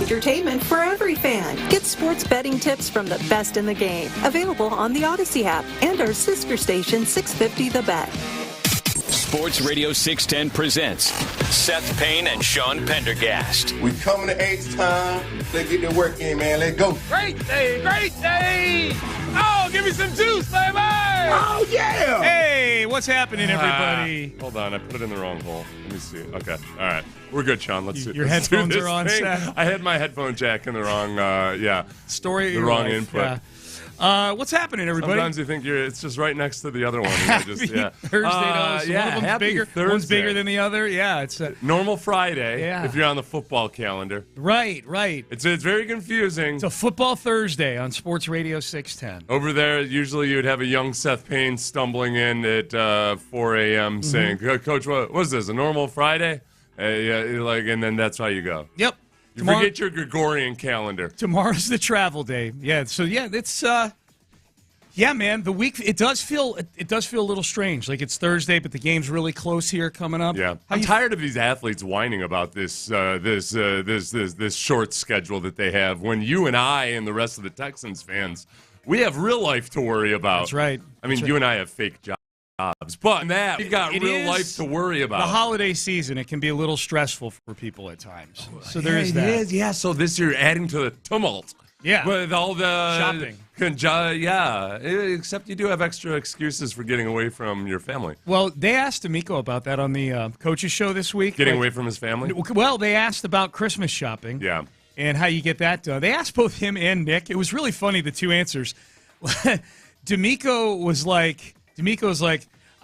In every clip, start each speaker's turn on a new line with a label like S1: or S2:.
S1: Entertainment for every fan. Get sports betting tips from the best in the game. Available on the Odyssey app and our sister station 650 The Bet.
S2: Sports Radio 610 presents Seth Payne and Sean Pendergast.
S3: We coming to H-time. Let's get the work in, man. Let's go.
S4: Great day, great day. Oh, give me some juice, baby.
S3: Oh, yeah.
S4: Hey, what's happening, everybody?
S5: Hold on, I put it in the wrong hole. Let me see. Okay, all right. We're good, Sean. Let's see.
S4: Your
S5: let's
S4: headphones
S5: do this
S4: are on
S5: thing.
S4: set.
S5: I had my headphone jack in the wrong,
S4: Story.
S5: the wrong input.
S4: Yeah. What's happening, everybody?
S5: Sometimes you think it's just right next to the other one.
S4: Thursday does.
S5: Yeah,
S4: one of them's
S5: happy
S4: bigger.
S5: Thursday.
S4: One's bigger than the other. Yeah, it's
S5: normal Friday.
S4: Yeah.
S5: If you're on the football calendar.
S4: right.
S5: It's very confusing.
S4: It's a football Thursday on Sports Radio 610.
S5: Over there, usually you would have a young Seth Payne stumbling in at 4 a.m. saying, "Coach, what is this? A normal Friday?" And then that's how you go.
S4: Yep.
S5: You forget your Gregorian calendar.
S4: Tomorrow's the travel day. Yeah. So it's man. The week it does feel a little strange. Like it's Thursday, but the game's really close here coming up.
S5: Yeah, I'm tired of these athletes whining about this short schedule that they have. When you and I and the rest of the Texans fans, we have real life to worry about.
S4: That's right.
S5: I mean, you and I have fake jobs, but we got real life to worry about.
S4: The holiday season, it can be a little stressful for people at times. So there is that.
S5: It is, yeah. So this year, adding to the tumult.
S4: Yeah.
S5: With all the
S4: shopping.
S5: Except you do have extra excuses for getting away from your family.
S4: Well, they asked D'Amico about that on the coaches show this week.
S5: Getting away from his family?
S4: Well, they asked about Christmas shopping.
S5: Yeah.
S4: And how you get that done. They asked both him and Nick. It was really funny, the two answers. D'Amico was like,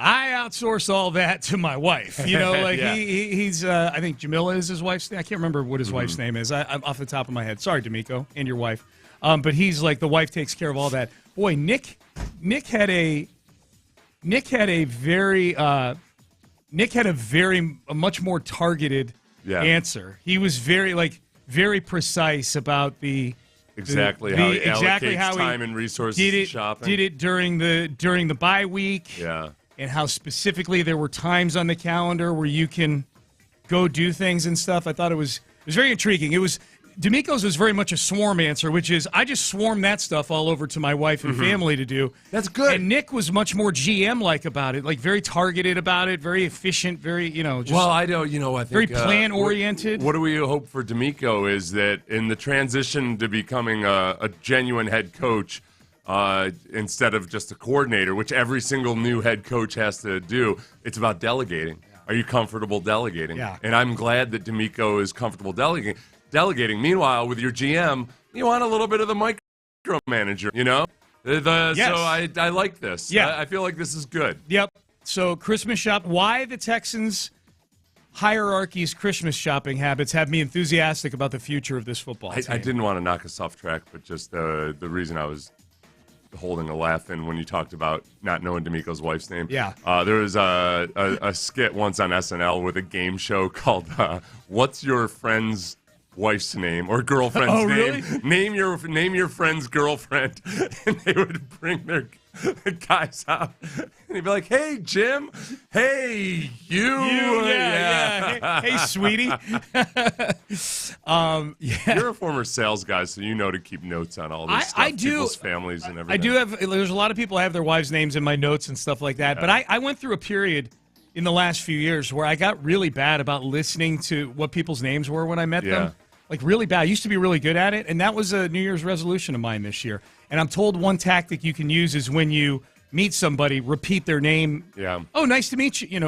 S4: I outsource all that to my wife. You know, like
S5: yeah.
S4: he's I think Jamila is his wife's name. I can't remember what his wife's name is. I'm off the top of my head. Sorry, D'Amico, and your wife. But he's like, the wife takes care of all that. Boy, Nick had a much more targeted answer. He was very precise about
S5: exactly how he allocates time and resources to shopping.
S4: Did it during the bye week.
S5: Yeah.
S4: And how specifically there were times on the calendar where you can go do things and stuff. I thought it was very intriguing. D'Amico's was very much a swarm answer, which is I just swarm that stuff all over to my wife and family to do.
S5: That's good.
S4: And Nick was much more GM-like about it, like very targeted about it, very efficient, very, just
S5: I think
S4: very plan-oriented.
S5: What do we hope for D'Amico is that in the transition to becoming a genuine head coach, instead of just a coordinator, which every single new head coach has to do, it's about delegating. Yeah. Are you comfortable delegating?
S4: Yeah.
S5: And I'm glad that D'Amico is comfortable delegating. Meanwhile, with your GM, you want a little bit of the micromanager, you know?
S4: Yes.
S5: So I like this.
S4: Yeah.
S5: I feel like this is good.
S4: Yep. So Christmas shop. Why the Texans hierarchy's Christmas shopping habits have me enthusiastic about the future of this football team.
S5: I didn't want to knock us off track, but just the reason I was holding a laugh in when you talked about not knowing D'Amico's wife's name.
S4: Yeah.
S5: There was a skit once on SNL with a game show called "What's Your Friend's Wife's Name?" or girlfriend's name.
S4: Really?
S5: Name your friend's girlfriend, and they would bring their guys out, and he'd be like, "Hey, Jim. Hey, you.
S4: Yeah. Hey, sweetie."
S5: You're a former sales guy, so you know to keep notes on all this stuff. People's families and everything.
S4: I do have. There's a lot of people I have their wives' names in my notes and stuff like that.
S5: Yeah.
S4: But I went through a period in the last few years where I got really bad about listening to what people's names were when I met them. Like really bad. I used to be really good at it, and that was a New Year's resolution of mine this year. And I'm told one tactic you can use is when you meet somebody, repeat their name.
S5: Yeah.
S4: Oh, nice to meet you.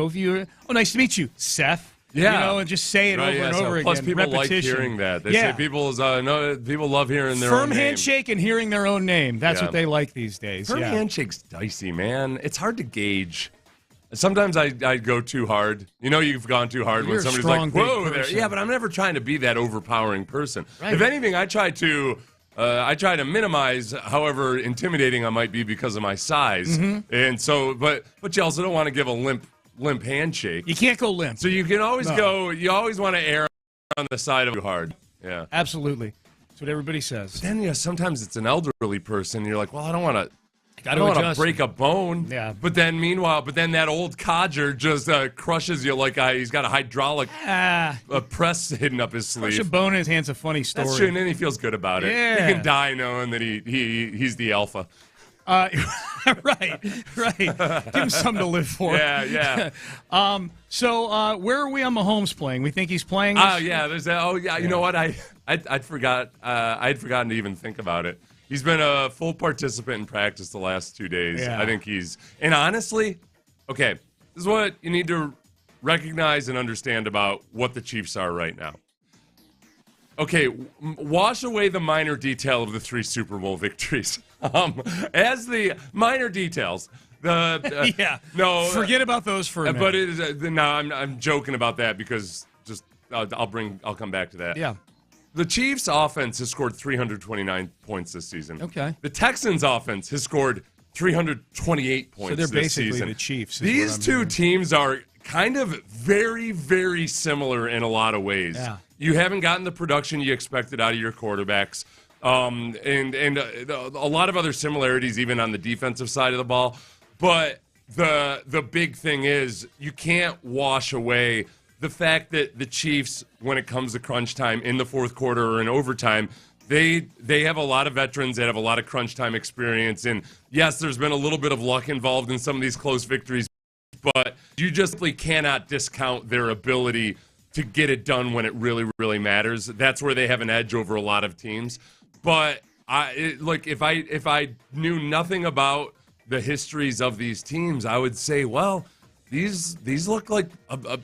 S4: Nice to meet you, Seth.
S5: Yeah.
S4: And just say it over and over again.
S5: Plus, people like hearing that. They say people love hearing their own name.
S4: Firm handshake and hearing their own name. That's what they like these days.
S5: Firm handshake's dicey, man. It's hard to gauge. Sometimes I go too hard. You've gone too hard when somebody's like, whoa, there. Yeah, but I'm never trying to be that overpowering person. Right. If anything, I try to minimize however intimidating I might be because of my size. Mm-hmm. And so, but you also don't want to give a limp handshake.
S4: You can't go limp.
S5: So you can always go, you always want to err on the side of too hard. Yeah.
S4: Absolutely. That's what everybody says.
S5: But then, sometimes it's an elderly person. And you're like, well, I don't want to I don't want to break a bone. Yeah. But then that old codger just crushes you like he's got a hydraulic press hidden up his sleeve.
S4: Crush a bone in his hand's a funny story.
S5: That's true, and then he feels good about it.
S4: Yeah.
S5: He can die knowing that he's the alpha.
S4: Right. Give him something to live for.
S5: Yeah.
S4: So where are we on Mahomes playing? We think he's playing?
S5: There's that. Oh, yeah. You know what? I'd forgotten to even think about it. He's been a full participant in practice the last 2 days. Yeah. I think and honestly, okay, this is what you need to recognize and understand about what the Chiefs are right now. Okay, wash away the minor detail of the 3 Super Bowl victories. As the minor details,
S4: forget about those for a minute.
S5: But it is I'm joking about that because I'll come back to that.
S4: Yeah.
S5: The Chiefs' offense has scored 329 points this season.
S4: Okay.
S5: The Texans' offense has scored 328 points this season.
S4: So they're basically the Chiefs.
S5: These two teams are kind of very, very similar in a lot of ways.
S4: Yeah.
S5: You haven't gotten the production you expected out of your quarterbacks. And a lot of other similarities even on the defensive side of the ball. But the big thing is you can't wash away the fact that the Chiefs, when it comes to crunch time in the fourth quarter or in overtime, they have a lot of veterans that have a lot of crunch time experience. And yes, there's been a little bit of luck involved in some of these close victories, but you just cannot discount their ability to get it done when it really, really matters. That's where they have an edge over a lot of teams. But if I knew nothing about the histories of these teams, I would say, well, these look like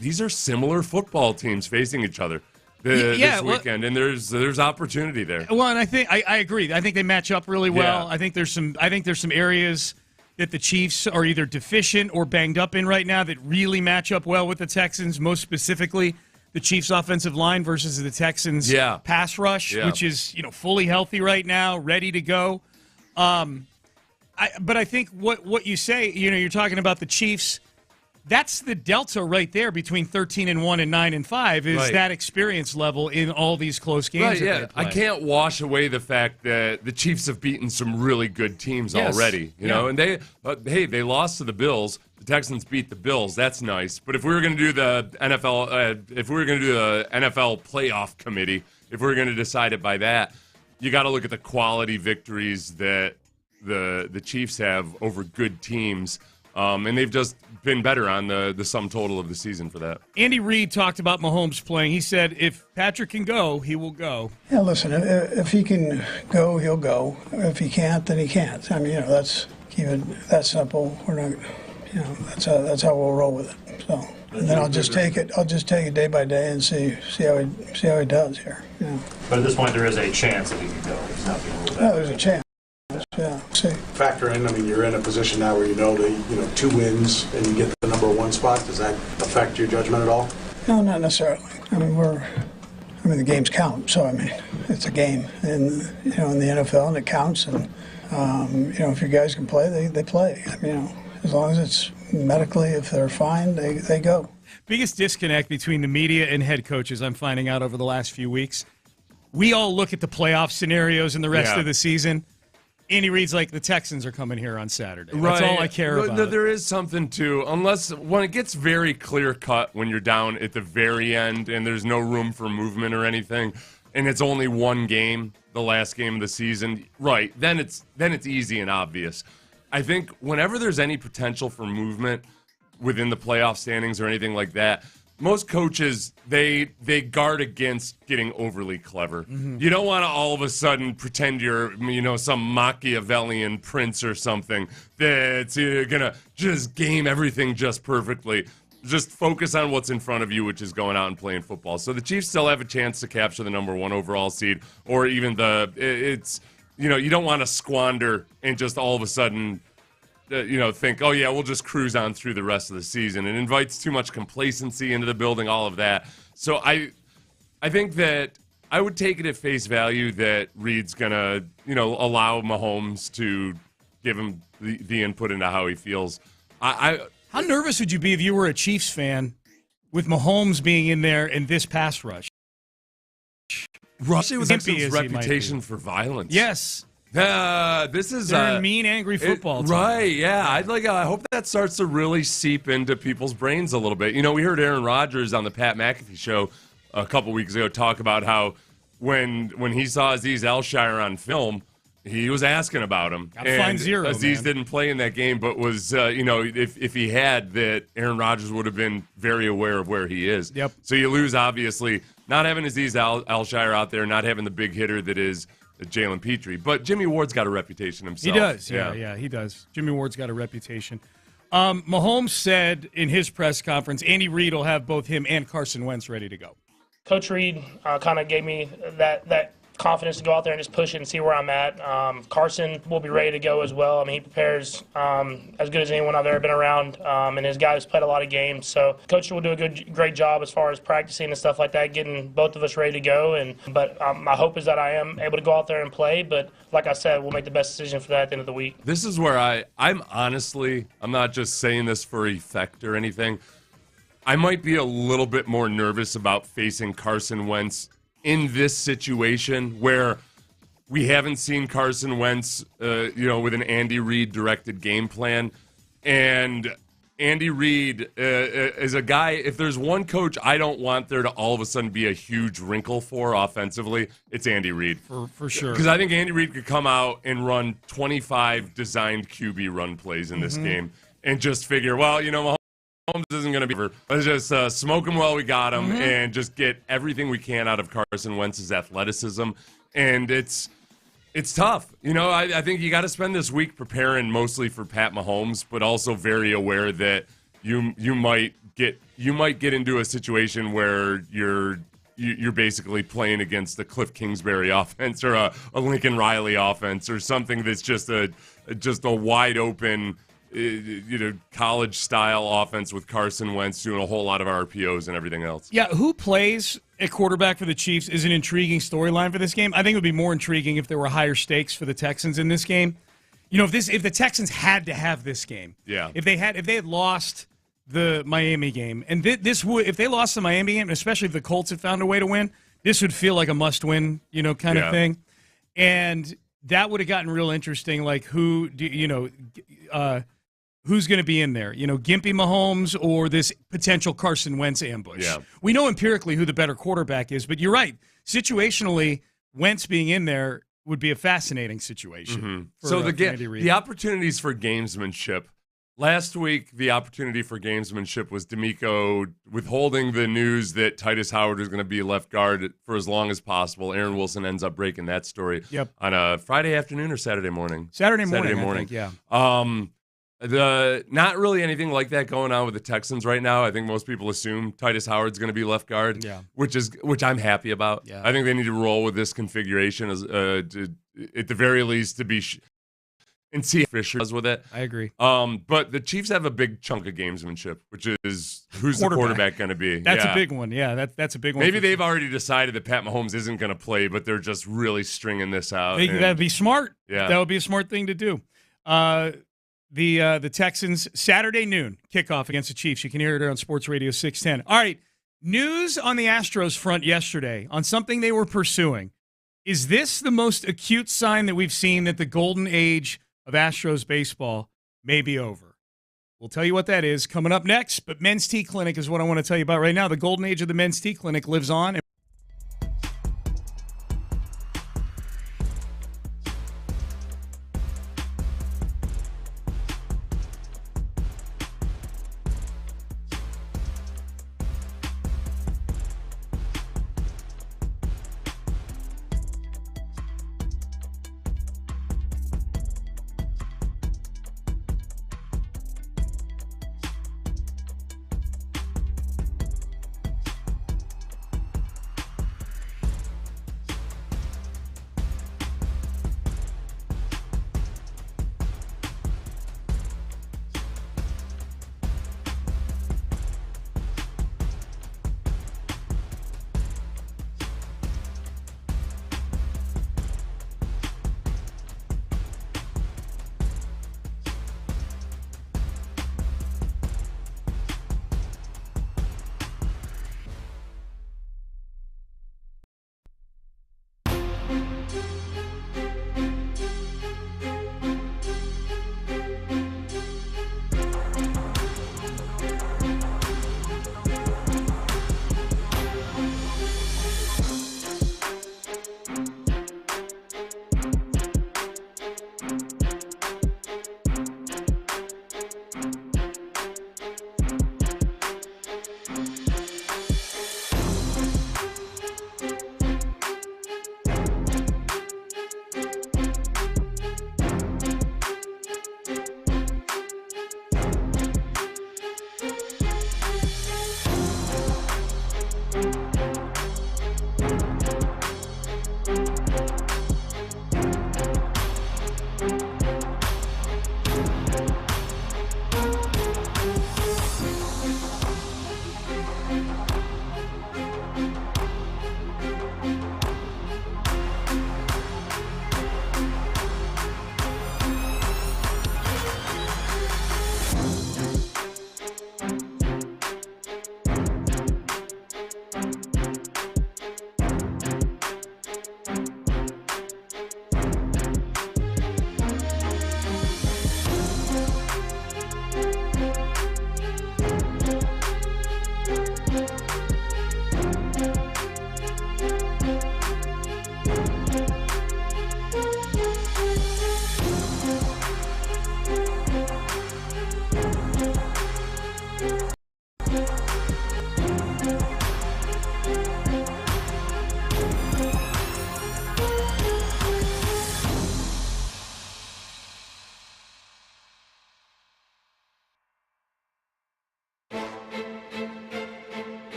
S5: these are similar football teams facing each other this weekend, and there's opportunity there.
S4: Well, and I think I agree. I think they match up really well. Yeah. I think there's some areas that the Chiefs are either deficient or banged up in right now that really match up well with the Texans. Most specifically, the Chiefs' offensive line versus the Texans' pass rush, which is fully healthy right now, ready to go. But I think what you say, you're talking about the Chiefs. That's the delta right there between 13-1 and 9-5 is that experience level in all these close games.
S5: Right, yeah. I can't wash away the fact that the Chiefs have beaten some really good teams already. You know, and they lost to the Bills. The Texans beat the Bills. That's nice. But if we were going to do the NFL, if we were going to do the NFL playoff committee, if we were going to decide it by that, you got to look at the quality victories that the Chiefs have over good teams. And they've just been better on the sum total of the season for that.
S4: Andy Reid talked about Mahomes playing. He said, if Patrick can go, he will go.
S6: Yeah, listen, if he can go, he'll go. If he can't, then he can't. I mean, that's keep it that simple. We're not, that's how we'll roll with it. So, and then I'll just take it day by day and see how he does here. Yeah.
S7: But at this point, there is a chance that he can go. He's not being ruled out.
S6: Yeah, there's a chance. Yeah, see.
S8: Factor in, you're in a position now where 2 wins and you get the number 1 spot. Does that affect your judgment at all?
S6: No, not necessarily. The games count. So, it's a game. And, in the NFL, and it counts. And, if your guys can play, they play. As long as it's medically, if they're fine, they go.
S4: Biggest disconnect between the media and head coaches I'm finding out over the last few weeks. We all look at the playoff scenarios and the rest of the season. Andy Reid's like, the Texans are coming here on Saturday. That's all I care about.
S5: There is something to, unless when it gets very clear cut when you're down at the very end and there's no room for movement or anything, and it's only one game, the last game of the season, right? Then it's easy and obvious. I think whenever there's any potential for movement within the playoff standings or anything like that, most coaches, they guard against getting overly clever. Mm-hmm. You don't want to all of a sudden pretend you're, some Machiavellian prince or something that's going to just game everything just perfectly. Just focus on what's in front of you, which is going out and playing football. So the Chiefs still have a chance to capture the number 1 overall seed, or even you don't want to squander and just all of a sudden think, oh, yeah, we'll just cruise on through the rest of the season. It invites too much complacency into the building, all of that. So I think that I would take it at face value that Reid's going to, allow Mahomes to give him the input into how he feels.
S4: How nervous would you be if you were a Chiefs fan with Mahomes being in there in this pass rush?
S5: Rush was his reputation for violence.
S4: Yes.
S5: This is
S4: they're a mean, angry football team.
S5: Right, yeah. I hope that starts to really seep into people's brains a little bit. You know, we heard Aaron Rodgers on the Pat McAfee show a couple weeks ago talk about how when he saw Aziz Al-Shire on film, he was asking about him.
S4: Gotta find zero,
S5: Aziz didn't play in that game, but was, if he had, that Aaron Rodgers would have been very aware of where he is.
S4: Yep.
S5: So you lose, obviously, not having Aziz Al-Shire out there, not having the big hitter that is Jalen Petrie. But Jimmy Ward's got a reputation himself.
S4: He does, yeah, he does. Jimmy Ward's got a reputation. Mahomes said in his press conference, Andy Reid will have both him and Carson Wentz ready to go.
S9: Coach Reid kind of gave me that confidence to go out there and just push it and see where I'm at. Carson will be ready to go as well. I mean, he prepares as good as anyone I've ever been around, and his guys played a lot of games. So Coach will do a great job as far as practicing and stuff like that, getting both of us ready to go. But my hope is that I am able to go out there and play. But like I said, we'll make the best decision for that at the end of the week.
S5: This is where I'm honestly, I'm not just saying this for effect or anything. I might be a little bit more nervous about facing Carson Wentz in this situation where we haven't seen Carson Wentz, with an Andy Reid directed game plan. And Andy Reid is a guy, if there's one coach I don't want there to all of a sudden be a huge wrinkle for offensively, it's Andy Reid.
S4: For sure.
S5: Because I think Andy Reid could come out and run 25 designed QB run plays in this game and just figure, Mahomes isn't going to be. Let's just smoke him while we got him and just get everything we can out of Carson Wentz's athleticism. And it's tough. I think you got to spend this week preparing mostly for Pat Mahomes, but also very aware that you might get into a situation where you're basically playing against the Cliff Kingsbury offense or a Lincoln Riley offense or something that's just a wide open, college style offense with Carson Wentz doing a whole lot of RPOs and everything else.
S4: Yeah, who plays at quarterback for the Chiefs is an intriguing storyline for this game. I think it would be more intriguing if there were higher stakes for the Texans in this game. If the Texans had to have this game.
S5: Yeah.
S4: If they had lost the Miami game, and if they lost the Miami game, especially if the Colts had found a way to win, this would feel like a must-win, kind of thing. And that would have gotten real interesting, like who's going to be in there? Gimpy Mahomes or this potential Carson Wentz ambush?
S5: Yeah.
S4: We know empirically who the better quarterback is, but you're right. Situationally, Wentz being in there would be a fascinating situation.
S5: So the opportunities for gamesmanship. Last week, the opportunity for gamesmanship was D'Amico withholding the news that Titus Howard is going to be left guard for as long as possible. Aaron Wilson ends up breaking that story on a Friday afternoon or Saturday morning?
S4: Saturday morning, I think, yeah.
S5: Not really anything like that going on with the Texans right now. I think most people assume Titus Howard's going to be left guard, which I'm happy about.
S4: Yeah.
S5: I think they need to roll with this configuration as at the very least to be and see if Fisher does with it.
S4: I agree.
S5: But the Chiefs have a big chunk of gamesmanship, which is who's the quarterback going to be?
S4: That's a big one. Yeah, that's a big one.
S5: Maybe they've already decided that Pat Mahomes isn't going to play, but they're just really stringing this out.
S4: That'd be smart.
S5: Yeah,
S4: that would be a smart thing to do. The Texans, Saturday noon, kickoff against the Chiefs. You can hear it on Sports Radio 610. All right, news on the Astros front yesterday on something they were pursuing. Is this the most acute sign that we've seen that the golden age of Astros baseball may be over? We'll tell you what that is coming up next, but Men's Tea Clinic is what I want to tell you about right now. The golden age of the Men's Tea Clinic lives on.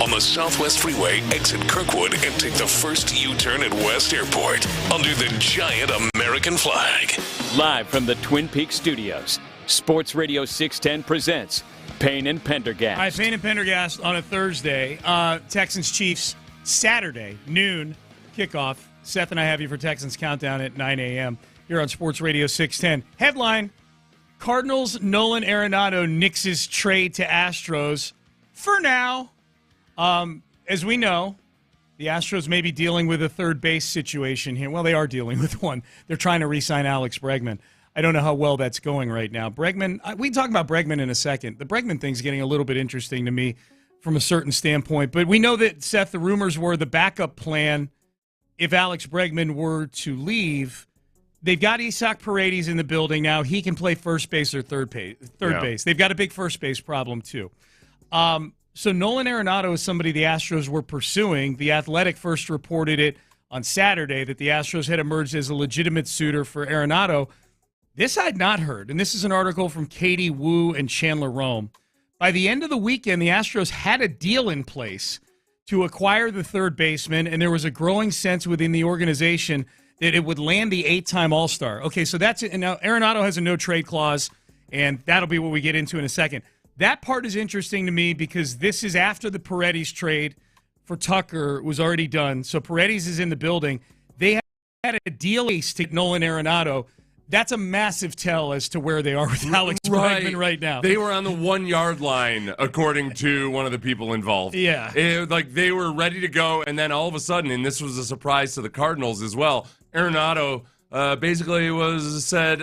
S10: on the Southwest Freeway, exit Kirkwood, and take the first U-turn at West Airport under the giant American flag.
S2: Live from the Twin Peaks studios, Sports Radio 610 presents Payne and Pendergast.
S4: All right, Payne and Pendergast on a Thursday. Texans-Chiefs, Saturday, noon, kickoff. Seth and I have you for Texans Countdown at 9 a.m. here on Sports Radio 610. Headline, Cardinals, Nolan Arenado nixes trade to Astros. For now, as we know, the Astros may be dealing with a third base situation here. Well, they are dealing with one. They're trying to re-sign Alex Bregman. I don't know how well that's going right now. Bregman, we can talk about Bregman in a second. The Bregman thing's getting a little bit interesting to me from a certain standpoint. But we know that, Seth, the rumors were the backup plan, if Alex Bregman were to leave, they've got Isaac Paredes in the building now. He can play first base or third base. They've got a big first base problem, too. So Nolan Arenado is somebody the Astros were pursuing. The Athletic first reported it on Saturday that the Astros had emerged as a legitimate suitor for Arenado. This I'd not heard, and this is an article from Katie Wu and Chandler Rome. By the end of the weekend, the Astros had a deal in place to acquire the third baseman, and there was a growing sense within the organization that it would land the 8-time All-Star. Okay, so that's it. And now Arenado has a no-trade clause, and that'll be what we get into in a second. That part is interesting to me because this is after the Paredes trade for Tucker was already done. So Paredes is in the building. They had a deal to Nolan Arenado. That's a massive tell as to where they are with Alex Bregman right now.
S5: They were on the 1-yard line, according to one of the people involved.
S4: Yeah.
S5: They were ready to go, and then all of a sudden, and this was a surprise to the Cardinals as well, Arenado basically said,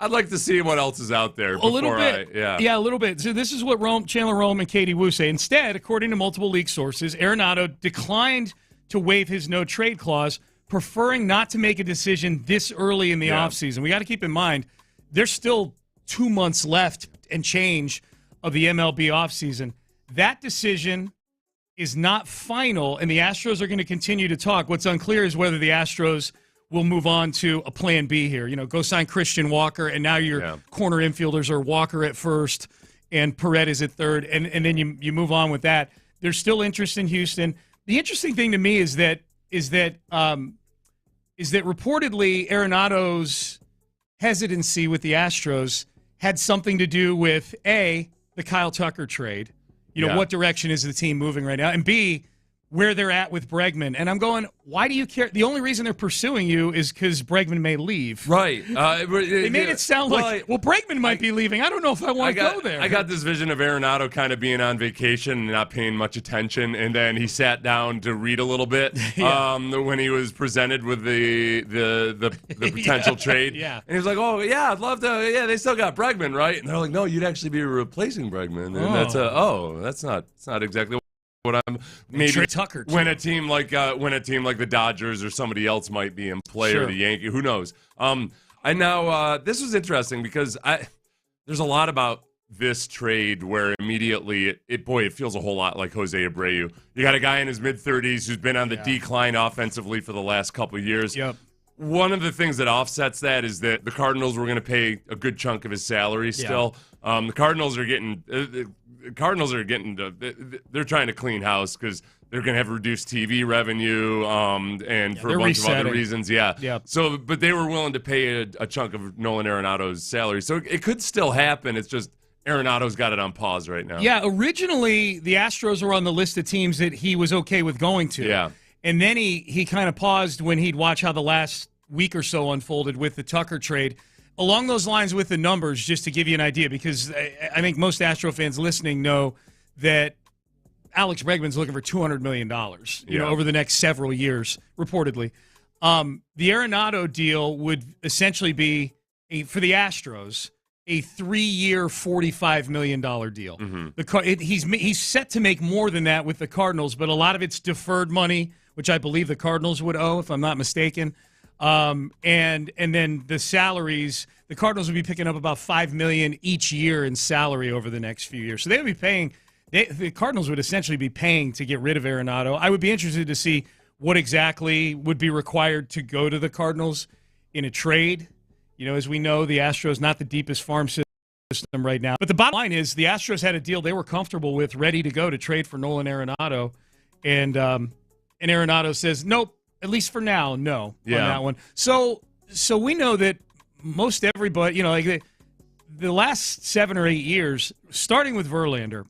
S5: I'd like to see what else is out there.
S4: A little bit. Yeah, a little bit. So this is what Chandler Rome and Katie Wu say. Instead, according to multiple league sources, Arenado declined to waive his no-trade clause, preferring not to make a decision this early in the offseason. We got to keep in mind, there's still 2 months left and change of the MLB offseason. That decision is not final, and the Astros are going to continue to talk. What's unclear is whether the Astros will move on to a plan B here. You know, go sign Christian Walker, and now your corner infielders are Walker at first and Paredes at third, and then you move on with that. There's still interest in Houston. The interesting thing to me is that reportedly Arenado's hesitancy with the Astros had something to do with, A, the Kyle Tucker trade. You know, what direction is the team moving right now? And B, where they're at with Bregman. And I'm going, why do you care? The only reason they're pursuing you is because Bregman may leave.
S5: Right.
S4: They made it sound like, Bregman might be leaving. I don't know if I want to go there.
S5: I got this vision of Arenado kind of being on vacation and not paying much attention, and then he sat down to read a little bit when he was presented with the potential trade.
S4: Yeah.
S5: And he was like, oh, yeah, I'd love to. Yeah, they still got Bregman, right? And they're like, no, you'd actually be replacing Bregman. And that's not exactly what I'm maybe
S4: Tucker
S5: when a team like the Dodgers or somebody else might be in play, or the Yankees, who knows? I now this was interesting because there's a lot about this trade where immediately it feels a whole lot like Jose Abreu. You got a guy in his mid-30s who's been on the decline offensively for the last couple of years.
S4: Yep.
S5: One of the things that offsets that is that the Cardinals were going to pay a good chunk of his salary still. The Cardinals are getting. They're trying to clean house because they're going to have reduced TV revenue and for a bunch of other reasons. Yeah. So, but they were willing to pay a chunk of Nolan Arenado's salary. So it could still happen. It's just Arenado's got it on pause right now.
S4: Yeah, originally the Astros were on the list of teams that he was okay with going to.
S5: Yeah.
S4: And then he kind of paused when he'd watch how the last week or so unfolded with the Tucker trade. Along those lines with the numbers, just to give you an idea, because I think most Astro fans listening know that Alex Bregman's looking for $200 million over the next several years, reportedly. The Arenado deal would essentially be, for the Astros, a 3-year, $45 million deal. Mm-hmm. He's set to make more than that with the Cardinals, but a lot of it's deferred money, which I believe the Cardinals would owe, if I'm not mistaken. And then the salaries, the Cardinals would be picking up about $5 million each year in salary over the next few years. So they would be paying. The Cardinals would essentially be paying to get rid of Arenado. I would be interested to see what exactly would be required to go to the Cardinals in a trade. You know, as we know, the Astros not the deepest farm system system right now. But the bottom line is the Astros had a deal they were comfortable with, ready to go to trade for Nolan Arenado. And Arenado says, nope, at least for now, no, on that one. So we know that most everybody, like the last 7 or 8 years, starting with Verlander,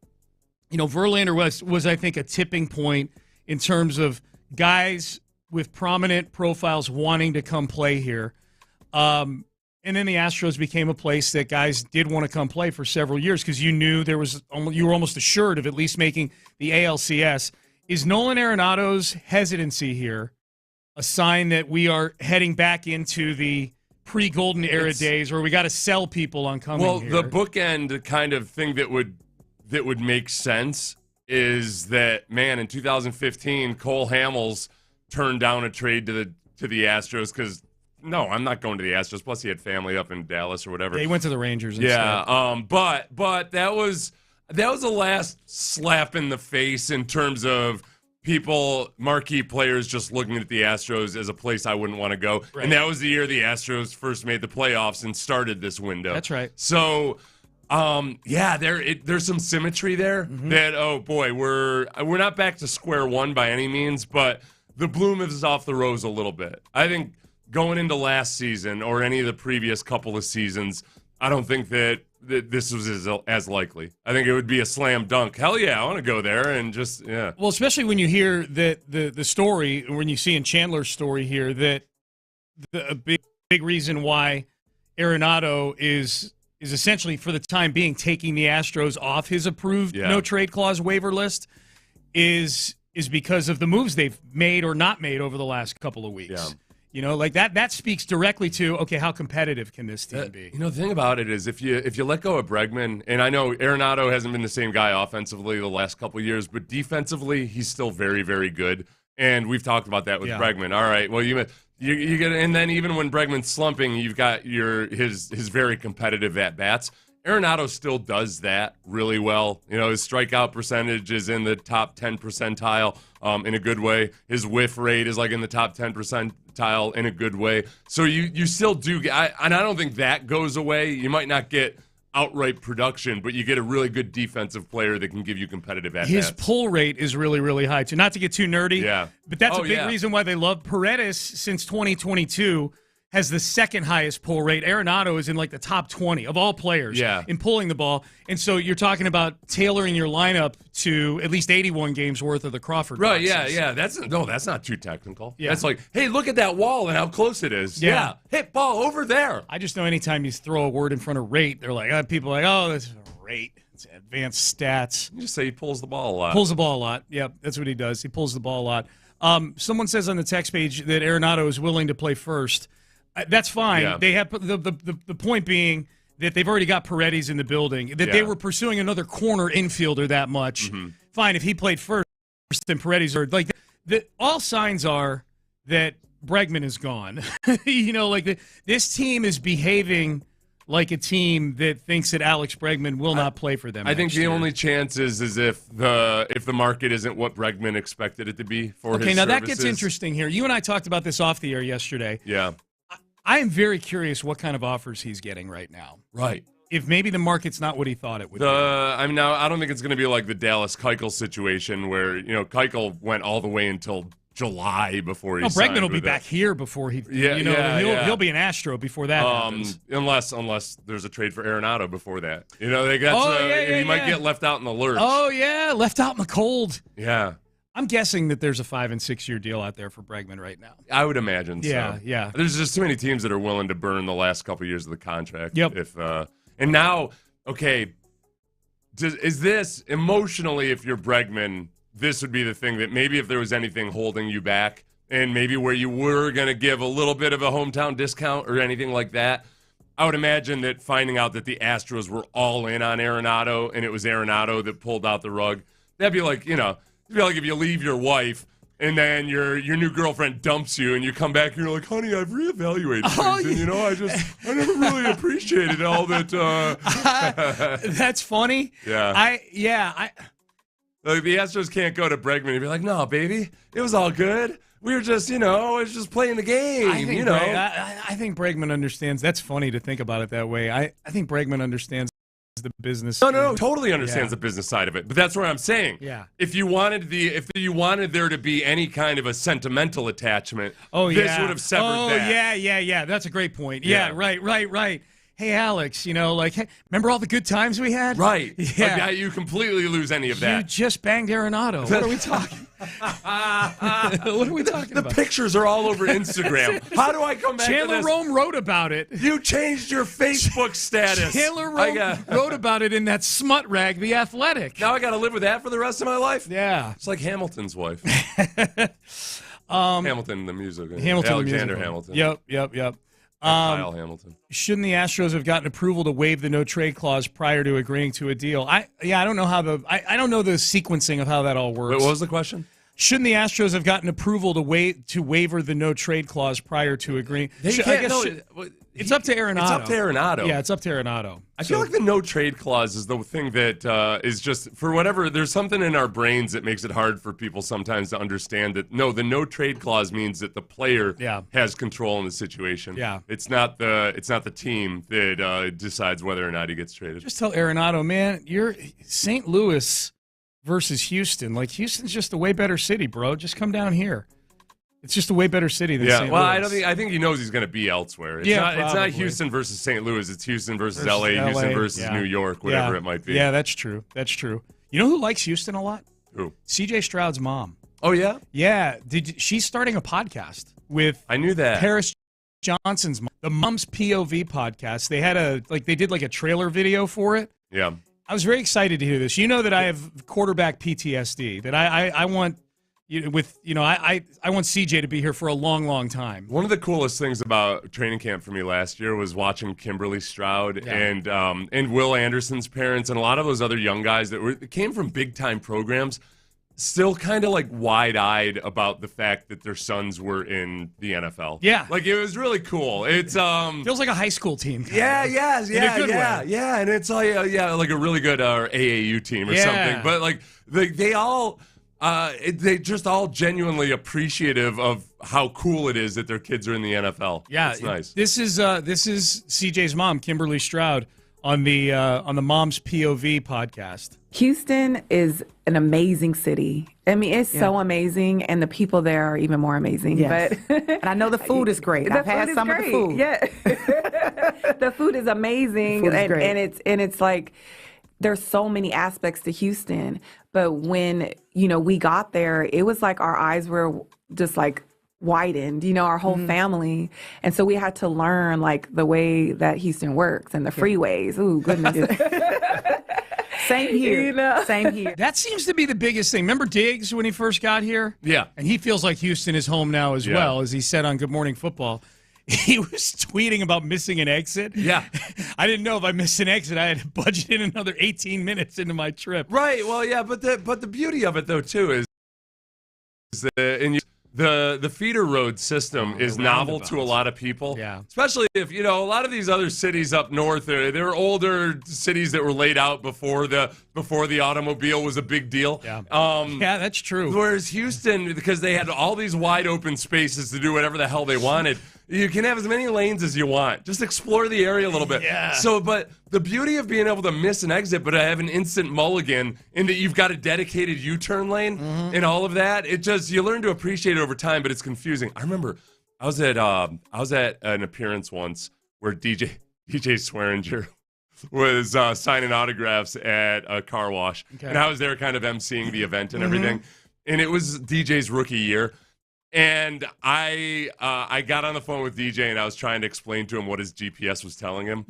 S4: Verlander was I think, a tipping point in terms of guys with prominent profiles wanting to come play here. And then the Astros became a place that guys did want to come play for several years because you knew you were almost assured of at least making the ALCS. Is Nolan Arenado's hesitancy here a sign that we are heading back into the pre-Golden Era days where we got to sell people on coming here?
S5: Well, the bookend kind of thing that would make sense is that, man, in 2015, Cole Hamels turned down a trade to the Astros because, no, I'm not going to the Astros. Plus, he had family up in Dallas or whatever.
S4: Yeah, he went to the Rangers instead.
S5: Yeah, but that was the last slap in the face in terms of marquee players just looking at the Astros as a place I wouldn't want to go. Right. And that was the year the Astros first made the playoffs and started this window.
S4: That's right.
S5: So, there's some symmetry there that, oh boy, we're not back to square one by any means, but the bloom is off the rose a little bit. I think going into last season or any of the previous couple of seasons, I don't think that this was as likely. I think it would be a slam dunk. Hell yeah, I want to go there and just, yeah.
S4: Well, especially when you hear that the story, when you see in Chandler's story here, that a big reason why Arenado is essentially, for the time being, taking the Astros off his approved no-trade clause waiver list is because of the moves they've made or not made over the last couple of weeks. Yeah. Like that speaks directly to, okay, how competitive can this team be?
S5: The thing about it is if you let go of Bregman, and I know Arenado hasn't been the same guy offensively the last couple of years, but defensively, he's still very, very good. And we've talked about that with Bregman. All right, well, you get, and then even when Bregman's slumping, you've got his very competitive at-bats. Arenado still does that really well. His strikeout percentage is in the top 10 percentile in a good way. His whiff rate is like in the top 10 percentile in a good way. So you still do, and I don't think that goes away. You might not get outright production, but you get a really good defensive player that can give you competitive at-bats.
S4: His pull rate is really, really high, too. Not to get too nerdy, but that's a big reason why they love Paredes since 2022. Has the second highest pull rate. Arenado is in like the top 20 of all players in pulling the ball. And so you're talking about tailoring your lineup to at least 81 games worth of the Crawford boxes.
S5: Yeah. That's not too technical. Yeah. That's like, hey, look at that wall and how close it is. Yeah. Hit ball over there.
S4: I just know anytime you throw a word in front of rate, they're like, people are like, oh, that's a rate. It's advanced stats.
S5: You just say he pulls the ball a lot.
S4: Pulls the ball a lot. Yep, that's what he does. He pulls the ball a lot. Someone says on the text page that Arenado is willing to play first. That's fine. Yeah. They have the point being that they've already got Paredes in the building, that they were pursuing another corner infielder that much. Mm-hmm. Fine, if he played first, then Paredes are like all signs are that Bregman is gone. This team is behaving like a team that thinks that Alex Bregman will not play for them.
S5: I think the
S4: year.
S5: only chance is if the market isn't what Bregman expected it to be for his
S4: services. Okay, now that gets
S5: interesting
S4: here. You and I talked about this off the air yesterday.
S5: Yeah.
S4: I am very curious what kind of offers he's getting right now.
S5: Right.
S4: If maybe the market's not what he thought it would be.
S5: I don't think it's going to be like the Dallas Keuchel situation where, Keuchel went all the way until July before he signed.
S4: Bregman will be back here before he he'll be an Astro before that happens.
S5: Unless there's a trade for Arenado before that. He might get left out in the lurch.
S4: Oh yeah, left out in the cold.
S5: Yeah.
S4: I'm guessing that there's a 5- and 6-year deal out there for Bregman right now.
S5: I would imagine so.
S4: Yeah.
S5: There's just too many teams that are willing to burn the last couple of years of the contract.
S4: Yep.
S5: And now, okay, is this emotionally, if you're Bregman, this would be the thing that maybe if there was anything holding you back and maybe where you were going to give a little bit of a hometown discount or anything like that, I would imagine that finding out that the Astros were all in on Arenado and it was Arenado that pulled out the rug, that'd be like, it'd be like if you leave your wife and then your new girlfriend dumps you and you come back and you're like, honey, I've reevaluated things. And, I never really appreciated all that.
S4: That's funny.
S5: Yeah. Like the Astros can't go to Bregman and be like, no, baby, it was all good. We were just, it's just playing the game,
S4: I think Bregman understands. That's funny to think about it that way. I think Bregman understands the business.
S5: No, totally understands the business side of it. But that's what I'm saying.
S4: Yeah.
S5: If you wanted there to be any kind of a sentimental attachment,
S4: this
S5: would have severed that.
S4: Yeah. That's a great point. Yeah. Right. Hey, Alex, hey, remember all the good times we had?
S5: Right.
S4: Yeah.
S5: You completely lose any of that.
S4: You just banged Arenado. What are we talking? What are we talking about?
S5: The pictures are all over Instagram. How do I come back
S4: Chandler
S5: to this?
S4: Rome wrote about it.
S5: You changed your Facebook status.
S4: Chandler Rome wrote about it in that smut rag, The Athletic.
S5: Now I got to live with that for the rest of my life?
S4: Yeah.
S5: It's like Hamilton's wife. Hamilton, the music. Alexander Hamilton.
S4: Yep.
S5: Kyle Hamilton.
S4: Shouldn't the Astros have gotten approval to waive the no trade clause prior to agreeing to a deal? I don't know how I don't know the sequencing of how that all works.
S5: Wait, what was the question?
S4: Shouldn't the Astros have gotten approval to waiver the no trade clause prior to agreeing? It's up to Arenado.
S5: It's up to Arenado.
S4: Yeah, it's up to Arenado.
S5: I feel like the no trade clause is the thing that is just, for whatever, there's something in our brains that makes it hard for people sometimes to understand that, no, the no trade clause means that the player has control in the situation.
S4: Yeah.
S5: It's not the team that decides whether or not he gets traded.
S4: Just tell Arenado, man, you're St. Louis versus Houston. Like, Houston's just a way better city, bro. Just come down here. It's just a way better city than St. Louis.
S5: I think he knows he's going to be elsewhere. It's not Houston versus St. Louis. It's Houston versus LA, Houston versus New York, whatever it might be.
S4: Yeah, that's true. You know who likes Houston a lot?
S5: Who?
S4: CJ Stroud's mom.
S5: Oh, yeah?
S4: Yeah. She's starting a podcast with
S5: I knew that.
S4: Paris Johnson's mom. The Mom's POV podcast. They had they did like a trailer video for it.
S5: Yeah.
S4: I was very excited to hear this. You know that I have quarterback PTSD, that I want I want CJ to be here for a long, long time.
S5: One of the coolest things about training camp for me last year was watching Kimberly Stroud and Will Anderson's parents and a lot of those other young guys that came from big time programs, still kind of like wide-eyed about the fact that their sons were in the NFL.
S4: Yeah.
S5: Like, it was really cool. It's
S4: feels like a high school team.
S5: Yeah, and it's like like a really good AAU team or something. But like they all just all genuinely appreciative of how cool it is that their kids are in the NFL.
S4: Yeah,
S5: it's nice.
S4: This is CJ's mom, Kimberly Stroud, on the Mom's POV podcast.
S11: Houston is an amazing city. I mean, it's so amazing, and the people there are even more amazing.
S12: Yes.
S11: But
S12: and I know the food is great. I've had some of the food.
S11: Yeah, the food is amazing, and it's like there's so many aspects to Houston. But when we got there, it was like our eyes were just like widened, our whole family. And so we had to learn like the way that Houston works and the freeways. Ooh, goodness.
S12: Same here. Same here.
S4: That seems to be the biggest thing. Remember Diggs when he first got here?
S5: Yeah.
S4: And he feels like Houston is home now as well, as he said on Good Morning Football. He was tweeting about missing an exit.
S5: Yeah.
S4: I didn't know if I missed an exit, I had to budget in another 18 minutes into my trip.
S5: Right. Well, yeah, but the beauty of it, though, too, is that the feeder road system is novel to a lot of people.
S4: Yeah.
S5: Especially if, a lot of these other cities up north, they're older cities that were laid out before the automobile was a big deal.
S4: Yeah. Yeah, that's true.
S5: Whereas Houston, because they had all these wide open spaces to do whatever the hell they wanted, you can have as many lanes as you want. Just explore the area a little bit.
S4: Yeah.
S5: So, but the beauty of being able to miss an exit, but have an instant mulligan in that you've got a dedicated U-turn lane and all of that, you learn to appreciate it over time, but it's confusing. I remember I was at an appearance once where DJ Swearinger was signing autographs at a car wash. Okay. And I was there kind of emceeing the event and everything. And it was DJ's rookie year. And I got on the phone with DJ and I was trying to explain to him what his GPS was telling him.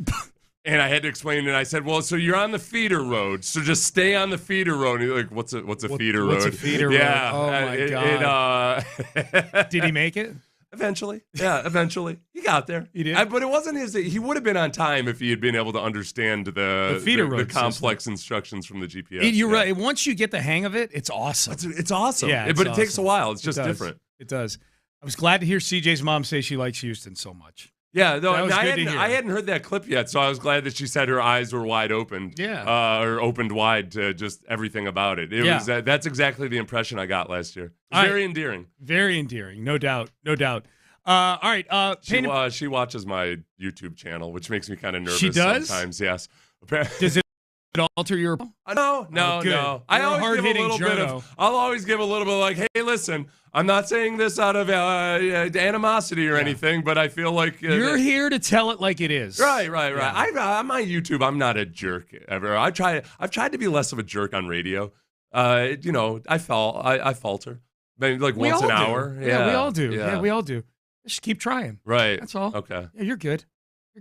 S5: And I had to explain it. And I said, well, so you're on the feeder road, so just stay on the feeder road. And he's like, what's a feeder road?
S4: What's a feeder road?
S5: Yeah.
S4: Oh, my God. Did he make it?
S5: Eventually. Yeah, eventually. He got there.
S4: He did?
S5: But it wasn't he would have been on time if he had been able to understand the
S4: feeder road
S5: the complex instructions from the GPS.
S4: You're right. Once you get the hang of it, it's awesome.
S5: It's awesome.
S4: Yeah,
S5: but it takes a while. It's just different.
S4: It does. I was glad to hear CJ's mom say she likes Houston so much.
S5: Yeah, no, I hadn't heard that clip yet, so I was glad that she said her eyes were wide open.
S4: Yeah.
S5: Or opened wide to just everything about it. That's exactly the impression I got last year. Very endearing.
S4: Very endearing, no doubt. All right.
S5: She watches my YouTube channel, which makes me kind of nervous.
S4: She does?
S5: Sometimes, yes.
S4: Does it alter your?
S5: No. I'll always give a little bit like, hey, listen, I'm not saying this out of animosity or anything, but I feel like
S4: you're here to tell it like it is.
S5: Right. Yeah. I'm on YouTube. I'm not a jerk ever. I've tried to be less of a jerk on radio. I falter. Maybe like once an hour.
S4: Yeah, we all do. Yeah, we all do. Just keep trying.
S5: Right.
S4: That's all.
S5: Okay.
S4: Yeah, you're good.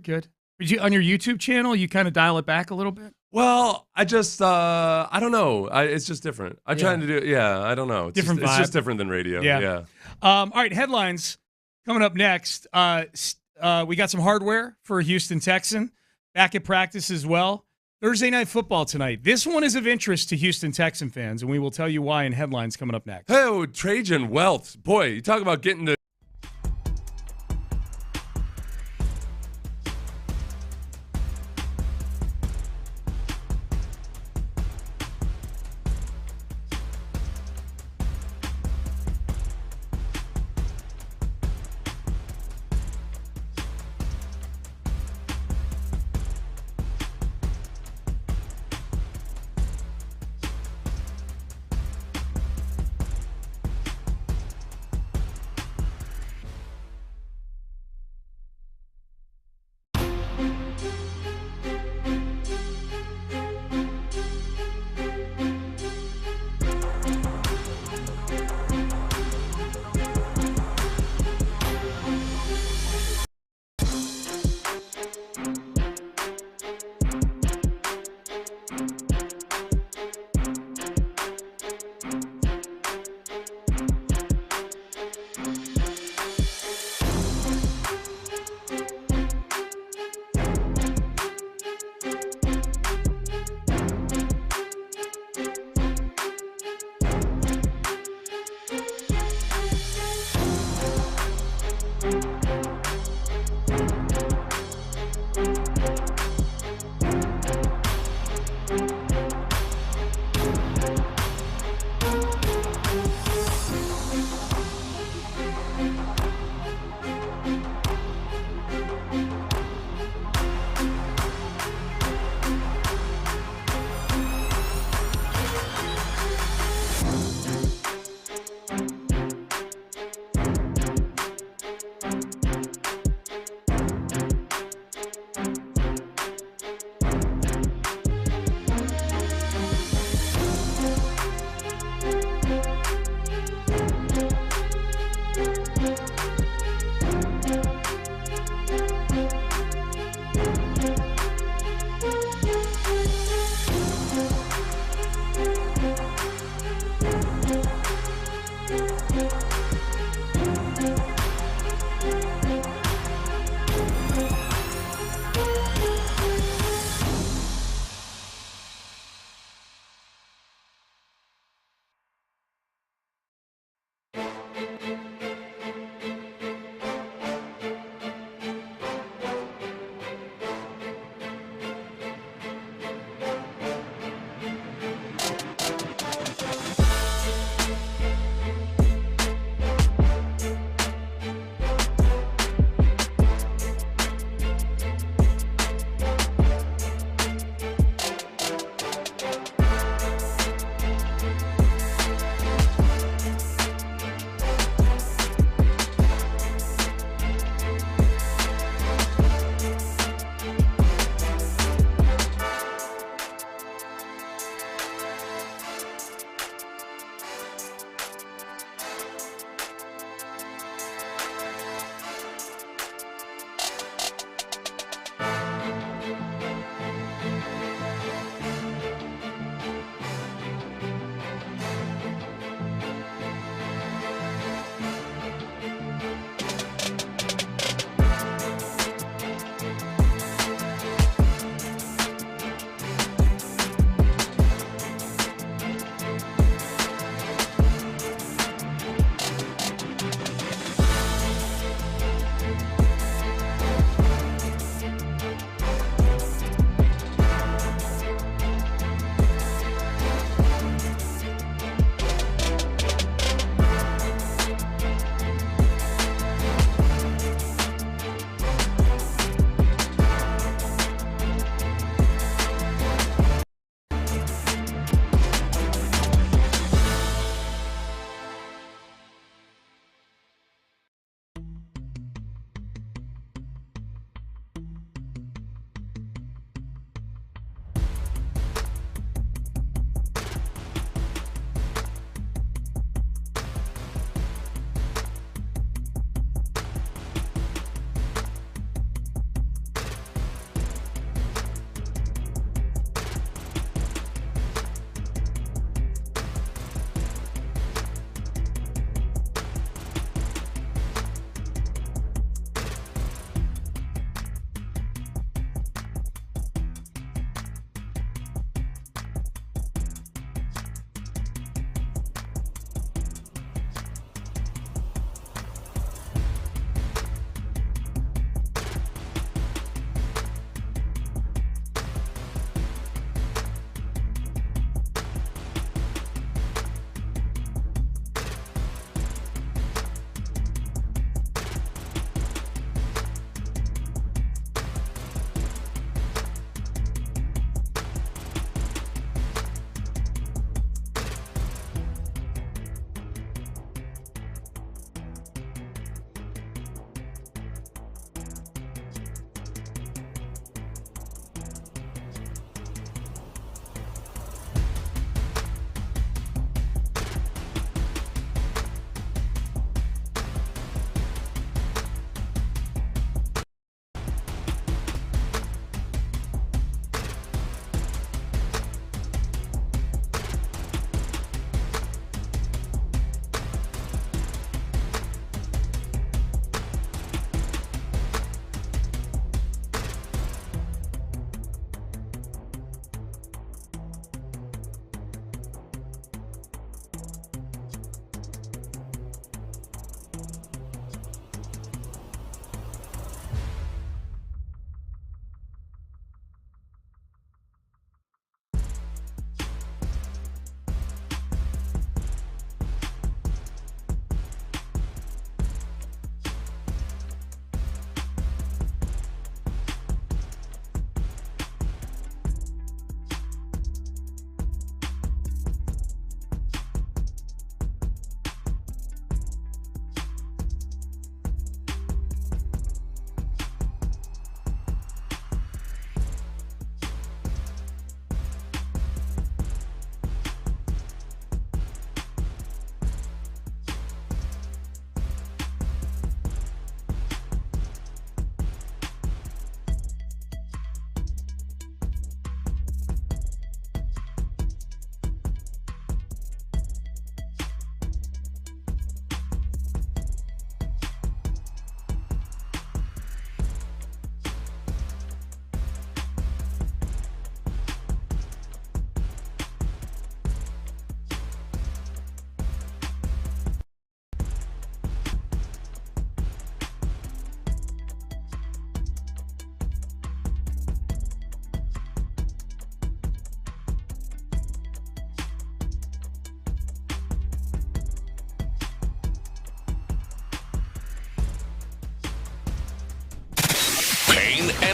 S4: Did you on your YouTube channel? You kind of dial it back a little bit.
S5: Well, I just I don't know. It's just different. I'm trying to do. Yeah, I don't know. It's
S4: different.
S5: It's just different than radio. Yeah.
S4: All right. Headlines coming up next. We got some hardware for a Houston Texan back at practice as well. Thursday Night Football tonight. This one is of interest to Houston Texan fans, and we will tell you why in headlines coming up next.
S5: Hey, Trajan Wealth. Boy, you talk about getting to.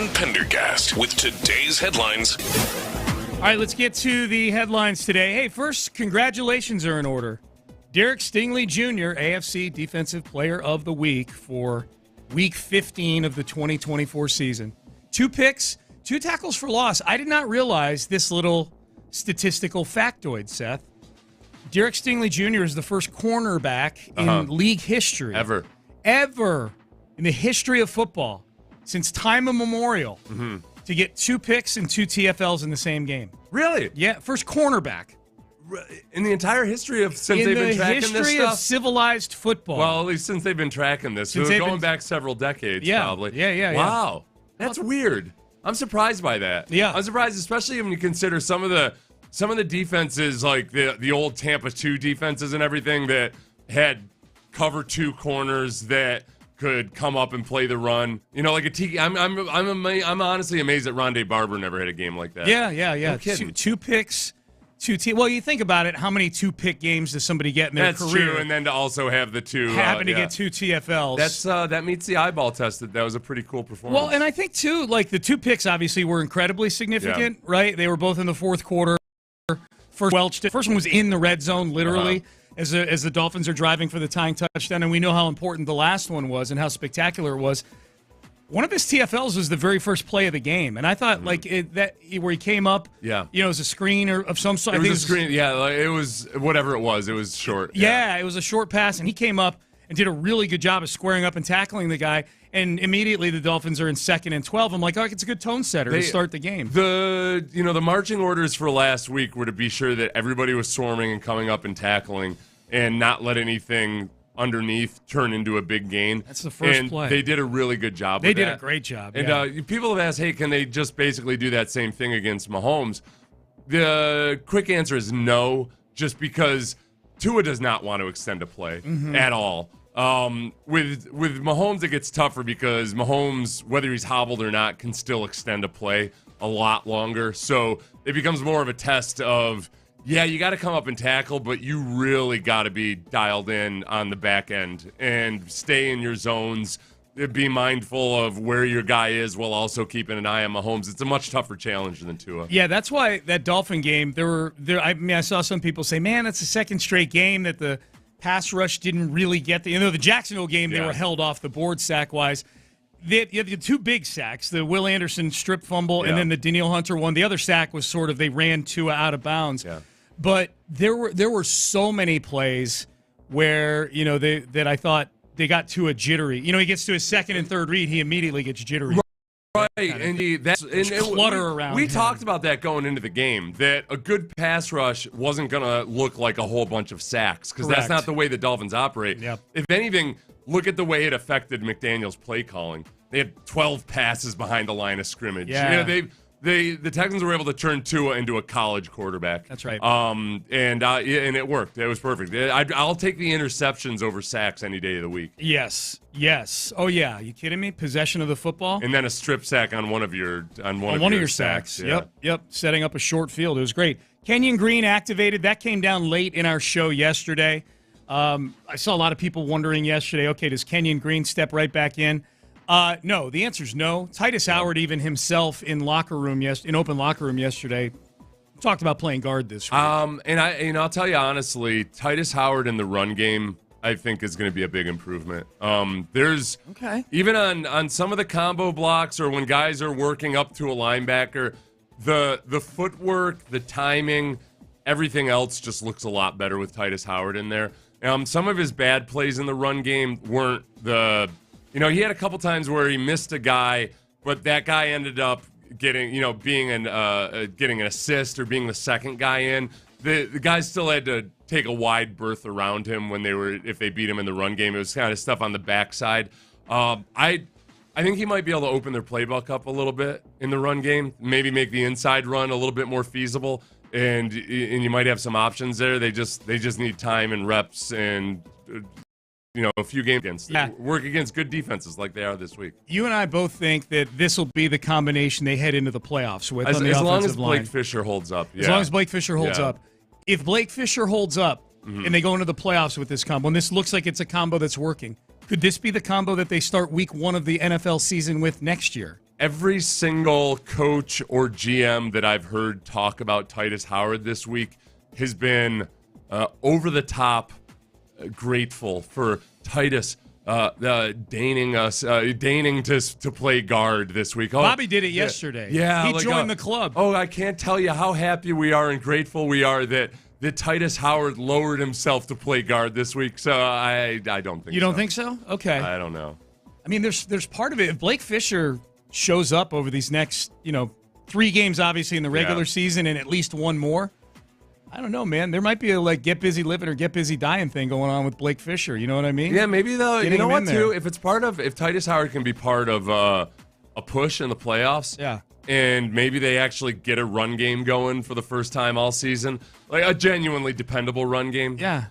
S10: and Pendergast with today's headlines.
S4: All right, let's get to the headlines today. Hey, first, congratulations are in order. Derek Stingley Jr., AFC Defensive Player of the Week for Week 15 of the 2024 season. 2 picks, 2 tackles for loss. I did not realize this little statistical factoid, Seth. Derek Stingley Jr. is the first cornerback in league history.
S5: Ever
S4: in the history of football, since time immemorial, to get 2 picks and 2 TFLs in the same game.
S5: Really?
S4: Yeah, first cornerback.
S5: In the entire history of they've been tracking this stuff?
S4: In the history of civilized football.
S5: Well, at least since they've been tracking this. So going back several decades, probably.
S4: Yeah.
S5: Wow. That's weird. I'm surprised by that.
S4: Yeah.
S5: I'm surprised, especially when you consider some of the defenses, like the old Tampa 2 defenses and everything, that had cover 2 corners that could come up and play the run. You know, like a Tiki. I'm honestly amazed that Rondé Barber never had a game like that.
S4: Yeah.
S5: No kidding.
S4: 2 picks. Well, you think about it, how many 2-pick games does somebody get in their career?
S5: That's true, and then to also have the 2...
S4: Happen to get 2 TFLs.
S5: That meets the eyeball test. That was a pretty cool performance.
S4: Well, and I think, too, like the 2 picks obviously were incredibly significant, right? They were both in the fourth quarter. First one was in the red zone, literally, as the Dolphins are driving for the tying touchdown, and we know how important the last one was and how spectacular it was. One of his TFLs was the very first play of the game, and I thought where he came up, it was a screen or of some sort.
S5: It was a screen, it was whatever it was. It was short.
S4: Yeah, it was a short pass, and he came up and did a really good job of squaring up and tackling the guy. And immediately the Dolphins are in 2nd and 12. I'm like, it's a good tone setter to start the game.
S5: The marching orders for last week were to be sure that everybody was swarming and coming up and tackling, and not let anything underneath turn into a big gain.
S4: That's the first play.
S5: They did a really good job
S4: They did a great job.
S5: And people have asked, hey, can they just basically do that same thing against Mahomes? The quick answer is no, just because Tua does not want to extend a play at all. With Mahomes, it gets tougher because Mahomes, whether he's hobbled or not, can still extend a play a lot longer. So it becomes more of a test of, you got to come up and tackle, but you really got to be dialed in on the back end and stay in your zones. Be mindful of where your guy is while also keeping an eye on Mahomes. It's a much tougher challenge than Tua.
S4: Yeah, that's why that Dolphin game, I saw some people say, man, that's the second straight game that the pass rush didn't really get the Jacksonville game, they were held off the board sack-wise. You have the 2 big sacks, the Will Anderson strip fumble and then the Danielle Hunter one. The other sack was sort of, they ran Tua out of bounds. Yeah. But there were so many plays where, that I thought they got Tua jittery. He gets to his 2nd and 3rd read, he immediately gets jittery.
S5: Right, and
S4: clutter around.
S5: We talked about that going into the game, that a good pass rush wasn't going to look like a whole bunch of sacks, because that's not the way the Dolphins operate.
S4: Yep.
S5: If anything, look at the way it affected McDaniel's play calling. They had 12 passes behind the line of scrimmage.
S4: Yeah.
S5: The Texans were able to turn Tua into a college quarterback.
S4: That's right.
S5: And it worked. It was perfect. I'll take the interceptions over sacks any day of the week.
S4: Yes. Oh yeah. You kidding me? Possession of the football,
S5: and then a strip sack on one of your
S4: sacks. Yep. Setting up a short field. It was great. Kenyon Green activated. That came down late in our show yesterday. I saw a lot of people wondering yesterday. Okay, does Kenyon Green step right back in? No, the answer is no. Titus Howard, even himself in open locker room yesterday, talked about playing guard this week.
S5: I'll tell you honestly, Titus Howard in the run game, I think, is going to be a big improvement. There's even on some of the combo blocks, or when guys are working up to a linebacker, the footwork, the timing, everything else just looks a lot better with Titus Howard in there. Some of his bad plays in the run game weren't he had a couple times where he missed a guy, but that guy ended up getting an assist or being the second guy in. The guys still had to take a wide berth around him if they beat him in the run game. It was kind of stuff on the backside. I think he might be able to open their playbook up a little bit in the run game, maybe make the inside run a little bit more feasible, and you might have some options there. They just need time and reps and a few games work against good defenses like they are this week.
S4: You and I both think that this will be the combination they head into the playoffs with
S5: as
S4: on the offensive
S5: long as
S4: line.
S5: Blake Fisher holds up.
S4: As long as Blake Fisher holds up. If Blake Fisher holds up and they go into the playoffs with this combo, and this looks like it's a combo that's working, could this be the combo that they start week 1 of the NFL season with next year?
S5: every single coach or GM that I've heard talk about Titus Howard this week has been over the top grateful for Titus deigning to play guard this week.
S4: Bobby did it yesterday.
S5: Yeah,
S4: he joined the club.
S5: Oh, I can't tell you how happy we are and grateful we are that Titus Howard lowered himself to play guard this week. So I don't think
S4: you don't think so? Okay.
S5: I don't know.
S4: I mean, there's part of it. If Blake Fisher shows up over these next 3 games, obviously in the regular season, and at least one more, I don't know, man. There might be a get busy living or get busy dying thing going on with Blake Fisher. You know what I mean?
S5: Yeah, maybe though. You know what, too? If Titus Howard can be part of a push in the playoffs, and maybe they actually get a run game going for the first time all season, like a genuinely dependable run game.
S4: Yeah.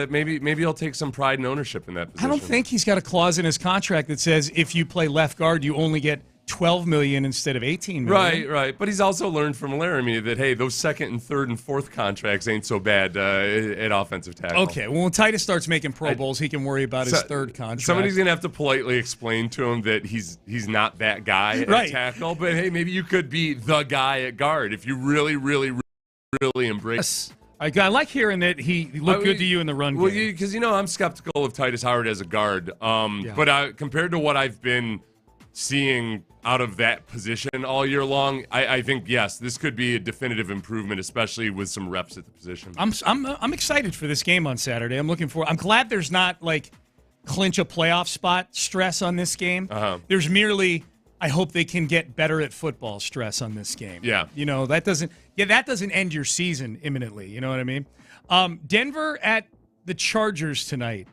S5: Maybe he'll take some pride and ownership in that position.
S4: I don't think he's got a clause in his contract that says if you play left guard, you only get $12 million instead of $18 million.
S5: Right. But he's also learned from Laramie that, hey, those second and third and fourth contracts ain't so bad at offensive tackle.
S4: Okay, well, when Titus starts making Pro Bowls, he can worry about his third contract.
S5: Somebody's going to have to politely explain to him that he's not that guy at tackle. But, hey, maybe you could be the guy at guard if you really, really, really embrace.
S4: I like hearing that he looked good to you in the run game.
S5: Well, because, I'm skeptical of Titus Howard as a guard. But compared to what I've been seeing out of that position all year long, I think, yes, this could be a definitive improvement, especially with some reps at the position.
S4: I'm excited for this game on Saturday. I'm glad there's not clinch a playoff spot stress on this game. There's merely, I hope they can get better at football stress on this game.
S5: Yeah.
S4: That doesn't end your season imminently. You know what I mean? Denver at the Chargers tonight.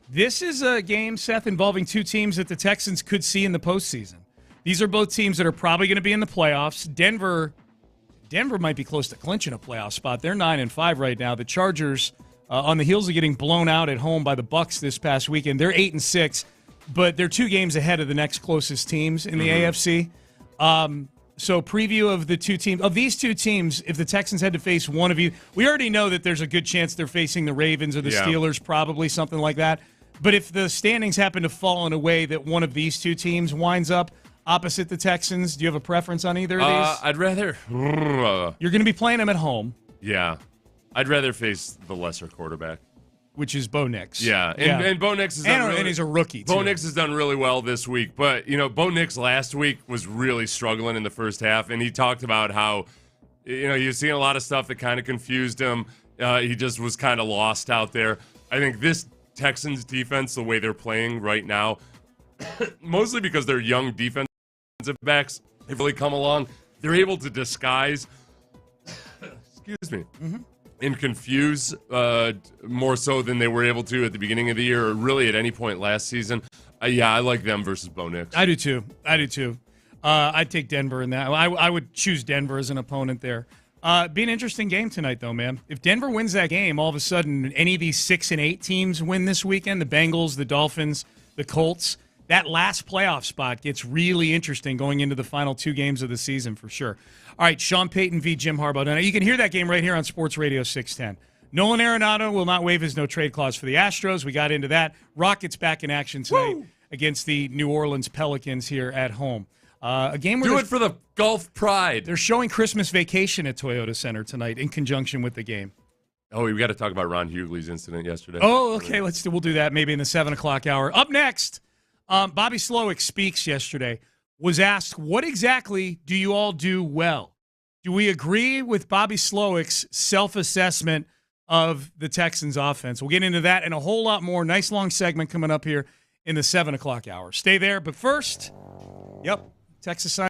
S4: This is a game, Seth, involving 2 teams that the Texans could see in the postseason. These are both teams that are probably going to be in the playoffs. Denver might be close to clinching a playoff spot. They're 9-5 right now. The Chargers, on the heels of getting blown out at home by the Bucs this past weekend, they're 8-6, but they're 2 games ahead of the next closest teams in the AFC. So preview of these two teams, if the Texans had to face one of you, we already know that there's a good chance they're facing the Ravens or the Steelers, probably something like that. But if the standings happen to fall in a way that one of these 2 teams winds up opposite the Texans, do you have a preference on either of these?
S5: I'd rather...
S4: You're going to be playing them at home.
S5: Yeah. I'd rather face the lesser quarterback.
S4: Which is Bo Nix.
S5: Yeah. And Bo Nix has done
S4: and he's a rookie, too.
S5: Bo Nix has done really well this week. But, Bo Nix last week was really struggling in the first half, and he talked about how, he was seeing a lot of stuff that kind of confused him. He just was kind of lost out there. I think this Texans defense, the way they're playing right now, mostly because they're young defensive backs, have really come along. They're able to disguise, and confuse more so than they were able to at the beginning of the year or really at any point last season. I like them versus Bo Nix.
S4: I do too. I'd take Denver in that. I would choose Denver as an opponent there. Be an interesting game tonight, though, man. If Denver wins that game, all of a sudden, any of these 6-8 teams win this weekend, the Bengals, the Dolphins, the Colts, that last playoff spot gets really interesting going into the final 2 games of the season for sure. All right, Sean Payton v. Jim Harbaugh. Now, you can hear that game right here on Sports Radio 610. Nolan Arenado will not waive his no-trade clause for the Astros. We got into that. Rockets back in action tonight against the New Orleans Pelicans here at home. A game where
S5: do it for the Gulf Pride.
S4: They're showing Christmas Vacation at Toyota Center tonight in conjunction with the game.
S5: Oh, we got to talk about Ron Hughley's incident yesterday.
S4: Oh, okay. We'll do that maybe in the 7 o'clock hour. Up next, Bobby Slowik speaks yesterday. Was asked, what exactly do you all do well? Do we agree with Bobby Slowik's self-assessment of the Texans offense? We'll get into that and a whole lot more. Nice long segment coming up here in the 7 o'clock hour. Stay there. But first, Texas side.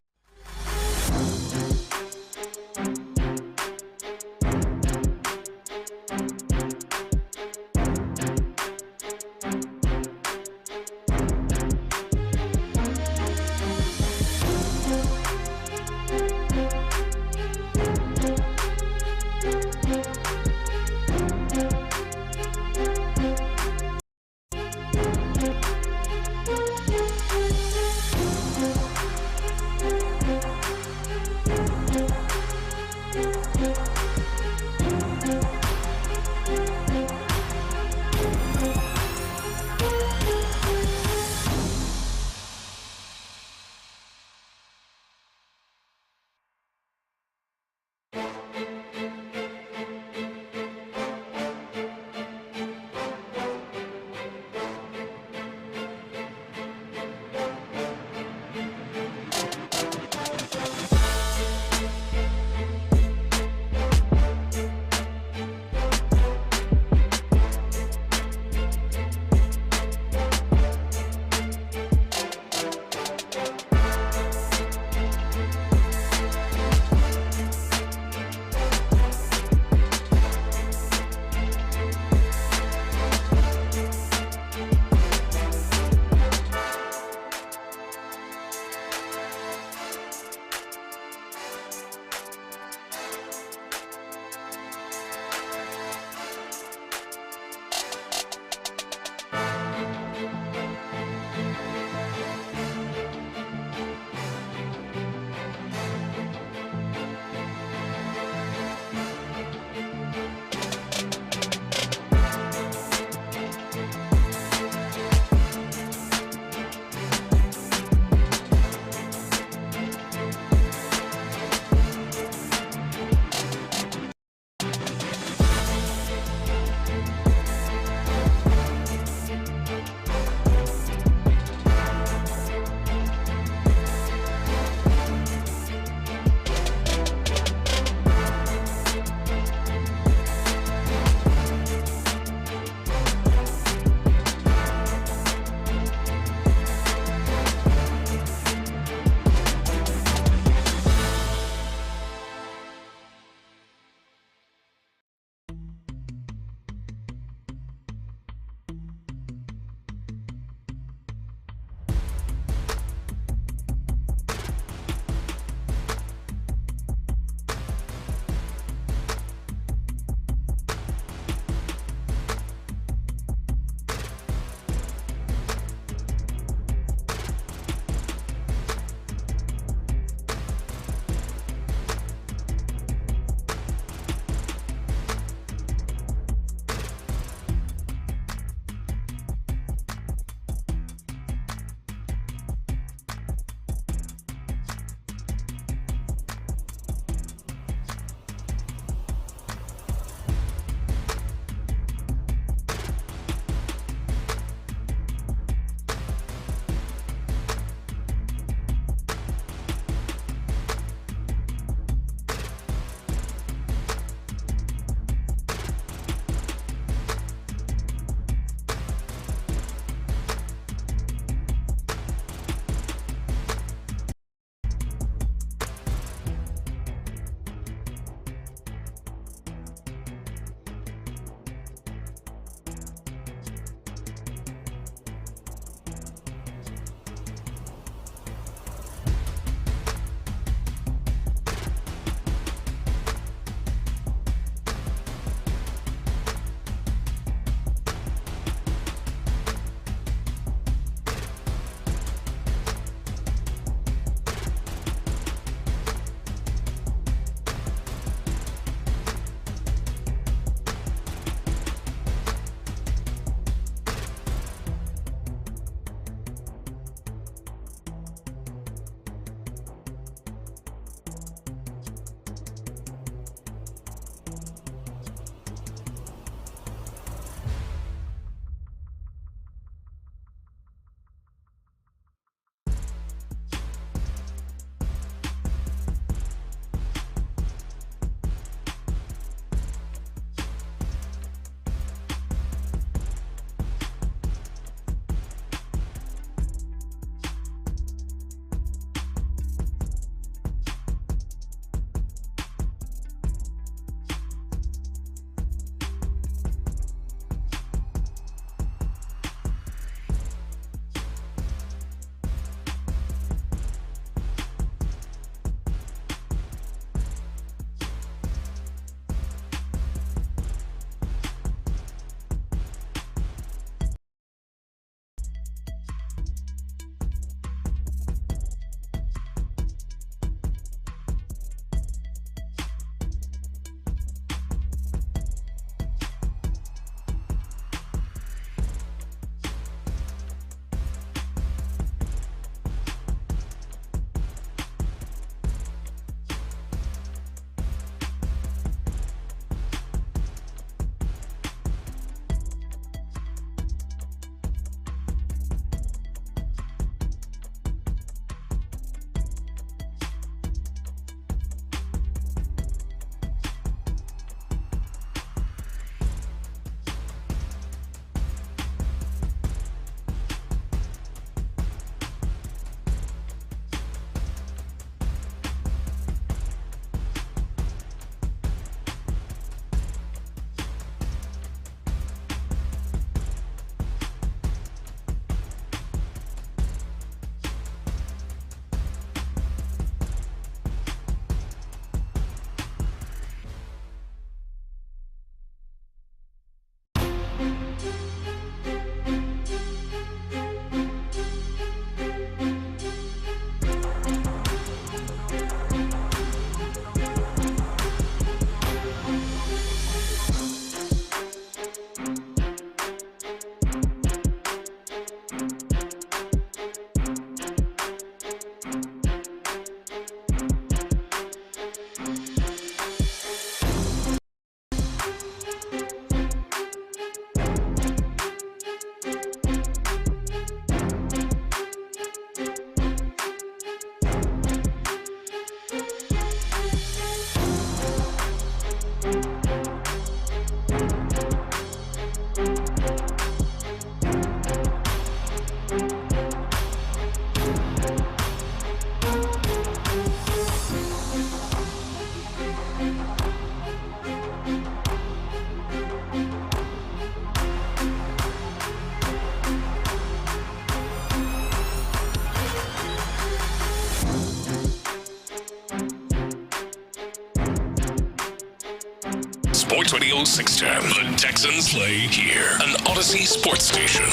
S10: Sports Radio 610. The Texans play here. An Odyssey sports station.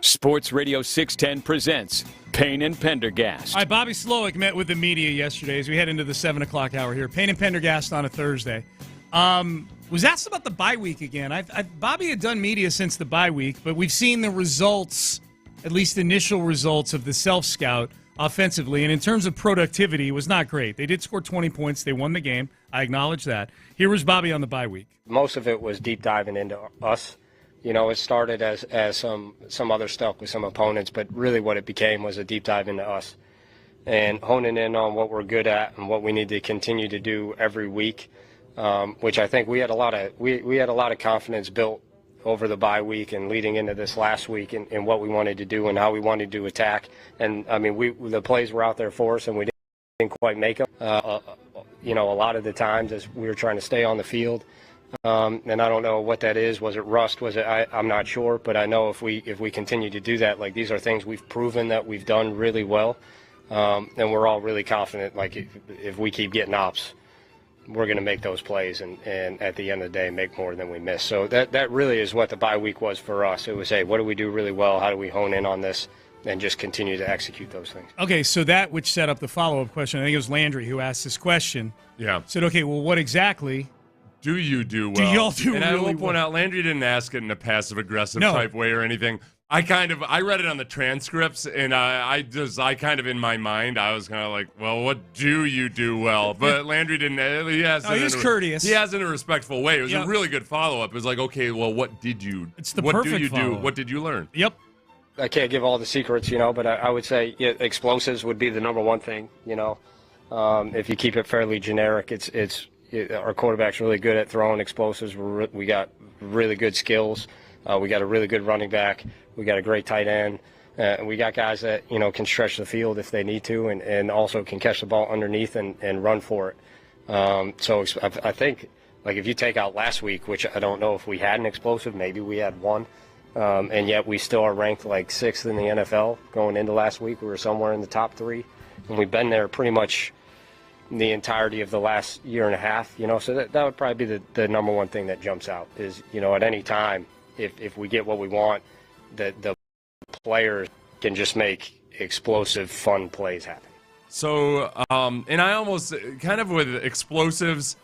S2: Sports Radio 610 presents Payne and Pendergast.
S4: All right, Bobby Slowik met with the media yesterday as we head into the 7 o'clock hour here. Payne and Pendergast on a Thursday. Was asked about the bye week again. Bobby had done media since the bye week, but we've seen the results, at least initial results, of the self-scout offensively. And in terms of productivity, it was not great. They did score 20 points. They won the game. I acknowledge that. Here was Bobby on the bye week.
S13: Most of it was deep diving into us. You know, it started as some other stuff with some opponents, but really what it became was a deep dive into us and honing in on what we're good at and what we need to continue to do every week, which I think we had a lot of confidence built over the bye week and leading into this last week in what we wanted to do and how we wanted to attack. And, I mean, the plays were out there for us and we didn't quite make them. You know, a lot of the times as we were trying to stay on the field. And I don't know what that is. Was it rust? Was it? I'm not sure. But I know if we continue to do that, like these are things we've proven that we've done really well, and we're all really confident. Like if we keep getting ops, we're going to make those plays, and at the end of the day, make more than we miss. So that really is what the bye week was for us. It was, hey, what do we do really well? How do we hone in on this? And just continue to execute those things.
S4: Okay, so that which set up the follow-up question. I think it was Landry who asked this question.
S5: Yeah.
S4: Said, okay, well, what exactly
S5: do you do well?
S4: Do y'all do
S5: and
S4: really well?
S5: I will point out, Landry didn't ask it in a passive-aggressive type way or anything. I read it on the transcripts, and I kind of in my mind, I was kind of like, well, what do you do well? But Landry didn't. He
S4: was courteous.
S5: He has it in a respectful way. It was a really good follow-up. It was like, okay, well, what did you?
S4: It's the
S5: what
S4: perfect
S5: do you
S4: follow-up.
S5: do? What did you learn?
S4: Yep.
S13: I can't give all the secrets, you know, but I would say explosives would be the number one thing, you know. If you keep it fairly generic, our quarterback's really good at throwing explosives. We got really good skills. We got a really good running back. We got a great tight end. And we got guys that, you know, can stretch the field if they need to and also can catch the ball underneath and run for it. So I think, like, if you take out last week, which I don't know if we had an explosive, maybe we had one. And yet we still are ranked like 6th in the NFL going into last week. We were somewhere in the top 3. And we've been there pretty much the entirety of the last year and a half, you know. So that would probably be the number one thing that jumps out is, you know, at any time, if we get what we want, the players can just make explosive, fun plays happen.
S5: So, and I almost kind of with explosives,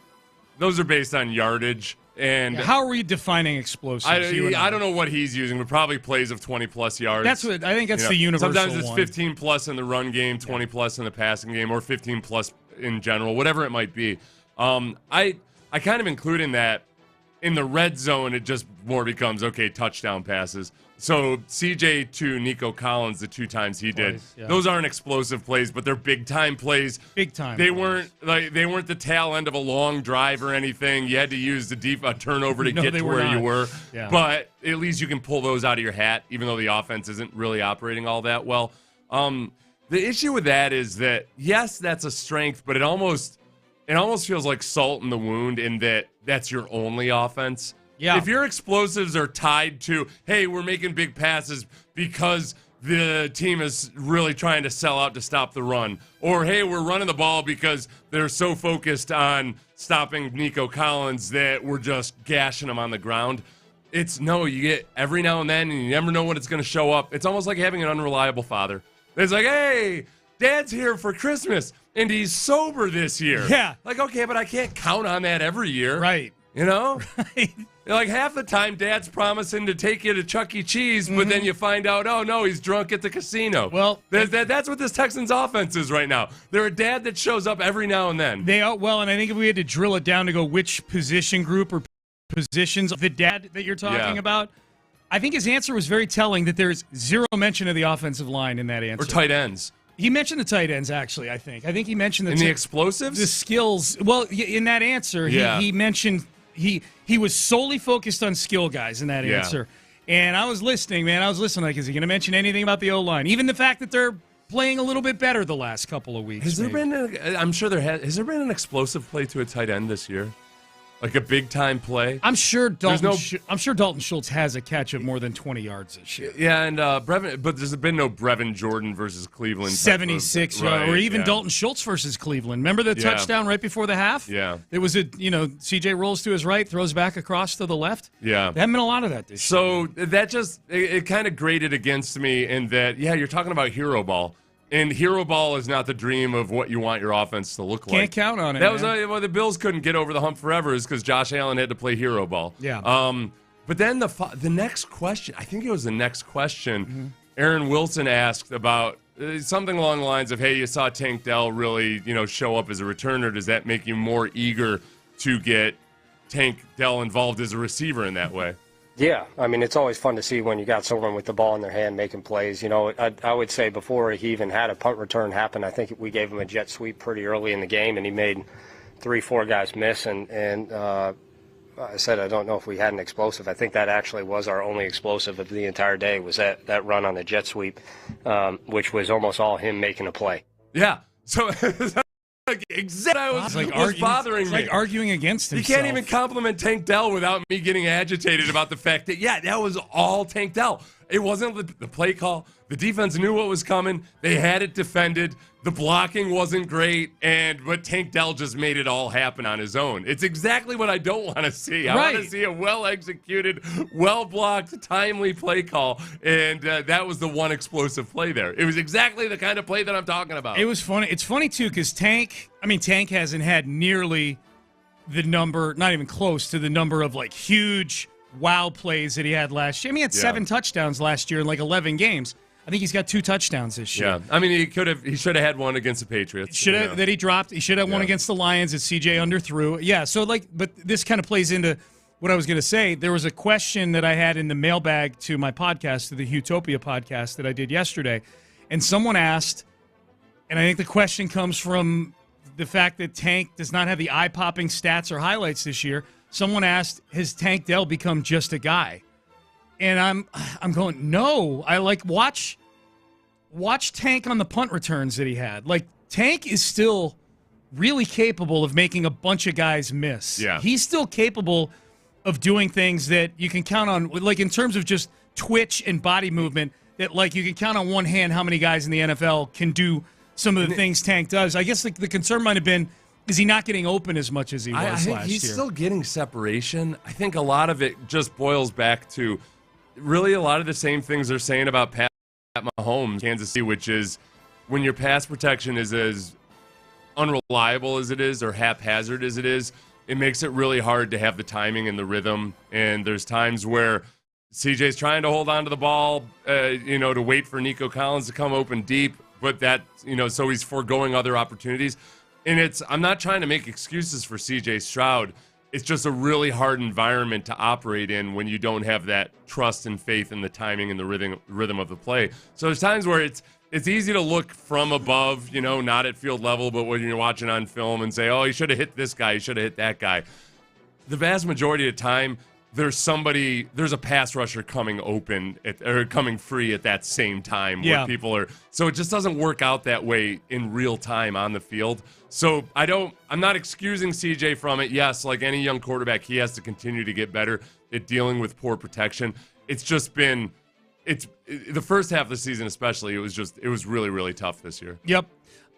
S5: those are based on yardage. And
S4: how are we defining explosives?
S5: I don't know what he's using, but probably plays of 20-plus yards.
S4: That's what I think. That's the universal
S5: Sometimes it's
S4: one.
S5: 15-plus in the run game, 20-plus in the passing game, or 15-plus in general, whatever it might be. I kind of include in that in the red zone, it just more becomes, okay, touchdown passes. So CJ to Nico Collins, the 2 times he did, those aren't explosive plays, but they're big-time plays.
S4: Big time.
S5: They weren't the tail end of a long drive or anything. You had to use a turnover to get to where you were.
S4: Yeah.
S5: But at least you can pull those out of your hat, even though the offense isn't really operating all that well. The issue with that is that, yes, that's a strength, but it almost feels like salt in the wound in that that's your only offense.
S4: Yeah.
S5: If your explosives are tied to, hey, we're making big passes because the team is really trying to sell out to stop the run, or hey, we're running the ball because they're so focused on stopping Nico Collins that we're just gashing him on the ground. You get every now and then, and you never know when it's going to show up. It's almost like having an unreliable father. It's like, hey, Dad's here for Christmas, and he's sober this year.
S4: Yeah.
S5: Like, okay, but I can't count on that every year.
S4: Right.
S5: You know?
S4: Right.
S5: Like half the time, Dad's promising to take you to Chuck E. Cheese, but then you find out, oh, no, he's drunk at the casino.
S4: Well,
S5: that's what this Texans offense is right now. They're a dad that shows up every now and then.
S4: They are, well, and I think if we had to drill it down to go which position group or positions of the dad that you're talking about, I think his answer was very telling that there's zero mention of the offensive line in that answer.
S5: Or tight ends.
S4: He mentioned the tight ends, actually, I think. I think he mentioned
S5: the explosives?
S4: The skills. Well, in that answer, he mentioned he was solely focused on skill guys in that answer. And I was listening, man. I was listening, like, is he going to mention anything about the O-line? Even the fact that they're playing a little bit better the last couple of weeks.
S5: Has there been an explosive play to a tight end this year? Like a big-time play?
S4: I'm sure Dalton Schultz has a catch of more than 20 yards this year.
S5: Yeah, and Brevin, but there's been no Brevin Jordan versus Cleveland.
S4: 76, or even Dalton Schultz versus Cleveland. Remember the touchdown right before the half?
S5: Yeah.
S4: It was CJ rolls to his right, throws back across to the left.
S5: Yeah.
S4: There haven't been a lot of that this
S5: So
S4: year.
S5: that just, it kind of grated against me in that, you're talking about hero ball. And hero ball is not the dream of what you want your offense to look like.
S4: Can't count on it.
S5: That was the Bills couldn't get over the hump forever is because Josh Allen had to play hero ball.
S4: Yeah.
S5: But then the next question, I think it was the next question, Aaron Wilson asked about something along the lines of, hey, you saw Tank Dell really, show up as a returner. Does that make you more eager to get Tank Dell involved as a receiver in that way?
S13: Yeah, I mean, it's always fun to see when you got someone with the ball in their hand making plays. I would say before he even had a punt return happen, I think we gave him a jet sweep pretty early in the game, and he made 3-4 guys miss. And I said, I don't know if we had an explosive. I think that actually was our only explosive of the entire day was that run on the jet sweep, which was almost all him making a play.
S5: Yeah, so... Exactly. Was bothering me.
S4: Like arguing against himself.
S5: You can't even compliment Tank Dell without me getting agitated about the fact that, that was all Tank Dell. It wasn't the play call. The defense knew what was coming. They had it defended. The blocking wasn't great, but Tank Dell just made it all happen on his own. It's exactly what I don't want to see. I want to see a well-executed, well-blocked, timely play call, and that was the one explosive play there. It was exactly the kind of play that I'm talking about.
S4: It was funny. It's funny, too, because Tank hasn't had nearly the number, not even close to the number of, huge wow plays that he had last year. He had 7 touchdowns last year in, 11 games. I think he's got 2 touchdowns this year.
S5: Yeah, I mean, he should have had one against the Patriots.
S4: That he dropped. He should have one against the Lions that CJ underthrew. Yeah, so but this kind of plays into what I was going to say. There was a question that I had in the mailbag to my podcast, to the Utopia podcast that I did yesterday, and someone asked, and I think the question comes from the fact that Tank does not have the eye-popping stats or highlights this year. Someone asked, has Tank Dell become just a guy? And I'm going, no. I watch Tank on the punt returns that he had. Tank is still really capable of making a bunch of guys miss.
S5: Yeah.
S4: He's still capable of doing things that you can count on, in terms of just twitch and body movement, that you can count on one hand how many guys in the NFL can do some of the things Tank does. I guess the concern might have been, is he not getting open as much as he was last year?
S5: I think he's still getting separation. I think a lot of it just boils back to really a lot of the same things they're saying about Pat Mahomes, Kansas City, which is when your pass protection is as unreliable as it is or haphazard as it is, it makes it really hard to have the timing and the rhythm. And there's times where CJ's trying to hold on to the ball, to wait for Nico Collins to come open deep, but that, so he's foregoing other opportunities. And I'm not trying to make excuses for CJ Stroud. It's just a really hard environment to operate in when you don't have that trust and faith in the timing and the rhythm of the play. So there's times where it's easy to look from above, not at field level, but when you're watching on film and say, oh, he should have hit this guy, he should have hit that guy. The vast majority of the time, there's a pass rusher coming open or coming free at that same time where people are. So it just doesn't work out that way in real time on the field. So I'm not excusing CJ from it. Yes, like any young quarterback, he has to continue to get better at dealing with poor protection. It's just been, the first half of the season especially, it was really, really tough this year.
S4: Yep.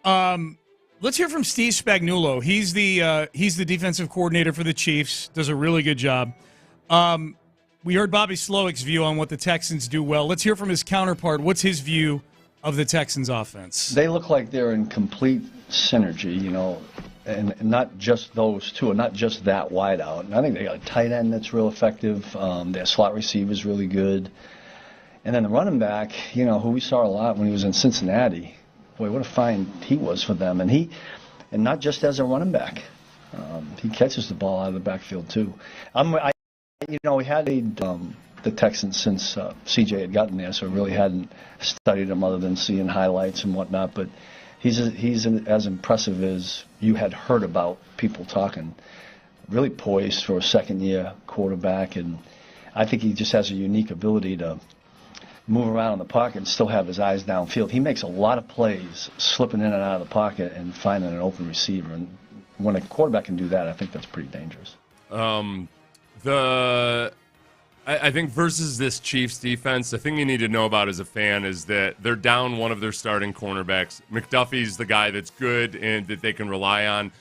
S4: Let's hear from Steve Spagnuolo. He's the defensive coordinator for the Chiefs. Does a really good job. We heard Bobby Slowik's view on what the Texans do well. Let's hear from his counterpart. What's his view of the Texans offense?
S14: They look like they're in complete synergy, and not just those two, and not just that wide out. And I think they got a tight end that's real effective. Their slot receiver is really good. And then the running back, who we saw a lot when he was in Cincinnati. Boy, what a find he was for them. And not just as a running back. He catches the ball out of the backfield, too. We had the Texans since CJ had gotten there, so I really hadn't studied him other than seeing highlights and whatnot. But he's as impressive as you had heard about people talking. Really poised for a second-year quarterback, and I think he just has a unique ability to move around in the pocket and still have his eyes downfield. He makes a lot of plays slipping in and out of the pocket and finding an open receiver. And when a quarterback can do that, I think that's pretty dangerous.
S5: I think versus this Chiefs defense, the thing you need to know about as a fan is that they're down one of their starting cornerbacks. McDuffie's the guy that's good and that they can rely on.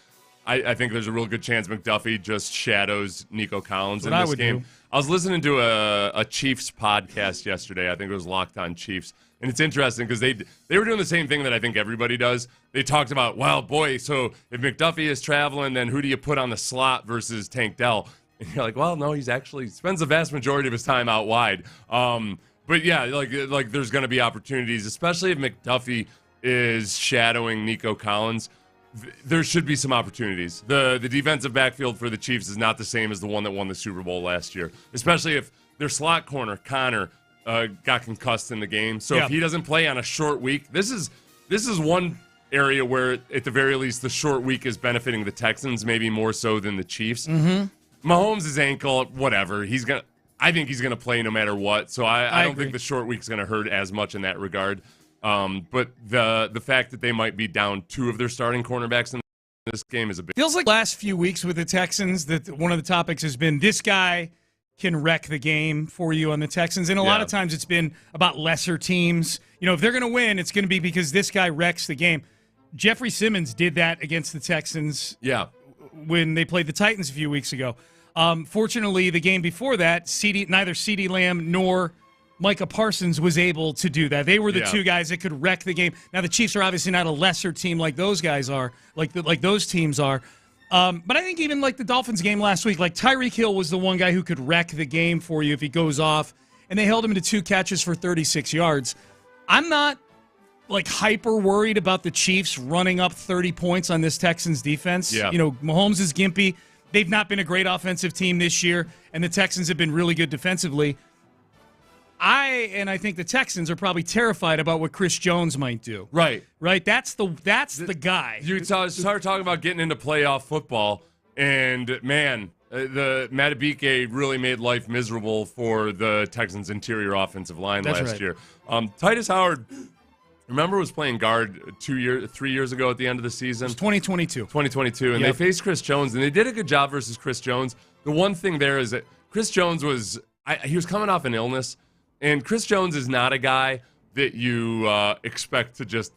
S5: I think there's a real good chance McDuffie just shadows Nico Collins in this game. I was listening to a Chiefs podcast yesterday. I think it was Locked On Chiefs. And it's interesting because they were doing the same thing that I think everybody does. They talked about, well, boy, so if McDuffie is traveling, then who do you put on the slot versus Tank Dell? And you're like, well, no, he spends the vast majority of his time out wide. But yeah, like there's going to be opportunities, especially if McDuffie is shadowing Nico Collins. There should be some opportunities. The defensive backfield for the Chiefs is not the same as the one that won the Super Bowl last year, especially if their slot corner, Connor, got concussed in the game. So if he doesn't play on a short week, this is one area where, at the very least, the short week is benefiting the Texans, maybe more so than the Chiefs. Mm-hmm. Mahomes' ankle, whatever. I think he's gonna play no matter what. So I don't think the short week is gonna hurt as much in that regard. But the fact that they might be down two of their starting cornerbacks in this game is a big.
S4: Feels like last few weeks with the Texans that one of the topics has been this guy can wreck the game for you on the Texans. And a lot of times it's been about lesser teams. You know, if they're going to win, it's going to be because this guy wrecks the game. Jeffrey Simmons did that against the Texans when they played the Titans a few weeks ago. Fortunately, the game before that, neither CeeDee Lamb nor Micah Parsons was able to do that. They were the two guys that could wreck the game. Now, the Chiefs are obviously not a lesser team like those guys are, like those teams are. But I think even like the Dolphins game last week, like Tyreek Hill was the one guy who could wreck the game for you if he goes off, and they held him to 2 catches for 36 yards. I'm not like hyper worried about the Chiefs running up 30 points on this Texans defense. Yeah. You know, Mahomes is gimpy. They've not been a great offensive team this year, and the Texans have been really good defensively. I think the Texans are probably terrified about what Chris Jones might do.
S5: Right.
S4: That's the guy.
S5: You start talking about getting into playoff football, and man, the Matabike really made life miserable for the Texans' interior offensive line last year. Titus Howard, remember, was playing guard 3 years ago at the end of the season.
S4: It was 2022.
S5: 2022, and they faced Chris Jones, and they did a good job versus Chris Jones. The one thing there is that Chris Jones he was coming off an illness. And Chris Jones is not a guy that you expect to just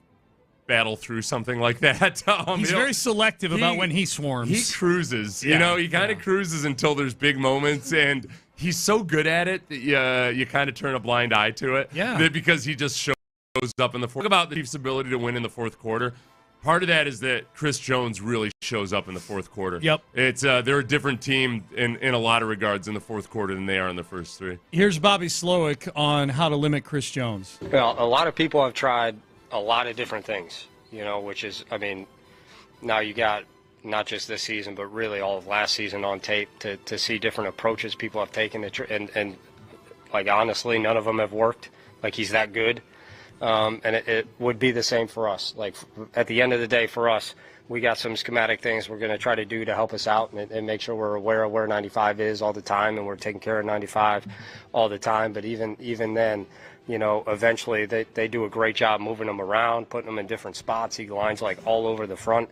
S5: battle through something like that.
S4: He's very selective about when he swarms.
S5: He cruises. Yeah. He kind of cruises until there's big moments, and he's so good at it that you kind of turn a blind eye to it.
S4: Yeah.
S5: Because he just shows up in the fourth. Talk about the Chiefs' ability to win in the fourth quarter. Part of that is that Chris Jones really shows up in the fourth quarter.
S4: Yep.
S5: They're a different team in a lot of regards in the fourth quarter than they are in the first three.
S4: Here's Bobby Slowik on how to limit Chris Jones.
S13: Well, a lot of people have tried a lot of different things, which is, now you got not just this season, but really all of last season on tape to see different approaches people have taken. And like, honestly, none of them have worked. Like, he's that good. And it would be the same for us. Like, at the end of the day, for us, we got some schematic things we're going to try to do to help us out and make sure we're aware of where 95 is all the time, and we're taking care of 95 all the time. But even then, eventually they do a great job moving them around, putting them in different spots. He lines like all over the front.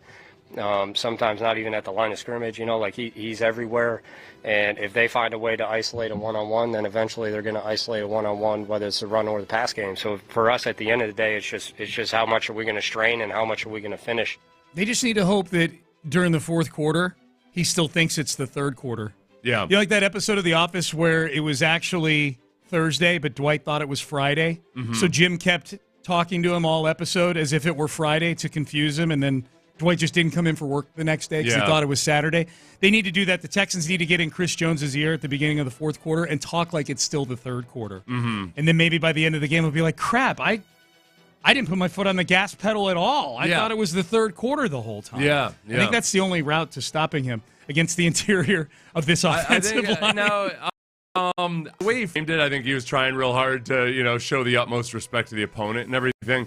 S13: Sometimes not even at the line of scrimmage, like he's everywhere. And if they find a way to isolate a one-on-one, then eventually they're going to isolate a one-on-one, whether it's the run or the pass game. So for us, at the end of the day, it's just how much are we going to strain and how much are we going to finish.
S4: They just need to hope that during the fourth quarter, he still thinks it's the third quarter.
S5: Yeah.
S4: You know, like that episode of The Office where it was actually Thursday, but Dwight thought it was Friday. Mm-hmm. So Jim kept talking to him all episode as if it were Friday to confuse him, and then Dwight just didn't come in for work the next day because he thought it was Saturday. They need to do that. The Texans need to get in Chris Jones' ear at the beginning of the fourth quarter and talk like it's still the third quarter.
S5: Mm-hmm.
S4: And then maybe by the end of the game, we'll be like, crap, I didn't put my foot on the gas pedal at all. I thought it was the third quarter the whole time.
S5: Yeah.
S4: I think that's the only route to stopping him against the interior of this offensive line.
S5: The way he framed it, I think he was trying real hard to, show the utmost respect to the opponent and everything.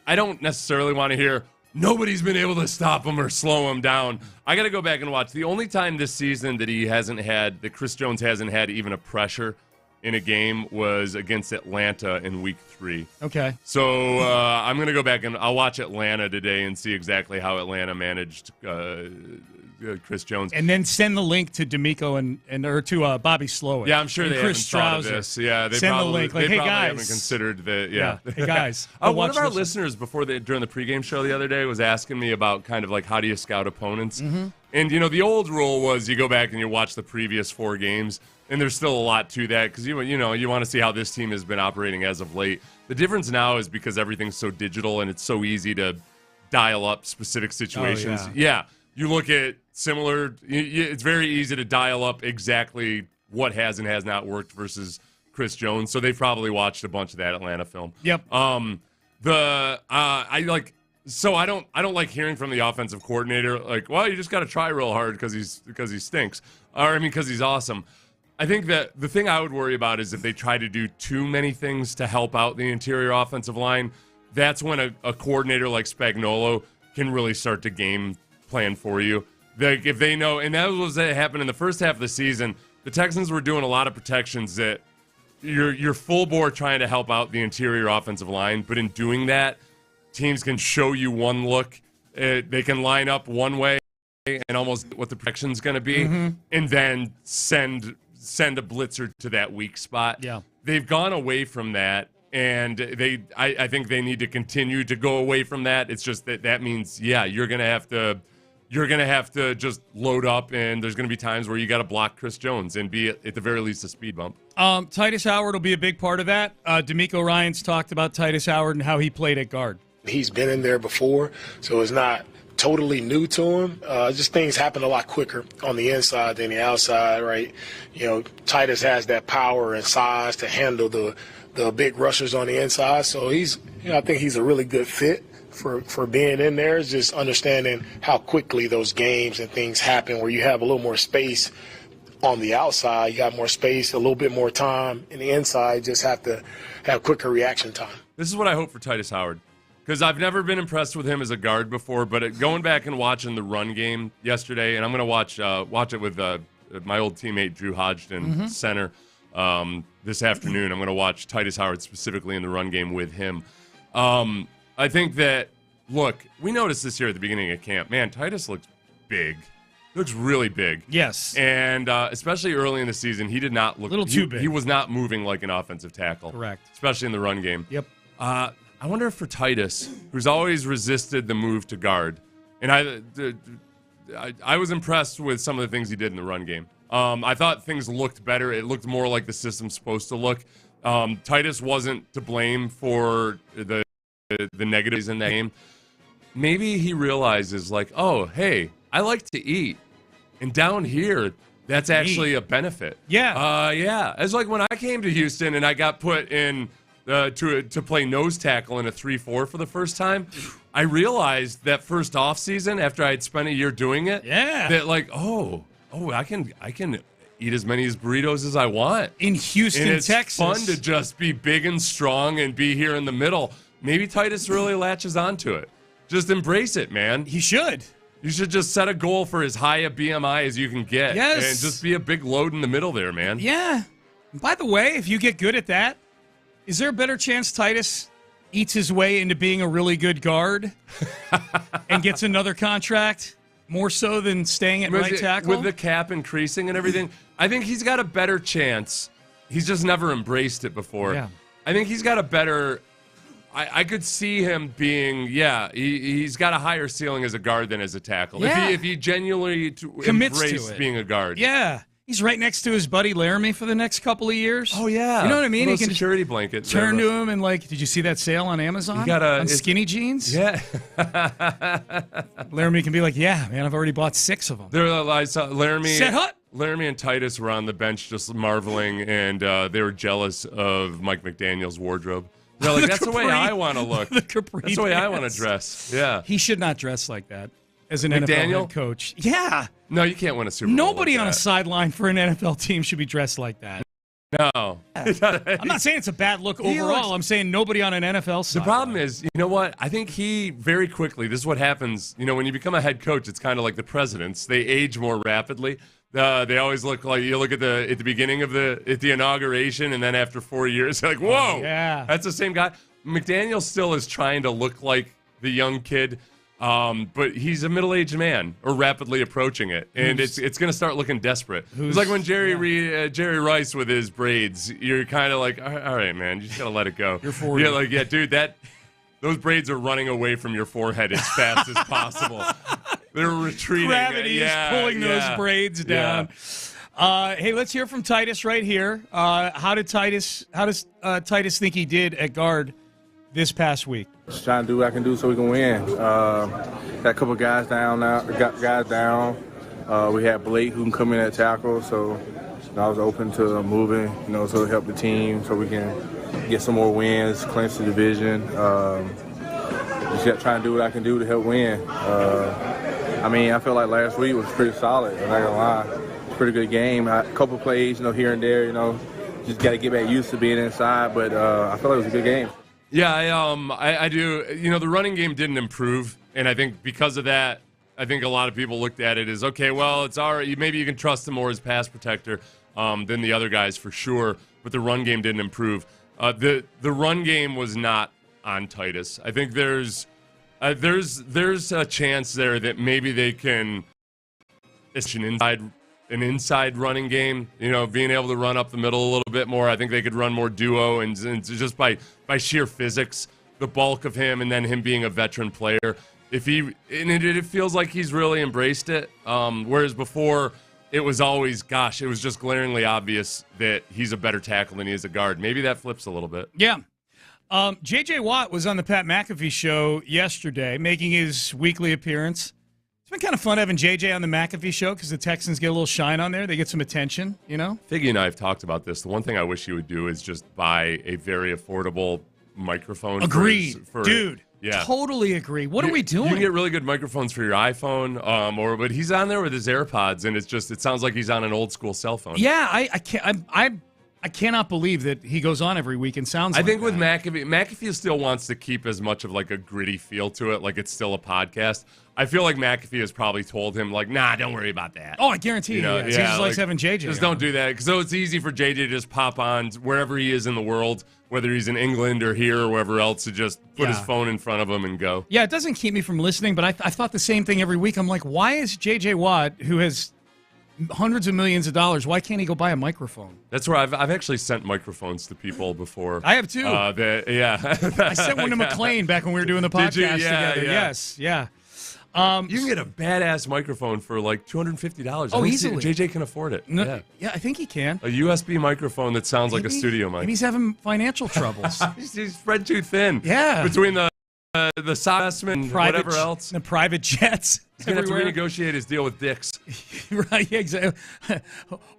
S5: I don't necessarily want to hear, nobody's been able to stop him or slow him down. I got to go back and watch. The only time this season that Chris Jones hasn't had even a pressure in a game was against Atlanta in Week 3.
S4: Okay.
S5: So I'm going to go back and I'll watch Atlanta today and see exactly how Atlanta managed Chris Jones.
S4: And then send the link to D'Amico or to Bobby Slowik.
S5: Yeah, I'm sure they haven't thought of this. Yeah, they
S4: send
S5: probably,
S4: the link. Like, hey, guys.
S5: haven't considered the, yeah.
S4: Hey, guys.
S5: One of our listeners during the pregame show the other day was asking me about kind of like how do you scout opponents.
S4: Mm-hmm.
S5: And, the old rule was you go back and you watch the previous 4 games, and there's still a lot to that because, you want to see how this team has been operating as of late. The difference now is because everything's so digital and it's so easy to dial up specific situations.
S4: Oh,
S5: yeah. You look at similar, it's very easy to dial up exactly what has and has not worked versus Chris Jones. So they probably watched a bunch of that Atlanta film.
S4: Yep.
S5: So I don't like hearing from the offensive coordinator like, well, you just got to try real hard because he stinks, because he's awesome. I think that the thing I would worry about is if they try to do too many things to help out the interior offensive line. That's when a coordinator like Spagnuolo can really start to game plan for you. Like if they know, and that was what happened in the first half of the season. The Texans were doing a lot of protections that you're full bore trying to help out the interior offensive line, but in doing that, teams can show you one look. They can line up one way and almost what the protection's going to be, and then send a blitzer to that weak spot.
S4: Yeah,
S5: they've gone away from that. And I think they need to continue to go away from that. It's just that means, you're gonna have to just load up, and there's gonna be times where you got to block Chris Jones and be at the very least a speed bump.
S4: Titus Howard will be a big part of that. D'Amico Ryans talked about Titus Howard and how he played at guard.
S15: He's been in there before, so it's not totally new to him. Just things happen a lot quicker on the inside than the outside, right? Titus has that power and size to handle the big rushers on the inside. So I think he's a really good fit for being in there. It's just understanding how quickly those games and things happen where you have a little more space on the outside. You got more space, a little bit more time. In the inside, you just have to have quicker reaction time.
S5: This is what I hope for Titus Howard. Because I've never been impressed with him as a guard before, but going back and watching the run game yesterday, and I'm going to watch it with my old teammate Drew Hodgson, center, this afternoon. I'm going to watch Titus Howard specifically in the run game with him. I think that, look, we noticed this year at the beginning of camp, man, Titus looks big. He looks really big.
S4: Yes.
S5: And especially early in the season, he did not look...
S4: A little too big.
S5: He was not moving like an offensive tackle.
S4: Correct.
S5: Especially in the run game.
S4: Yep.
S5: I wonder if for Titus, who's always resisted the move to guard, and I was impressed with some of the things he did in the run game. I thought things looked better. It looked more like the system's supposed to look. Titus wasn't to blame for the negatives in that game. Maybe he realizes, like, oh, hey, I like to eat. And down here, that's actually a benefit.
S4: Yeah.
S5: Yeah. It's like when I came to Houston and I got put in to play nose tackle in a 3-4 for the first time, I realized that first off season after I had spent a year doing it, that like, I can eat as many burritos as I want
S4: in Houston,
S5: and it's
S4: Texas.
S5: Fun to just be big and strong and be here in the middle. Maybe Titus really latches onto it. Just embrace it, man.
S4: He should.
S5: You should just set a goal for as high a BMI as you can get.
S4: Yes.
S5: And just be a big load in the middle there, man.
S4: Yeah. By the way, if you get good at that, is there a better chance Titus eats his way into being a really good guard and gets another contract more so than staying at right tackle?
S5: With the cap increasing and everything, I think he's got a better chance. He's just never embraced it before.
S4: Yeah.
S5: I think he's got a better... I could see him being, he's got a higher ceiling as a guard than as a tackle.
S4: Yeah.
S5: If he genuinely
S4: commits
S5: embraced
S4: to it.
S5: Being a guard.
S4: Yeah. He's right next to his buddy Laramie for the next couple of years.
S5: Oh, yeah.
S4: You know what I mean?
S5: He
S4: can
S5: security blanket.
S4: Turn to him and like, did you see that sale on Amazon? On skinny jeans?
S5: Yeah.
S4: Laramie can be like, yeah, man, I've already bought 6 of them.
S5: I saw Laramie.
S4: Set hut.
S5: Laramie and Titus were on the bench just marveling, and they were jealous of Mike McDaniel's wardrobe. They're like, that's the way I want to look.
S4: The capri
S5: That's the way I want
S4: pants.
S5: to dress. Yeah.
S4: He should not dress like that as an
S5: McDaniel?
S4: NFL head coach. Yeah.
S5: No, you can't win a Super Bowl.
S4: Nobody
S5: like
S4: on
S5: that.
S4: a sideline for an NFL team should be dressed like that.
S5: No.
S4: I'm not saying it's a bad look overall. I'm saying nobody on an NFL side.
S5: The problem is, you know what? I think he very quickly, this is what happens, when you become a head coach, it's kind of like the presidents. They age more rapidly. They always look like, you look at the beginning of the inauguration, and then after 4 years, you're like, whoa,
S4: yeah,
S5: that's the same guy. McDaniel still is trying to look like the young kid. But he's a middle-aged man, or rapidly approaching it, and it's going to start looking desperate. It's like when Jerry Rice with his braids. You're kind of like, all right, man, you just got to let it go.
S4: You're 40.
S5: Yeah, like, yeah, dude, those braids are running away from your forehead as fast as possible. They're retreating.
S4: Gravity is pulling those braids down. Hey, let's hear from Titus right here. How does Titus think he did at guard this past week?
S16: Just trying to do what I can do so we can win. Got a couple guys down now. Got guys down. We had Blake who can come in at tackle, so I was open to moving, so to help the team so we can get some more wins, clinch the division. Just got trying to do what I can do to help win. I feel like last week was pretty solid. I'm not gonna lie, it's a pretty good game. A couple plays, here and there, just got to get back used to being inside. But I feel like it was a good game.
S5: Yeah, I do. The running game didn't improve, and I think because of that, I think a lot of people looked at it as, okay, well, it's all right. Maybe you can trust him more as pass protector than the other guys for sure, but the run game didn't improve. The run game was not on Titus. I think there's a chance there that maybe they can an inside running game, being able to run up the middle a little bit more. I think they could run more duo and just by sheer physics, the bulk of him and then him being a veteran player. It feels like he's really embraced it. Whereas before it was always, it was just glaringly obvious that he's a better tackle than he is a guard. Maybe that flips a little bit.
S4: Yeah. J.J. Watt was on the Pat McAfee show yesterday, making his weekly appearance. It's been kind of fun having J.J. on the McAfee show because the Texans get a little shine on there. They get some attention,
S5: Figgy and I have talked about this. The one thing I wish you would do is just buy a very affordable microphone.
S4: Agreed. Dude.
S5: Yeah.
S4: Totally agree. What are we doing?
S5: You can get really good microphones for your iPhone, but he's on there with his AirPods, and it sounds like he's on an old school cell phone.
S4: Yeah, I cannot believe that he goes on every week and sounds like
S5: I think
S4: that.
S5: With McAfee still wants to keep as much of like a gritty feel to it, like it's still a podcast. I feel like McAfee has probably told him, like, nah, don't worry about that.
S4: Oh, I guarantee you. He just likes having JJ.
S5: Just don't do that. Because it's easy for JJ to just pop on wherever he is in the world, whether he's in England or here or wherever else, to just put his phone in front of him and go.
S4: Yeah, it doesn't keep me from listening, but I thought the same thing every week. I'm like, why is JJ Watt, who has hundreds of millions of dollars, why can't he go buy a microphone?
S5: That's where I've actually sent microphones to people before.
S4: I have too.
S5: I
S4: sent one to McLean back when we were doing the podcast together. Yes, yeah.
S5: You can get a badass microphone for like $250.
S4: Oh, easily.
S5: JJ can afford it.
S4: No, yeah, I think he can.
S5: A USB microphone that sounds like a studio mic.
S4: Maybe he's having financial troubles.
S5: He's spread too thin.
S4: Yeah.
S5: Between the SOS and whatever else.
S4: The private jets.
S5: He's going to have to renegotiate his deal with Dick's.
S4: Right, exactly.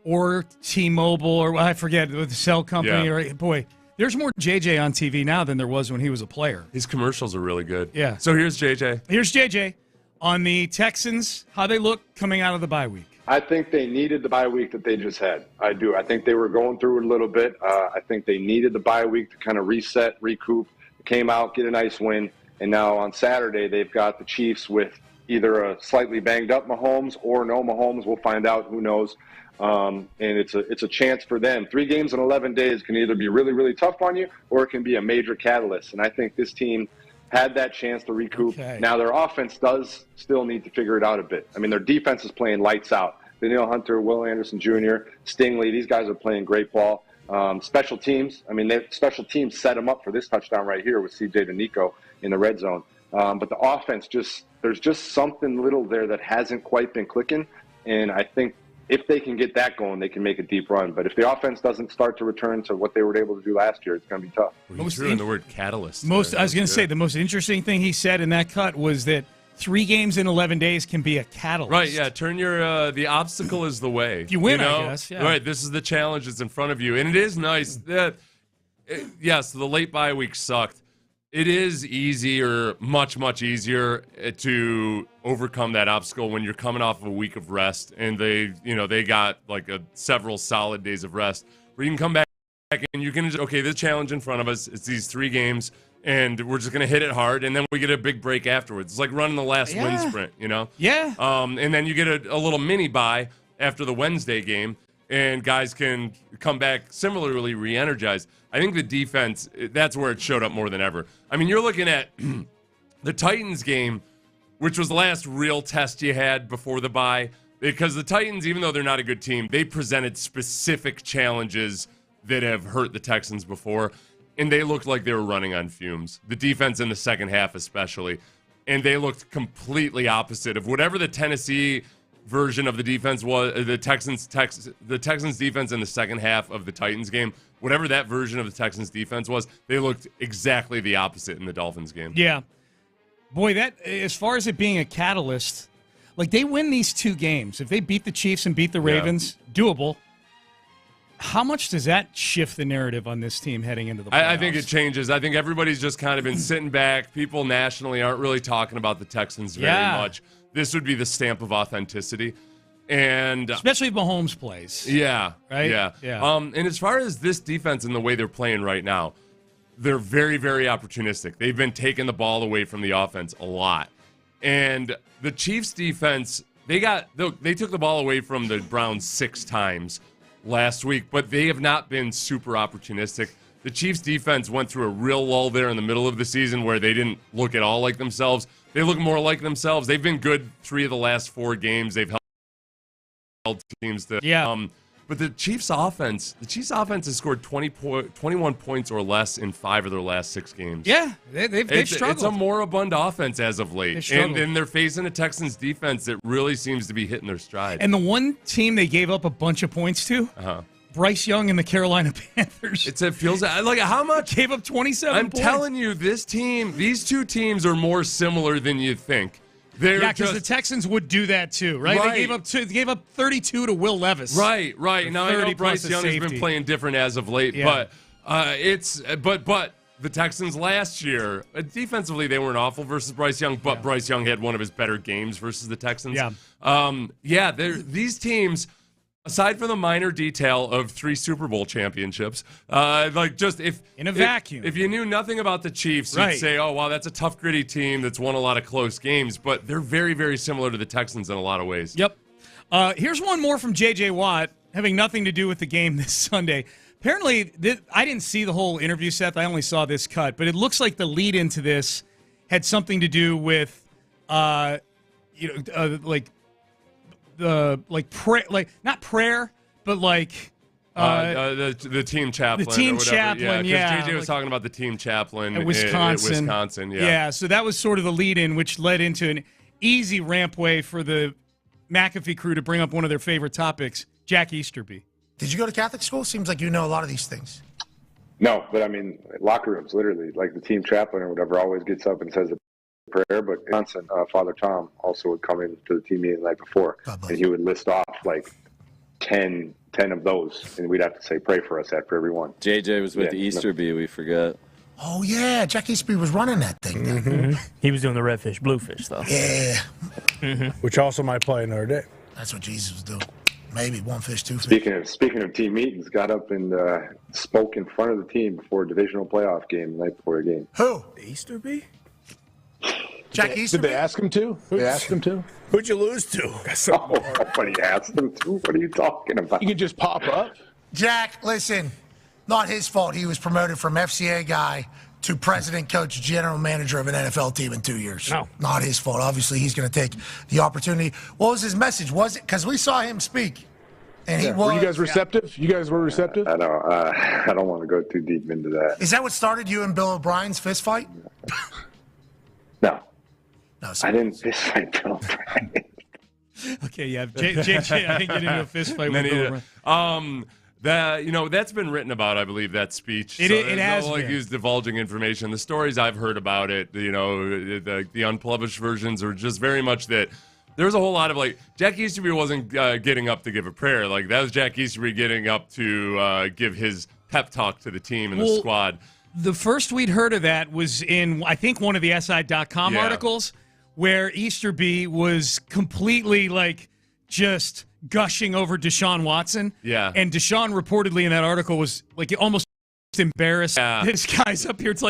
S4: Or T-Mobile, or I forget, with the cell company.
S5: Yeah.
S4: Or boy, there's more JJ on TV now than there was when he was a player.
S5: His commercials are really good.
S4: Yeah.
S5: So here's JJ.
S4: Here's JJ on the Texans, how they look coming out of the bye week.
S17: I think they needed the bye week that they just had. I do. I think they were going through it a little bit. I think they needed the bye week to kind of reset, recoup, came out, get a nice win. And now on Saturday, they've got the Chiefs with either a slightly banged up Mahomes or no Mahomes. We'll find out. Who knows? And it's a chance for them. 3 games in 11 days can either be really, really tough on you, or it can be a major catalyst. And I think this team had that chance to recoup. Okay. Now, their offense does still need to figure it out a bit. I mean, their defense is playing lights out. Danielle Hunter, Will Anderson Jr., Stingley, these guys are playing great ball. Special teams, special teams set them up for this touchdown right here with C.J. DeNico in the red zone. But the offense, there's just something little there that hasn't quite been clicking. And I think if they can get that going, they can make a deep run. But if the offense doesn't start to return to what they were able to do last year, it's going to be tough.
S5: He threw in the word catalyst.
S4: I was going to say, the most interesting thing he said in that cut was that 3 games in 11 days can be a catalyst.
S5: Right, yeah. Turn your the obstacle is the way.
S4: If you win, I guess. Yeah.
S5: Right, this is the challenge that's in front of you. And it is nice that, yes, the late bye week sucked. It is easier, much, much easier to overcome that obstacle when you're coming off of a week of rest and they got like several solid days of rest where you can come back and you can just, okay, this challenge in front of us, it's these 3 games and we're just going to hit it hard and then we get a big break afterwards. It's like running the last wind sprint,
S4: Yeah.
S5: And then you get a little mini bye after the Wednesday game and guys can come back similarly re-energized. I think the defense, that's where it showed up more than ever. I mean, you're looking at the Titans game which was the last real test you had before the bye. Because the Titans, even though they're not a good team, they presented specific challenges that have hurt the Texans before, and they looked like they were running on fumes. The defense in the second half especially. And they looked completely opposite of whatever the Tennessee version of the defense was, the Texans defense in the second half of the Titans game, whatever that version of the Texans defense was, they looked exactly the opposite in the Dolphins game.
S4: Yeah. Boy, that, as far as it being a catalyst, like they win these two games. If they beat the Chiefs and beat the Ravens, doable. How much does that shift the narrative on this team heading into the playoffs?
S5: I think it changes. I think everybody's just kind of been sitting back. People nationally aren't really talking about the Texans very much. This would be the stamp of authenticity. And
S4: especially if Mahomes plays.
S5: Yeah.
S4: Right?
S5: Yeah. And as far as this defense and the way they're playing right now, they're very, very opportunistic. They've been taking the ball away from the offense a lot. And the Chiefs defense, they took the ball away from the Browns 6 times last week, but they have not been super opportunistic. The Chiefs defense went through a real lull there in the middle of the season where they didn't look at all like themselves. They look more like themselves. They've been good 3 of the last 4 games. They've held teams to but the Chiefs offense has scored 21 points or less in 5 of their last 6 games.
S4: Yeah, they've struggled.
S5: It's a moribund offense as of late. And they're facing a Texans defense that really seems to be hitting their stride.
S4: And the one team they gave up a bunch of points to, Bryce Young and the Carolina Panthers.
S5: It feels like how much?
S4: Gave up 27
S5: I'm
S4: points.
S5: telling you, these 2 teams are more similar than you think.
S4: Because the Texans would do that too, right? They gave up 32 to Will Levis.
S5: Right. Now I know Bryce Young has been playing different as of late, but the Texans last year defensively they weren't awful versus Bryce Young, but Bryce Young had one of his better games versus the Texans. These teams, aside from the minor detail of 3 Super Bowl championships,
S4: in a vacuum.
S5: If you knew nothing about the Chiefs, you'd say, oh, wow, that's a tough, gritty team that's won a lot of close games. But they're very, very similar to the Texans in a lot of ways.
S4: Yep. Here's one more from J.J. Watt, having nothing to do with the game this Sunday. Apparently, I didn't see the whole interview, Seth. I only saw this cut. But it looks like the lead into this had something to do with, not prayer, but
S5: the team chaplain.
S4: The team
S5: or
S4: chaplain,
S5: because JJ was talking about the team chaplain
S4: at Wisconsin.
S5: In Wisconsin,
S4: yeah. So that was sort of the lead-in, which led into an easy rampway for the McAfee crew to bring up one of their favorite topics, Jack Easterby.
S18: Did you go to Catholic school? Seems like you know a lot of these things.
S17: No, but I mean, locker rooms, literally, like the team chaplain or whatever always gets up and says a prayer, but Johnson, Father Tom also would come into the team meeting the night before, and he would list off like 10 of those, and we'd have to say, pray for us after every one.
S19: JJ was with the Easterby, we forget.
S18: Oh, yeah, Jack Easterby was running that thing.
S20: Mm-hmm. He was doing the redfish, bluefish, though.
S18: Yeah.
S20: Mm-hmm.
S21: Which also might play another day.
S18: That's what Jesus was doing. Maybe 1 fish, 2
S17: fish. Speaking of team meetings, got up and spoke in front of the team before a divisional playoff game the night before the game.
S18: Who?
S21: Easterby?
S18: Jack Easterby?
S21: Did they ask him to?
S20: Who'd you lose to?
S17: Nobody asked him to. What are you talking about?
S21: You can just pop up.
S18: Jack, listen, not his fault. He was promoted from FCA guy to president, coach, general manager of an NFL team in 2 years.
S20: No.
S18: Not his fault. Obviously, he's going to take the opportunity. What was his message? Was it because we saw him speak? And he was.
S21: Were you guys receptive? You guys were receptive?
S17: I don't want to go too deep into that.
S18: Is that what started you and Bill O'Brien's fist fight?
S17: No.
S18: No,
S17: I didn't fist fight Bill O'Brien.
S4: Okay, yeah. JJ, I didn't get into a fist fight with Bill O'Brien.
S5: That's been written about, I believe, that speech.
S4: It has been.
S5: He's divulging information. The stories I've heard about it, the unpublished versions are just very much that there's a whole lot of Jack Easterby wasn't getting up to give a prayer. That was Jack Easterby getting up to give his pep talk to the team and the squad.
S4: The first we'd heard of that was in, I think, one of the SI.com articles where Easterby was completely just gushing over Deshaun Watson.
S5: Yeah.
S4: And Deshaun reportedly in that article was almost embarrassed. Yeah. This guy's up here. It's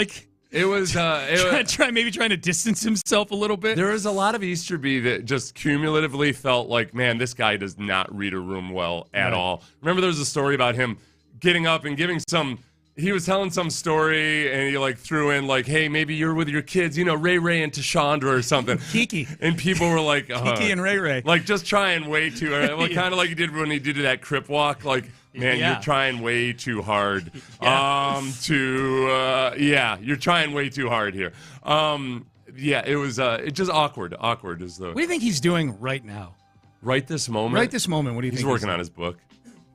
S5: it was
S4: trying to distance himself a little bit.
S5: There was a lot of Easterby that just cumulatively felt like, man, this guy does not read a room well at all. Remember there was a story about him getting up and giving some he was telling some story, and he like threw in like, "Hey, maybe you're with your kids, Ray and Tashandra or something."
S4: Kiki.
S5: And people were like,
S4: Kiki and Ray.
S5: Like just trying way too hard. Well, kind of like he did when he did that crip walk. Like, man, you're trying way too hard. You're trying way too hard here. It was it's just awkward. Awkward is the.
S4: What do you think he's doing right now?
S5: Right this moment?
S4: Right this moment. What do you think?
S5: He's working on his book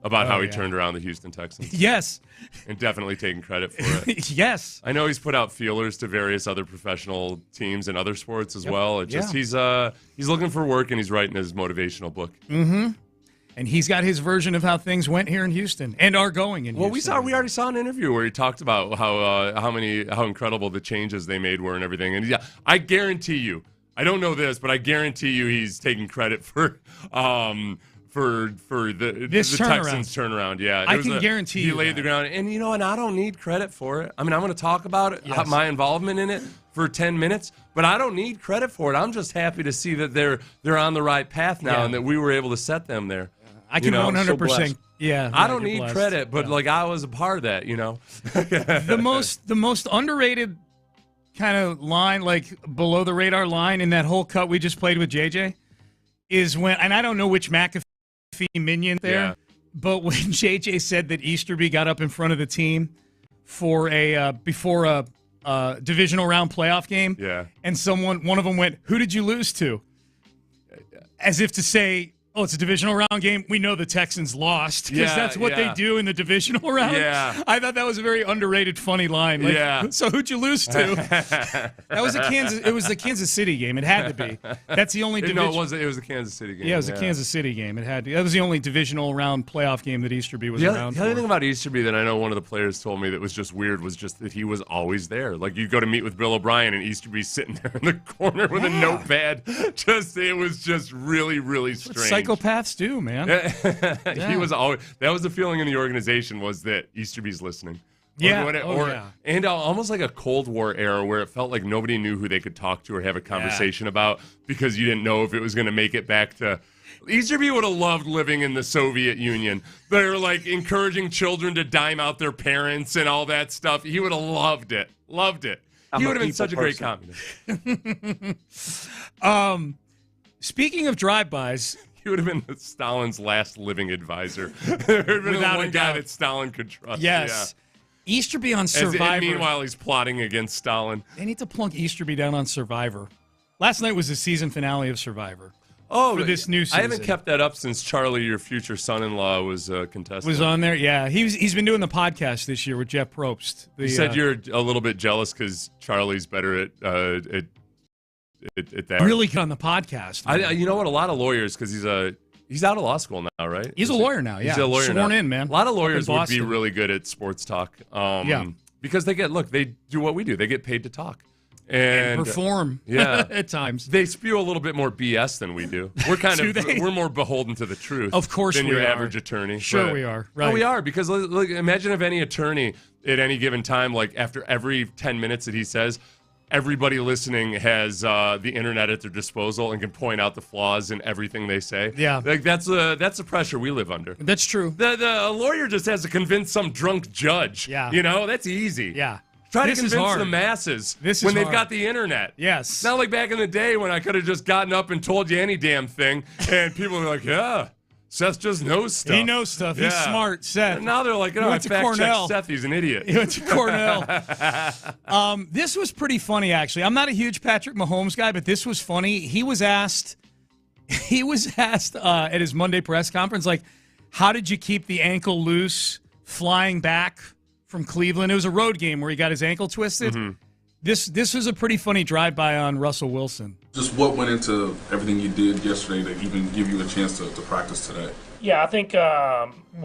S5: about how he turned around the Houston Texans.
S4: Yes.
S5: And definitely taking credit for it.
S4: Yes.
S5: I know he's put out feelers to various other professional teams and other sports as well. It's just he's looking for work, and he's writing his motivational book.
S4: Mm-hmm. And he's got his version of how things went here in Houston and are going in Houston.
S5: Well, we already saw an interview where he talked about how incredible the changes they made were and everything. And I guarantee you, I don't know this, but I guarantee you he's taking credit for the Texans turnaround. Yeah,
S4: I can guarantee you
S5: he laid the ground, and and I don't need credit for it. I mean, I'm going to talk about it, my involvement in it for 10 minutes, but I don't need credit for it. I'm just happy to see that they're on the right path now, and that we were able to set them there.
S4: I can 100%. Yeah,
S5: I don't need credit, but I was a part of that.
S4: The most underrated kind of line, like below the radar line in that whole cut we just played with JJ, is when, and I don't know which McAfee minion there, but when JJ said that Easterby got up in front of the team for before a divisional round playoff game, and one of them went, "Who did you lose to?" As if to say, "Oh, it's a divisional round game. We know the Texans lost because that's what they do in the divisional round."
S5: Yeah.
S4: I thought that was a very underrated, funny line. Like, so who'd you lose to? That was It was the Kansas City game. It had to be. That's the only division.
S5: No, it was the Kansas City game.
S4: Yeah, it was the Kansas City game. It had to. That was the only divisional round playoff game that Easterby was around.
S5: The other thing about Easterby that I know one of the players told me that was just weird was just that he was always there. Like, you go to meet with Bill O'Brien and Easterby's sitting there in the corner with a notepad. It was just really, really strange.
S4: Psychopaths do, man.
S5: He was always. That was the feeling in the organization, was that Easterby's listening. And almost like a Cold War era where it felt like nobody knew who they could talk to or have a conversation about because you didn't know if it was going to make it back to. Easterby would have loved living in the Soviet Union. They're like encouraging children to dime out their parents and all that stuff. He would have loved it. Loved it. He would have been such a great communist.
S4: Speaking of drive-bys.
S5: He would have been Stalin's last living advisor. There would have been the one guy that Stalin could trust.
S4: Yes. Yeah. Easterby on Survivor.
S5: Meanwhile, he's plotting against Stalin.
S4: They need to plunk Easterby down on Survivor. Last night was the season finale of Survivor.
S5: For
S4: this new season.
S5: I haven't kept that up since Charlie, your future son-in-law, was contestant.
S4: Was on there? Yeah. He's been doing the podcast this year with Jeff Probst.
S5: You said you're a little bit jealous because Charlie's better at that.
S4: Really good on the podcast.
S5: You know what? A lot of lawyers, because he's out of law school now, right?
S4: He's a lawyer now. Yeah,
S5: he's a lawyer
S4: sworn
S5: now.
S4: in, man.
S5: A lot of lawyers would be really good at sports talk. Because they do what we do. They get paid to talk and
S4: perform. Yeah, at times
S5: they spew a little bit more BS than we do. We're we're more beholden to the truth.
S4: Of course,
S5: than
S4: we
S5: your
S4: are.
S5: average attorney.
S4: Sure, we are. Right,
S5: no, we are, because look, imagine if any attorney at any given time, like after every 10 minutes that he says, everybody listening has the internet at their disposal and can point out the flaws in everything they say.
S4: Yeah,
S5: like that's the pressure we live under.
S4: That's true.
S5: The lawyer just has to convince some drunk judge.
S4: Yeah,
S5: that's easy.
S4: Yeah,
S5: try to convince the masses when they've got the internet.
S4: Yes,
S5: it's not like back in the day when I could have just gotten up and told you any damn thing, and people were like, "Yeah, Seth just knows stuff.
S4: He knows stuff. He's smart, Seth."
S5: And now they're like, I fact-checked Seth. He's an idiot.
S4: He went to Cornell. This was pretty funny, actually. I'm not a huge Patrick Mahomes guy, but this was funny. He was asked at his Monday press conference, like, how did you keep the ankle loose flying back from Cleveland? It was a road game where he got his ankle twisted. Mm-hmm. This was a pretty funty drive-by on Russell Wilson.
S1: Just what went into everything you did yesterday to even give you a chance to practice today?
S9: Yeah, I think,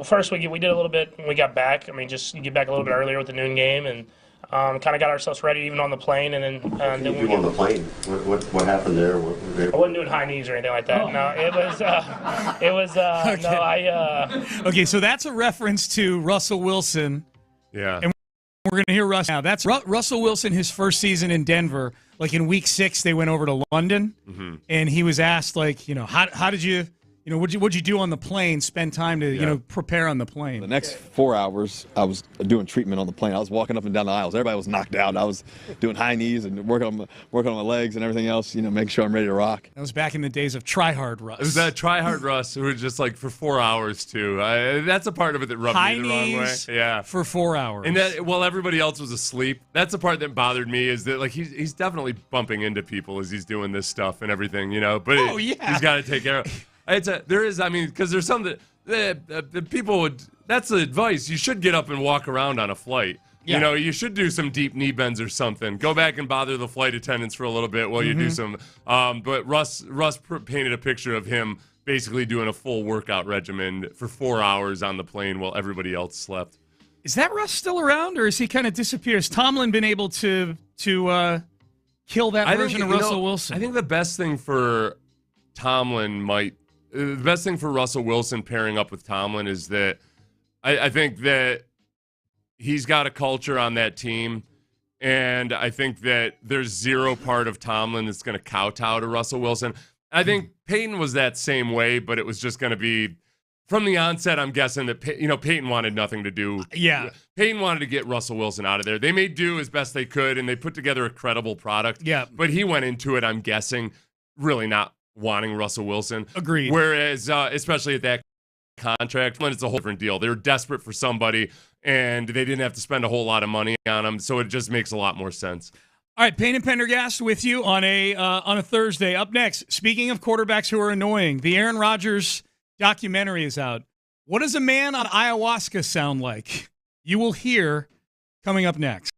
S9: first we did a little bit when we got back. I mean, just you get back a little bit earlier with the noon game and kind of got ourselves ready even on the plane. And then
S22: on the plane? What happened there?
S9: I wasn't doing high knees or anything like that. Oh. No, okay.
S4: Okay, so that's a reference to Russell Wilson.
S5: Yeah.
S4: And we're going to hear Russ now. That's Russell Wilson, his first season in Denver. Like in week 6, they went over to London, and he was asked, like, how did you What'd you do on the plane? Spend time to prepare on the plane.
S3: The next 4 hours, I was doing treatment on the plane. I was walking up and down the aisles. Everybody was knocked out. I was doing high knees and working on my legs and everything else. Making sure I'm ready to rock.
S4: That was back in the days of Try Hard Russ. It
S5: was that Try Hard Russ who was just like for 4 hours too. That's a part of it that rubbed me the wrong way. Yeah,
S4: for 4 hours.
S5: And that while everybody else was asleep, that's the part that bothered me. Is that like he's definitely bumping into people as he's doing this stuff and everything, But he's got to take care of. Because there's some that people would. That's the advice. You should get up and walk around on a flight.
S4: Yeah.
S5: You should do some deep knee bends or something. Go back and bother the flight attendants for a little bit while you do some. But Russ painted a picture of him basically doing a full workout regimen for 4 hours on the plane while everybody else slept.
S4: Is that Russ still around, or has he kind of disappeared? Has Tomlin been able to kill that version of Russell Wilson?
S5: I think the best thing for Tomlin the best thing for Russell Wilson pairing up with Tomlin is that I think that he's got a culture on that team, and I think that there's zero part of Tomlin that's going to kowtow to Russell Wilson. I think Peyton was that same way, but it was just going to be from the onset. I'm guessing that Peyton wanted nothing to do.
S4: Yeah,
S5: Peyton wanted to get Russell Wilson out of there. They made do as best they could, and they put together a credible product.
S4: Yeah,
S5: but he went into it, I'm guessing, really not wanting Russell Wilson.
S4: Agreed.
S5: Whereas, especially at that contract, when it's a whole different deal. They were desperate for somebody, and they didn't have to spend a whole lot of money on him, so it just makes a lot more sense.
S4: All right, Payne and Pendergast with you on a Thursday. Up next, speaking of quarterbacks who are annoying, the Aaron Rodgers documentary is out. What does a man on ayahuasca sound like? You will hear coming up next.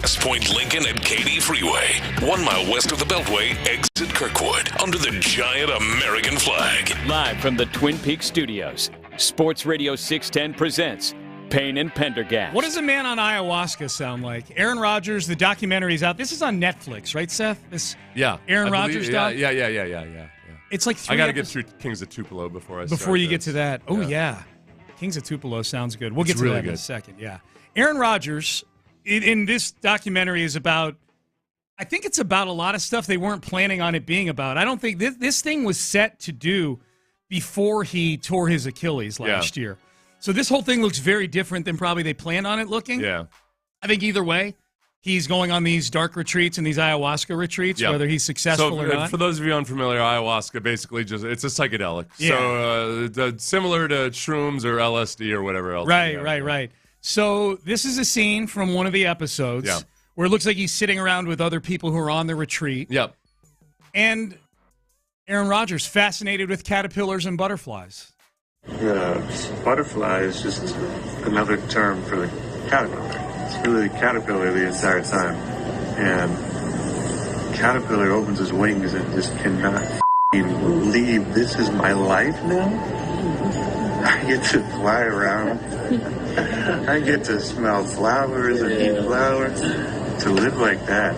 S10: West Point Lincoln and Katy Freeway. 1 mile west of the Beltway, exit Kirkwood, under the giant American flag.
S2: Live from the Twin Peaks studios, Sports Radio 610 presents Payne and Pendergast.
S4: What does a man on ayahuasca sound like? Aaron Rodgers, the documentary is out. This is on Netflix, right, Seth? Aaron Rodgers doc?
S5: Yeah.
S4: It's like 3
S5: I got to get through Kings of Tupelo before
S4: you get to that. Oh, yeah. Kings of Tupelo sounds good. We'll get to that in a second, yeah. Aaron Rodgers, in this documentary, is about, I think it's about a lot of stuff they weren't planning on it being about. I don't think this thing was set to do before he tore his Achilles last year. So this whole thing looks very different than probably they planned on it looking.
S5: Yeah.
S4: I think either way, he's going on these dark retreats and these ayahuasca retreats, whether he's successful or not.
S5: For those of you unfamiliar, ayahuasca basically it's a psychedelic. Yeah. So similar to shrooms or LSD or whatever else.
S4: Right. So this is a scene from one of the episodes where it looks like he's sitting around with other people who are on the retreat.
S5: Yep.
S4: And Aaron Rodgers, fascinated with caterpillars and butterflies.
S7: Butterfly is just another term for the caterpillar. It's really the caterpillar the entire time. And caterpillar opens his wings and just cannot believe this is my life now. I get to fly around. I get to smell flowers and eat flowers. To live like that,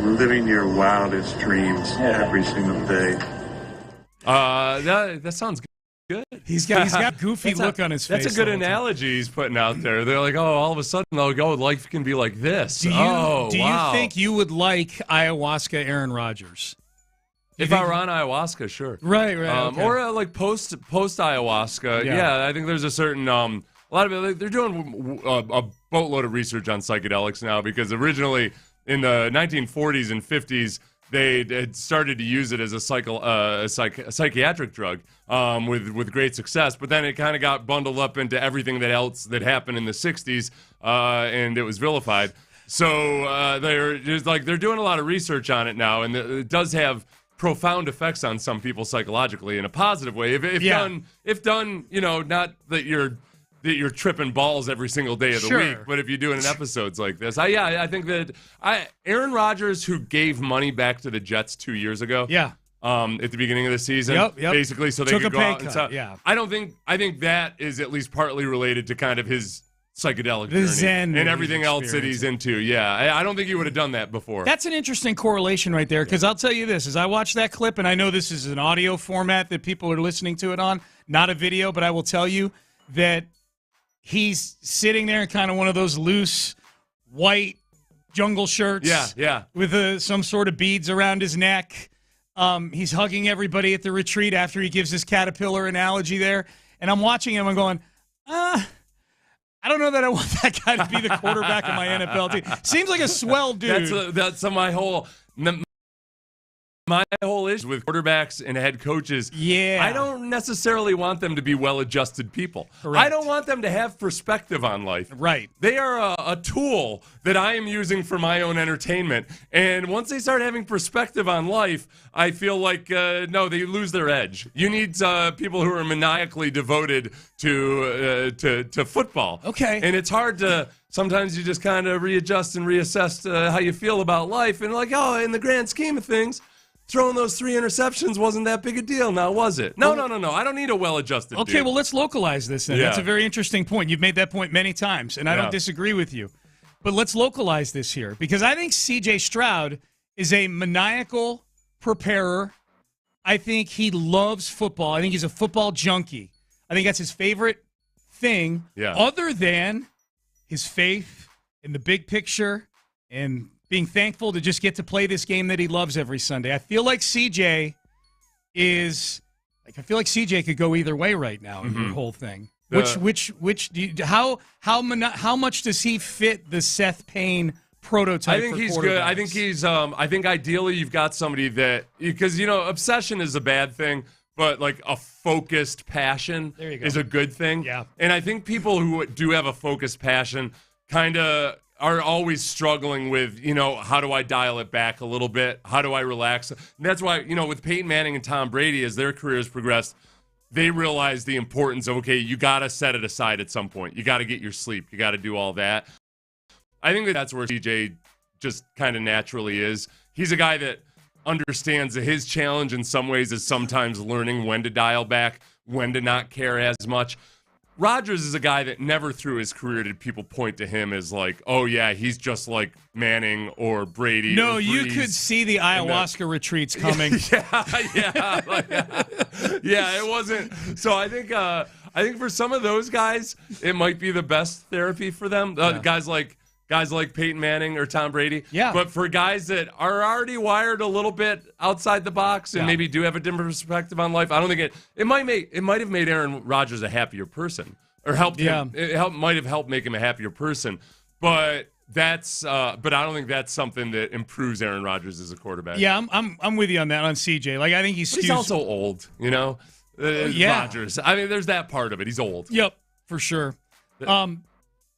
S7: living your wildest dreams every single day.
S5: That sounds good.
S4: He's got goofy look on his face.
S5: That's a good analogy he's putting out there. They're like, oh, all of a sudden, life can be like this.
S4: Do you think you would like ayahuasca Aaron Rodgers?
S5: If I were on ayahuasca, sure.
S4: Right. Okay.
S5: Or like post ayahuasca. Yeah, I think there's a certain a lot of it. They're doing a boatload of research on psychedelics now because originally in the 1940s and 50s. They had started to use it as a psychiatric drug with great success, but then it kind of got bundled up into everything else that happened in the 60s, and it was vilified. So they're doing a lot of research on it now, and it does have profound effects on some people psychologically in a positive way. If done, not that you're tripping balls every single day of the week, but if you're doing episodes like this, I think that Aaron Rodgers, who gave money back to the Jets 2 years ago, at the beginning of the season, basically, so they could go out and sell. I think that is at least partly related to kind of his psychedelic journey
S4: Zen
S5: and everything else that he's into. Yeah, I don't think he would have done that before.
S4: That's an interesting correlation right there, because I'll tell you this, as I watch that clip, and I know this is an audio format that people are listening to it on, not a video, but I will tell you that he's sitting there in kind of one of those loose white jungle shirts.
S5: Yeah.
S4: With some sort of beads around his neck. He's hugging everybody at the retreat after he gives his caterpillar analogy there. And I'm watching him and going, I don't know that I want that guy to be the quarterback of my NFL team. Seems like a swell dude.
S5: That's my whole issue with quarterbacks and head coaches.
S4: Yeah.
S5: I don't necessarily want them to be well-adjusted people.
S4: Correct.
S5: I don't want them to have perspective on life.
S4: Right.
S5: They are a tool that I am using for my own entertainment. And once they start having perspective on life, I feel like, no, they lose their edge. You need people who are maniacally devoted to football.
S4: Okay.
S5: And it's hard to... Sometimes you just kind of readjust and reassess how you feel about life. And like, in the grand scheme of things... Throwing those 3 interceptions wasn't that big a deal, now was it? No. I don't need a well-adjusted dude.
S4: Okay, well, let's localize this then. Yeah. That's a very interesting point. You've made that point many times, and I don't disagree with you. But let's localize this here, because I think C.J. Stroud is a maniacal preparer. I think he loves football. I think he's a football junkie. I think that's his favorite thing, other than his faith in the big picture and being thankful to just get to play this game that he loves every Sunday. I feel like CJ could go either way right now in the whole thing. How much does he fit the Seth Payne prototype?
S5: I think he's good. I think ideally you've got somebody that, because obsession is a bad thing, but like a focused passion is a good thing.
S4: Yeah.
S5: And I think people who do have a focused passion kind of are always struggling with, how do I dial it back a little bit? How do I relax? And that's why, with Peyton Manning and Tom Brady, as their careers progressed, they realized the importance of, okay, you got to set it aside at some point. You got to get your sleep. You got to do all that. I think that's where CJ just kind of naturally is. He's a guy that understands that his challenge in some ways is sometimes learning when to dial back, when to not care as much. Rodgers is a guy that never through his career did people point to him as like, oh, yeah, he's just like Manning or Brady.
S4: No,
S5: or
S4: you
S5: Breeze.
S4: could see the ayahuasca retreats coming.
S5: Yeah, it wasn't. So I think for some of those guys, it might be the best therapy for them. Guys like Peyton Manning or Tom Brady.
S4: Yeah.
S5: But for guys that are already wired a little bit outside the box and maybe do have a different perspective on life, I don't think it might have made Aaron Rodgers a happier person or helped him. It might have helped make him a happier person. But I don't think that's something that improves Aaron Rodgers as a quarterback.
S4: Yeah, I'm with you on that on CJ. Like I think
S5: he's also old, you know. Rodgers. I mean, there's that part of it. He's old.
S4: Yep, for sure.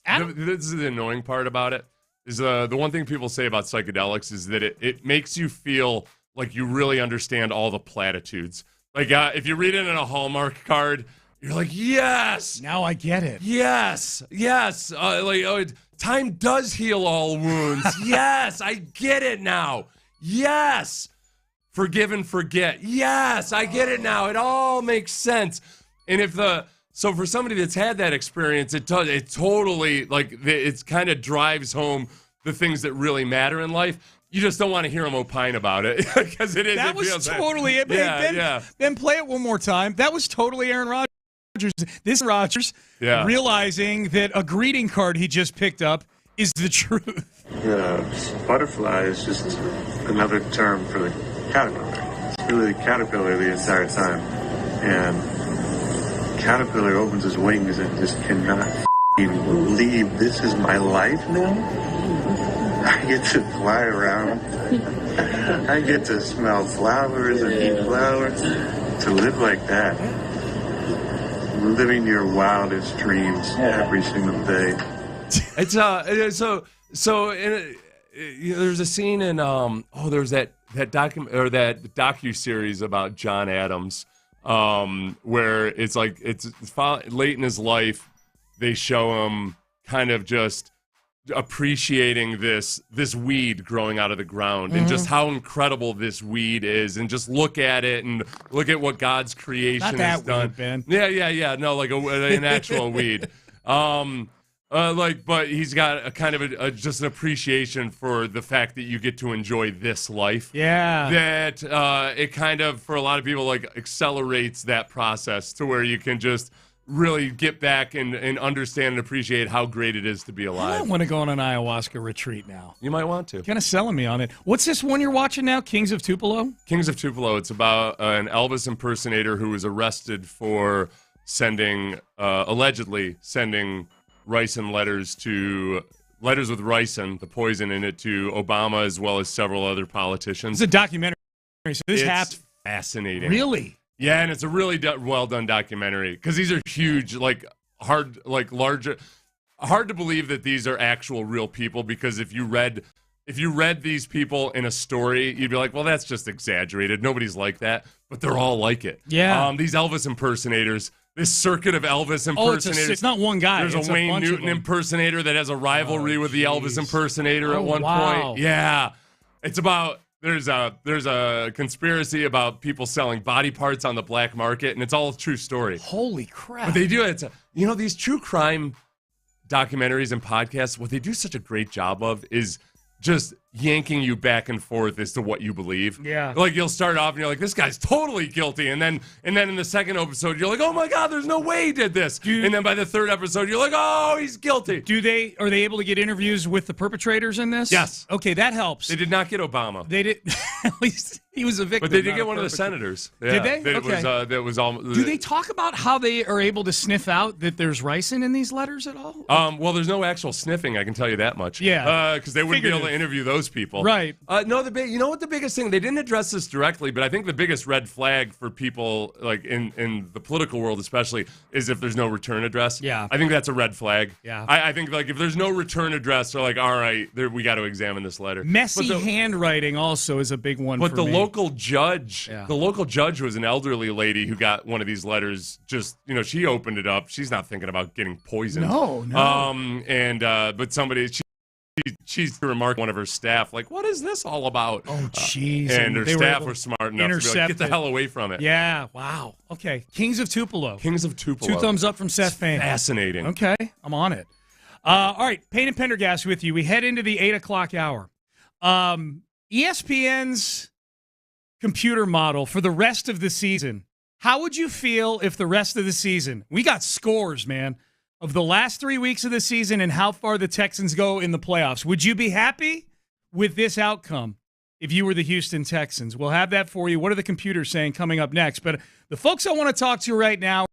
S5: This is the annoying part about it. Is the one thing people say about psychedelics is that it makes you feel like you really understand all the platitudes. Like if you read it in a Hallmark card, you're like, yes,
S4: now I get it.
S5: Yes. Time does heal all wounds. Yes, I get it now. Yes, forgive and forget. Yes, I get it now. It all makes sense. And so for somebody that's had that experience, it totally it kind of drives home the things that really matter in life. You just don't want to hear them opine about it because it is.
S4: That was totally it. Then play it one more time. That was totally Aaron Rodgers. This Rodgers realizing that a greeting card he just picked up is the truth.
S7: Butterfly is just another term for the caterpillar. It's really the caterpillar the entire time. And caterpillar opens his wings and just cannot believe this is my life now. I get to fly around. I get to smell flowers and eat flowers. To live like that, living your wildest dreams every single day.
S5: It's there's a scene in there's that docu-series about John Adams where it's late in his life they show him kind of just appreciating this weed growing out of the ground and just how incredible this weed is, and just look at it and look at what God's creation has done.
S4: Weed, Ben.
S5: Yeah. No, like an actual weed. But he's got a kind of just an appreciation for the fact that you get to enjoy this life.
S4: Yeah.
S5: That it kind of, for a lot of people, like accelerates that process to where you can just really get back and understand and appreciate how great it is to be alive.
S4: I want to go on an ayahuasca retreat now.
S5: You might want to.
S4: You're kind of selling me on it. What's this one you're watching now, Kings of Tupelo?
S5: Kings of Tupelo. It's about an Elvis impersonator who was arrested for allegedly sending ricin letters with ricin, the poison in it, to Obama as well as seveul other politicians.
S4: It's a documentary, so this happened.
S5: Fascinating.
S4: Really?
S5: Yeah, and it's a really well done documentary because these are huge, hard to believe that these are actual real people, because if you read these people in a story, you'd be like, well, that's just exaggerated. Nobody's like that, but they're all like it.
S4: Yeah.
S5: These Elvis impersonators, this circuit of Elvis impersonators.
S4: It's not one guy.
S5: There's a Wayne Newton impersonator that has a rivalry with the Elvis impersonator at one point. Yeah. It's about there's a conspiracy about people selling body parts on the black market, and it's all a true story.
S4: Holy crap.
S5: But they do it. These true crime documentaries and podcasts, what they do such a great job of is just yanking you back and forth as to what you believe.
S4: Yeah.
S5: Like you'll start off and you're like, this guy's totally guilty. And then in the second episode, you're like, oh my God, there's no way he did this. And then by the third episode, you're like, oh, he's guilty.
S4: Are they able to get interviews with the perpetrators in this?
S5: Yes.
S4: Okay, that helps.
S5: They did not get Obama.
S4: They did. At least he was a victim.
S5: But they did get one of the senators.
S4: Did they? Okay.
S5: That was all.
S4: Do they talk about how they are able to sniff out that there's ricin in these letters at all?
S5: Well, there's no actual sniffing, I can tell you that much.
S4: Yeah.
S5: Because they wouldn't be able to interview those people.
S4: Right.
S5: No, you know what the biggest thing, they didn't address this directly, but I think the biggest red flag for people, like in the political world especially, is if there's no return address.
S4: Yeah.
S5: I think that's a red flag.
S4: Yeah.
S5: I think if there's no return address, they're like, all right, we got to examine this letter.
S4: Messy handwriting also is a big one
S5: but
S4: for
S5: the
S4: me.
S5: local judge, the local judge was an elderly lady who got one of these letters. Just, she opened it up. She's not thinking about getting poisoned.
S4: No.
S5: But somebody, she's remarked one of her staff, like, what is this all about?
S4: Oh, jeez.
S5: And her staff were smart enough to be like, get the hell away from it.
S4: Yeah, wow. Okay, Kings of Tupelo.
S5: Kings of Tupelo.
S4: 2 thumbs up from Seth Payne.
S5: Fascinating.
S4: Okay, I'm on it. All right, Payne and Pendergast with you. We head into the 8 o'clock hour. ESPN's computer model for the rest of the season. How would you feel if the rest of the season, we got scores, man, of the last 3 weeks of the season and how far the Texans go in the playoffs? Would you be happy with this outcome if you were the Houston Texans? We'll have that for you. What are the computers saying coming up next? But the folks I want to talk to right now,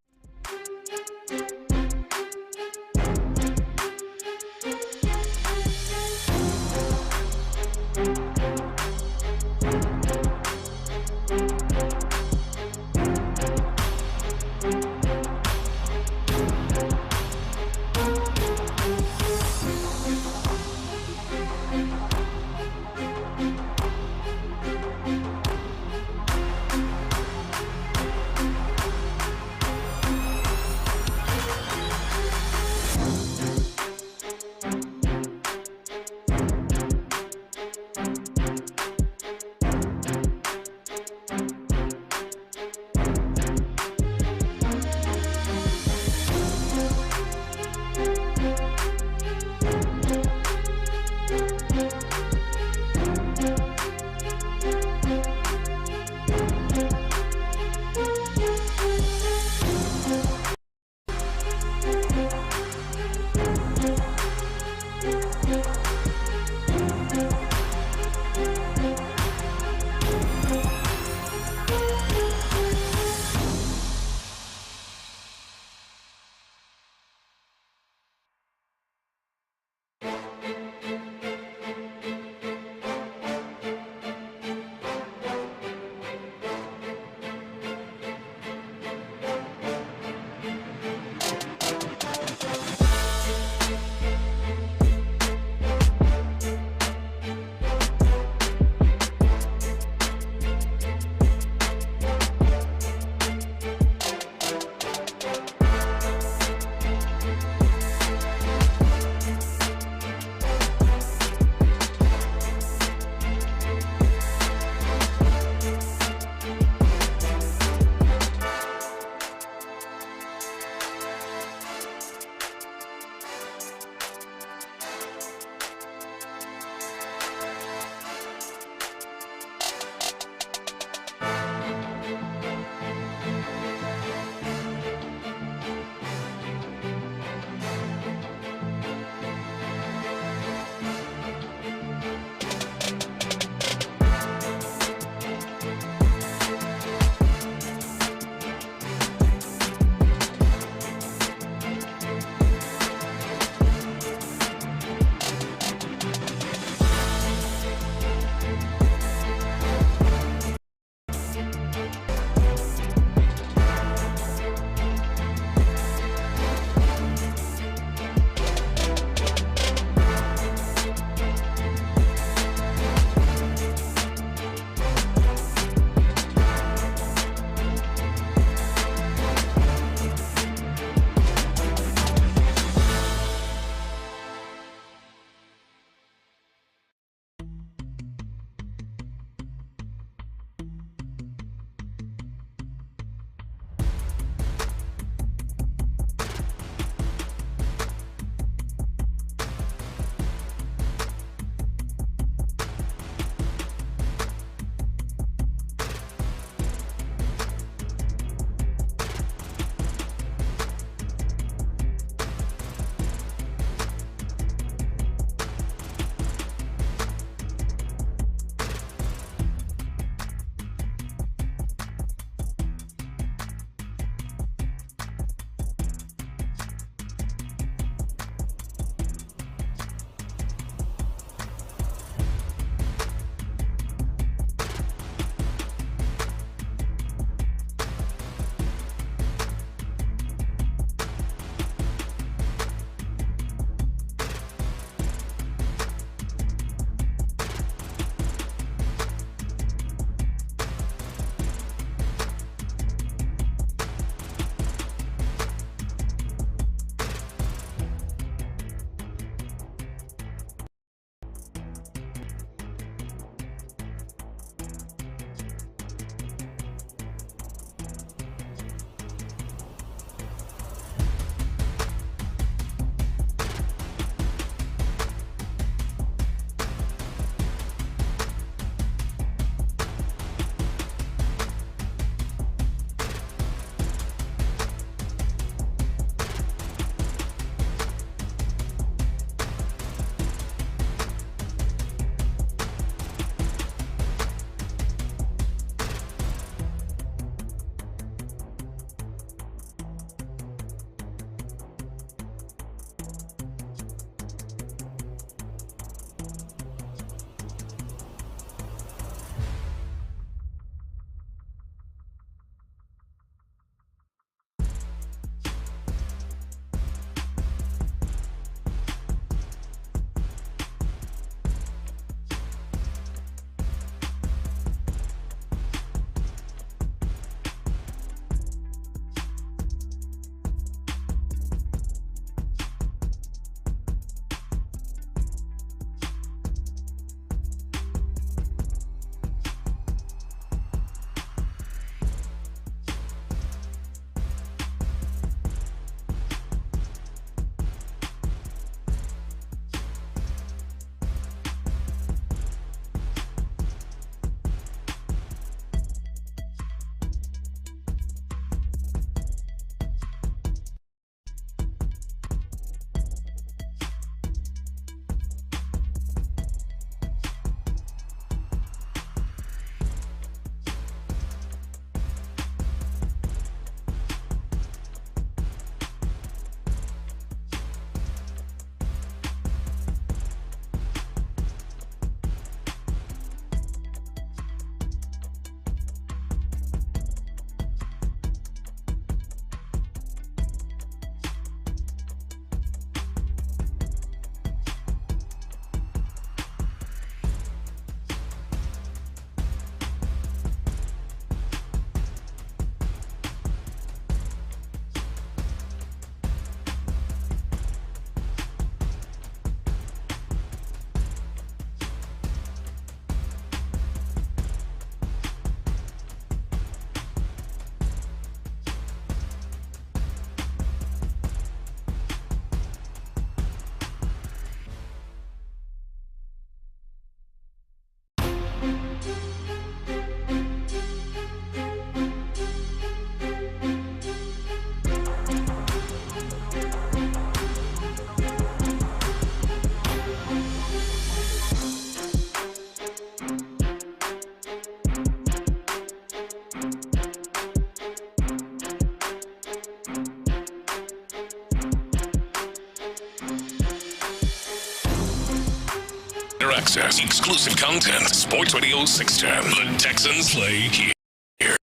S10: access, exclusive content. Sports Radio 610. The Texans play here.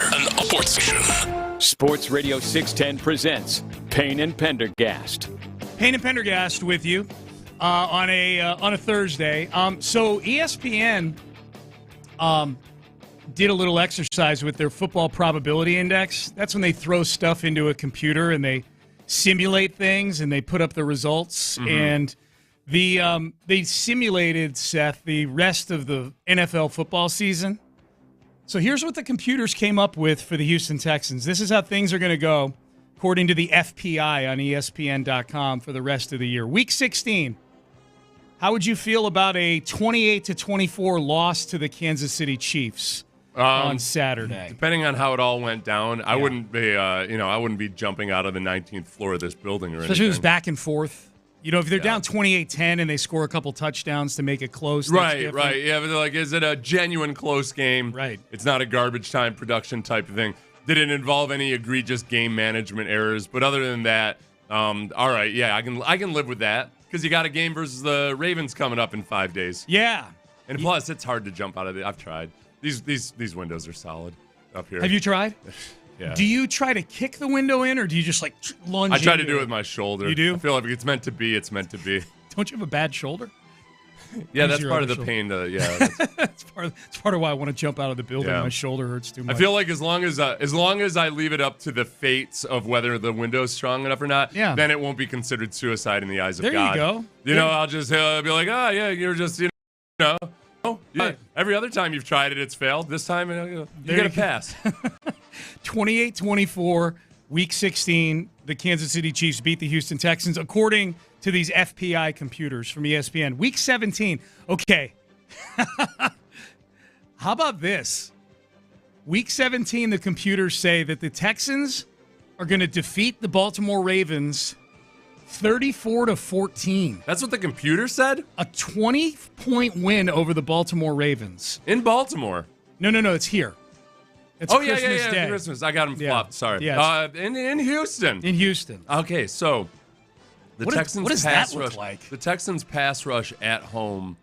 S10: An sports station.
S2: Sports Radio 610 presents Payne and Pendergast.
S4: Payne and Pendergast with you on a Thursday. So ESPN did a little exercise with their football probability index. That's when they throw stuff into a computer and they simulate things and they put up the results.
S5: Mm-hmm.
S4: And they simulated, Seth, the rest of the NFL football season. So here's what the computers came up with for the Houston Texans. This is how things are going to go, according to the FPI on ESPN.com for the rest of the year. Week 16, how would you feel about a 28-24 loss to the Kansas City Chiefs on Saturday?
S5: Depending on how it all went down, I wouldn't be, I wouldn't be jumping out of the 19th floor of this building or anything.
S4: Especially if it was back and forth. You know, if they're down 28-10 and they score a couple touchdowns to make it close.
S5: Right. Yeah, but they're like, is it a genuine close game?
S4: Right.
S5: It's not a garbage time production type of thing. Did it involve any egregious game management errors? But other than that, all right, yeah, I can live with that because you got a game versus the Ravens coming up in 5 days.
S4: Yeah.
S5: And plus, it's hard to jump out of it. I've tried. These windows are solid up here.
S4: Have you tried?
S5: Yeah.
S4: Do you try to kick the window in, or do you just like lunge?
S5: I try to do it with my shoulder.
S4: You do?
S5: I feel like if it's meant to be, it's meant to be.
S4: Don't you have a bad shoulder?
S5: Yeah, that's part of the pain.
S4: That's part of why I want to jump out of the building.
S5: Yeah.
S4: My shoulder hurts too much.
S5: I feel like as long as I leave it up to the fates of whether the window's strong enough or not, then it won't be considered suicide in the eyes of
S4: there
S5: God.
S4: There you go.
S5: You know, I'll just be like, you're just, every other time you've tried it, it's failed. This time, you get a pass.
S4: 28-24, Week 16, the Kansas City Chiefs beat the Houston Texans, according to these FPI computers from ESPN. Week 17, okay. How about this? Week 17, the computers say that the Texans are going to defeat the Baltimore Ravens 34-14.
S5: That's what the computer said?
S4: A 20-point win over the Baltimore Ravens.
S5: In Baltimore?
S4: No, it's here. It's Christmas Day.
S5: Christmas. I got them flopped. Sorry.
S4: Yeah,
S5: in Houston.
S4: In Houston.
S5: Okay, so the Texans
S4: what does
S5: pass
S4: that look
S5: rush.
S4: like?
S5: The Texans pass rush at home,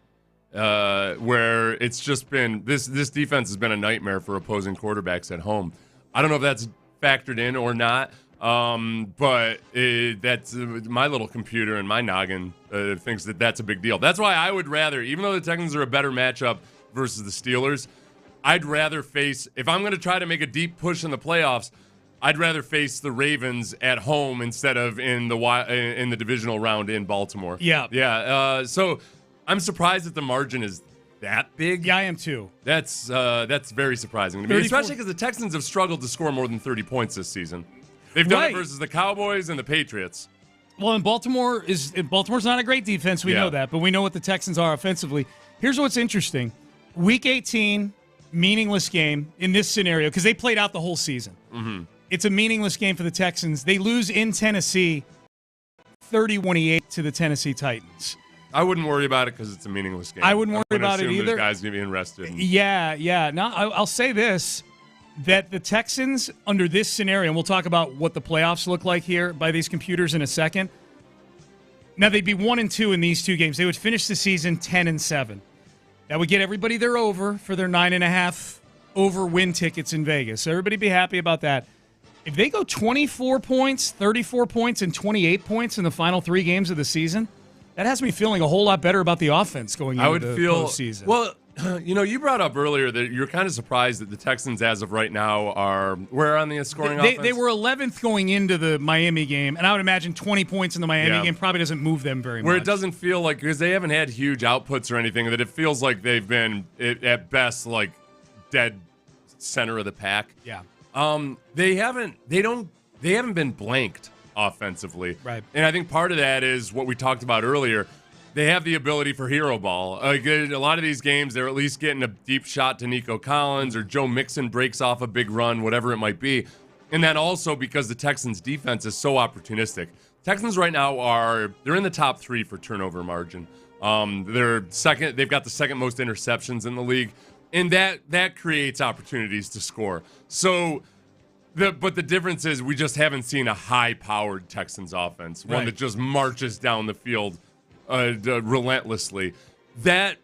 S5: where it's just been this defense has been a nightmare for opposing quarterbacks at home. I don't know if that's factored in or not, but that's my little computer and my noggin thinks that that's a big deal. That's why I would rather, even though the Texans are a better matchup versus the Steelers, I'd rather face, if I'm going to try to make a deep push in the playoffs, I'd rather face the Ravens at home instead of in the divisional round in Baltimore.
S4: Yeah.
S5: So I'm surprised that the margin is that big.
S4: Yeah, I am too.
S5: That's very surprising to me, especially because the Texans have struggled to score more than 30 points this season. They've done it versus the Cowboys and the Patriots.
S4: Well, and Baltimore's not a great defense. We know that, but we know what the Texans are offensively. Here's what's interesting. Week 18, meaningless game in this scenario because they played out the whole season.
S5: Mm-hmm.
S4: It's a meaningless game for the Texans. They lose in Tennessee 31-28 to the Tennessee Titans.
S5: I wouldn't worry about it because it's a meaningless game.
S4: I wouldn't worry about it either.
S5: Guys going to be rested.
S4: Yeah. Now, I'll say this, that the Texans, under this scenario, and we'll talk about what the playoffs look like here by these computers in a second. Now, they'd be 1-2 in these two games. They would finish the season 10-7. That would get everybody their over for their 9.5 over win tickets in Vegas. So everybody be happy about that. If they go 24 points, 34 points, and 28 points in the final 3 games of the season, that has me feeling a whole lot better about the offense going into the postseason.
S5: Well, you brought up earlier that you're kind of surprised that the Texans, as of right now, are where on the scoring offense?
S4: They were 11th going into the Miami game, and I would imagine 20 points in the Miami game probably doesn't move them very much.
S5: Where it doesn't feel like, because they haven't had huge outputs or anything, that it feels like they've been, at best, like dead center of the pack.
S4: Yeah.
S5: They haven't been blanked offensively.
S4: Right.
S5: And I think part of that is what we talked about earlier. They have the ability for hero ball. A lot of these games, they're at least getting a deep shot to Nico Collins or Joe Mixon breaks off a big run, whatever it might be. And then also because the Texans' defense is so opportunistic. Texans right now they're in the top 3 for turnover margin. They're second. They've got the second most interceptions in the league, and that creates opportunities to score. So. But the difference is we just haven't seen a high-powered Texans offense, one that just marches down the field relentlessly. That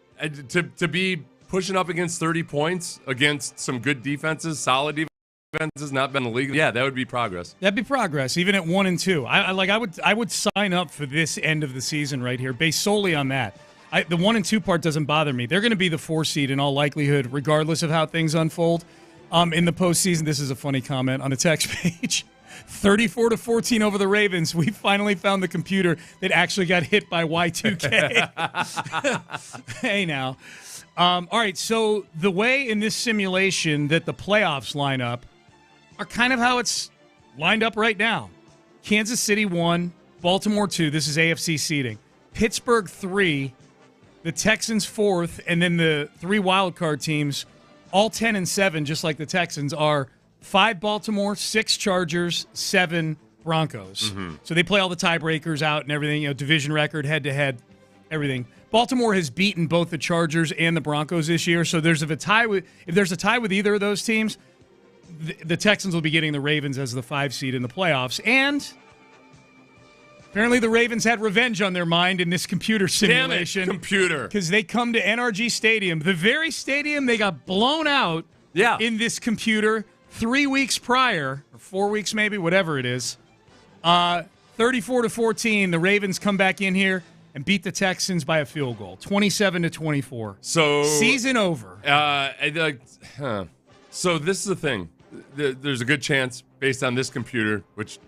S5: to be pushing up against 30 points against some good defenses, solid defenses, not been in the league. Yeah, that would be progress.
S4: That'd be progress, even at 1-2. I would sign up for this end of the season right here, based solely on that. The 1-2 part doesn't bother me. They're going to be the 4 seed in all likelihood, regardless of how things unfold. In the postseason, this is a funny comment on the text page. 34-14 over the Ravens. We finally found the computer that actually got hit by Y2K. Hey, now. All right, so the way in this simulation that the playoffs line up are kind of how it's lined up right now. Kansas City 1, Baltimore 2. This is AFC seeding. Pittsburgh 3, the Texans 4th, and then the 3 wildcard teams, all 10-7, just like the Texans, are 5 Baltimore, 6 Chargers, 7 Broncos. Mm-hmm. So they play all the tiebreakers out and everything, division record, head-to-head, everything. Baltimore has beaten both the Chargers and the Broncos this year, so if there's a tie with either of those teams, the Texans will be getting the Ravens as the 5 seed in the playoffs. And apparently the Ravens had revenge on their mind in this computer simulation.
S5: Damn it, computer.
S4: Because they come to NRG Stadium, the very stadium they got blown out in this computer 3 weeks prior, or 4 weeks maybe, whatever it is. 34-14, the Ravens come back in here and beat the Texans by a field goal, 27-24.
S5: So
S4: season over.
S5: So this is the thing. There's a good chance, based on this computer, which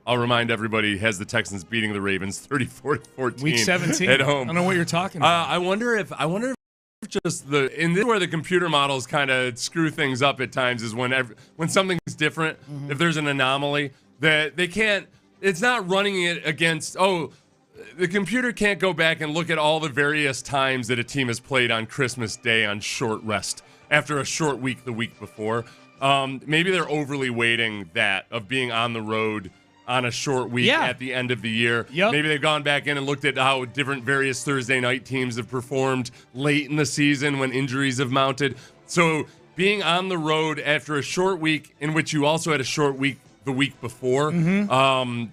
S5: I'll remind everybody has the Texans beating the Ravens 34-14
S4: Week 17
S5: at home.
S4: I don't know what you're talking about.
S5: I wonder if just in this where the computer models kind of screw things up at times is when something's different. Mm-hmm. If there's an anomaly that they can't. It's not running it against. The computer can't go back and look at all the various times that a team has played on Christmas Day on short rest after a short week the week before. Maybe they're overly weighting that of being on the road on a short week at the end of the year.
S4: Yep.
S5: Maybe they've gone back in and looked at how different various Thursday night teams have performed late in the season when injuries have mounted. So being on the road after a short week in which you also had a short week the week before,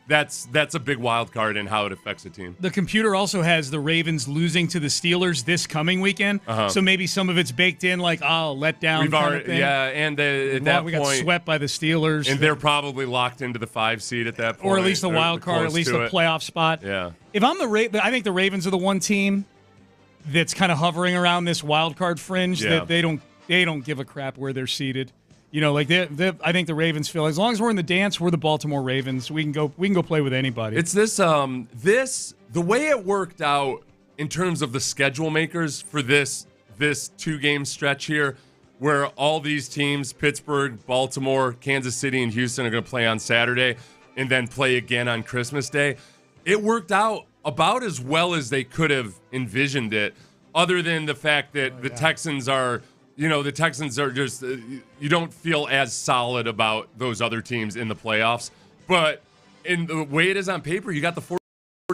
S5: that's a big wild card in how it affects a team.
S4: The computer also has the Ravens losing to the Steelers this coming weekend, so maybe some of it's baked in, like let down. Kind of thing.
S5: And at that
S4: we
S5: point,
S4: got swept by the Steelers,
S5: and they're probably locked into the 5 seed at that point,
S4: or at least the wild card, at least the playoff spot.
S5: Yeah.
S4: If I'm I think the Ravens are the one team that's kind of hovering around this wild card fringe that they don't give a crap where they're seated. I think the Ravens feel as long as we're in the dance, we're the Baltimore Ravens. We can go play with anybody.
S5: It's the way it worked out in terms of the schedule makers for this 2-game stretch here, where all these teams, Pittsburgh, Baltimore, Kansas City, and Houston, are going to play on Saturday and then play again on Christmas Day. It worked out about as well as they could have envisioned it, other than the fact that the Texans are. The Texans are just, you don't feel as solid about those other teams in the playoffs. But in the way it is on paper, you got the 4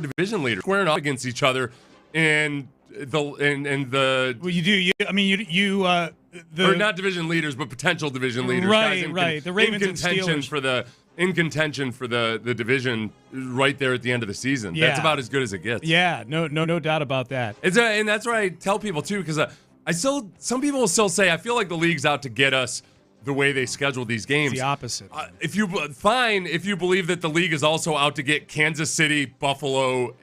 S5: division leaders squaring off against each other, and the.
S4: Well, you do.
S5: Or not division leaders, but potential division leaders.
S4: Right. The Ravens
S5: in contention for the division right there at the end of the season.
S4: Yeah.
S5: That's about as good as it gets.
S4: Yeah. No doubt about that.
S5: And that's what I tell people too, because some people will still say, I feel like the league's out to get us the way they schedule these games.
S4: It's the opposite.
S5: If you believe that the league is also out to get Kansas City, Buffalo,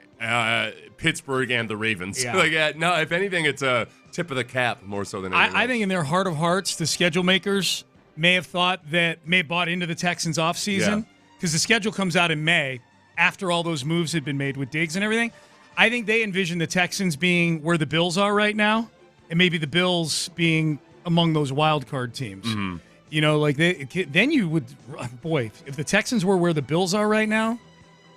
S5: Pittsburgh, and the Ravens.
S4: Yeah.
S5: No, if anything, it's a tip of the cap more so than anything.
S4: I think in their heart of hearts, the schedule makers may have bought into the Texans offseason, because the schedule comes out in May after all those moves had been made with Diggs and everything. I think they envision the Texans being where the Bills are right now, and maybe the Bills being among those wild card teams. Mm-hmm. Then you would, if the Texans were where the Bills are right now,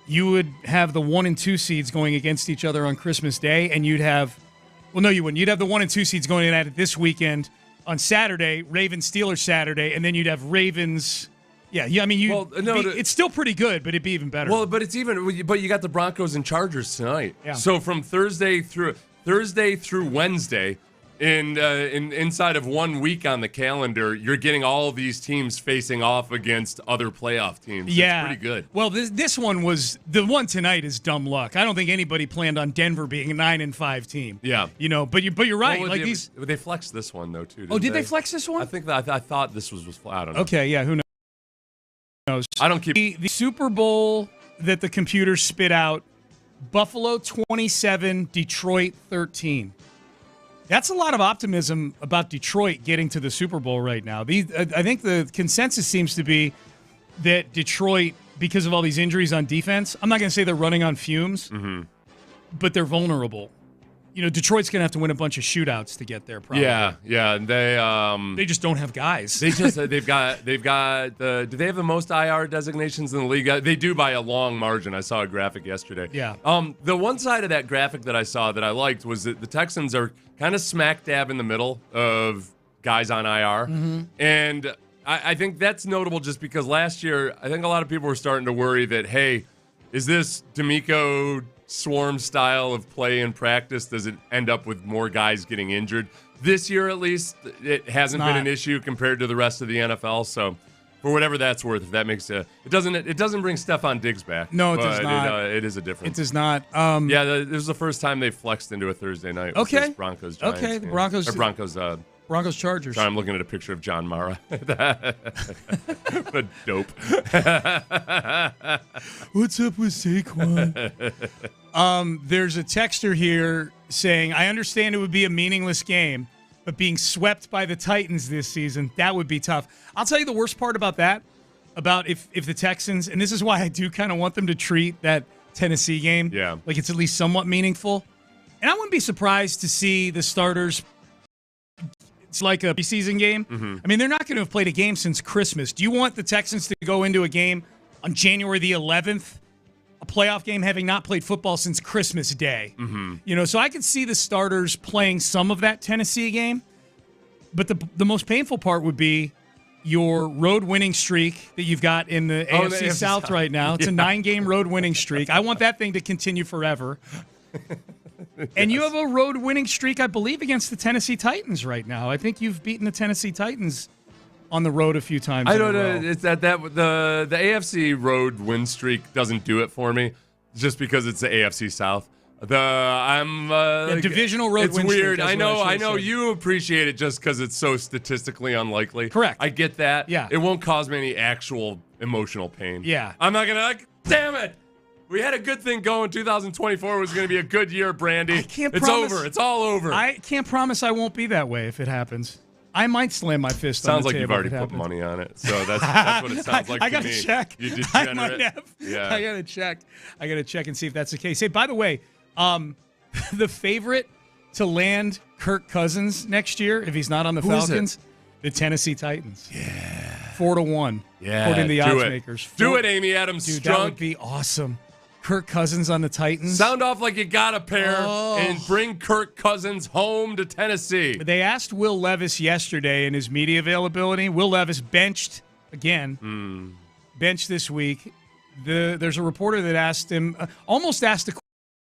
S4: you would have the 1 and 2 seeds going against each other on Christmas Day, and you'd have, well, no, you wouldn't. You'd have the 1 and 2 seeds going at it this weekend on Saturday, Ravens-Steelers Saturday, and then you'd have Ravens. It's still pretty good, but it'd be even better.
S5: Well, but you got the Broncos and Chargers tonight.
S4: Yeah.
S5: So from Thursday through Wednesday, inside of 1 week on the calendar, you're getting all of these teams facing off against other playoff teams.
S4: Yeah.
S5: It's pretty good.
S4: Well, this one was the one tonight is dumb luck. I don't think anybody planned on Denver being a 9-5 team.
S5: Yeah.
S4: But you're right.
S5: Well,
S4: like
S5: they flexed this one though too.
S4: Did they flex this one?
S5: I think that I thought this was I don't know.
S4: Okay, yeah, who knows?
S5: I don't keep
S4: the Super Bowl that the computers spit out. Buffalo 27, Detroit 13. That's a lot of optimism about Detroit getting to the Super Bowl right now. I think the consensus seems to be that Detroit, because of all these injuries on defense, I'm not going to say they're running on fumes, but they're vulnerable. Detroit's going to have to win a bunch of shootouts to get there. Probably.
S5: Yeah. They
S4: just don't have guys.
S5: they've got do they have the most IR designations in the league? They do by a long margin. I saw a graphic yesterday.
S4: Yeah.
S5: The one side of that graphic that I saw that I liked was that the Texans are kind of smack dab in the middle of guys on IR, and I think that's notable just because last year I think a lot of people were starting to worry that, hey, is this D'Amico swarm style of play in practice? Does it end up with more guys getting injured? This year, at least, it hasn't been an issue compared to the rest of the NFL. So, for whatever that's worth, if that makes it doesn't bring Stephon Diggs back.
S4: No, it does not.
S5: It is a difference.
S4: It does not.
S5: This is the first time they flexed into a Thursday night.
S4: Okay.
S5: Broncos Giants.
S4: Okay, the
S5: game.
S4: Broncos.
S5: Or Broncos.
S4: Broncos Chargers.
S5: I'm looking at a picture of John Mara. But dope.
S4: What's up with Saquon? There's a texter here saying, I understand it would be a meaningless game, but being swept by the Titans this season, that would be tough. I'll tell you the worst part about that, about if the Texans, and this is why I do kind of want them to treat that Tennessee game like it's at least somewhat meaningful. And I wouldn't be surprised to see the starters. It's like a preseason game. I mean, they're not going to have played a game since Christmas. Do you want the Texans to go into a game on January the 11th, a playoff game, having not played football since Christmas Day? So I could see the starters playing some of that Tennessee game. But the most painful part would be your road winning streak that you've got in the AFC South right now. It's a 9-game road winning streak. I want that thing to continue forever. And you have a road winning streak, I believe, against the Tennessee Titans right now. I think you've beaten the Tennessee Titans on the road a few times.
S5: I don't know. It's that the AFC road win streak doesn't do it for me, just because it's the AFC South.
S4: Divisional road
S5: it's
S4: win
S5: weird.
S4: streak.
S5: I know you appreciate it just because it's so statistically unlikely.
S4: Correct.
S5: I get that.
S4: Yeah.
S5: It won't cause me any actual emotional pain.
S4: Yeah.
S5: I'm not gonna damn it. We had a good thing going. 2024 was going to be a good year, Brandy.
S4: I can't
S5: it's
S4: promise,
S5: over. It's all over.
S4: I can't promise I won't be that way if it happens. I might slam my fist on the table.
S5: Sounds like you've already put money on it. So that's what it sounds like to me.
S4: I got to check.
S5: You degenerate.
S4: I might have.
S5: Yeah.
S4: I got to check. I got to check and see if that's the case. Hey, by the way, the favorite to land Kirk Cousins next year, if he's not on the Falcons, the Tennessee Titans.
S5: Yeah.
S4: 4-1.
S5: Yeah.
S4: According to the odds makers.
S5: Do it, Amy Adams
S4: Dude,
S5: Strunk.
S4: That would be awesome. Kirk Cousins on the Titans.
S5: Sound off like you got a pair and bring Kirk Cousins home to Tennessee.
S4: They asked Will Levis yesterday in his media availability. Will Levis benched again. Benched this week. There's a reporter that asked him, almost asked a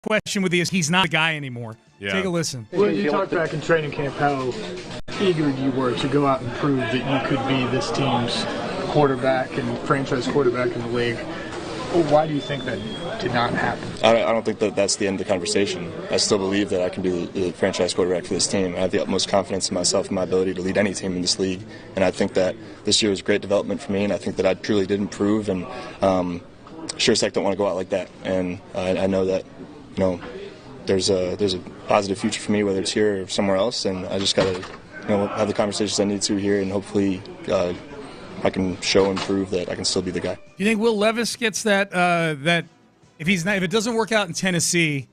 S4: question with he's not the guy anymore.
S5: Yeah.
S4: Take a listen.
S6: Well, you talked back in training camp how eager you were to go out and prove that you could be this team's quarterback and franchise quarterback in the league. Well, why do you think that did not happen?
S8: I don't think that that's the end of the conversation. I still believe that I can be the franchise quarterback for this team. I have the utmost confidence in myself and my ability to lead any team in this league. And I think that this year was great development for me, and I think that I truly did improve. And sure as heck don't want to go out like that. And I know that, there's a positive future for me, whether it's here or somewhere else. And I just got to, have the conversations I need to here, and hopefully I can show and prove that I can still be the guy.
S4: Do you think Will Levis gets that if it doesn't work out in Tennessee,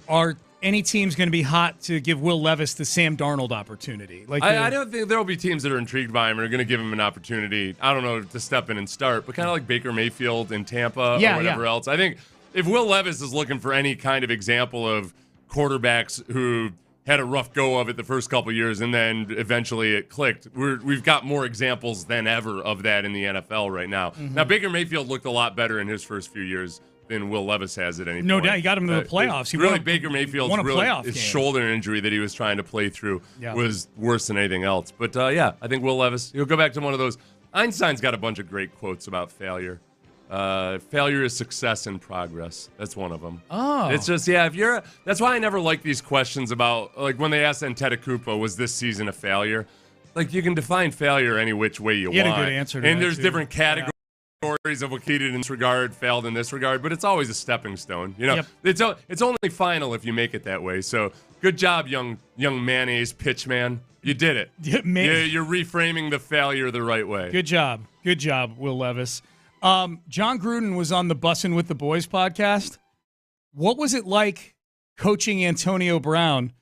S4: are any teams going to be hot to give Will Levis the Sam Darnold opportunity?
S5: I don't think there will be teams that are intrigued by him and are going to give him an opportunity, I don't know, to step in and start, but kind of like Baker Mayfield in Tampa or whatever else. I think if Will Levis is looking for any kind of example of quarterbacks who had a rough go of it the first couple of years and then eventually it clicked, we've got more examples than ever of that in the NFL right now. Now, Baker Mayfield looked a lot better in his first few years than Will Levis has at any
S4: No
S5: point.
S4: doubt, he got him to the playoffs. He
S5: really,
S4: won a-
S5: Baker Mayfield's
S4: won a
S5: really
S4: playoff
S5: his
S4: game.
S5: shoulder injury that he was trying to play through
S4: Yeah.
S5: was worse than anything else. But yeah, I think Will Levis. He'll go back to one of those. Einstein's got a bunch of great quotes about failure. Failure is success in progress. That's one of them.
S4: Oh.
S5: It's just, that's why I never like these questions about, like when they asked Antetokounmpo, was this season a failure? Like, you can define failure any which way you
S4: He had
S5: want.
S4: a good answer to
S5: and
S4: that,
S5: there's
S4: too.
S5: different categories of what he did in this regard, failed in this regard, but it's always a stepping stone. You know,
S4: Yep.
S5: it's only final if you make it that way. So good job, young mayonnaise pitch man. You did it. You're reframing the failure the right way.
S4: Good job. Good job, Will Levis. John Gruden was on the Bussin' with the Boys podcast. What was it like coaching Antonio Brown?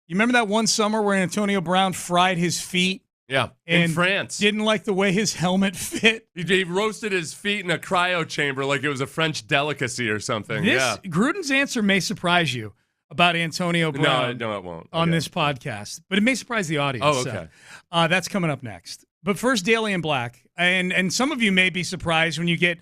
S4: You remember that one summer where Antonio Brown fried his feet?
S5: Yeah,
S4: and
S5: in France.
S4: Didn't like the way his helmet fit.
S5: He roasted his feet in a cryo chamber like it was a French delicacy or something.
S4: Gruden's answer may surprise you about Antonio Brown.
S5: No, it won't.
S4: On this podcast, but it may surprise the audience.
S5: Oh, okay.
S4: So, that's coming up next. But first, Daily in Black. And some of you may be surprised when you get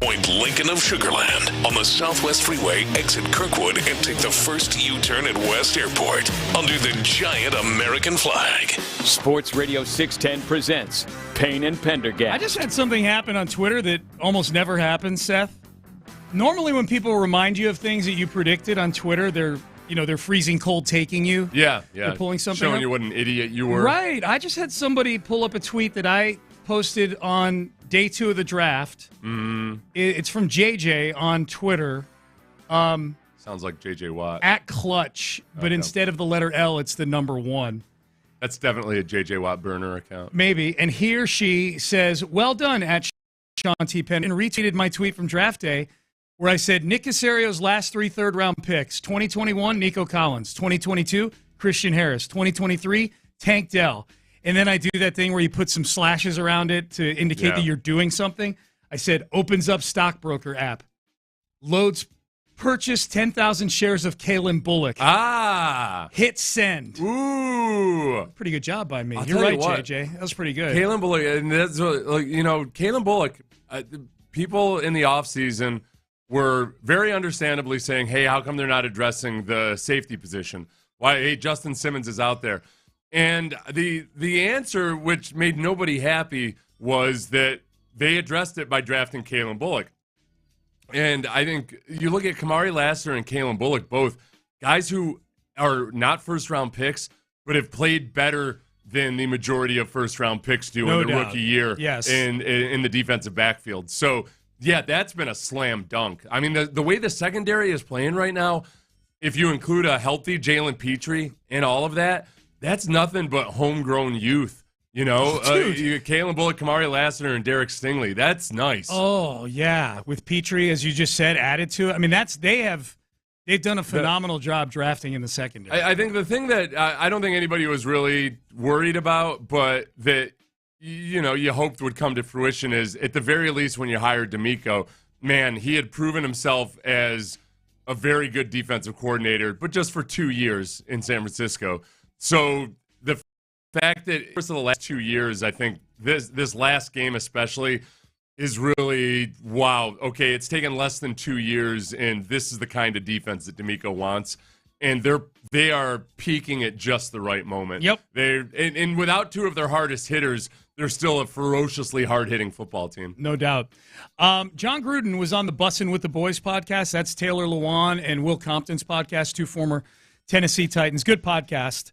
S10: Point Lincoln of Sugarland on the Southwest Freeway, exit Kirkwood, and take the first U-turn at West Airport under the giant American flag.
S2: Sports Radio 610 presents Payne and Pendergast.
S4: I just had something happen on Twitter that almost never happens, Seth. Normally when people remind you of things that you predicted on Twitter, they're freezing cold taking you.
S5: Yeah.
S4: They're pulling something
S5: Showing
S4: up.
S5: you what an idiot you were.
S4: Right. I just had somebody pull up a tweet that I posted on day 2 of the draft. It's from JJ on Twitter.
S5: Sounds like JJ Watt.
S4: At Clutch, but instead of the letter L, it's the number 1.
S5: That's definitely a JJ Watt burner account.
S4: Maybe. And he or she says, well done at Sean T. Penn, and retweeted my tweet from draft day where I said, Nick Casario's last 3 third-round picks, 2021, Nico Collins, 2022, Christian Harris, 2023, Tank Dell. And then I do that thing where you put some slashes around it to indicate that you're doing something. I said, opens up stockbroker app. Loads purchase 10,000 shares of Kalen Bullock. Hit send.
S5: Ooh.
S4: Pretty good job by me.
S5: I'll
S4: You're
S5: tell
S4: right,
S5: you what.
S4: JJ. That was pretty good.
S5: Kalen Bullock, and that's Kalen Bullock, people in the offseason were very understandably saying, hey, how come they're not addressing the safety position? Why, hey, Justin Simmons is out there. And the answer, which made nobody happy, was that they addressed it by drafting Kalen Bullock. And I think you look at Kamari Lassiter and Kalen Bullock, both guys who are not first-round picks, but have played better than the majority of first-round picks do in the rookie year in the defensive backfield. So, yeah, that's been a slam dunk. I mean, the way the secondary is playing right now, if you include a healthy Jalen Petrie and all of that, that's nothing but homegrown youth. Kalen Bullock, Kamari Lassiter, and Derek Stingley. That's nice.
S4: Oh, yeah. With Petrie, as you just said, added to it. I mean, they've done a phenomenal job drafting in the secondary.
S5: I think the thing that I don't think anybody was really worried about, but that you hoped would come to fruition is, at the very least, when you hired D'Amico, man, he had proven himself as a very good defensive coordinator, but just for 2 years in San Francisco. So the fact that for the last 2 years, I think this last game especially is really, wow, okay, it's taken less than 2 years, and this is the kind of defense that D'Amico wants. And they are peaking at just the right moment.
S4: Yep.
S5: And without 2 of their hardest hitters, they're still a ferociously hard-hitting football team.
S4: No doubt. John Gruden was on the Bussin' with the Boys podcast. That's Taylor Lewan and Will Compton's podcast, 2 former Tennessee Titans. Good podcast.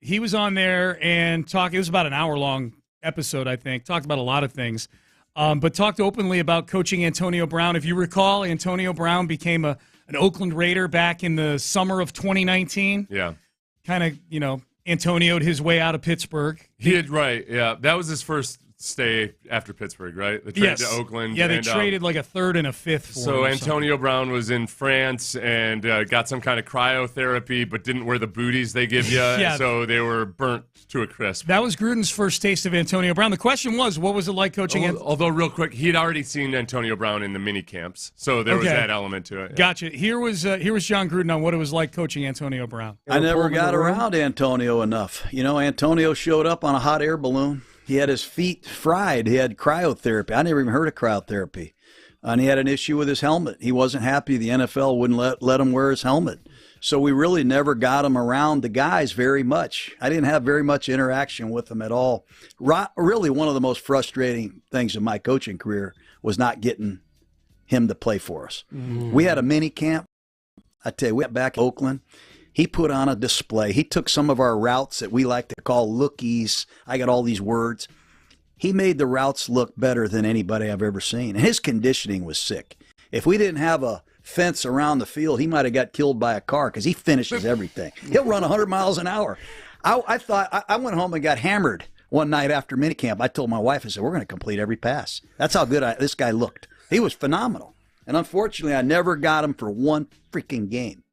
S4: He was on there and talked. It was about an hour-long episode, I think. Talked about a lot of things, but talked openly about coaching Antonio Brown. If you recall, Antonio Brown became an Oakland Raider back in the summer of 2019.
S5: Yeah.
S4: Kind of, Antonio'd his way out of Pittsburgh.
S5: Right, yeah. That was his first stay after Pittsburgh, right? The trade to Oakland.
S4: Yeah, they traded like a 3rd and a 5th for him.
S5: So Antonio Brown was in France and got some kind of cryotherapy, but didn't wear the booties they give you. So they were burnt to a crisp.
S4: That was Gruden's first taste of Antonio Brown. The question was, what was it like coaching?
S5: Although, real quick, he'd already seen Antonio Brown in the mini camps, so there was that element to it. Yeah.
S4: Gotcha. Here was John Gruden on what it was like coaching Antonio Brown.
S11: I never got around Antonio enough. Antonio showed up on a hot air balloon. He had his feet fried. He had cryotherapy. I never even heard of cryotherapy. And he had an issue with his helmet. He wasn't happy the NFL wouldn't let him wear his helmet. So we really never got him around the guys very much. I didn't have very much interaction with him at all. Really, one of the most frustrating things in my coaching career was not getting him to play for us. Mm. We had a mini camp. I tell you, we went back to Oakland. He put on a display. He took some of our routes that we like to call lookies. I got all these words. He made the routes look better than anybody I've ever seen. And his conditioning was sick. If we didn't have a fence around the field, he might have got killed by a car because he finishes everything. He'll run 100 miles an hour. I went home and got hammered one night after minicamp. I told my wife, I said, we're going to complete every pass. That's how good this guy looked. He was phenomenal. And unfortunately, I never got him for one freaking game.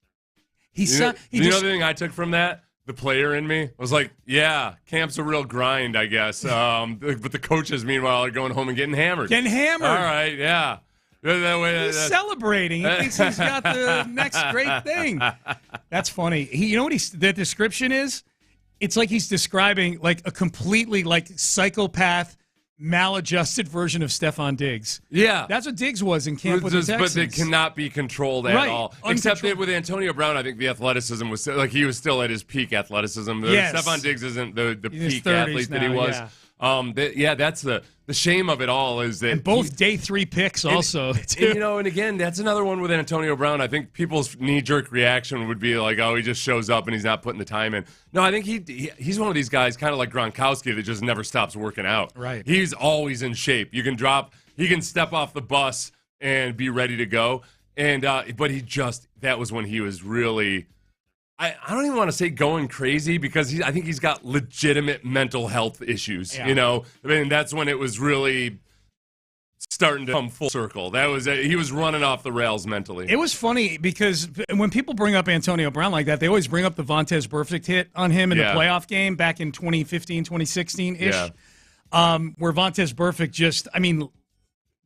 S5: You know the thing I took from that? The player in me was like, yeah, camp's a real grind, I guess. But the coaches, meanwhile, are going home and getting hammered.
S4: Getting hammered.
S5: All right, yeah. That way,
S4: he's celebrating. He thinks he's got the next great thing. That's funny. You know what the description is? It's like he's describing like a completely like psychopath maladjusted version of Stephon Diggs.
S5: Yeah.
S4: That's what Diggs was in camp with the Texans.
S5: But they cannot be controlled at all. Except that with Antonio Brown, I think the athleticism was like he was still at his peak athleticism.
S4: Yes.
S5: Stephon Diggs isn't the peak
S4: 30s
S5: athlete that he
S4: now,
S5: was.
S4: yeah.
S5: That's the shame of it all is that
S4: and both day 3 picks also.
S5: And again, that's another one with Antonio Brown. I think people's knee-jerk reaction would be like, oh, he just shows up and he's not putting the time in. No, I think he's one of these guys kind of like Gronkowski that just never stops working out.
S4: Right.
S5: He's always in shape. He can step off the bus and be ready to go. And but that was when he was really, I don't even want to say going crazy because I think he's got legitimate mental health issues.
S4: Yeah.
S5: That's when it was really starting to come full circle. He was running off the rails mentally.
S4: It was funny because when people bring up Antonio Brown like that, they always bring up the Vontaze Burfict hit on him in the playoff game back in 2015, 2016-ish, where Vontaze Burfict just,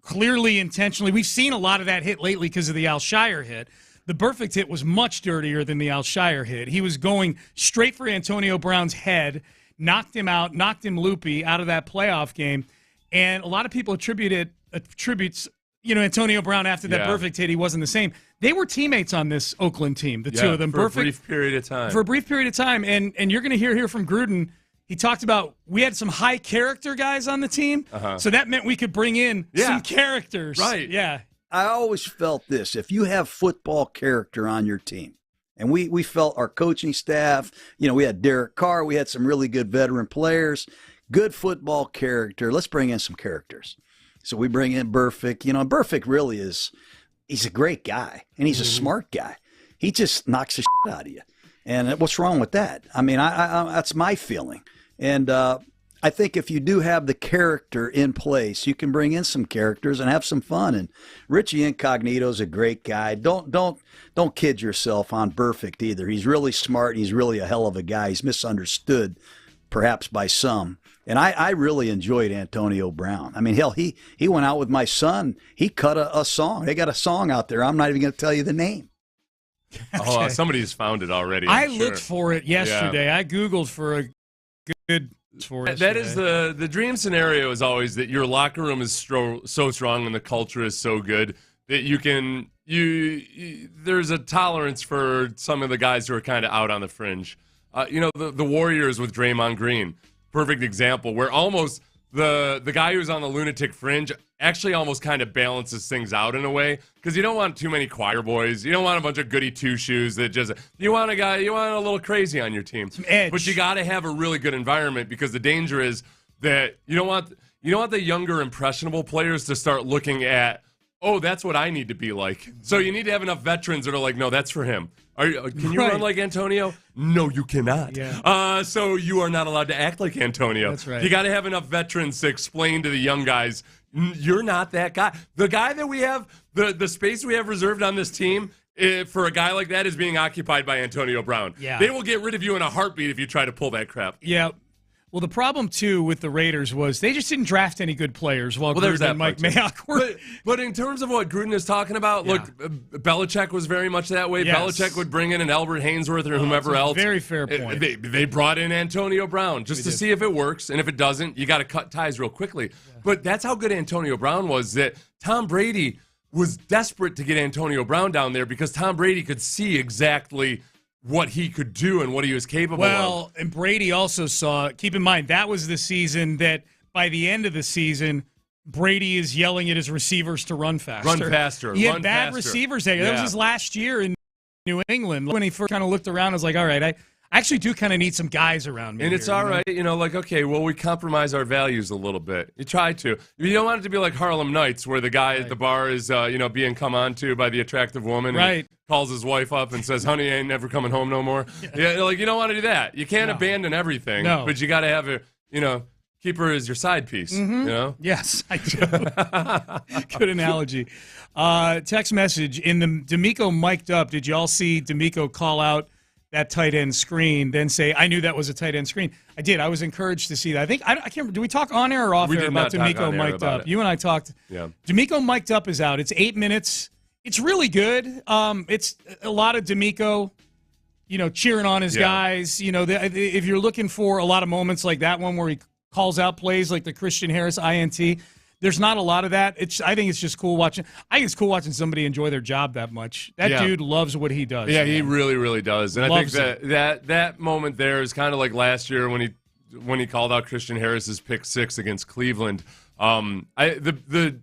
S4: clearly intentionally. We've seen a lot of that hit lately because of the Al Shire hit. The Burfict hit was much dirtier than the Al Shire hit. He was going straight for Antonio Brown's head, knocked him out, knocked him loopy out of that playoff game. And a lot of people attributes Antonio Brown after that Burfict hit, he wasn't the same. They were teammates on this Oakland team, the two of them.
S5: For a brief period of time.
S4: For a brief period of time. And you're going to hear here from Gruden, he talked about we had some high character guys on the team, so that meant we could bring in some characters.
S5: Right.
S4: Yeah.
S11: I always felt this. If you have football character on your team, and we felt our coaching staff, we had Derek Carr, we had some really good veteran players, good football character. Let's bring in some characters. So we bring in Burfict. Burfict really he's a great guy, and he's a smart guy. He just knocks the shit out of you. And what's wrong with that? I that's my feeling. And I think if you do have the character in place, you can bring in some characters and have some fun. And Richie Incognito's a great guy. Don't kid yourself on Burfict either. He's really smart. He's really a hell of a guy. He's misunderstood, perhaps by some. And I really enjoyed Antonio Brown. Hell, he went out with my son. He cut a song. They got a song out there. I'm not even going to tell you the name.
S5: Oh, somebody's found it already.
S4: I looked for it yesterday. Yeah. I Googled for a good for it.
S5: That is the dream scenario is always that your locker room is so strong and the culture is so good that there's a tolerance for some of the guys who are kind of out on the fringe. The Warriors with Draymond Green, perfect example where almost the guy who's on the lunatic fringe actually almost kind of balances things out in a way because you don't want too many choir boys. You don't want a bunch of goody two-shoes that just – you want a little crazy on your team.
S4: Some edge.
S5: But you got to have a really good environment because the danger is that you don't want the younger impressionable players to start looking at, oh, that's what I need to be like. So you need to have enough veterans that are like, no, that's for him. Can you run like Antonio? No, you cannot.
S4: Yeah.
S5: So you are not allowed to act like Antonio.
S4: That's right.
S5: You got to have enough veterans to explain to the young guys, you're not that guy. The guy that we have, the space we have reserved on this team for a guy like that is being occupied by Antonio Brown.
S4: Yeah.
S5: They will get rid of you in a heartbeat if you try to pull that crap.
S4: Yeah. Well, the problem, too, with the Raiders was they just didn't draft any good players while Gruden and Mike Mayock were.
S5: But in terms of what Gruden is talking about, look, Belichick was very much that way.
S4: Yes.
S5: Belichick would bring in an Albert Hainsworth or whomever else.
S4: Very fair point.
S5: They brought in Antonio Brown just to see if it works. And if it doesn't, you got to cut ties real quickly. Yeah. But that's how good Antonio Brown was that Tom Brady was desperate to get Antonio Brown down there because Tom Brady could see exactly what he could do and what he was capable of.
S4: Well, and Brady also saw, keep in mind, that was the season that by the end of the season, Brady is yelling at his receivers to run faster.
S5: Run faster.
S4: He had bad receivers there. That was his last year in New England. When he first kind of looked around, I was like, all right, I actually do kind of need some guys around me.
S5: And it's all right, okay, well, we compromise our values a little bit. You try to. You don't want it to be like Harlem Nights where the guy at the bar is, being come on to by the attractive woman.
S4: Right.
S5: And calls his wife up and says, honey, I ain't never coming home no more. Yeah, you don't want to do that. You can't abandon everything.
S4: No.
S5: But you got to have keep her as your side piece,
S4: Yes, I do. Good analogy. Text message, in the D'Amico mic'd up, did you all see D'Amico call out that tight end screen, then say, I knew that was a tight end screen? I did. I was encouraged to see that. I can't remember, do we talk on air or off air about D'Amico mic'd up? You and I talked.
S5: Yeah.
S4: D'Amico mic'd up is out. It's 8 minutes. It's really good. It's a lot of D'Amico, cheering on his guys. If you're looking for a lot of moments like that one where he calls out plays like the Christian Harris INT. There's not a lot of that. I think it's just cool watching. I think it's cool watching somebody enjoy their job that much. That dude loves what he does.
S5: Yeah,
S4: man.
S5: he really, really does. And
S4: Loves
S5: I think that moment there is kind of like last year when he called out Christian Harris's pick 6 against Cleveland. The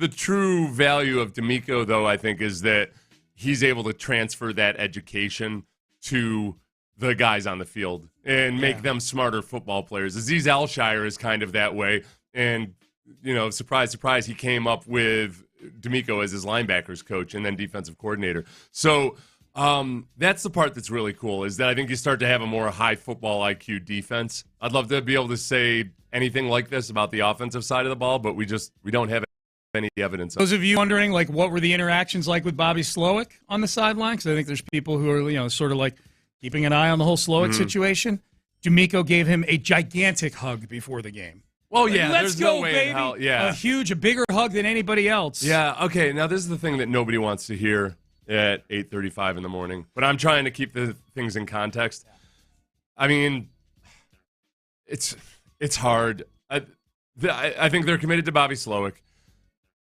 S5: true value of D'Amico, though, I think, is that he's able to transfer that education to the guys on the field and make them smarter football players. Aziz Alshire is kind of that way, and surprise, surprise, he came up with D'Amico as his linebackers coach and then defensive coordinator. So that's the part that's really cool, is that I think you start to have a more high football IQ defense. I'd love to be able to say anything like this about the offensive side of the ball, but we don't have any evidence.
S4: Those of you wondering, like, what were the interactions like with Bobby Slowik on the sideline? Because I think there's people who are, sort of like keeping an eye on the whole Slowik situation. D'Amico gave him a gigantic hug before the game.
S5: Oh, yeah,
S4: let's
S5: there's
S4: go,
S5: no way
S4: baby.
S5: in hell. Yeah.
S4: A bigger hug than anybody else.
S5: Yeah, okay, now this is the thing that nobody wants to hear at 8:35 in the morning, but I'm trying to keep the things in context. I mean, it's hard. I think they're committed to Bobby Slowik.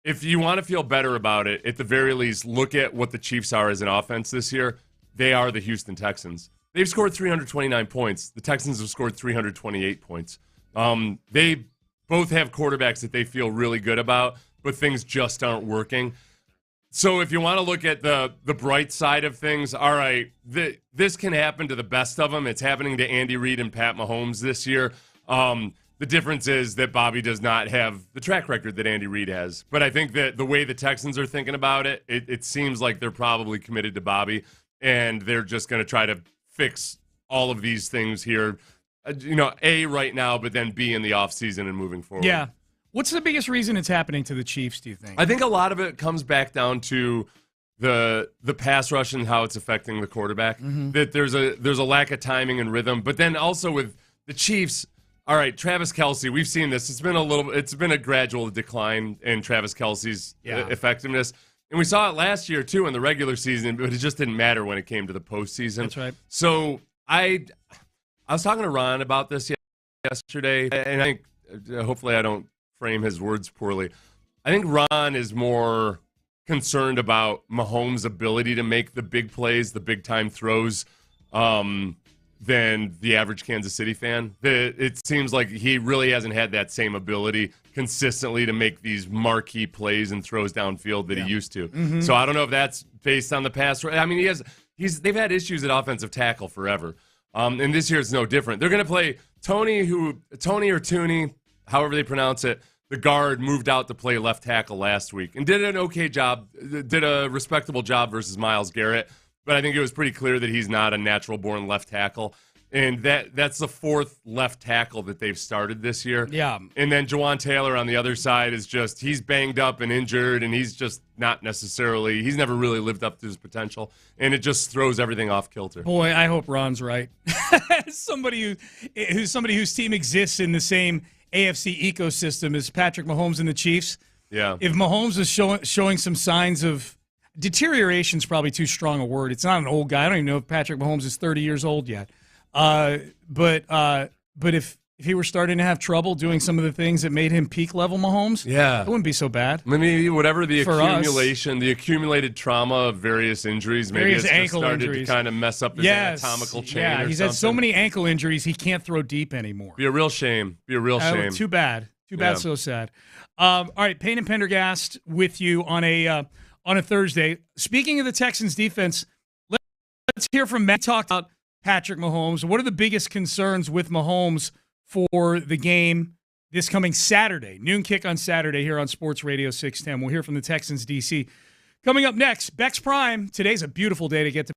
S5: If you want to feel better about it, at the very least, look at what the Chiefs are as an offense this year. They are the Houston Texans. They've scored 329 points. The Texans have scored 328 points. They both have quarterbacks that they feel really good about, but things just aren't working. So if you want to look at the bright side of things, all right, this can happen to the best of them. It's happening to Andy Reid and Pat Mahomes this year. The difference is that Bobby does not have the track record that Andy Reid has. But I think that the way the Texans are thinking about it, it seems like they're probably committed to Bobby, and they're just going to try to fix all of these things here, A, right now, but then B, in the offseason and moving forward.
S4: Yeah. What's the biggest reason it's happening to the Chiefs, do you think?
S5: I think a lot of it comes back down to the pass rush and how it's affecting the quarterback.
S4: Mm-hmm.
S5: That there's a lack of timing and rhythm. But then also with the Chiefs, all right, Travis Kelce, we've seen this. It's been a gradual decline in Travis Kelce's effectiveness. And we saw it last year, too, in the regular season, but it just didn't matter when it came to the postseason.
S4: That's right.
S5: So I was talking to Ron about this yesterday, and I think hopefully I don't frame his words poorly. I think Ron is more concerned about Mahomes' ability to make the big plays, the big-time throws, than the average Kansas City fan. It seems like he really hasn't had that same ability consistently to make these marquee plays and throws downfield that he used to.
S4: Mm-hmm.
S5: So I don't know if that's based on the pass. I mean, they've had issues at offensive tackle forever. And this year it's no different. They're going to play Tony or Tooney, however they pronounce it. The guard moved out to play left tackle last week and did an okay job, did a respectable job versus Myles Garrett. But I think it was pretty clear that he's not a natural-born left tackle. And that's the fourth left tackle that they've started this year.
S4: Yeah.
S5: And then Jawan Taylor on the other side is just, he's banged up and injured, and he's just not necessarily, he's never really lived up to his potential. And it just throws everything off kilter.
S4: Boy, I hope Ron's right. somebody whose team exists in the same AFC ecosystem as Patrick Mahomes and the Chiefs.
S5: Yeah.
S4: If Mahomes is showing some signs of deterioration, is probably too strong a word. It's not an old guy. I don't even know if Patrick Mahomes is 30 years old yet. But if he were starting to have trouble doing some of the things that made him peak level Mahomes, it wouldn't be so bad.
S5: Maybe whatever the
S4: For
S5: accumulation, the accumulated trauma of various injuries, maybe it's just started
S4: injuries.
S5: to kind of mess up his anatomical chain.
S4: Yeah,
S5: or
S4: he's
S5: something.
S4: had so many ankle injuries he can't throw deep anymore.
S5: Be a real shame. Shame.
S4: Too bad. So sad. All right, Payne and Pendergast with you on a Thursday. Speaking of the Texans defense, let's hear from Matt. Talk about Patrick Mahomes. What are the biggest concerns with Mahomes for the game this coming Saturday? Noon kick on Saturday here on Sports Radio 610. We'll hear from the Texans DC. Coming up next, Beck's Prime. Today's a beautiful day to get to.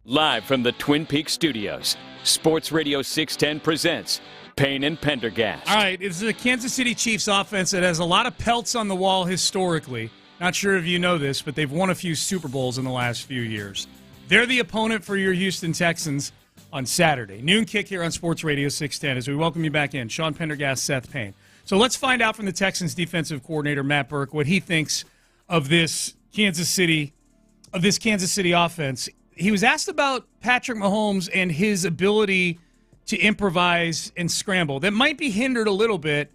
S2: Live from the Twin Peaks studios, Sports Radio 610 presents Payne and Pendergast.
S4: All right, it's the Kansas City Chiefs offense that has a lot of pelts on the wall historically. Not sure if you know this, but they've won a few Super Bowls in the last few years. They're the opponent for your Houston Texans on Saturday. Noon kick here on Sports Radio 610 as we welcome you back in. Sean Pendergast, Seth Payne. So let's find out from the Texans defensive coordinator, Matt Burke, what he thinks of this Kansas City offense. He was asked about Patrick Mahomes and his ability to improvise and scramble. That might be hindered a little bit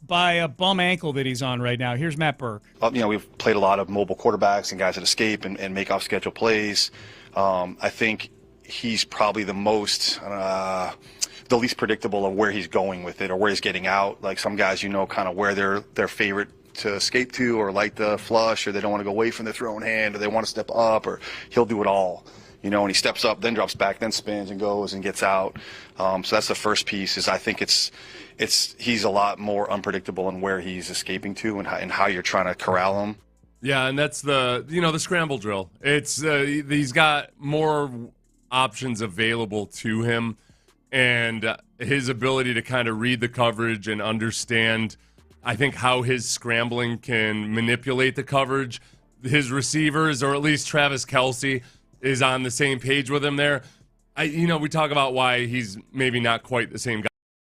S4: by a bum ankle that he's on right now. Here's Matt Burke.
S12: We've played a lot of mobile quarterbacks and guys that escape and make off schedule plays. I think he's probably the least predictable of where he's going with it or where he's getting out. Like some guys, kind of where their favorite to escape to, or like the flush, or they don't want to go away from their throwing hand, or they want to step up, or he'll do it all. And he steps up, then drops back, then spins and goes and gets out. So that's the first piece. Is I think he's a lot more unpredictable in where he's escaping to and how you're trying to corral him.
S5: Yeah, and that's the scramble drill. It's he's got more options available to him, and his ability to kind of read the coverage and understand, I think, how his scrambling can manipulate the coverage. His receivers, or at least Travis Kelce, is on the same page with him there. We talk about why he's maybe not quite the same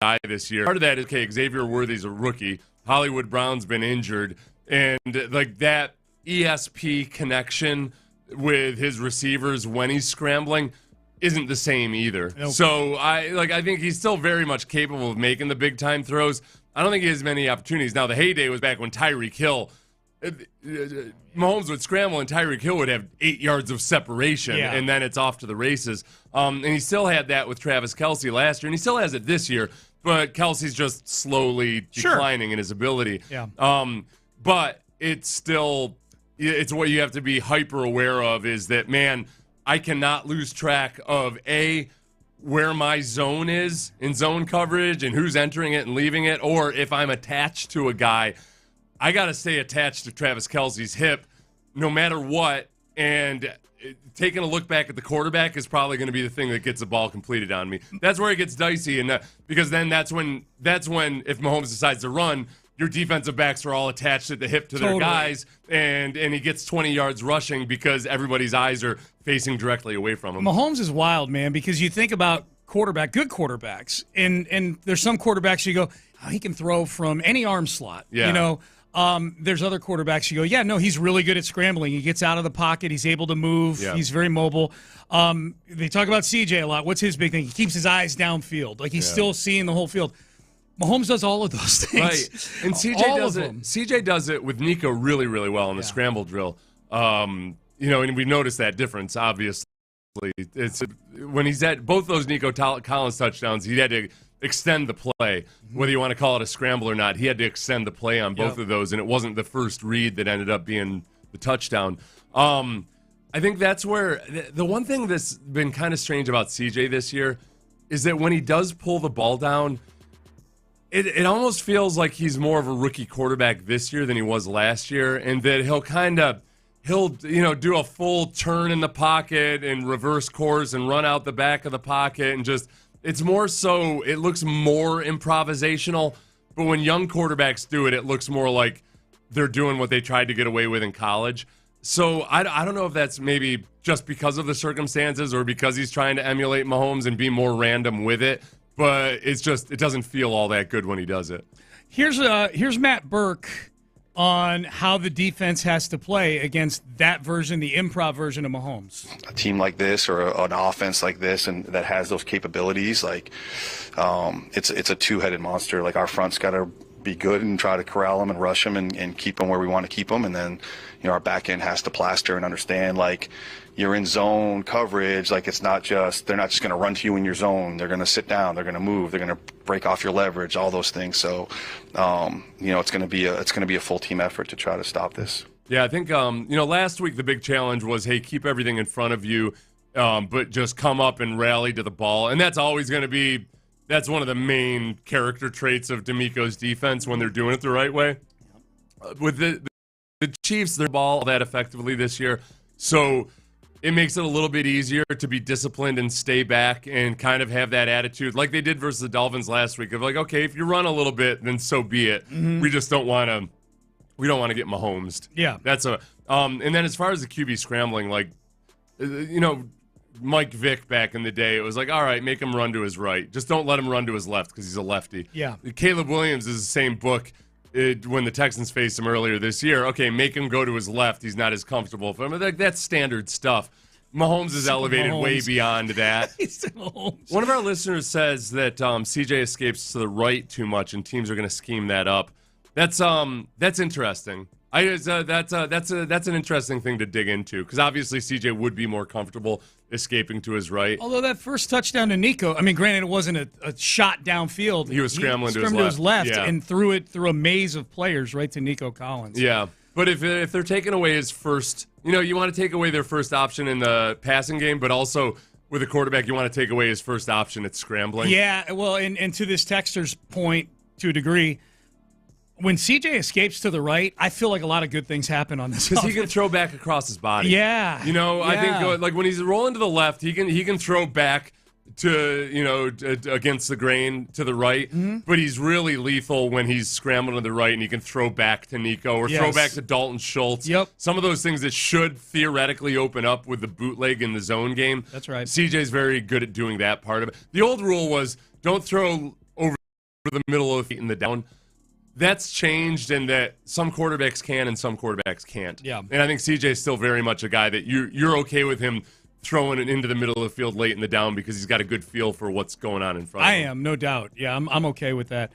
S5: guy this year. Part of that is, Xavier Worthy's a rookie. Hollywood Brown's been injured. And like that ESP connection with his receivers when he's scrambling isn't the same either. Nope. So I think he's still very much capable of making the big time throws. I don't think he has many opportunities. Now, the heyday was back when Tyreek Hill, Mahomes would scramble and Tyreek Hill would have 8 yards of separation, and then it's off to the races. And he still had that with Travis Kelce last year, and he still has it this year, but Kelce's just slowly declining in his ability.
S4: Yeah.
S5: But it's what you have to be hyper aware of is that, man, I cannot lose track of where my zone is in zone coverage and who's entering it and leaving it, or if I'm attached to a guy, I got to stay attached to Travis Kelce's hip no matter what, and taking a look back at the quarterback is probably going to be the thing that gets the ball completed on me. That's where it gets dicey, and because then that's when if Mahomes decides to run, your defensive backs are all attached at the hip to their guys, and he gets 20 yards rushing because everybody's eyes are facing directly away from him.
S4: Mahomes is wild, man, because you think about good quarterbacks, and there's some quarterbacks you go, he can throw from any arm slot.
S5: Yeah.
S4: There's other quarterbacks you go, he's really good at scrambling. He gets out of the pocket. He's able to move. Yeah. He's very mobile. They talk about CJ a lot. What's his big thing? He keeps his eyes downfield. Like he's still seeing the whole field. Mahomes does all of those things.
S5: Right. And CJ does it. CJ does it with Nico really, really well in the scramble drill. And we've noticed that difference, obviously. It's when he's at both those Nico Collins touchdowns, he had to extend the play. Whether you want to call it a scramble or not, he had to extend the play on both of those, and it wasn't the first read that ended up being the touchdown. I think that's where the one thing that's been kind of strange about CJ this year is that when he does pull the ball down, it almost feels like he's more of a rookie quarterback this year than he was last year, and that he'll do a full turn in the pocket and reverse course and run out the back of the pocket, and just it's more so it looks more improvisational. But when young quarterbacks do it, it looks more like they're doing what they tried to get away with in college. So I don't know if that's maybe just because of the circumstances or because he's trying to emulate Mahomes and be more random with it. But it doesn't feel all that good when he does it.
S4: Here's Matt Burke on how the defense has to play against that version, the improv version of Mahomes.
S12: A team like this or an offense like this and that has those capabilities, it's a two-headed monster. Like our front's got to be good and try to corral them and rush them and keep them where we want to keep them. And then, our back end has to plaster and understand, you're in zone coverage. It's not just, they're not just going to run to you in your zone. They're going to sit down. They're going to move. They're going to break off your leverage, all those things. So, it's going to be a full team effort to try to stop this.
S5: Yeah, I think, last week the big challenge was, hey, keep everything in front of you, but just come up and rally to the ball. And that's always going to be, that's one of the main character traits of D'Amico's defense when they're doing it the right way. With the Chiefs, their ball that effectively this year. So it makes it a little bit easier to be disciplined and stay back and kind of have that attitude like they did versus the Dolphins last week of like, okay, if you run a little bit, then so be it.
S4: Mm-hmm.
S5: We just don't want to. We don't want to get Mahomes.
S4: Yeah,
S5: that's a. And then as far as the QB scrambling, like, Mike Vick back in the day, it was like, all right, make him run to his right. Just don't let him run to his left because he's a lefty.
S4: Yeah.
S5: Caleb Williams is the same book. When the Texans faced him earlier this year, okay, make him go to his left. He's not as comfortable for him. That's standard stuff. Mahomes is elevated way beyond that. One of our listeners says that CJ escapes to the right too much, and teams are going to scheme that up. That's interesting. That's an interesting thing to dig into because obviously CJ would be more comfortable escaping to his right.
S4: Although that first touchdown to Nico, I mean, granted, it wasn't a shot downfield.
S5: He was scrambling to his
S4: left
S5: yeah.
S4: and threw it through a maze of players right to Nico Collins.
S5: Yeah, but if they're taking away his first, you want to take away their first option in the passing game, but also with a quarterback, you want to take away his first option at scrambling.
S4: Yeah, well, and to this texter's point, to a degree, when CJ escapes to the right, I feel like a lot of good things happen on this.
S5: Because he can throw back across his body.
S4: Yeah.
S5: I think like when he's rolling to the left, he can throw back to, against the grain to the right. Mm-hmm. But he's really lethal when he's scrambling to the right and he can throw back to Nico or throw back to Dalton Schultz.
S4: Yep.
S5: Some of those things that should theoretically open up with the bootleg in the zone game.
S4: That's right.
S5: CJ's very good at doing that part of it. The old rule was don't throw over the middle of the feet in the down. That's changed in that some quarterbacks can and some quarterbacks can't.
S4: Yeah.
S5: And I think CJ is still very much a guy that you're okay with him throwing it into the middle of the field late in the down because he's got a good feel for what's going on in front of him.
S4: I am, no doubt. Yeah, I'm okay with that.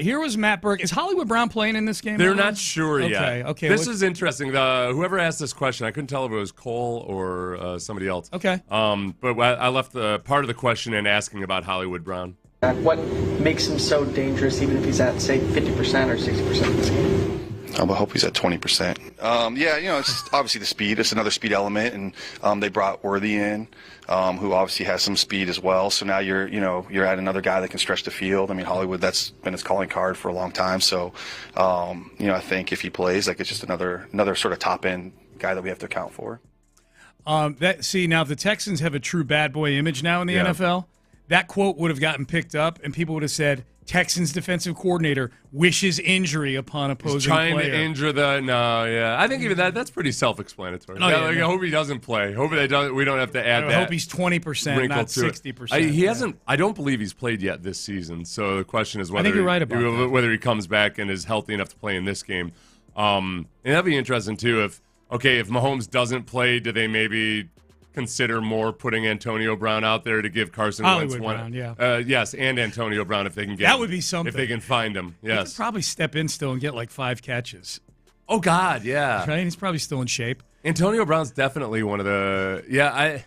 S4: Here was Matt Burke. Is Hollywood Brown playing in this game?
S5: They're not sure yet.
S4: Okay.
S5: This is interesting. Whoever asked this question, I couldn't tell if it was Cole or somebody else.
S4: Okay.
S5: But I left part of the question in asking about Hollywood Brown.
S13: What makes him so dangerous, even if he's at, say, 50% or 60% of this game?
S12: I hope he's at 20%. It's obviously the speed. It's another speed element, and they brought Worthy in, who obviously has some speed as well. So now you're at another guy that can stretch the field. I mean, Hollywood, that's been his calling card for a long time. So, I think if he plays, like it's just another sort of top end guy that we have to account for.
S4: Now if the Texans have a true bad boy image now in the NFL, that quote would have gotten picked up, and people would have said, Texans defensive coordinator wishes injury upon opposing
S5: He's trying
S4: player.
S5: to injure I think even that's pretty self-explanatory. I hope he doesn't play. Hope we don't have to add that.
S4: I hope he's 20%, not 60%.
S5: He hasn't. I don't believe he's played yet this season. So the question is whether
S4: I think you're right about
S5: whether he comes back and is healthy enough to play in this game. And that'd be interesting too. If Mahomes doesn't play, do they maybe consider more putting Antonio Brown out there to give Carson Wentz one?
S4: Brown, yeah.
S5: Yes, and Antonio Brown if they can get
S4: that
S5: him,
S4: would be something
S5: if they can find him. Yes,
S4: he could probably step in still and get like 5 catches.
S5: Oh God, yeah.
S4: Right, he's probably still in shape.
S5: Antonio Brown's definitely one of the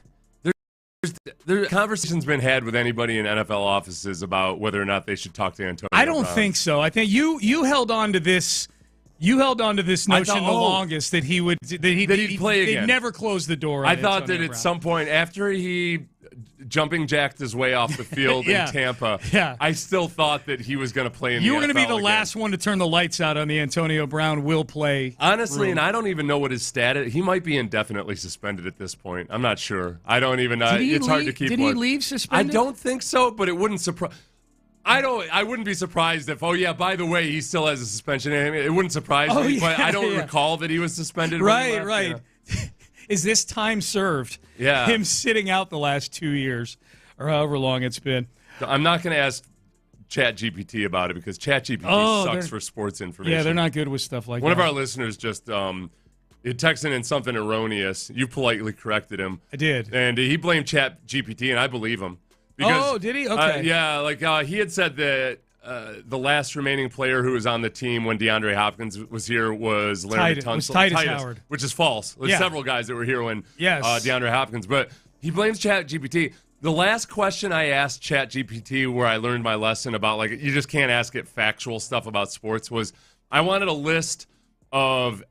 S5: There's conversations been had with anybody in NFL offices about whether or not they should talk to Antonio.
S4: I don't
S5: Brown.
S4: think so. I think you held on to this. You held on to this notion the longest that he'd
S5: play again.
S4: They'd never close the door.
S5: I thought that at some point after he jumping jacked his way off the field in Tampa, I still thought that he was going to play in the NFL.
S4: You were going to be the last one to turn the lights out on the Antonio Brown will play.
S5: Honestly, and I don't even know what his status. He might be indefinitely suspended at this point. I'm not sure. I don't even know. It's hard to keep.
S4: Did he leave suspended?
S5: I don't think so, but it wouldn't surprise. I wouldn't be surprised if, by the way, he still has a suspension. It wouldn't surprise me, but I don't recall that he was suspended.
S4: Right. Yeah. Is this time served?
S5: Yeah.
S4: Him sitting out the last 2 years or however long it's been.
S5: I'm not going to ask ChatGPT about it because ChatGPT sucks for sports information.
S4: Yeah, they're not good with stuff like that.
S5: One of our listeners just texted in something erroneous. You politely corrected him.
S4: I did.
S5: And he blamed ChatGPT, and I believe him. Because,
S4: did he? Okay.
S5: He had said that the last remaining player who was on the team when DeAndre Hopkins was here was Larry Tunsil.
S4: Titus Howard.
S5: Which is false. There's several guys that were here when DeAndre Hopkins. But he blames ChatGPT. The last question I asked ChatGPT where I learned my lesson about, you just can't ask it factual stuff about sports was I wanted a list of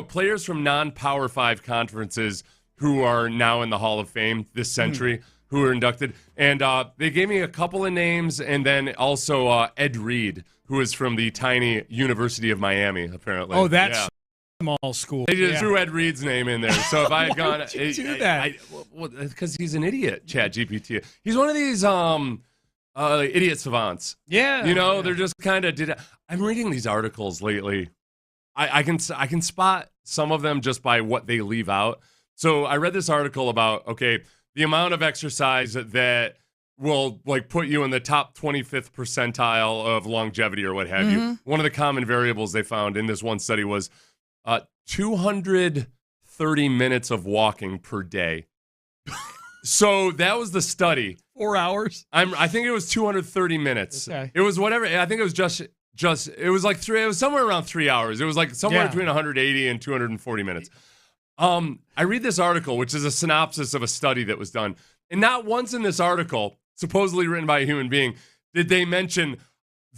S5: players from non-Power 5 conferences who are now in the Hall of Fame this century. Who were inducted, and they gave me a couple of names, and then also Ed Reed, who is from the tiny University of Miami, apparently.
S4: Oh, that's small school.
S5: They just threw Ed Reed's name in there. So if I had gone,
S4: would you do that?
S5: Because he's an idiot. ChatGPT. He's one of these idiot savants.
S4: Yeah,
S5: they're just kind of I'm reading these articles lately. I can spot some of them just by what they leave out. So I read this article about the amount of exercise that will put you in the top 25th percentile of longevity or what have you. One of the common variables they found in this one study was 230 minutes of walking per day. So that was the study.
S4: 4 hours?
S5: I think it was 230 minutes.
S4: Okay.
S5: It was whatever. I think it was just it was like it was somewhere around 3 hours. It was like somewhere between 180 and 240 minutes. I read this article, which is a synopsis of a study that was done. And not once in this article, supposedly written by a human being, did they mention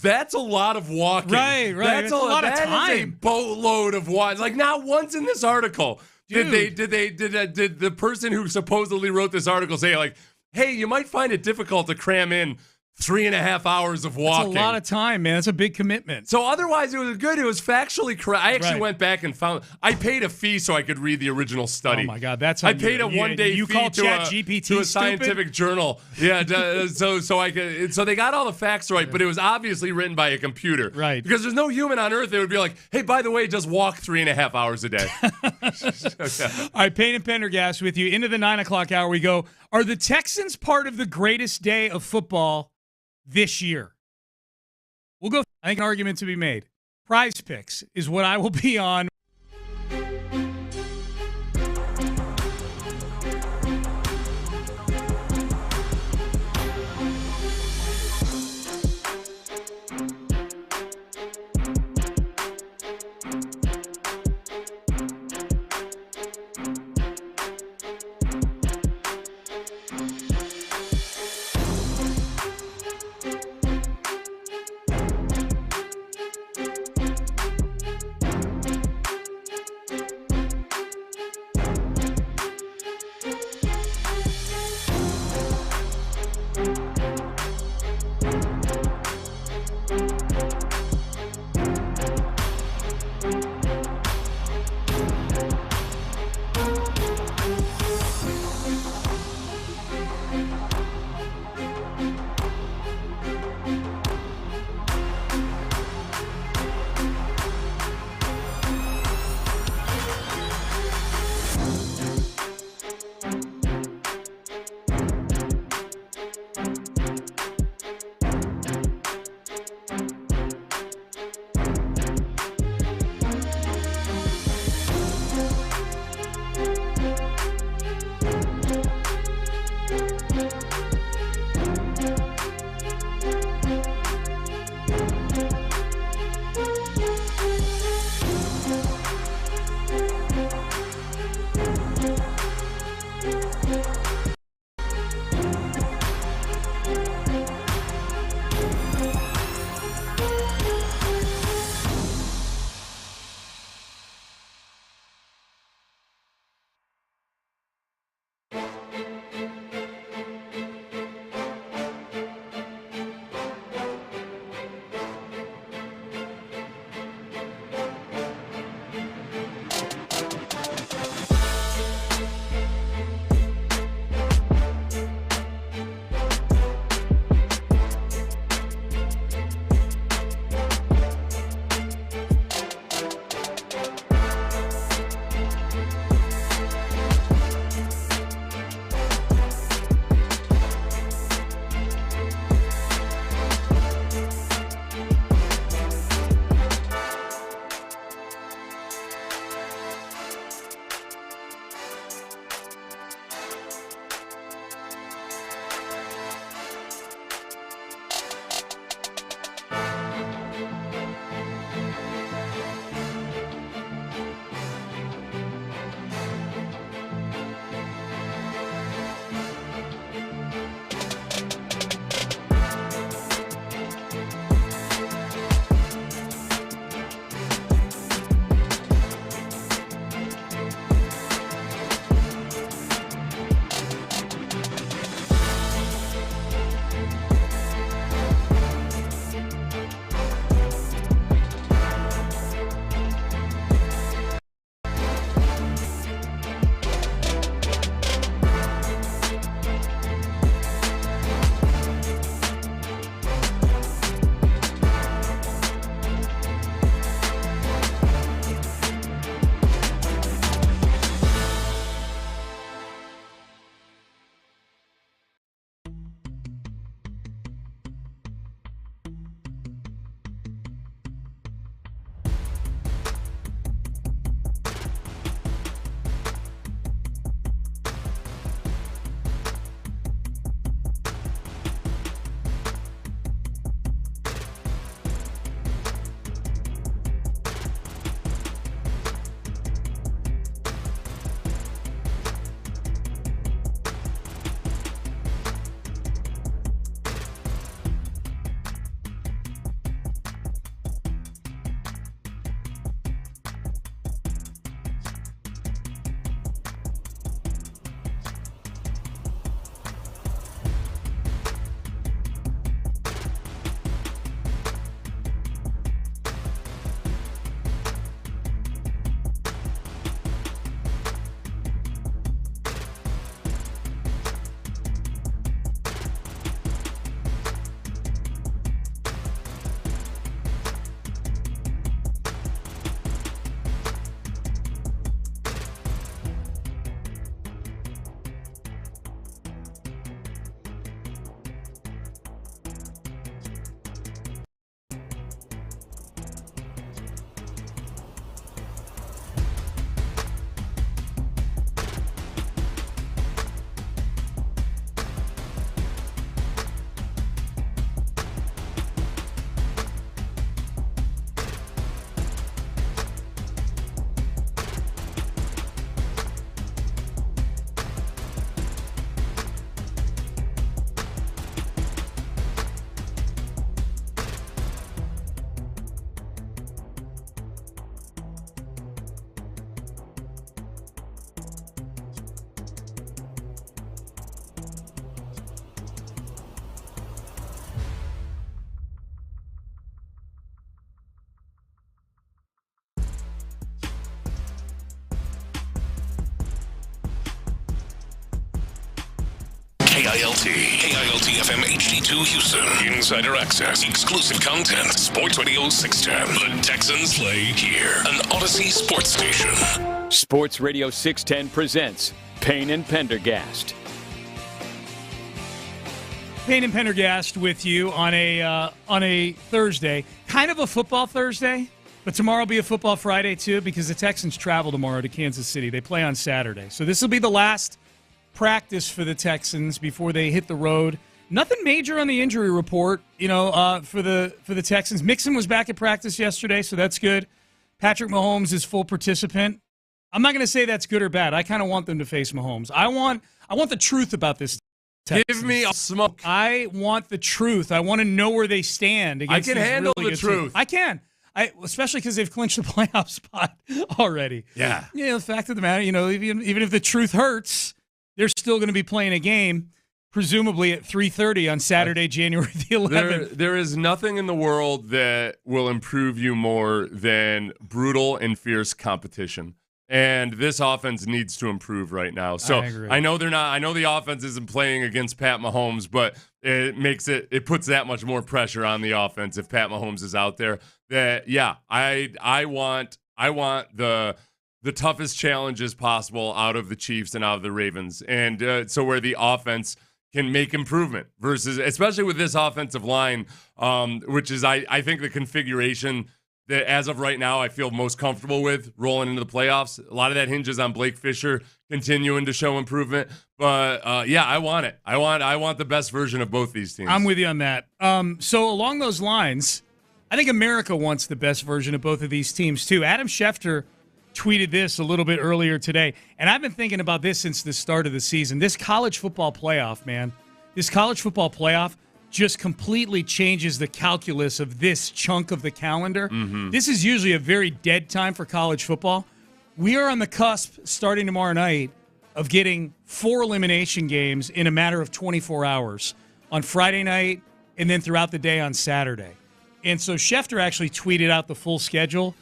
S5: that's a lot of walking.
S4: Right.
S5: That's a lot of time. That is a boatload of walking. Like not once in this article did the person who supposedly wrote this article say hey, you might find it difficult to cram in 3.5 hours of walking.
S4: That's a lot of time, man. That's a big commitment.
S5: So otherwise, it was good. It was factually correct. I actually went back and found. I paid a fee so I could read the original study.
S4: Oh my God, that's
S5: I paid a 1 day
S4: you
S5: fee
S4: call
S5: to a scientific journal. Yeah, so I could. So they got all the facts right, but it was obviously written by a computer.
S4: Right.
S5: Because there's no human on earth that would be like, hey, by the way, just walk 3.5 hours a day.
S4: All right, Payne and Pendergast with you. Into the 9 o'clock hour we go. Are the Texans part of the greatest day of football this year? We'll go. I think an argument to be made. Prize Picks is what I will be on.
S10: KILT FM HD2 Houston. Insider access, exclusive content. Sports Radio 610. The Texans play here. An Odyssey sports station.
S2: Sports Radio 610 presents Payne and Pendergast.
S4: Payne and Pendergast with you on a Thursday, kind of a football Thursday, but tomorrow will be a football Friday too because the Texans travel tomorrow to Kansas City. They play on Saturday, so this will be the last practice for the Texans before they hit the road. Nothing major on the injury report, for the Texans. Mixon was back at practice yesterday, so that's good. Patrick Mahomes is full participant. I'm not going to say that's good or bad. I kind of want them to face Mahomes. I want the truth about this. Texans.
S5: Give me a smoke.
S4: I want the truth. I want to know where they stand.
S5: I can handle
S4: really
S5: the truth.
S4: I can. Especially because they've clinched the playoff spot already.
S5: Yeah.
S4: The fact of the matter, even if the truth hurts, they're still going to be playing a game, presumably at 3:30 on Saturday, January the 11th.
S5: There is nothing in the world that will improve you more than brutal and fierce competition. And this offense needs to improve right now. So I know they're not. I know the offense isn't playing against Pat Mahomes, but it puts that much more pressure on the offense if Pat Mahomes is out there. I want the toughest challenges possible out of the Chiefs and out of the Ravens, and so where the offense can make improvement versus, especially with this offensive line, which is I think the configuration that as of right now I feel most comfortable with rolling into the playoffs. A lot of that hinges on Blake Fisher continuing to show improvement. But I want it. I want the best version of both these teams.
S4: I'm with you on that. So along those lines, I think America wants the best version of both of these teams too. Adam Schefter tweeted this a little bit earlier today, and I've been thinking about this since the start of the season. This college football playoff, man. This college football playoff just completely changes the calculus of this chunk of the calendar. Mm-hmm. This is usually a very dead time for college football. We are on the cusp, starting tomorrow night, of getting 4 elimination games in a matter of 24 hours on Friday night and then throughout the day on Saturday. And so Schefter actually tweeted out the full schedule,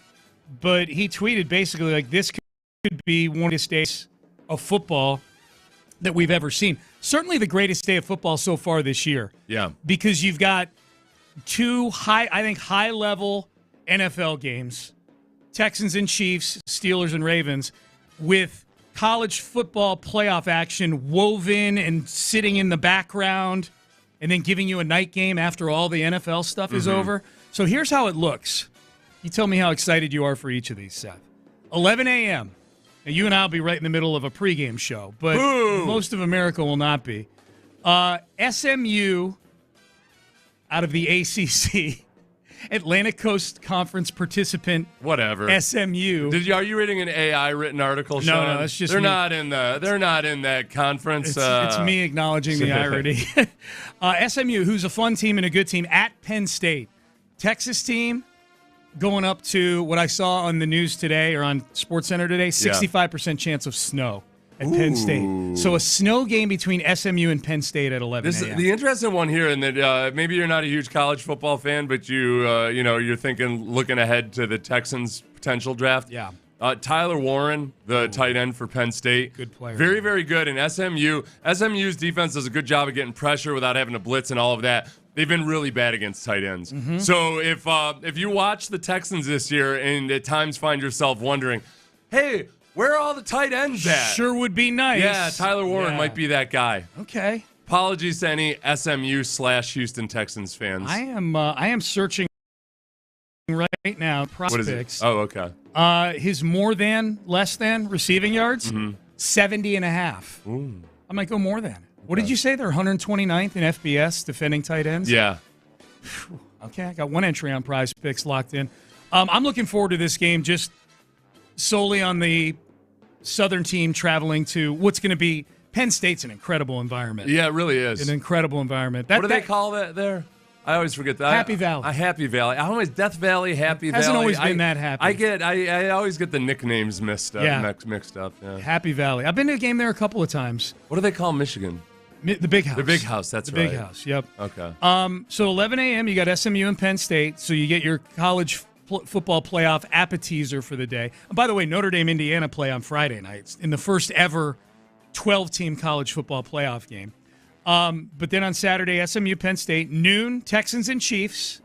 S4: but he tweeted basically like this could be one of the greatest days of football that we've ever seen. Certainly the greatest day of football so far this year.
S5: Yeah.
S4: Because you've got 2 high-level NFL games, Texans and Chiefs, Steelers and Ravens, with college football playoff action woven and sitting in the background and then giving you a night game after all the NFL stuff is over. So here's how it looks. You tell me how excited you are for each of these, Seth. 11 a.m. Now, you and I will be right in the middle of a pregame show, but most of America will not be. SMU out of the ACC, Atlantic Coast Conference participant.
S5: Whatever.
S4: SMU.
S5: Are you reading an AI written article, Sean?
S4: No, it's just
S5: they're
S4: me.
S5: They're not in that conference.
S4: It's me acknowledging the irony. SMU, who's a fun team and a good team, at Penn State. Texas team going up to what I saw on the news today or on SportsCenter today, 65% chance of snow at Penn State. So a snow game between SMU and Penn State at 11 a.m.
S5: The interesting one here, and that maybe you're not a huge college football fan, but you're looking ahead to the Texans' potential draft.
S4: Yeah.
S5: Tyler Warren, the tight end for Penn State.
S4: Good player.
S5: Very, very good. And SMU's defense does a good job of getting pressure without having to blitz and all of that. They've been really bad against tight ends. Mm-hmm. So if you watch the Texans this year and at times find yourself wondering, hey, where are all the tight ends at?
S4: Sure would be nice.
S5: Yeah, Tyler Warren might be that guy.
S4: Okay.
S5: Apologies to any SMU/Houston Texans fans.
S4: I am searching right now prospects.
S5: What is it? Oh, okay.
S4: His more than, less than receiving yards, 70 and a half.
S5: Ooh.
S4: I might go more than. What did you say? They're 129th in FBS defending tight ends?
S5: Yeah.
S4: Okay, I got one entry on Prize Picks locked in. I'm looking forward to this game just solely on the Southern team traveling to what's going to be Penn State's an incredible environment.
S5: Yeah, it really is.
S4: An incredible environment.
S5: What do they call that there? I always forget that.
S4: Happy Valley.
S5: Happy Valley. I always Death Valley, Happy Valley.
S4: Hasn't always been that happy.
S5: I always get the nicknames mixed up. Yeah.
S4: Happy Valley. I've been to a game there a couple of times.
S5: What do they call Michigan?
S4: The Big House.
S5: The Big House, that's
S4: right.
S5: The
S4: Big House, yep.
S5: Okay.
S4: So 11 a.m., you got SMU and Penn State, so you get your college football playoff appetizer for the day. And by the way, Notre Dame, Indiana play on Friday nights in the first ever 12-team college football playoff game. But then on Saturday, SMU, Penn State, noon, Texans and Chiefs,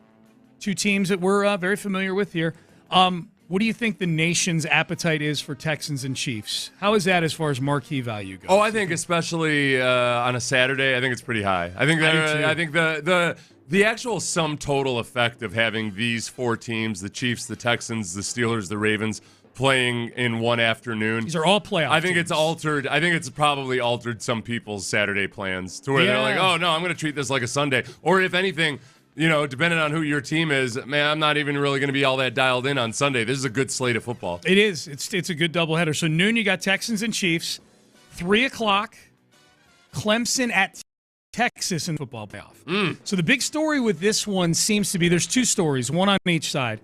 S4: two teams that we're very familiar with here. What do you think the nation's appetite is for Texans and Chiefs? How is that as far as marquee value goes?
S5: Oh, I think especially on a Saturday, I think it's pretty high. I think the actual sum total effect of having these four teams, the Chiefs, the Texans, the Steelers, the Ravens, playing in one afternoon.
S4: These are all playoff
S5: I think
S4: teams.
S5: it's altered. I think it's probably altered some people's Saturday plans to where they're like, oh, no, I'm going to treat this like a Sunday. Or if anything, depending on who your team is, man, I'm not even really going to be all that dialed in on Sunday. This is a good slate of football.
S4: It is. It's a good doubleheader. So noon, you got Texans and Chiefs. 3 o'clock, Clemson at Texas in the football playoff. So the big story with this one seems to be there's two stories, one on each side.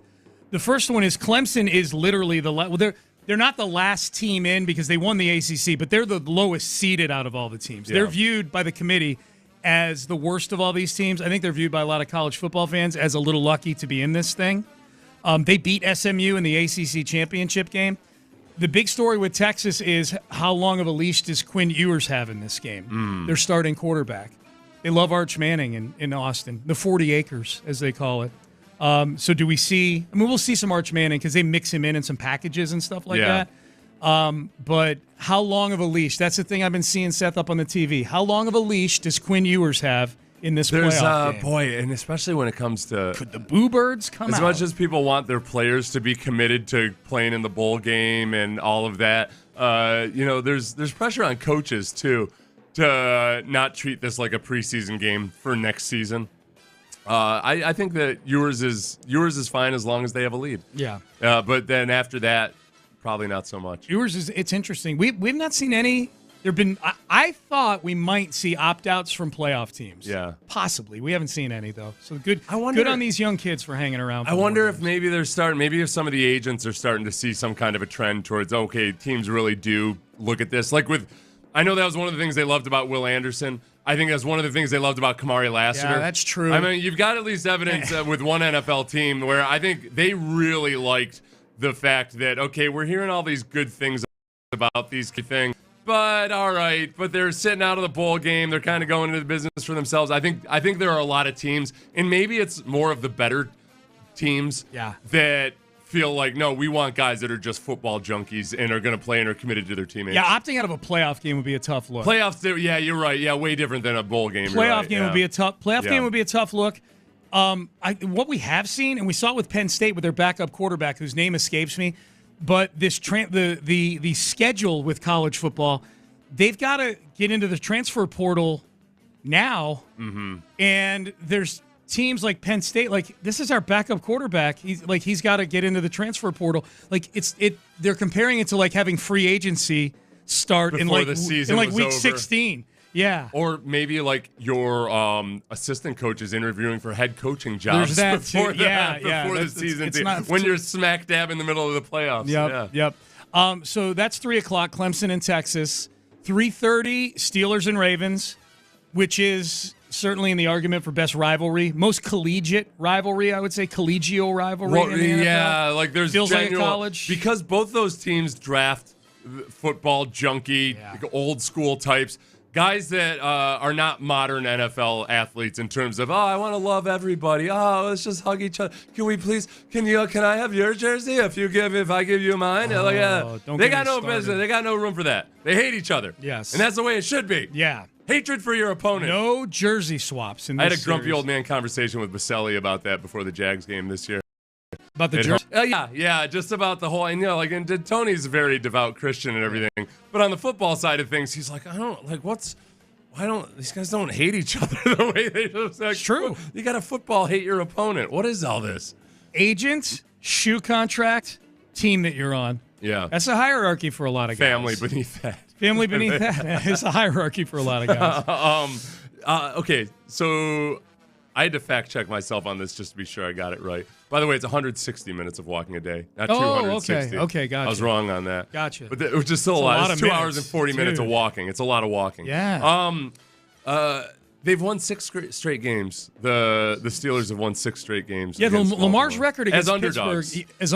S4: The first one is Clemson is literally they're not the last team in because they won the ACC, but they're the lowest seeded out of all the teams. Yeah. They're viewed by the committee as the worst of all these teams. I think they're viewed by a lot of college football fans as a little lucky to be in this thing. They beat SMU in the ACC championship game. The big story with Texas is how long of a leash does Quinn Ewers have in this game? Their starting quarterback. They love Arch Manning in Austin, the 40 acres, as they call it. So do we see – we'll see some Arch Manning because they mix him in some packages and stuff like that. But how long of a leash? That's the thing I've been seeing, Seth, up on the TV. How long of a leash does Quinn Ewers have in this playoff game?
S5: Boy, and especially when it comes to
S4: – could the Boo Birds come out?
S5: As much as people want their players to be committed to playing in the bowl game and all of that, there's pressure on coaches too to not treat this like a preseason game for next season. I think that Ewers is fine as long as they have a lead.
S4: Yeah.
S5: But then after that, probably not so much.
S4: Ewers it's interesting. We've not seen any. There've been. I thought we might see opt-outs from playoff teams.
S5: Yeah.
S4: Possibly. We haven't seen any though. So good.
S5: I wonder,
S4: good on these young kids for hanging around.
S5: I wonder if maybe they're starting. Maybe if some of the agents are starting to see some kind of a trend towards teams really do look at this. Like with, I know that was one of the things they loved about Will Anderson. I think that's one of the things they loved about Kamari Lassiter.
S4: Yeah, that's true.
S5: I mean, you've got at least evidence with one NFL team where I think they really liked the fact that, we're hearing all these good things about these things, but all right, but they're sitting out of the bowl game. They're kind of going into the business for themselves. I think there are a lot of teams, and maybe it's more of the better teams that feel like, no, we want guys that are just football junkies and are going to play and are committed to their teammates.
S4: Yeah, opting out of a playoff game would be a tough look.
S5: Playoffs, yeah, you're right. Yeah, way different than a bowl game.
S4: Playoff game would be a tough. Game would be a tough look. What we have seen, and we saw it with Penn State with their backup quarterback, whose name escapes me, but this the schedule with college football, they've got to get into the transfer portal now, and there's teams like Penn State, like this is our backup quarterback. He's got to get into the transfer portal. They're comparing it to like having free agency start
S5: before
S4: in
S5: the season
S4: week
S5: over.
S4: 16. Yeah.
S5: Or maybe like your assistant coach is interviewing for head coaching jobs before the season. When you're smack dab in the middle of the playoffs.
S4: Yep. So that's 3 o'clock, Clemson and Texas. 3:30, Steelers and Ravens, which is certainly in the argument for best rivalry, most collegiate rivalry, I would say, collegial rivalry.
S5: Well,
S4: in the
S5: NFL. Like there's
S4: feels
S5: genuine,
S4: like a college
S5: because both those teams draft football junkie, old school types, guys that are not modern NFL athletes in terms of I want to love everybody. Let's just hug each other. Can we please? Can I have your jersey if I give you mine? They got no business. They got no room for that. They hate each other.
S4: Yes,
S5: and that's the way it should be.
S4: Yeah.
S5: Hatred for your opponent.
S4: No jersey swaps in this
S5: I had a grumpy
S4: series.
S5: old man conversation with Baselli about that before the Jags game this year.
S4: About the jersey?
S5: Yeah, just about the whole, and Tony's a very devout Christian and everything, but on the football side of things, he's like, these guys don't hate each other the way they do. It's
S4: true.
S5: You got a football hate your opponent. What is all this?
S4: Agent, shoe contract, team that you're on.
S5: Yeah.
S4: That's a hierarchy for a lot of guys.
S5: Family beneath that.
S4: Family beneath that. It's a hierarchy for a lot of guys.
S5: Okay, so I had to fact check myself on this just to be sure I got it right. By the way, it's 160 minutes of walking a day, not 260.
S4: Okay, gotcha.
S5: I was wrong on that.
S4: Gotcha.
S5: But it was just still a lot. It's 2 hours and 40 minutes of walking. It's a lot of walking.
S4: Yeah.
S5: They've won 6 straight games. The Steelers have won 6 straight games.
S4: Yeah,
S5: against
S4: Lamar's
S5: Baltimore.
S4: record against
S5: as underdogs.
S4: Pittsburgh, as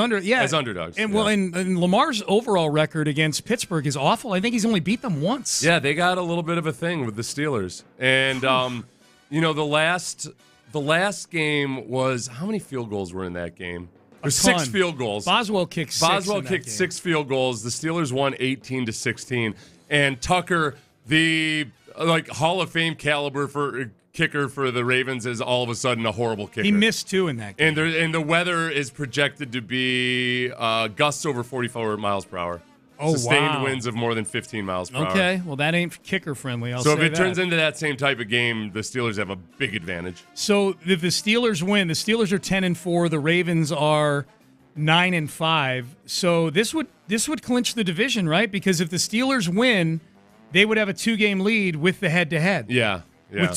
S4: underdogs. And and Lamar's overall record against Pittsburgh is awful. I think he's only beat them once.
S5: Yeah, they got a little bit of a thing with the Steelers. And the last game was, how many field goals were in that game? There's 6 field goals.
S4: Boswell kicked
S5: 6 field goals. The Steelers won 18-16. And Tucker, the Hall of Fame caliber for kicker for the Ravens, is all of a sudden a horrible kicker.
S4: He missed 2 in that game.
S5: And the weather is projected to be gusts over 44 miles per hour.
S4: Oh,
S5: Sustained winds of more than 15 miles per hour.
S4: Okay, well, that ain't kicker friendly.
S5: So if it turns into that same type of game, the Steelers have a big advantage.
S4: So if the Steelers win, the Steelers are 10-4. The Ravens are 9-5. So this would clinch the division, right? Because if the Steelers win, they would have a 2-game lead with the head-to-head.
S5: Yeah.
S4: With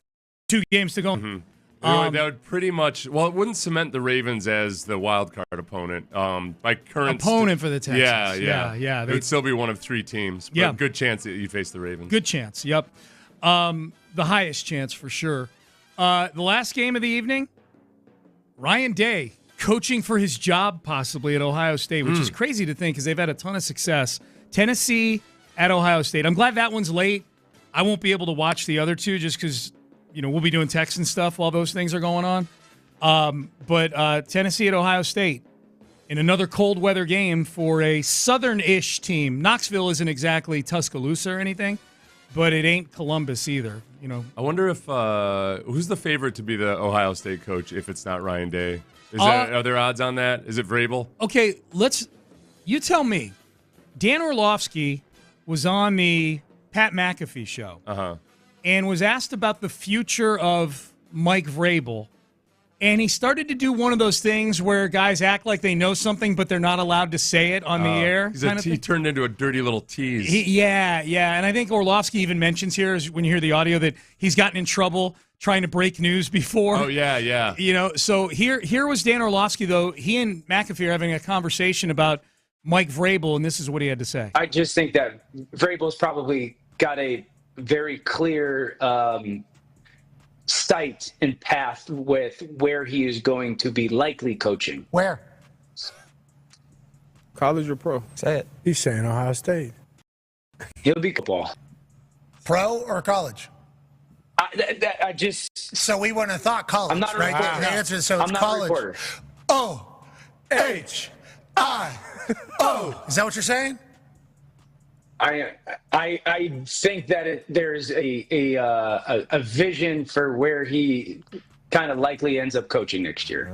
S4: 2 games to go.
S5: Mm-hmm. That would pretty much, it wouldn't cement the Ravens as the wild card opponent. By current
S4: opponent for the Texans.
S5: Yeah. It would still be one of 3 teams. But good chance that you face the Ravens.
S4: Good chance. Yep. The highest chance for sure. The last game of the evening, Ryan Day coaching for his job possibly at Ohio State, which is crazy to think because they've had a ton of success. Tennessee at Ohio State. I'm glad that one's late. I won't be able to watch the other 2 just because we'll be doing Texan stuff while those things are going on. But Tennessee at Ohio State in another cold weather game for a southern-ish team. Knoxville isn't exactly Tuscaloosa or anything, but it ain't Columbus either.
S5: I wonder if who's the favorite to be the Ohio State coach if it's not Ryan Day? Are there odds on that? Is it Vrabel?
S4: Okay, you tell me. Dan Orlovsky was on the Pat McAfee show. And was asked about the future of Mike Vrabel. And he started to do one of those things where guys act like they know something, but they're not allowed to say it on the air.
S5: He turned into a dirty little tease.
S4: Yeah. And I think Orlovsky even mentions here, when you hear the audio, that he's gotten in trouble trying to break news before.
S5: Oh, yeah.
S4: So here was Dan Orlovsky, though. He and McAfee are having a conversation about Mike Vrabel, and this is what he had to say.
S14: I just think that Vrabel's probably got a very clear sight and path with where he is going to be likely coaching.
S18: Where?
S21: College or pro?
S14: Say it.
S21: He's saying Ohio State.
S14: He'll be football.
S18: Pro or college?
S14: I just.
S18: So we wouldn't have thought college.
S14: I'm not a
S18: right?
S14: reporter.
S18: The answer is so
S14: I'm
S18: it's
S14: not
S18: college.
S14: a reporter.
S18: O-H-I-O. Is that what you're saying?
S14: I think that there's a vision for where he kind of likely ends up coaching next year.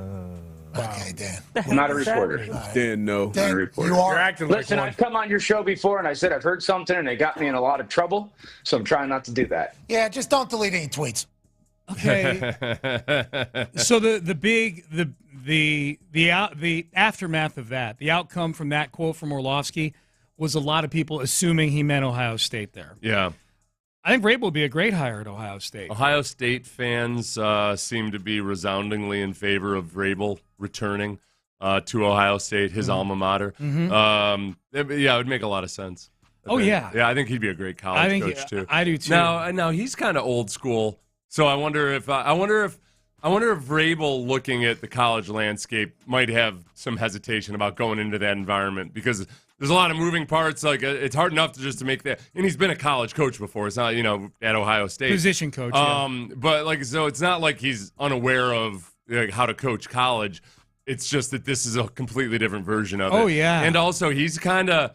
S18: Okay, Dan.
S14: I'm not a reporter.
S21: Dan, no.
S14: I'm not a reporter.
S18: You are.
S21: You're acting
S14: Listen,
S21: like one.
S14: I've come on your show before, and I said I've heard something, and they got me in a lot of trouble, so I'm trying not to do that.
S18: Yeah, just don't delete any tweets.
S4: Okay. So the aftermath of that, the outcome from that quote from Orlovsky was a lot of people assuming he meant Ohio State there.
S5: Yeah.
S4: I think Vrabel would be a great hire at Ohio State.
S5: Ohio State fans seem to be resoundingly in favor of Vrabel returning to Ohio State, his alma mater. It would make a lot of sense. Yeah, I think he'd be a great college coach too.
S4: I do too.
S5: Now he's kind of old school, so I wonder if Vrabel, looking at the college landscape, might have some hesitation about going into that environment because there's a lot of moving parts. Like it's hard enough to make that, and he's been a college coach before. It's not at Ohio State,
S4: position coach.
S5: But so it's not like he's unaware of how to coach college. It's just that this is a completely different version of it.
S4: Oh yeah,
S5: and also he's got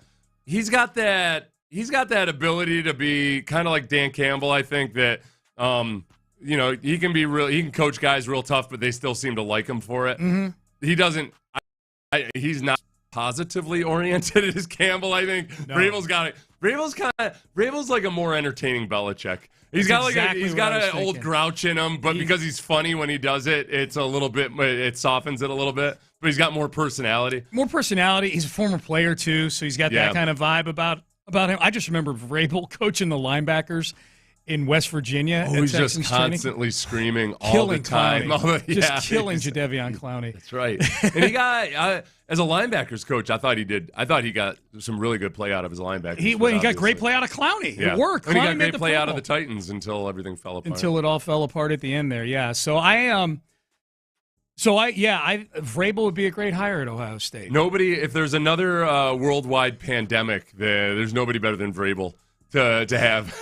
S5: that ability to be kind of like Dan Campbell. I think that he can coach guys real tough, but they still seem to like him for it. He doesn't. He's not positively oriented as Campbell. I think Vrabel's got it. Vrabel's like a more entertaining Belichick. He's got an old grouch in him, but because he's funny when he does it, it softens it a little bit. But he's got more personality.
S4: He's a former player too, so he's got that kind of vibe about him. I just remember Vrabel coaching the linebackers in West Virginia.
S5: Who's just constantly screaming all the time.
S4: Just killing Jadeveon Clowney.
S5: That's right. And he got, as a linebackers coach, I thought he got some really good play out of his linebackers.
S4: He got great play out of Clowney.
S5: Yeah.
S4: It worked.
S5: And he got great play out of the Titans until everything fell apart.
S4: Until it all fell apart at the end there, yeah. Vrabel would be a great hire at Ohio State.
S5: Nobody, if there's another worldwide pandemic, there's nobody better than Vrabel to have.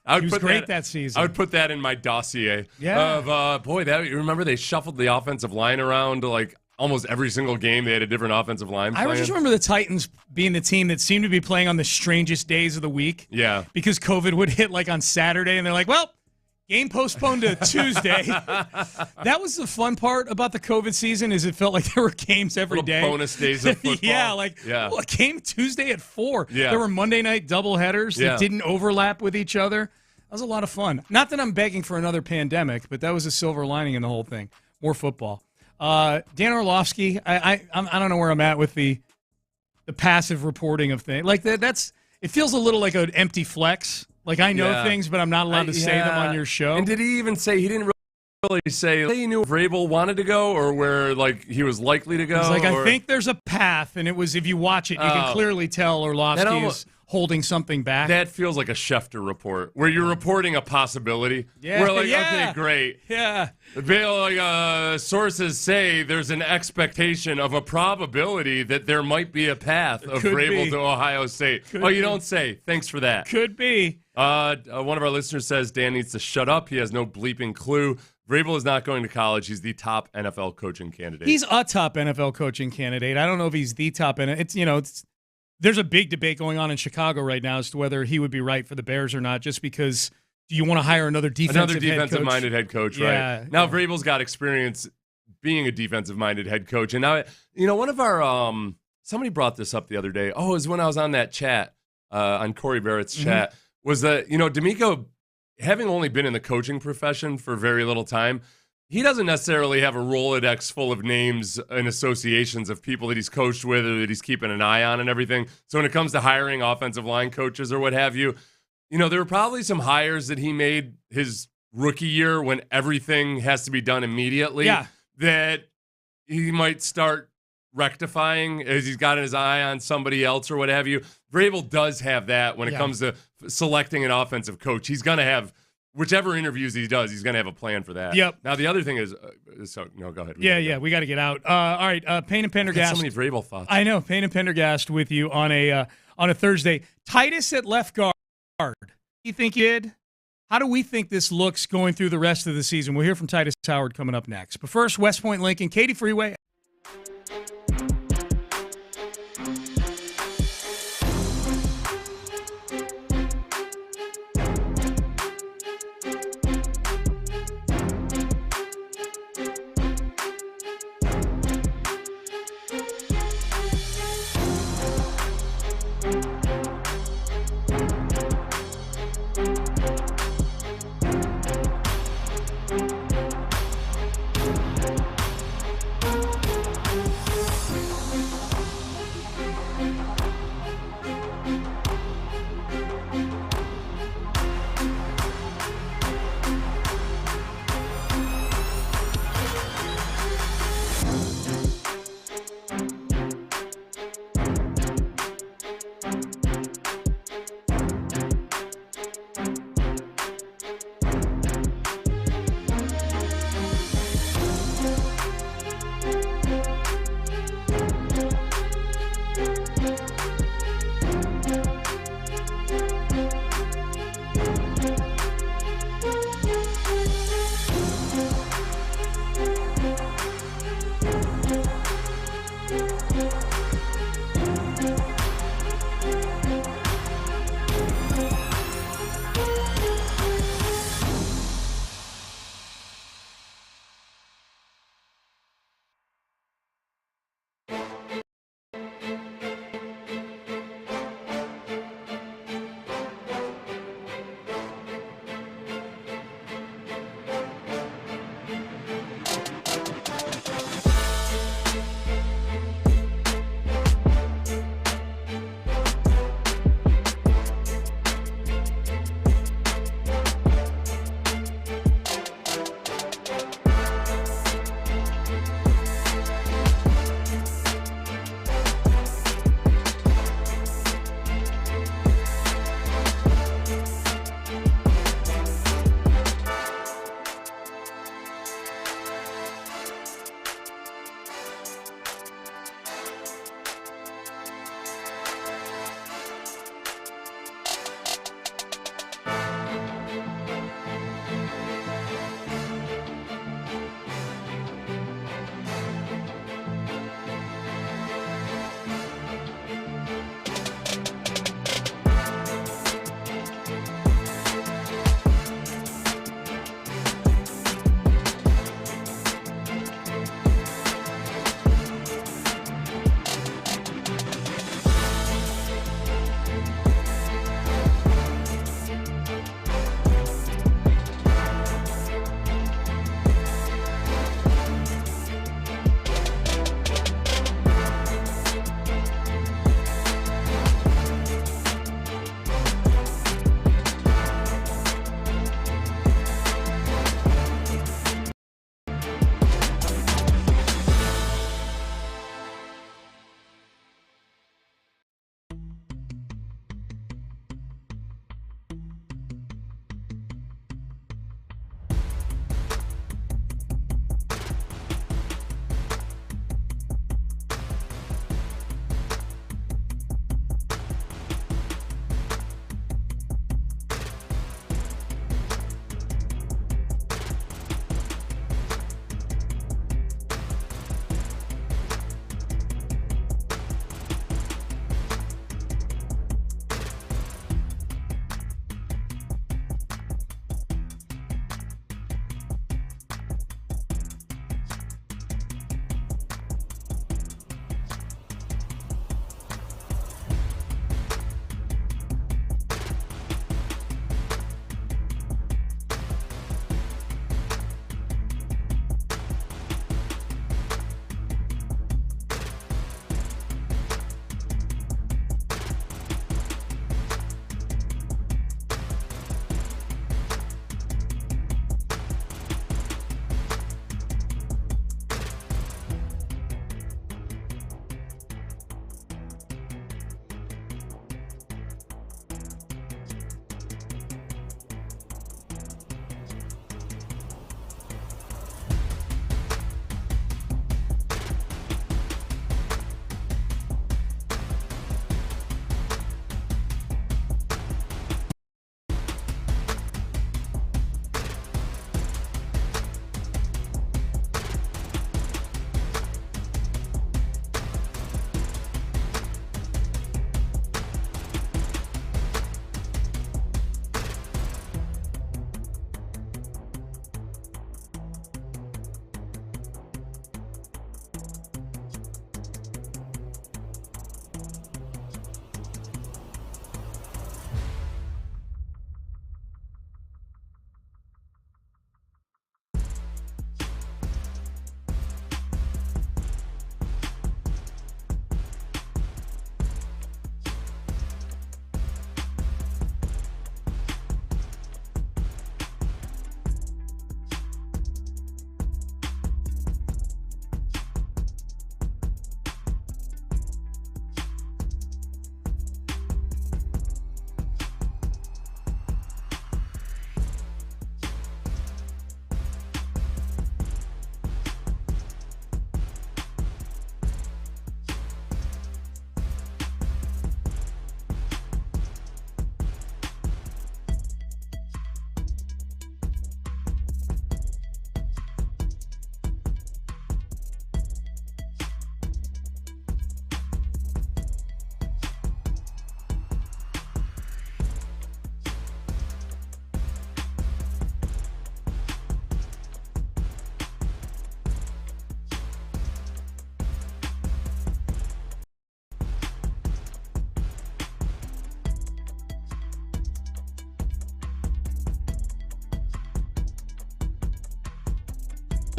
S4: He was great that season.
S5: I would put that in my dossier.
S4: Yeah.
S5: You remember they shuffled the offensive line around like almost every single game. They had a different offensive line
S4: I just remember the Titans being the team that seemed to be playing on the strangest days of the week.
S5: Yeah.
S4: Because COVID would hit like on Saturday, and they're like, well, game postponed to Tuesday. That was the fun part about the COVID season is it felt like there were games every day.
S5: Bonus days of football.
S4: A game Tuesday at 4.
S5: Yeah.
S4: There were Monday night doubleheaders that didn't overlap with each other. That was a lot of fun. Not that I'm begging for another pandemic, but that was a silver lining in the whole thing. More football. Dan Orlovsky, I don't know where I'm at with the passive reporting of things. Like that's it feels a little like an empty flex. Like I know things, but I'm not allowed to say them on your show.
S5: And did he even say he didn't really say he knew Vrabel wanted to go or where like he was likely to go?
S4: It's like I think there's a path, and it was if you watch it, you can clearly tell Orlovsky is holding something back.
S5: That feels like a Schefter report where you're reporting a possibility.
S4: Yeah,
S5: we're like, okay, great.
S4: Yeah.
S5: Sources say there's an expectation of a probability that there might be a path of Vrabel to Ohio State. You don't say. Thanks for that.
S4: Could be.
S5: One of our listeners says Dan needs to shut up. He has no bleeping clue. Vrabel is not going to college. He's the top NFL coaching candidate.
S4: He's a top NFL coaching candidate. I don't know if he's the top. There's a big debate going on in Chicago right now as to whether he would be right for the Bears or not, just because do you want to hire another
S5: defensive-minded head coach,
S4: yeah,
S5: right? Now Vrabel's got experience being a defensive-minded head coach. And now, one of our somebody brought this up the other day. Oh, it was when I was on that chat, on Corey Barrett's chat, was that, D'Amico, having only been in the coaching profession for very little time, he doesn't necessarily have a Rolodex full of names and associations of people that he's coached with or that he's keeping an eye on and everything. So when it comes to hiring offensive line coaches or what have you, there were probably some hires that he made his rookie year when everything has to be done immediately that he might start rectifying as he's got his eye on somebody else or what have you. Vrabel does have that when it comes to selecting an offensive coach. He's going to have whichever interviews he does, he's going to have a plan for that.
S4: Yep.
S5: Now, the other thing is, go ahead.
S4: We got to get out. All right, Payne and Pendergast.
S5: So many Vrabel thoughts.
S4: I know, Payne and Pendergast with you on a Thursday. Titus at left guard. You think he did? How do we think this looks going through the rest of the season? We'll hear from Titus Howard coming up next. But first, West Point Lincoln, Katie Freeway.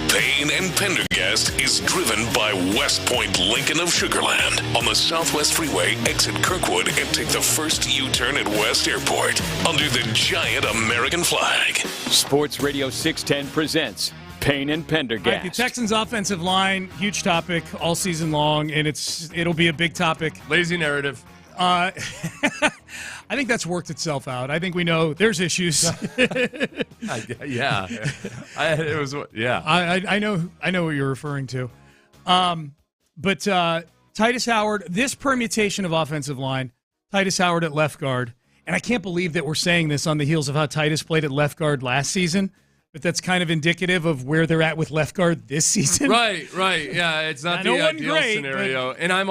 S10: Payne and Pendergast is driven by West Point Lincoln of Sugar Land on the Southwest Freeway, exit Kirkwood, and take the first U-turn at West Airport under the giant American flag.
S2: Sports Radio 610 presents Payne and Pendergast.
S4: The Texans' offensive line, huge topic all season long, and it'll be a big topic.
S5: Lazy narrative.
S4: I think that's worked itself out. I think we know there's issues.
S5: Yeah.
S4: I know what you're referring to. But Titus Howard, this permutation of offensive line, Titus Howard at left guard, and I can't believe that we're saying this on the heels of how Titus played at left guard last season, but that's kind of indicative of where they're at with left guard this season.
S5: Right. Yeah, it's not the ideal scenario. And I'm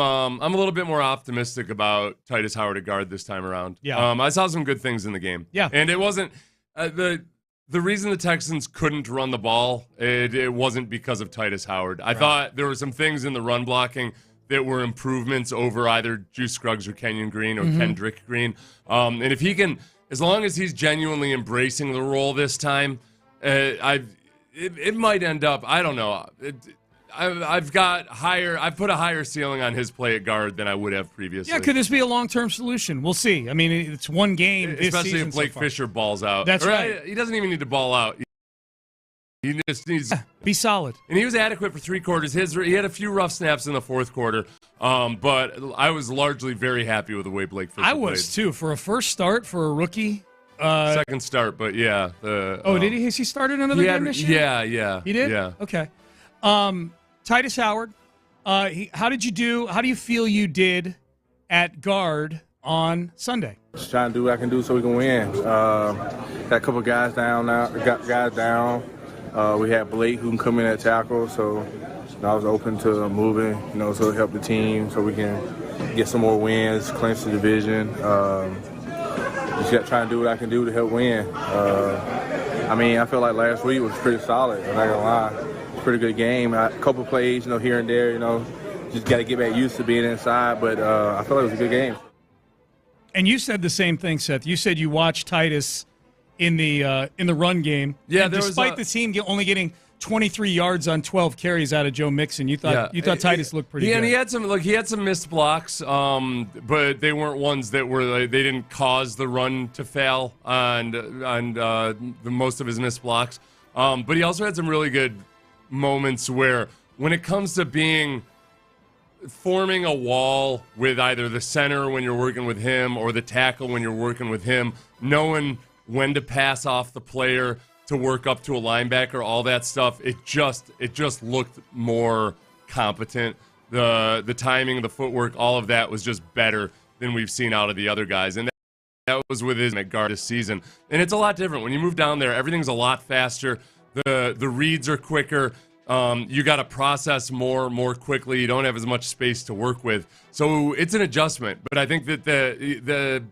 S5: a little bit more optimistic about Titus Howard at guard this time around.
S4: Yeah.
S5: I saw some good things in the game.
S4: Yeah.
S5: And it wasn't the reason the Texans couldn't run the ball, it wasn't because of Titus Howard. I thought there were some things in the run blocking that were improvements over either Juice Scruggs or Kenyon Green or Kendrick Green. And if he can, as long as he's genuinely embracing the role this time, it might end up, I don't know. I've put a higher ceiling on his play at guard than I would have previously.
S4: Yeah, could this be a long-term solution? We'll see. I mean, it's one game this
S5: especially
S4: season
S5: if Blake
S4: so far.
S5: Fisher balls out.
S4: That's right.
S5: He doesn't even need to ball out. He just needs
S4: be solid.
S5: And he was adequate for 3 quarters. He had a few rough snaps in the fourth quarter, but I was largely very happy with the way Blake Fisher played.
S4: I was too. For a first start for a rookie.
S5: Second start, but yeah.
S4: Did he? Has he started another game this year?
S5: Yeah.
S4: He did?
S5: Yeah.
S4: Okay. Titus Howard, how did you do? How do you feel you did at guard on Sunday?
S21: Just trying to do what I can do so we can win. Got a couple guys down now. Got guys down. We had Blake who can come in at tackle, so I was open to moving, so it helped the team so we can get some more wins, clinch the division. Just got trying to do what I can do to help win. I feel like last week was pretty solid. I'm not gonna lie. Pretty good game. A couple plays, here and there, just got to get back used to being inside. But I feel like it was a good game.
S4: And you said the same thing, Seth. You said you watched Titus in the run game.
S5: Yeah,
S4: and despite the team only getting 23 yards on 12 carries out of Joe Mixon, you thought Titus looked pretty good.
S5: And he had some missed blocks, but they weren't ones that were they didn't cause the run to fail on the most of his missed blocks. But he also had some really good moments where when it comes to forming a wall with either the center when you're working with him or the tackle when you're working with him, knowing when to pass off the player to work up to a linebacker, all that stuff, it just looked more competent. The timing, the footwork, all of that was just better than we've seen out of the other guys. And that was with his at guard this season. And it's a lot different. When you move down there, everything's a lot faster. The reads are quicker. You got to process more quickly. You don't have as much space to work with. So it's an adjustment. But I think that the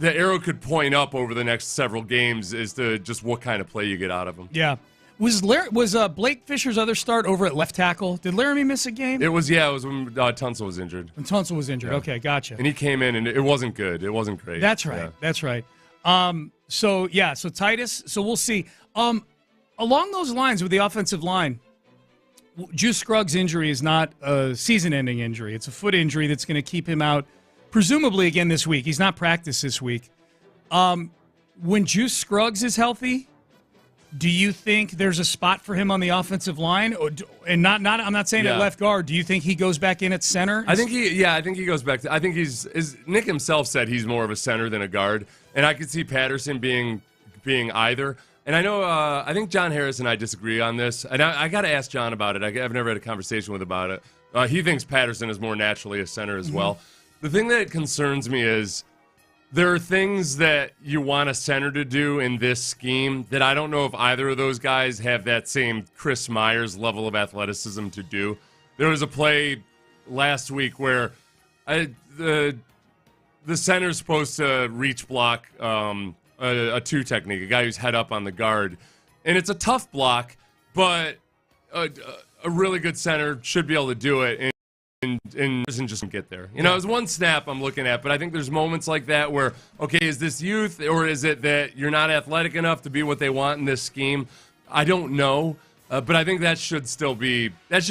S5: arrow could point up over the next several games as to just what kind of play you get out of him.
S4: Yeah. Was Blake Fisher's other start over at left tackle? Did Laramie miss a game?
S5: It was when Tunsil was injured.
S4: When Tunsil was injured. Yeah. Okay, gotcha.
S5: And he came in, and it wasn't good. It wasn't great.
S4: That's right. Yeah. That's right. So Titus. So we'll see. Along those lines with the offensive line, Juice Scruggs' injury is not a season-ending injury. It's a foot injury that's going to keep him out, presumably again this week. He's not practiced this week. When Juice Scruggs is healthy, do you think there's a spot for him on the offensive line? I'm not saying at left guard. Do you think he goes back in at center?
S5: I think he goes back. I think Nick himself said he's more of a center than a guard, and I could see Patterson being either. And I know, I think John Harris and I disagree on this, and I got to ask John about it. I've never had a conversation with him about it. He thinks Patterson is more naturally a center as well. The thing that concerns me is there are things that you want a center to do in this scheme that I don't know if either of those guys have that same Chris Myers level of athleticism to do. There was a play last week where the center's supposed to reach block a 2 technique, a guy who's head up on the guard. And it's a tough block, but a really good center should be able to do it and doesn't just get there. It was one snap I'm looking at, but I think there's moments like that where, okay, is this youth or is it that you're not athletic enough to be what they want in this scheme? I don't know, but I think that should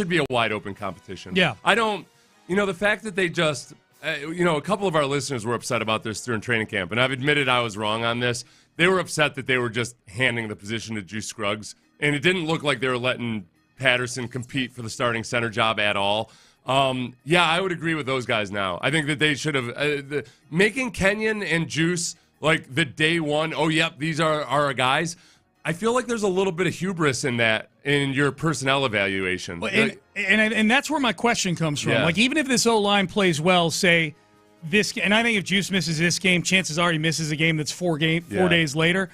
S5: be a wide open competition.
S4: Yeah.
S5: I don't, the fact that they just, a couple of our listeners were upset about this during training camp, and I've admitted I was wrong on this. They were upset that they were just handing the position to Juice Scruggs, and it didn't look like they were letting Patterson compete for the starting center job at all. I would agree with those guys now. I think that they should have making Kenyon and Juice like the day one. Oh, yep, these are our guys. I feel like there's a little bit of hubris in that in your personnel evaluation.
S4: Well, and that's where my question comes from.
S5: Yeah.
S4: Like, even if this O-line plays well, say this, and I think if Juice misses this game, chances are he misses a game that's 4 days later.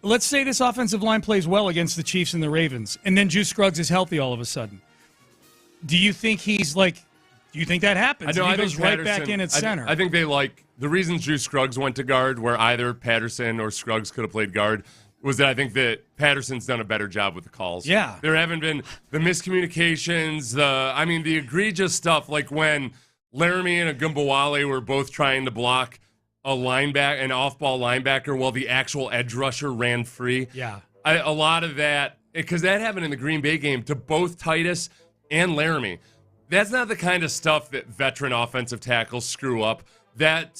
S4: Let's say this offensive line plays well against the Chiefs and the Ravens, and then Juice Scruggs is healthy all of a sudden. Do you think do you think that happens?
S5: I
S4: He goes right back in at center.
S5: I think they the reason Juice Scruggs went to guard, where either Patterson or Scruggs could have played guard, was that I think that Patterson's done a better job with the calls.
S4: Yeah.
S5: There haven't been the miscommunications, the egregious stuff, like when Laramie and Agumbawale were both trying to block an off-ball linebacker while the actual edge rusher ran free.
S4: Yeah.
S5: A lot of that, because that happened in the Green Bay game to both Titus and Laramie. That's not the kind of stuff that veteran offensive tackles screw up. That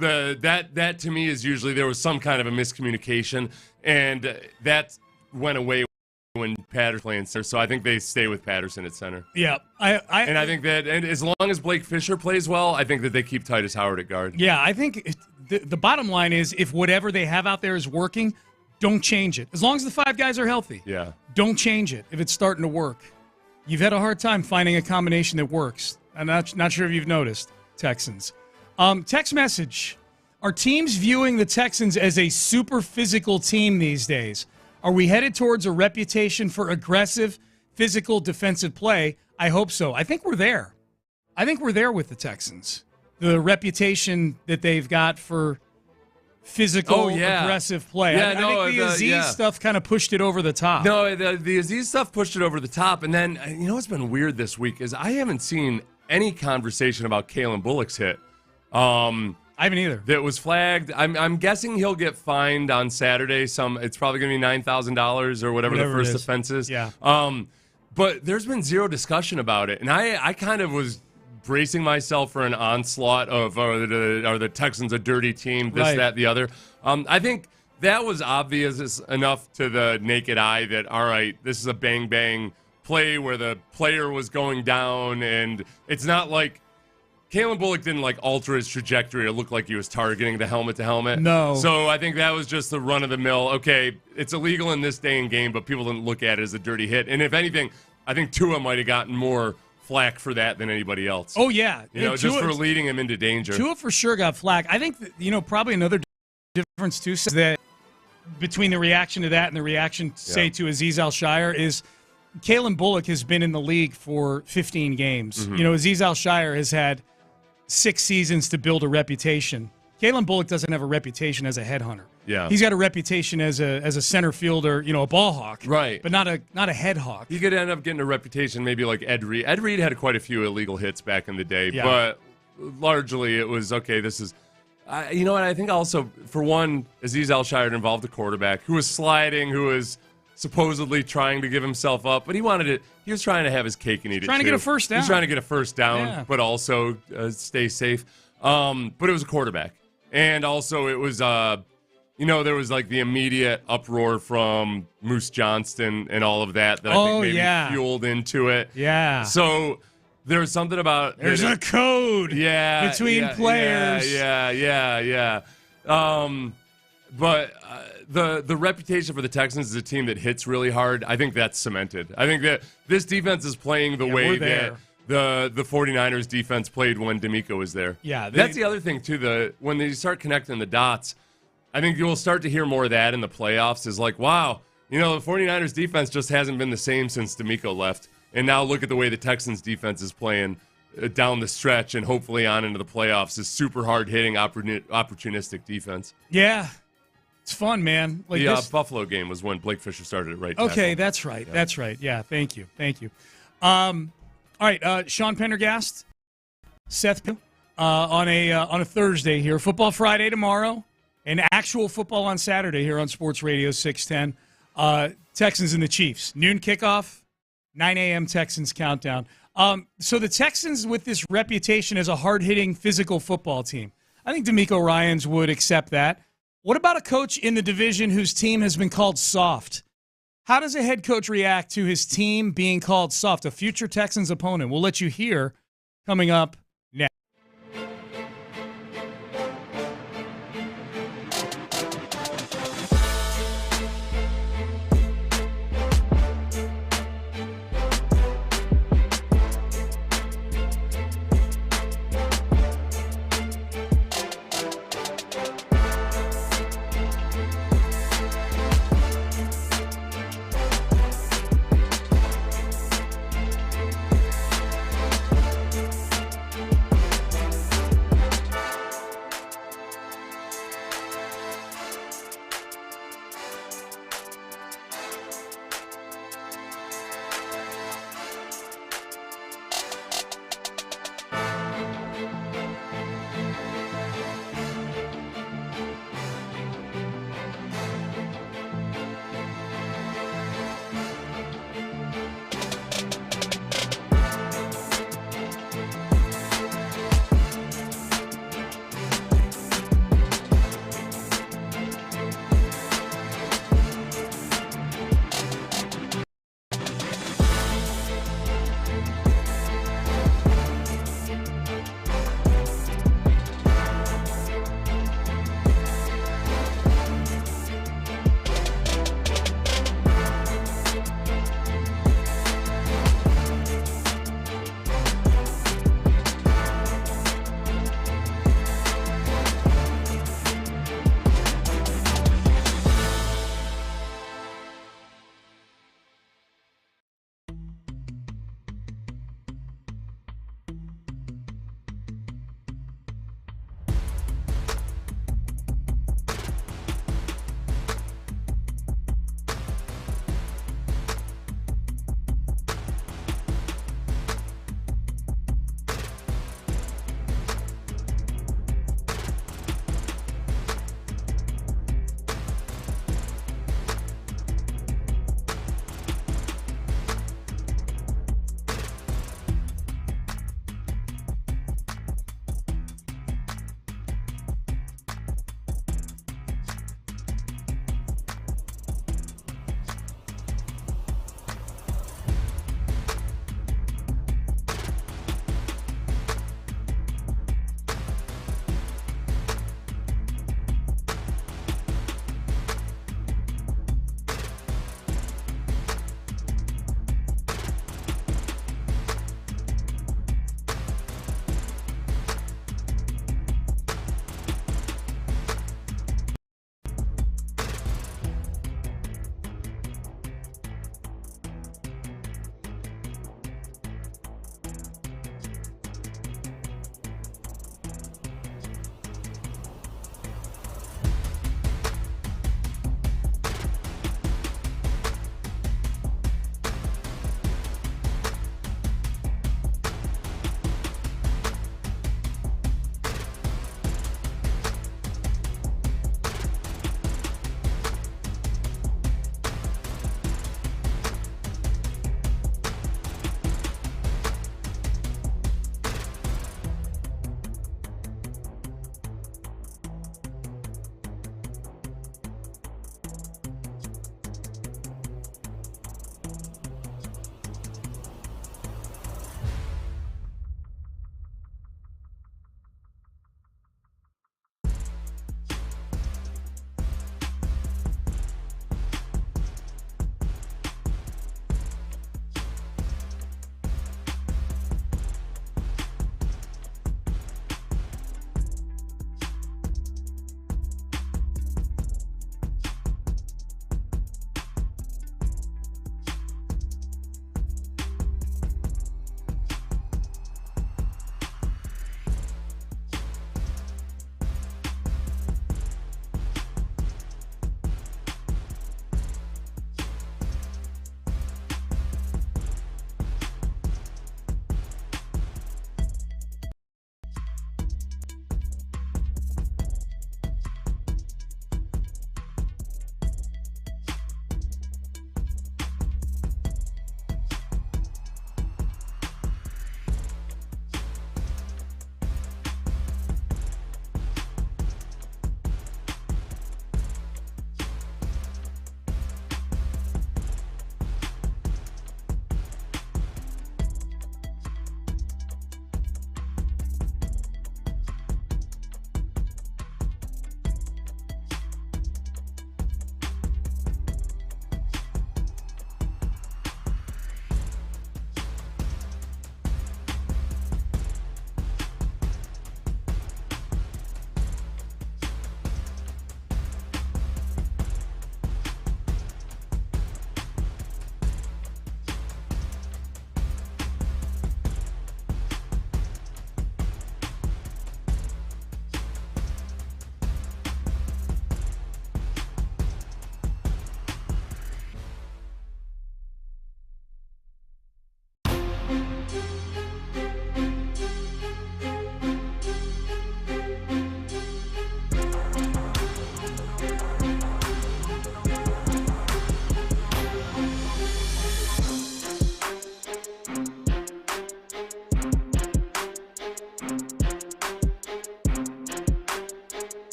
S5: to me is usually there was some kind of a miscommunication, and that went away when Patterson playing center. So I think they stay with Patterson at center.
S4: Yeah,
S5: I think that, and as long as Blake Fisher plays well, I think that they keep Titus Howard at guard.
S4: Yeah, I think the bottom line is if whatever they have out there is working, don't change it. As long as the 5 guys are healthy, don't change it if it's starting to work. You've had a hard time finding a combination that works. I'm not sure if you've noticed, Texans. Text message. Are teams viewing the Texans as a super physical team these days? Are we headed towards a reputation for aggressive, physical defensive play? I hope so. I think we're there. I think we're there with the Texans. The reputation that they've got for physical, aggressive play. I think the Aziz stuff kind of pushed it over the top.
S5: No, the Aziz stuff pushed it over the top. And then, what's been weird this week is I haven't seen any conversation about Kalen Bullock's hit.
S4: I haven't either.
S5: That was flagged. I'm guessing he'll get fined on Saturday. It's probably going to be $9,000 or whatever the first offense is.
S4: Yeah.
S5: But there's been zero discussion about it. And I kind of was bracing myself for an onslaught of are the Texans a dirty team, this, that, the other. I think that was obvious enough to the naked eye that, all right, this is a bang-bang play where the player was going down, and it's not like Kalen Bullock didn't alter his trajectory or look like he was targeting the helmet to helmet.
S4: No.
S5: So I think that was just the run of the mill. Okay, it's illegal in this day and game, but people didn't look at it as a dirty hit. And if anything, I think Tua might have gotten more flack for that than anybody else.
S4: Oh, yeah.
S5: Just for leading him into danger.
S4: Tua for sure got flack. I think, probably another difference, too, is that between the reaction to that and the reaction, say, to Aziz Al-Shire is Kalen Bullock has been in the league for 15 games.
S5: Mm-hmm.
S4: Aziz Al-Shire has had 6 seasons to build a reputation. Kalen Bullock doesn't have a reputation as a headhunter.
S5: Yeah.
S4: He's got a reputation as a center fielder, a ball hawk.
S5: Right.
S4: But not a head hawk.
S5: He could end up getting a reputation maybe like Ed Reed. Ed Reed had quite a few illegal hits back in the day, but largely it was, okay, this is... you know what, I think also, for one, Aziz Al-Shire involved a quarterback who was sliding, who was supposedly trying to give himself up, but he was trying to have his cake and eat it
S4: Trying to get a first down.
S5: He was trying to get a first down, but also stay safe. But it was a quarterback. And also it was, there was the immediate uproar from Moose Johnston and all of that I think maybe fueled into it.
S4: Yeah.
S5: So there's something about...
S4: There's a code between players.
S5: Yeah. But the reputation for the Texans as a team that hits really hard, I think that's cemented. I think that this defense is playing the way that the 49ers defense played when D'Amico was there.
S4: Yeah.
S5: That's the other thing, too. When they start connecting the dots, I think you'll start to hear more of that in the playoffs is wow, the 49ers defense just hasn't been the same since D'Amico left. And now look at the way the Texans defense is playing down the stretch and hopefully on into the playoffs is super hard-hitting, opportunistic defense.
S4: Yeah. It's fun, man.
S5: The Buffalo game was when Blake Fisher started it right.
S4: Okay, that's right. Yeah. That's right. Yeah, thank you. All right, Sean Pendergast, Seth, on a Thursday here. Football Friday tomorrow, and actual football on Saturday here on Sports Radio 610. Texans and the Chiefs. Noon kickoff, 9 a.m. Texans countdown. So the Texans, with this reputation as a hard-hitting physical football team, I think DeMeco Ryans would accept that. What about a coach in the division whose team has been called soft? How does a head coach react to his team being called soft, a future Texans opponent? We'll let you hear coming up next.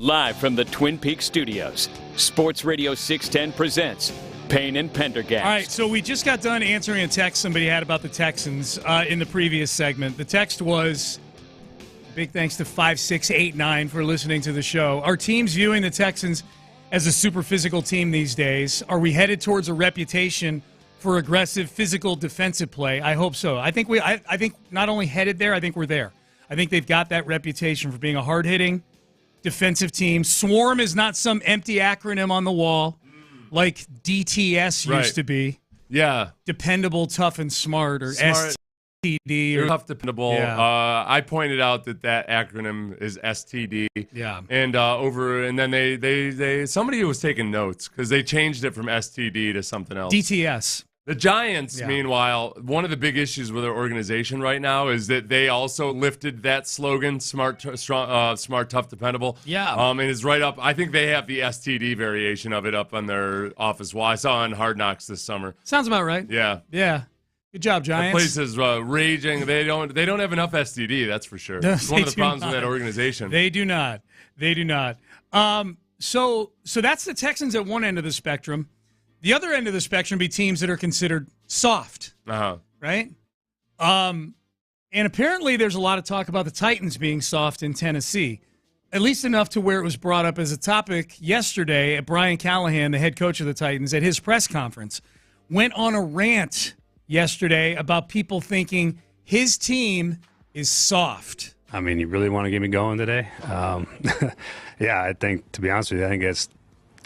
S2: Live from the Twin Peaks studios, Sports Radio 610 presents Payne and Pendergast.
S4: All right, so we just got done answering a text somebody had about the Texans in the previous segment. The text was, big thanks to 5689 for listening to the show. Are teams viewing the Texans as a super physical team these days? Are we headed towards a reputation for aggressive physical defensive play? I hope so. I think I think not only headed there, I think we're there. I think they've got that reputation for being a hard-hitting defensive team. Swarm is not some empty acronym on the wall like DTS used to be.
S5: Yeah.
S4: Dependable, tough, and smart, or STD. Or
S5: tough, dependable.
S4: Yeah.
S5: I pointed out that acronym is STD.
S4: Yeah.
S5: And then they somebody was taking notes because they changed it from STD to something else.
S4: DTS.
S5: The Giants, meanwhile, one of the big issues with their organization right now is that they also lifted that slogan, smart, tough, dependable.
S4: Yeah.
S5: And is right up. I think they have the STD variation of it up on their office wall. I saw on Hard Knocks this summer.
S4: Sounds about right.
S5: Yeah.
S4: Yeah. Good job, Giants.
S5: The place is raging. They don't have enough STD, that's for sure.
S4: No,
S5: it's one of the problems with that organization.
S4: They do not. They do not. So that's the Texans at one end of the spectrum. The other end of the spectrum be teams that are considered soft, right? And apparently there's a lot of talk about the Titans being soft in Tennessee, at least enough to where it was brought up as a topic yesterday at Brian Callahan, the head coach of the Titans, at his press conference, went on a rant yesterday about people thinking his team is soft.
S15: I mean, you really want to get me going today? Yeah, I think, to be honest with you, I think it's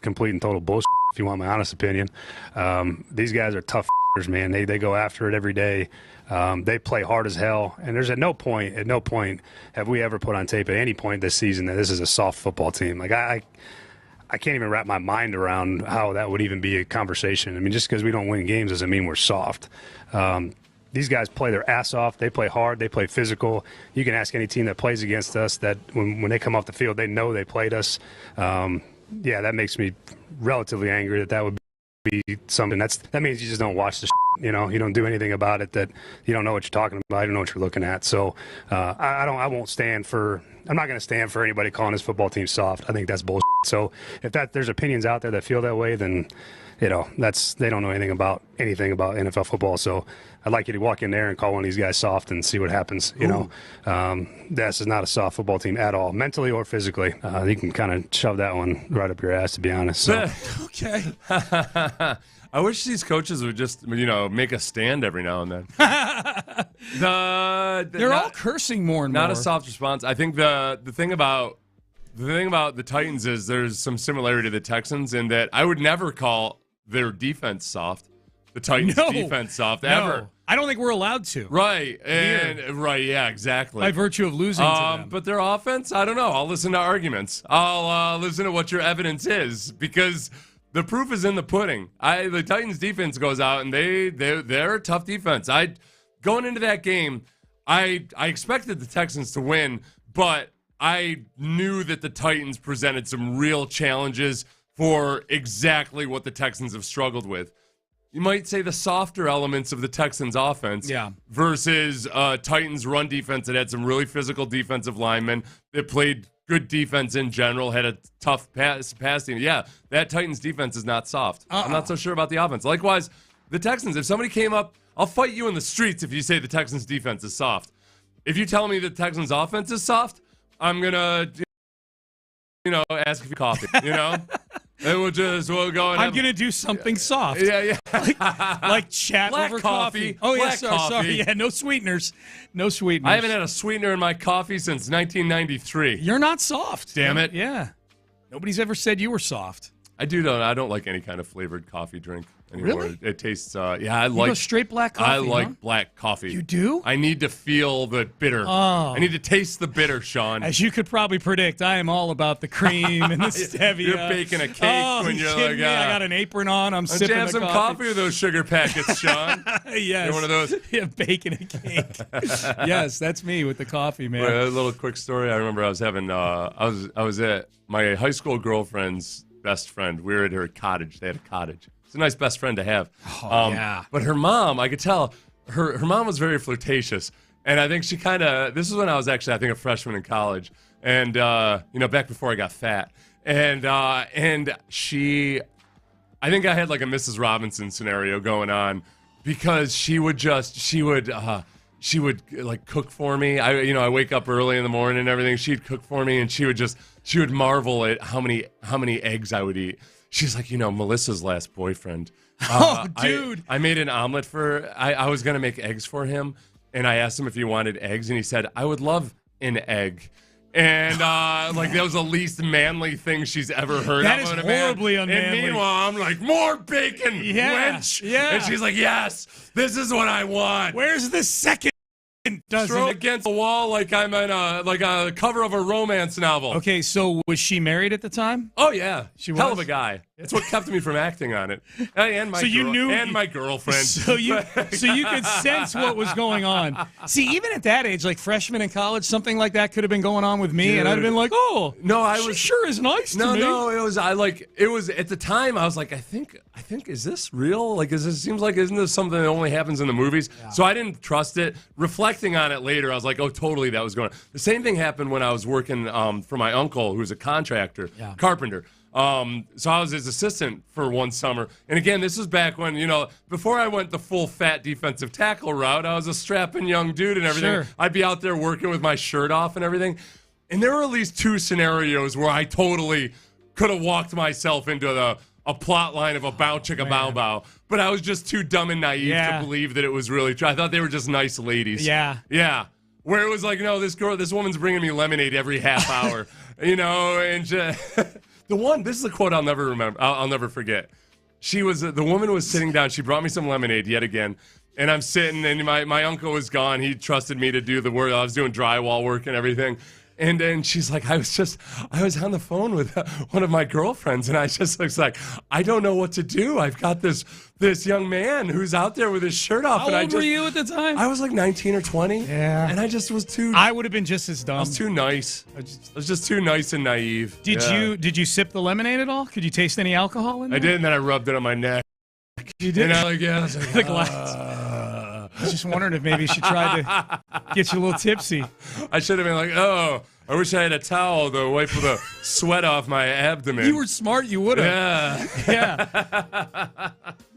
S15: complete and total bullshit, if you want my honest opinion. These guys are tough man. They go after it every day. They play hard as hell. And there's at no point have we ever put on tape at any point this season that this is a soft football team. Like, I can't even wrap my mind around how that would even be a conversation. I mean, just because we don't win games doesn't mean we're soft. These guys play their ass off. They play hard. They play physical. You can ask any team that plays against us that when they come off the field, they know they played us. Yeah, that makes me relatively angry that would be something. That means you just don't watch the shit, you don't do anything about it, that you don't know what you're talking about, you don't know what you're looking at. So I'm not going to stand for anybody calling this football team soft. I think that's bullshit. So if there's opinions out there that feel that way, then they don't know anything about NFL football. So I'd like you to walk in there and call one of these guys soft and see what happens. This is not a soft football team at all, mentally or physically. You can kind of shove that one right up your ass, to be honest. So.
S4: Okay.
S5: I wish these coaches would just, make a stand every now and then.
S4: They're all cursing more and more.
S5: Not a soft response. I think the thing about the Titans is there's some similarity to the Texans in that I would never call their defense soft. The Titans' defense soft ever.
S4: I don't think we're allowed to.
S5: Right. Yeah, exactly.
S4: By virtue of losing to them.
S5: But their offense, I don't know. I'll listen to arguments. I'll listen to what your evidence is, because the proof is in the pudding. The Titans' defense goes out, and they're a tough defense. Going into that game, I expected the Texans to win, but I knew that the Titans presented some real challenges for exactly what the Texans have struggled with. You might say the softer elements of the Texans' offense versus Titans' run defense that had some really physical defensive linemen that played good defense in general, had a tough pass team. Yeah, that Titans' defense is not soft. I'm not so sure about the offense. Likewise, the Texans, if somebody came up, I'll fight you in the streets if you say the Texans' defense is soft. If you tell me the Texans' offense is soft, I'm going to, ask if you coffee, And we'll go and
S4: I'm going to do something soft.
S5: Yeah.
S4: like chat
S5: black
S4: over
S5: coffee.
S4: Oh, yeah,
S5: Black
S4: sorry. Yeah, no sweeteners. No sweeteners.
S5: I haven't had a sweetener in my coffee since 1993.
S4: You're not soft.
S5: Damn it.
S4: Yeah. Nobody's ever said you were soft.
S5: I don't like any kind of flavored coffee drink anymore.
S4: Really?
S5: It tastes,
S4: You go straight black coffee,
S5: I like black coffee.
S4: You do?
S5: I need to feel the bitter.
S4: Oh.
S5: I need to taste the bitter, Sean.
S4: As you could probably predict, I am all about the cream and the stevia.
S5: You're baking a cake when you're like,
S4: me? I got an apron on. I'm sipping
S5: have
S4: the
S5: some coffee with those sugar packets, Sean.
S4: Yes.
S5: You're one of those.
S4: Yeah, baking a cake. Yes, that's me with the coffee, man.
S5: A little quick story. I remember I was having, I was at my high school girlfriend's best friend. We were at her cottage. They had a cottage. It's a nice best friend to have.
S4: Yeah.
S5: But her mom, I could tell, her mom was very flirtatious. And I think she this is when I was actually, I think, a freshman in college. and back before I got fat, and she, I think I had like a Mrs. Robinson scenario going on because she would like cook for me. I wake up early in the morning and everything. She'd cook for me, and she would marvel at how many eggs I would eat. She's like, Melissa's last boyfriend.
S4: Dude.
S5: I made an omelet I was going to make eggs for him, and I asked him if he wanted eggs, and he said, I would love an egg. And that was the least manly thing she's ever heard.
S4: That is horribly unmanly.
S5: And meanwhile, I'm like, more bacon, wench.
S4: Yeah.
S5: And she's like, yes, this is what I want.
S4: Where's the second?
S5: Throw against the wall like I'm in a cover of a romance novel.
S4: Okay, so was she married at the time?
S5: Oh yeah,
S4: she
S5: hell
S4: was?
S5: of a guy. That's what kept me from acting on it. And my girlfriend.
S4: So you could sense what was going on. See, even at that age, like freshman in college, something like that could have been going on with me,
S5: Dude.
S4: and I'd have been like, "Oh,
S5: no,
S4: she sure is nice to me."
S5: No, it was at the time I was like, I think is this real? Like, isn't this something that only happens in the movies? Yeah. So I didn't trust it. Reflecting on it later, I was like, oh, totally, that was going on. The same thing happened when I was working for my uncle, who's a contractor, carpenter. So I was his assistant for one summer. And again, this was back when, before I went the full fat defensive tackle route, I was a strapping young dude and everything.
S4: Sure.
S5: I'd be out there working with my shirt off and everything. And there were at least two scenarios where I totally could have walked myself into a plot line of a bow chicka bow bow. But I was just too dumb and naive to believe that it was really true. I thought they were just nice ladies.
S4: Yeah.
S5: Yeah. Where it was like, no, this woman's bringing me lemonade every half hour. And this is a quote I'll never remember. I'll never forget. The woman was sitting down. She brought me some lemonade yet again. And I'm sitting, and my uncle was gone. He trusted me to do the work. I was doing drywall work and everything. And then she's like, I was on the phone with one of my girlfriends, and I just was like, I don't know what to do. I've got this young man who's out there with his shirt off.
S4: How old were you at the time?
S5: I was like 19 or 20.
S4: Yeah.
S5: And I just was too...
S4: I would have been just as dumb.
S5: I was too nice. I was just too nice and naive.
S4: Did you sip the lemonade at all? Could you taste any alcohol in there?
S5: I did, and then I rubbed it on my neck.
S4: You did?
S5: And I was like,
S4: the glass. I was just wondering if maybe she tried to get you a little tipsy.
S5: I should have been like, oh, I wish I had a towel to wipe the sweat off my abdomen.
S4: You were smart. You would have. Yeah.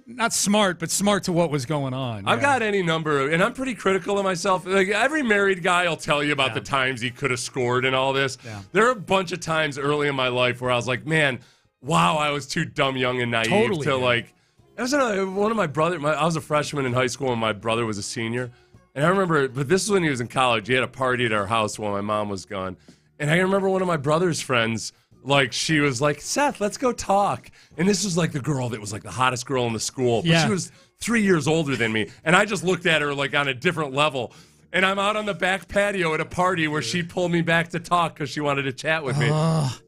S4: Not smart, but smart to what was going on.
S5: I've got any number of, and I'm pretty critical of myself. Like every married guy will tell you about the times he could have scored and all this. Yeah. There are a bunch of times early in my life where I was like, man, wow, I was too dumb, young, and naive to like. I was one of my brothers. I was a freshman in high school, and my brother was a senior. And I remember, but this is when he was in college. He had a party at our house while my mom was gone. And I remember one of my brother's friends, like, she was like, Seth, let's go talk. And this was like the girl that was like the hottest girl in the school. But she was 3 years older than me. And I just looked at her like on a different level. And I'm out on the back patio at a party where she pulled me back to talk because she wanted to chat with me.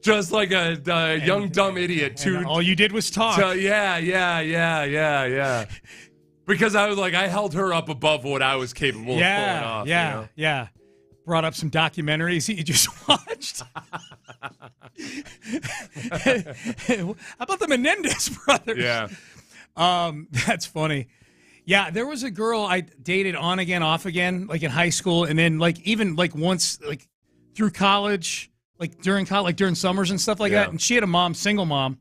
S5: Just like a young, dumb idiot.
S4: All you did was talk.
S5: Yeah. Because I was like, I held her up above what I was capable of pulling off.
S4: Yeah. Brought up some documentaries you just watched. How about the Menendez brothers?
S5: Yeah.
S4: That's funny. Yeah, there was a girl I dated on again, off again, like in high school, and then like even like once like through college, like during college, like during summers and stuff like that. And she had a mom, single mom,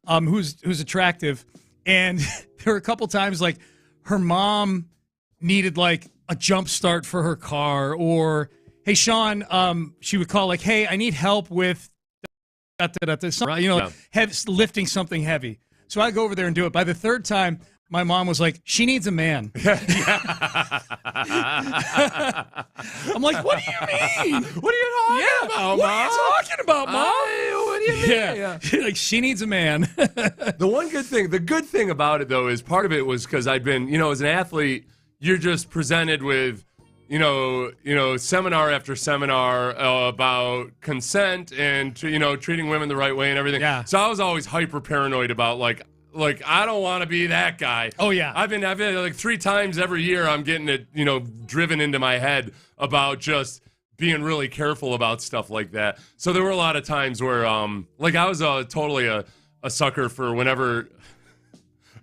S4: who's attractive, and there were a couple times like her mom needed like a jump start for her car, or hey Sean, she would call like, hey, I need help with lifting something heavy. So I go over there and do it. By the third time, my mom was like, she needs a man. I'm like, what do you mean?
S5: What are you talking about, Mom?
S4: What are you talking about, Mom?
S5: What do you mean?
S4: Yeah. Like, she needs a man.
S5: The good thing about it, though, is part of it was because I'd been, as an athlete, you're just presented with, seminar after seminar about consent and, treating women the right way and everything.
S4: Yeah.
S5: So I was always hyper paranoid about, like, I don't want to be that guy.
S4: Oh, yeah.
S5: I've been like 3 times every year I'm getting it, driven into my head about just being really careful about stuff like that. So there were a lot of times where, I was totally a sucker for whenever,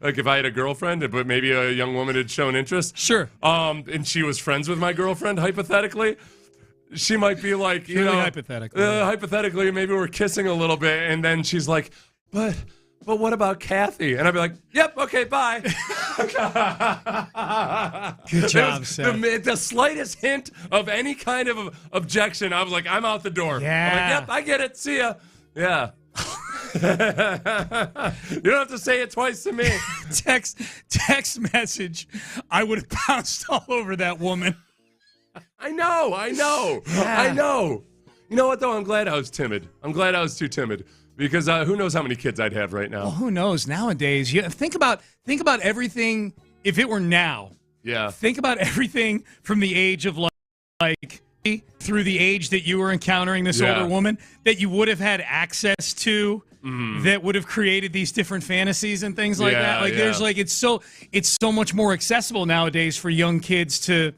S5: like if I had a girlfriend, but maybe a young woman had shown interest.
S4: Sure.
S5: And she was friends with my girlfriend, hypothetically. she might be like, hypothetically, maybe we're kissing a little bit, and then she's like, but what about Kathy? And I'd be like, yep, okay, bye.
S4: Good job, Seth.
S5: The slightest hint of any kind of objection, I was like, I'm out the door.
S4: Yeah.
S5: I'm like, yep, I get it. See ya. Yeah. You don't have to say it twice to me.
S4: Text message. I would have bounced all over that woman.
S5: I know.
S4: Yeah.
S5: You know what, though? I'm glad I was timid. I'm glad I was too timid. Because who knows how many kids I'd have right now.
S4: Well, who knows? Nowadays, think about everything. If it were now, think about everything from the age of like through the age that you were encountering this older woman that you would have had access to, that would have created these different fantasies and things like that. Like there's like it's so much more accessible nowadays for young kids to.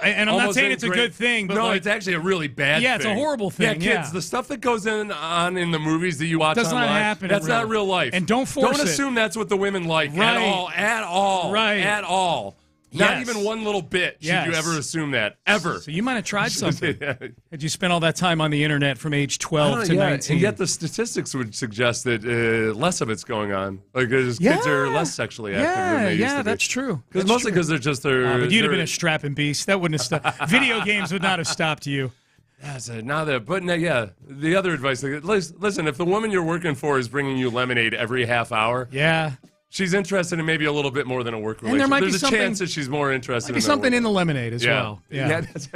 S4: And I'm not saying it's a good thing, but
S5: no, it's actually a really bad thing.
S4: Yeah, it's a horrible thing.
S5: Yeah, kids, the stuff that goes on in the movies that you watch
S4: does
S5: online,
S4: not happen.
S5: that's not real life.
S4: And don't force it.
S5: Don't assume that's what the women like at all.
S4: Right.
S5: At all. Not even one little bit should you ever assume that. Ever.
S4: So you might have tried something. Had you spent all that time on the internet from age 12 to 19?
S5: And yet the statistics would suggest that less of it's going going on. Like kids are less sexually active than they used to be.
S4: Yeah, that's true.
S5: Mostly because they're just
S4: but you'd have been a strapping beast. That wouldn't have stopped. Video games would not have stopped you.
S5: Yeah, so the other advice, listen, if the woman you're working for is bringing you lemonade every half hour, she's interested in maybe a little bit more than a work relationship.
S4: And there might
S5: There's
S4: be
S5: a
S4: something,
S5: chance that she's more interested in
S4: something in the lemonade as well. Yeah.
S5: That's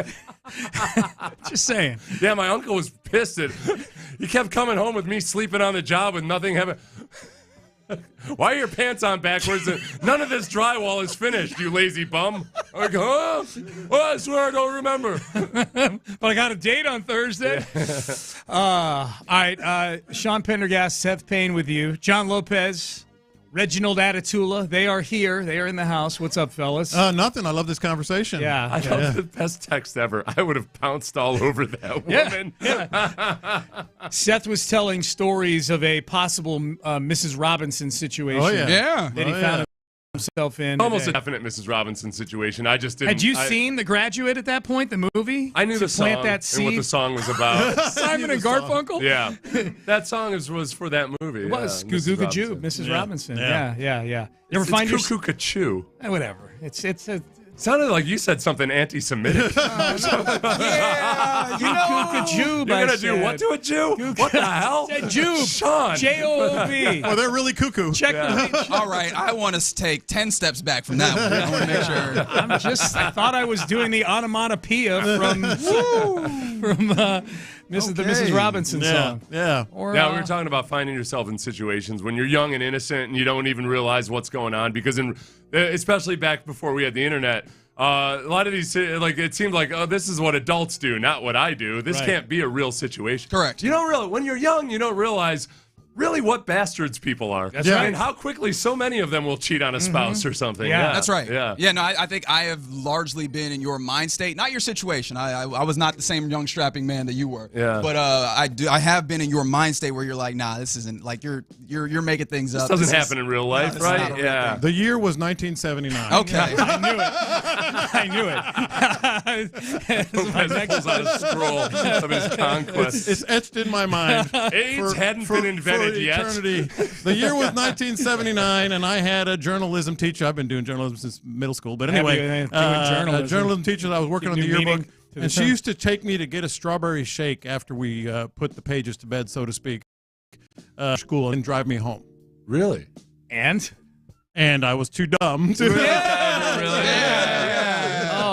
S4: Just saying.
S5: Yeah, my uncle was pissed he kept coming home with me sleeping on the job with nothing having. Why are your pants on backwards? None of this drywall is finished, you lazy bum. I'm like, huh? Well, I swear I don't remember.
S4: But I got a date on Thursday. All right, Sean Pendergast, Seth Payne with you. John Lopez, Reginald Atatula, they are here. They are in the house. What's up, fellas?
S16: Nothing. I love this conversation.
S4: Yeah.
S5: I love the best text ever. I would have pounced all over that woman.
S4: Yeah. Seth was telling stories of a possible Mrs. Robinson situation.
S16: Oh, yeah.
S4: That he found himself in.
S5: Almost a definite Mrs. Robinson situation. I just didn't.
S4: Had you seen The Graduate at that point, the movie?
S5: I knew the song
S4: plant that seed?
S5: and what the song was about.
S4: Simon and Garfunkel?
S5: Yeah. That song was for that movie.
S4: It was. Goo Goo Goo, Mrs. Robinson. Yeah. You ever
S5: It's
S4: find your...
S5: Cuckoo-ca-choo.
S4: Whatever. It's a...
S5: Sounded like you said something anti-Semitic.
S4: Yeah,
S5: You're going to do what to a Jew? What the hell?
S4: Jew.
S5: Sean.
S4: J-O-O-B.
S16: Oh, they're really cuckoo.
S4: Check
S19: All right, I want to take 10 steps back from that one. I want to make sure.
S4: I thought I was doing the onomatopoeia from Mrs. Robinson song.
S16: Yeah.
S5: We were talking about finding yourself in situations when you're young and innocent and you don't even realize what's going on because especially back before we had the internet, a lot of these, it seemed like, oh, this is what adults do, not what I do. This can't be a real situation.
S19: Correct.
S5: You don't really, when you're young, you don't realize really what bastards people are.
S4: That's right.
S5: And how quickly so many of them will cheat on a spouse or something.
S4: Yeah.
S19: That's right.
S5: Yeah.
S19: No, I think I have largely been in your mind state, not your situation. I was not the same young strapping man that you were.
S5: Yeah.
S19: But I have been in your mind state where you're like, nah, this isn't like you're making things up.
S5: This doesn't happen in real life, right?
S19: Yeah.
S16: The year was 1979.
S19: Okay.
S4: I knew it.
S5: My neck was on a scroll of his conquest.
S16: It's etched in my mind.
S5: AIDS hadn't been invented yet.
S16: Eternity. The year was 1979, and I had a journalism teacher. I've been doing journalism since middle school, but anyway, a journalism teacher that I was working on the yearbook, and she used to take me to get a strawberry shake after we put the pages to bed, so to speak, school, and drive me home.
S5: Really?
S4: And
S16: I was too dumb to.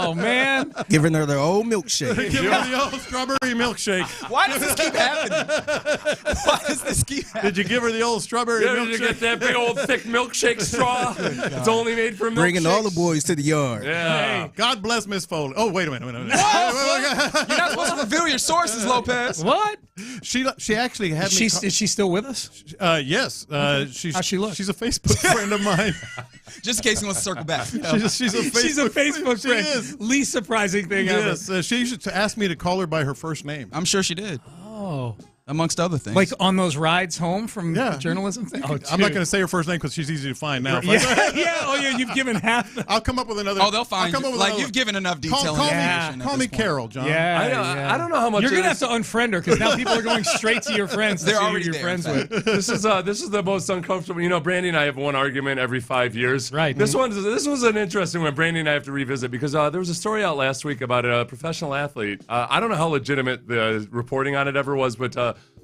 S4: Oh man!
S23: Giving her the old milkshake.
S16: Give her the old strawberry milkshake.
S19: Why does this keep happening? Why does this keep happening?
S16: Did you give her the old strawberry milkshake?
S5: Did you get that big old thick milkshake straw? It's only made for milkshakes.
S23: Bringing all the boys to the yard.
S5: Yeah.
S16: Hey, God bless Miss Foley. Oh, wait a minute.
S19: You're not supposed to reveal your sources, Lopez.
S4: What?
S16: She actually had me.
S4: Is she still with us?
S16: Yes.
S4: How's she look?
S16: She's a Facebook friend of mine.
S19: Just in case you want to circle back.
S16: She's a
S4: Facebook friend.
S16: She is.
S4: Least surprising thing ever.
S16: Yes. She used to ask me to call her by her first name.
S19: I'm sure she did.
S4: Oh.
S19: amongst other things.
S4: Like on those rides home from the journalism thing? Oh,
S16: I'm not going to say her first name because she's easy to find now.
S4: Yeah, you've given half.
S16: I'll come up with another.
S19: Oh, they'll find you. Like, you've given enough detail.
S16: Call me Carol, John.
S4: Yeah,
S5: I don't know how much
S4: you're going to have to unfriend her because now people are going straight to your friends.
S19: They're already
S4: your friends with.
S5: This is the most uncomfortable. You know, Brandy and I have one argument every 5 years.
S4: Right.
S5: This was an interesting one. Brandy and I have to revisit because there was a story out last week about a professional athlete. I don't know how legitimate the reporting on it ever was, but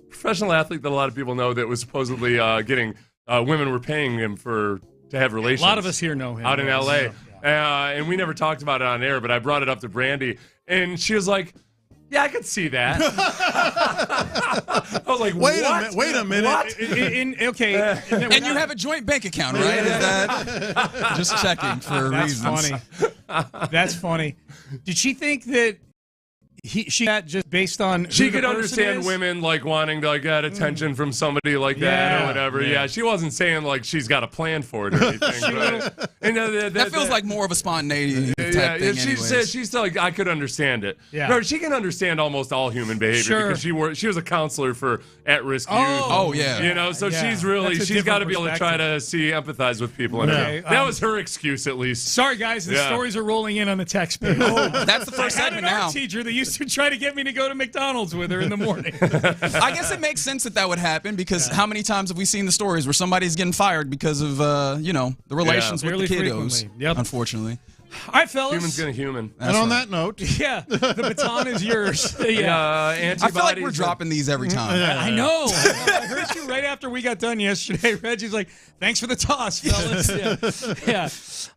S5: professional athlete that a lot of people know that was supposedly getting women were paying him to have relations.
S4: A lot of us here know him
S5: out in L.A. And we never talked about it on air, but I brought it up to Brandy, and she was like, "Yeah, I could see that." I was like,
S16: "Wait a minute!
S5: What?
S4: Okay,
S19: and you have a joint bank account, right? Is that just checking for reasons?
S4: That's funny. Did she think that she got just based on
S5: she could understand women like wanting to get attention from somebody like that or whatever. Yeah, she wasn't saying like she's got a plan for it or anything.
S19: That feels like more of a spontaneity type thing.
S5: She's like, I could understand it.
S4: Yeah.
S5: No, she can understand almost all human behavior because she was a counselor for at-risk youth.
S19: Oh yeah.
S5: You know, so she's got to be able to try to empathize with people.
S4: Okay.
S5: That was her excuse at least.
S4: Sorry guys, the stories are rolling in on the text page.
S19: That's the first segment now.
S4: Art teacher that used to try to get me to go to McDonald's with her in the morning.
S19: I guess it makes sense that would happen because how many times have we seen the stories where somebody's getting fired because of the relations with the kiddos?
S4: Yep.
S19: Unfortunately.
S4: All right, fellas.
S5: Human's gonna human.
S16: And on that note,
S4: the baton is yours.
S19: I feel like we're dropping these every time.
S4: I know. I heard you right after we got done yesterday. Reggie's like, "Thanks for the toss, fellas." Yeah.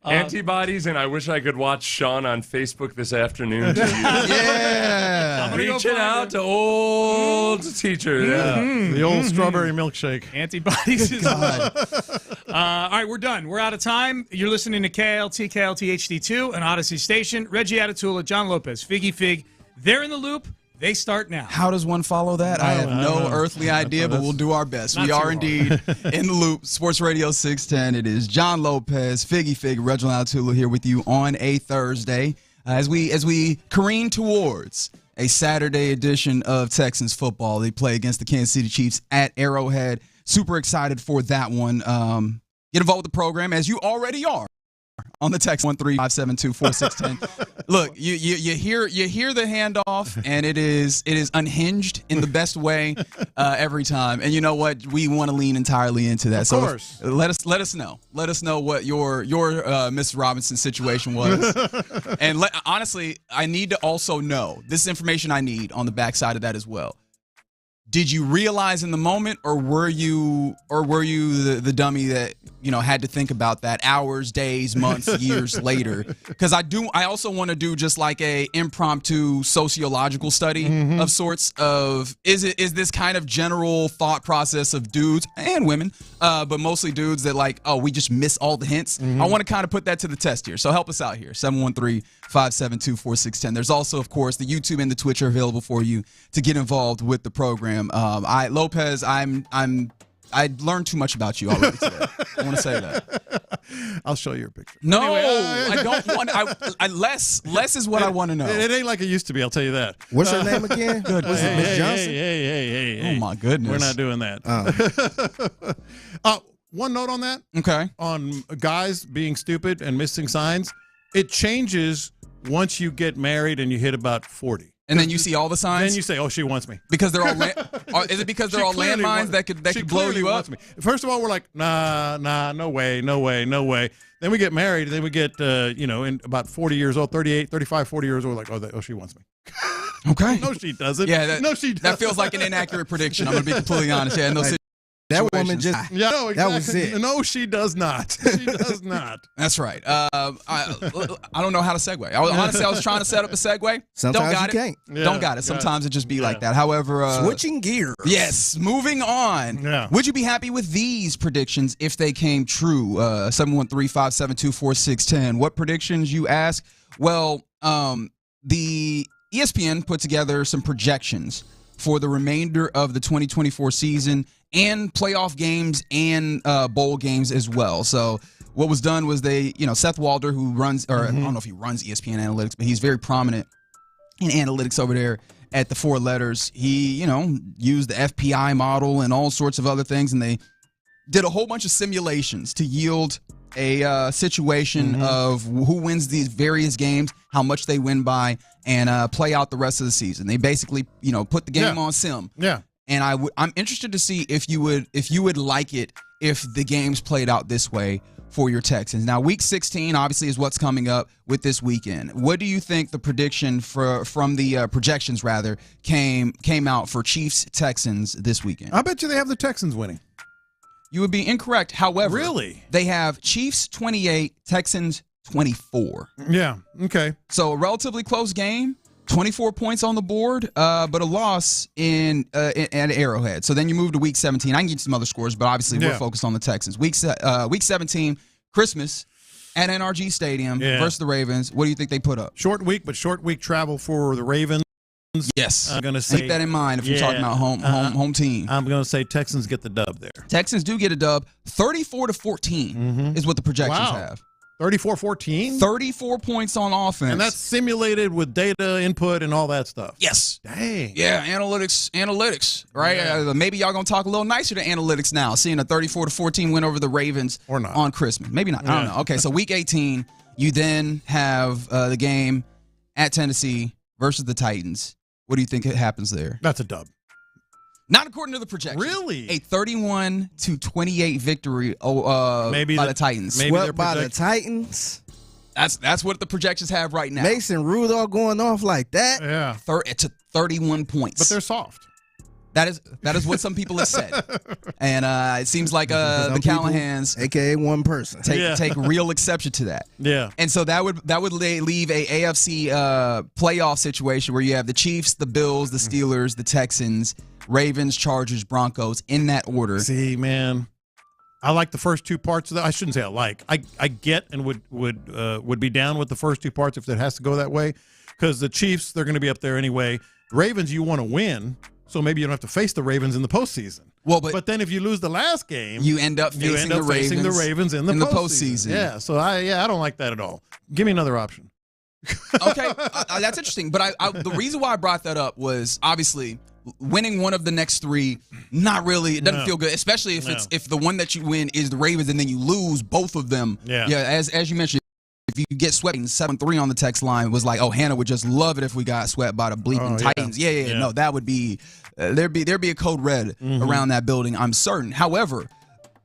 S5: Antibodies, and I wish I could watch Sean on Facebook this afternoon.
S19: Yeah.
S5: Reaching out to old teacher. Yeah.
S16: The old strawberry milkshake.
S4: Antibodies is on. All right, we're done. We're out of time. You're listening to KLT HD2, an Odyssey station. Reggie Atatula, John Lopez, Figgy Fig. They're in the loop. They start now.
S19: How does one follow that? I have no earthly idea, but we'll do our best. We are indeed in the loop. Sports Radio 610. It is John Lopez, Figgy Fig, Reginald Atatula here with you on a Thursday as we careen towards a Saturday edition of Texans football. They play against the Kansas City Chiefs at Arrowhead. Super excited for that one. Get involved with the program as you already are on the text 1-3-572-4610. Look, you hear the handoff, and it is unhinged in the best way every time. And you know what? We want to lean entirely into that.
S16: Of course.
S19: Let us know. Let us know what your Miss Robinson situation was. And honestly, I need to also know this information. I need on the backside of that as well. Did you realize in the moment, or were you the dummy that had to think about that hours, days, months, years later? Because I also want to do just like a impromptu sociological study of sorts of is this kind of general thought process of dudes and women, but mostly dudes that we just miss all the hints. I want to kind of put that to the test here. So help us out here. 713-572-4610. There's also, of course, the YouTube and the Twitch are available for you to get involved with the program. Lopez, I learned too much about you already today. I want to say that.
S16: I'll show you a picture.
S19: No, I don't want. Less is what I want to know.
S16: It ain't like it used to be. I'll tell you that.
S23: What's her name again?
S19: Good.
S23: Was it Miss Johnson?
S16: Hey.
S19: Oh my goodness.
S16: We're not doing that. One note on that.
S19: Okay.
S16: On guys being stupid and missing signs, it changes once you get married and you hit about 40.
S19: And then you see all the signs.
S16: Then you say, "Oh, she wants me."
S19: Because they're all. Is it because they're all landmines that could blow you up?
S16: Me. First of all, we're like, nah, no way. Then we get married, and then we get, in about 40 years old, 38, 35, 40 years old, we're like, oh, she wants me.
S19: Okay.
S16: No, she doesn't.
S19: Yeah,
S16: no, she doesn't.
S19: That feels like an inaccurate prediction. I'm going to be completely honest. Yeah, no.
S23: That woman just.
S16: Yeah, no, exactly.
S23: That was it.
S16: No, she does not. She does not.
S19: That's right. I don't know how to segue. Honestly, I was trying to set up a segue.
S23: Sometimes
S19: don't got
S23: you
S19: it.
S23: can't.
S16: Yeah,
S19: don't got it. Sometimes it just be like that. However,
S23: switching gears.
S19: Yes. Moving on.
S16: Yeah.
S19: Would you be happy with these predictions if they came true? 713-572-4610. What predictions, you ask? Well, the ESPN put together some projections for the remainder of the 2024 season and playoff games and bowl games as well. So what was done was Seth Walder, who runs, or I don't know if he runs ESPN Analytics, but he's very prominent in analytics over there at the four letters. He, used the FPI model and all sorts of other things, and they did a whole bunch of simulations to yield a situation of who wins these various games, how much they win by, and play out the rest of the season. They basically, put the game on sim.
S16: Yeah.
S19: And I'm interested to see if you would like it if the games played out this way for your Texans. Now, Week 16 obviously is what's coming up with this weekend. What do you think the prediction from the projections rather came out for Chiefs Texans this weekend?
S16: I bet you they have the Texans winning.
S19: You would be incorrect. However,
S16: really,
S19: they have Chiefs 28, Texans 24.
S16: Yeah. Okay.
S19: So a relatively close game. 24 points on the board, but a loss at Arrowhead. So then you move to Week 17. I can get you some other scores, but obviously we're focused on the Texans. Week 17, Christmas at NRG Stadium versus the Ravens. What do you think they put up?
S16: Short week, but short week travel for the Ravens.
S19: Yes.
S16: I'm going to say.
S19: Keep that in mind if you're talking about home team.
S16: I'm going to say Texans get the dub there.
S19: Texans do get a dub. 34-14 is what the projections have.
S16: 34-14?
S19: 34 points on offense.
S16: And that's simulated with data input and all that stuff.
S19: Yes.
S16: Dang.
S19: Yeah, analytics, right? Yeah. Maybe y'all going to talk a little nicer to analytics now, seeing a 34-14 win over the Ravens
S16: or not
S19: on Christmas. Maybe not. I don't know. Okay, so Week 18, you then have the game at Tennessee versus the Titans. What do you think happens there?
S16: That's a dub.
S19: Not according to the projections.
S16: Really?
S19: A 31-28 victory by the Titans.
S23: Maybe they're by the Titans?
S19: That's what the projections have right now.
S23: Mason Rudolph going off like that?
S16: Yeah.
S19: It's 31 points.
S16: But they're soft.
S19: That is what some people have said. And it seems like the Callahans,
S23: a.k.a. one person,
S19: take real exception to that.
S16: Yeah.
S19: And so that would leave a AFC playoff situation where you have the Chiefs, the Bills, the Steelers, the Texans, Ravens, Chargers, Broncos, in that order.
S16: See, man, I like the first two parts of that. I shouldn't say I like. I get and would be down with the first two parts if it has to go that way, because the Chiefs, they're going to be up there anyway. The Ravens, you want to win, so maybe you don't have to face the Ravens in the postseason.
S19: Well,
S16: but then if you lose the last game,
S19: you end up facing the
S16: Ravens in the postseason. Yeah, so I don't like that at all. Give me another option.
S19: Okay, that's interesting. But the reason why I brought that up was obviously winning one of the next three, not really. It doesn't feel good, especially if the one that you win is the Ravens and then you lose both of them.
S16: Yeah.
S19: As you mentioned, if you get swept, 7-3 on the text line was like, oh, Hannah would just love it if we got swept by the bleeping Titans. Yeah. No, that would be there'd be a code red around that building, I'm certain. However,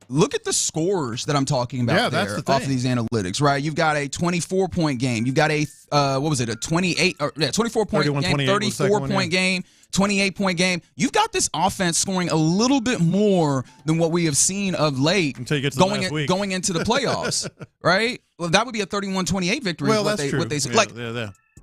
S19: look at the scores that I'm talking about there off of these analytics, right? You've got a 24-point game. You've got a 24-point game, 34-point game, 28-point game. You've got this offense scoring a little bit more than what we have seen of late
S16: until you get to the last week.
S19: Going into the playoffs, right? Well, that would be a 31-28 victory.
S16: Well, that's true.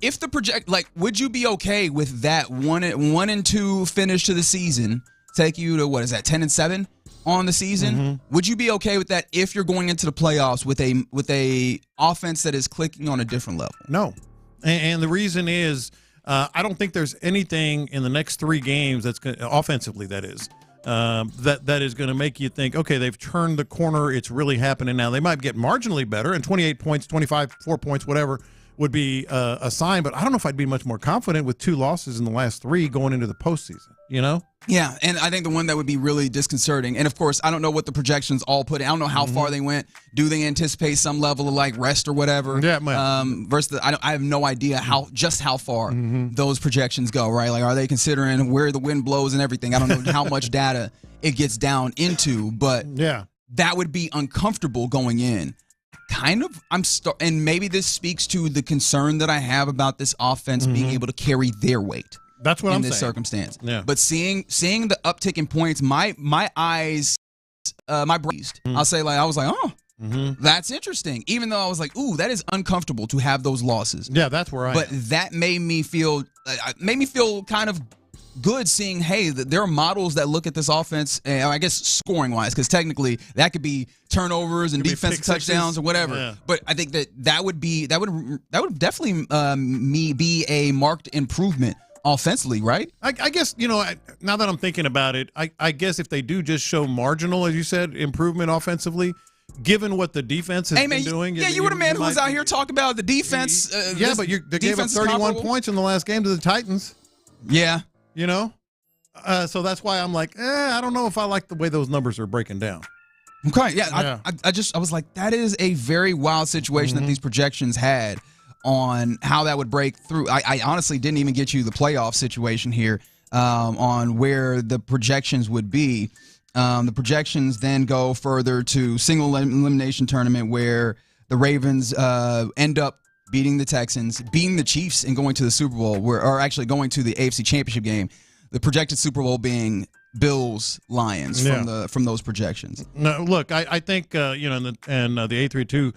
S19: If the would you be okay with that 1-2 finish to the season take you to 10-7 on the season? Would you be okay with that if you're going into the playoffs with a offense that is clicking on a different level?
S16: No, and the reason is I don't think there's anything in the next three games that's offensively that is going to make you think, okay, they've turned the corner. It's really happening now. They might get marginally better, and 28 points, 25, 4 points, whatever would be a sign. But I don't know if I'd be much more confident with 2 losses in the last 3 going into the postseason.
S19: Yeah, and I think the one that would be really disconcerting, and of course, I don't know what the projections all put in. I don't know how far they went. Do they anticipate some level of rest or whatever?
S16: Yeah,
S19: versus I have no idea how far those projections go. Right, are they considering where the wind blows and everything? I don't know how much data it gets down into, but that would be uncomfortable going in. And maybe this speaks to the concern that I have about this offense being able to carry their weight.
S16: That's what I'm saying.
S19: In this circumstance.
S16: Yeah.
S19: But seeing the uptick in points, my eyes, my breezed. I'll say I was like, oh, that's interesting. Even though I was like, ooh, that is uncomfortable to have those losses.
S16: Yeah, that's where I am.
S19: But that made me feel kind of good seeing, hey, there are models that look at this offense, I guess scoring-wise, because technically that could be turnovers and defensive touchdowns or whatever. Yeah. But I think that would definitely be a marked improvement offensively, right?
S16: I guess, now that I'm thinking about it, I guess if they do just show marginal, as you said, improvement offensively, given what the defense has been doing.
S19: Yeah, you were the man who was out here talking about the defense.
S16: But they gave up 31 points in the last game to the Titans.
S19: Yeah.
S16: You know? So that's why I'm like, I don't know if I like the way those numbers are breaking down.
S19: Okay, yeah. I was like, that is a very wild situation that these projections had on how that would break through. I honestly didn't even get you the playoff situation here on where the projections would be. The projections then go further to single elimination tournament where the Ravens end up beating the Texans, beating the Chiefs, and going to the Super Bowl, or actually going to the AFC Championship game. The projected Super Bowl being Bills Lions from those projections.
S16: No, look, I think the 832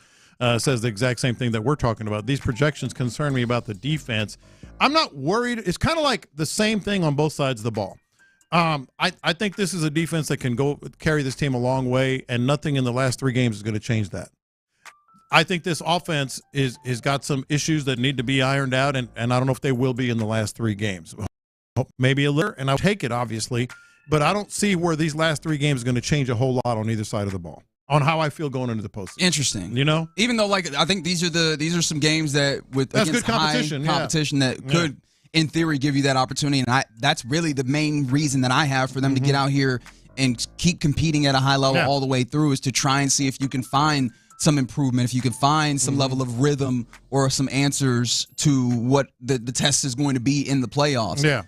S16: says the exact same thing that we're talking about. These projections concern me about the defense. I'm not worried. It's kind of like the same thing on both sides of the ball. I think this is a defense that can go carry this team a long way, and nothing in the last 3 games is going to change that. I think this offense is got some issues that need to be ironed out, and I don't know if they will be in the last 3 games. Maybe a little, and I'll take it, obviously, but I don't see where these last 3 games are going to change a whole lot on either side of the ball, on how I feel going into the postseason.
S19: Interesting.
S16: You know?
S19: Even though, like, I think these are some games that
S16: that's good competition,
S19: competition that could, in theory, give you that opportunity, and that's really the main reason that I have for them to get out here and keep competing at a high level all the way through, is to try and see if you can find some improvement, if you can find some level of rhythm or some answers to what the test is going to be in the playoffs.
S16: Yeah.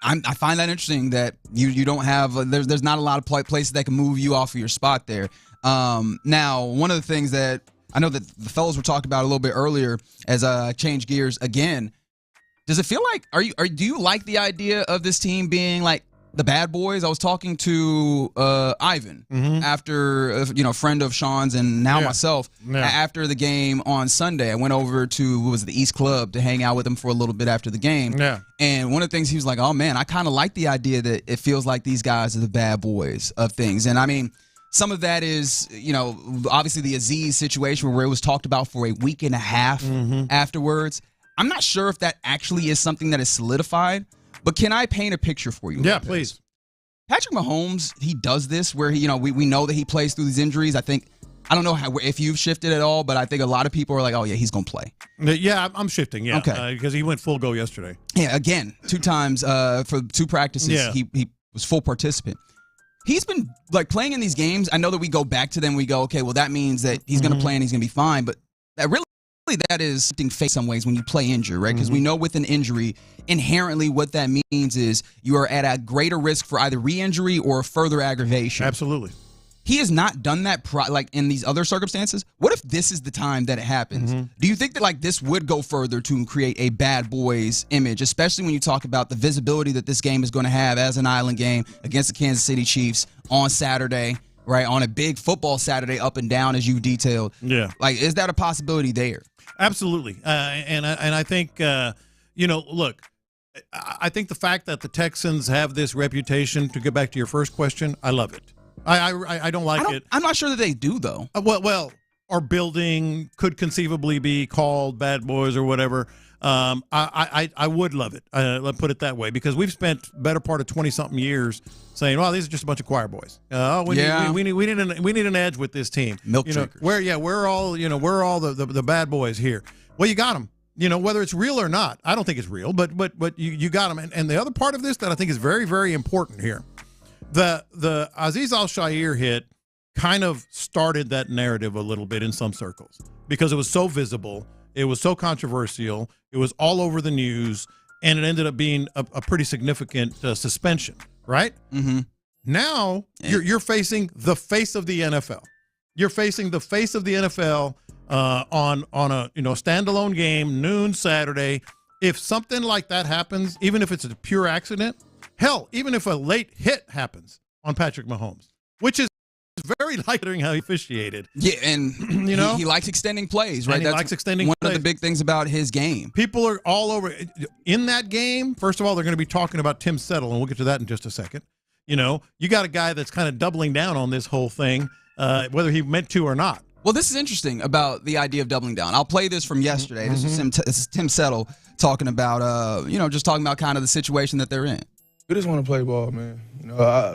S19: I find that interesting that you don't have there's not a lot of places that can move you off of your spot there. Now, one of the things that I know that the fellows were talking about a little bit earlier, as I change gears again, does it feel like do you like the idea of this team being like the bad boys? I was talking to Ivan after a friend of Sean's and now myself after the game on Sunday. I went over to the East Club to hang out with him for a little bit after the game. Yeah. And one of the things he was like, "Oh man, I kind of like the idea that it feels like these guys are the bad boys of things." And I mean, some of that is, obviously the Aziz situation where it was talked about for a week and a half afterwards. I'm not sure if that actually is something that is solidified. But can I paint a picture for you?
S16: Yeah, please.
S19: Patrick Mahomes, he does this where we know that he plays through these injuries. I don't know if you've shifted at all, but I think a lot of people are like, oh yeah, he's going to play.
S16: Yeah, I'm shifting. Yeah,
S19: okay,
S16: because he went full go yesterday.
S19: Yeah, again, 2 times for 2 practices. Yeah. He was full participant. He's been like playing in these games. I know that we go back to them. We go, okay, well that means that he's going to play and he's going to be fine. But that is in some ways when you play injured, right? Because we know with an injury, inherently what that means is you are at a greater risk for either re-injury or further aggravation.
S16: Absolutely.
S19: He has not done that like in these other circumstances. What if this is the time that it happens? Do you think that like this would go further to create a bad boys image, especially when you talk about the visibility that this game is going to have as an island game against the Kansas City Chiefs on Saturday, right? On a big football Saturday, up and down, as you detailed. Yeah. Like, is that a possibility there?
S16: Absolutely. And I think, look, I think the fact that the Texans have this reputation, to get back to your first question, I love it. I don't like it.
S19: I'm not sure that they do, though.
S16: Well, our building could conceivably be called bad boys or whatever. I would love it. Let's put it that way, because we've spent better part of 20-something years saying, "Well, these are just a bunch of choir boys." We need an edge with this team.
S19: Milk drinkers.
S16: We're all the bad boys here. Well, you got them. Whether it's real or not, I don't think it's real, but you got them. And the other part of this that I think is very, very important here, the Aziz Al-Shaair hit kind of started that narrative a little bit in some circles because it was so visible. It was so controversial. It was all over the news, and it ended up being a pretty significant suspension, right? Now you're facing the face of the NFL. You're facing the face of the NFL on a standalone game, noon Saturday. If something like that happens, even if it's a pure accident, hell, even if a late hit happens on Patrick Mahomes, which is very likely how he officiated.
S19: Yeah, and he likes extending plays, right?
S16: And he likes extending
S19: one
S16: plays.
S19: of the big things about his game.
S16: People are all over. In that game, first of all, they're going to be talking about Tim Settle, and we'll get to that in just a second. You got a guy that's kind of doubling down on this whole thing, whether he meant to or not.
S19: Well, this is interesting about the idea of doubling down. I'll play this from yesterday. This is Tim Settle talking about, just talking about kind of the situation that they're in.
S1: We just want to play ball, man.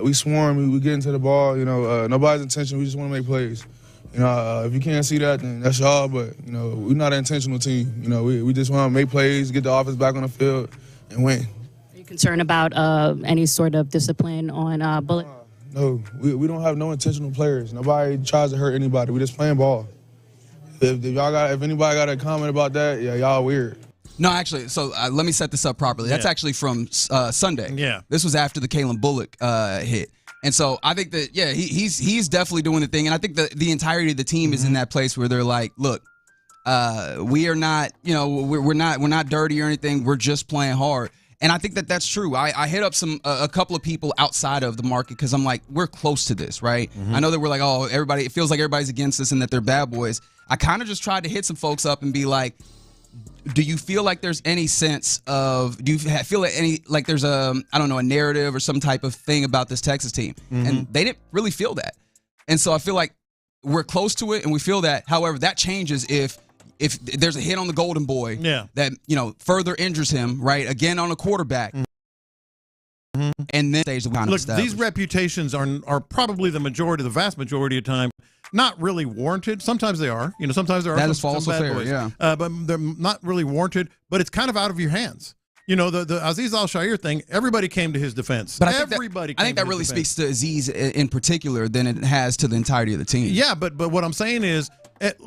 S1: We swarm, we get into the ball. Nobody's intention. We just want to make plays. If you can't see that, then that's y'all. But we're not an intentional team. We just want to make plays, get the offense back on the field, and win.
S17: concerned about any sort of discipline on Bullet?
S1: No, we don't have no intentional players. Nobody tries to hurt anybody. We just playing ball. If anybody got a comment about that, yeah, y'all weird.
S19: No, actually, so let me set this up properly. That's actually from Sunday.
S16: Yeah.
S19: This was after the Kalen Bullock hit. And so I think that, yeah, he's definitely doing the thing. And I think the entirety of the team is in that place where they're like, look, we are not, we're not dirty or anything. We're just playing hard. And I think that that's true. I hit up a couple of people outside of the market because I'm like, we're close to this, right? I know that we're like, oh, it feels like everybody's against us and that they're bad boys. I kind of just tried to hit some folks up and be like, do you feel like there's any sense of, do you feel like there's a narrative or some type of thing about this Texas team? And they didn't really feel that. And so I feel like we're close to it and we feel that. However, that changes if there's a hit on the golden boy that, further injures him, right? Again, on a quarterback. And then stays kind of
S16: look, these reputations are probably the vast majority of time, not really warranted. Sometimes they are. Sometimes there are some bad boys. Yeah. But they're not really warranted, but it's kind of out of your hands. The Azeez Al-Shaair thing, everybody came to his defense.
S19: But I think that really speaks to Azeez in particular than it has to the entirety of the team.
S16: Yeah, but what I'm saying is,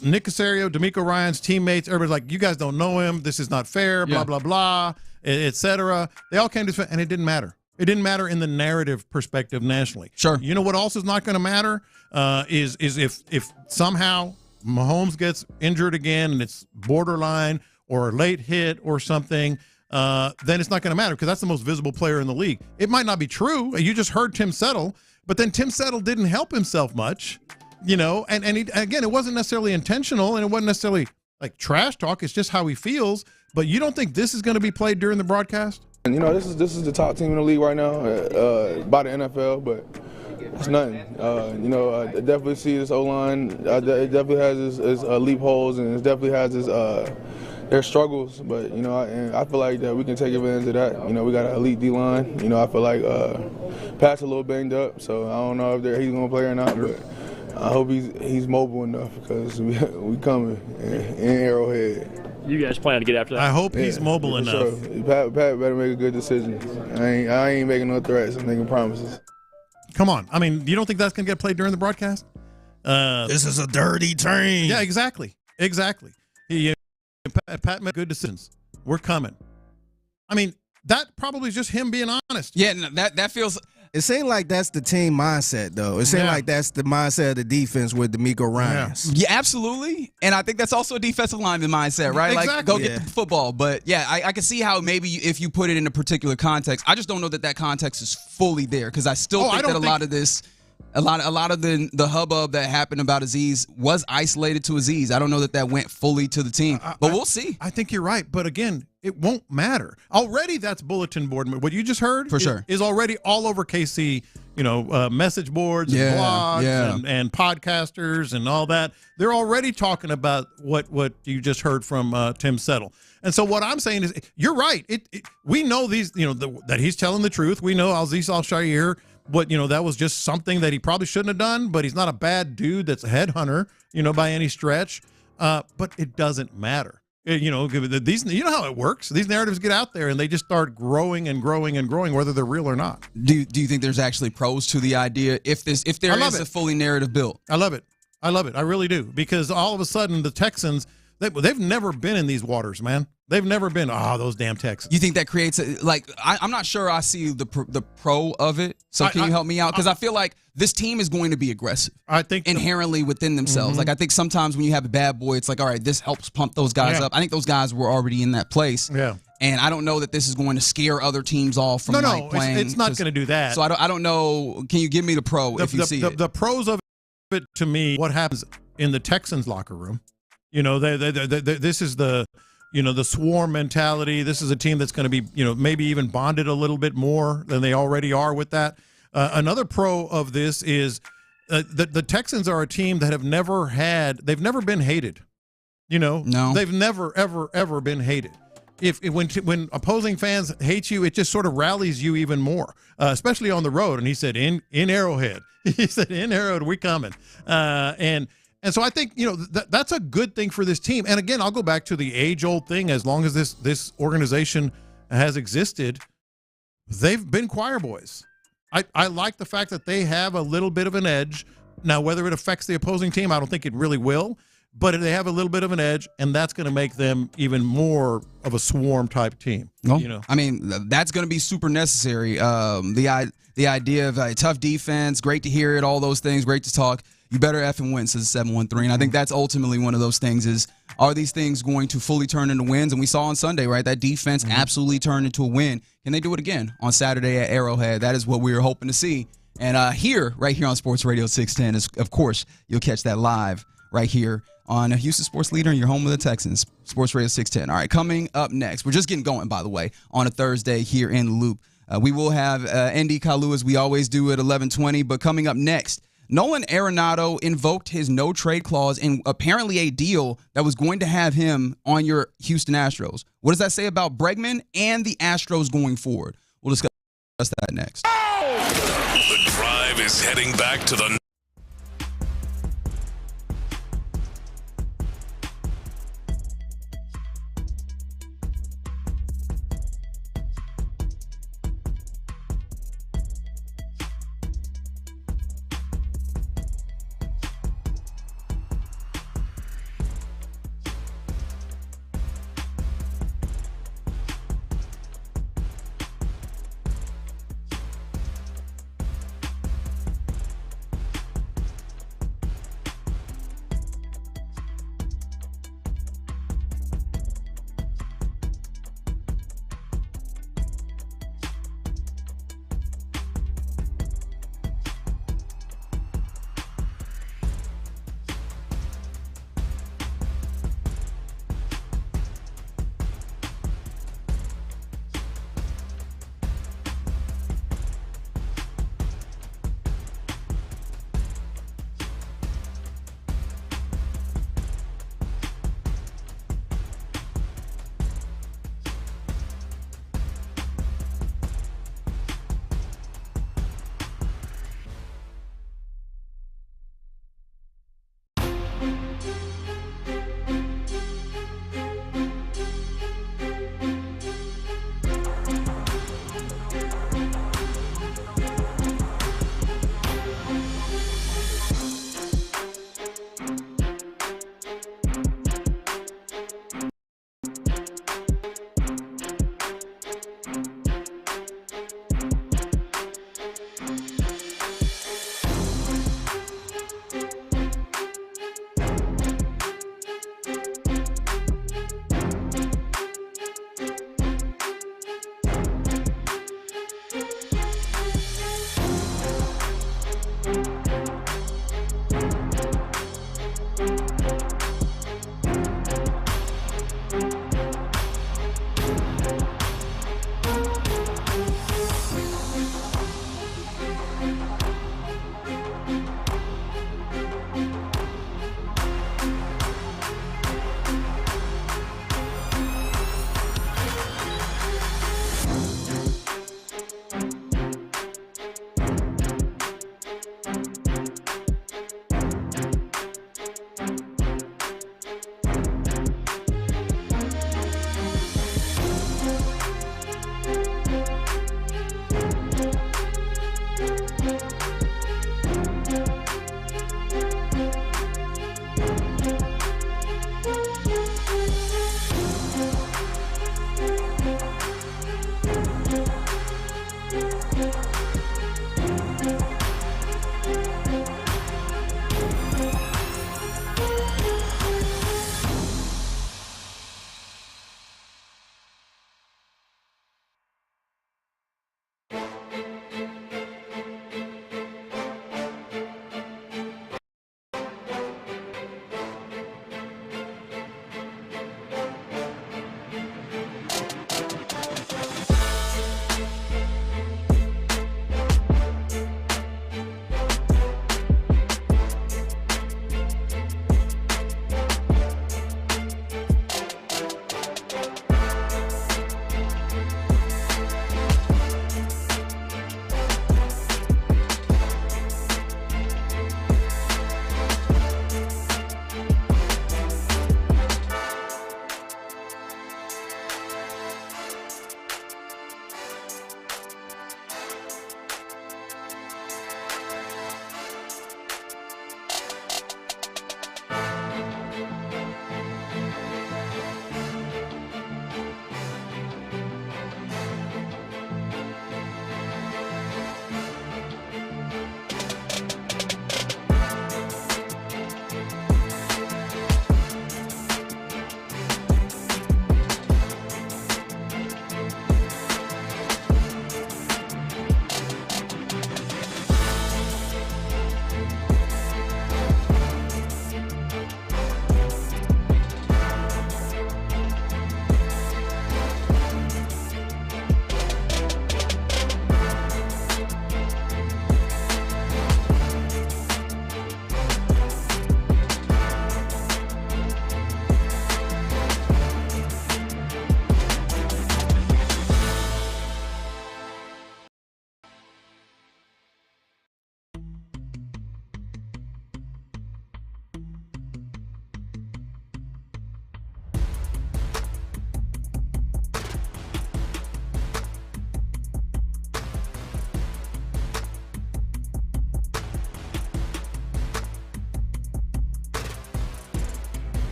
S16: Nick Caserio, D'Amico Ryan's teammates, everybody's like, you guys don't know him. This is not fair, blah, blah, blah, et cetera. They all came to his defense, and it didn't matter. It didn't matter in the narrative perspective nationally.
S19: Sure.
S16: You know what else is not going to matter is if somehow Mahomes gets injured again and it's borderline or a late hit or something, then it's not going to matter because that's the most visible player in the league. It might not be true. You just heard Tim Settle, but then Tim Settle didn't help himself much, and again, it wasn't necessarily intentional and it wasn't necessarily like trash talk. It's just how he feels. But you don't think this is going to be played during the broadcast?
S1: And this is the top team in the league right now by the NFL, but it's nothing. I definitely see this O-line. It definitely has its loopholes and it definitely has its their struggles. But I feel like that we can take advantage of that. We got an elite D-line. I feel like Pat's a little banged up, so I don't know if he's going to play or not. But I hope he's mobile enough because we coming in Arrowhead.
S20: You guys plan to get after that?
S16: I hope he's mobile enough.
S1: Sure. Pat better make a good decision. I ain't making no threats. I'm making promises.
S16: Come on. I mean, you don't think that's going to get played during the broadcast?
S23: This is a dirty team.
S16: Yeah, exactly. Pat made good decisions. We're coming. I mean, that probably is just him being honest.
S19: Yeah, no, that feels...
S23: It seems like that's the team mindset, though. It seems like that's the mindset of the defense with D'Amico Ryan.
S19: Yeah, absolutely. And I think that's also a defensive lineman mindset, right?
S16: Exactly.
S19: Like, go get the football. But, yeah, I can see how maybe if you put it in a particular context. I just don't know that context is fully there because I still think that a lot of this – a lot of the hubbub that happened about Azeez was isolated to Azeez. I don't know that went fully to the team, but we'll see.
S16: I think you're right, but again, it won't matter. Already, that's bulletin board. What you just heard is already all over KC. Message boards, and blogs, and podcasters, and all that. They're already talking about what you just heard from Tim Settle. And so what I'm saying is, you're right. We know these. That he's telling the truth. We know Azeez Al-Shaair. That was just something that he probably shouldn't have done, but he's not a bad dude that's a headhunter, by any stretch. But it doesn't matter. You know how it works. These narratives get out there and they just start growing and growing and growing, whether they're real or not.
S19: Do you think there's actually pros to the idea if there is a fully narrative built?
S16: I love it. I really do, because all of a sudden the Texans, they've never been in these waters, man. They've never been. Those damn Texans.
S19: You think that creates I'm not sure I see the pro of it. So can you help me out? Because I feel like this team is going to be aggressive.
S16: I think
S19: inherently within themselves. Mm-hmm. Like I think sometimes when you have a bad boy, it's like, all right, this helps pump those guys up. I think those guys were already in that place.
S16: Yeah.
S19: And I don't know that this is going to scare other teams off from playing.
S16: It's not going to do that.
S19: So I don't know. Can you give me the pro if you see it?
S16: The pros of it to me, what happens in the Texans locker room? This is the swarm mentality. This is a team that's going to be, maybe even bonded a little bit more than they already are with that. Another pro of this is the Texans are a team that they've never been hated.
S19: No.
S16: They've never, ever, ever been hated. When opposing fans hate you, it just sort of rallies you even more, especially on the road. And he said, in Arrowhead. He said, in Arrowhead, we coming. And so I think, that's a good thing for this team. And again, I'll go back to the age-old thing. As long as this organization has existed, they've been choir boys. I like the fact that they have a little bit of an edge. Now, whether it affects the opposing team, I don't think it really will. But they have a little bit of an edge, and that's going to make them even more of a swarm-type team.
S19: Well,
S16: you know?
S19: I mean, that's going to be super necessary. The idea of a tough defense, great to hear it, all those things, great to talk. You better effing win, says 713. And I think that's ultimately one of those things is, are these things going to fully turn into wins? And we saw on Sunday, right, that defense absolutely turned into a win. Can they do it again on Saturday at Arrowhead? That is what we were hoping to see. And right here on Sports Radio 610, is, of course, you'll catch that live right here on Houston Sports Leader and your home of the Texans, Sports Radio 610. All right, coming up next, we're just getting going, by the way, on a Thursday here in the Loop. We will have Andy Kalu, as we always do, at 11:20. But coming up next, Nolan Arenado invoked his no-trade clause in apparently a deal that was going to have him on your Houston Astros. What does that say about Bregman and the Astros going forward? We'll discuss that next.
S10: The Drive is heading back to the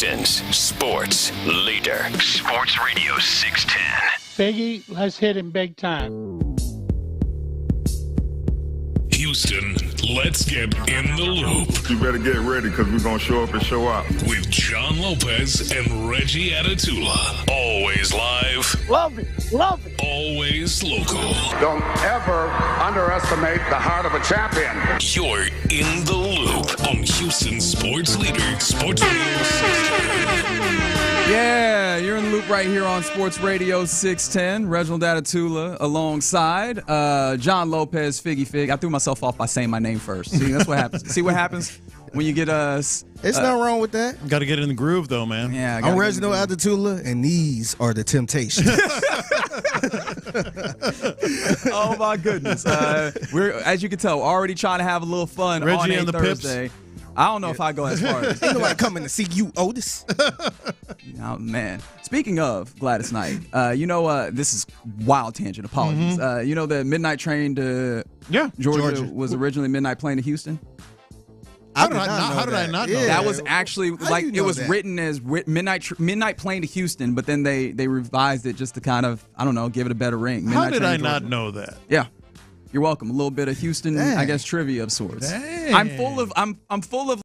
S2: Houston's sports leader. Sports Radio 610.
S9: Biggie, let's hit him big time.
S10: Houston, let's get in the loop.
S20: You better get ready because we're going to show up and show out.
S10: With John Lopez and Reggie Atatula. Always live.
S9: Love it. Love it.
S10: Always local.
S22: Don't ever underestimate the heart of a champion.
S10: You're in the loop on Houston Sports Leader, Sports Radio 610.
S19: Yeah, you're in the loop right here on Sports Radio 610. Reginald Atatula alongside John Lopez, Figgy Fig. I threw myself off by saying my name first. See, that's what happens. See what happens when you get us.
S23: It's not wrong with that.
S16: Got to get in the groove, though, man.
S19: Yeah,
S23: I'm Reginald Atatula, and these are the Temptations.
S19: Oh my goodness! We're, as you can tell, already trying to have a little fun
S16: Reggie
S19: on a
S16: and the
S19: Thursday.
S16: Pips.
S19: I don't know if I go as far as.
S23: Ain't nobody coming to see you, Otis.
S19: Oh, man. Speaking of Gladys Knight, this is wild tangent. Apologies.
S16: Mm-hmm.
S19: You know the midnight train to Georgia was originally midnight plane to Houston?
S16: How did I not know that?
S19: That was actually it was written as midnight plane to Houston, but then they revised it just to kind of, I don't know, give it a better ring.
S16: How did I not know that?
S19: Yeah. You're welcome. A little bit of Houston, I guess, trivia of sorts.
S16: Dang.
S19: I'm full of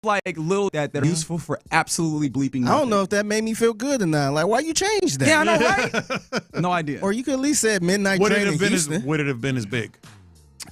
S19: like little that are useful for absolutely bleeping nothing.
S23: I don't know if that made me feel good or not. Like, why you changed that?
S19: Yeah, I know, right? No idea.
S23: Or you could at least said midnight train in Houston.
S16: Would it have been as big?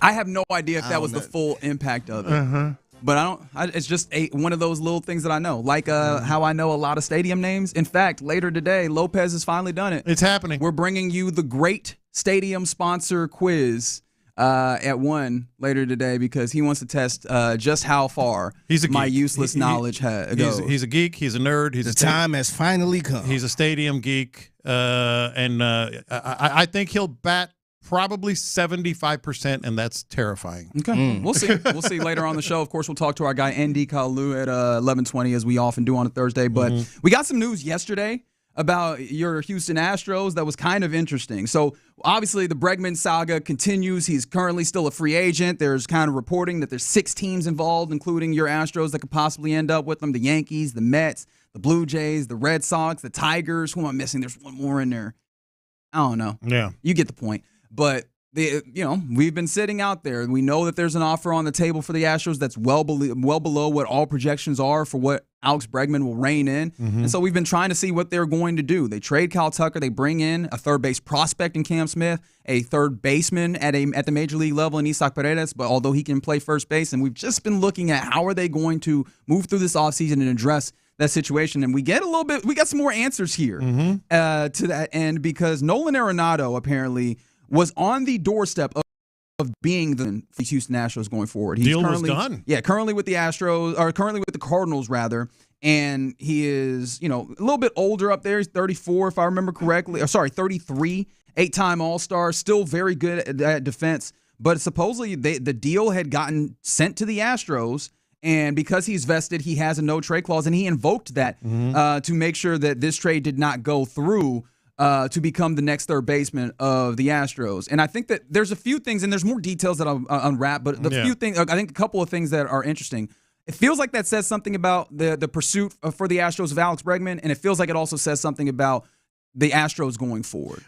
S19: I have no idea if that was the full impact of it. But it's just one of those little things that I know. Like how I know a lot of stadium names. In fact, later today, Lopez has finally done it.
S16: It's happening.
S19: We're bringing you the great stadium sponsor quiz at 1 later today because he wants to test just how far my useless knowledge goes.
S16: He's a geek. He's a nerd.
S23: The time has finally come.
S16: He's a stadium geek. And I think he'll bat probably 75%, and that's terrifying.
S19: Okay, we'll see. We'll see later on the show. Of course, we'll talk to our guy Andy Kalu at 11:20, as we often do on a Thursday. But we got some news yesterday about your Houston Astros that was kind of interesting. So obviously the Bregman saga continues. He's currently still a free agent. There's kind of reporting that there's 6 teams involved, including your Astros, that could possibly end up with them: the Yankees, the Mets, the Blue Jays, the Red Sox, the Tigers. Who am I missing? There's one more in there. I don't know.
S16: Yeah,
S19: you get the point. But we've been sitting out there. We know that there's an offer on the table for the Astros that's well below what all projections are for what Alex Bregman will rein in. And so we've been trying to see what they're going to do. They trade Cal Tucker. They bring in a third base prospect in Cam Smith, a third baseman at the major league level in Isaac Paredes, but although he can play first base. And we've just been looking at how are they going to move through this offseason and address that situation. And we got some more answers here to that end because Nolan Arenado apparently was on the doorstep of being the Houston Astros going forward. He's
S16: Deal was done.
S19: Yeah, currently with the Astros, or currently with the Cardinals, rather. And he is, a little bit older up there. He's 34, if I remember correctly. Or 33, 8-time All-Star, still very good at defense. But supposedly the deal had gotten sent to the Astros, and because he's vested, he has a no-trade clause, and he invoked that to make sure that this trade did not go through to become the next third baseman of the Astros. And I think that there's a few things, and there's more details that I'll unwrap, but few things, I think a couple of things that are interesting. It feels like that says something about the pursuit for the Astros of Alex Bregman, and it feels like it also says something about the Astros going forward.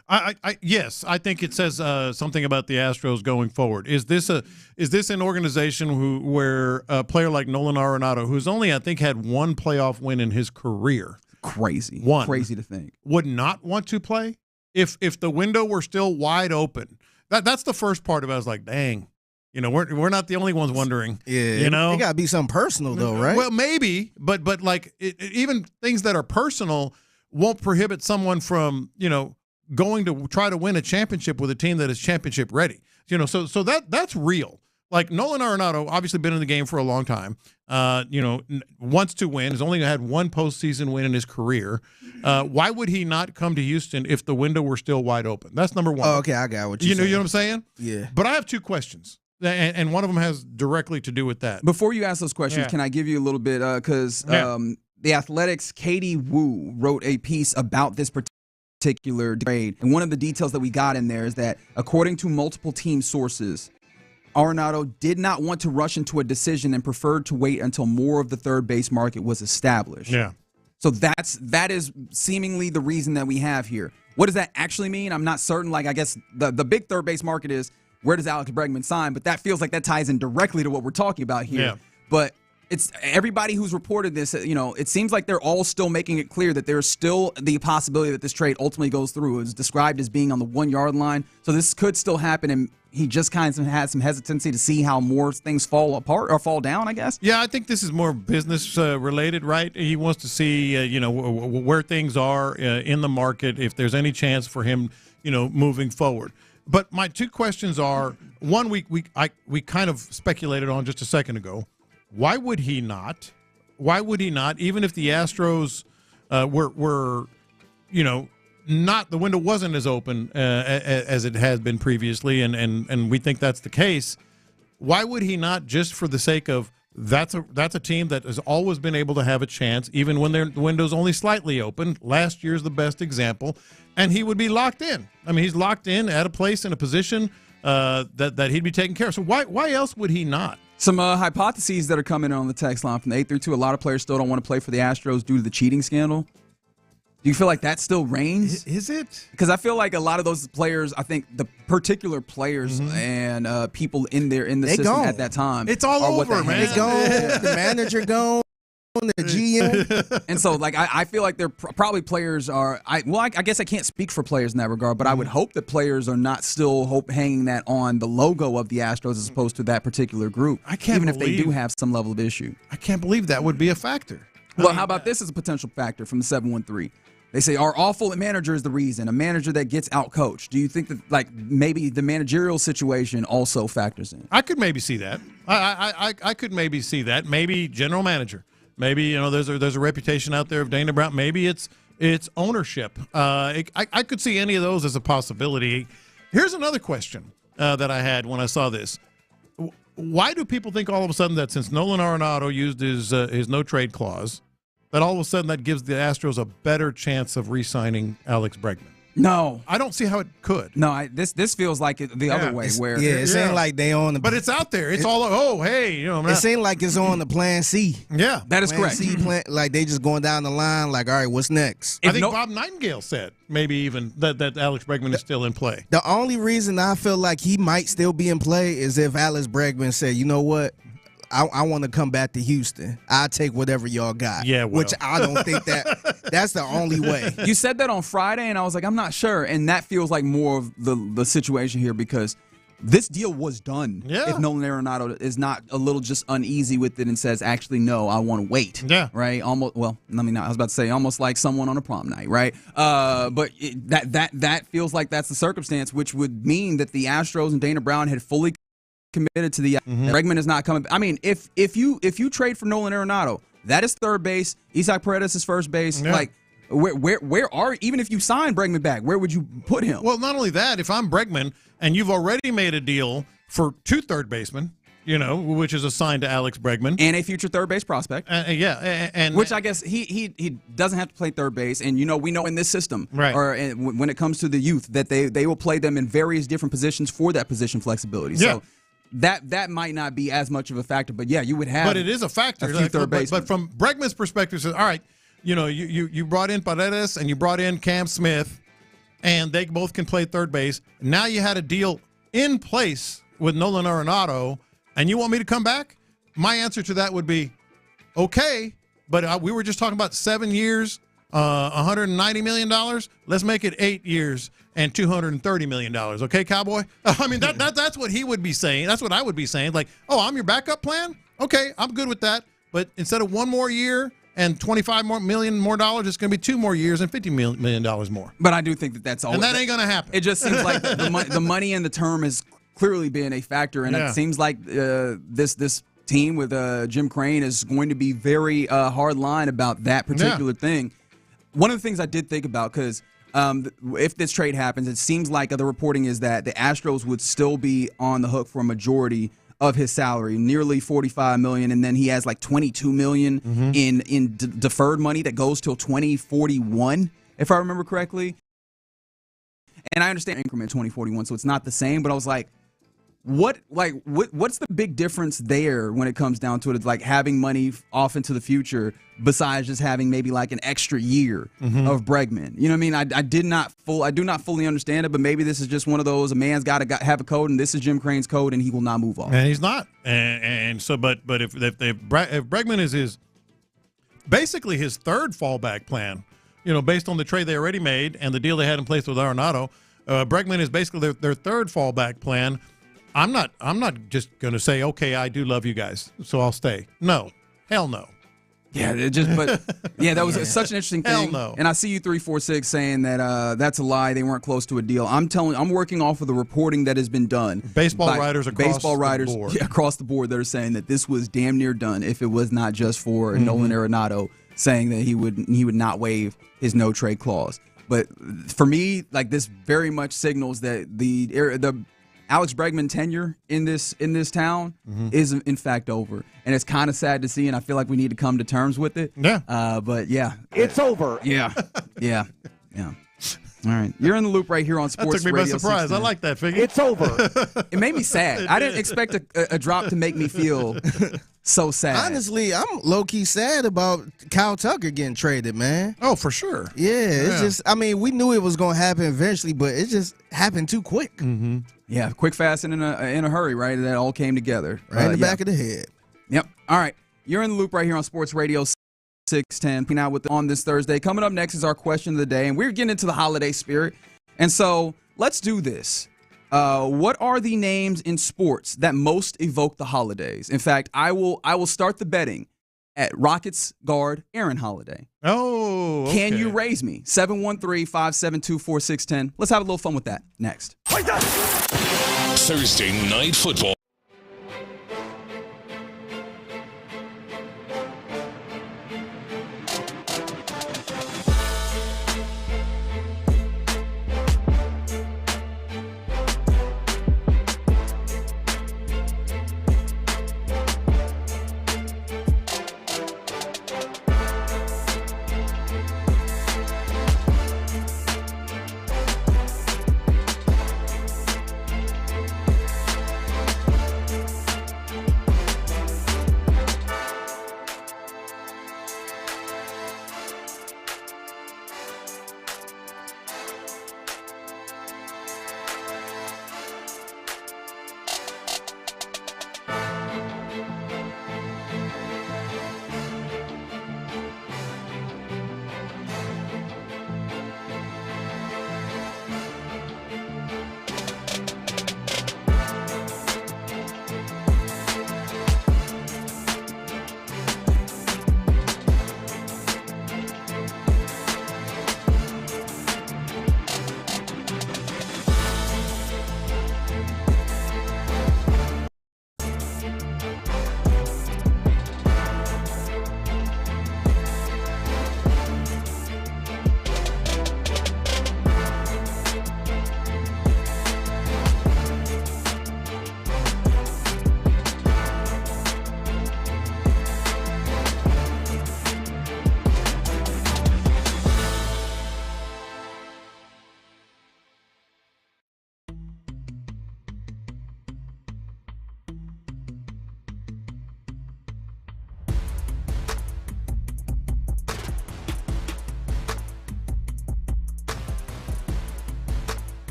S16: Yes, I think it says something about the Astros going forward. Is this an organization where a player like Nolan Arenado, who's only, I think, had one playoff win in his career,
S19: crazy to think,
S16: would not want to play if the window were still wide open? That's the first part of it. I was like, dang, we're not the only ones wondering.
S23: Yeah, it got to be something personal though, right?
S16: Well, maybe, but like even things that are personal won't prohibit someone from going to try to win a championship with a team that is championship ready. So that's real. Like Nolan Arenado, obviously been in the game for a long time. Wants to win. Has only had one postseason win in his career. Why would he not come to Houston if the window were still wide open? That's number one.
S23: Oh, okay, I got what you're saying.
S16: You know what I'm saying?
S23: Yeah.
S16: But I have 2 questions, and one of them has directly to do with that.
S19: Before you ask those questions, can I give you a little bit? Because the Athletic's Katie Wu wrote a piece about this particular trade. And one of the details that we got in there is that, according to multiple team sources, Arenado did not want to rush into a decision and preferred to wait until more of the third base market was established.
S16: Yeah.
S19: So that is seemingly the reason that we have here. What does that actually mean? I'm not certain. Like, I guess the big third base market is, where does Alex Bregman sign? But that feels like that ties in directly to what we're talking about here.
S16: Yeah.
S19: But it's everybody who's reported this, it seems like they're all still making it clear that there's still the possibility that this trade ultimately goes through. It's described as being on the 1 yard line. So this could still happen, and he just kind of had some hesitancy to see how more things fall apart or fall down, I guess.
S16: Yeah, I think this is more business related, right? He wants to see, where things are in the market, if there's any chance for him, moving forward. But my two questions are, one, we kind of speculated on just a second ago. Why would he not? Why would he not? Even if the Astros were not, the window wasn't as open as it has been previously, and we think that's the case. Why would he not, just for the sake of that's a team that has always been able to have a chance, even when the window's only slightly open. Last year's the best example, and he would be locked in. I mean, he's locked in at a place in a position that he'd be taken care of. So why else would he not?
S19: Some hypotheses that are coming in on the text line from the 832. A lot of players still don't want to play for the Astros due to the cheating scandal. Do you feel like that still reigns?
S16: Is it?
S19: Because I feel like a lot of those players, I think the particular players and people in the system
S23: gone
S19: at that time,
S16: it's all over, man.
S23: They gone. The manager gone. The GM.
S19: And so, like, I feel like they're probably players are. I guess I can't speak for players in that regard, but I would hope that players are not still hanging that on the logo of the Astros as opposed to that particular group. Even if they do have some level of issue.
S16: I can't believe that would be a factor.
S19: Well, how about this as a potential factor from the 713? They say our awful manager is the reason, a manager that gets out-coached. Do you think that, like, maybe the managerial situation also factors in?
S16: I could maybe see that. I could maybe see that. Maybe general manager. Maybe, there's a reputation out there of Dana Brown. Maybe it's ownership. I could see any of those as a possibility. Here's another question that I had when I saw this. Why do people think all of a sudden that since Nolan Arenado used his no-trade clause, that all of a sudden that gives the Astros a better chance of re-signing Alex Bregman?
S19: No.
S16: I don't see how it could.
S19: No, this feels like it the other way. Where
S23: it seems like they on the...
S16: But it's out there. It's all, hey.
S23: It seems like it's on the plan C.
S16: Yeah.
S19: That is correct.
S23: C plan, like they just going down the line like, all right, what's next?
S16: I think Bob Nightingale said maybe even that Alex Bregman is still in play.
S23: The only reason I feel like he might still be in play is if Alex Bregman said, you know what? I want to come back to Houston. I'll take whatever y'all got.
S16: Yeah, well.
S23: Which I don't think that's the only way.
S19: You said that on Friday, and I was like, I'm not sure. And that feels like more of the situation here because this deal was done.
S16: Yeah.
S19: If Nolan Arenado is not a little just uneasy with it and says, actually, no, I want to wait.
S16: Yeah.
S19: Right? Almost. Well, I mean, I was about to say almost like someone on a prom night, right? But that feels like that's the circumstance, which would mean that the Astros and Dana Brown had fully committed to the Bregman is not coming. I mean, if you trade for Nolan Arenado, that is third base. Isaac Paredes is first base. Yeah. Like, where are, even if you sign Bregman back, where would you put him?
S16: Well, not only that, if I'm Bregman and you've already made a deal for 2 third basemen, which is assigned to Alex Bregman
S19: and a future third base prospect.
S16: And
S19: which I guess he doesn't have to play third base, and we know in this system,
S16: right,
S19: or when it comes to the youth, that they will play them in various different positions for that position flexibility.
S16: Yeah.
S19: So that might not be as much of a factor, but yeah, you would have.
S16: But it is a factor. But from Bregman's perspective, says, all right, you brought in Paredes and you brought in Cam Smith, and they both can play third base. Now you had a deal in place with Nolan Arenado, and you want me to come back? My answer to that would be, okay, but we were just talking about 7 years, $190 million. Let's make it 8 years and $230 million. Okay, Cowboy? I mean, that's what he would be saying. That's what I would be saying. Like, oh, I'm your backup plan? Okay, I'm good with that. But instead of 1 more year and $25 million more, it's going to be 2 more years and $50 million more.
S19: But I do think that's all.
S16: And that ain't going to happen.
S19: It just seems like the money and the term has clearly been a factor. And it seems like this team with Jim Crane is going to be very hard line about that particular thing. One of the things I did think about, because if this trade happens, it seems like the reporting is that the Astros would still be on the hook for a majority of his salary, nearly $45 million, and then he has like $22 million in deferred money that goes till 2041, if I remember correctly. And I understand increment 2041, so it's not the same, but I was like, What's the big difference there when it comes down to it? It's like having money off into the future besides just having maybe like an extra year of Bregman. You know what I mean? I do not fully understand it, but maybe this is just one of those, a man's got to have a code, and this is Jim Crane's code, and he will not move off.
S16: And he's not. And so, but if Bregman is basically his third fallback plan, based on the trade they already made and the deal they had in place with Arenado, Bregman is basically their third fallback plan. I'm not just going to say, okay, I do love you guys, so I'll stay. No, hell no.
S19: Yeah, that was such an interesting thing.
S16: Hell no.
S19: And I see you 346 saying that that's a lie. They weren't close to a deal. I'm working off of the reporting that has been done.
S16: Baseball writers across the board.
S19: Yeah, across the board that are saying that this was damn near done if it was not just for Nolan Arenado saying that he would not waive his no trade clause. But for me, like, this very much signals that the Alex Bregman tenure in this town is in fact over, and it's kind of sad to see, and I feel like we need to come to terms with it.
S16: Yeah.
S19: But yeah,
S9: it's over.
S19: Yeah. All right, you're in the loop right here on Sports
S16: Radio. That took me by surprise.
S19: 16.
S16: I like that, Figgy.
S9: It's over.
S19: It made me sad. I didn't expect a drop to make me feel so sad.
S23: Honestly, I'm low-key sad about Kyle Tucker getting traded, man.
S16: Oh, for sure.
S23: Yeah, it's just, I mean, we knew it was going to happen eventually, but it just happened too quick.
S19: Yeah, quick, fast, and in a hurry, right? That all came together.
S23: Right in the back of the head.
S19: Yep. All right. You're in the loop right here on Sports Radio 610. Now on this Thursday. Coming up next is our question of the day, and we're getting into the holiday spirit. And so let's do this. What are the names in sports that most evoke the holidays? In fact, I will start the betting at Rockets guard Aaron Holiday.
S16: Oh, okay.
S19: Can you raise me? 713-572-4610. Let's have a little fun with that next.
S10: Thursday Night Football.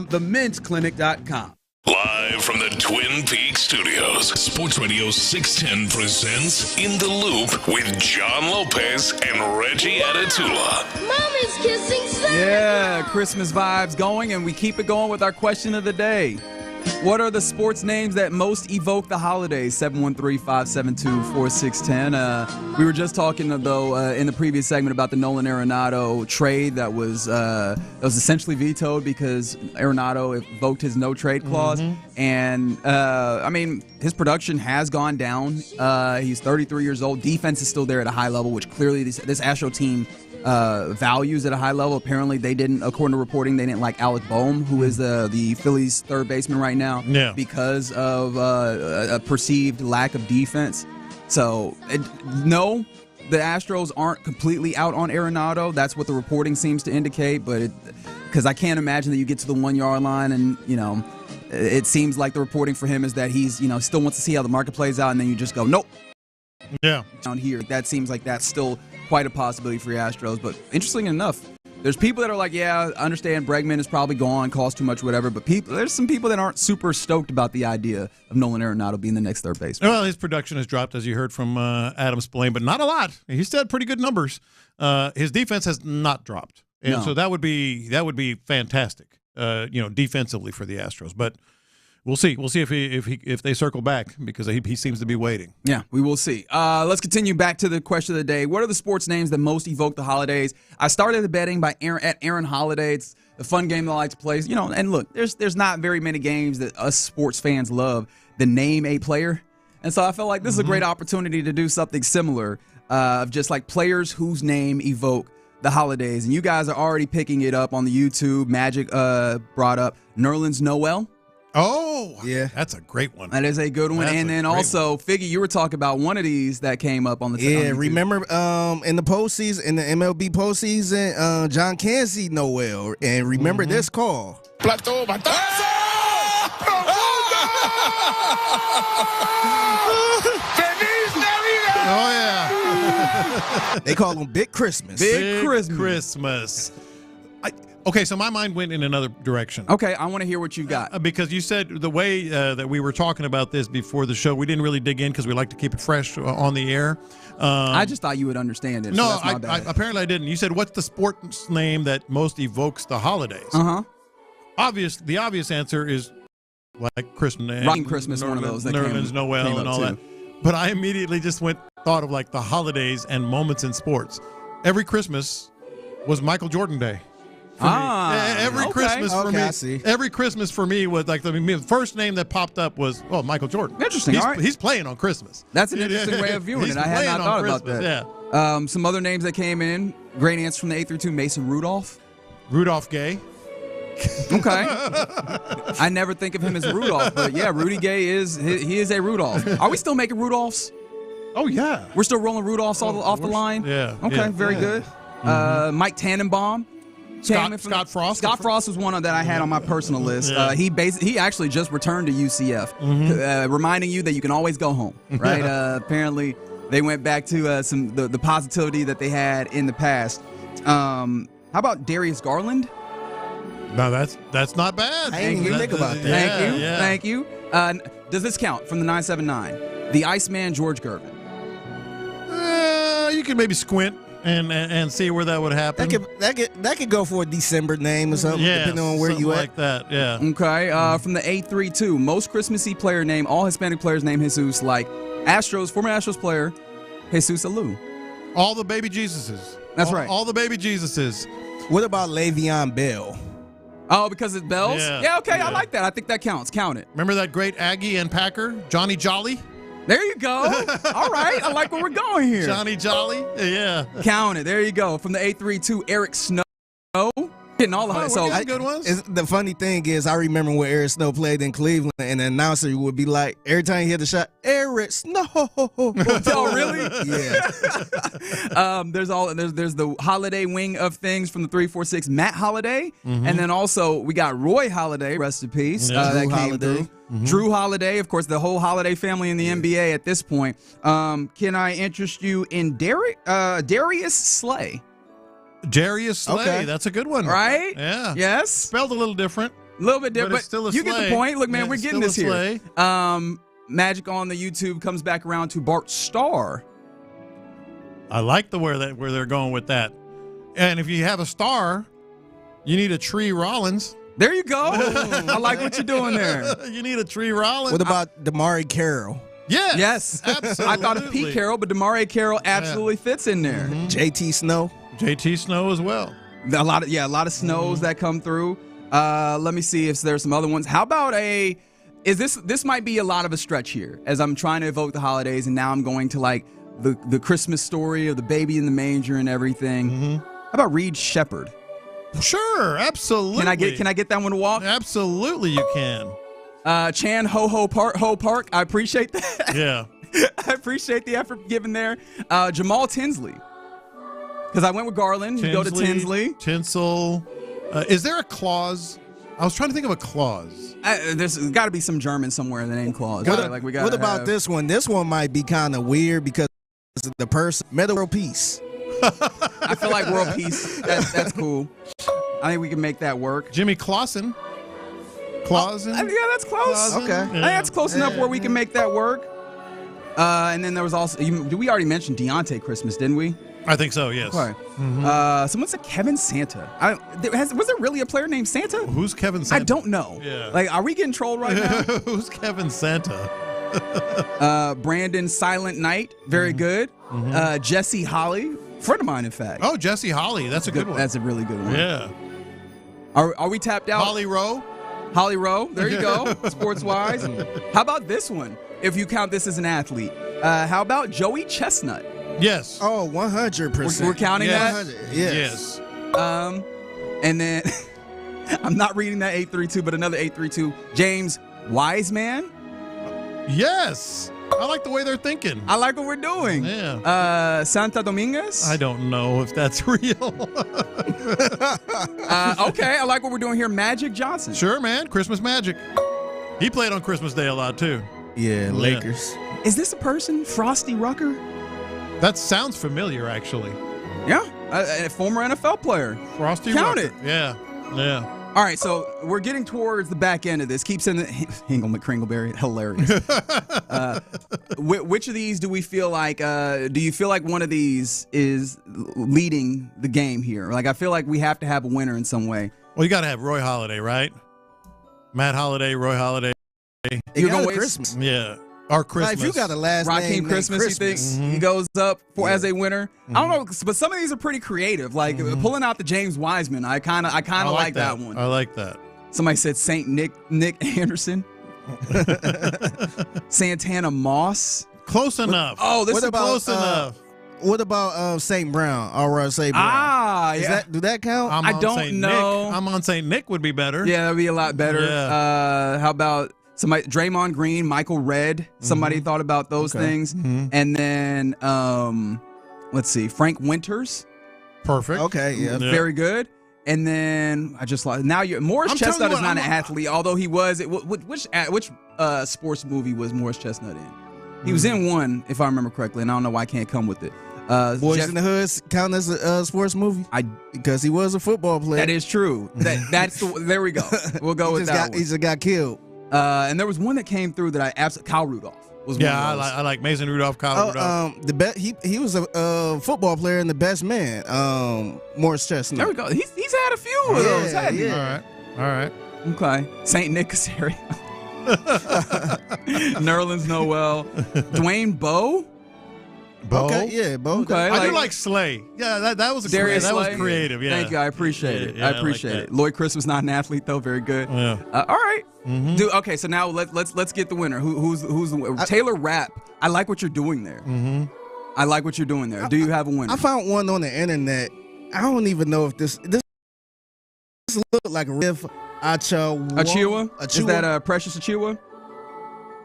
S3: TheMen'sClinic.com.
S10: Live from the Twin Peaks studios, Sports Radio 610 presents In the Loop with John Lopez and Reggie Atatula.
S6: Mommy's kissing Santa.
S3: Yeah, Christmas vibes going, and we keep it going with our question of the day. What are the sports names that most evoke the holidays? 713-572-4610. We were just talking, though, in the previous segment about the Nolan Arenado trade that was essentially vetoed because Arenado evoked his no-trade clause. And, I mean, his production has gone down. He's 33 years old. Defense is still there at a high level, which clearly this Astro team values at a high level. Apparently, they didn't, according to reporting, they didn't like Alec Boehm, who is the Phillies' third baseman right now, because of a perceived lack of defense. So, no, the Astros aren't completely out on Arenado. That's what the reporting seems to indicate, but because I can't imagine that you get to the 1 yard line and, it seems like the reporting for him is that he's, still wants to see how the market plays out, and then you just go, nope.
S16: Yeah.
S3: Down here, that seems like that's still quite a possibility for the Astros. But interesting enough, there's people that are like, yeah, I understand Bregman is probably gone, costs too much, whatever. But there's some people that aren't super stoked about the idea of Nolan Arenado being the next third baseman.
S16: Well, his production has dropped, as you heard from Adam Spillane, but not a lot. He still had pretty good numbers. His defense has not dropped, and so that would be fantastic, defensively for the Astros. But we'll see. We'll see if they circle back, because he seems to be waiting.
S3: Yeah, we will see. Let's continue back to the question of the day. What are the sports names that most evoke the holidays? I started the betting at Aaron Holiday. It's a fun game that I like to play. And look, there's not very many games that us sports fans love that name a player. And so I felt like this is a great opportunity to do something similar, of just like players whose name evoke the holidays. And you guys are already picking it up on the YouTube. Magic brought up Nerlens Noel.
S16: Oh, yeah, that's a great one.
S3: That is a good one. And then also, Figgy, you were talking about one of these that came up on the
S23: Yeah, remember in the postseason, in the MLB postseason, John Cansey Noel. And remember this call.
S6: Plateau, batazo! Feliz Navidad!
S16: Oh, yeah.
S23: They call him Big Christmas.
S3: Big
S16: Christmas. Okay, so my mind went in another direction.
S3: Okay, I want to hear what you got.
S16: Because you said the way that we were talking about this before the show, we didn't really dig in because we like to keep it fresh on the air.
S3: I just thought you would understand it.
S16: No,
S3: so that's my bad.
S16: Apparently I didn't. You said, what's the sports name that most evokes the holidays?
S3: Uh-huh.
S16: The obvious answer is like Christmas.
S3: Rocking Christmas, one of those.
S16: Nerlens Noel and all that. But I immediately just thought of like the holidays and moments in sports. Every Christmas was Michael Jordan Day. Christmas for me. Every Christmas for me was like the first name that popped up was Michael Jordan.
S3: Interesting.
S16: He's playing on Christmas.
S3: That's an interesting way of viewing it. I had not thought about that.
S16: Yeah.
S3: Some other names that came in. Great answer from the 832. Mason Rudolph.
S16: Rudolph Gay.
S3: Okay. I never think of him as Rudolph, but yeah, Rudy Gay is a Rudolph. Are we still making Rudolphs?
S16: Oh yeah.
S3: We're still rolling Rudolphs off the line.
S16: Yeah.
S3: Okay. Very good. Mike Tannenbaum.
S16: Scott Frost.
S3: Scott Frost was one that I had on my personal list. He actually just returned to UCF, reminding you that you can always go home. Right? Apparently, they went back to the positivity that they had in the past. How about Darius Garland?
S16: No, that's not bad.
S23: I didn't even think about that.
S3: Thank you. Does this count from the 979? The Iceman, George Gervin.
S16: You can maybe squint and see where that would happen.
S23: That could go for a December name or something, depending on where you at.
S16: Like that, yeah.
S3: Okay, from the 832, most Christmassy player name, all Hispanic players name Jesus, like former Astros player, Jesus Alou.
S16: All the baby Jesuses.
S3: That's right.
S16: All the baby Jesuses.
S23: What about Le'Veon Bell?
S3: Oh, because it's Bells? Yeah, okay, I like that. I think that counts. Count it.
S16: Remember that great Aggie and Packer, Johnny Jolly?
S3: There you go. All right, I like where we're going here.
S16: Johnny Jolly, yeah.
S3: Count it. There you go. From the 832, Eric Snow. Getting all of it. So
S16: good ones.
S23: The funny thing is, I remember when Eric Snow played in Cleveland, and the announcer would be like, every time he hit the shot, Eric Snow.
S3: Oh, really?
S23: Yeah.
S3: There's the holiday wing of things from the 346, Matt Holiday, and then also we got Roy Holiday, rest in peace.
S23: Yeah.
S3: That
S23: Drew
S3: came
S23: Holiday.
S3: through. Drew Holiday, of course, the whole Holiday family in the NBA at this point. Can I interest you in Darius Slay?
S16: Jarius Slay,
S23: Okay.
S16: that's a good one.
S3: Right?
S16: Yeah.
S3: Yes.
S16: Spelled a little different.
S3: A little bit different,
S16: But it's still a
S3: you get the
S16: Slay.
S3: point. Look, man,
S16: Yeah,
S3: we're
S16: it's
S3: getting
S16: still
S3: this
S16: a
S3: here.
S16: Slay.
S3: Magic on the YouTube comes back around to Bart Starr.
S16: I like where they're going with that. And if you have a star, you need a Tree Rollins.
S3: There you go. I like what you're doing there.
S16: You need a Tree Rollins.
S23: What about Damari Carroll?
S16: Yes. Absolutely.
S3: I thought of Pete Carroll, but Damari Carroll absolutely fits in there.
S23: JT Snow.
S16: JT Snow as well.
S3: A lot of snows that come through. Let me see if there's some other ones. How about this might be a lot of a stretch here as I'm trying to evoke the holidays, and now I'm going to like the Christmas story of the baby in the manger and everything. How about Reed Shepherd?
S16: Sure, absolutely.
S3: Can I get that one to walk?
S16: Absolutely, you can.
S3: Chan Ho Park. I appreciate that.
S16: Yeah.
S3: I appreciate the effort given there. Jamal Tinsley. Because I went with Garland. You go to Tinsley.
S16: Tinsel. Is there a clause? I was trying to think of a clause.
S3: There's got to be some German somewhere in the name clause.
S23: What about this one? This one might be kind of weird because the person, Metal World Peace.
S3: I feel like world peace. That's cool. I think we can make that work.
S16: Jimmy Clausen. Clausen?
S3: Yeah, that's close.
S23: Clausen? Okay.
S3: I think that's close enough where we can make that work. And then there was also, we already mentioned Deontay Christmas, didn't we?
S16: I think so, yes.
S3: Okay. Someone said Kevin Santa. Was there really a player named Santa?
S16: Who's Kevin Santa?
S3: I don't know.
S16: Yeah.
S3: Like, are we getting trolled right now?
S16: Who's Kevin Santa?
S3: Brandon Silent Knight, very good. Jesse Holly, friend of mine, in fact.
S16: Oh, Jesse Holly, that's a good one.
S3: That's a really good one.
S16: Yeah.
S3: Are we tapped out?
S16: Holly Rowe.
S3: Holly Rowe, there you go, sports-wise. How about this one, if you count this as an athlete? How about Joey Chestnut?
S16: Yes.
S23: Oh, 100%.
S3: We're counting that?
S23: Yes.
S3: And then, I'm not reading that 832, but another 832, James Wiseman.
S16: Yes. I like the way they're thinking.
S3: I like what we're doing.
S16: Yeah.
S3: Santa Dominguez.
S16: I don't know if that's real.
S3: Okay, I like what we're doing here. Magic Johnson.
S16: Sure, man. Christmas Magic. He played on Christmas Day a lot, too.
S23: Yeah, Lakers.
S3: Is this a person? Frosty Rucker?
S16: That sounds familiar, actually.
S3: Yeah, a former NFL player.
S16: Frosty
S3: Count
S16: Rucker.
S3: it.
S16: Yeah, yeah.
S3: All right, so we're getting towards the back end of this. Keep sending Hingle McCringleberry, hilarious. Which of these do we feel like? Do you feel like one of these is leading the game here? Like, I feel like we have to have a winner in some way.
S16: Well, you got to have Roy Halladay, right? Matt Halladay, Roy Halladay.
S23: You go with Christmas.
S16: Yeah. Or Christmas.
S23: Like, if you got a last name
S3: Raheem Christmas, you think he goes up as a winner? I don't know, but some of these are pretty creative. Like pulling out the James Wiseman, I kind of like that one.
S16: I like that.
S3: Somebody said Saint Nick Anderson, Santana Moss.
S16: Close enough.
S3: Oh, this is
S16: close enough.
S23: What about St. Brown? Or St. Brown?
S3: Ah, yeah.
S23: Do that count?
S3: I don't know.
S16: I'm on St. Nick would be better.
S3: Yeah, that'd be a lot better.
S16: Yeah.
S3: How about somebody? Draymond Green, Michael Redd. Somebody thought about those things. And then let's see, Frank Winters.
S16: Perfect.
S23: Okay, yeah.
S3: Very good. And then I just like Morris Chestnut is not an athlete, although he was. Which sports movie was Morris Chestnut in? He was in one, if I remember correctly, and I don't know why I can't come with it.
S23: Boys in the Hood count as a sports movie? Because he was a football player.
S3: That is true. There we go. We'll go with that one.
S23: He just got killed.
S3: And there was one that came through that I absolutely. Kyle Rudolph was one.
S16: Yeah, I like Mason Rudolph. Kyle Rudolph.
S23: He was a football player and the best man. Morris Chestnut.
S3: There we go. He's had a few of those. Hasn't he?
S16: All right.
S3: Okay. Saint Nick Casario. Nerlens Noel. Dwayne Bowe.
S23: Okay, yeah, Bo.
S3: Okay,
S16: I do like Slay. Yeah, that was
S3: Darius
S16: that was
S3: Slay.
S16: creative. Yeah,
S3: Thank you. I appreciate it. I appreciate it. Lloyd Chris was not an athlete though. Very good.
S16: Yeah.
S3: All right. Dude, okay, so now let's get the winner. Who's the Taylor Rapp? I like what you're doing there. I like what you're doing there. Do you have a winner?
S23: I found one on the internet. I don't even know if this looked like a riff.
S3: Achiuwa? Is that Precious Achiuwa?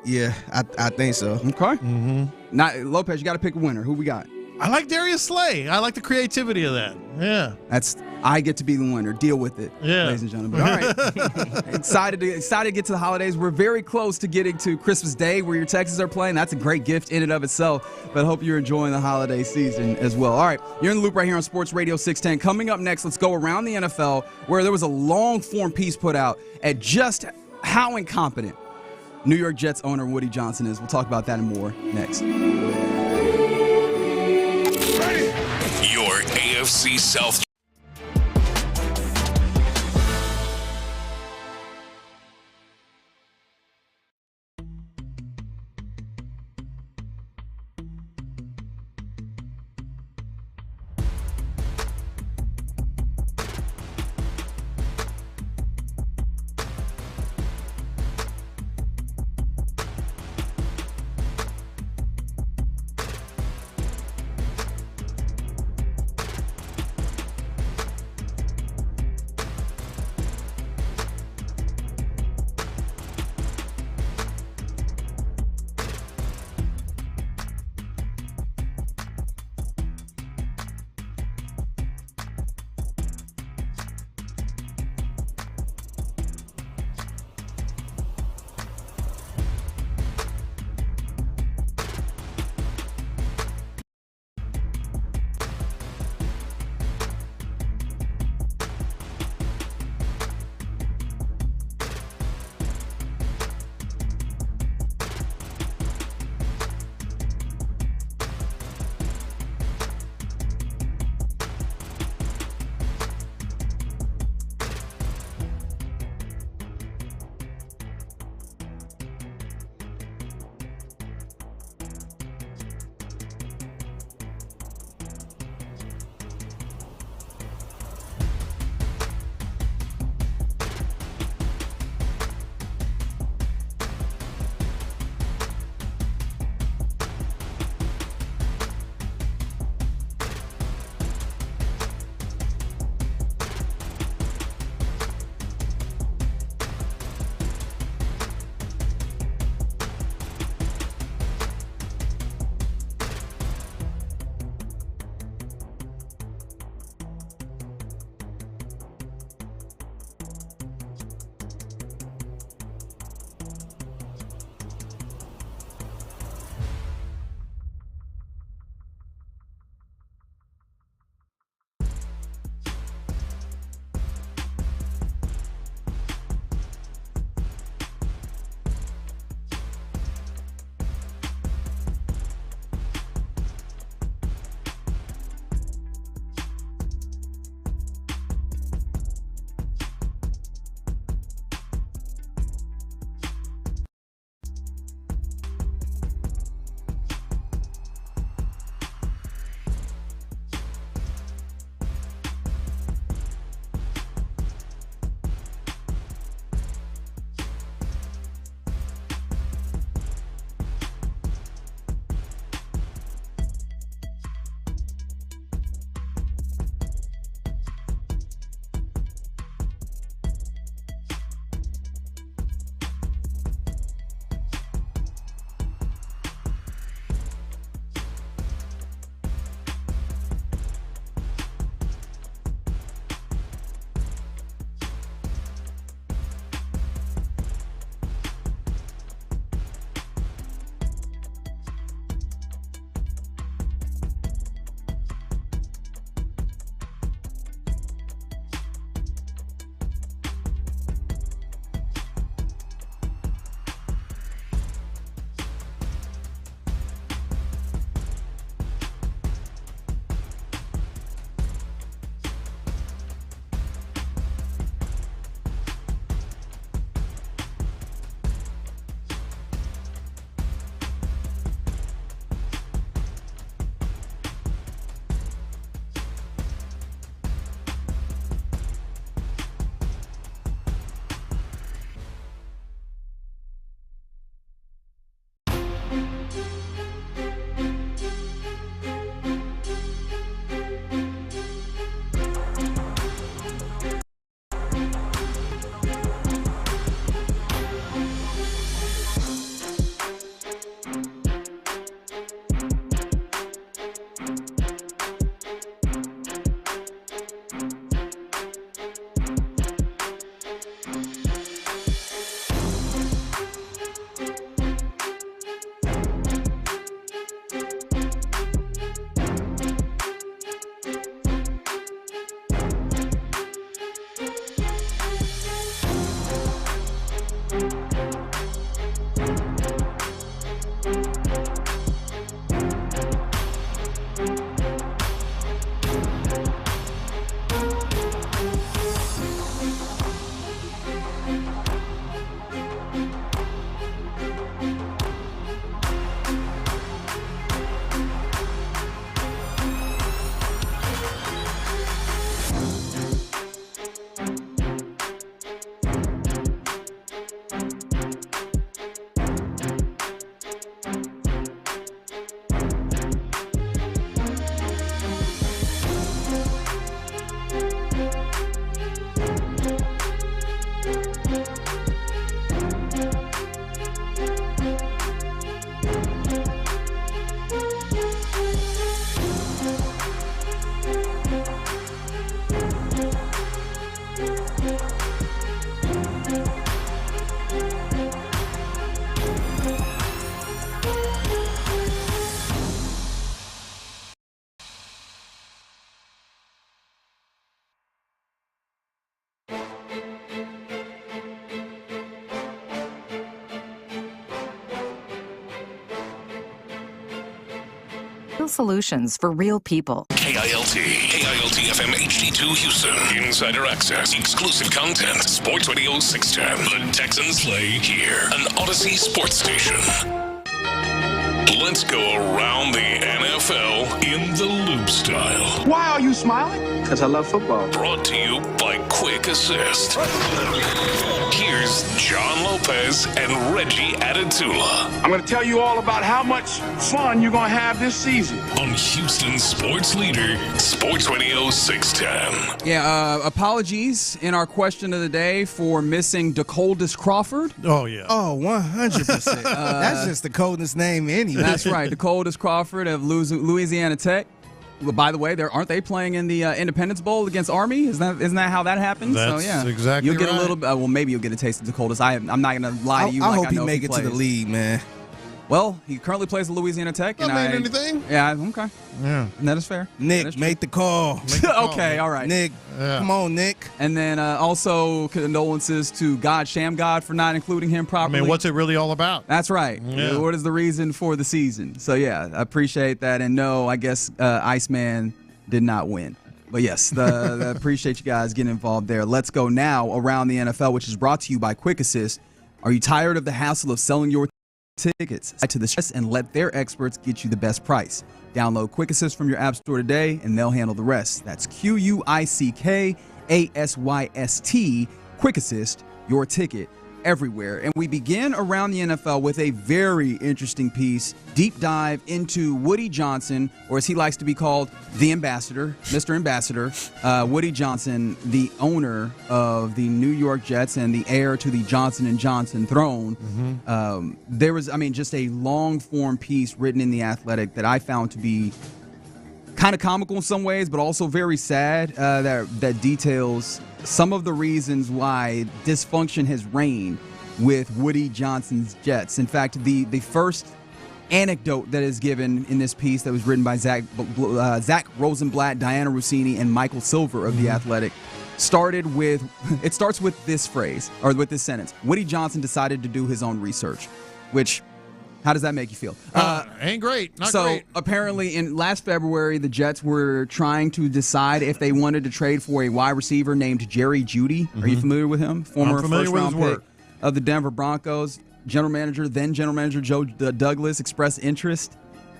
S23: Yeah, I think so.
S3: Okay.
S16: Mm-hmm.
S3: Not Lopez. You got to pick a winner. Who we got?
S16: I like Darius Slay. I like the creativity of that. Yeah.
S3: I get to be the winner. Deal with it, ladies and gentlemen. All right. excited to get to the holidays. We're very close to getting to Christmas Day where your Texans are playing. That's a great gift in and of itself. But I hope you're enjoying the holiday season as well. All right. You're in the loop right here on Sports Radio 610. Coming up next, let's go around the NFL where there was a long-form piece put out at just how incompetent New York Jets owner Woody Johnson is. We'll talk about that and more next.
S10: Your AFC South.
S7: Real solutions for real people.
S10: KILT FM HD2 Houston. Insider access, exclusive content. Sports Radio 610. The Texans play here. An Odyssey sports station. Let's go around the NFL in the loop style.
S22: Why are you smiling?
S13: Because I love football.
S10: Brought to you by Quick Assist. Here's John Lopez and Reggie Atatula.
S22: I'm going to tell you all about how much fun you're going to have this season.
S10: On Houston sports leader, Sports Radio 610.
S3: Yeah, apologies in our question of the day for missing DeColdest Crawford.
S16: Oh, yeah.
S23: Oh, 100%. That's just the coldest name anyway.
S3: That's right. DeColdest Crawford of Louisiana Tech. Well, by the way, aren't they playing in the Independence Bowl against Army? Isn't that how that happens?
S16: That's
S3: so, yeah.
S16: exactly
S3: You'll get
S16: right.
S3: a little. Well, maybe you'll get a taste of DeColdest. I'm not going to lie to you.
S23: I
S3: like
S23: hope
S3: I
S23: he
S3: know
S23: make it to the league, man.
S3: Well, he currently plays at Louisiana Tech.
S16: That
S3: and
S16: mean anything?
S3: Yeah, okay.
S16: Yeah.
S3: And that is fair.
S23: Nick, make the call.
S3: Okay, all right.
S23: Nick, come on, Nick.
S3: And then also condolences to God Shamgod for not including him
S16: I
S3: properly.
S16: mean, what's it really all about?
S3: That's right.
S16: Yeah.
S3: What is the reason for the season? So, yeah, I appreciate that. And no, I guess Iceman did not win. But, yes, I appreciate you guys getting involved there. Let's go now around the NFL, which is brought to you by Quick Assist. Are you tired of the hassle of selling your tickets to the stress and let their experts get you the best price? Download Quick Assist from your app store today, and they'll handle the rest. That's QUICKASYST, Quick Assist, your ticket everywhere. And we begin around the NFL with a very interesting piece, deep dive into Woody Johnson, or as he likes to be called, the ambassador, Mr. Ambassador, Woody Johnson, the owner of the New York Jets and the heir to the Johnson & Johnson throne. There was, just a long-form piece written in The Athletic that I found to be kind of comical in some ways, but also very sad, that details some of the reasons why dysfunction has reigned with Woody Johnson's Jets. In fact, the first anecdote that is given in this piece that was written by Zach Rosenblatt, Diana Rossini, and Michael Silver of The Athletic starts with this phrase, or with this sentence. Woody Johnson decided to do his own research, which... How does that make you feel?
S16: Ain't great. Not
S3: so
S16: great.
S3: Apparently, in last February, the Jets were trying to decide if they wanted to trade for a wide receiver named Jerry Jeudy. Are you familiar with him? Former first-round pick of the Denver Broncos. Then General Manager Joe Douglas expressed interest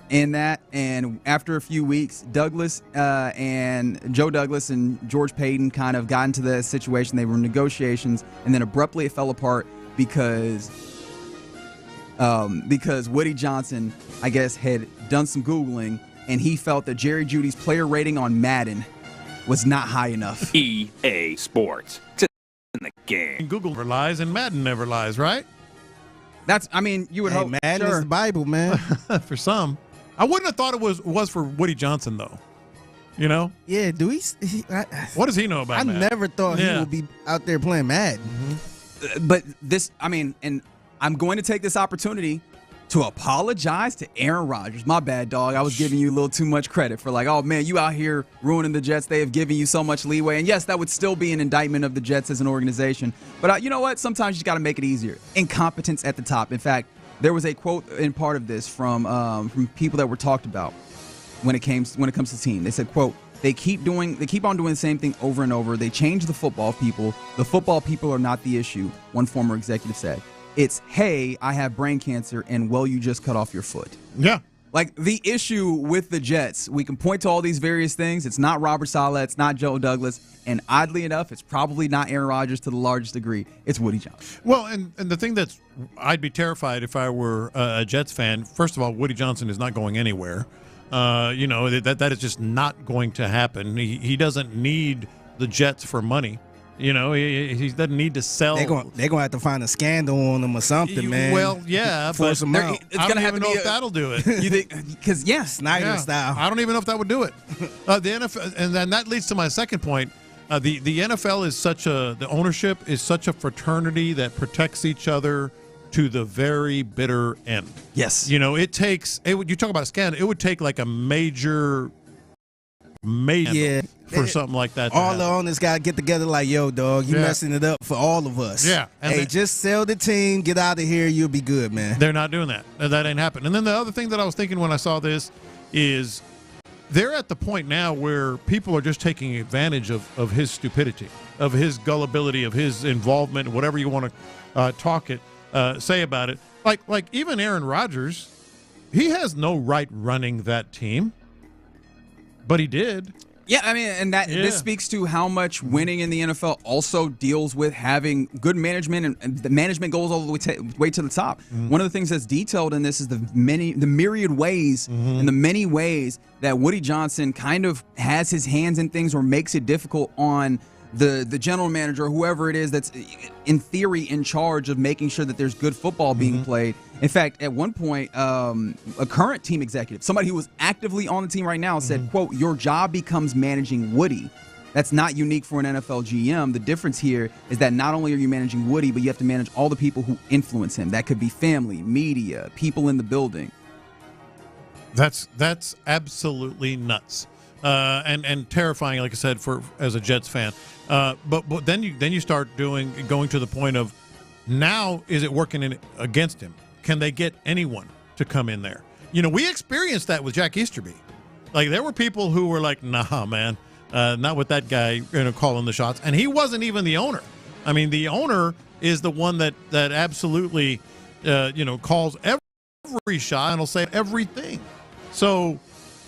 S3: in that. And after a few weeks, Douglas and Joe Douglas and George Payton kind of got into the situation. They were in negotiations, and then abruptly it fell apart because Woody Johnson, I guess, had done some Googling, and he felt that Jerry Jeudy's player rating on Madden was not high enough.
S2: EA Sports. It's in the game.
S16: And Google never lies, and Madden never lies, right?
S3: You would hope.
S23: Madden is the Bible, man.
S16: For some. I wouldn't have thought it was for Woody Johnson, though. You know?
S23: Yeah,
S16: what does he know about Madden?
S23: I never thought he would be out there playing Madden.
S3: But and I'm going to take this opportunity to apologize to Aaron Rodgers. My bad, dog. I was giving you a little too much credit for oh, man, you out here ruining the Jets. They have given you so much leeway. And, yes, that would still be an indictment of the Jets as an organization. But you know what? Sometimes you just got to make it easier. Incompetence at the top. In fact, there was a quote in part of this from people that were talked about when it comes to the team. They said, quote, They keep on doing the same thing over and over. They change the football people. The football people are not the issue, one former executive said. It's, hey, I have brain cancer, and, well, you just cut off your foot.
S16: Yeah.
S3: The issue with the Jets, we can point to all these various things. It's not Robert Saleh. It's not Joe Douglas. And oddly enough, it's probably not Aaron Rodgers to the largest degree. It's Woody Johnson.
S16: Well, and the thing I'd be terrified if I were a Jets fan. First of all, Woody Johnson is not going anywhere. That is just not going to happen. He doesn't need the Jets for money. He doesn't need to sell.
S23: They're going to have to find a scandal on him or something, man.
S16: Well, yeah,
S23: force him out.
S16: I don't even know if that'll do it.
S23: You think? Because Snyder style.
S16: I don't even know if that would do it. The NFL, and then that leads to my second point. The NFL is the ownership is such a fraternity that protects each other to the very bitter end.
S3: Yes.
S16: You talk about a scandal. It would take like a major for something like that.
S23: All the owners got to get together like, yo, dog, you messing it up for all of us.
S16: Yeah.
S23: And just sell the team, get out of here, you'll be good, man.
S16: They're not doing that. That ain't happening. And then the other thing that I was thinking when I saw this is they're at the point now where people are just taking advantage of his stupidity, of his gullibility, of his involvement, whatever you want to say about it. Like even Aaron Rodgers, he has no right running that team, but he did.
S3: Yeah, I mean, and this speaks to how much winning in the NFL also deals with having good management, and the management goes all the way to the top. Mm-hmm. One of the things that's detailed in this is the myriad ways and the many ways that Woody Johnson kind of has his hands in things or makes it difficult on the general manager, whoever it is that's in theory in charge of making sure that there's good football being played. In fact, at one point, a current team executive, somebody who was actively on the team right now, said, quote, "Your job becomes managing Woody." That's not unique for an NFL GM. The difference here is that not only are you managing Woody, but you have to manage all the people who influence him. That could be family, media, people in the building.
S16: That's absolutely nuts. And terrifying, like I said, as a Jets fan. But then you start going to the point of, now is it working against him? Can they get anyone to come in there? We experienced that with Jack Easterby. Like, there were people who were like, nah, man, not with that guy calling the shots. And he wasn't even the owner. I mean, the owner is the one that absolutely calls every shot and will say everything. So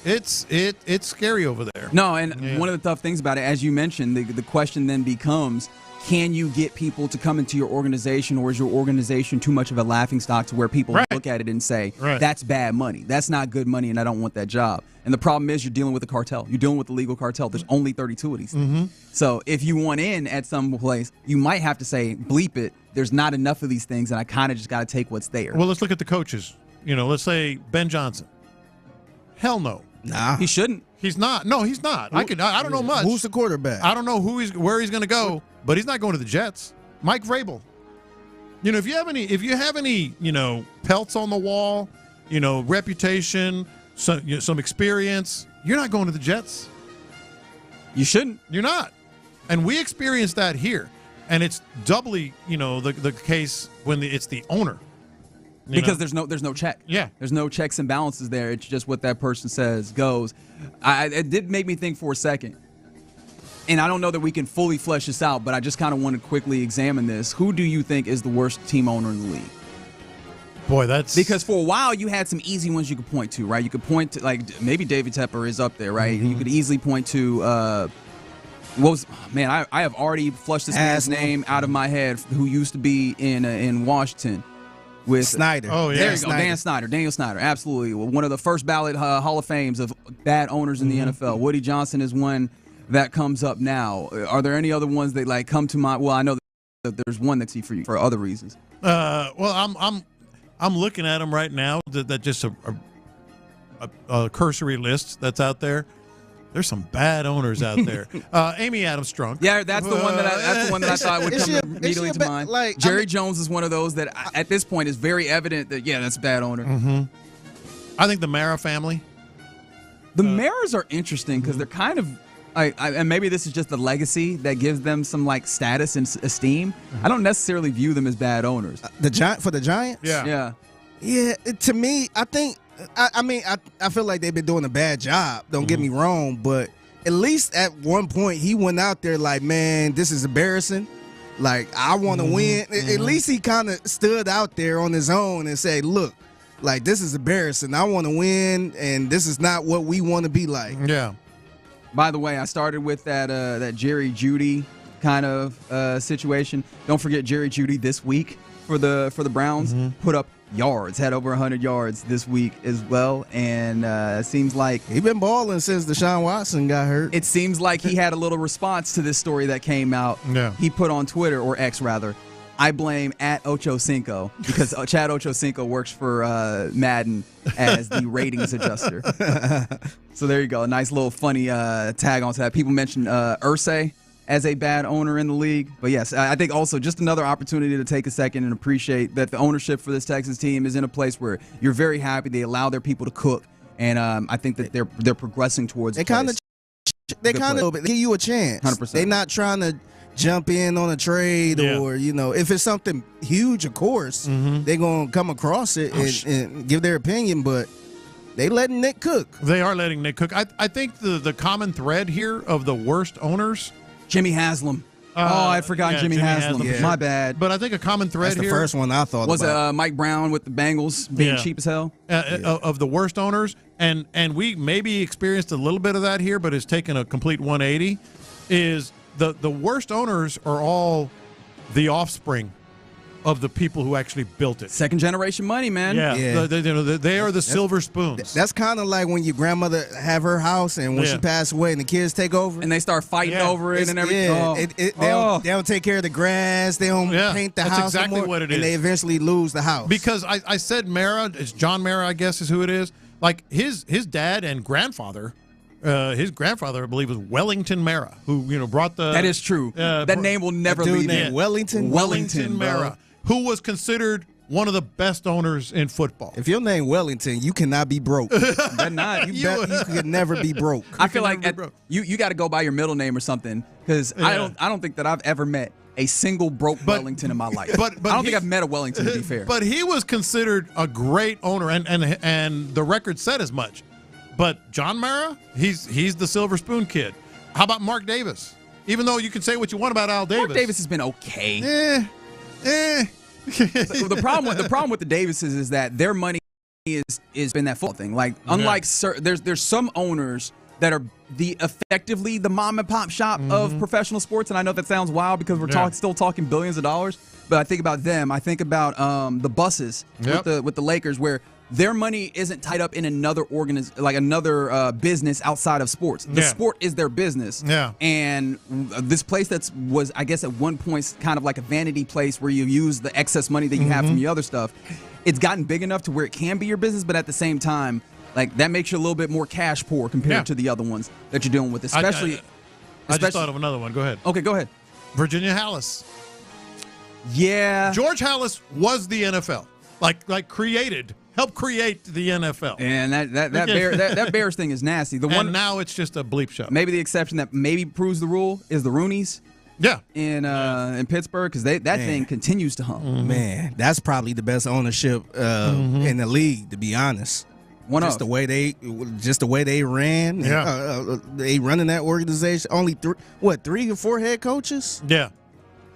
S16: it's scary over there.
S3: No, and one of the tough things about it, as you mentioned, the question then becomes, can you get people to come into your organization, or is your organization too much of a laughingstock to where people look at it and say, that's bad money, that's not good money, and I don't want that job? And the problem is, you're dealing with a cartel. You're dealing with a legal cartel. There's only 32 of these things. So if you want in at some place, you might have to say, bleep it, there's not enough of these things, and I kind of just got to take what's there.
S16: Well, let's look at the coaches. Let's say Ben Johnson. Hell no.
S3: Nah, he shouldn't.
S16: He's not. No, he's not. I don't know much.
S23: Who's the quarterback?
S16: I don't know where he's going to go, but he's not going to the Jets. Mike Vrabel. If you have any, pelts on the wall, reputation, some experience, you're not going to the Jets.
S3: You shouldn't.
S16: You're not. And we experienced that here, and it's doubly, the case when it's the owner.
S3: Because there's no check.
S16: Yeah.
S3: There's no checks and balances there. It's just what that person says goes. It did make me think for a second. And I don't know that we can fully flesh this out, but I just kind of want to quickly examine this. Who do you think is the worst team owner in the league?
S16: Boy, that's...
S3: Because for a while, you had some easy ones you could point to, right? You could point to, like, maybe David Tepper is up there, right? You could easily point to... I have already flushed this man's name out of my head, who used to be in Washington. With
S23: Snyder.
S3: Oh, yeah. There you go. Daniel Snyder. Absolutely. One of the first ballot Hall of Fames of bad owners in the NFL. Woody Johnson is one that comes up now. Are there any other ones that come to mind? Well, I know that there's one that's for other reasons.
S16: Well, I'm looking at them right now. That just a cursory list that's out there. There's some bad owners out there. Amy Adams Strunk.
S3: Yeah, that's the one that I thought would come immediately to mind. Jerry Jones is one of those that at this point is very evident that that's a bad owner.
S16: I think the Mara family.
S3: The Maras are interesting because they're kind of and maybe this is just the legacy that gives them some status and esteem. I don't necessarily view them as bad owners.
S23: For the Giants?
S3: Yeah.
S23: To me, I think. I feel like they've been doing a bad job. Don't get me wrong, but at least at one point he went out there like, man, this is embarrassing. Like, I want to win. At least he kind of stood out there on his own and said, look, like, this is embarrassing. I want to win, and this is not what we want to be like.
S16: Yeah.
S3: By the way, I started with that Jerry Jeudy kind of situation. Don't forget Jerry Jeudy this week for the Browns put up yards, had over 100 yards this week as well, and it seems like
S23: he's been balling since Deshaun Watson got hurt.
S3: It seems like he had a little response to this story that came out.
S16: Yeah.
S3: He put on Twitter, or X rather, I blame @Ochocinco because Chad Ochocinco works for Madden as the ratings adjuster. So there you go, a nice little funny tag onto that. People mentioned Irsay as a bad owner in the league. But yes, I think also just another opportunity to take a second and appreciate that the ownership for this Texans team is in a place where you're very happy. They allow their people to cook, and I think that they're progressing towards.
S23: They kind of give you a chance.
S3: 100%.
S23: They're not trying to jump in on a trade or if it's something huge, of course they're gonna come across it and give their opinion. But They letting Nick cook.
S16: They are letting Nick cook. I think the common thread here of the worst owners,
S3: Jimmy Haslam. I forgot Jimmy Haslam.
S16: Yeah.
S3: My bad.
S16: But I think a common thread
S23: That's the
S16: here
S23: first one I thought
S3: was
S23: about.
S3: Mike Brown with the Bengals being cheap as hell.
S16: Of the worst owners, and we maybe experienced a little bit of that here, but it's taken a complete 180. Is the worst owners are all the offspring of the people who actually built it.
S3: Second generation money, man.
S16: Yeah. They are the silver spoons.
S23: That's kind of like when your grandmother have her house and when she passed away and the kids take over.
S3: And they start fighting over it and everything.
S23: They don't take care of the grass. They don't paint the
S16: that's
S23: house
S16: exactly
S23: anymore,
S16: what it
S23: and
S16: is.
S23: they eventually lose the house.
S16: Because I said Mara, it's John Mara, I guess is who it is. Like his dad and grandfather, his grandfather, I believe, was Wellington Mara, who brought the.
S3: That is true. That name will never leave me.
S23: Wellington
S16: Mara, who was considered one of the best owners in football.
S23: If your name Wellington, you cannot be broke. You could never be broke.
S3: I feel like you got to go by your middle name or something, because I don't think that I've ever met a single broke Wellington in my life. But I don't think I've met a Wellington, to be fair.
S16: But he was considered a great owner, and the record said as much. But John Mara, he's the silver spoon kid. How about Mark Davis? Even though you can say what you want about Al Davis,
S3: Mark Davis has been okay. The problem with the Davises is that their money is been that full thing. Like unlike there's some owners that are effectively the mom and pop shop of professional sports, and I know that sounds wild because we're still talking billions of dollars. But I think about them. I think about the buses with the Lakers, where their money isn't tied up in another business outside of sports. The sport is their business.
S16: Yeah.
S3: And this place was, I guess, at one point kind of like a vanity place where you use the excess money that you have from your other stuff. It's gotten big enough to where it can be your business, but at the same time, like that makes you a little bit more cash poor compared to the other ones that you're dealing with. Especially,
S16: I just thought of another one. Go ahead.
S3: Okay, go ahead.
S16: Virginia Hallis.
S3: Yeah.
S16: George Hallis was the NFL. Helped create the NFL.
S3: And that Bears thing is nasty.
S16: And now it's just a bleep show.
S3: Maybe the exception that maybe proves the rule is the Roonies.
S16: Yeah.
S3: In Pittsburgh, because that thing continues to hum.
S23: Man, that's probably the best ownership in the league, to be honest. The way they ran.
S16: Yeah.
S23: They running that organization. Only 3 or 4 head coaches?
S16: Yeah.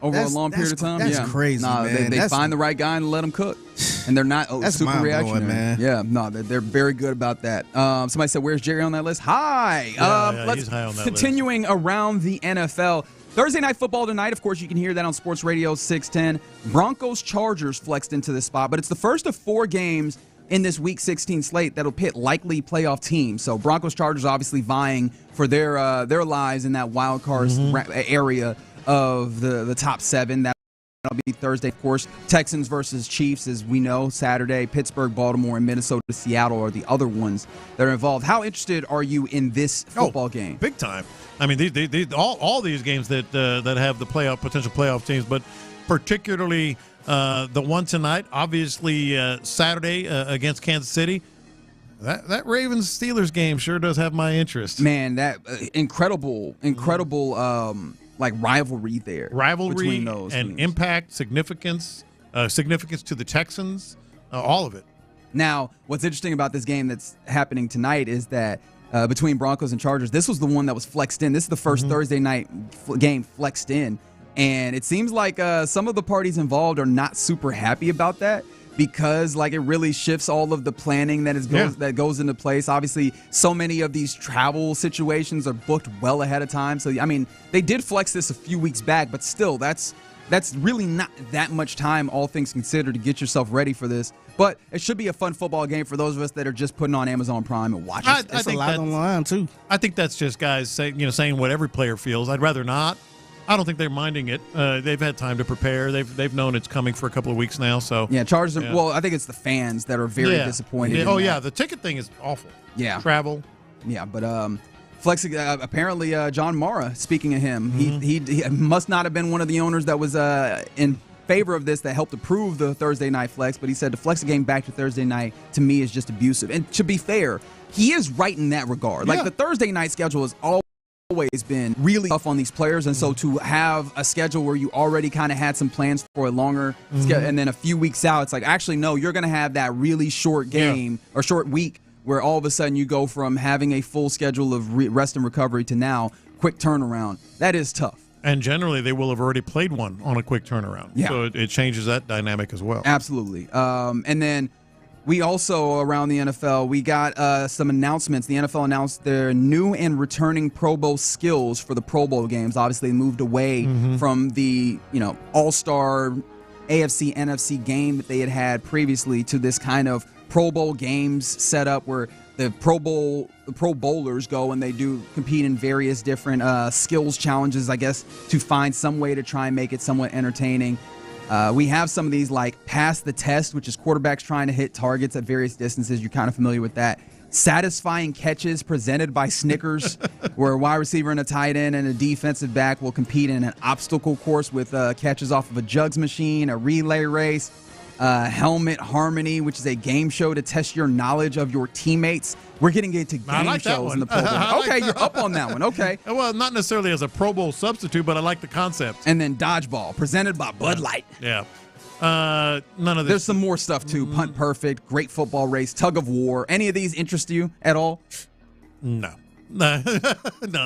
S3: Over a long period of time?
S23: That's crazy, man.
S3: They find the right guy and let him cook. And they're not super reactionary.
S23: Man.
S3: Yeah, no, they're very good about that. Somebody said, where's Jerry on that list? Hi.
S16: He's high on that
S3: continuing list. Around the NFL. Thursday Night Football tonight. Of course, you can hear that on Sports Radio 610. Broncos-Chargers flexed into this spot, but it's the first of 4 games in this Week 16 slate that'll pit likely playoff teams. So Broncos-Chargers obviously vying for their lives in that wild card area of the top 7. That'll be Thursday, of course. Texans versus Chiefs, as we know. Saturday, Pittsburgh, Baltimore, and Minnesota, Seattle are the other ones that are involved. How interested are you in this football game?
S16: Big time. I mean, all these games that have the potential playoff teams, but particularly the one tonight, obviously Saturday against Kansas City. That Ravens-Steelers game sure does have my interest.
S3: Man, that incredible like rivalry there.
S16: Between
S3: those
S16: and
S3: teams.
S16: Impact, significance to the Texans, all of it.
S3: Now, what's interesting about this game that's happening tonight is that between Broncos and Chargers, this was the one that was flexed in. This is the first Thursday night game flexed in. And it seems like some of the parties involved are not super happy about that, because like it really shifts all of the planning that goes into place. Obviously, so many of these travel situations are booked well ahead of time. So I mean, they did flex this a few weeks back, but still, that's really not that much time, all things considered, to get yourself ready for this. But it should be a fun football game for those of us that are just putting on Amazon Prime and watching.
S23: It's a lot on the line too.
S16: I think that's just guys saying what every player feels. I'd rather not. I don't think they're minding it. They've had time to prepare. They've known it's coming for a couple of weeks now. So
S3: yeah, Chargers. Well, I think it's the fans that are very disappointed.
S16: Yeah. The ticket thing is awful.
S3: Yeah,
S16: travel.
S3: Yeah, but flexing. Apparently, John Mara. Speaking of him, he must not have been one of the owners that was in favor of this that helped approve the Thursday night flex. But he said to flex a game back to Thursday night to me is just abusive. And to be fair, he is right in that regard. Like the Thursday night schedule is always been really tough on these players, and so to have a schedule where you already kind of had some plans for a longer schedule, and then a few weeks out, it's like, actually no, you're going to have that really short game or short week where all of a sudden you go from having a full schedule of rest and recovery to now quick turnaround. That is tough.
S16: And generally, they will have already played one on a quick turnaround.
S3: Yeah.
S16: So it changes that dynamic as well.
S3: Absolutely. And then we also, around the NFL, we got some announcements. The NFL announced their new and returning Pro Bowl skills for the Pro Bowl games. Obviously, they moved away from the All-Star AFC, NFC game that they had previously to this kind of Pro Bowl games setup where the Pro Bowlers go and they do compete in various different skills challenges, I guess, to find some way to try and make it somewhat entertaining. We have some of these like pass the test, which is quarterbacks trying to hit targets at various distances. You're kind of familiar with that. Satisfying catches presented by Snickers, where a wide receiver and a tight end and a defensive back will compete in an obstacle course with catches off of a jugs machine, a relay race, Helmet Harmony, which is a game show to test your knowledge of your teammates. We're getting into game shows in the Pro Bowl. Okay, you're up on that one. Okay.
S16: Well, not necessarily as a Pro Bowl substitute, but I like the concept.
S3: And then Dodgeball, presented by Bud Light.
S16: Yeah. None of this.
S3: There's some more stuff, too. Punt Perfect, Great Football Race, Tug of War. Any of these interest you at all?
S16: No. No,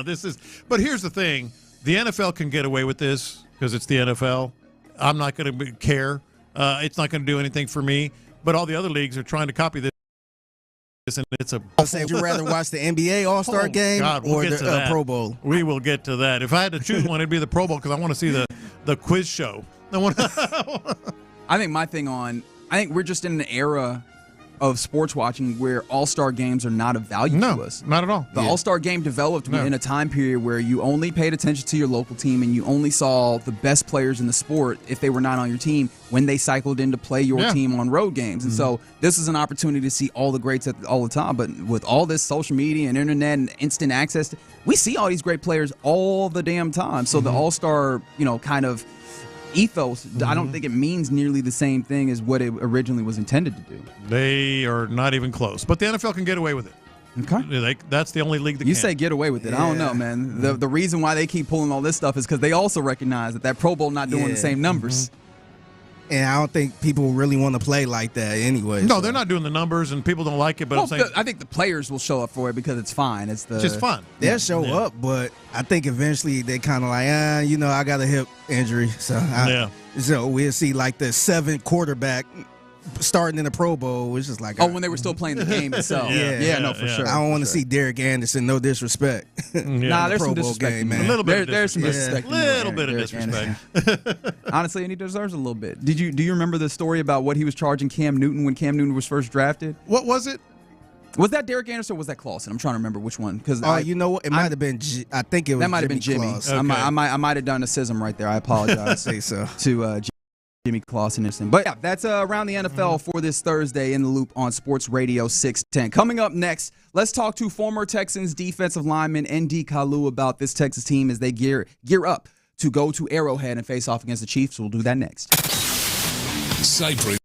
S16: this is. But here's the thing. The NFL can get away with this because it's the NFL. I'm not going to care. It's not going to do anything for me. But all the other leagues are trying to copy this. And it's a.
S23: I'll say, would you rather watch the NBA All-Star game or the Pro Bowl?
S16: We will get to that. If I had to choose one, it'd be the Pro Bowl because I want to see the quiz show.
S3: I think we're just in an era of sports watching where all-star games are not of value to us.
S16: Not at all.
S3: The all-star game developed in a time period where you only paid attention to your local team and you only saw the best players in the sport, if they were not on your team, when they cycled in to play your team on road games. And so this is an opportunity to see all the greats all the time. But with all this social media and internet and instant access, we see all these great players all the damn time. So the all-star, kind of ethos, I don't think it means nearly the same thing as what it originally was intended to do.
S16: They are not even close. But the NFL can get away with it.
S3: Okay.
S16: That's the only league that
S3: you
S16: can.
S3: say get away with it. I don't know, man. The reason why they keep pulling all this stuff is because they also recognize that Pro Bowl not doing the same numbers.
S23: And I don't think people really want to play like that anyway.
S16: No, they're not doing the numbers, and people don't like it. But I'm saying,
S3: I think the players will show up for it because it's fine. It's
S16: just fun.
S23: They'll show up, but I think eventually they kind of like, I got a hip injury, so we'll see like the 7th quarterback starting in the Pro Bowl, which is like
S3: when they were still playing the game itself. For sure.
S23: I don't want to see Derek Anderson. No disrespect.
S3: Nah, there's some disrespect,
S23: game, man.
S16: A little bit.
S3: There's some disrespect.
S16: Little bit of disrespect.
S3: Honestly, and he deserves a little bit. Do you remember the story about what he was charging Cam Newton when Cam Newton was first drafted?
S16: What was it?
S3: Was that Derek Anderson or was that Clausen? I'm trying to remember which one. Because
S23: you know what? It might have been. I think it was.
S3: That might have been Jimmy.
S23: Okay.
S3: I might have done a schism right there. I apologize.
S23: Say so
S3: to Jimmy Clausen. But yeah, that's around the NFL for this Thursday in the Loop on Sports Radio 610. Coming up next, let's talk to former Texans defensive lineman N.D. Kalu about this Texas team as they gear up to go to Arrowhead and face off against the Chiefs. We'll do that next.
S10: Cypress.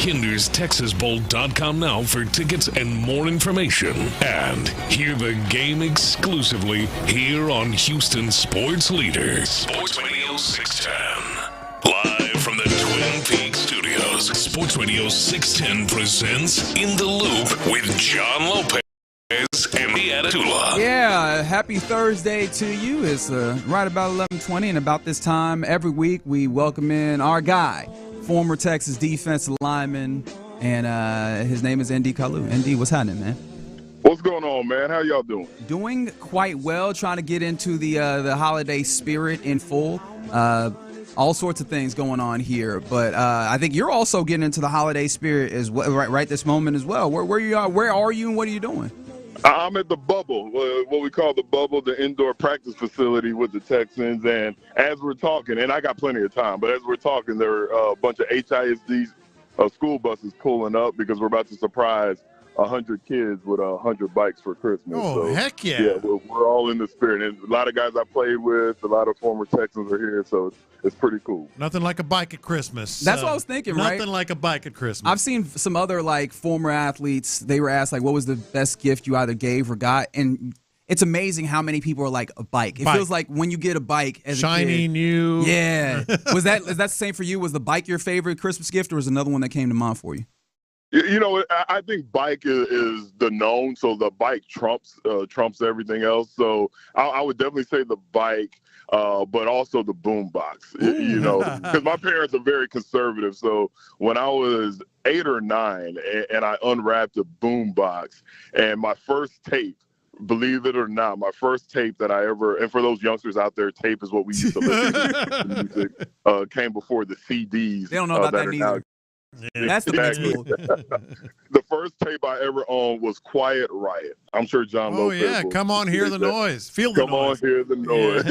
S10: KindersTexasBowl.com now for tickets and more information. And hear the game exclusively here on Houston Sports Leader. Sports Radio 610. Live from the Twin Peaks Studios, Sports Radio 610 presents In the Loop with John Lopez and the Attitula.
S3: Yeah, happy Thursday to you. It's right about 11:20, and about this time every week we welcome in our guy, former Texas defensive lineman, and his name is ND Kalu. ND, what's happening, man?
S20: What's going on, man? How y'all doing?
S3: Doing quite well, trying to get into the holiday spirit in full. All sorts of things going on here, but I think you're also getting into the holiday spirit as well, right this moment as well. Where you are? Where are you, and what are you doing?
S20: I'm at the Bubble, what we call the Bubble, the indoor practice facility with the Texans. And as we're talking, and I got plenty of time, but as we're talking, there are a bunch of HISD school buses pulling up because we're about to surprise 100 kids with 100 bikes for Christmas.
S16: Oh,
S20: so,
S16: heck yeah.
S20: Yeah, we're all in the spirit. And a lot of guys I played with, a lot of former Texans are here, so it's pretty cool.
S16: Nothing like a bike at Christmas.
S3: That's what I was thinking, right?
S16: Nothing like a bike at Christmas.
S3: I've seen some other, former athletes, they were asked, what was the best gift you either gave or got? And it's amazing how many people are like, a bike. It feels like when you get a bike as
S16: shiny,
S3: a kid.
S16: new.
S3: Yeah. Is that the same for you? Was the bike your favorite Christmas gift, or was another one that came to mind for you?
S20: You know, I think bike is the known, so the bike trumps everything else. So I would definitely say the bike, but also the boom box. You know, because my parents are very conservative. So when I was 8 or 9, and I unwrapped a boom box, and my first tape, believe it or not, my first tape that I ever, and for those youngsters out there, tape is what we used to listen to music, came before the CDs.
S3: They don't know about that either.
S20: Yeah.
S3: That's the next move.
S20: The first tape I ever owned was Quiet Riot. I'm sure John Lopez.
S16: Oh, yeah. Come on, hear the noise. Feel the noise.
S20: Come on, hear the noise.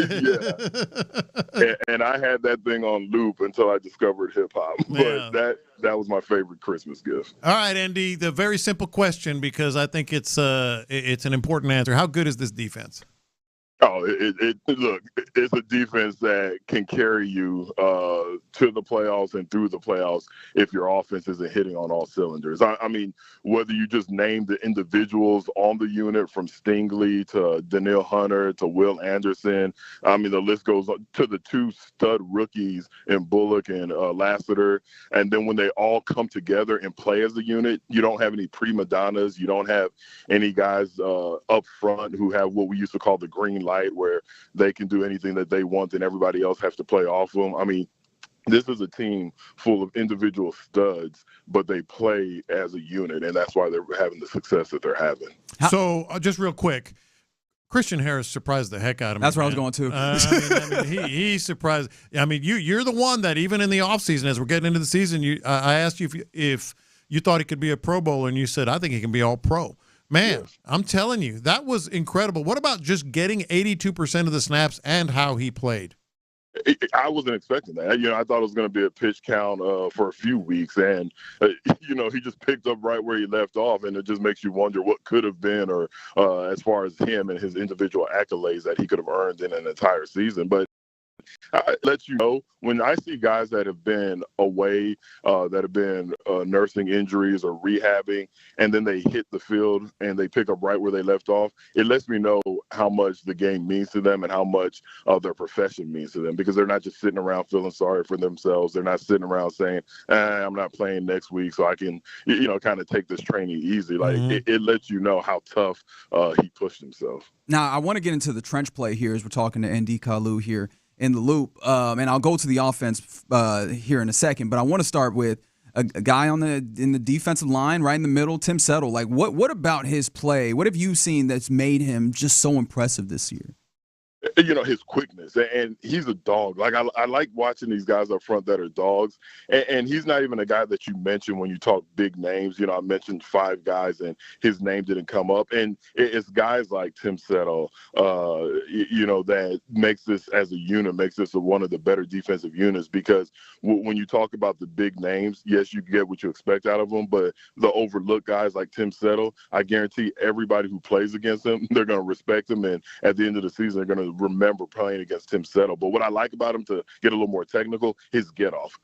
S20: Yeah. and I had that thing on loop until I discovered hip-hop. But that was my favorite Christmas gift.
S16: All right, Andy, the very simple question, because I think it's an important answer. How good is this defense?
S20: Oh, look, it's a defense that can carry you to the playoffs and through the playoffs if your offense isn't hitting on all cylinders. I mean, whether you just name the individuals on the unit from Stingley to Danielle Hunter to Will Anderson, I mean, the list goes on to the 2 stud rookies in Bullock and Lassiter. And then when they all come together and play as a unit, you don't have any prima donnas. You don't have any guys up front who have what we used to call the green light, where they can do anything that they want and everybody else has to play off them. I mean, this is a team full of individual studs, but they play as a unit, and that's why they're having the success that they're having.
S16: So, just real quick, Christian Harris surprised the heck out of me.
S3: That's where I was going to.
S16: I mean, he surprised. I mean, you're the one that even in the offseason, as we're getting into the season, I asked you if you thought he could be a Pro Bowler, and you said, I think he can be all pro. Man, yes. I'm telling you, that was incredible. What about just getting 82% of the snaps and how he played?
S20: I wasn't expecting that. You know, I thought it was going to be a pitch count for a few weeks, and you know, he just picked up right where he left off, and it just makes you wonder what could have been, or as far as him and his individual accolades that he could have earned in an entire season. But I let you know, when I see guys that have been away, that have been nursing injuries or rehabbing, and then they hit the field and they pick up right where they left off, it lets me know how much the game means to them and how much their profession means to them, because they're not just sitting around feeling sorry for themselves. They're not sitting around saying, I'm not playing next week, so I can, you know, kind of take this training easy. Like, it lets you know how tough he pushed himself.
S3: Now, I want to get into the trench play here as we're talking to ND Kalu here in the loop, and I'll go to the offense here in a second, but I want to start with a guy in the defensive line right in the middle, Tim Settle. Like, what about his play? What have you seen that's made him just so impressive this year?
S20: You know, his quickness, and he's a dog. Like, I like watching these guys up front that are dogs, and he's not even a guy that you mention when you talk big names. You know, I mentioned 5 guys, and his name didn't come up, and it's guys like Tim Settle, you know, that makes this as a unit, makes this one of the better defensive units, because when you talk about the big names, yes, you get what you expect out of them, but the overlooked guys like Tim Settle, I guarantee everybody who plays against him, they're going to respect him, and at the end of the season, they're going to remember playing against Tim Settle. But what I like about him, to get a little more technical, his get off.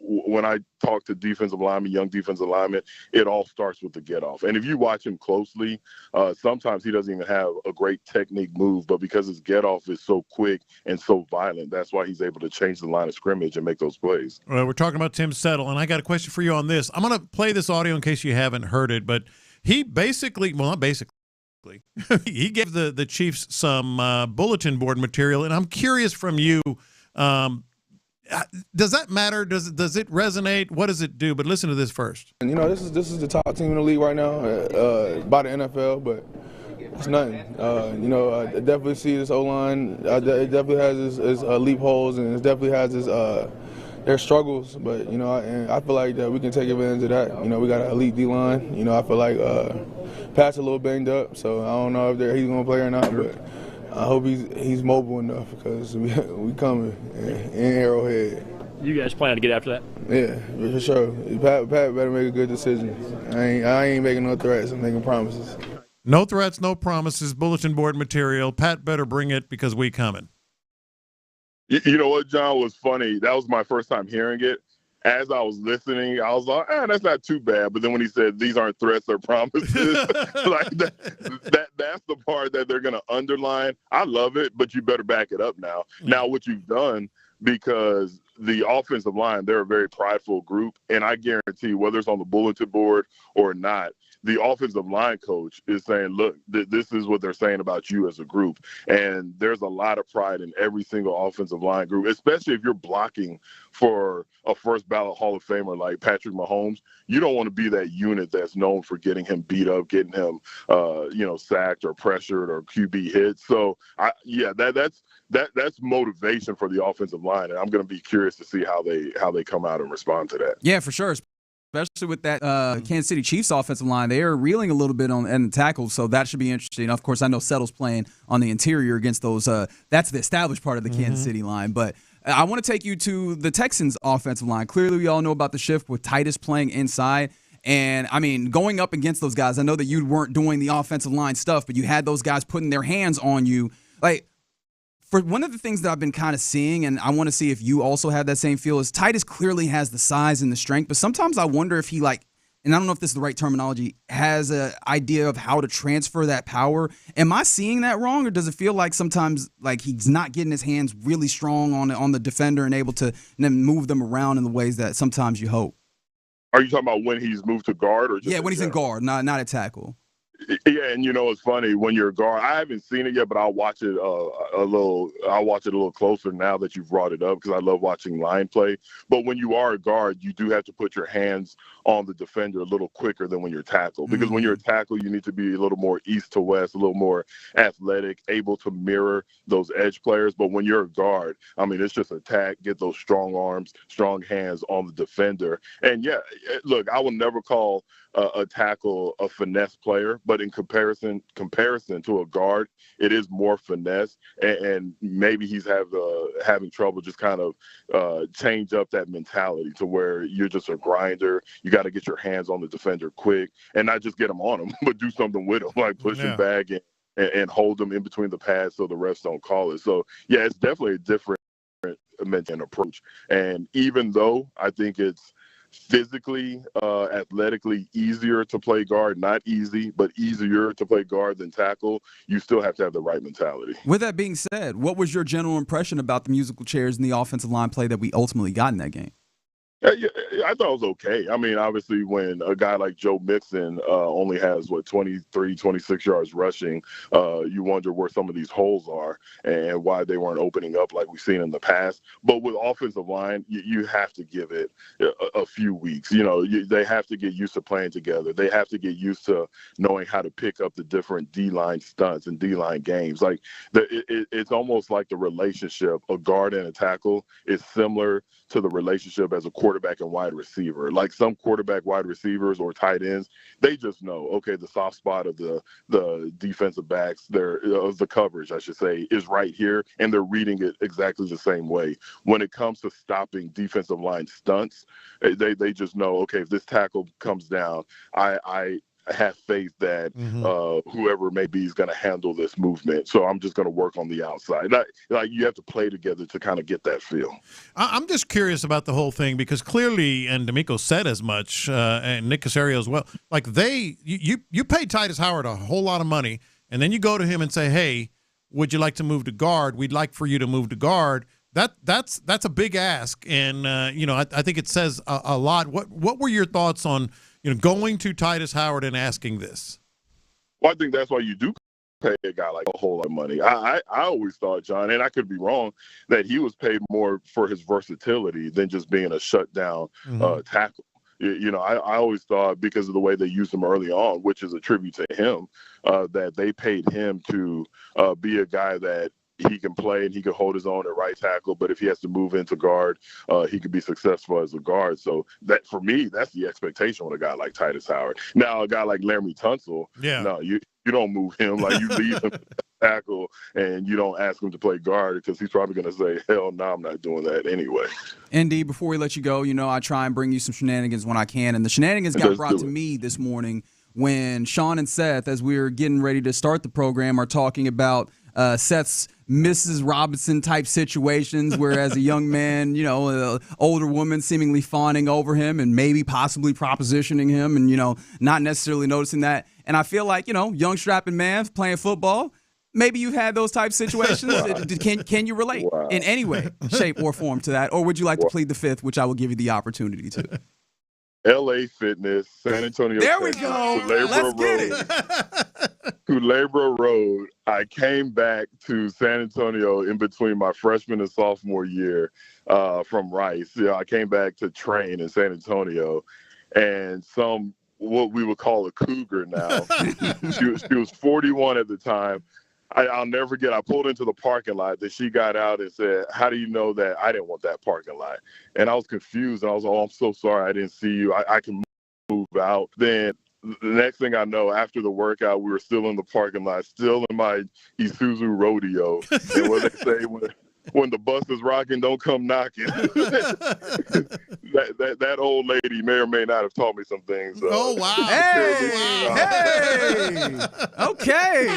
S20: When I talk to defensive linemen, young defensive linemen, it all starts with the get off. And if you watch him closely, sometimes he doesn't even have a great technique move, but because his get off is so quick and so violent, that's why he's able to change the line of scrimmage and make those plays.
S16: We're talking about Tim Settle, and I got a question for you on this. I'm going to play this audio in case you haven't heard it, but he basically, well, not basically, he gave the Chiefs some bulletin board material, and I'm curious from you, does that matter? Does it resonate? What does it do? But listen to this first.
S1: And this is the top team in the league right now by the NFL, but it's nothing. I definitely see this O-line. It definitely has its leap holes, and it definitely has its their struggles. But I feel like that we can take advantage of that. We got an elite D-line. I feel like Pat's a little banged up, so I don't know if he's going to play or not. But I hope he's mobile enough, because we coming in Arrowhead.
S8: You guys plan to get after that?
S1: Yeah, for sure. Pat better make a good decision. I ain't making no threats. I'm making promises.
S16: No threats, no promises, bulletin board material. Pat better bring it, because we coming.
S20: You know what, John, was funny? That was my first time hearing it. As I was listening, I was like, that's not too bad. But then when he said, these aren't threats or promises, like that's the part that they're going to underline. I love it, but you better back it up now. Now, what you've done, because the offensive line, they're a very prideful group, and I guarantee whether it's on the bulletin board or not, the offensive line coach is saying, look, this is what they're saying about you as a group. And there's a lot of pride in every single offensive line group, especially if you're blocking for a first ballot Hall of Famer like Patrick Mahomes. You don't want to be that unit that's known for getting him beat up, getting him, sacked or pressured or QB hit. So, that's motivation for the offensive line. And I'm going to be curious to see how they come out and respond to that.
S3: Yeah, for sure. Especially with that Kansas City Chiefs offensive line, they are reeling a little bit on the tackles, so that should be interesting. Of course, I know Settle's playing on the interior against those. That's the established part of the Kansas City line. But I want to take you to the Texans offensive line. Clearly, we all know about the shift with Titus playing inside. And, going up against those guys, I know that you weren't doing the offensive line stuff, but you had those guys putting their hands on you. For one of the things that I've been kind of seeing, and I want to see if you also have that same feel, is Titus clearly has the size and the strength, but sometimes I wonder if he, and I don't know if this is the right terminology, has an idea of how to transfer that power. Am I seeing that wrong, or does it feel like sometimes he's not getting his hands really strong on the defender and able to then move them around in the ways that sometimes you hope?
S20: Are you talking about when he's moved to guard, or just
S3: when he's in guard, not at tackle?
S20: Yeah, and it's funny when you're a guard. I haven't seen it yet, but I'll watch it a little closer now that you've brought it up, because I love watching line play. But when you are a guard, you do have to put your hands on the defender a little quicker than when you're tackled, because when you're a tackle, you need to be a little more east to west, a little more athletic, able to mirror those edge players. But when you're a guard, it's just attack, get those strong arms, strong hands on the defender. And yeah, look, I will never call a tackle a finesse player, but in comparison to a guard, it is more finesse, and maybe he's having trouble just kind of change up that mentality to where you're just a grinder. You got to get your hands on the defender quick, and not just get them on him, but do something with him, like push him back and hold them in between the pads so the refs don't call it. So yeah, it's definitely a different approach. And even though I think it's physically, athletically easier to play guard, not easy, but easier to play guard than tackle, you still have to have the right mentality.
S3: With that being said, what was your general impression about the musical chairs and the offensive line play that we ultimately got in that game?
S20: Yeah, I thought it was okay. Obviously, when a guy like Joe Mixon only has, 23, 26 yards rushing, you wonder where some of these holes are and why they weren't opening up like we've seen in the past. But with offensive line, you have to give it a few weeks. They have to get used to playing together. They have to get used to knowing how to pick up the different D-line stunts and D-line games. It's almost like the relationship, a guard and a tackle, is similar to the relationship as a quarterback and wide receiver. Like some quarterback, wide receivers, or tight ends, they just know, okay, the soft spot of the defensive backs, the coverage, I should say, is right here, and they're reading it exactly the same way. When it comes to stopping defensive line stunts, they just know, okay, if this tackle comes down, have faith that whoever it may be is going to handle this movement. So I'm just going to work on the outside. Like you have to play together to kind of get that feel.
S16: I'm just curious about the whole thing because clearly, and D'Amico said as much, and Nick Caserio as well. Like you paid Titus Howard a whole lot of money, and then you go to him and say, "Hey, would you like to move to guard? We'd like for you to move to guard." That's a big ask, and I think it says a lot. What were your thoughts on going to Titus Howard and asking this?
S20: Well, I think that's why you do pay a guy like a whole lot of money. I always thought, John, and I could be wrong, that he was paid more for his versatility than just being a shutdown tackle. I always thought because of the way they used him early on, which is a tribute to him, that they paid him to be a guy that he can play and he can hold his own at right tackle, but if he has to move into guard, he could be successful as a guard. So that, for me, that's the expectation with a guy like Titus Howard. Now, a guy like Laramie Tunsil, no, you don't move him. Like, you leave him tackle and you don't ask him to play guard because he's probably going to say, hell no, I'm not doing that anyway.
S3: Andy, before we let you go, I try and bring you some shenanigans when I can, and the shenanigans got brought to me this morning when Sean and Seth, as we were getting ready to start the program, are talking about Seth's Mrs. Robinson type situations where as a young man, an older woman seemingly fawning over him and maybe possibly propositioning him and, not necessarily noticing that. And I feel like, young strapping man playing football, maybe you've had those type situations. Can you relate in any way, shape, or form to that? Or would you like to plead the fifth, which I will give you the opportunity to?
S20: LA Fitness, San Antonio.
S3: There we go. Let's get it.
S20: Culebra Road. I came back to San Antonio in between my freshman and sophomore year from Rice. I came back to train in San Antonio, and what we would call a cougar now. she was 41 at the time. I'll never forget, I pulled into the parking lot that she got out and said, how do you know that I didn't want that parking lot? And I was confused. And I was like, I'm so sorry I didn't see you. I can move out. Then the next thing I know, after the workout, we were still in the parking lot, still in my Isuzu Rodeo. And what they say, when the bus is rocking, don't come knocking. that old lady may or may not have taught me some things.
S16: Oh, wow.
S3: Hey! Okay.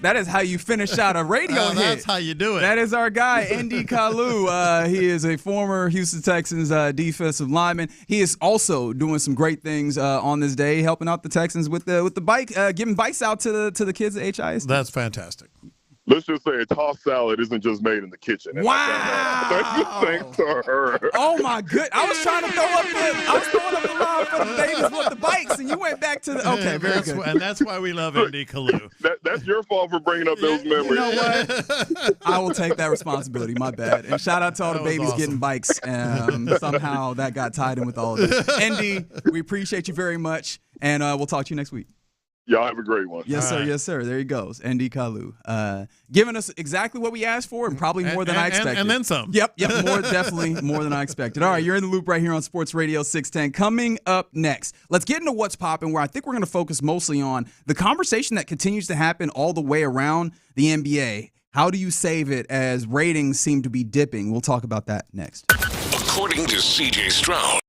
S3: That is how you finish out a radio hit.
S16: That's how you do it.
S3: That is our guy, Andy Kalu. He is a former Houston Texans defensive lineman. He is also doing some great things on this day, helping out the Texans with the bike, giving bikes out to the kids at HIS.
S16: That's fantastic.
S20: Let's just say a tossed salad isn't just made in the kitchen. And
S3: wow!
S20: Thanks to her.
S3: Oh my good! I was throwing up the line for the babies with the bikes, and you went back to the. Okay, very good.
S16: And that's why we love Andy Kalu.
S20: That's your fault for bringing up those memories.
S3: You know what? I will take that responsibility. My bad. And shout out to all the babies getting bikes. Somehow that got tied in with all of this. Andy, we appreciate you very much, and we'll talk to you next week.
S20: Y'all have a great one.
S3: Yes, sir. Yes, sir. There he goes. Andy Kalu. Giving us exactly what we asked for and probably more than I expected.
S16: And then some.
S3: Yep. Definitely more than I expected. All right, you're in the loop right here on Sports Radio 610. Coming up next, let's get into what's popping, where I think we're going to focus mostly on the conversation that continues to happen all the way around the NBA. How do you save it as ratings seem to be dipping? We'll talk about that next.
S10: According to CJ Stroud.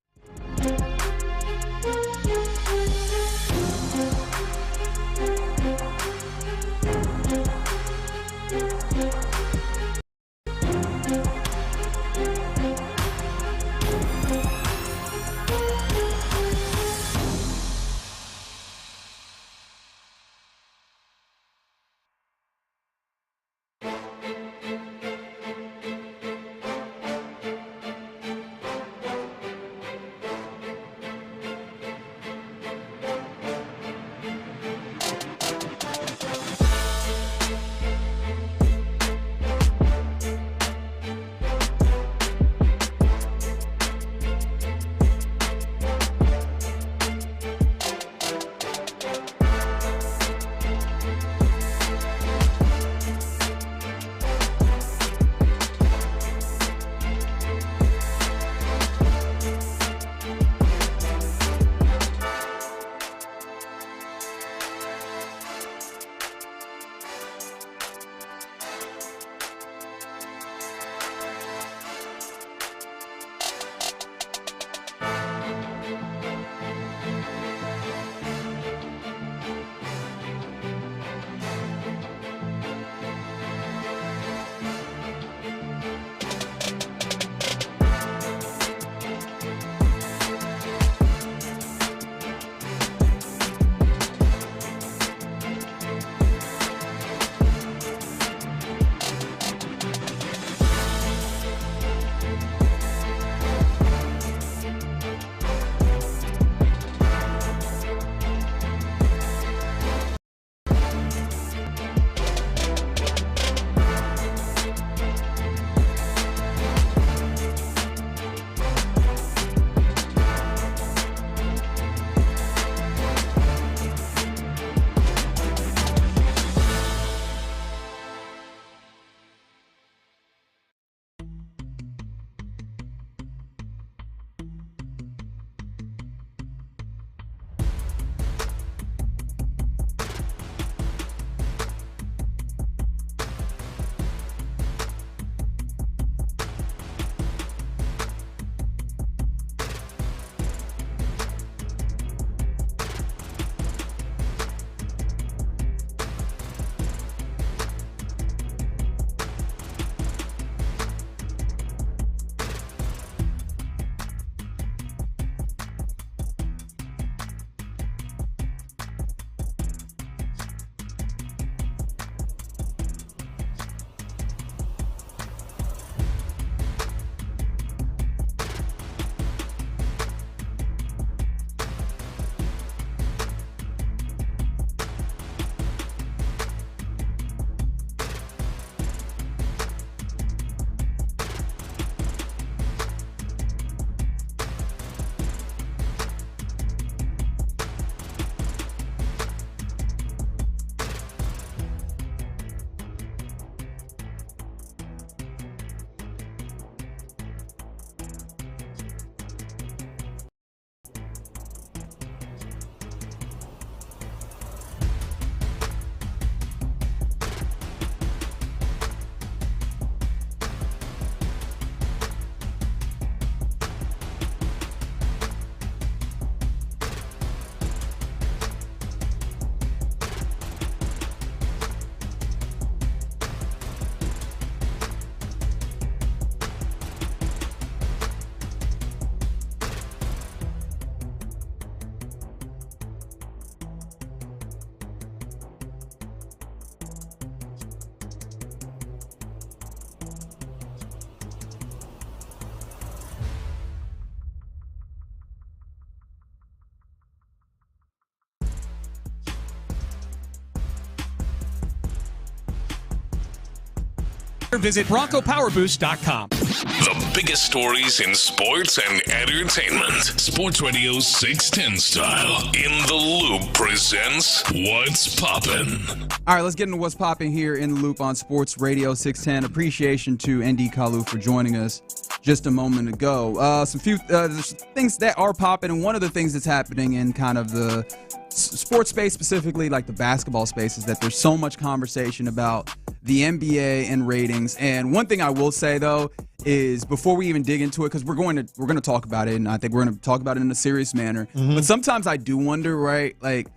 S4: Visit BroncoPowerBoost.com.
S10: The biggest stories in sports and entertainment. Sports Radio 610 style. In the Loop presents What's Poppin'.
S3: All right, let's get into What's Poppin' here in the Loop on Sports Radio 610. Appreciation to ND Kalu for joining us just a moment ago. Some few things that are popping, and one of the things that's happening in kind of the sports space, specifically like the basketball space, is that there's so much conversation about the NBA and ratings. And one thing I will say though is, before we even dig into it, because we're going to talk about it, and I think we're going to talk about it in a serious manner. Mm-hmm. But sometimes I do wonder, right? Like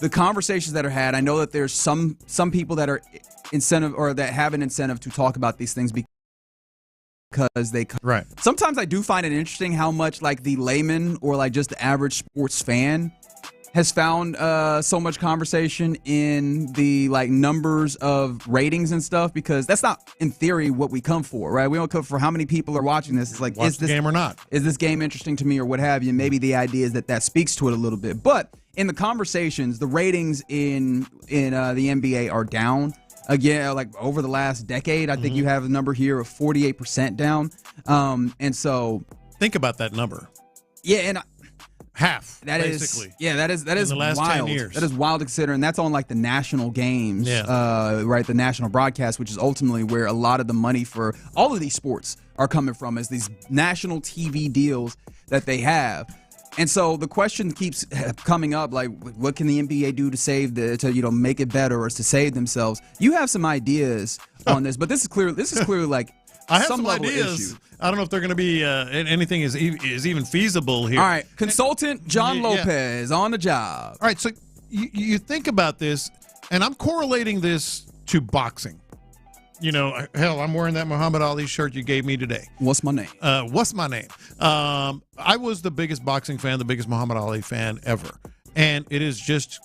S3: the conversations that are had. I know that there's some people that are incentive or that have an incentive to talk about these things because they
S16: right.
S3: Sometimes I do find it interesting how much like the layman or like just the average sports fan has found so much conversation in the like numbers of ratings and stuff, because that's not in theory what we come for, right? We don't come for how many people are watching this. It's like,
S16: is this game or not?
S3: Is this game interesting to me or what have you? And maybe the idea is that speaks to it a little bit. But in the conversations, the ratings in the NBA are down. Again, like over the last decade, I think you have a number here of 48% down. And so
S16: think about that number.
S3: Yeah, and
S16: half.
S3: That
S16: basically.
S3: That is
S16: in the last
S3: wild.
S16: 10 years.
S3: That is wild to consider, and that's on like the national games, right? The national broadcast, which is ultimately where a lot of the money for all of these sports are coming from, is these national TV deals that they have. And so the question keeps coming up, like, what can the NBA do to save to make it better or to save themselves? You have some ideas on this, but this is clearly like
S16: I have
S3: some
S16: ideas.
S3: Issue.
S16: I don't know if they're going to be anything is even feasible here.
S3: All right, consultant John Lopez on the job.
S16: All right, so you think about this, and I'm correlating this to boxing. Hell, I'm wearing that Muhammad Ali shirt you gave me today.
S3: What's my name?
S16: I was the biggest boxing fan, the biggest Muhammad Ali fan ever, and it has just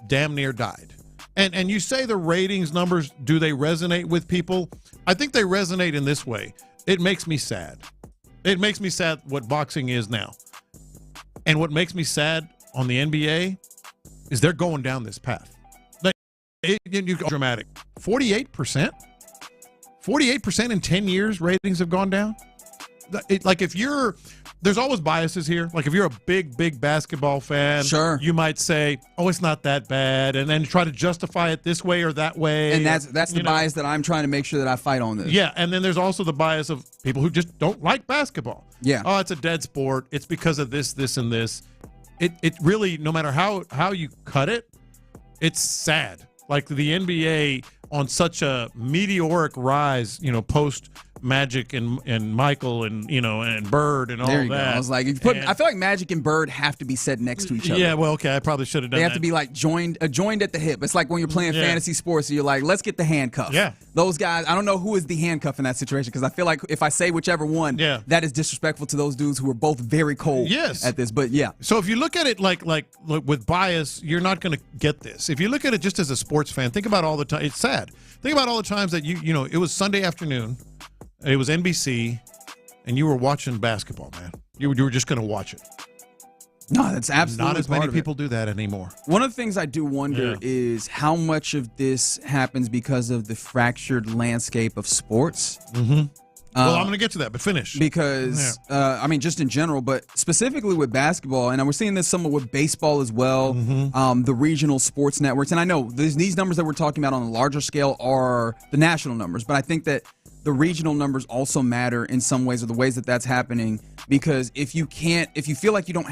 S16: damn near died. And you say the ratings numbers, do they resonate with people? I think they resonate in this way. It makes me sad. It makes me sad what boxing is now. And what makes me sad on the NBA is they're going down this path. Dramatic. 48%? 48% in 10 years ratings have gone down? There's always biases here. Like if you're a big basketball fan,
S3: sure,
S16: you might say, "Oh, it's not that bad," and then try to justify it this way or that way.
S3: And that's the bias that I'm trying to make sure that I fight on this.
S16: Yeah, and then there's also the bias of people who just don't like basketball.
S3: Yeah.
S16: Oh, it's a dead sport. It's because of this, and this. It really, no matter how you cut it, it's sad. Like the NBA on such a meteoric rise, post Magic and Michael and Bird and all
S3: there you
S16: that.
S3: Go. I was like, I feel like Magic and Bird have to be set next to each other.
S16: Yeah, well, okay, I probably should have done that.
S3: They have to be like joined at the hip. It's like when you're playing fantasy sports, and you're like, let's get the handcuff.
S16: Yeah.
S3: Those guys, I don't know who is the handcuff in that situation, because I feel like if I say whichever one, that is disrespectful to those dudes who are both very cold at this. But yeah.
S16: So if you look at it like with bias, you're not going to get this. If you look at it just as a sports fan, think about all the time. It's sad. Think about all the times that it was Sunday afternoon. It was NBC, and you were watching basketball, man. You were just going to watch it.
S3: No, that's absolutely
S16: not as many people do that anymore.
S3: One of the things I do wonder is how much of this happens because of the fractured landscape of sports.
S16: Mm-hmm. Well, I'm going to get to that, but finish.
S3: Because, just in general, but specifically with basketball, and we're seeing this somewhat with baseball as well, the regional sports networks. And I know these numbers that we're talking about on a larger scale are the national numbers, but I think that the regional numbers also matter in some ways, or the ways that that's happening, because if you feel like you don't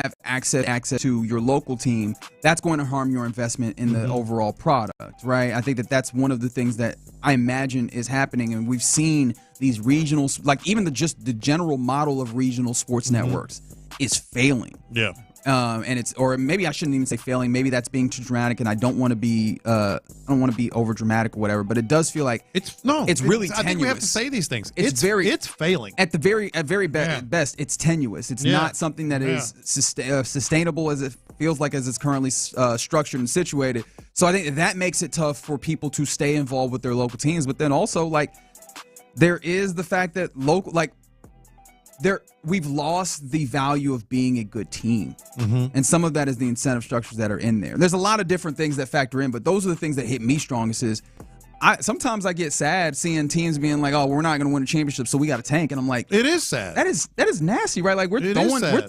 S3: have access to your local team, that's going to harm your investment in the overall product, right? I think that that's one of the things that I imagine is happening, and we've seen these regional, like even the general model of regional sports networks is failing.
S16: Yeah.
S3: And or maybe I shouldn't even say failing. Maybe that's being too dramatic, and I don't want to be over dramatic or whatever. But it does feel like it's really tenuous.
S16: I think we have to say these things. It's failing.
S3: At very best, it's tenuous. It's not something that is sustainable as it feels like as it's currently structured and situated. So I think that makes it tough for people to stay involved with their local teams. But then also, like, there is the fact that we've lost the value of being a good team. And some of that is the incentive structures that are in there. There's a lot of different things that factor in, but those are the things that hit me strongest is sometimes I get sad seeing teams being like, "Oh, we're not going to win a championship, so we got to tank." And I'm like,
S16: it is sad.
S3: That is nasty, right? Like we're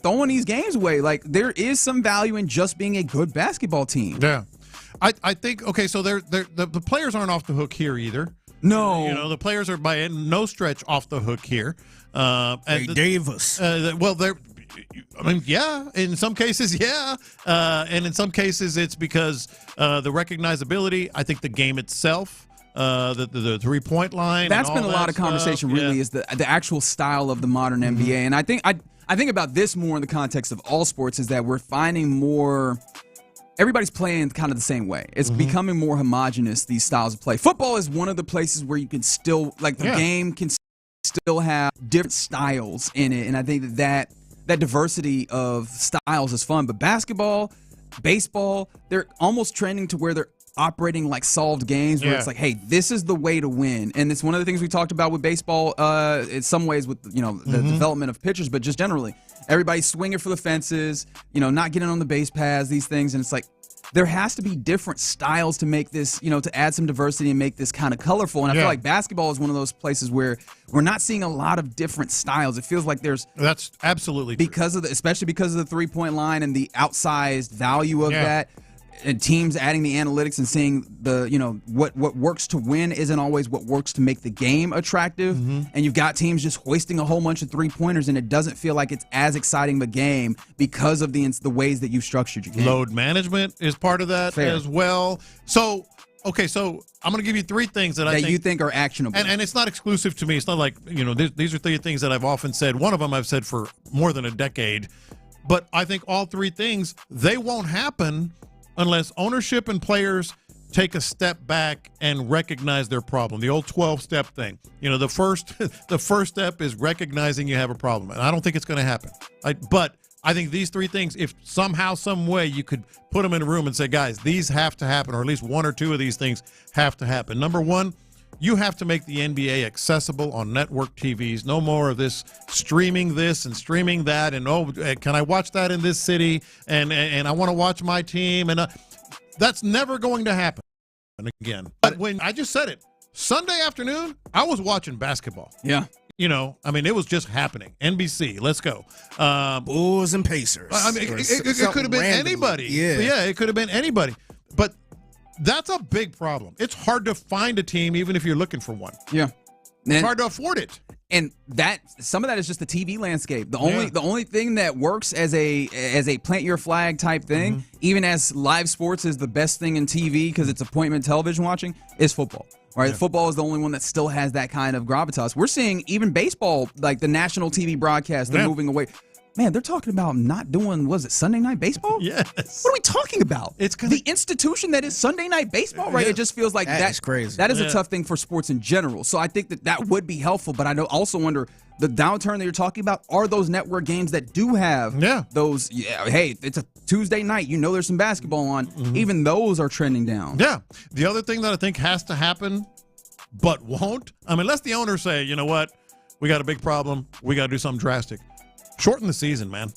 S3: throwing these games away. Like there is some value in just being a good basketball team.
S16: Yeah, I think so. The players aren't off the hook here either.
S3: No,
S16: the players are by no stretch off the hook here.
S23: Davis.
S16: Yeah. In some cases, yeah. And in some cases, it's because the recognizability. I think the game itself. The 3-point line.
S3: That's been a lot of conversation. Really, is the actual style of the modern NBA, and I think about this more in the context of all sports. Is that we're finding more. Everybody's playing kind of the same way. It's becoming more homogenous. These styles of play. Football is one of the places where you can still the game can still have different styles in it, and I think that diversity of styles is fun. But basketball, baseball, they're almost trending to where they're operating like solved games where it's like, hey, this is the way to win. And it's one of the things we talked about with baseball in some ways with, the development of pitchers, but just generally. Everybody's swinging for the fences, not getting on the base paths, these things. And it's like there has to be different styles to make this, to add some diversity and make this kind of colorful. And I feel like basketball is one of those places where we're not seeing a lot of different styles. It feels like
S16: that's absolutely
S3: because true. Especially because of the 3-point line and the outsized value of that. And teams adding the analytics and seeing what works to win isn't always what works to make the game attractive. And you've got teams just hoisting a whole bunch of 3-pointers, and it doesn't feel like it's as exciting of a game because of the ways that you've structured your game.
S16: Load management is part of that as well. So I'm going to give you 3 things that
S3: you think are actionable.
S16: And it's not exclusive to me. It's not like, these are 3 things that I've often said. One of them I've said for more than a decade. But I think all 3 things, they won't happen unless ownership and players take a step back and recognize their problem. The old 12-step thing. The first step is recognizing you have a problem. And I don't think it's going to happen. But I think these 3 things, if somehow, some way you could put them in a room and say, guys, these have to happen, or at least 1 or 2 of these things have to happen. Number 1, you have to make the NBA accessible on network TVs. No more of this streaming this and streaming that. And, can I watch that in this city? And I want to watch my team. And that's never going to happen again. But when I just said it, Sunday afternoon, I was watching basketball.
S3: Yeah.
S16: It was just happening. NBC, let's go.
S23: Bulls and Pacers.
S16: It could have been anybody. Yeah, it could have been anybody. But that's a big problem. It's hard to find a team, even if you're looking for one.
S3: Yeah,
S16: it's hard to afford it.
S3: And some of that is just the TV landscape. The only thing that works as a plant your flag type thing, even as live sports is the best thing in TV because it's appointment television watching, is football. Right, football is the only one that still has that kind of gravitas. We're seeing even baseball, like the national TV broadcast, they're moving away. Man, they're talking about not doing, Sunday Night Baseball?
S16: Yes.
S3: What are we talking about? It's the institution that is Sunday Night Baseball, right? It just feels like
S23: that's crazy.
S3: That is a tough thing for sports in general. So I think that would be helpful, but I also wonder, the downturn that you're talking about, are those network games that do have those, hey, it's a Tuesday night, there's some basketball on, even those are trending down.
S16: Yeah. The other thing that I think has to happen, but won't, unless the owners say, you know what, we got a big problem, we got to do something drastic. Shorten the season, man.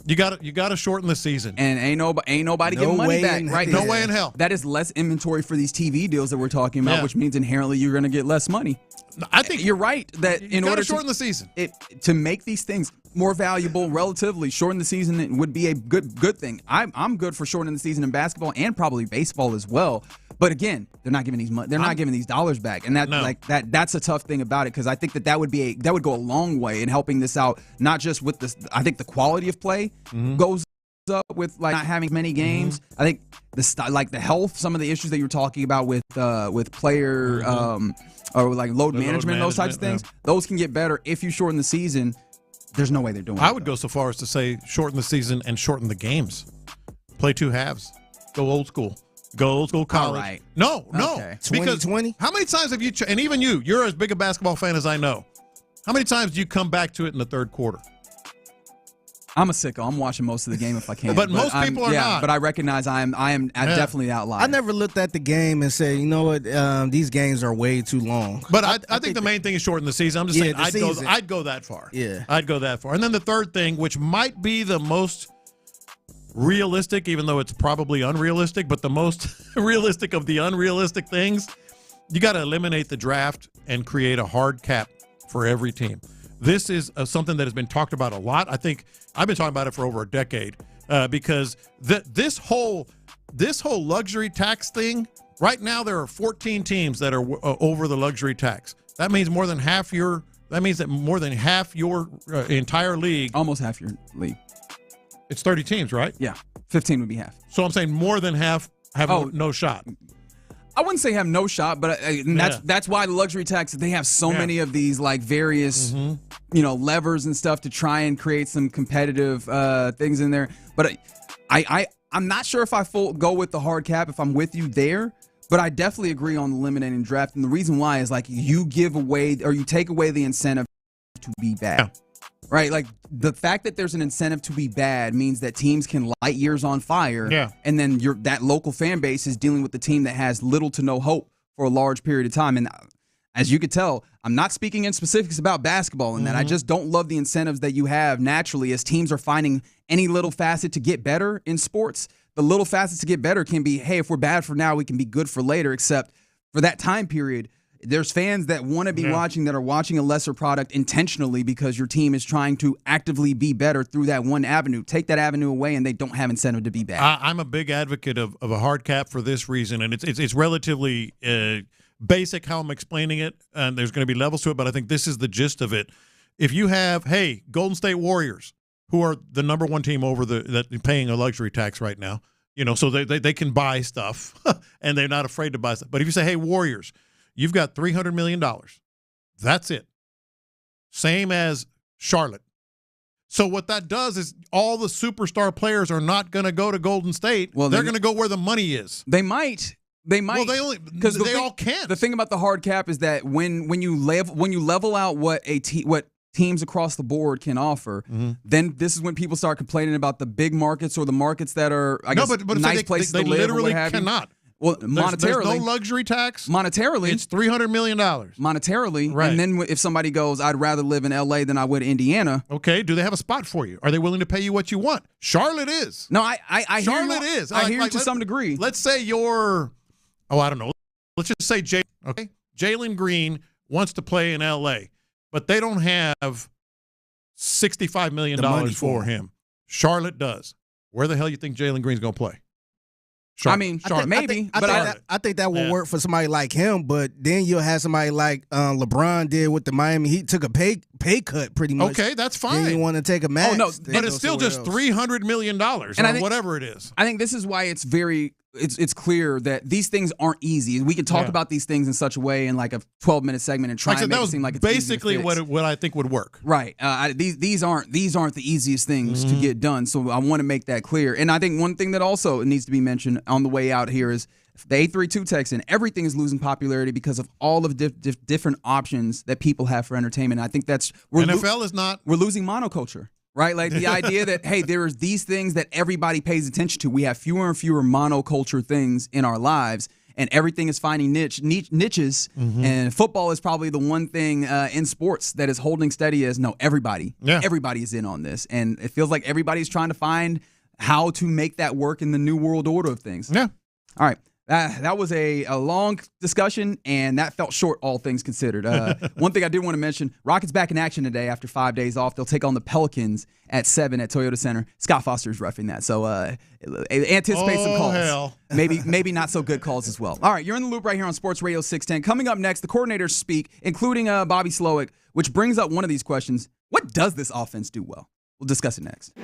S16: You got to shorten the season.
S3: And ain't nobody giving money back, right?
S16: No way in hell.
S3: That is less inventory for these TV deals that we're talking about, which means inherently you're going to get less money.
S16: I think
S3: you're right that in order to
S16: shorten the season,
S3: to make these things more valuable, relatively shorten the season would be a good thing. I'm good for shortening the season in basketball and probably baseball as well. But again, they're not giving these dollars back, and that's a tough thing about it because I think that would go a long way in helping this out. Not just with this, I think the quality of play goes up with not having many games. I think the health, some of the issues that you were talking about with player or load management, those types of things, those can get better if you shorten the season. There's no way they're doing it.
S16: I would go so far as to say shorten the season and shorten the games. Play 2 halves. Go old school. Go old school college.
S3: Right.
S16: No.
S23: Okay.
S16: Because
S23: 2020?
S16: how many times have you, and even you're as big a basketball fan as I know. How many times do you come back to it in the third quarter?
S3: I'm a sicko. I'm watching most of the game if I can.
S16: But most people are not.
S3: But I recognize I am definitely the outlier.
S23: I never looked at the game and said, you know what, these games are way too long.
S16: But I think the main thing is shorten the season. I'm just saying I'd go that far.
S23: Yeah.
S16: I'd go that far. And then the third thing, which might be the most realistic, even though it's probably unrealistic, but the most realistic of the unrealistic things, you got to eliminate the draft and create a hard cap for every team. This is something that has been talked about a lot. I think I've been talking about it for over a decade because this whole luxury tax thing, right now there are 14 teams that are over the luxury tax. That means more than half your entire league.
S3: Almost half your league.
S16: It's 30 teams, right?
S3: Yeah. 15 would be half.
S16: So I'm saying more than half have no shot.
S3: I wouldn't say have no shot, but that's why the luxury tax, they have so many of these like various levers and stuff to try and create some competitive things in there. But I'm not sure if I go with the hard cap if I'm with you there, but I definitely agree on eliminating draft. And the reason why is like you give away or you take away the incentive to be bad. Yeah. Right, like the fact that there's an incentive to be bad means that teams can light years on fire, and then that local fan base is dealing with the team that has little to no hope for a large period of time. And as you could tell, I'm not speaking in specifics about basketball in that I just don't love the incentives that you have naturally as teams are finding any little facet to get better in sports. The little facets to get better can be, hey, if we're bad for now, we can be good for later, except for that time period. There's fans that want to be watching that are watching a lesser product intentionally because your team is trying to actively be better through that one avenue. Take that avenue away, and they don't have incentive to be bad.
S16: I'm a big advocate of a hard cap for this reason, and it's relatively basic how I'm explaining it, and there's going to be levels to it, but I think this is the gist of it. If you have, Golden State Warriors, who are the number one team over that paying a luxury tax right now, so they can buy stuff, and they're not afraid to buy stuff. But if you say, hey, Warriors, you've got $300 million. That's it. Same as Charlotte. So what that does is all the superstar players are not going to go to Golden State. Well, they're going to go where the money is.
S3: They might. Well,
S16: because they all can't.
S3: The thing about the hard cap is that when you level out what teams across the board can offer, then this is when people start complaining about the big markets or the markets that are nice places to live. They
S16: literally cannot.
S3: Well,
S16: monetarily, there's no luxury tax.
S3: Monetarily,
S16: it's $300 million.
S3: Monetarily,
S16: right.
S3: And then if somebody goes, I'd rather live in L.A. than I would Indiana.
S16: Okay, do they have a spot for you? Are they willing to pay you what you want? Charlotte is.
S3: No, I
S16: Charlotte is.
S3: I hear you to some degree.
S16: Let's say you're, I don't know. Let's just say Jalen Green wants to play in L.A., but they don't have $65 million for him. Charlotte does. Where the hell you think Jalen Green's going to play?
S3: Charlotte.
S23: I think that will work for somebody like him, but then you'll have somebody like LeBron did with the Miami. He took a pay cut pretty much.
S16: Okay, that's fine.
S23: Then you want to take a max.
S3: Oh, no,
S16: but it's still just $300 million or whatever it is.
S3: I think this is why it's it's clear that these things aren't easy. We can talk about these things in such a way in like a 12-minute segment and try and make it seem like it's
S16: basically what I think would work.
S3: Right. These aren't the easiest things to get done. So I want to make that clear. And I think one thing that also needs to be mentioned on the way out here is the 832 text in. Everything is losing popularity because of all of different options that people have for entertainment. And I think
S16: NFL is not.
S3: We're losing monoculture. Right? Like the idea that, hey, there's these things that everybody pays attention to. We have fewer and fewer monoculture things in our lives, and everything is finding niches. And football is probably the one thing in sports that is holding steady as, everybody is in on this. And it feels like everybody's trying to find how to make that work in the new world order of things.
S16: Yeah.
S3: All right. That was a long discussion, and that felt short, all things considered. One thing I did want to mention, Rockets back in action today after 5 days off. They'll take on the Pelicans at 7 at Toyota Center. Scott Foster's roughing that, so anticipate some calls.
S16: Hell.
S3: Maybe not so good calls as well. All right, you're in the loop right here on Sports Radio 610. Coming up next, the coordinators speak, including Bobby Slowik, which brings up one of these questions. What does this offense do well? We'll discuss it next.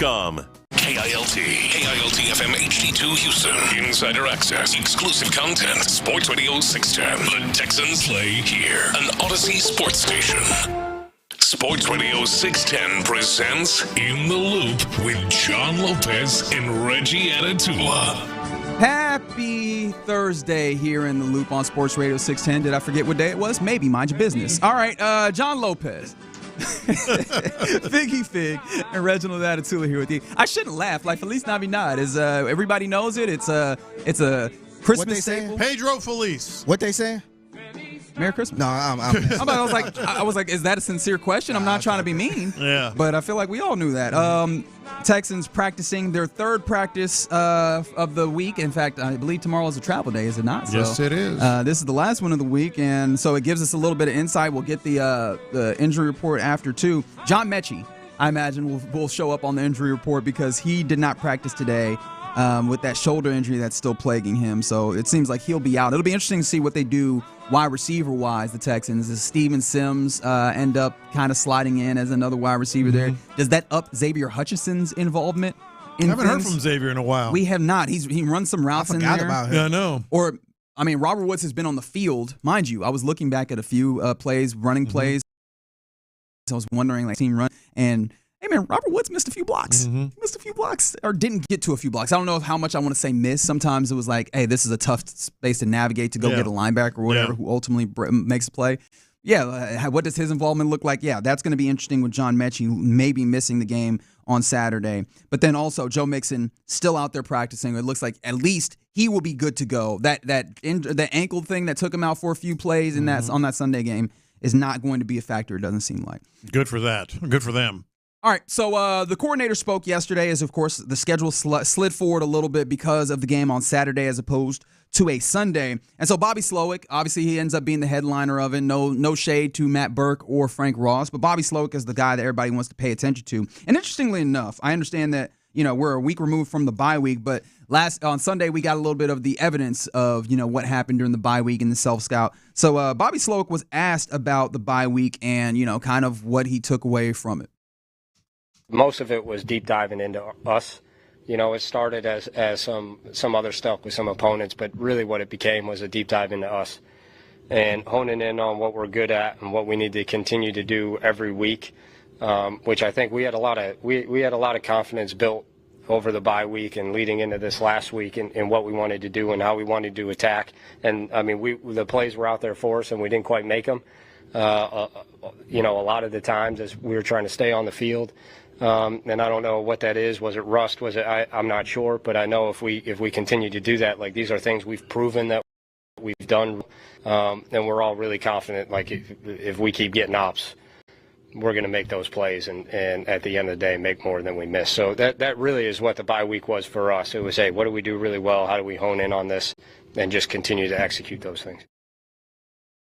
S10: KILT, KILT FM HD2 Houston. Insider access, exclusive content. Sports Radio 610. The Texans play here. An Odyssey sports station. Sports Radio 610 presents In the Loop with John Lopez and Reggie Atatula.
S3: Happy Thursday here in the Loop on Sports Radio 610. Did I forget what day it was? Maybe. Mind your business. All right, John Lopez. Figgy Fig and Reginald Atatula here with you. I shouldn't laugh. Like Feliz Navidad is everybody knows it. It's a Christmas staple.
S16: Pedro Feliz.
S23: What they saying?
S3: Merry Christmas.
S23: No,
S3: I was like, is that a sincere question? I'm not trying to be mean.
S16: Yeah.
S3: But I feel like we all knew that. Texans practicing their third practice of the week. In fact, I believe tomorrow is a travel day, is it not?
S16: Yes, it is.
S3: This is the last one of the week, and so it gives us a little bit of insight. We'll get the injury report after, too. John Mechie, I imagine, will show up on the injury report because he did not practice today with that shoulder injury that's still plaguing him. So it seems like he'll be out. It'll be interesting to see what they do wide receiver-wise, the Texans. Does Steven Sims end up kind of sliding in as another wide receiver there? Does that up Xavier Hutchinson's involvement in
S16: I haven't heard
S3: things?
S16: from Xavier in a while.
S3: We have not. He runs some routes in there.
S23: I forgot about him.
S16: Yeah, I know.
S3: Or, I mean, Robert Woods has been on the field. Mind you, I was looking back at a few plays, running plays. So I was wondering, like, team run. And, hey, man, Robert Woods missed a few blocks. He missed a few blocks or didn't get to a few blocks. I don't know how much I want to say miss. Sometimes it was like, hey, this is a tough space to navigate to go get a linebacker or whatever who ultimately makes a play. Yeah, what does his involvement look like? Yeah, that's going to be interesting with John Mechie maybe missing the game on Saturday. But then also Joe Mixon still out there practicing. It looks like at least he will be good to go. That ankle thing that took him out for a few plays in on that Sunday game is not going to be a factor, it doesn't seem like.
S16: Good for that. Good for them.
S3: All right, so the coordinator spoke yesterday as, of course, the schedule slid forward a little bit because of the game on Saturday as opposed to a Sunday. And so Bobby Slowik, obviously he ends up being the headliner of it. No shade to Matt Burke or Frank Ross, but Bobby Slowik is the guy that everybody wants to pay attention to. And interestingly enough, I understand that, we're a week removed from the bye week, but on Sunday we got a little bit of the evidence of, what happened during the bye week and the self-scout. So Bobby Slowik was asked about the bye week and, kind of what he took away from it.
S8: Most of it was deep diving into us. It started as some other stuff with some opponents, but really what it became was a deep dive into us and honing in on what we're good at and what we need to continue to do every week, which I think we had a lot of confidence built over the bye week and leading into this last week in what we wanted to do and how we wanted to attack. And I mean, the plays were out there for us and we didn't quite make them. A lot of the times as we were trying to stay on the field. And I don't know what that is. Was it rust? Was it? I'm not sure. But I know if we continue to do that, like these are things we've proven that we've done, and we're all really confident. Like if we keep getting ops, we're going to make those plays, and at the end of the day, make more than we miss. So that really is what the bye week was for us. It was, hey, what do we do really well? How do we hone in on this and just continue to execute those things?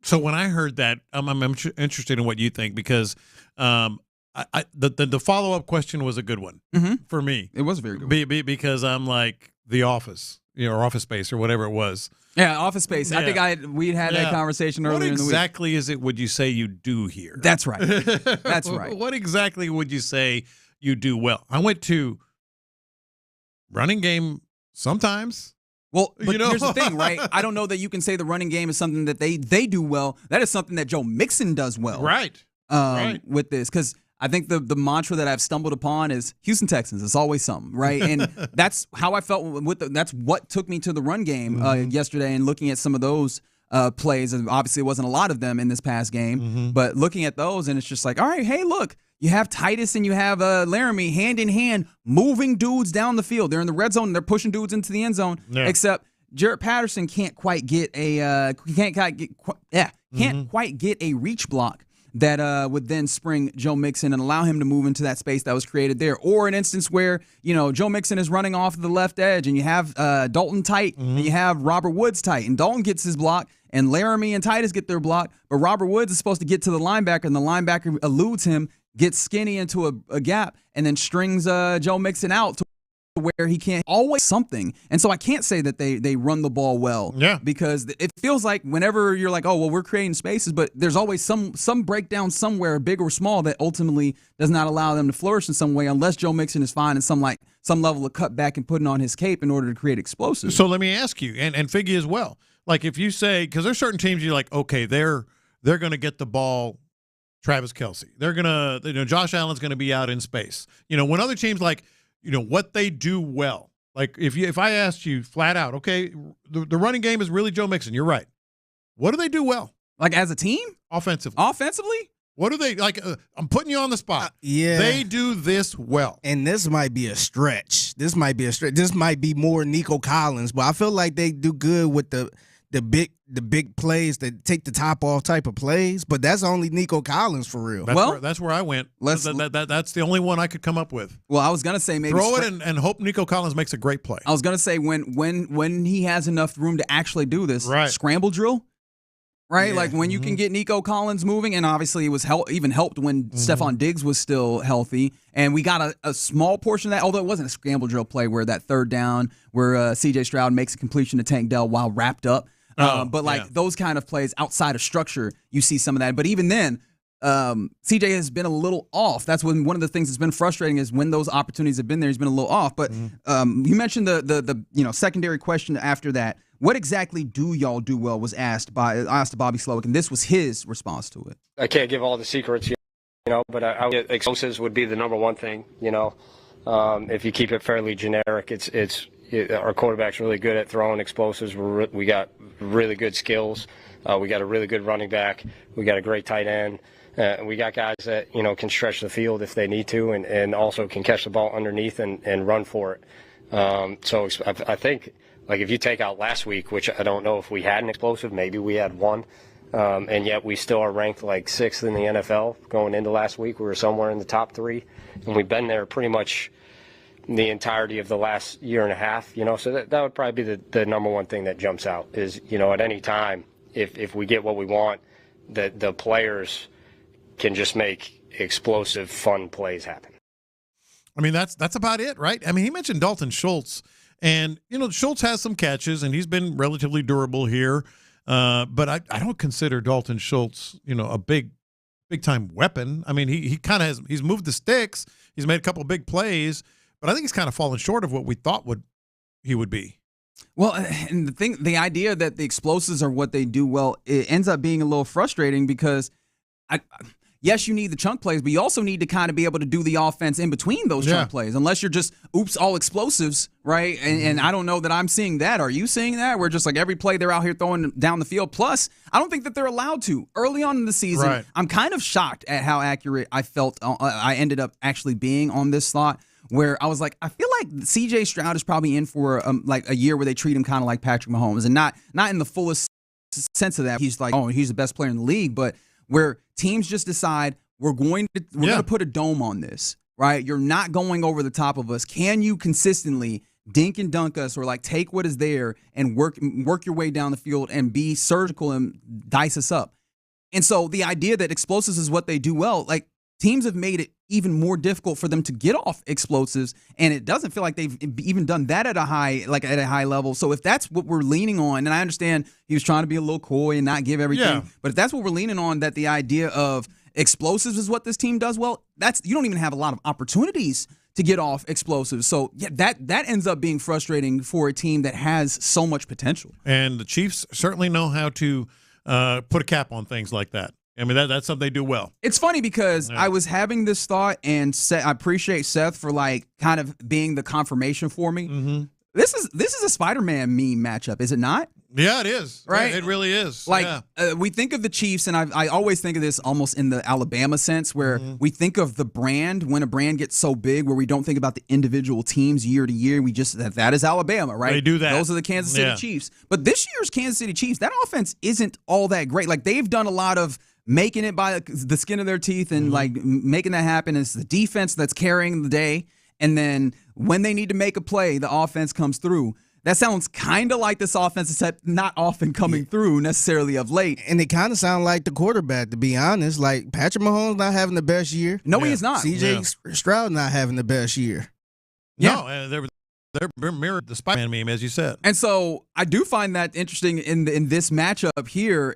S16: So when I heard that, I'm interested in what you think because. The follow-up question was a good one for me.
S3: It was a very good one.
S16: Because I'm like The Office, or Office Space or whatever it was.
S3: Yeah, Office Space. Yeah. I think we'd had that conversation earlier in the week.
S16: What exactly is it would you say you do here?
S3: That's right. That's right.
S16: What exactly would you say you do well? I went to running game sometimes.
S3: Well, but here's the thing, right? I don't know that you can say the running game is something that they do well. That is something that Joe Mixon does well.
S16: Right.
S3: With this, because I think the mantra that I've stumbled upon is Houston Texans. It's always something, right? And that's how I felt that's what took me to the run game yesterday and looking at some of those plays. And obviously, it wasn't a lot of them in this past game, but looking at those, and it's just like, all right, hey, look, you have Titus and you have Laramie hand in hand moving dudes down the field. They're in the red zone and they're pushing dudes into the end zone, except Jarrett Patterson can't quite get a quite get a reach block that would then spring Joe Mixon and allow him to move into that space that was created there. Or an instance where, Joe Mixon is running off the left edge and you have Dalton tight and you have Robert Woods tight. And Dalton gets his block and Laramie and Titus get their block. But Robert Woods is supposed to get to the linebacker and the linebacker eludes him, gets skinny into a gap, and then strings Joe Mixon out where he can't always something. And so I can't say that they run the ball well.
S16: Yeah.
S3: Because it feels like whenever you're like, oh, well, we're creating spaces, but there's always some breakdown somewhere, big or small, that ultimately does not allow them to flourish in some way unless Joe Mixon is finding some level of cutback and putting on his cape in order to create explosives.
S16: So let me ask you, and Figgy as well. Like if you say, because there's certain teams you're like, okay, they're going to get the ball Travis Kelce. They're going to, Josh Allen's going to be out in space. When other teams like, what they do well. Like if I asked you flat out, okay, the running game is really Joe Mixon. You're right. What do they do well?
S3: Like as a team?
S16: Offensively. What do they like? I'm putting you on the spot.
S23: Yeah.
S16: They do this well.
S23: And this might be a stretch. This might be more Nico Collins, but I feel like they do good with the big plays that take the top off type of plays, but that's only Nico Collins for real.
S16: That's where I went. That's the only one I could come up with.
S3: Well, I was gonna say maybe
S16: throw it and hope Nico Collins makes a great play.
S3: I was gonna say when he has enough room to actually do this,
S16: right.
S3: Scramble drill. Right,
S23: Yeah.
S3: like when you can get Nico Collins moving, and obviously it was even helped when Stephon Diggs was still healthy, and we got a small portion of that, although it wasn't a scramble drill play where that third down where C.J. Stroud makes a completion to Tank Dell while wrapped up. But those kind of plays outside of structure, you see some of that. But even then, CJ has been a little off. That's one of the things that's been frustrating is when those opportunities have been there, he's been a little off. But you mentioned the secondary question after that. What exactly do y'all do well was asked to Bobby Slowik, and this was his response to it.
S8: I can't give all the secrets, but explosives would be the number one thing. If you keep it fairly generic, our quarterback's really good at throwing explosives. We got really good skills. We got a really good running back. We got a great tight end. We got guys that can stretch the field if they need to, and also can catch the ball underneath and run for it. So I think. Like if you take out last week, which I don't know if we had an explosive, maybe we had one, and yet we still are ranked like 6th in the NFL going into last week. We were somewhere in the top 3, and we've been there pretty much the entirety of the last year and a half. So that would probably be the number one thing that jumps out is at any time if we get what we want, that the players can just make explosive, fun plays happen.
S16: I mean that's about it, right? I mean he mentioned Dalton Schultz. And, Schultz has some catches, and he's been relatively durable here. But I don't consider Dalton Schultz, a big-time weapon. I mean, he kind of he's moved the sticks. He's made a couple of big plays. But I think he's kind of fallen short of what we thought he would be.
S3: Well, and the idea that the explosives are what they do well, it ends up being a little frustrating because yes, you need the chunk plays, but you also need to kind of be able to do the offense in between those chunk plays, unless you're just, all explosives, right? And I don't know that I'm seeing that. Are you seeing that? Where just like every play they're out here throwing down the field. Plus, I don't think that they're allowed to. Early on in the season,
S16: right.
S3: I'm kind of shocked at how accurate I felt I ended up actually being on this thought, where I was like, I feel like C.J. Stroud is probably in for a year where they treat him kind of like Patrick Mahomes, and not in the fullest sense of that. He's like, he's the best player in the league, but where teams just decide we're going to put a dome on this, right? You're not going over the top of us. Can you consistently dink and dunk us, or take what is there and work your way down the field and be surgical and dice us up? And so the idea that explosives is what they do well, teams have made it even more difficult for them to get off explosives, and it doesn't feel like they've even done that at a high level. So if that's what we're leaning on, and I understand he was trying to be a little coy and not give everything, but if that's what we're leaning on, that the idea of explosives is what this team does well, you don't even have a lot of opportunities to get off explosives. So that ends up being frustrating for a team that has so much potential.
S16: And the Chiefs certainly know how to put a cap on things like that. I mean, that's something they do well.
S3: It's funny because I was having this thought, and I appreciate Seth for kind of being the confirmation for me.
S16: Mm-hmm.
S3: This is a Spider-Man meme matchup, is it not?
S16: Yeah, it is.
S3: Right?
S16: It really is.
S3: We think of the Chiefs, and I always think of this almost in the Alabama sense, where we think of the brand when a brand gets so big, where we don't think about the individual teams year to year. We just that is Alabama, right?
S16: They do that.
S3: Those are the Kansas City Chiefs. But this year's Kansas City Chiefs, that offense isn't all that great. They've done a lot of making it by the skin of their teeth and making that happen. It's the defense that's carrying the day. And then when they need to make a play, the offense comes through. That sounds kind of like this offense, except not often coming through necessarily of late.
S23: And it kind of sounds like the quarterback, to be honest. Patrick Mahomes not having the best year.
S3: No, he is not.
S23: C.J. Stroud not having the best year.
S16: No, they're mirrored the Spider-Man meme, as you said.
S3: And so I do find that interesting in this matchup here,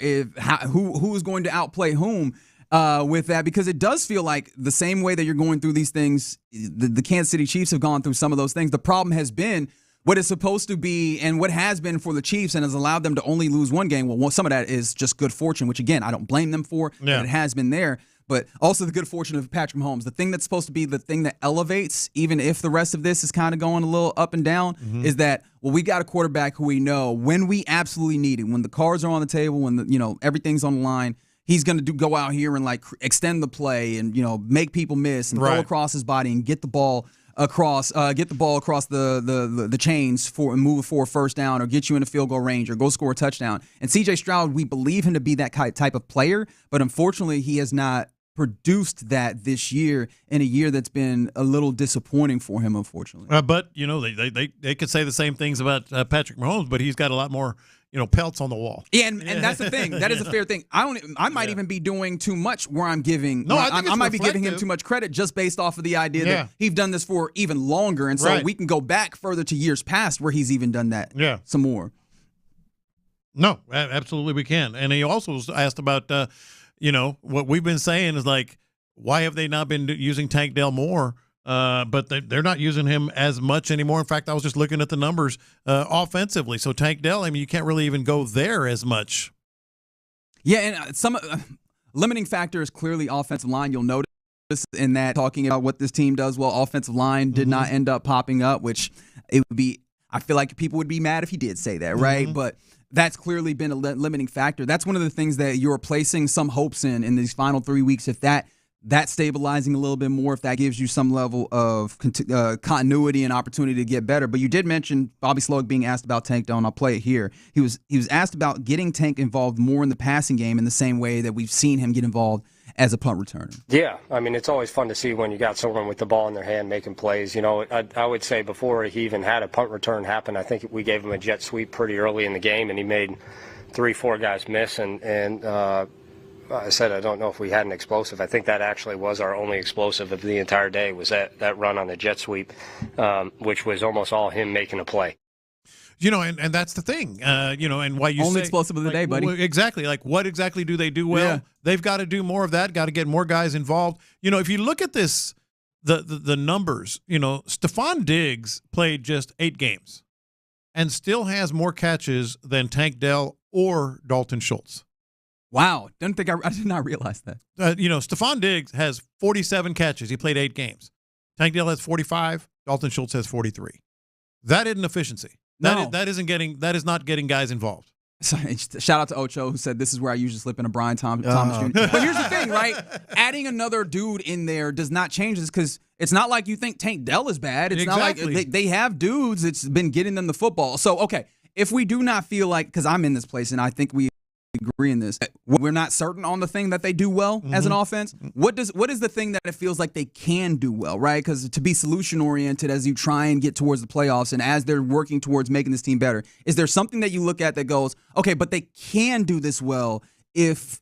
S3: who is going to outplay whom with that, because it does feel like the same way that you're going through these things, the Kansas City Chiefs have gone through some of those things. The problem has been what is supposed to be and what has been for the Chiefs and has allowed them to only lose one game. Well, some of that is just good fortune, which, again, I don't blame them for.
S16: Yeah.
S3: But it has been there. But also the good fortune of Patrick Mahomes. The thing that's supposed to be the thing that elevates, even if the rest of this is kind of going a little up and down, is that, well, we got a quarterback who we know when we absolutely need it, when the cards are on the table, when everything's on the line, he's going to go out here and extend the play and make people miss and throw across his body and get the ball across the chains and move for a first down or get you in a field goal range or go score a touchdown. And C.J. Stroud, we believe him to be that type of player, but unfortunately he has not produced that this year in a year that's been a little disappointing for him, unfortunately.
S16: But they could say the same things about Patrick Mahomes, but he's got a lot more pelts on the wall.
S3: Yeah, and that's the thing. That is a fair thing. I might even be doing too much where I'm giving. I might be giving him too much credit just based off of the idea that he's done this for even longer, and so we can go back further to years past where he's even done that.
S16: Yeah,
S3: some more.
S16: No, absolutely we can. And he also asked about what we've been saying is why have they not been using Tank Dell more? But they're not using him as much anymore. In fact, I was just looking at the numbers offensively. So Tank Dell, you can't really even go there as much.
S3: Yeah, and some limiting factor is clearly offensive line. You'll notice in that talking about what this team does well, offensive line did not end up popping up, which it would be. I feel like people would be mad if he did say that, right? But that's clearly been a limiting factor. That's one of the things that you're placing some hopes in these final 3 weeks. If that's stabilizing a little bit more, if that gives you some level of continuity and opportunity to get better. But you did mention Bobby Slowik being asked about Tank Dell, and I'll play it here. He was asked about getting Tank involved more in the passing game in the same way that we've seen him get involved as a punt returner.
S8: Yeah, it's always fun to see when you got someone with the ball in their hand making plays. I would say before he even had a punt return happen, I think we gave him a jet sweep pretty early in the game, and he made 3-4 guys miss, and I said I don't know if we had an explosive. I think that actually was our only explosive of the entire day, was that run on the jet sweep, which was almost all him making a play.
S16: And that's the thing, and why you
S3: only
S16: say,
S3: explosive of the day, buddy.
S16: Exactly. What exactly do they do well? Yeah. They've got to do more of that, got to get more guys involved. If you look at this, the numbers, Stephon Diggs played just 8 games and still has more catches than Tank Dell or Dalton Schultz.
S3: Wow. I did not realize that.
S16: Stephon Diggs has 47 catches. He played 8 games. Tank Dell has 45. Dalton Schultz has 43. That isn't efficiency. That is not getting guys involved.
S3: Shout out to Ocho, who said this is where I usually slip in a Brian Thomas Jr. But here's the thing, right? Adding another dude in there does not change this, because it's not like you think Tank Dell is bad. It's not like they have dudes. It's been getting them the football. So, okay, if we do not feel like, because I'm in this place and I think we agree in this, we're not certain on the thing that they do well as an offense. What is the thing that it feels like they can do well, right? Because to be solution oriented as you try and get towards the playoffs and as they're working towards making this team better, is there something that you look at that goes, okay, but they can do this well if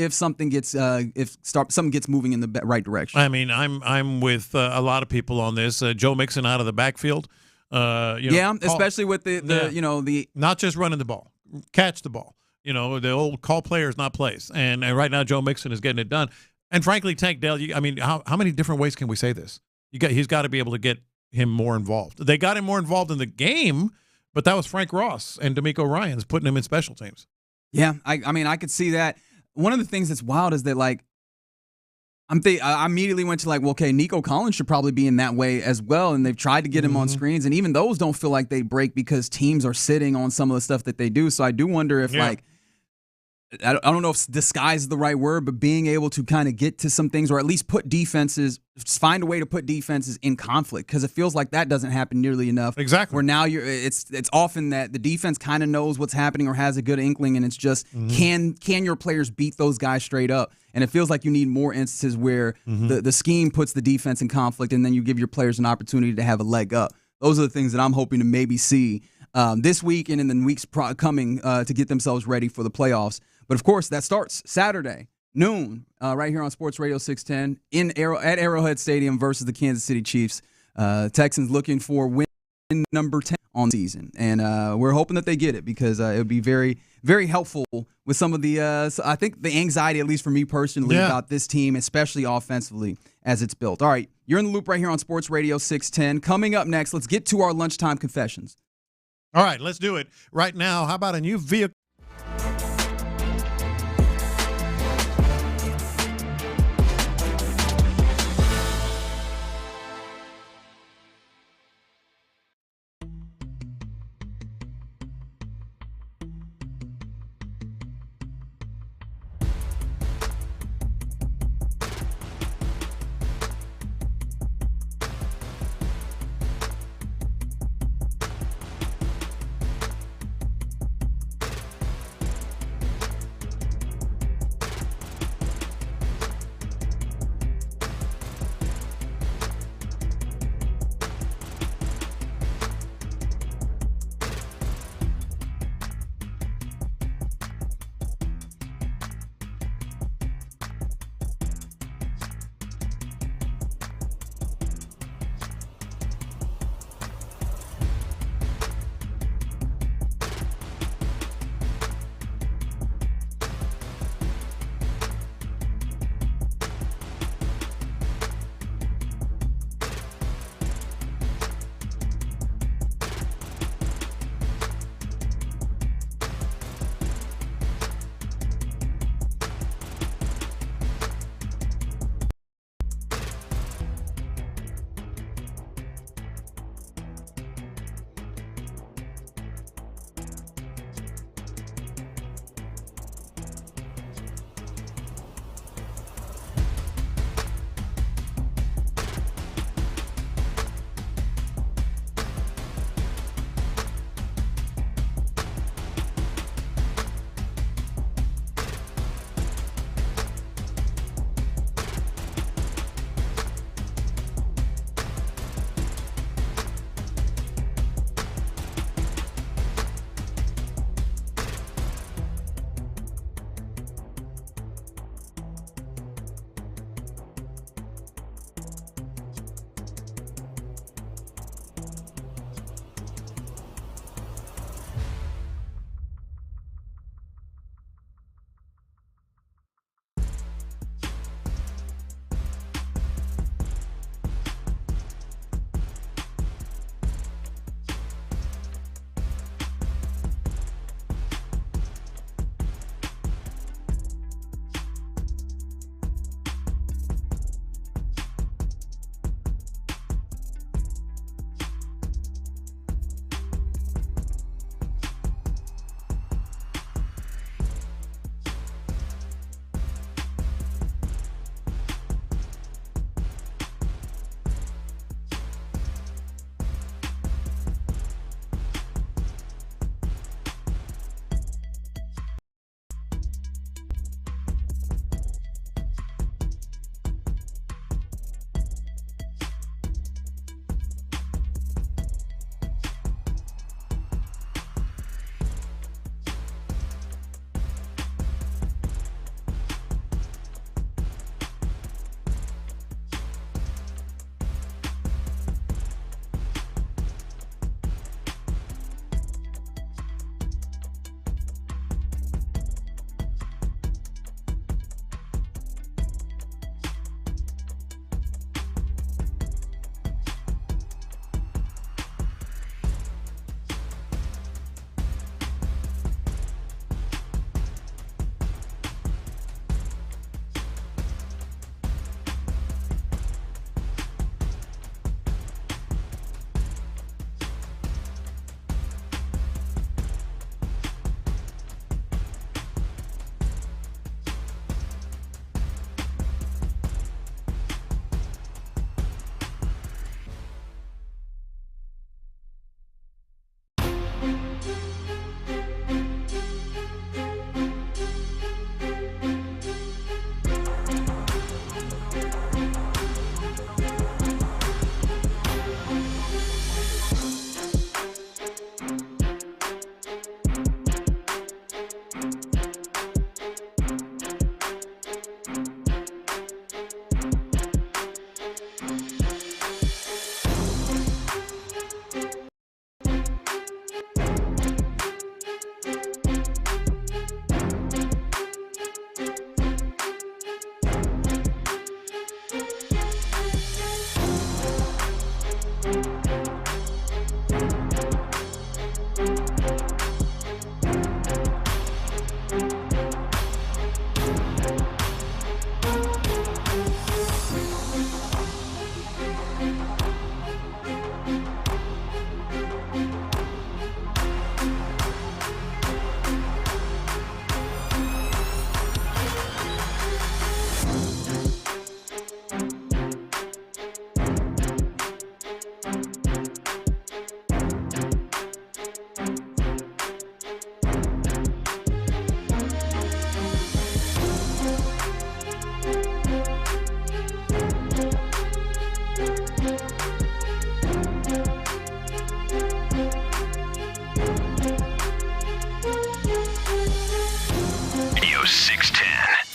S3: something gets something gets moving in the right direction?
S16: I'm with a lot of people on this. Joe Mixon out of the backfield.
S3: Especially with the
S16: not just running the ball, catch the ball. The old call players, not plays. And right now, Joe Mixon is getting it done. And frankly, Tank Dell, how many different ways can we say this? He's got to be able to get him more involved. They got him more involved in the game, but that was Frank Ross and D'Amico Ryans putting him in special teams.
S3: Yeah, I could see that. One of the things that's wild is that, I immediately went to okay, Nico Collins should probably be in that way as well, and they've tried to get him on screens, and even those don't feel like they break because teams are sitting on some of the stuff that they do. So I do wonder if I don't know if disguise is the right word, but being able to kind of get to some things, or at least find a way to put defenses in conflict, because it feels like that doesn't happen nearly enough.
S16: Exactly.
S3: Where now it's often that the defense kind of knows what's happening or has a good inkling, and it's just can your players beat those guys straight up? And it feels like you need more instances where the scheme puts the defense in conflict, and then you give your players an opportunity to have a leg up. Those are the things that I'm hoping to maybe see this week and in the weeks coming to get themselves ready for the playoffs. But, of course, that starts Saturday, noon, right here on Sports Radio 610 at Arrowhead Stadium versus the Kansas City Chiefs. Texans looking for win. number 10 on the season. And we're hoping that they get it because it would be very, very helpful with some of the, I think the anxiety, at least for me personally, about this team, especially offensively, as it's built. All right, you're in the loop right here on Sports Radio 610. Coming up next, let's get to our lunchtime confessions.
S16: All right, let's do it right now. How about a new vehicle?
S2: 610.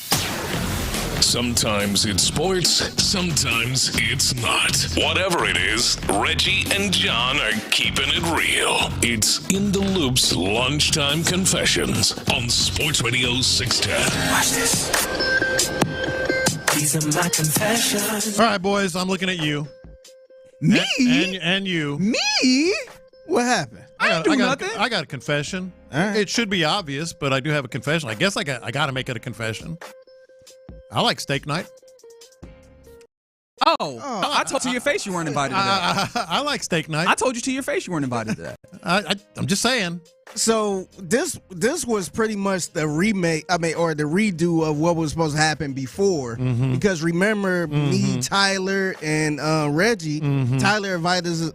S10: Sometimes it's sports, sometimes it's not. Whatever it is, Reggie and John are keeping it real. It's In the Loop's Lunchtime Confessions on Sports Radio 610.
S6: Watch this. These are my confessions.
S16: All right, boys, I'm looking at you.
S3: Me?
S16: And you.
S3: Me?
S23: What happened?
S3: I didn't do nothing.
S16: I got a confession.
S23: Right.
S16: It should be obvious, but I do have a confession. I guess I got to make it a confession. I like steak night.
S3: I told you to your face you weren't invited to that.
S16: I like steak night.
S3: I told you to your face you weren't invited to that.
S16: I'm just saying.
S23: So this was pretty much the remake, or the redo of what was supposed to happen before.
S16: Mm-hmm.
S23: Because remember, me, Tyler, and Reggie, Tyler invited us,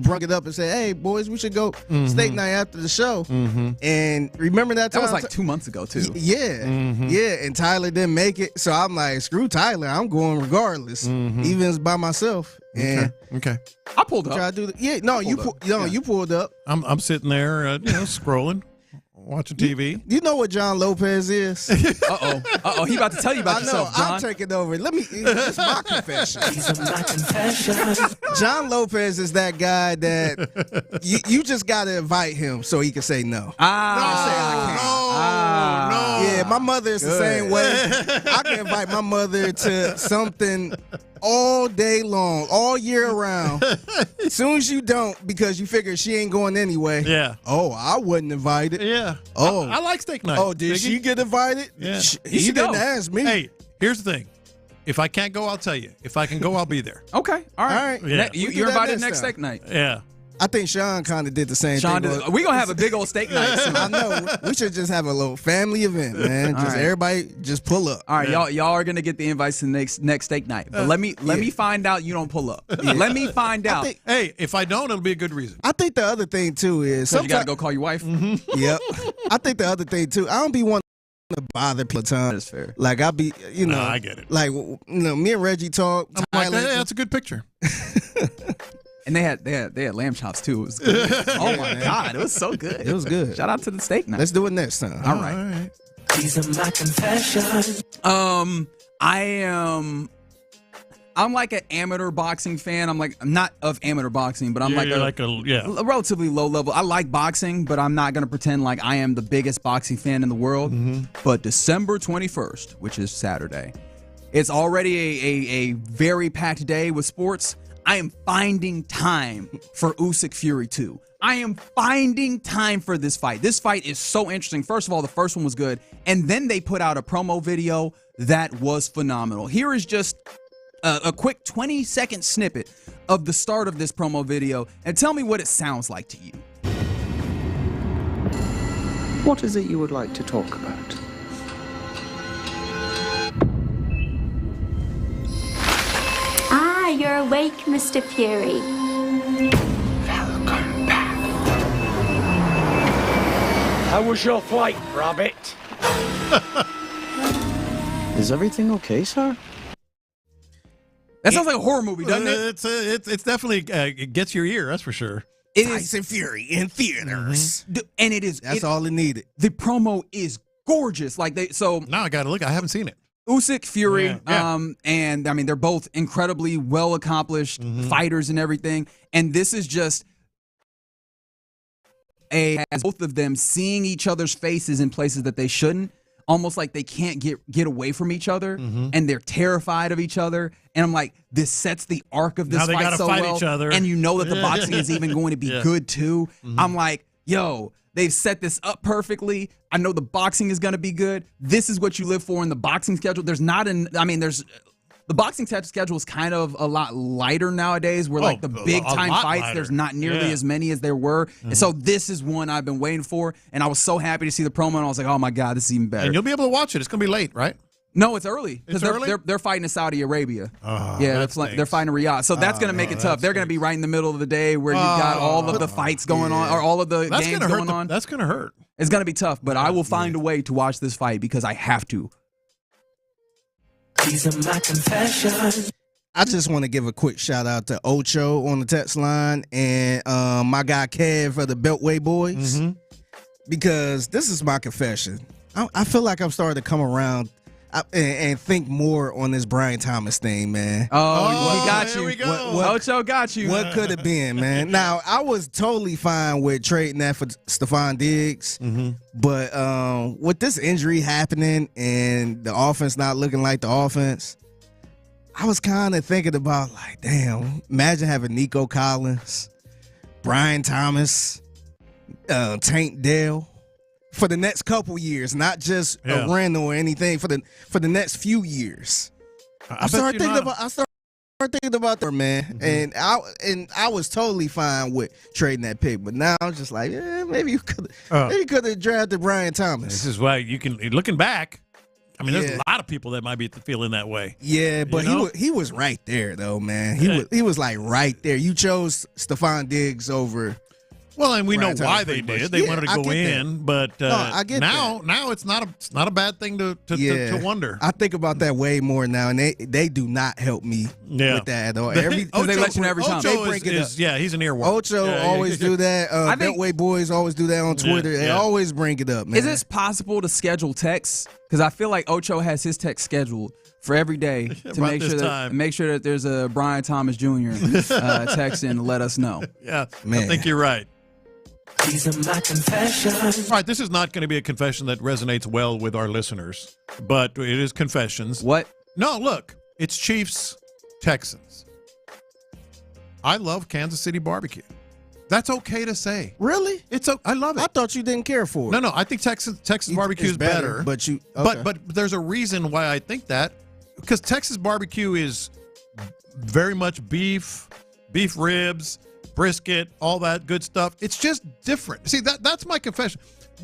S23: brought it up and said, "Hey, boys, we should go steak night after the show." And remember that time?
S3: That was like 2 months ago, too.
S23: Yeah. And Tyler didn't make it. So I'm like, screw Tyler. I'm going regardless, even if it's by myself. And
S16: Okay.
S3: I pulled up.
S23: Try to do you pulled up.
S16: I'm sitting there, scrolling, watching TV.
S23: You know what John Lopez is?
S3: Uh-oh. He about to tell you about yourself, John.
S23: I'm taking over. It's my confession. John Lopez is that guy that you just got to invite him so he can say no.
S16: No.
S23: Yeah, my mother is the same way. I can invite my mother to something all day long, all year round. As soon as you don't, because you figure she ain't going anyway.
S16: Yeah.
S23: Oh, I wasn't invited.
S16: Yeah.
S23: Oh,
S16: I like steak night.
S23: Oh, did she get invited?
S16: Yeah.
S23: He didn't ask me.
S16: Hey, here's the thing. If I can't go, I'll tell you. If I can go, I'll be there.
S3: Okay. All right.
S16: Yeah.
S3: You're invited next steak night.
S16: Yeah.
S23: I think Sean kind of did the same thing.
S3: We're going to have a big old steak night soon.
S23: I know. We should just have a little family event, man. Everybody just pull up.
S3: All right, y'all are going to get the invites to the next steak night. But let me find out you don't pull up. Let me find out.
S16: Hey, if I don't, it'll be a good reason.
S23: I think the other thing, too, is...
S3: So you got to go call your wife?
S23: Yep. I think the other thing, too, I don't be wanting to bother people.
S3: That's fair.
S23: Like, I be,
S16: I get it.
S23: Like, me and Reggie talk.
S16: I'm like, that's a good picture.
S3: And they had lamb chops too. It was good. Oh my God, it was so good.
S23: It was good.
S3: Shout out to the steak night.
S23: Let's do it next time.
S3: All right.
S6: These are my confessions.
S3: I'm like an amateur boxing fan. I'm not of amateur boxing, but I'm a relatively low level. I like boxing, but I'm not gonna pretend like I am the biggest boxing fan in the world. But December 21st, which is Saturday, it's already a very packed day with sports. I am finding time for Usyk Fury 2. I am finding time for this fight. This fight is so interesting. First of all, the first one was good, and then they put out a promo video that was phenomenal. Here is just a quick 20-second snippet of the start of this promo video, and tell me what it sounds like to you.
S11: What is it you would like to talk about?
S12: You're awake, Mr. Fury.
S6: Welcome back. How was your flight, Rabbit?
S11: Is everything okay, sir?
S3: That sounds like a horror movie, doesn't it?
S16: It's definitely it gets your ear. That's for sure.
S23: It Tyson Fury in theaters,
S3: and it is.
S23: That's all it needed.
S3: The promo is gorgeous. Now
S16: I got to look. I haven't seen it.
S3: Usyk, Fury, and I mean they're both incredibly well accomplished fighters and everything. And this is just as both of them seeing each other's faces in places that they shouldn't, almost like they can't get away from each other, and they're terrified of each other. And I'm like, this sets the arc of this fight so well.
S16: Each other.
S3: And you know that the boxing is even going to be good too. I'm like, yo. They've set this up perfectly. I know the boxing is going to be good. This is what you live for in the boxing schedule. The boxing schedule is kind of a lot lighter nowadays where like the big time fights, lighter. There's not nearly as many as there were. And so this is one I've been waiting for. And I was so happy to see the promo and I was like, oh my God, this is even better.
S16: And you'll be able to watch it. It's going to be late, right?
S3: No, it's early because
S16: early?
S3: they're fighting in Saudi Arabia. They're fighting in Riyadh, so that's going to make it tough. They're going to be right in the middle of the day where you've got all of the fights going on or all of the games going on.
S16: That's going to hurt.
S3: It's going to be tough, but I will find a way to watch this fight because I have to.
S6: These are my confessions.
S23: I just want to give a quick shout out to Ocho on the text line and my guy Kev for the Beltway Boys because this is my confession. I feel like I'm starting to come around and think more on this Brian Thomas thing, man.
S3: Oh, he got you.
S16: Here we go.
S3: Ocho got you.
S23: What could have been, man? Now, I was totally fine with trading that for Stephon Diggs, but with this injury happening and the offense not looking like the offense, I was kind of thinking about, like, damn, imagine having Nico Collins, Brian Thomas, Tank Dell for the next couple years, not just a rental or anything, for the next few years. I started thinking about that, man, and I was totally fine with trading that pick, but now I'm just like, maybe you could have drafted Brian Thomas.
S14: This is why you can, looking back, I mean, there's a lot of people that might be feeling that way.
S23: Yeah, but he was right there though, man. He was like right there. You chose Stephon Diggs over.
S14: Well, and we know why they did. They wanted to go in, but
S23: I get
S14: now it's not a bad thing to wonder.
S23: I think about that way more now, and they do not help me with that at all.
S3: Because they let you know every time.
S14: Ocho he's an earworm.
S23: Ocho always do that. Beltway boys always do that on Twitter. They always bring it up, man.
S3: Is it possible to schedule texts? Because I feel like Ocho has his text scheduled for every day to make sure that there's a Brian Thomas Jr. text in to let us know.
S14: Yeah,
S23: man.
S14: I think you're right.
S6: These are my confessions.
S14: All right, this is not going to be a confession that resonates well with our listeners, but it is confessions.
S3: What?
S14: No, look, it's Chiefs, Texans. I love Kansas City barbecue. That's okay to say.
S23: Really?
S14: I love it.
S23: I thought you didn't care for it.
S14: No, I think Texas barbecue is better.
S23: But
S14: but there's a reason why I think that, because Texas barbecue is very much beef ribs, brisket, all that good stuff. It's just different. See, that's my confession.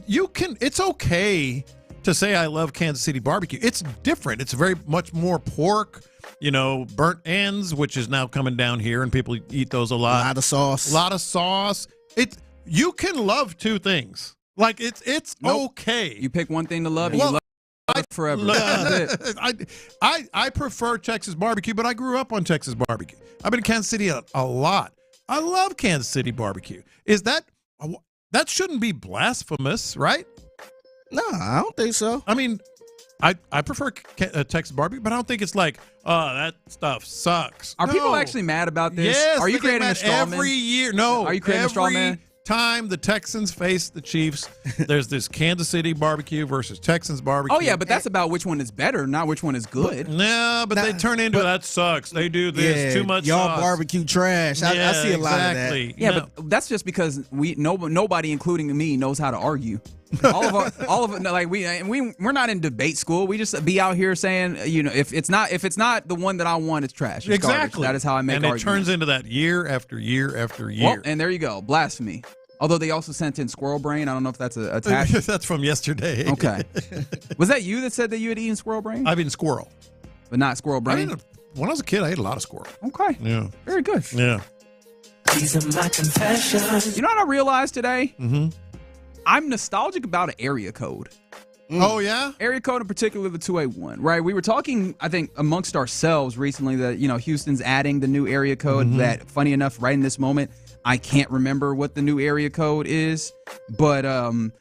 S14: It's okay to say I love Kansas City barbecue. It's different. It's very much more pork, burnt ends, which is now coming down here, and people eat those a lot.
S23: A lot of sauce.
S14: You can love two things. Like it's okay.
S3: You pick one thing to love, and you love it forever.
S14: I prefer Texas barbecue, but I grew up on Texas barbecue. I've been in Kansas City a lot. I love Kansas City barbecue. That shouldn't be blasphemous, right?
S23: No, I don't think so.
S14: I mean, I prefer Texas barbecue, but I don't think it's like, that stuff sucks.
S3: Are people actually mad about this?
S14: Yes.
S3: Are you creating a straw man?
S14: Every year. No.
S3: Are you creating a straw man?
S14: Time the Texans face the Chiefs, there's this Kansas City barbecue versus Texans barbecue.
S3: Oh, yeah, but that's about which one is better, not which one is good.
S14: But they turn into that sucks. They do this, too much
S23: y'all
S14: sauce.
S23: Barbecue trash. I see a lot of that.
S3: Yeah, but that's just because nobody, including me, knows how to argue. All of it, like we're not in debate school. We just be out here saying, if it's not the one that I want, it's trash. It's
S14: exactly.
S3: Garbage. That is how I make arguments.
S14: And it turns into that year after year after year.
S3: Well, and there you go, blasphemy. Although they also sent in squirrel brain. I don't know if that's a tag.
S14: That's from yesterday.
S3: Okay. Was that you that said that you had eaten squirrel brain?
S14: I've eaten squirrel.
S3: But not squirrel brain?
S14: When I was a kid, I ate a lot of squirrel.
S3: Okay.
S14: Yeah.
S3: Very good.
S14: Yeah.
S6: These are my confessions.
S3: You know what I realized today?
S14: Mm-hmm.
S3: I'm nostalgic about an area code.
S14: Oh, yeah?
S3: Area code, in particular, the 281, right? We were talking, I think, amongst ourselves recently that, Houston's adding the new area code that, funny enough, right in this moment, I can't remember what the new area code is, but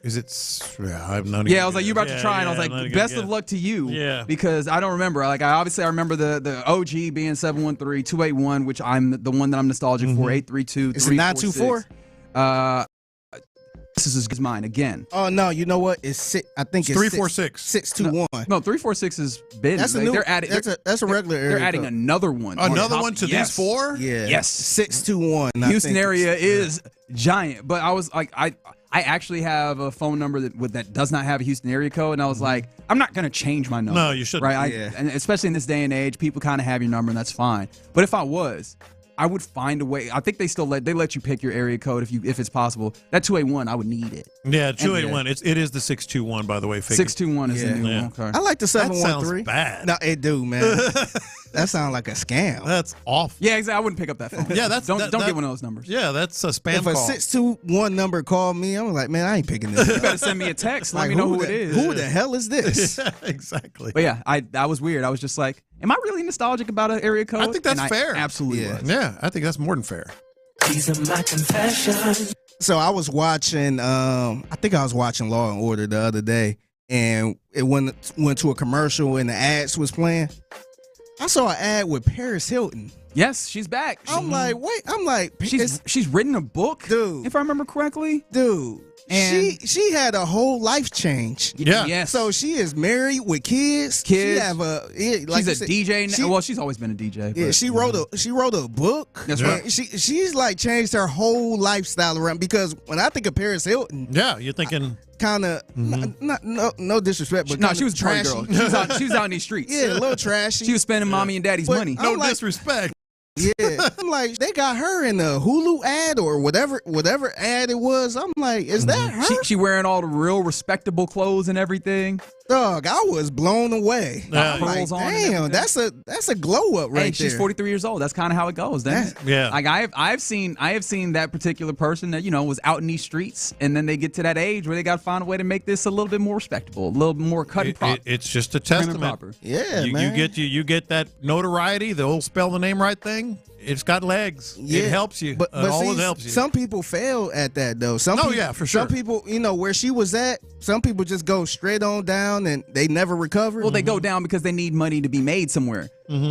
S14: is it? Yeah, I have no idea.
S3: Yeah, I was like, you about to try, and I was like, best of luck to you.
S14: Yeah,
S3: because I don't remember. Like, I remember the OG being 713-281, which I'm the one that I'm nostalgic for. 832.
S23: Is it 924? This
S3: is mine again.
S23: Oh no, you know what? It's I think it's
S14: 346.
S23: 621.
S3: No, 346 is been.
S23: That's a new. They're adding. That's a regular area.
S3: They're adding another one.
S14: Another one to these four?
S23: Yeah.
S3: Yes.
S23: 621.
S3: Houston area is giant, but I was like, I actually have a phone number that does not have a Houston area code, and I was like, I'm not gonna change my number.
S14: No, you shouldn't.
S3: Right? And especially in this day and age, people kind of have your number, and that's fine. But if I was, I would find a way. I think they still let you pick your area code if it's possible. That 281, I would need it.
S14: Yeah, 281. It is the 621, by the way.
S3: 621 is the new one. Okay.
S23: I like the 713.
S14: That sounds bad.
S23: No, it do, man. That sounds like a scam.
S14: That's awful.
S3: Yeah, exactly. I wouldn't pick up that phone.
S14: Yeah,
S3: don't get one of those numbers.
S14: Yeah, that's a spam
S23: if
S14: call.
S23: If a 621 number called me, I'm like, man, I ain't picking this.
S3: You better send me a text. Let me know who it is.
S23: Who the hell is this?
S14: Yeah, exactly.
S3: But yeah, that was weird. I was just like, am I really nostalgic about an area code?
S14: I think that's fair.
S3: Absolutely was.
S14: Yeah, I think that's more than fair.
S6: These are my confessions.
S23: So I was watching, I think I was watching Law and Order the other day, and it went to a commercial and the ads was playing. I saw an ad with Paris Hilton.
S3: Yes, she's back.
S23: I'm like, wait. I'm like,
S3: she's written a book,
S23: dude.
S3: If I remember correctly,
S23: dude. And she had a whole life change.
S3: Yeah. Yes.
S23: So she is married with kids. She have like
S3: she's a DJ now. Well, she's always been a DJ.
S23: Yeah, she wrote a book.
S3: That's right.
S23: She's like changed her whole lifestyle around, because when I think of Paris Hilton,
S14: you're thinking
S23: kind of no disrespect, but
S3: no, she was a
S23: trashy.
S3: girl. She was out in these streets.
S23: Yeah, a little trashy.
S3: She was spending mommy and daddy's money.
S14: No disrespect.
S23: Yeah, I'm like, they got her in the Hulu ad or whatever ad it was. I'm like, is that her?
S3: She wearing all the real respectable clothes and everything.
S23: Dog, I was blown away.
S3: Pearls on.
S23: Damn, that's a glow up right there.
S3: She's 43 years old. That's kind of how it goes.
S14: Yeah.
S3: Like I have seen that particular person that was out in these streets, and then they get to that age where they got to find a way to make this a little bit more respectable, a little more cut and proper.
S14: It's just a testament.
S23: Yeah,
S14: man. You get that notoriety, the old spell the name right thing. It's got legs.
S23: Yeah.
S14: It helps you.
S23: But
S14: always helps you.
S23: Some people fail at that though.
S14: For sure.
S23: Some people, where she was at, some people just go straight on down and they never recover.
S3: Well, they go down because they need money to be made somewhere.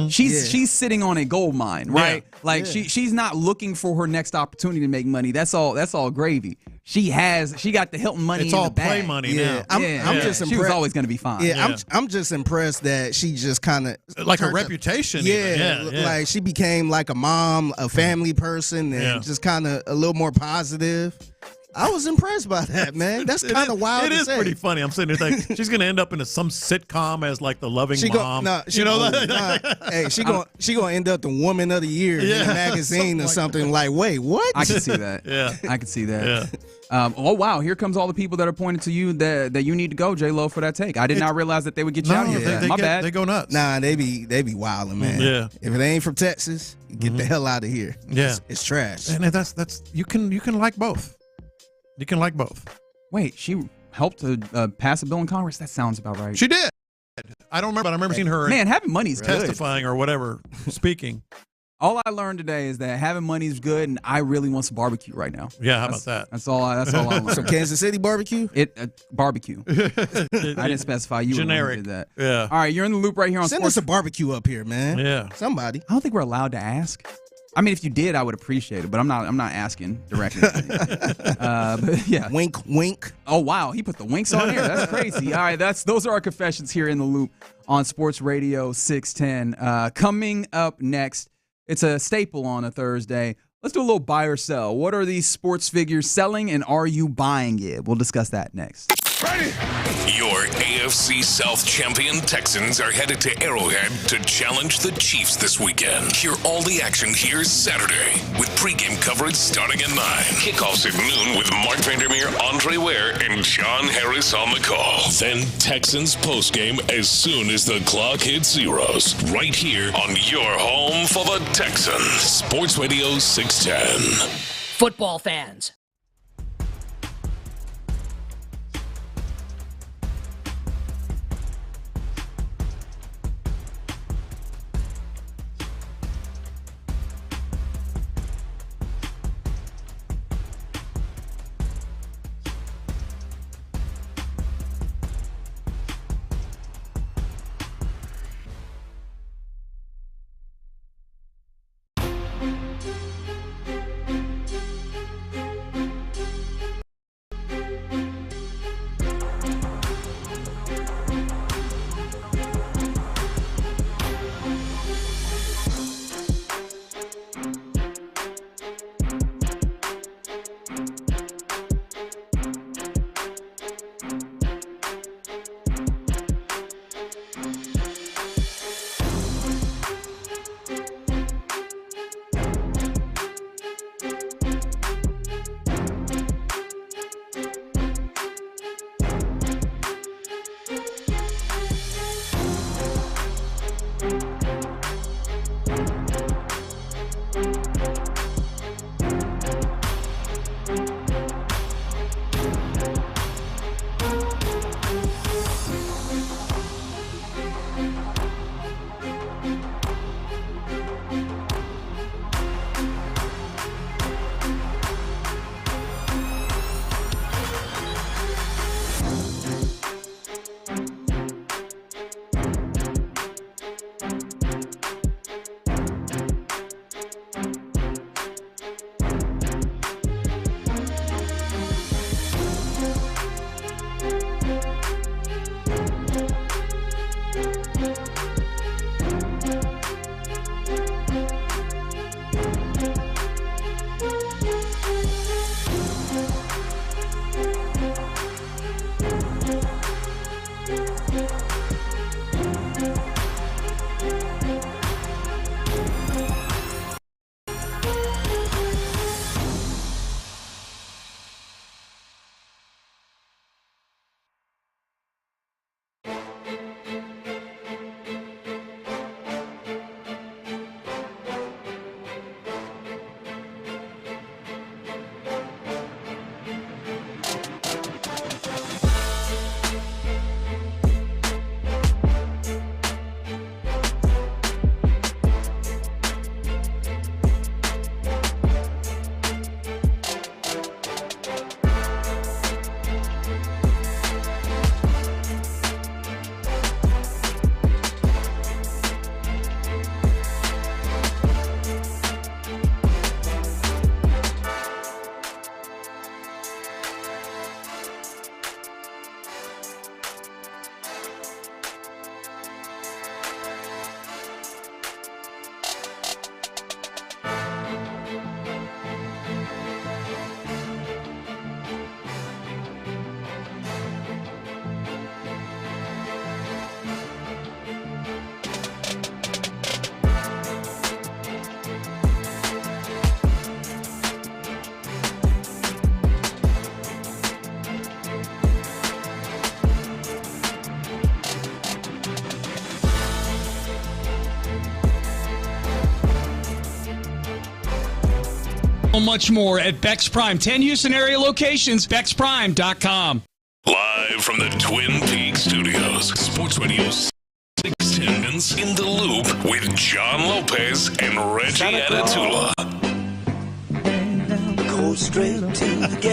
S3: She's sitting on a gold mine, right?
S14: Yeah.
S3: Like she's not looking for her next opportunity to make money. That's all gravy. She got the Hilton money.
S14: It's
S3: in
S14: all
S3: the bag.
S14: play money now.
S23: I'm just impressed.
S3: She was always going to be fine.
S23: Yeah, I'm just impressed that she just kind of
S14: like a reputation.
S23: Yeah, like she became like a mom, a family person, and just kind of a little more positive. I was impressed by that, man. That's kind of wild.
S14: It is pretty funny. I'm sitting there thinking she's going to end up in some sitcom as like the loving mom.
S23: Hey, she gonna end up the woman of the year in a magazine or something. Like, wait, what?
S3: I can see that. I can see that.
S14: Yeah.
S3: Oh wow! Here comes all the people that are pointing to you that you need to go, J-Lo, for that take. I did not realize that they would get you out of here. My bad.
S14: They go nuts.
S23: Nah, they be wilding, man.
S14: Yeah.
S23: If it ain't from Texas, get the hell out of here.
S14: Yeah.
S23: It's trash.
S14: And that's you can like both. You can like both.
S3: Wait, she helped to pass a bill in Congress? That sounds about right.
S14: She did. I don't remember, but I remember seeing her.
S3: Man, having money is
S14: testifying or whatever, speaking.
S3: All I learned today is that having money is good, and I really want some barbecue right now.
S14: Yeah, how about that?
S3: That's all I learned.
S23: Some Kansas City barbecue?
S3: Barbecue. I didn't specify. You
S14: generic.
S3: Did that.
S14: Yeah.
S3: All right, you're in the loop right here on
S23: Send
S3: Sports.
S23: us a barbecue up here, man.
S14: Yeah.
S23: Somebody.
S3: I don't think we're allowed to ask. I mean, if you did, I would appreciate it, but I'm not asking directly. But yeah.
S23: Wink, wink.
S3: Oh wow, he put the winks on here. That's crazy. All right, those are our confessions here in the loop on Sports Radio 610. Coming up next, it's a staple on a Thursday. Let's do a little buy or sell. What are these sports figures selling, and are you buying it? We'll discuss that next.
S10: Ready? Your AFC South champion Texans are headed to Arrowhead to challenge the Chiefs this weekend. Hear all the action here Saturday with pregame coverage starting at 9. Kickoffs at noon with Mark Vandermeer, Andre Ware, and John Harris on the call. Then Texans postgame as soon as the clock hits zeros. Right here on your home for the Texans. Sports Radio 610.
S15: Football fans.
S4: much more at Beck's Prime. 10 Houston area locations, BecksPrime.com.
S10: Live from the Twin Peaks studios, Sports Radio 610 in the Loop with John Lopez and Reggie Adatula.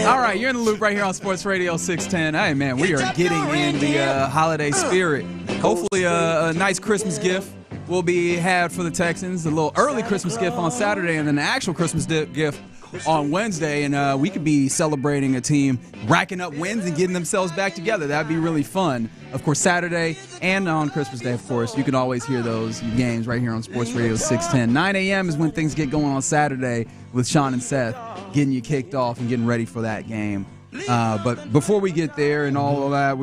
S19: All right, you're in the Loop right here on Sports Radio 610. Hey, man, we are getting in the holiday spirit. Hopefully a nice Christmas gift will be had for the Texans, a little early Christmas gift on Saturday, and then the actual Christmas gift on Wednesday, and we could be celebrating a team racking up wins and getting themselves back together. That'd be really fun. Of course, Saturday and on Christmas Day, of course, you can always hear those games right here on Sports Radio 610. 9 a.m. is when things get going on Saturday with Sean and Seth getting you kicked off and getting ready for that game. But before we get there and all of that,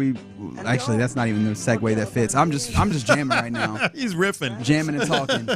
S19: actually that's not even the segue that fits. I'm just jamming right now.
S14: He's riffing,
S19: jamming and talking.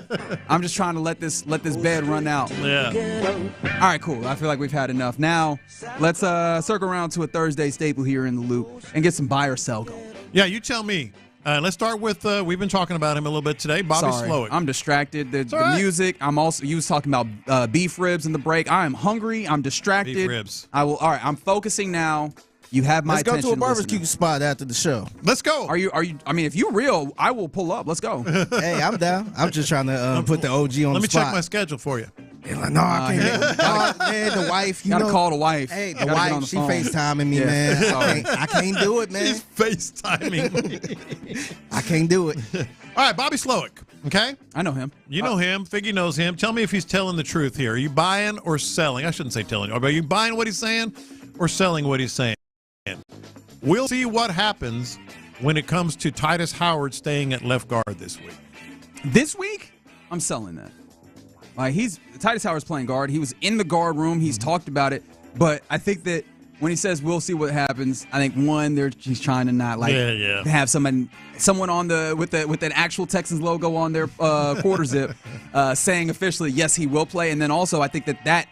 S19: I'm just trying to let this bed run out.
S14: Yeah.
S19: All right, cool. I feel like we've had enough. Now let's circle around to a Thursday staple here in the Loop and get some buy or sell going.
S14: Yeah, you tell me. Let's start with, we've been talking about him a little bit today, Bobby Slowik.
S19: I'm distracted. The music, you was talking about beef ribs in the break. I am hungry. I'm distracted.
S14: Beef ribs.
S19: All right, I'm focusing now. You have my attention.
S23: Let's go to a barbecue spot after the show.
S14: Let's go.
S19: Are you? I mean, if you're real, I will pull up. Let's go.
S23: Hey, I'm down. I'm just trying to put the OG on the spot.
S14: Let me check my schedule for you.
S23: Like, no, I can't. Man, the wife.
S19: Gotta call the wife.
S23: Hey, the wife. She FaceTiming me, man. I can't do it, man.
S14: She's FaceTiming.
S23: I can't do it.
S14: All right, Bobby Slowik. Okay,
S19: I know him.
S14: You know him. Figgy knows him. Tell me if he's telling the truth here. Are you buying or selling? I shouldn't say telling. Are you buying what he's saying or selling what he's saying? We'll see what happens when it comes to Titus Howard staying at left guard this week.
S19: This week, I'm selling that. Like Titus Howard's playing guard. He was in the guard room. He's talked about it. But I think that when he says we'll see what happens, I think he's trying to not have someone on with an actual Texans logo on their quarter zip saying officially yes he will play. And then also I think that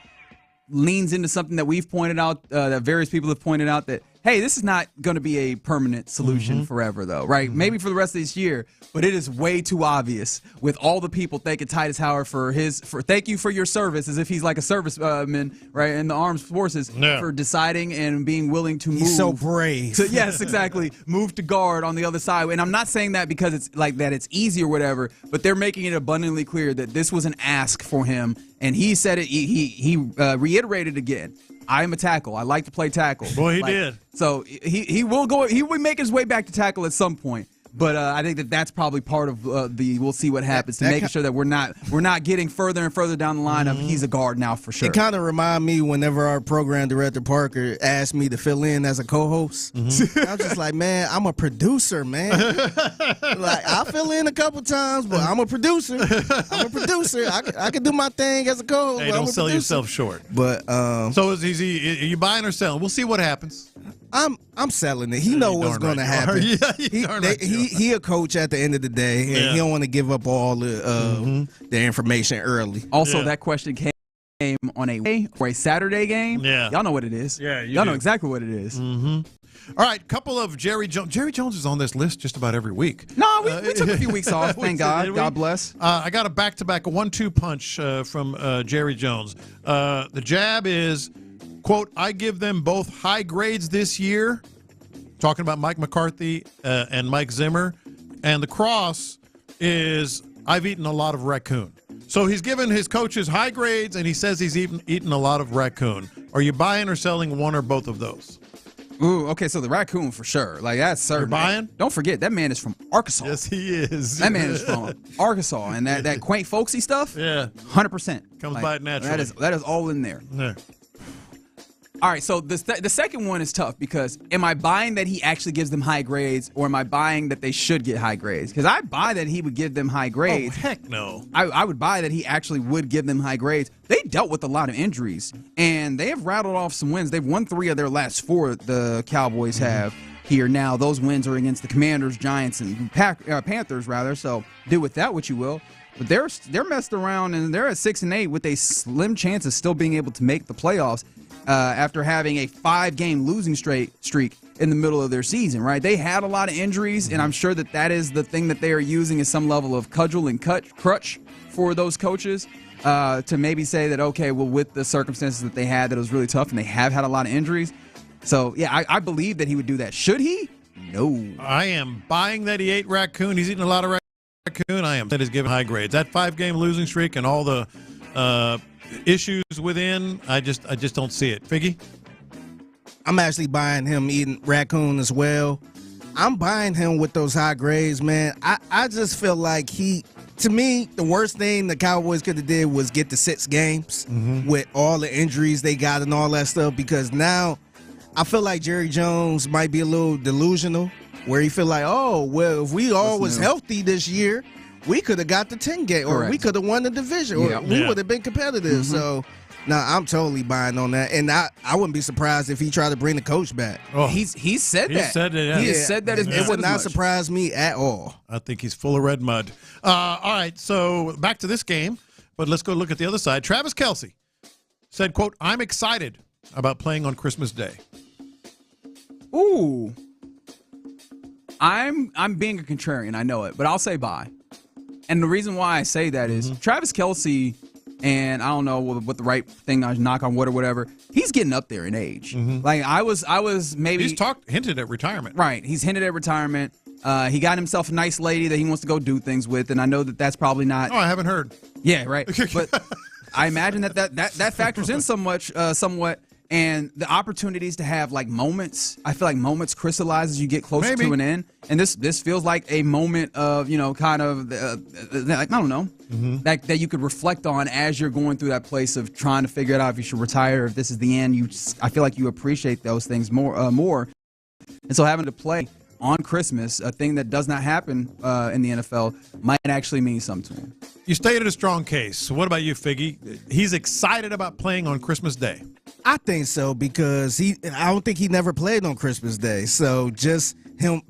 S19: leans into something that we've pointed out, that various people have pointed out, that hey, this is not going to be a permanent solution forever, though, right? Maybe for the rest of this year, but it is way too obvious with all the people thanking Titus Howard for thank you for your service, as if he's like a serviceman, right, in the armed forces, for deciding and being willing to move.
S23: He's so brave.
S19: Yes, exactly. Move to guard on the other side. And I'm not saying that because it's like that it's easy or whatever, but they're making it abundantly clear that this was an ask for him, and he said it. He reiterated again. I am a tackle. I like to play tackle.
S14: Boy, he did.
S19: So he will go. He will make his way back to tackle at some point. But I think that's probably part of we'll see what happens to making sure that we're not getting further and further down the line of he's a guard now for sure.
S23: It kind of remind me whenever our program director Parker asked me to fill in as a co-host. I was just like, man, I'm a producer, man. Like I fill in a couple times, but I'm a producer. I can do my thing as a co-host.
S14: Hey, don't sell yourself short.
S23: But
S14: so are you buying or selling? We'll see what happens.
S23: I'm selling it. He know what's going to happen. He a coach at the end of the day, and he don't want to give up all the information early.
S19: Also, that question came on a Saturday game.
S14: Yeah,
S19: y'all know what it is.
S14: Yeah,
S19: y'all know exactly what it is.
S14: All right, couple of Jerry Jones. Jerry Jones is on this list just about every week.
S19: No, we took a few weeks off. Thank God. God bless.
S14: I got a back-to-back, a 1-2 punch from Jerry Jones. The jab is, quote, I give them both high grades this year, talking about Mike McCarthy and Mike Zimmer. And the cross is, I've eaten a lot of raccoon. So he's given his coaches high grades, and he says he's eaten a lot of raccoon. Are you buying or selling one or both of those?
S19: Ooh, okay, so the raccoon for sure. Like, that's certain.
S14: You're buying?
S19: Don't forget, that man is from Arkansas.
S14: Yes, he is.
S19: That man is from Arkansas. And that quaint folksy stuff, 100%.
S14: Comes by it naturally.
S19: That is all in there.
S14: Yeah.
S19: All right, so the second one is tough because am I buying that he actually gives them high grades, or am I buying that they should get high grades? Because I buy that he would give them high grades.
S14: Oh, heck no.
S19: I would buy that he actually would give them high grades. They dealt with a lot of injuries, and they have rattled off some wins. They've won 3 of their last 4, the Cowboys have here now. Those wins are against the Commanders, Giants, and Panthers, rather, so do with that what you will. But they're messed around, and they're at 6-8 with a slim chance of still being able to make the playoffs. After having a 5-game losing streak in the middle of their season, right? They had a lot of injuries, and I'm sure that is the thing that they are using as some level of cudgel and crutch for those coaches.
S3: to maybe say that, okay, well, with the circumstances that they had, that it was really tough, and they have had a lot of injuries. So, yeah, I believe that he would do that. Should he? No.
S14: I am buying that he ate raccoon. He's eating a lot of raccoon. I am. That is given high grades. That 5-game losing streak and all the issues within, I just don't see it. Figgy?
S23: I'm actually buying him eating raccoon as well. I'm buying him with those high grades, man. I just feel like to me, the worst thing the Cowboys could have did was get to 6 games with all the injuries they got and all that stuff, because now I feel like Jerry Jones might be a little delusional, where he feel like, oh, well, if we all was healthy this year, we could have got the 10 game, or we could have won the division, or we would have been competitive. So, no, I'm totally buying on that, and I wouldn't be surprised if he tried to bring the coach back.
S3: Oh, he said that.
S14: He said that. Yeah.
S3: He has said that.
S23: It would not surprise me at all.
S14: I think he's full of red mud. All right, so back to this game, but let's go look at the other side. Travis Kelce said, quote, "I'm excited about playing on Christmas Day."
S3: Ooh. I'm being a contrarian, I know it, but I'll say bye. And the reason why I say that is Travis Kelce, and I don't know what the right thing, knock on wood or whatever, he's getting up there in age. Like I was maybe
S14: he's hinted at retirement.
S3: Right, he's hinted at retirement. He got himself a nice lady that he wants to go do things with, and I know that that's probably not.
S14: Oh, I haven't heard.
S3: Yeah, right. But I imagine that factors in somewhat. And the opportunities to have like moments, I feel like moments crystallize as you get closer to an end. And this feels like a moment of, kind of, like, I don't know, that you could reflect on as you're going through that place of trying to figure it out if you should retire, or if this is the end. I feel like you appreciate those things more. And so having to play on Christmas, a thing that does not happen in the NFL, might actually mean something to him.
S14: You stated a strong case. So what about you, Figgy? He's excited about playing on Christmas Day.
S23: I think so, because I don't think he never played on Christmas Day. So just him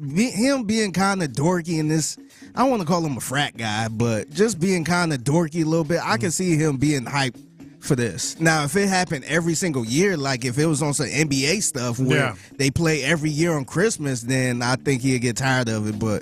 S23: being kind of dorky in this, I don't want to call him a frat guy, but just being kind of dorky a little bit, I can see him being hyped for this. Now, if it happened every single year, like if it was on some NBA stuff where they play every year on Christmas, then I think he'd get tired of it. But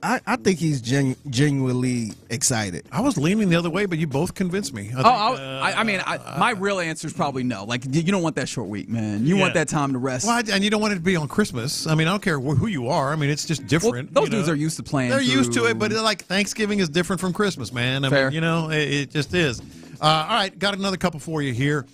S23: I think he's genuinely excited.
S14: I was leaning the other way, but you both convinced me.
S3: My real answer is probably no. Like, you don't want that short week, man. You want that time to rest.
S14: Well, and you don't want it to be on Christmas. I mean, I don't care who you are. I mean, it's just different.
S3: Well, those dudes are used to playing.
S14: They're used to it, but like Thanksgiving is different from Christmas, man. I mean, it just is. All right, got another couple for you here.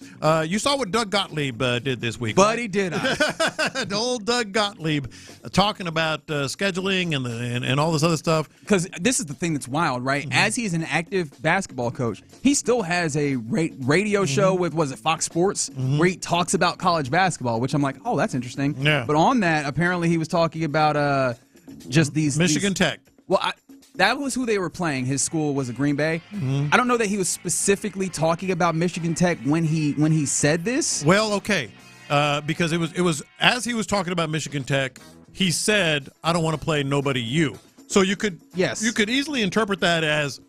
S14: You saw what Doug Gottlieb did this week.
S3: Buddy, did I.
S14: Old Doug Gottlieb talking about scheduling and all this other stuff.
S3: Because this is the thing that's wild, right? As he's an active basketball coach, he still has a radio show with, was it Fox Sports, where he talks about college basketball, which I'm like, oh, that's interesting.
S14: Yeah.
S3: But on that, apparently he was talking about just these...
S14: Michigan Tech.
S3: Well, that was who they were playing. His school was at Green Bay. I don't know that he was specifically talking about Michigan Tech when he said this.
S14: Well, okay, because it was as he was talking about Michigan Tech, he said, "I don't want to play nobody you." So you could easily interpret that as,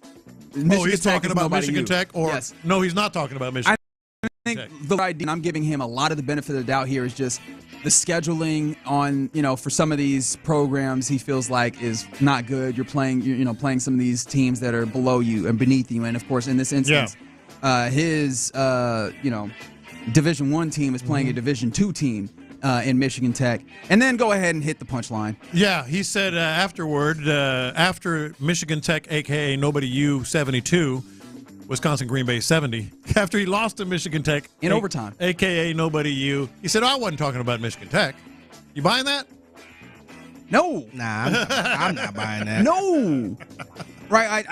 S14: he's talking about Michigan Tech, or no, he's not talking about Michigan.
S3: I think the idea, and I'm giving him a lot of the benefit of the doubt here, is just the scheduling on, for some of these programs he feels like is not good. You're playing some of these teams that are below you and beneath you. And of course, in this instance, his Division I team is playing a Division II team in Michigan Tech. And then go ahead and hit the punchline.
S14: Yeah, he said afterward, after Michigan Tech, a.k.a. Nobody U 72, Wisconsin Green Bay 70, after he lost to Michigan Tech
S3: in overtime,
S14: a.k.a. Nobody U, he said, I wasn't talking about Michigan Tech. You buying that?
S3: No.
S23: Nah, I'm not buying that.
S3: No. Right,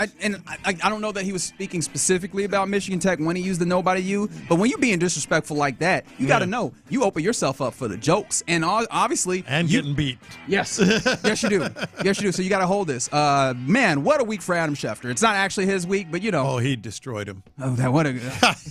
S3: I don't know that he was speaking specifically about Michigan Tech when he used the nobody you, but when you're being disrespectful like that, you got to know you open yourself up for the jokes, and obviously
S14: getting beat.
S3: Yes, yes you do, yes you do. So you got to hold this. Man, what a week for Adam Schefter. It's not actually his week, but
S14: Oh, he destroyed him.
S3: Oh, that what a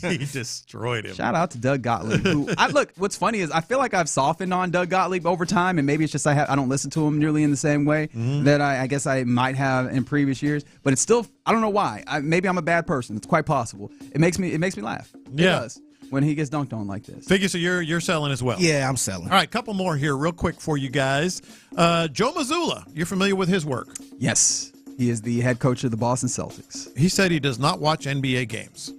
S14: he destroyed him.
S3: Shout out to Doug Gottlieb. Look, what's funny is I feel like I've softened on Doug Gottlieb over time, and maybe it's just I don't listen to him nearly in the same way that I guess I might have in previous years. But it's still, I don't know why. Maybe I'm a bad person. It's quite possible. It makes me laugh. It does when he gets dunked on like this.
S14: Figure, so you're selling as well.
S23: Yeah, I'm selling.
S14: All right, couple more here real quick for you guys. Joe Mazzulla, you're familiar with his work?
S3: Yes. He is the head coach of the Boston Celtics.
S14: He said he does not watch NBA games.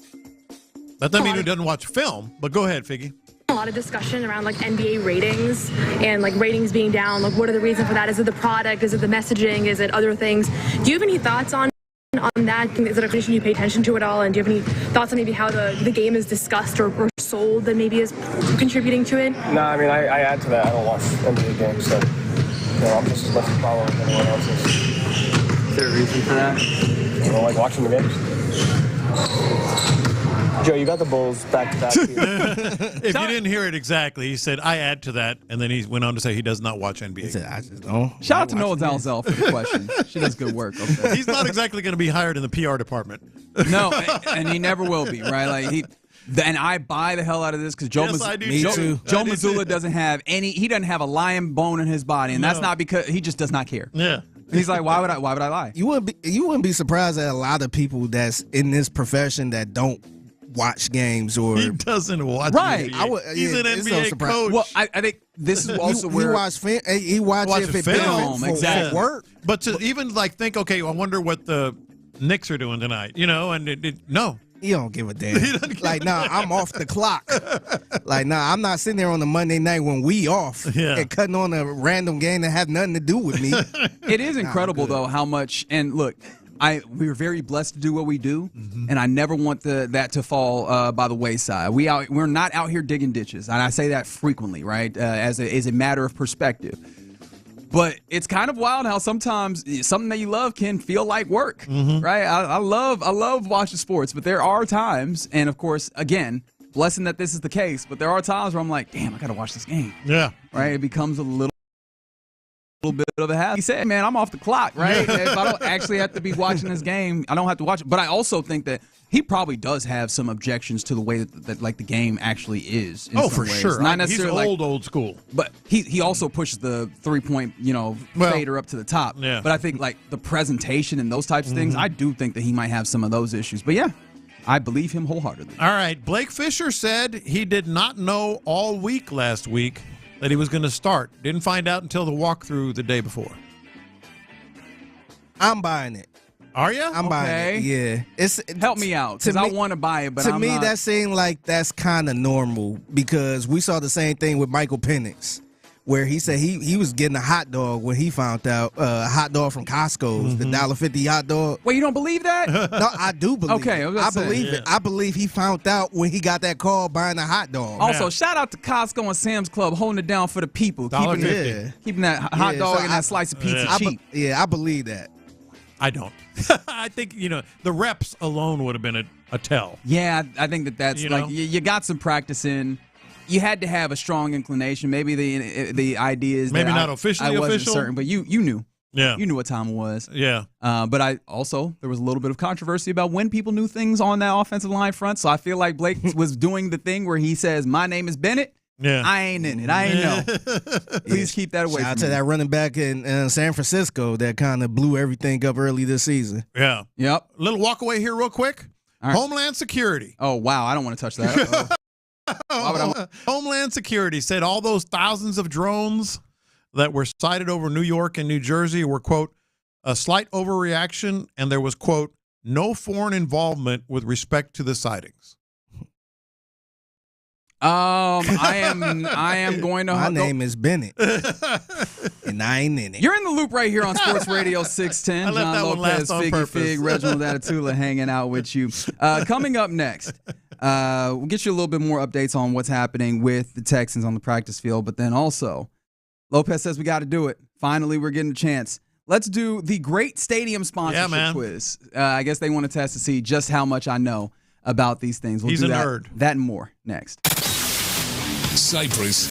S14: That doesn't mean he doesn't watch film, but go ahead, Figgy.
S15: A lot of discussion around like NBA ratings and like ratings being down. Like, what are the reasons for that? Is it the product? Is it the messaging? Is it other things? Do you have any thoughts on that? Is it a condition you pay attention to at all? And do you have any thoughts on maybe how the game is discussed or sold that maybe is contributing to it?
S8: No, I mean, I add to that. I don't watch NBA games, so I'm just as much a follower as anyone else is.
S18: Is there a reason for that?
S8: I don't like watching the games. Joe, you got the Bulls back to back.
S14: If you didn't hear it exactly, he said, I add to that, and then he went on to say he does not watch NBA.
S23: He said, I just don't.
S3: Shout out to Noah Dalzell for the question. She does good work. Okay.
S14: He's not exactly going to be hired in the PR department.
S3: No, and he never will be, right? Like and I buy the hell out of this because Joe Mazzulla doesn't have he doesn't have a lion bone in his body, and that's not because he just does not care.
S14: Yeah.
S3: He's like, why would I lie?
S23: You wouldn't be surprised at a lot of people that's in this profession that don't watch games or
S14: he doesn't watch.
S3: Right,
S14: he's an NBA coach.
S3: Well, I think this is also where
S23: he watches film
S3: exactly.
S23: Work.
S14: But to even like think, okay, I wonder what the Knicks are doing tonight, and no.
S23: He don't give a damn. Like, nah, I'm off the clock. Like, nah, I'm not sitting there on the Monday night when we off and cutting on a random game that have nothing to do with me.
S3: It is incredible, though, how much – and look, we were very blessed to do what we do, and I never want that to fall by the wayside. We're not out here digging ditches, and I say that frequently, right, as a matter of perspective. But it's kind of wild how sometimes something that you love can feel like work, right? I love watching sports, but there are times, and of course, again, blessing that this is the case, but there are times where I'm like, damn, I got to watch this game.
S14: Yeah.
S3: Right? It becomes a little bit of a hassle. He said, man, I'm off the clock, right? If I don't actually have to be watching this game, I don't have to watch it. But I also think that he probably does have some objections to the way that like the game actually is. In
S14: for
S3: ways.
S14: Sure.
S3: Not necessarily
S14: he's old school.
S3: But he also pushes the 3-point fader up to the top.
S14: Yeah.
S3: But I think like the presentation and those types of things, I do think that he might have some of those issues. But yeah, I believe him wholeheartedly.
S14: All right, Blake Fisher said he did not know all week last week that he was going to start. Didn't find out until the walkthrough the day before.
S23: I'm buying it.
S14: Are you?
S23: I'm buying it. Yeah.
S3: Help me out because I want to buy it, but
S23: to me that seemed like that's kind of normal because we saw the same thing with Michael Penix, where he said he was getting a hot dog when he found out a hot dog from Costco's, the $1.50 hot dog.
S3: Wait, you don't believe that?
S23: No, I do believe
S3: it.
S23: I believe it. I believe he found out when he got that call buying a hot dog.
S3: Also, shout out to Costco and Sam's Club holding it down for the people, keeping that hot dog and that slice of pizza cheap.
S23: I believe that.
S14: I don't. I think, the reps alone would have been a tell.
S3: Yeah, I think that's like you got some practice in. You had to have a strong inclination. Maybe the idea is
S14: maybe
S3: that
S14: not officially
S3: I wasn't
S14: official,
S3: certain, but you knew.
S14: Yeah,
S3: you knew what time it was.
S14: Yeah,
S3: but there was a little bit of controversy about when people knew things on that offensive line front. So I feel like Blake was doing the thing where he says, "My name is Bennett."
S14: Yeah,
S3: I ain't in it. I ain't know. Please keep that away.
S23: Shout out
S3: from
S23: to that running back in San Francisco that kind of blew everything up early this season.
S14: Yeah.
S3: Yep.
S14: Little walk away here real quick. Right. Homeland Security.
S3: Oh, wow. I don't want to touch that.
S14: Homeland Security said all those thousands of drones that were sighted over New York and New Jersey were, quote, a slight overreaction, and there was, quote, no foreign involvement with respect to the sightings.
S3: I am going to.
S23: My name is Bennett, and I ain't in it.
S3: You're in the loop right here on Sports Radio 610. John Lopez, Figgy Fig, Reginald Atatula hanging out with you. Coming up next, we'll get you a little bit more updates on what's happening with the Texans on the practice field, but then also, Lopez says we got to do it. Finally, we're getting a chance. Let's do the great stadium sponsorship quiz. I guess they want to test to see just how much I know about these things. We'll
S14: He's
S3: do
S14: a
S3: that,
S14: nerd.
S3: That and more next.
S10: Cypress.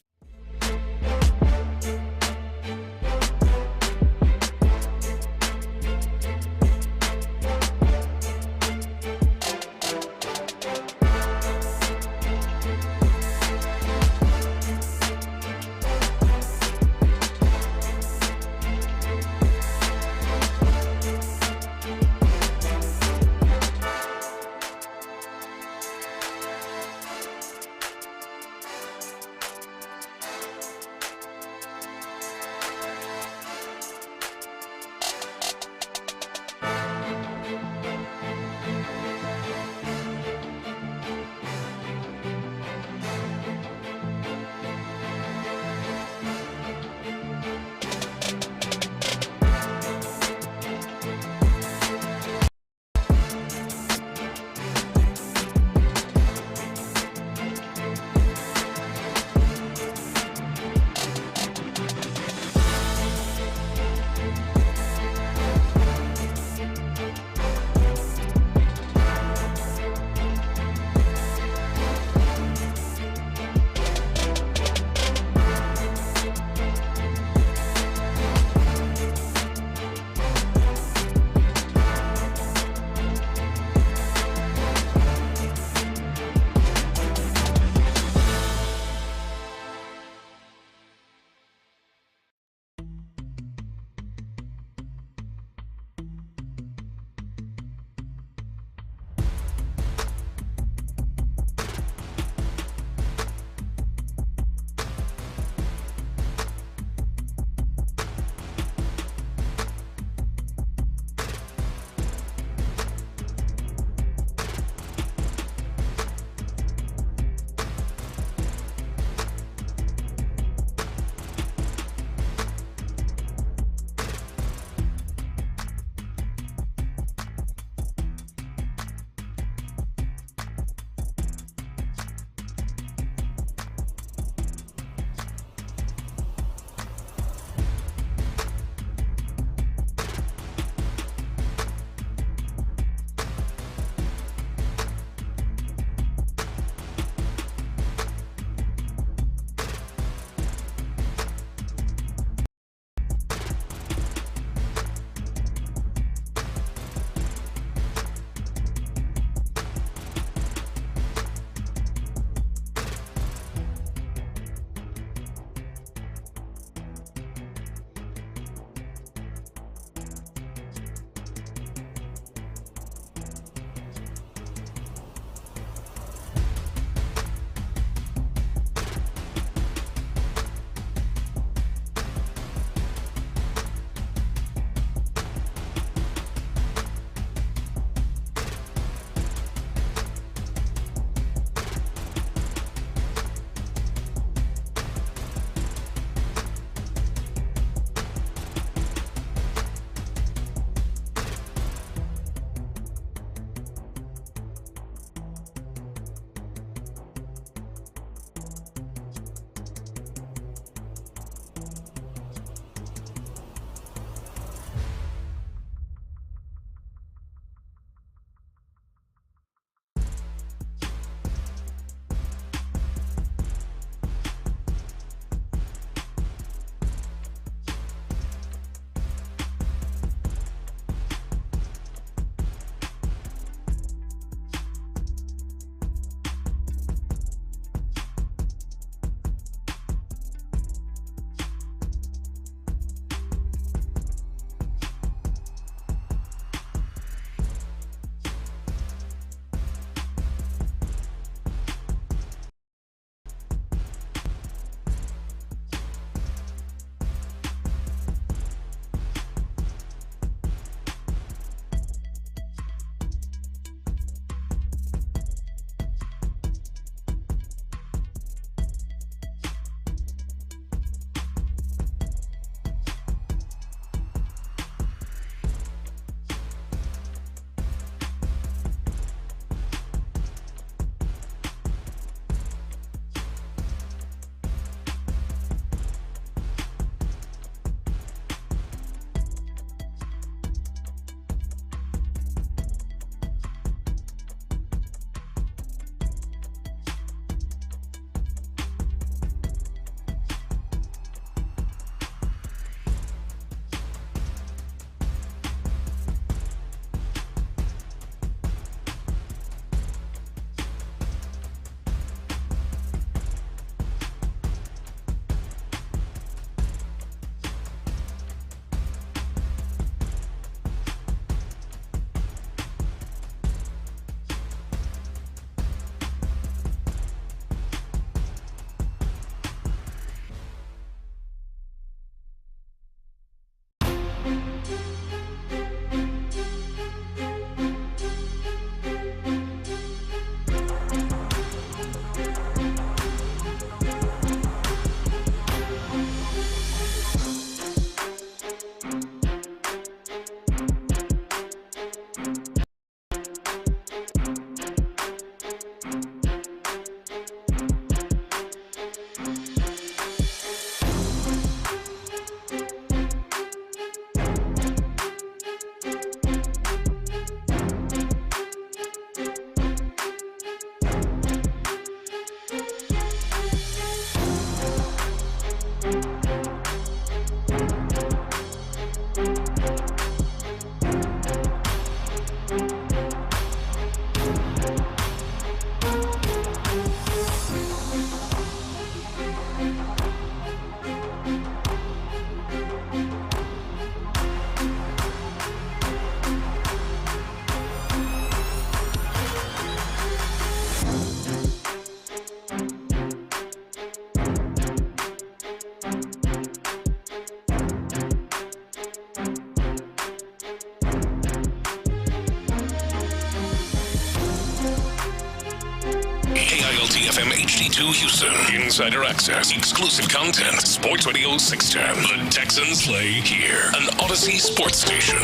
S10: FM HD2 Houston. Insider access, exclusive content. Sports Radio 610. The Texans play here. An Odyssey sports station.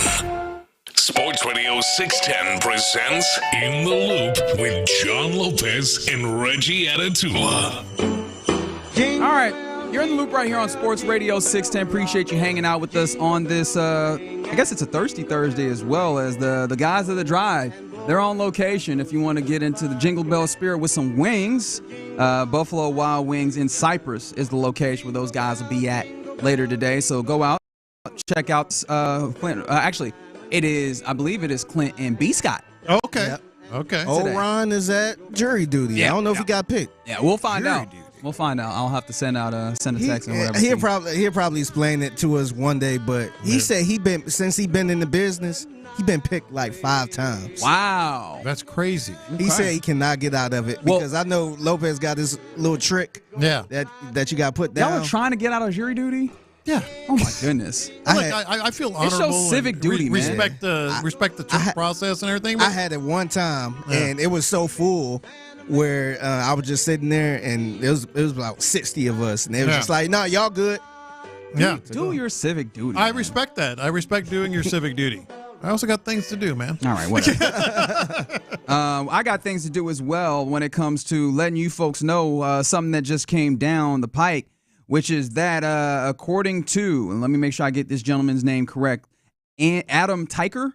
S10: Sports Radio 610 presents In the Loop with John Lopez and Reggie Atatula.
S3: All right, you're in the loop right here on Sports Radio 610. Appreciate you hanging out with us on this, I guess it's a Thirsty Thursday as well, as the guys of the drive. They're on location if you want to get into the Jingle Bell spirit with some wings. Buffalo Wild Wings in Cypress is the location where those guys will be at later today. So go out, check out Clint. Actually, I believe it is Clint and B. Scott.
S14: Okay.
S23: Yep.
S14: Okay.
S23: Ron is at jury duty.
S3: Yeah.
S23: I don't know if he got picked.
S3: Yeah, we'll find
S23: Jury
S3: out.
S23: duty.
S3: We'll find out. I'll have to send a text and whatever.
S23: He'll probably explain it to us one day. But he said since he been in the business, he been picked like 5 times.
S3: Wow,
S14: that's crazy.
S23: He said he cannot get out of it because I know Lopez got this little trick.
S14: Yeah.
S23: That you got put down.
S3: Y'all are trying to get out of jury duty?
S14: Yeah.
S3: Oh my goodness.
S14: I feel honorable.
S3: It shows civic duty, man.
S14: Respect the process and everything.
S23: I had it one time, and it was so full where I was just sitting there, and it was about 60 of us, and it was just like, "No, y'all good."
S14: Yeah.
S3: Do your civic duty.
S14: I respect that. I respect doing your civic duty. I also got things to do, man.
S3: All right, whatever. I got things to do as well when it comes to letting you folks know something that just came down the pike, which is that according to, and let me make sure I get this gentleman's name correct, Adam Teicher,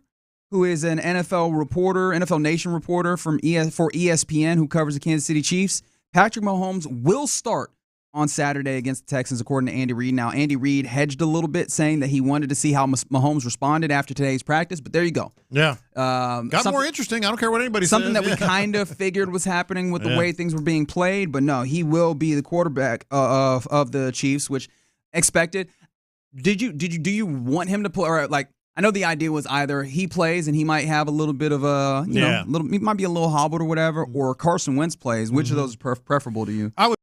S3: who is an NFL reporter, NFL Nation reporter for ESPN, who covers the Kansas City Chiefs, Patrick Mahomes will start on Saturday against the Texans, according to Andy Reid. Now, Andy Reid hedged a little bit, saying that he wanted to see how Mahomes responded after today's practice, but there you go.
S14: Yeah. Got more interesting. I don't care what anybody says.
S3: Something that we kind of figured was happening with the way things were being played, but no, he will be the quarterback of the Chiefs, which expected. Do you want him to play, or like, I know the idea was either he plays and he might have a little bit of a, he might be a little hobbled or whatever, or Carson Wentz plays. Which of those is preferable to you?
S14: I would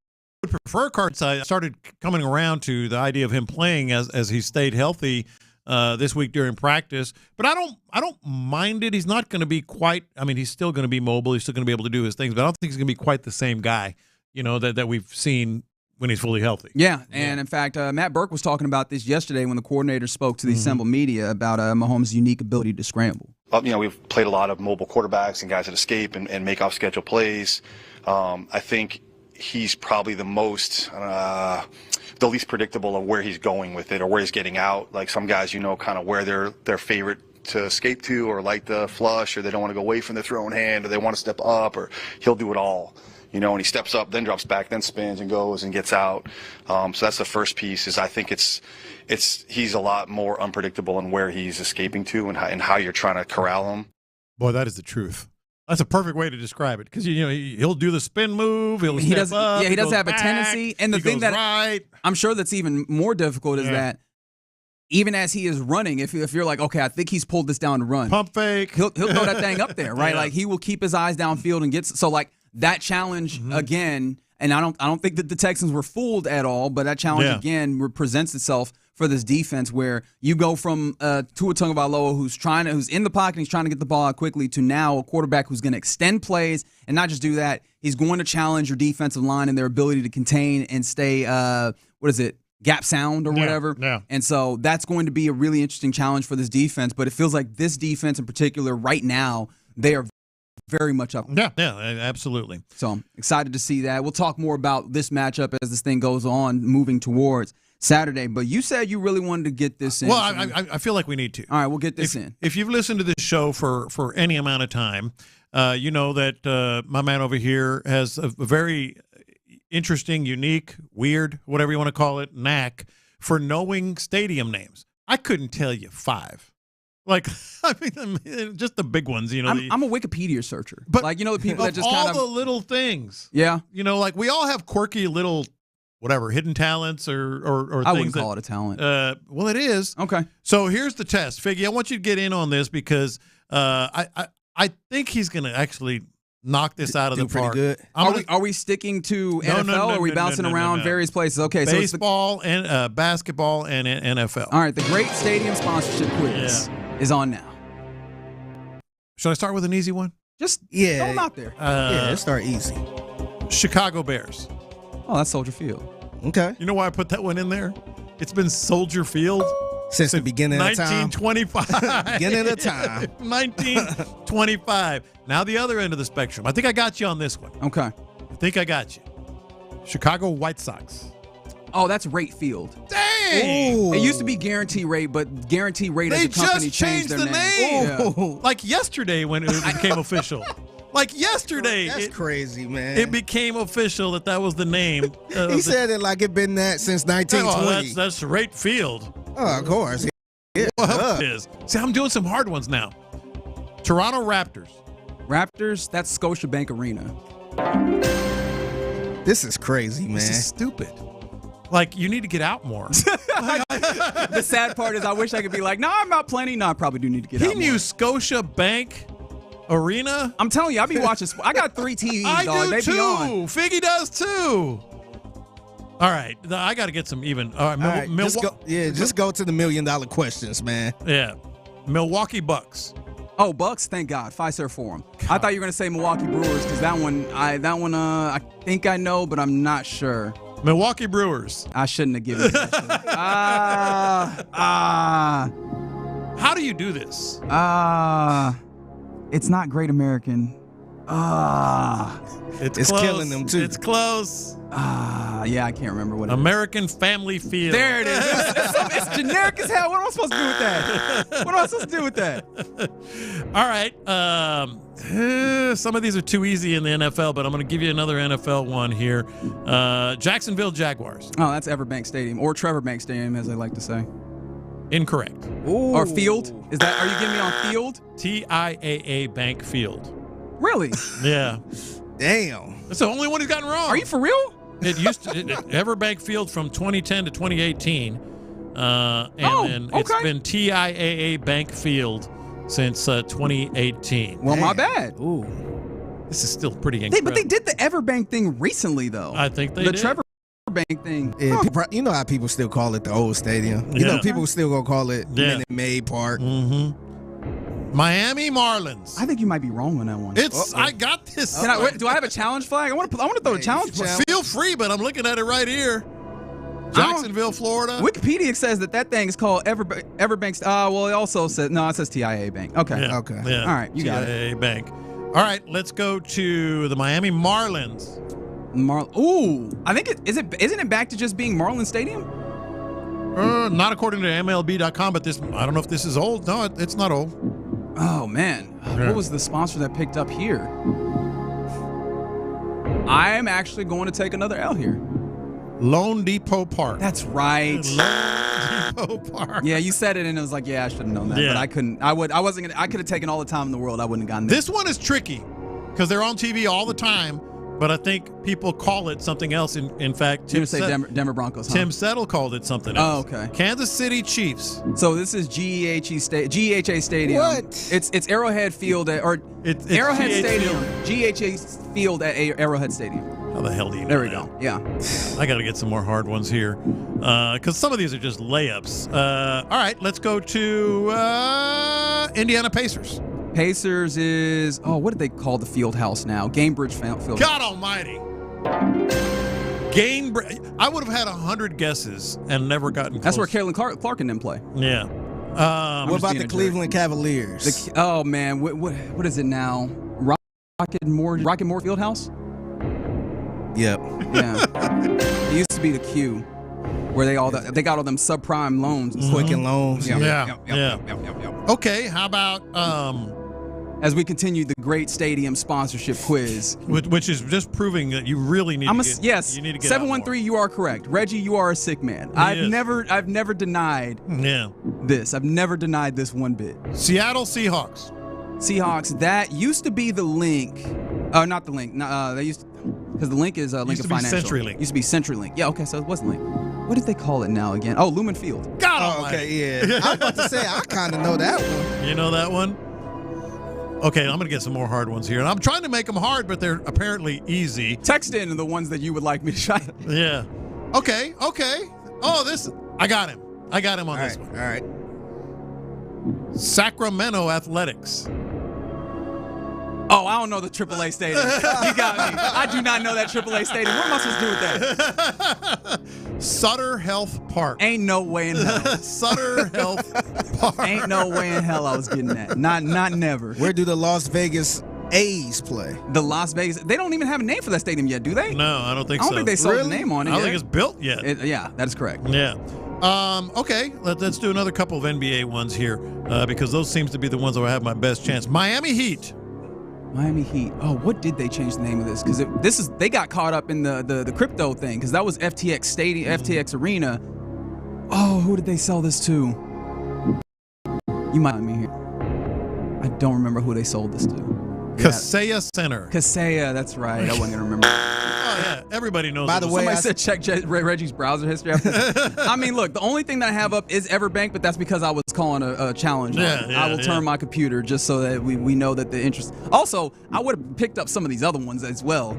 S14: prefer Carson. I started coming around to the idea of him playing as he stayed healthy this week during practice. But I don't mind it. He's not going to be quite. I mean, he's still going to be mobile. He's still going to be able to do his things. But I don't think he's going to be quite the same guy, that we've seen when he's fully healthy.
S3: Yeah, and in fact, Matt Burke was talking about this yesterday when the coordinator spoke to the assembled media about Mahomes' unique ability to scramble.
S5: We've played a lot of mobile quarterbacks and guys that escape and make off-schedule plays. I think he's probably the least predictable of where he's going with it or where he's getting out. Like some guys, kind of where their favorite to escape to, or like the flush, or they don't want to go away from the thrown hand, or they want to step up, or he'll do it all. And he steps up, then drops back, then spins and goes and gets out. So that's the first piece. Is I think he's a lot more unpredictable in where he's escaping to and how you're trying to corral him.
S14: Boy, that is the truth. That's a perfect way to describe it, because he'll do the spin move. He
S3: does
S14: up,
S3: he does have
S14: back,
S3: a tendency, and the thing that I'm sure that's even more difficult is that even as he is running, if you're like, okay, I think he's pulled this down to run,
S14: pump fake,
S3: he'll throw that thing up there, right? Like he will keep his eyes downfield and gets so like that challenge again. And I don't think that the Texans were fooled at all, but that challenge again presents itself for this defense, where you go from Tua Tagovailoa, who's in the pocket, he's trying to get the ball out quickly, to now a quarterback who's going to extend plays and not just do that. He's going to challenge your defensive line and their ability to contain and stay, gap sound or whatever.
S14: Yeah.
S3: And so that's going to be a really interesting challenge for this defense. But it feels like this defense in particular right now, they are very much up.
S14: Yeah, absolutely.
S3: So I'm excited to see that. We'll talk more about this matchup as this thing goes on, moving towards Saturday. But you said you really wanted to get this in.
S14: Well, I feel like we need to.
S3: All right, we'll get this in.
S14: If you've listened to this show for any amount of time, you know that my man over here has a very interesting, unique, weird, whatever you want to call it, knack for knowing stadium names. I couldn't tell you 5. Like, I mean, just the big ones,
S3: I'm a Wikipedia searcher.
S14: But
S3: like, the people that just
S14: all the little things.
S3: Yeah.
S14: Like we all have quirky little, whatever, hidden talents or
S3: I
S14: things
S3: wouldn't call it a talent.
S14: Well, it is.
S3: Okay.
S14: So here's the test. Figgy, I want you to get in on this because I think he's going to actually knock this out of the park.
S23: Pretty
S3: good. Are we sticking to NFL or are we bouncing around various places? Okay,
S14: baseball and basketball and NFL.
S3: All right, the great stadium sponsorship quiz is on now.
S14: Should I start with an easy one?
S3: Just throw them out there.
S23: Let's start easy.
S14: Chicago Bears.
S3: Oh, that's Soldier Field.
S23: Okay.
S14: You know why I put that one in there? It's been Soldier Field
S23: since the beginning of time.
S14: 1925.
S23: Beginning of time.
S14: 1925. Now the other end of the spectrum. I think I got you on this one.
S3: Okay.
S14: I think I got you. Chicago White Sox.
S3: Oh, that's Rate Field.
S14: Dang!
S23: Ooh.
S3: It used to be Guarantee Rate, but Guarantee Rate as a company changed their name.
S14: Yeah. Like yesterday when it became official. Like yesterday.
S23: That's crazy, man.
S14: It became official that was the name.
S23: He said it like it been that since 1920.
S14: Oh, that's Rate Field.
S23: Oh, of course.
S14: Well, it is. See, I'm doing some hard ones now. Toronto Raptors.
S3: Raptors, that's Scotiabank Arena.
S23: This is crazy, man.
S14: This is stupid. Like, you need to get out more.
S3: The sad part is I wish I could be like, no, I'm out plenty. No, I probably do need to get out more.
S14: He knew Scotiabank Arena?
S3: I'm telling you, I be watching. I got 3 TVs, dog. They
S14: too.
S3: be on.
S14: Figgy does too. All right, I got to get some even. All right,
S23: just go to the $1 million questions, man.
S14: Yeah, Milwaukee Bucks.
S3: Oh, Bucks! Thank God, Fiserv Forum. I thought you were gonna say Milwaukee Brewers because that one, I think I know, but I'm not sure.
S14: Milwaukee Brewers.
S3: I shouldn't have given it that.
S14: How do you do this?
S3: It's not Great American.
S14: It's
S23: killing them too.
S14: It's close.
S3: Yeah, I can't remember what it
S14: American Family Field.
S3: There it is. It's generic as hell. What am I supposed to do with that? What am I supposed to do with that?
S14: All right. Some of these are too easy in the NFL, but I'm going to give you another NFL one here. Jacksonville Jaguars.
S3: Oh, that's Everbank Stadium, or Trevor Bank Stadium, as they like to say.
S14: Incorrect.
S3: Ooh. Or Field? Is that? Are you giving me on Field?
S14: TIAA Bank Field.
S3: Really?
S14: Yeah.
S23: Damn.
S14: That's the only one who's gotten wrong.
S3: Are you for real?
S14: It used to Everbank Field from 2010 to 2018, and it's been TIAA Bank Field since 2018.
S3: Well, my bad.
S14: Ooh, this is still pretty incredible.
S3: But they did the Everbank thing recently, though.
S14: I think they did.
S3: The Trevor Bank thing.
S23: Yeah, you know how people still call it the old stadium. You know, people still gonna call it Minute Maid Park.
S14: Mm-hmm. Miami Marlins.
S3: I think you might be wrong on that one.
S14: I got this.
S3: Do I have a challenge flag? I want to throw a challenge flag.
S14: Feel free, but I'm looking at it right here. Jacksonville, Florida.
S3: Wikipedia says that thing is called Everbank. Well, it also says it says TIAA Bank. Okay.
S14: Yeah.
S3: Okay.
S14: Yeah.
S3: All right. You got it.
S14: TIAA Bank. All right. Let's go to the Miami Marlins.
S3: Ooh, I think isn't it back to just being Marlins Stadium?
S14: Not according to MLB.com, but I don't know if this is old. No, it's not old.
S3: Oh man, what was the sponsor that picked up here? I am actually going to take another L here.
S14: Lone Depot Park.
S3: That's right.
S14: Lone Depot Park.
S3: Yeah, you said it, and it was like, yeah, I should have known that, but I couldn't. I wasn't gonna. I could have taken all the time in the world. I wouldn't have gotten
S14: this one is tricky because they're on TV all the time. But I think people call it something else. In fact,
S3: Denver Broncos. Huh?
S14: Tim Settle called it something else.
S3: Oh, okay.
S14: Kansas City Chiefs.
S3: So this is GEHA Stadium.
S23: What?
S3: It's Arrowhead Field it's Arrowhead Stadium. GEHA Field at Arrowhead Stadium.
S14: How the hell do you know
S3: There we
S14: that?
S3: go. Yeah.
S14: I got to get some more hard ones here because some of these are just layups. All right, let's go to Indiana Pacers.
S3: Pacers is, what did they call the field house now? Gamebridge Field.
S14: God almighty. I would have had 100 guesses and never gotten close.
S3: That's where Caitlin Clark and them play.
S14: Yeah.
S23: What about the Cleveland Cavaliers?
S3: Oh, man. What is it now? Rocket Moore Field House?
S23: Yep.
S3: Yeah. It used to be the Q, where they got all them subprime loans. And
S23: Quicken loans.
S14: Yeah. Okay, how about
S3: as we continue the great stadium sponsorship quiz,
S14: which is just proving that you really need to get.
S3: Yes,
S14: you need to get
S3: 713. You are correct, Reggie. You are a sick man. I've never denied.
S14: Yeah.
S3: This I've never denied this one bit.
S14: Seattle Seahawks.
S3: That used to be the Link. Not the Link. They used because the Link is Lincoln Financial.
S14: CenturyLink.
S3: Used to be CenturyLink. Yeah. Okay. So it wasn't Link. What did they call it now again? Oh, Lumen Field.
S23: Okay. Yeah. I was about to say I kind of know that one.
S14: You know that one? Okay, I'm going to get some more hard ones here. And I'm trying to make them hard, but they're apparently easy.
S3: Text in the ones that you would like me to try.
S14: Yeah. Okay. Oh, I got him. On this one.
S23: All right.
S3: Oh, I don't know the AAA stadium. You got me. I do not know that AAA stadium. What am I supposed to do with that?
S14: Sutter Health Park.
S3: Ain't no way in hell.
S14: Sutter Health Park.
S3: Ain't no way in hell I was getting that. Not never.
S23: Where do the Las Vegas A's play?
S3: The Las Vegas. They don't even have a name for that stadium yet, do they?
S14: No, I don't think so.
S3: I don't think they sold the name on it
S14: I don't
S3: yet.
S14: think it's built yet.
S3: Yeah, that is correct.
S14: Yeah. Okay, let's do another couple of NBA ones here because those seems to be the ones that will have my best chance. Miami Heat.
S3: Miami Heat. Oh, what did they change the name of this? Because they got caught up in the crypto thing because that was FTX Stadium, FTX Arena. Oh, who did they sell this to? You might me here. I don't remember who they sold this to.
S14: Kaseya Center.
S3: Kaseya, that's right. I wasn't gonna remember.
S14: Oh yeah, everybody knows.
S23: By the way,
S3: somebody said check Reggie's browser history. I mean, look, the only thing that I have up is Everbank, but that's because I was calling a challenge. I will turn my computer just so that we know that the interest. Also, I would have picked up some of these other ones as well.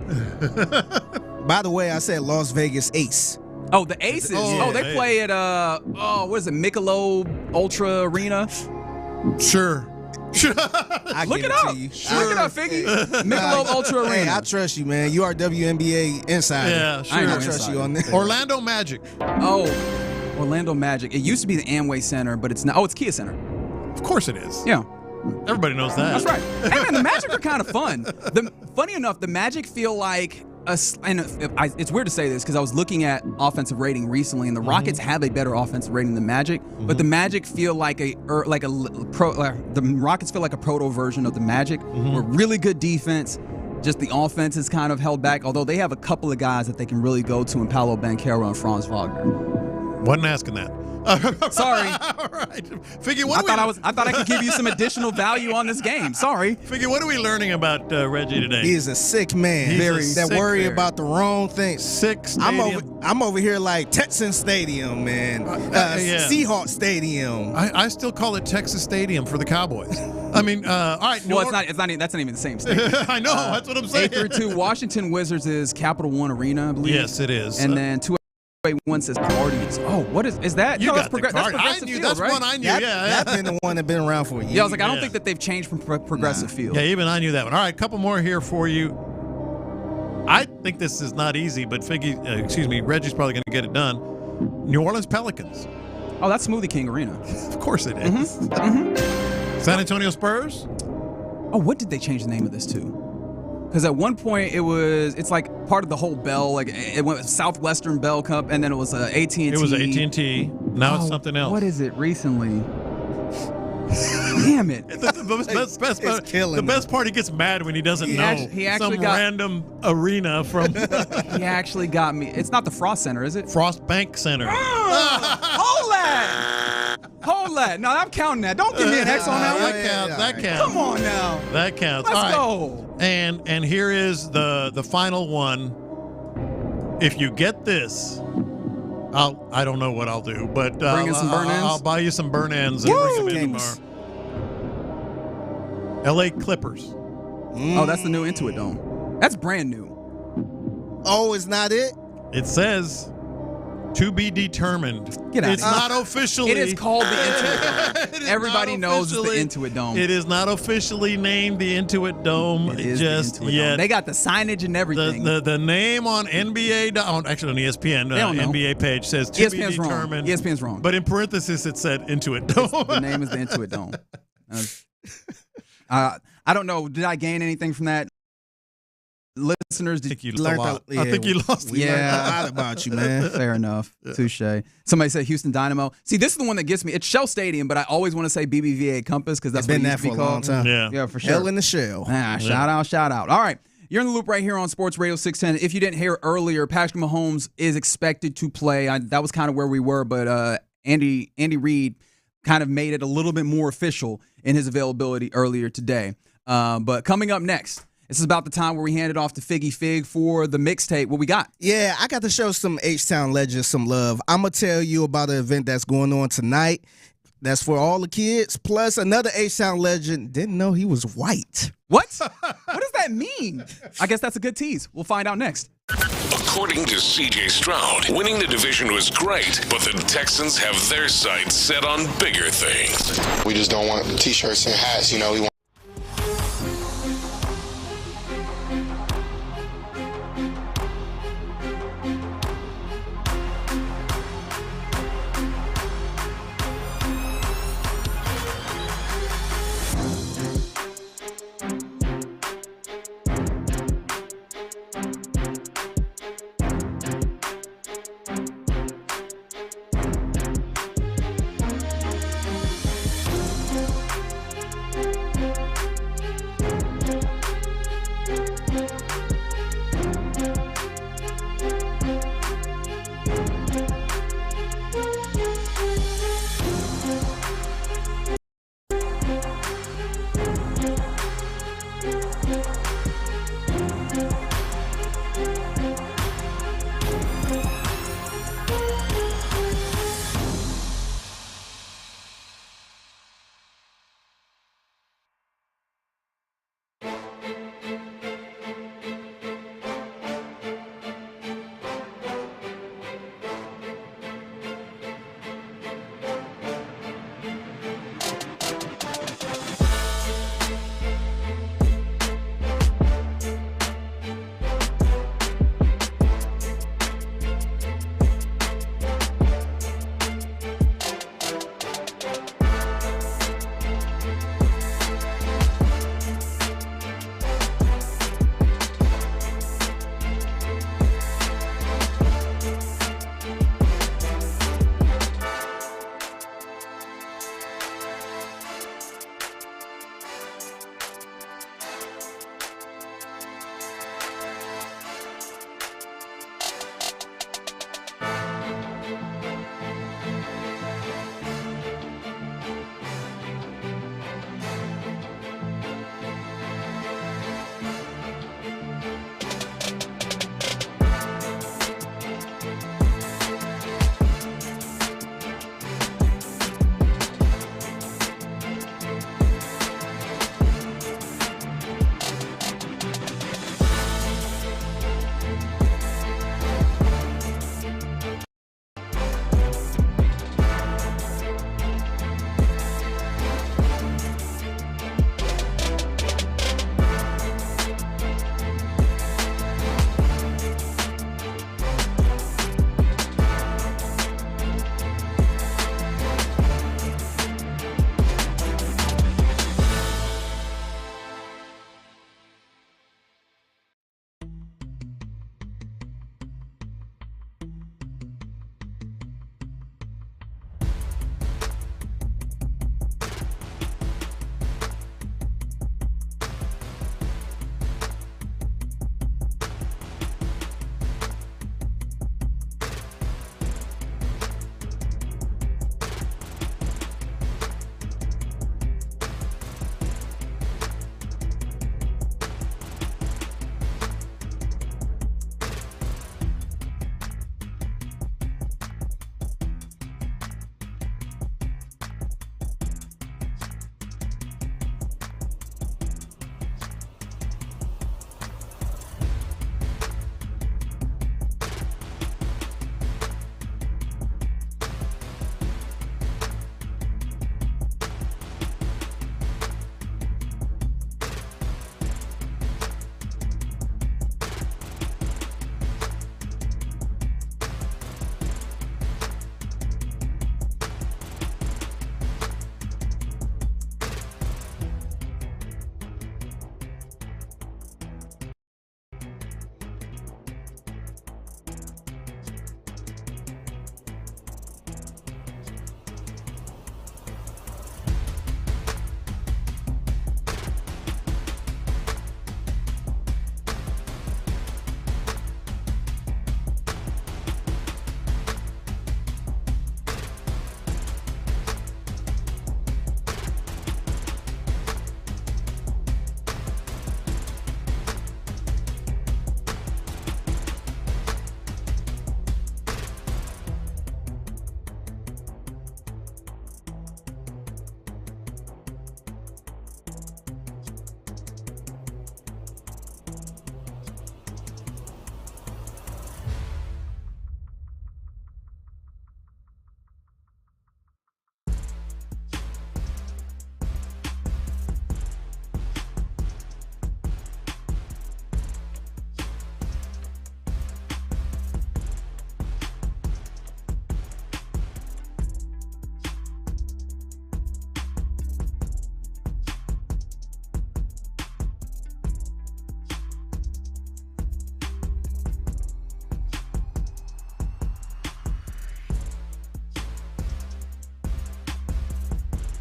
S23: By the way, I said Las Vegas Ace.
S3: Oh, the Aces. They play at what is it, Michelob Ultra Arena?
S14: Sure.
S23: Look
S3: it up. Look it up, Figgy. Michelob Ultra Arena.
S23: Hey, I trust you, man. You are WNBA insider.
S14: Yeah, sure.
S23: I trust you on this.
S14: Orlando Magic.
S3: Oh, Orlando Magic. It used to be the Amway Center, but it's not. Oh, it's Kia Center.
S14: Of course it is.
S3: Yeah.
S14: Everybody knows that.
S3: That's right. Hey, man, the Magic are kind of fun. Funny enough, the Magic feel like it's weird to say this because I was looking at offensive rating recently, and the Rockets have a better offensive rating than the Magic, but the Magic feel like the Rockets feel like a proto version of the Magic, with really good defense. Just the offense is kind of held back, although they have a couple of guys that they can really go to in Paolo Banchero and Franz Wagner.
S14: Wasn't asking that.
S3: Sorry.
S14: All right. Figgy,
S3: I thought I could give you some additional value on this game. Sorry.
S14: Figgy, what are we learning about Reggie today?
S23: He is a sick man. That worry about the wrong things.
S14: Sick stadium.
S23: I'm over here like Texans Stadium, man. Seahawks Stadium.
S14: I still call it Texas Stadium for the Cowboys. I mean, all right.
S3: Well, that's not even the same stadium.
S14: I know. That's what I'm saying.
S3: 8-2. Washington Wizards is Capital One Arena, I believe.
S14: Yes, it is.
S3: And then 281 says Guardians. Oh, what is that?
S14: You
S3: no,
S14: got
S3: that's
S14: the card.
S3: Progressive
S14: I knew.
S3: Field,
S14: That's
S3: right?
S14: one I knew.
S23: That's been the one that's been around for years.
S3: Yeah, I was like, I don't think that they've changed from Progressive Field.
S14: Yeah, even I knew that one. All right, a couple more here for you. I think this is not easy, but Reggie's probably going to get it done. New Orleans Pelicans.
S3: Oh, that's Smoothie King Arena.
S14: Of course it is. San Antonio Spurs.
S3: Oh, what did they change the name of this to? Because at one point it's like part of the whole Bell, like it went Southwestern Bell Cup, and then it was AT&T.
S14: It was AT&T. Now it's something else.
S3: What is it recently? Damn it!
S14: The best part, he gets mad when he doesn't know.
S3: He actually got
S14: random arena from.
S3: He actually got me. It's not the Frost Center, is it?
S14: Frost Bank Center.
S3: Hold that! No, I'm counting that. Don't give me an X on that one.
S14: That counts.
S3: Come on now.
S14: That counts.
S3: Let's
S14: go. And here is the final one. If you get this, I don't know what I'll do, but
S3: bring in some burn-ends?
S14: I'll buy you some burn-ends and bring them in tomorrow. L.A. Clippers.
S3: Oh, that's the new Intuit Dome. That's brand new.
S23: Oh, it's not it?
S14: It says to be determined.
S3: Get out
S14: It's
S3: of here.
S14: not officially.
S3: It is called the Intuit Dome. Everybody knows it's the Intuit Dome.
S14: It is not officially named the Intuit Dome just yet.
S3: They got the signage and everything.
S14: The name on NBA, actually on ESPN, NBA page says to be determined.
S3: ESPN's wrong.
S14: But in parentheses, it said Intuit Dome.
S3: The name is the Intuit Dome. I don't know. Did I gain anything from that? Listeners,
S14: I think you lost a lot.
S23: We learned a lot about you, man.
S3: Fair enough. Touche. Somebody said Houston Dynamo. See, this is the one that gets me. It's Shell Stadium, but I always want to say BBVA Compass because that's
S23: been
S3: what
S23: that for a long time.
S14: Yeah,
S3: for sure.
S23: Hell in the Shell.
S3: Shout out. All right. You're in the loop right here on Sports Radio 610. If you didn't hear earlier, Patrick Mahomes is expected to play. That was kind of where we were, but Andy Reid kind of made it a little bit more official in his availability earlier today. But coming up next, this is about the time where we hand it off to Figgy Fig for the mixtape. What we got?
S23: Yeah, I got to show some H-Town legends some love. I'm going to tell you about an event that's going on tonight. That's for all the kids. Plus, another H-Town legend didn't know he was white.
S3: What? What does that mean? I guess that's a good tease. We'll find out next.
S10: According to C.J. Stroud, winning the division was great, but the Texans have their sights set on bigger things.
S9: We just don't want T-shirts and hats, We want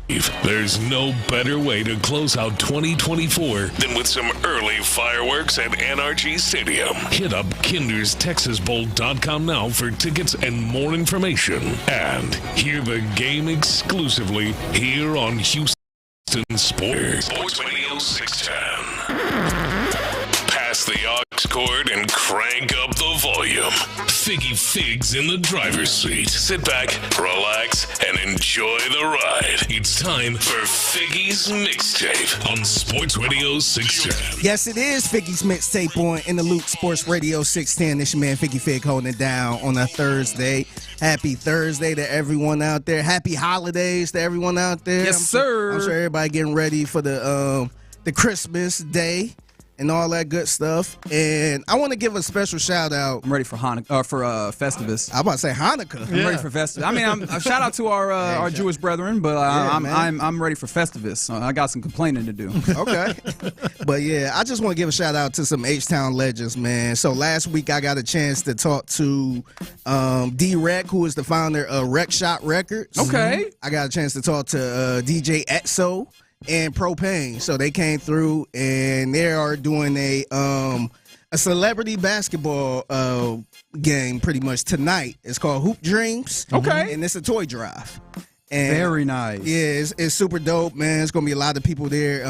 S10: There's no better way to close out 2024 than with some early fireworks at NRG Stadium. Hit up KindersTexasBowl.com now for tickets and more information. And hear the game exclusively here on Houston Sports Radio 610. Pass the aux cord and crank up the volume. Figgy Fig's in the driver's seat. Sit back, relax, and enjoy the ride. It's time for Figgy's Mixtape on Sports Radio 610.
S23: Yes, it is Figgy's Mixtape on In the Loop Sports Radio 610. This your man Figgy Fig holding it down on a Thursday. Happy Thursday to everyone out there. Happy holidays to everyone out there.
S3: Yes, sir.
S23: I'm sure everybody getting ready for the Christmas day and all that good stuff. And I want to give a special shout out.
S3: I'm ready for Hanukkah, for Festivus.
S23: I'm about to say Hanukkah.
S3: I'm ready for Festivus. I mean, I'm shout out to our Jewish brethren, but I'm ready for Festivus. So I got some complaining to do.
S23: Okay. But yeah, I just want to give a shout out to some H-Town legends, man. So last week I got a chance to talk to D-Rec, who is the founder of Rec Shot Records.
S3: Okay.
S23: I got a chance to talk to DJ Exo and Payne. So they came through and they are doing a celebrity basketball game pretty much tonight. It's called Hoop Dreams.
S3: Okay.
S23: And it's a toy drive. And
S3: very nice.
S23: Yeah, it's super dope, man. It's gonna be a lot of people there.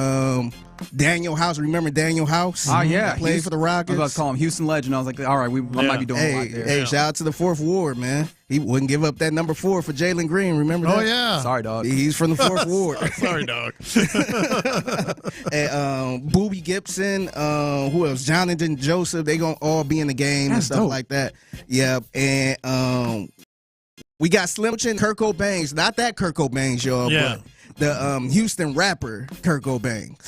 S23: Daniel House, remember Daniel House?
S3: Oh yeah,
S23: played for the Rockets.
S3: I was about to call him Houston Legend. I was like, all right, I might be doing a lot there.
S23: Hey, shout out to the Fourth Ward, man. He wouldn't give up that number 4 for Jalen Green. Remember that?
S14: Oh yeah.
S3: Sorry, dog.
S23: He's from the Fourth Ward.
S14: Sorry, dog.
S23: And Boobie Gibson, who else? Jonathan Joseph. They gonna all be in the game and stuff like that. Yeah, and we got Slim and Kurt Cobain. Not that Kurt Cobain, y'all, but the Houston rapper Kurt Cobain.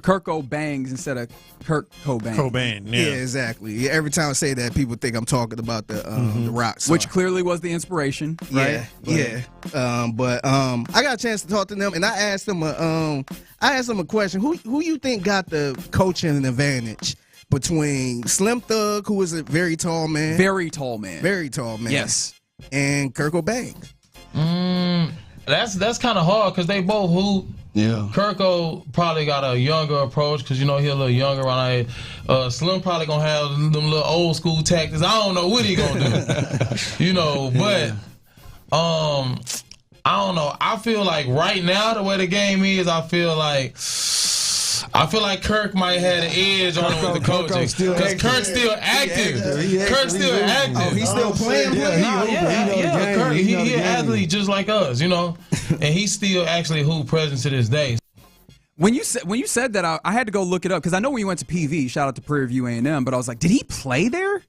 S3: Kurt Cobain instead of Kurt Cobain.
S14: Cobain, yeah.
S23: Exactly. Yeah, every time I say that, people think I'm talking about the rock song.
S3: Which clearly was the inspiration, right?
S23: Yeah. But I got a chance to talk to them, and I asked them a question. Who you think got the coaching advantage between Slim Thug, who is a very tall man?
S3: Very tall man.
S23: Very tall man.
S3: Yes.
S23: And Kurt Cobain.
S9: That's kind of hard because they both hoop.
S11: Yeah.
S9: Kirko probably got a younger approach because, he a little younger around here. Slim probably going to have them little old school tactics. I don't know what he going to do. But I don't know. I feel like right now, the way the game is, I feel like Kirk might have an edge on him with the coaching because Kirk's still active. Kirk's still active.
S23: Oh, he's still playing.
S9: Kirk, he an athlete just like us, and he's still actually who present to this day.
S3: When you said that, I had to go look it up because I know when you went to PV, shout out to Prairie View A&M, but I was like, did he play there?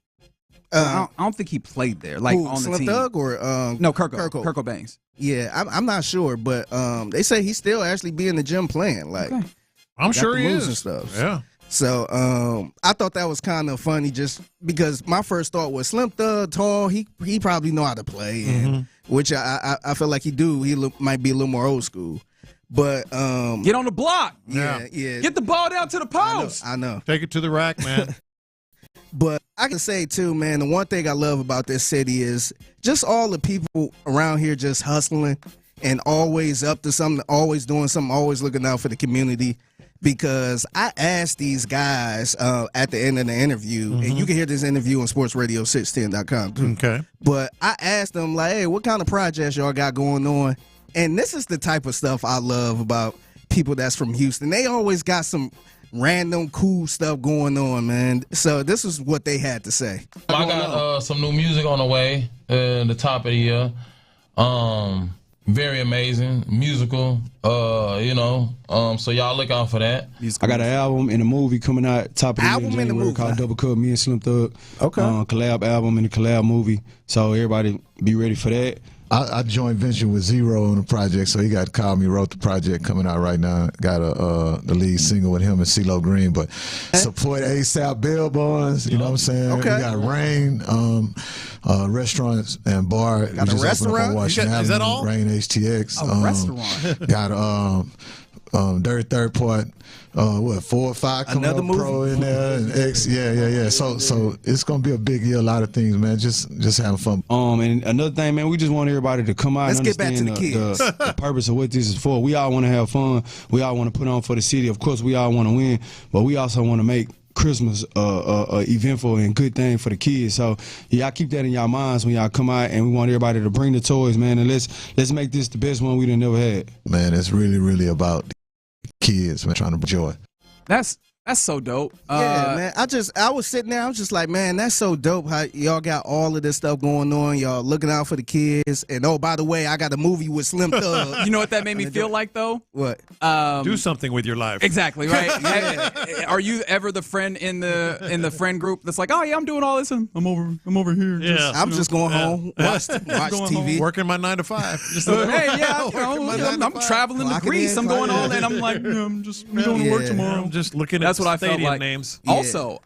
S3: I don't think he played there, like on the team.
S23: Thug or
S3: no, Kurt Cobain.
S23: Yeah, I'm not sure, but they say he's still actually be in the gym playing. Like, okay.
S14: I'm sure he is.
S23: And stuff.
S14: Yeah.
S23: So I thought that was kind of funny, just because my first thought was Slim Thug, tall. He probably know how to play, and which I feel like he do. He might be a little more old school, but
S3: get on the block.
S23: Yeah.
S3: Get the ball down to the post.
S23: I know.
S14: Take it to the rack, man.
S23: But I can say too, man, the one thing I love about this city is just all the people around here just hustling and always up to something, always doing something, always looking out for the community. Because I asked these guys at the end of the interview, and you can hear this interview on SportsRadio610.com too.
S14: Okay.
S23: But I asked them, like, hey, what kind of projects y'all got going on? And this is the type of stuff I love about people that's from Houston. They always got some random cool stuff going on, man. So this is what they had to say.
S9: I got some new music on the way the top of the year. Very amazing, musical, so y'all look out for that.
S11: I got an album and a movie coming out top of the year in January called Double Cup, me and Slim Thug.
S23: Okay.
S11: Collab album and a collab movie. So everybody be ready for that.
S17: I joined venture with Zero on the project, so he got to call me, wrote the project coming out right now. Got the lead single with him and CeeLo Green, but support ASAP Bell Bonds, you know what I'm saying?
S23: Okay.
S17: We got Rain, restaurants and bar.
S23: Got a restaurant?
S17: Is
S14: that all?
S17: Rain HTX.
S3: A restaurant.
S17: Got third part, 4 or 5 coming
S23: Another
S17: up
S23: movie.
S17: pro in there, and X, yeah. So it's gonna be a big year, a lot of things, man. Just having fun.
S11: And another thing, man, we just want everybody to come out
S23: Let's
S11: and
S23: get back
S11: understand
S23: to the kids.
S11: the purpose of what this is for. We all want to have fun. We all want to put on for the city. Of course, we all want to win, but we also want to make Christmas eventful and good thing for the kids. So y'all keep that in y'all minds when y'all come out, and we want everybody to bring the toys, man, and let's make this the best one we done never had.
S17: Man, it's really, really about the kids, man, trying to enjoy.
S3: That's so dope.
S23: Yeah, man. I was sitting there. I was just like, man, that's so dope how y'all got all of this stuff going on. Y'all looking out for the kids. And oh, by the way, I got a movie with Slim Thug.
S3: You know what that made me feel like, though?
S23: What?
S14: Do something with your life.
S3: Exactly, right? Are you ever the friend in the friend group that's like, oh yeah, I'm doing all this and I'm over here.
S14: Yeah.
S23: I'm just going home, watch TV.
S14: Working my 9 to 5. Just
S3: Hey, yeah, I'm traveling to Greece. I'm going all in. I'm like, I'm going to work tomorrow.
S14: I'm just looking at
S3: That's what I felt like.
S14: Names.
S3: Also,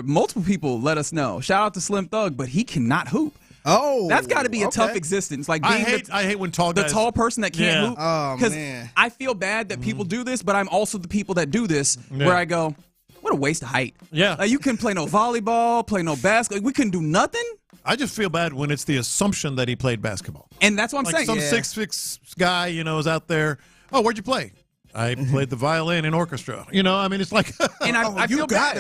S3: multiple people let us know. Shout out to Slim Thug, but he cannot hoop.
S23: Oh,
S3: that's got to be a tough existence. Like being
S14: I hate when tall guys,
S3: the tall person that can't hoop.
S23: Oh man,
S3: I feel bad that people do this, but I'm also the people that do this where I go, what a waste of height.
S14: Yeah,
S3: like, you can play no volleyball, play no basketball. We couldn't do nothing.
S14: I just feel bad when it's the assumption that he played basketball,
S3: and that's what I'm saying.
S14: Some 6'6" guy, is out there. Oh, where'd you play? I played the violin in orchestra. I mean, it's like,
S3: and I feel bad.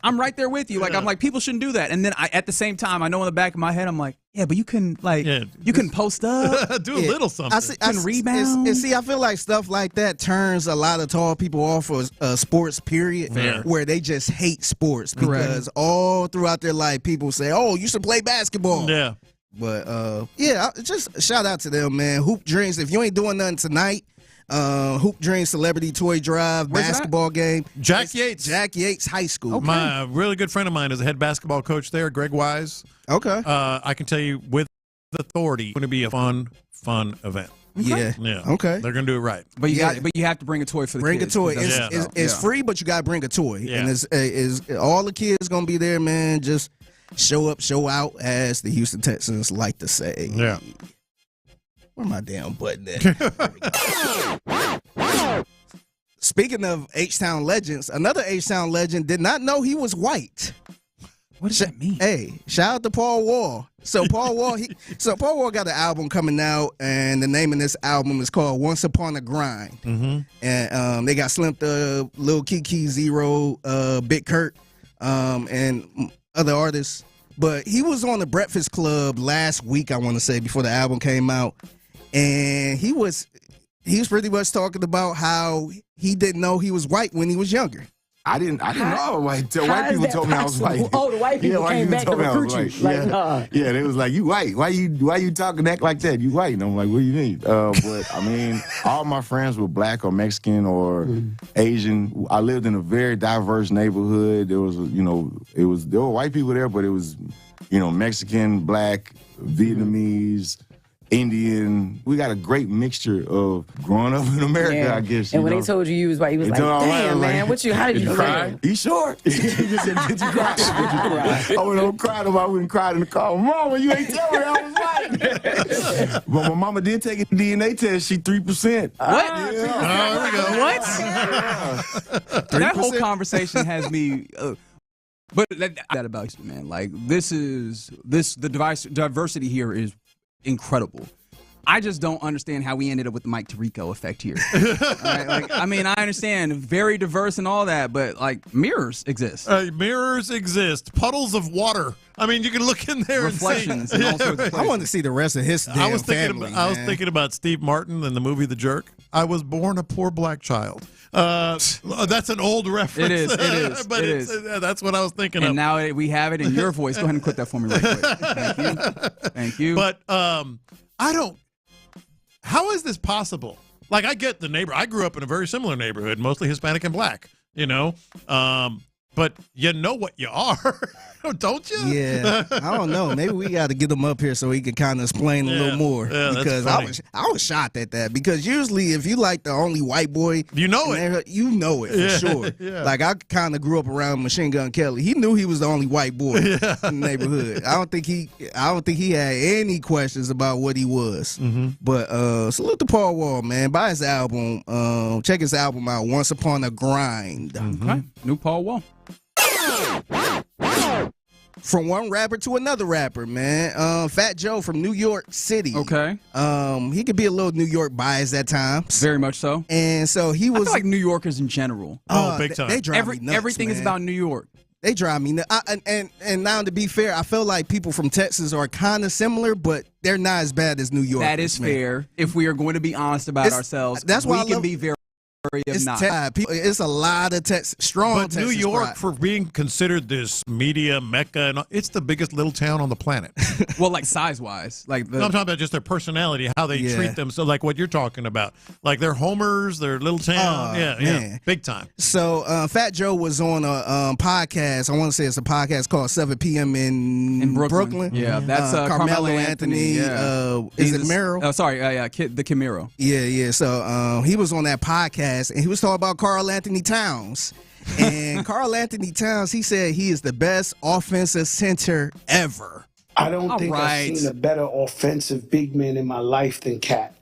S3: I'm right there with you. Like, I'm like, people shouldn't do that. And then at the same time, I know in the back of my head, I'm like, yeah, but you can you can post up,
S14: do a little something.
S23: I can rebound. And see, I feel like stuff like that turns a lot of tall people off of sports. Period.
S14: Fair.
S23: Where they just hate sports because all throughout their life, people say, "Oh, you should play basketball."
S14: Yeah.
S23: But just shout out to them, man. Hoop Dreams. If you ain't doing nothing tonight. Hoop Dream Celebrity Toy Drive basketball game.
S14: Jack Yates
S23: High School.
S14: Okay. My really good friend of mine is a head basketball coach there, Greg Wise.
S23: Okay.
S14: I can tell you with authority, it's going to be a fun event.
S23: Yeah. Okay.
S14: They're going to do it right.
S3: But you have to bring a toy for the
S23: kids. Bring a toy. It's free, but you got to bring a toy.
S14: Yeah.
S23: And it's all the kids going to be there, man. Just show up, show out, as the Houston Texans like to say.
S14: Yeah.
S23: Where my damn button at? Speaking of H-Town legends, another H-Town legend did not know he was white.
S3: What does that mean?
S23: Hey, shout out to Paul Wall. So Paul Wall got an album coming out, and the name of this album is called Once Upon a Grind.
S14: Mm-hmm.
S23: And they got Slim Thug, Lil Keke, Zero, Big Kurt, and other artists. But he was on the Breakfast Club last week, I want to say, before the album came out. And he was pretty much talking about how he didn't know he was white when he was younger.
S7: I didn't know I was white. White people told me I was white.
S13: Oh, the white people came back to recruit you. Like,
S7: yeah, they was like, "You white? Why you talking act like that? You white?" And I'm like, "What do you mean?" But I mean, all my friends were black or Mexican or Asian. I lived in a very diverse neighborhood. There was, there were white people there, but it was, Mexican, black, Vietnamese, Indian. We got a great mixture of growing up in America, I guess.
S13: And when they told you was white, he was like, "Damn, man, how did you
S7: cry? You sure?" He just said, "Did you cry?" I went home crying. I wouldn't cry in the car. Mama, you ain't telling me I was white. But my mama did take a DNA test. She 3%.
S3: What?
S14: Yeah. There we go.
S3: What? That whole conversation has me. But that about you, man. Like the diversity here is incredible. I just don't understand how we ended up with the Mike Tirico effect here. Right? Like, I mean, I understand very diverse and all that, but like mirrors exist.
S14: Mirrors exist. Puddles of water. I mean, you can look in there
S3: reflections
S14: and see.
S3: And all sorts of
S23: I want to see the rest of his damn family.
S14: I was thinking about Steve Martin in the movie The Jerk. I was born a poor black child. That's an old reference.
S3: It is.
S14: But
S3: it is.
S14: That's what I was thinking of.
S3: And now we have it in your voice. Go ahead and clip that for me right quick. Thank you.
S14: But I don't. How is this possible? Like, I get the neighbor. I grew up in a very similar neighborhood, mostly Hispanic and black. but you know what you are, don't you?
S23: Yeah, I don't know. Maybe we got to get him up here so he can kind of explain a little more.
S14: Yeah,
S23: because I was shocked at that. Because usually, if you like the only white boy,
S14: you know it.
S23: You know it for sure.
S14: Yeah.
S23: Like I kind of grew up around Machine Gun Kelly. He knew he was the only white boy in the neighborhood. I don't think he had any questions about what he was.
S14: Mm-hmm.
S23: But salute to Paul Wall, man. Buy his album. Check his album out. Once Upon a Grind.
S14: Mm-hmm.
S3: Okay. New Paul Wall.
S23: From one rapper to another rapper, man. Fat Joe from New York City.
S3: Okay.
S23: He could be a little New York biased at times.
S3: Very much so.
S23: And so he was
S3: I feel like New Yorkers in general.
S14: Big time.
S23: They drive me nuts,
S3: everything
S23: man.
S3: is about New York.
S23: They drive me nuts. And now, to be fair, I feel like people from Texas are kind of similar, but they're not as bad as New York.
S3: That is fair. If we are going to be honest about ourselves,
S23: that's why
S3: we can be very
S23: it's a lot of strong
S14: But New
S23: Texas
S14: York,
S23: pride.
S14: for being considered this media mecca, and it's the biggest little town on the planet.
S3: Well, like size-wise. Like
S14: I'm talking about just their personality, how they treat them. So, like what you're talking about. Like they're homers, they're little town. Yeah, big time.
S23: So Fat Joe was on a podcast. I want to say it's a podcast called 7 p.m. in Brooklyn.
S3: Yeah, that's
S23: Carmelo Anthony. Is it Mero?
S3: Oh, sorry. The Camaro.
S23: Yeah. So he was on that podcast, and he was talking about Karl Anthony Towns. And Karl Anthony Towns, he said he is the best offensive center ever.
S1: I don't think I've seen a better offensive big man in my life than Cat.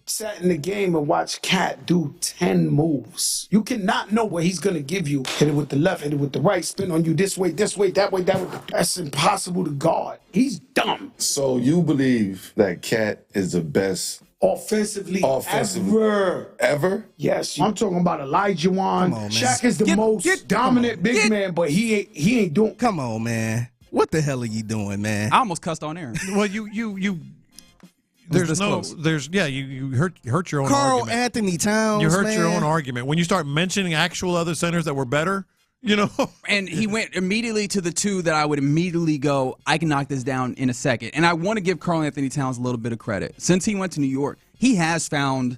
S1: Sat in the game and watched Cat do 10 moves. You cannot know what he's going to give you. Hit it with the left, hit it with the right, spin on you this way, that way, that way. That's impossible to guard. He's dumb.
S7: So you believe that Cat is the best
S1: offensively
S7: ever? Ever?
S1: Yes. I'm talking about Elijah Wan. Shaq is the most dominant big man, but he ain't doing.
S23: Come on, man. What the hell are you doing, man?
S3: I almost cussed on air.
S14: Well, you hurt your own
S23: Karl
S14: argument.
S23: Anthony Towns.
S14: You hurt
S23: man.
S14: your own argument when you start mentioning actual other centers that were better. You know,
S3: and he went immediately to the two that I would immediately go, I can knock this down in a second. And I want to give Karl Anthony Towns a little bit of credit. Since he went to New York, he has found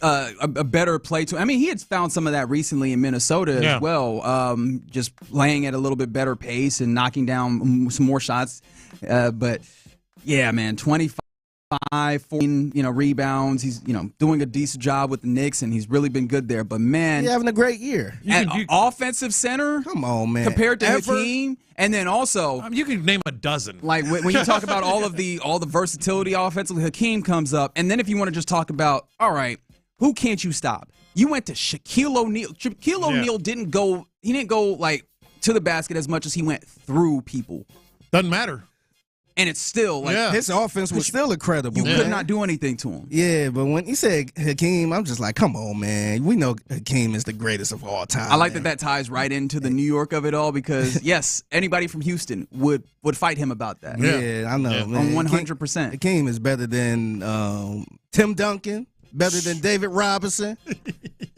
S3: a better play to. I mean, he had found some of that recently in Minnesota as well, just playing at a little bit better pace and knocking down some more shots. But yeah, man, 25. 14, rebounds. He's, doing a decent job with the Knicks, and he's really been good there. But, man.
S23: He's having a great year.
S3: Offensive center?
S23: Come on, man.
S3: Compared to Hakeem. And then also.
S14: You can name a dozen.
S3: Like, when you talk about all the versatility offensively, Hakeem comes up. And then if you want to just talk about, all right, who can't you stop? You went to Shaquille O'Neal. Shaquille O'Neal didn't go like to the basket as much as he went through people.
S14: Doesn't matter.
S3: And it's still like
S23: his offense was still incredible.
S3: You could not do anything to him.
S23: Yeah, but when he said Hakeem, I'm just like, come on, man. We know Hakeem is the greatest of all time.
S3: I like that ties right into the New York of it all because yes, anybody from Houston would fight him about that.
S23: Yeah, I know, man.
S3: 100%.
S23: Hakeem is better than Tim Duncan, better than David Robinson.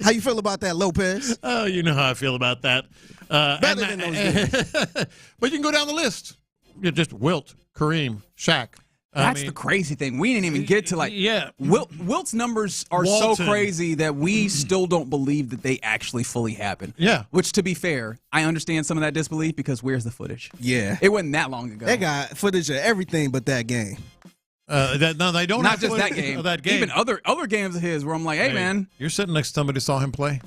S23: How you feel about that, Lopez?
S14: Oh, you know how I feel about that.
S23: Better than those dudes.
S14: But you can go down the list. You just Wilt, Kareem, Shaq.
S3: That's the crazy thing. We didn't even get to Wilt's numbers are so crazy that we still don't believe that they actually fully happened.
S14: Yeah.
S3: Which, to be fair, I understand some of that disbelief because where's the footage?
S23: Yeah.
S3: It wasn't that long ago.
S23: They got footage of everything but that game.
S14: No, they don't.
S3: Not
S14: have
S3: just that
S14: footage
S3: game.
S14: of that game.
S3: Even other games of his where I'm like, hey man.
S14: You're sitting next to somebody who saw him play.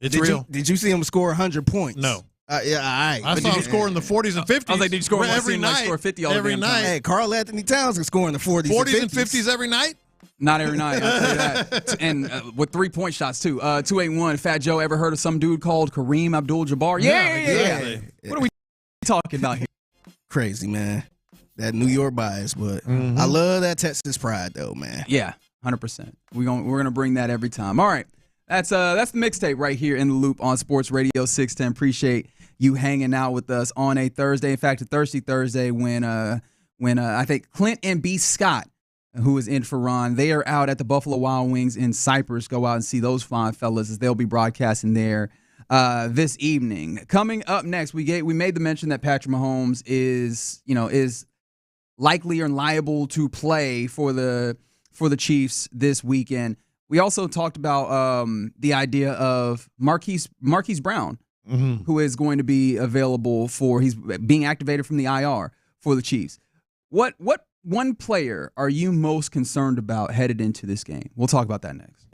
S14: It's
S23: did
S14: real.
S23: Did you see him score 100 points?
S14: No.
S23: Yeah, all right.
S14: I saw him score in the 40s and 50s.
S3: I was like, did you score
S14: every night?
S3: Score 50 all the
S14: every
S3: damn
S14: night.
S3: time?
S23: Hey, Karl Anthony Towns is scoring the 40s,
S14: 40s
S23: and
S14: 50s every night?
S3: Not every night, I'll tell you that. And with 3-point shots, too. 281, Fat Joe, ever heard of some dude called Kareem Abdul-Jabbar? Yeah.
S14: Exactly.
S3: What are we talking about here?
S23: Crazy, man. That New York bias, but I love that Texas pride, though, man.
S3: Yeah, 100%. We're gonna bring that every time. All right. That's the mixtape right here in the loop on Sports Radio 610. Appreciate you hanging out with us on a Thursday. In fact, a Thirsty Thursday when I think Clint and B. Scott, who is in for Ron, they are out at the Buffalo Wild Wings in Cypress. Go out and see those fine fellas as they'll be broadcasting there this evening. Coming up next, we made the mention that Patrick Mahomes is likely or liable to play for the Chiefs this weekend. We also talked about the idea of Marquise Brown who is going to be available he's being activated from the IR for the Chiefs. What one player are you most concerned about headed into this game? We'll talk about that next.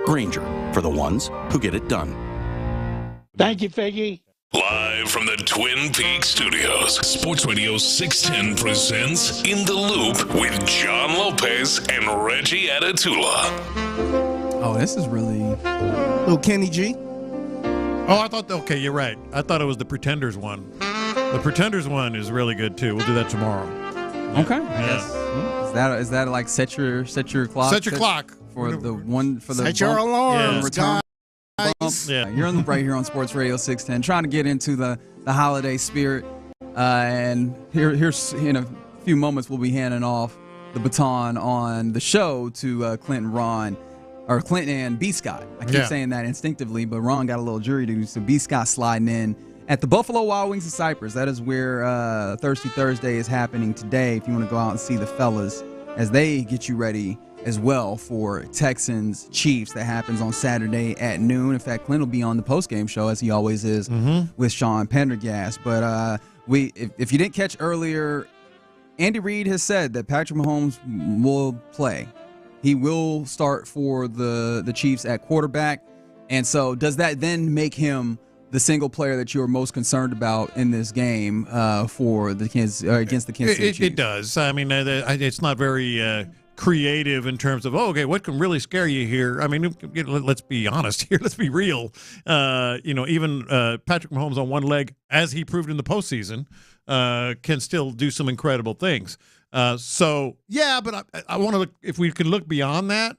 S20: Grainger, for the ones who get it done.
S1: Thank you, Figgy.
S10: Live from the Twin Peaks studios, Sports Radio 610 presents In the Loop with John Lopez and Reggie Atatula.
S19: Oh, this is really...
S23: Little Kenny G.
S14: Oh, I thought, okay, you're right. I thought it was the Pretenders one. The Pretenders one is really good, too. We'll do that tomorrow.
S19: Okay.
S14: Yeah.
S19: Is that like set your clock?
S14: Set your clock.
S19: For the one, for the
S23: set your alarm.
S19: Return.
S14: Yeah.
S19: You're right here on Sports Radio 610, trying to get into the holiday spirit. And here's in a few moments we'll be handing off the baton on the show to Clinton and B. Scott. I keep saying that instinctively, but Ron got a little jury duty, so B. Scott sliding in at the Buffalo Wild Wings of Cypress. That is where Thirsty Thursday is happening today. If you want to go out and see the fellas as they get you ready as well for Texans Chiefs. That happens on Saturday at noon. In fact, Clint will be on the postgame show, as he always is, with Sean Pendergast. But if you didn't catch earlier, Andy Reid has said that Patrick Mahomes will play. He will start for the Chiefs at quarterback. And so does that then make him the single player that you're most concerned about in this game for the against the Kansas City Chiefs?
S14: It does. I mean, it's not very creative in terms of, what can really scare you here? I mean, let's be honest here. Let's be real. Even Patrick Mahomes on one leg, as he proved in the postseason, can still do some incredible things. But I want to look, if we can look beyond that,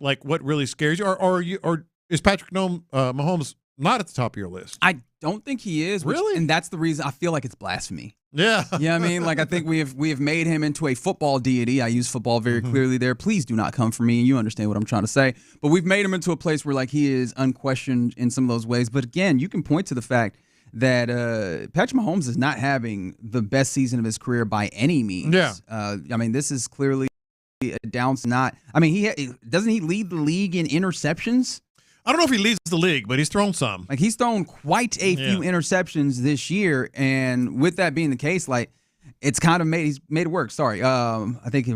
S14: like what really scares you, or is Patrick Mahomes not at the top of your list?
S19: I don't think he is.
S14: Really?
S19: And that's the reason I feel like it's blasphemy.
S14: Yeah.
S19: Yeah, I mean, like I think we have made him into a football deity. I use football very clearly there. Please do not come for me. You understand what I'm trying to say. But we've made him into a place where like he is unquestioned in some of those ways. But again, you can point to the fact that Patrick Mahomes is not having the best season of his career by any means.
S14: Yeah.
S19: I mean, this is clearly a down. Doesn't he lead the league in interceptions?
S14: I don't know if he leads the league, but he's thrown some.
S19: Like, he's thrown quite a few interceptions this year, and with that being the case, like, it's kind of he's made it work. Sorry. I think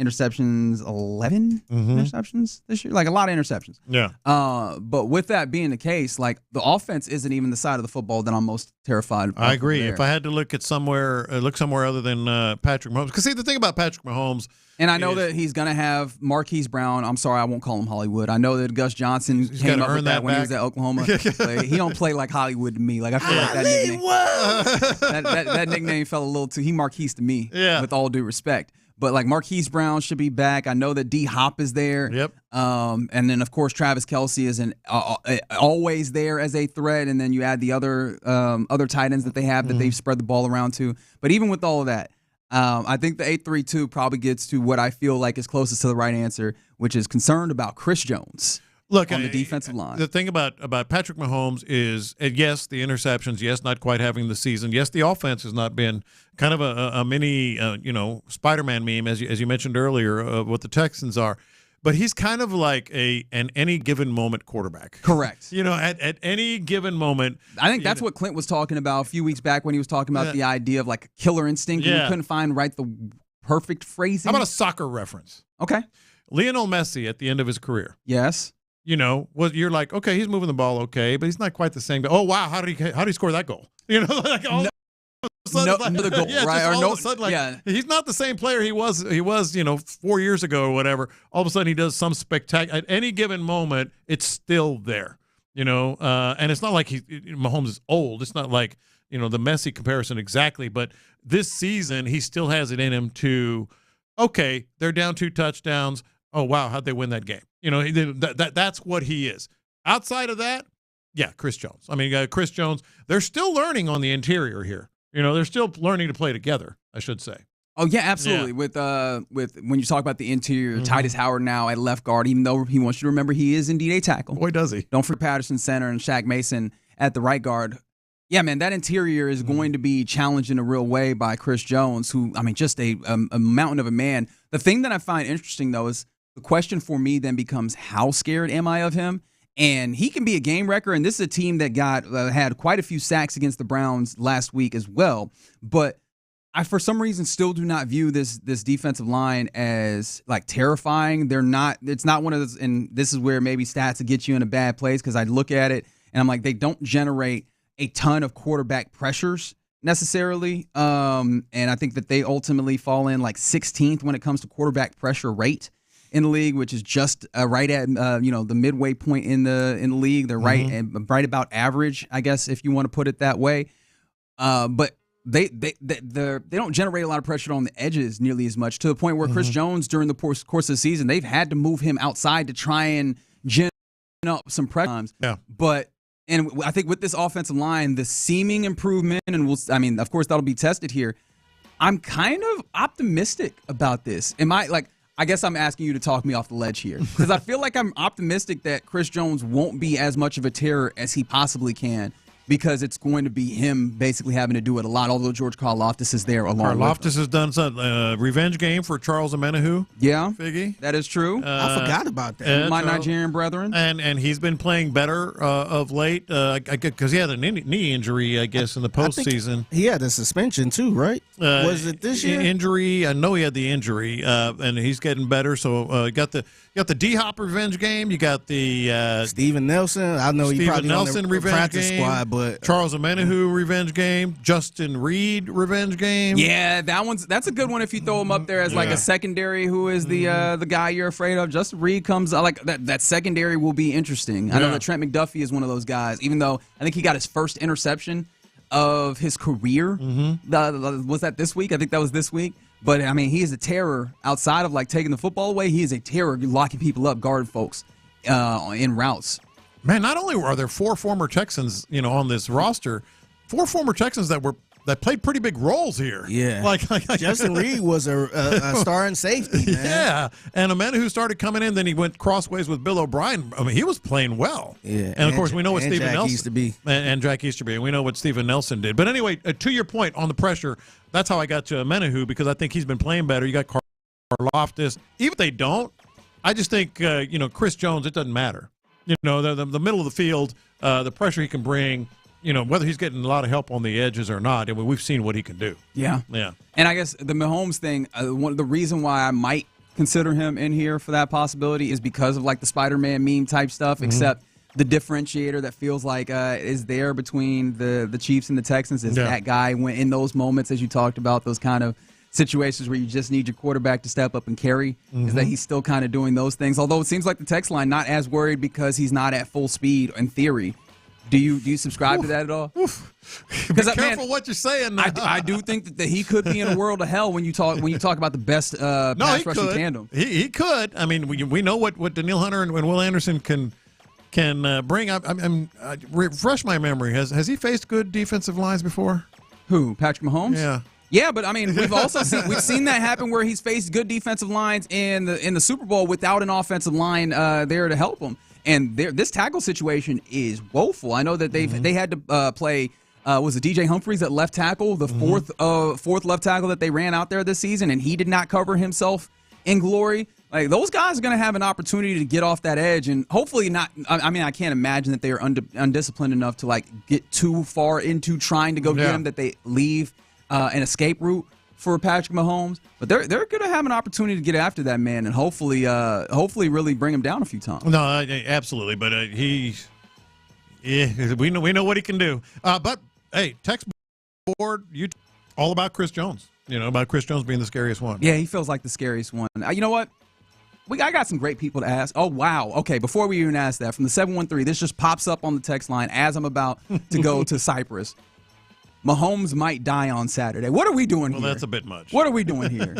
S19: interceptions, 11 interceptions this year, like a lot of interceptions.
S14: Yeah.
S19: But with that being the case, like, the offense isn't even the side of the football that I'm most terrified of.
S14: I agree. If I had to look somewhere other than Patrick Mahomes, because see, the thing about Patrick Mahomes,
S19: and I know that he's going to have Marquise Brown. I'm sorry, I won't call him Hollywood. I know that Gus Johnson came up with that when he was at Oklahoma. He don't play like Hollywood to me. Like, I feel like that nickname, that nickname fell a little too. He Marquise to me, with all due respect. But like Marquise Brown should be back. I know that D Hop is there.
S14: Yep.
S19: And then of course Travis Kelce is always there as a threat. And then you add the other tight ends that they have that they've spread the ball around to. But even with all of that, I think the 8-3-2 probably gets to what I feel like is closest to the right answer, which is concerned about Chris Jones.
S14: Look,
S19: on the defensive line.
S14: The thing about Patrick Mahomes is, yes, the interceptions, yes, not quite having the season, yes, the offense has not been kind of a mini, Spider-Man meme, as you mentioned earlier, of what the Texans are. But he's kind of like an any given moment quarterback.
S19: Correct.
S14: At any given moment.
S19: I think that's what Clint was talking about a few weeks back when he was talking about the idea of like killer instinct. And he couldn't find the perfect phrasing.
S14: How about a soccer reference?
S19: Okay.
S14: Lionel Messi at the end of his career.
S19: Yes.
S14: You're like, okay, he's moving the ball okay, but he's not quite the same. Oh wow, how did he score that goal? Like all
S19: another goal, right?
S14: All of a sudden, he's not the same player he was 4 years ago or whatever. All of a sudden, he does some spectacular. At any given moment, it's still there. And it's not like Mahomes is old. It's not like the Messi comparison exactly, but this season he still has it in him to, okay, they're down 2 touchdowns. Oh wow, how'd they win that game? That's what he is. Outside of that, Chris Jones. I mean, Chris Jones, they're still learning on the interior here. They're still learning to play together, I should say.
S19: Oh, yeah, absolutely. Yeah. With when you talk about the interior, Titus Howard now at left guard, even though he wants you to remember he is indeed a tackle.
S14: Boy, does he.
S19: Don't forget Patterson center and Shaq Mason at the right guard. Yeah, man, that interior is going to be challenged in a real way by Chris Jones, who, I mean, just a mountain of a man. The thing that I find interesting, though, is the question for me then becomes, how scared am I of him? And he can be a game wrecker, and this is a team that had quite a few sacks against the Browns last week as well. But
S3: I for some reason still do not view this defensive line as like terrifying. They're not. It's not one of those. And this is where maybe stats will get you in a bad place because I look at it and I'm like, they don't generate a ton of quarterback pressures necessarily. And I think that they ultimately fall in like 16th when it comes to quarterback pressure rate in the league, which is just right at the midway point in the league. They're right about average, I guess, if you want to put it that way. But they don't generate a lot of pressure on the edges nearly as much, to the point where Chris Jones, during the course of the season, they've had to move him outside to try and gin up some pressure times.
S14: Yeah.
S3: And I think with this offensive line, the seeming improvement, and of course that'll be tested here. I'm kind of optimistic about this. I guess I'm asking you to talk me off the ledge here, because I feel like I'm optimistic that Chris Jones won't be as much of a terror as he possibly can, because it's going to be him basically having to do it a lot, although George Karlaftis is there along with him.
S14: Karlaftis has done some revenge game for Charles Omenihu.
S3: Yeah,
S14: Figgy.
S3: That is true.
S23: I forgot about that.
S3: My Nigerian brethren.
S14: And he's been playing better of late, because he had a knee injury, I guess, in the postseason.
S23: He had a suspension too, right? Was it this year?
S14: Injury. I know he had the injury, and he's getting better. So you got the D-Hop revenge game. You got the
S23: Steven Nelson. I know he probably
S14: Nelson
S23: on the
S14: revenge
S23: practice
S14: game.
S23: squad, but
S14: Charles Omenihu revenge game. Justin Reed revenge game.
S3: Yeah, that's a good one if you throw him up there as like a secondary. Who is the guy you're afraid of? Justin Reed comes. I like that secondary will be interesting. I know that Trent McDuffie is one of those guys. Even though I think he got his first interception of his career. Was that this week? I think that was this week. But, I mean, he is a terror outside of, like, taking the football away. He is a terror locking people up, guarding folks in routes.
S14: Man, not only are there 4 former Texans, on this roster, 4 former Texans that played pretty big roles here.
S23: Yeah.
S14: Like
S23: Justin Reed was a starting safety, man.
S14: Yeah. And Omenihu started coming in, then he went crossways with Bill O'Brien. I mean, he was playing well.
S23: Yeah.
S14: And of course, we know what Stephen Nelson
S23: Easterby.
S14: And Jack Easterby. And we know what Stephen Nelson did. But anyway, to your point on the pressure, that's how I got to Omenihu, because I think he's been playing better. You got Karlaftis. Even if they don't, I just think Chris Jones, it doesn't matter. The middle of the field, the pressure he can bring. Whether he's getting a lot of help on the edges or not, I mean, we've seen what he can do.
S3: Yeah. And I guess the Mahomes thing, the reason why I might consider him in here for that possibility is because of like the Spider-Man meme type stuff, except the differentiator that feels like is there between the Chiefs and the Texans is that guy when in those moments, as you talked about, those kind of situations where you just need your quarterback to step up and carry, is that he's still kind of doing those things. Although it seems like the text line not as worried because he's not at full speed in theory. Do you subscribe to that at all?
S14: Be careful what you're saying now.
S3: I do think that he could be in a world of hell when you talk about the best pass rushing tandem.
S14: He could. I mean, we know what Danielle Hunter and Will Anderson can bring. Refresh my memory. Has he faced good defensive lines before?
S3: Who? Patrick Mahomes?
S14: Yeah.
S3: Yeah, but I mean, we've seen that happen where he's faced good defensive lines in the Super Bowl without an offensive line there to help him. And this tackle situation is woeful. I know that they had to play was it DJ Humphries at left tackle, the fourth left tackle that they ran out there this season, and he did not cover himself in glory. Like, those guys are going to have an opportunity to get off that edge, and hopefully not. I mean, I can't imagine that they are undisciplined enough to like get too far into trying to go get him that they leave an escape route for Patrick Mahomes, but they're going to have an opportunity to get after that man and hopefully really bring him down a few times.
S14: No, absolutely, but we know what he can do. But hey, text board, all about Chris Jones. About Chris Jones being the scariest one.
S3: Yeah, he feels like the scariest one. You know what? I got some great people to ask. Oh, wow. Okay, before we even ask that, from the 713, this just pops up on the text line as I'm about to go to Cyprus. Mahomes might die on Saturday. What are we doing here?
S14: Well, that's a bit much.
S3: What are we doing here?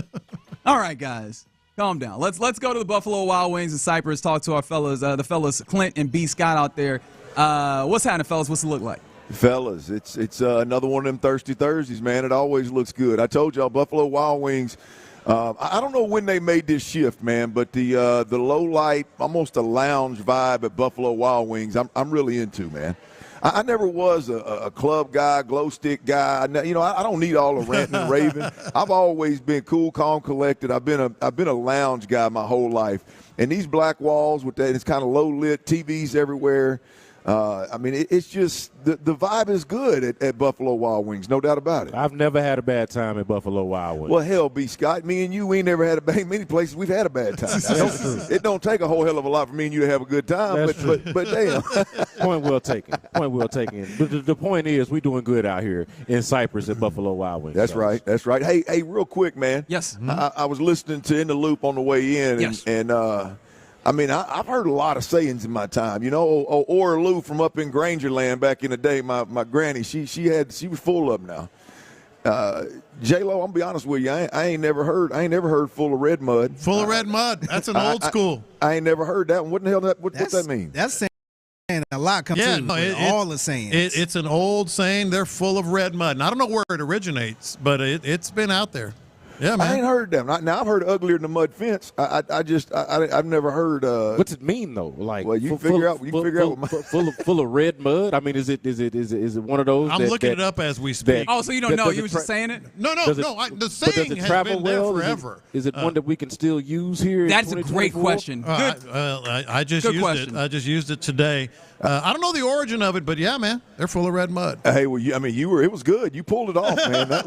S3: All right, guys, calm down. Let's go to the Buffalo Wild Wings in Cyprus, talk to our fellas, the fellas Clint and B. Scott out there. What's happening, fellas? What's it look like?
S2: Fellas, it's another one of them Thirsty Thursdays, man. It always looks good. I told y'all, Buffalo Wild Wings, I don't know when they made this shift, man, but the low light, almost a lounge vibe at Buffalo Wild Wings, I'm really into, man. I never was a club guy, glow stick guy. I don't need all the ranting and raving. I've always been cool, calm, collected. I've been a lounge guy my whole life. And these black walls with that, it's kind of low lit, TVs everywhere. I mean, it's just the vibe is good at Buffalo Wild Wings, no doubt about it.
S12: I've never had a bad time at Buffalo Wild Wings.
S2: Well, hell, B. Scott, me and you, we ain't never had a bad. Many places we've had a bad time. It don't take a whole hell of a lot for me and you to have a good time. But damn.
S12: Point well taken. Point well taken. But the point is, we're doing good out here in Cypress at Buffalo Wild Wings.
S2: That's right. That's right. Hey, real quick, man.
S3: Yes.
S2: I was listening to In the Loop on the way in, and I mean, I've heard a lot of sayings in my time. You know, Ora Lou from up in Grangerland back in the day, my granny, she was full of them now. J-Lo, I'm gonna be honest with you, I ain't never heard Full of Red Mud.
S14: Full of Red Mud. That's an old school.
S2: I ain't never heard that one. What the hell? What's that mean?
S23: That's saying a lot. All the sayings.
S14: It's an old saying. They're full of red mud. And I don't know where it originates, but it's been out there. Yeah, man.
S2: I ain't heard them. Now I've heard uglier than the mud fence. I've never heard.
S12: What's it mean though? Like,
S2: well, you figure out.
S12: Full of red mud. I mean, is it one of those?
S14: I'm looking it up as we speak.
S3: Oh, so you don't know? You were just saying it?
S14: No. The saying has been there forever.
S12: Is it one that we can still use here?
S3: That's a great question. Good.
S14: I just used it. I just used it today. I don't know the origin of it, but yeah, man, they're full of red mud.
S2: Hey, well, it was good. You pulled it off, man. That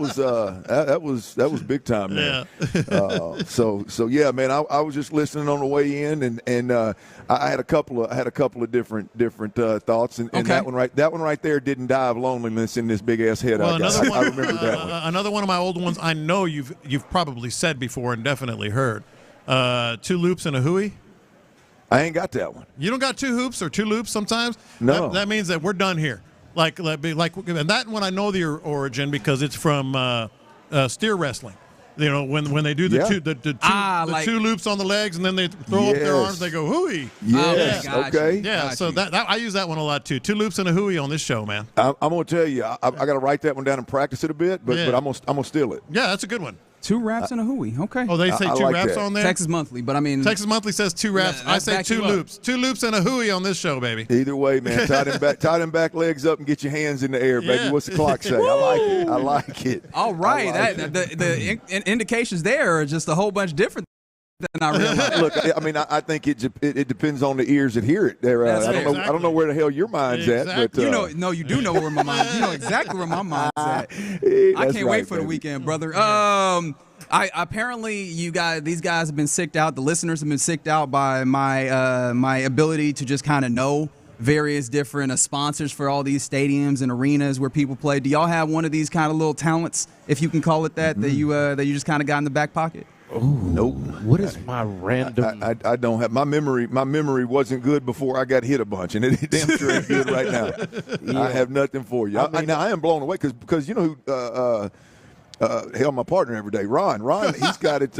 S2: was big time, man.
S14: Yeah.
S2: So yeah, man. I was just listening on the way in, and I had a couple of different thoughts, and that one right there didn't die of loneliness in this big ass head. I remember that one.
S14: Another one of my old ones. I know you've probably said before and definitely heard. 2 loops and a hooey.
S2: I ain't got that one.
S14: You don't got 2 hoops or 2 loops sometimes?
S2: No.
S14: That means that we're done here. And that one I know the origin because it's from steer wrestling. You know, when they do the 2 loops on the legs and then they throw up their arms, they go hooey.
S2: Yes. Okay.
S14: Yeah. So that I use that one a lot too. 2 loops and a hooey on this show, man.
S2: I'm gonna tell you, I got to write that one down and practice it a bit, but I'm gonna steal it.
S14: Yeah, that's a good one.
S3: 2 raps and a hooey. Okay.
S14: Oh, they say 2 raps on there?
S3: Texas Monthly, but I mean.
S14: Texas Monthly says 2 raps. I say 2 loops. 2 loops and a hooey on this show, baby.
S2: Either way, man. Tie them back legs up and get your hands in the air, baby.
S14: Yeah.
S2: What's the clock say? I like it.
S3: All right. The indications there are just a whole bunch different than I realized.
S2: Look, I mean, I think it depends on the ears that hear it. I don't know where the hell your mind's at, but
S3: you do know where my mind. You know exactly where my mind's at. I can't wait for the weekend, brother. Apparently these guys have been sicked out. The listeners have been sicked out by my ability to just kind of know various different sponsors for all these stadiums and arenas where people play. Do y'all have one of these kind of little talents, if you can call it that, that you just kind of got in the back pocket?
S12: Oh, nope. What is my random?
S2: I don't have my memory. My memory wasn't good before I got hit a bunch, and it damn sure ain't good right now. Yeah. I have nothing for you. I am blown away because you know who. Hell, my partner every day, Ron, he's got it.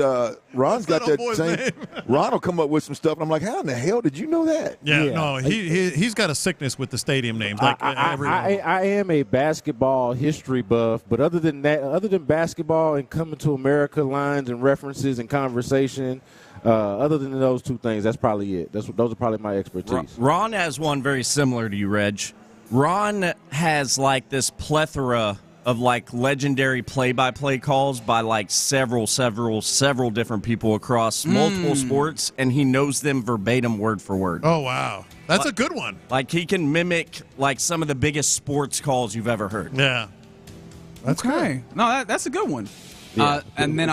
S2: Ron's got that same. Name. Ron will come up with some stuff, and I'm like, how in the hell did you know that?
S14: Yeah. No, he's got a sickness with the stadium names. Like
S12: I am a basketball history buff, but other than basketball and Coming to America lines and references and conversation, other than those 2 things, that's probably it. Those are probably my expertise.
S21: Ron has one very similar to you, Reg. Ron has like this plethora of like legendary play-by-play calls by like several different people across multiple sports, and he knows them verbatim word for word.
S14: Oh, wow. That's a good one.
S21: Like he can mimic like some of the biggest sports calls you've ever heard.
S14: Yeah.
S3: That's okay. Good. No, that's a good one. Yeah. And then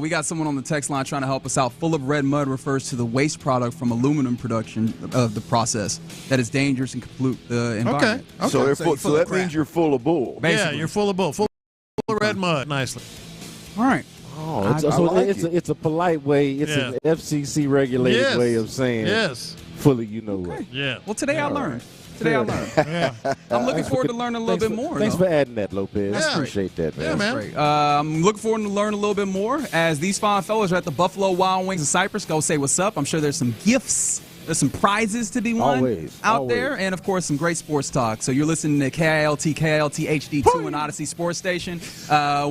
S3: we got someone on the text line trying to help us out. Full of red mud refers to the waste product from aluminum production of the process that is dangerous and can pollute the environment.
S2: Okay. So that means you're full of bull.
S14: Basically. Yeah, you're full of bull. Full of red mud. Nicely.
S3: All right.
S12: Oh, it's a polite way. It's an FCC regulated way of saying fully, you know what.
S14: Yeah.
S3: Well, today I learned. Yeah. I'm looking forward to learning a little bit more.
S12: Thanks for adding that, Lopez. I appreciate that, man.
S14: Yeah, man.
S3: Great. I'm looking forward to learn a little bit more as these fine fellas are at the Buffalo Wild Wings in Cypress. Go say what's up. I'm sure there's some gifts. There's some prizes to be won out there, and of course some great sports talk. So you're listening to KILT HD2 and Odyssey Sports Station.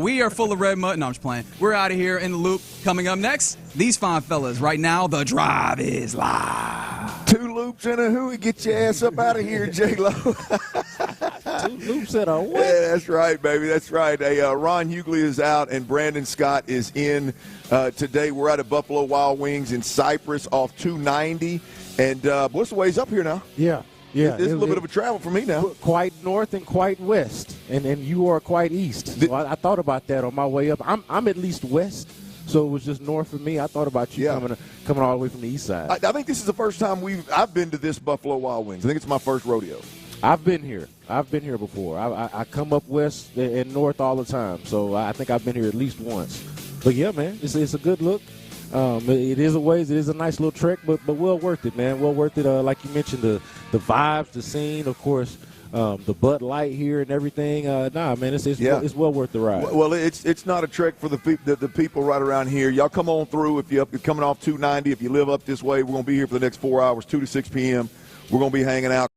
S3: We are full of red mud. No, I'm just playing. We're out of here in the loop. Coming up next, these fine fellas. Right now, the drive is live.
S2: 2 loops and a hooey. Get your ass up out of here, J-Lo.
S12: 2 loops and a what?
S2: Yeah, that's right, baby. That's right. Ron Hughley is out, and Brandon Scott is in today. We're at a Buffalo Wild Wings in Cypress off 290. And what's the ways up here now?
S12: Yeah. Yeah,
S2: it's a little bit of a travel for me now.
S12: Quite north and quite west, and you are quite east. So I thought about that on my way up. I'm at least west, so it was just north for me. I thought about you coming all the way from the east side.
S2: I think this is the first time I've been to this Buffalo Wild Wings. I think it's my first rodeo.
S12: I've been here. I've been here before. I come up west and north all the time, so I think I've been here at least once. But yeah, man, it's a good look. It is a ways. It is a nice little trek, but well worth it, man. Well worth it. Like you mentioned, the vibes, the scene, of course, the Bud Light here and everything. Man, it's well worth the ride.
S2: Well, it's not a trek for the people right around here. Y'all come on through if you're coming off 290. If you live up this way, we're gonna be here for the next 4 hours, 2 to 6 p.m. We're gonna be hanging out.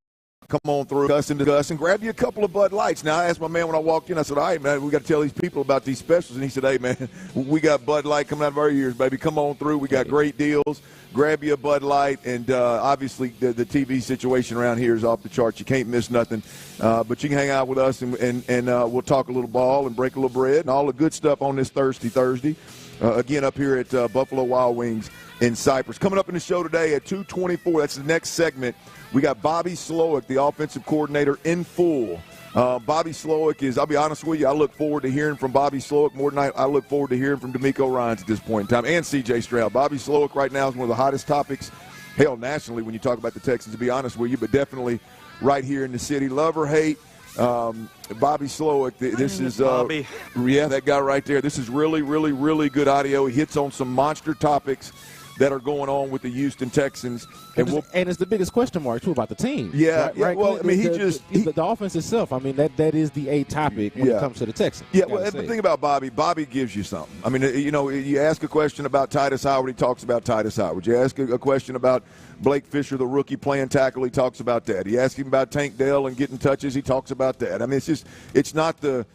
S2: Come on through, discuss, and grab you a couple of Bud Lights. Now, I asked my man when I walked in, I said, all right, man, we got to tell these people about these specials. And he said, hey, man, we got Bud Light coming out of our ears, baby. Come on through. We got great deals. Grab you a Bud Light. And obviously the TV situation around here is off the charts. You can't miss nothing. But you can hang out with us, and we'll talk a little ball and break a little bread and all the good stuff on this Thursday. Again, up here at Buffalo Wild Wings in Cypress. Coming up in the show today at 2:24, that's the next segment. We got Bobby Slowik, the offensive coordinator, in full. Bobby Slowik is, I'll be honest with you, I look forward to hearing from Bobby Slowik more than I look forward to hearing from D'Amico Ryans at this point in time, and C.J. Stroud. Bobby Slowik right now is one of the hottest topics, hell, nationally when you talk about the Texans, to be honest with you, but definitely right here in the city. Love or hate, Bobby Slowik, this is, that guy right there. This is really, really, really good audio. He hits on some monster topics that are going on with the Houston Texans.
S12: And it's the biggest question mark, too, about the team.
S2: Yeah,
S12: right?
S2: Well, I mean,
S12: the offense itself, I mean, that is the A topic when it comes to the Texans.
S2: Yeah, well, the thing about Bobby gives you something. I mean, you ask a question about Titus Howard, he talks about Titus Howard. You ask a question about Blake Fisher, the rookie, playing tackle, he talks about that. You ask him about Tank Dell and getting touches, he talks about that. I mean, it's not the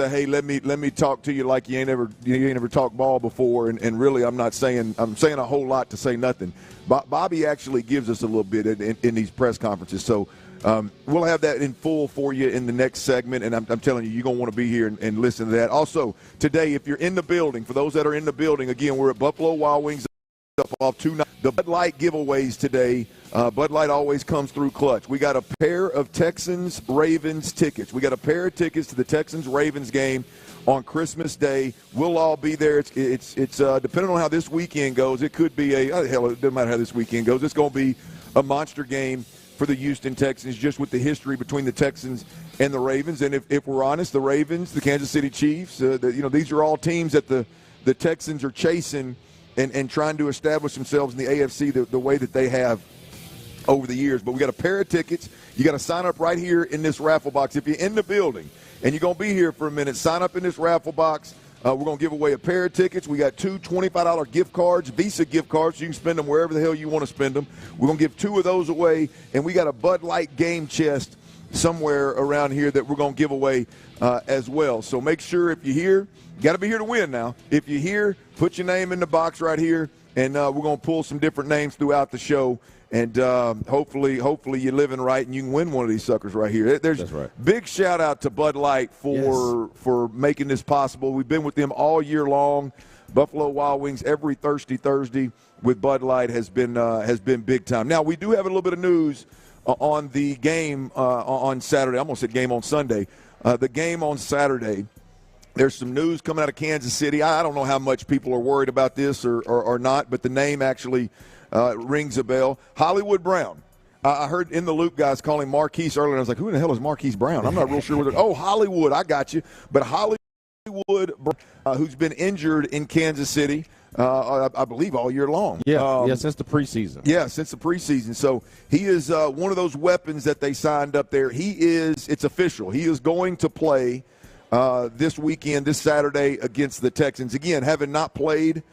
S2: hey, let me talk to you like you ain't ever talked ball before, and really I'm saying a whole lot to say nothing. Bobby actually gives us a little bit in these press conferences, so we'll have that in full for you in the next segment, and I'm telling you, you're going to want to be here and listen to that. Also, today, if you're in the building, for those that are in the building, again, we're at Buffalo Wild Wings up off 290. The Bud Light giveaways today. Bud Light always comes through clutch. We got a pair of Texans-Ravens tickets. We got a pair of tickets to the Texans-Ravens game on Christmas Day. We'll all be there. It's depending on how this weekend goes, it could be it doesn't matter how this weekend goes. It's going to be a monster game for the Houston Texans, just with the history between the Texans and the Ravens. And if we're honest, the Ravens, the Kansas City Chiefs, these are all teams that the Texans are chasing and trying to establish themselves in the AFC the way that they have over the years. But we got a pair of tickets. You got to sign up right here in this raffle box. If you're in the building and you're going to be here for a minute, sign up in this raffle box. We're going to give away a pair of tickets. We got 2 $25 gift cards, Visa gift cards, so you can spend them wherever the hell you want to spend them. We're going to give 2 of those away, and we got a Bud Light game chest somewhere around here that we're going to give away as well. So make sure if you're here, you got to be here to win now. If you're here, put your name in the box right here, and we're going to pull some different names throughout the show. And hopefully you're living right and you can win one of these suckers right here. That's right. Big shout out to Bud Light for making this possible. We've been with them all year long. Buffalo Wild Wings every Thursday with Bud Light has been big time. Now we do have a little bit of news on the game on Saturday. I almost said game on Sunday. The game on Saturday. There's some news coming out of Kansas City. I don't know how much people are worried about this or not, but the name actually rings a bell. Hollywood Brown. I heard In the Loop guys calling Marquise earlier, and I was like, who in the hell is Marquise Brown? I'm not real sure. Hollywood, I got you. But Hollywood, who's been injured in Kansas City, I believe all year long.
S12: Since the preseason.
S2: Yeah, since the preseason. So he is one of those weapons that they signed up there. It's official. He is going to play this weekend, this Saturday, against the Texans. Again, having not played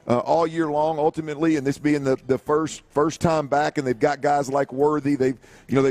S2: all year long, ultimately, and this being the first time back, and they've got guys like Worthy. They've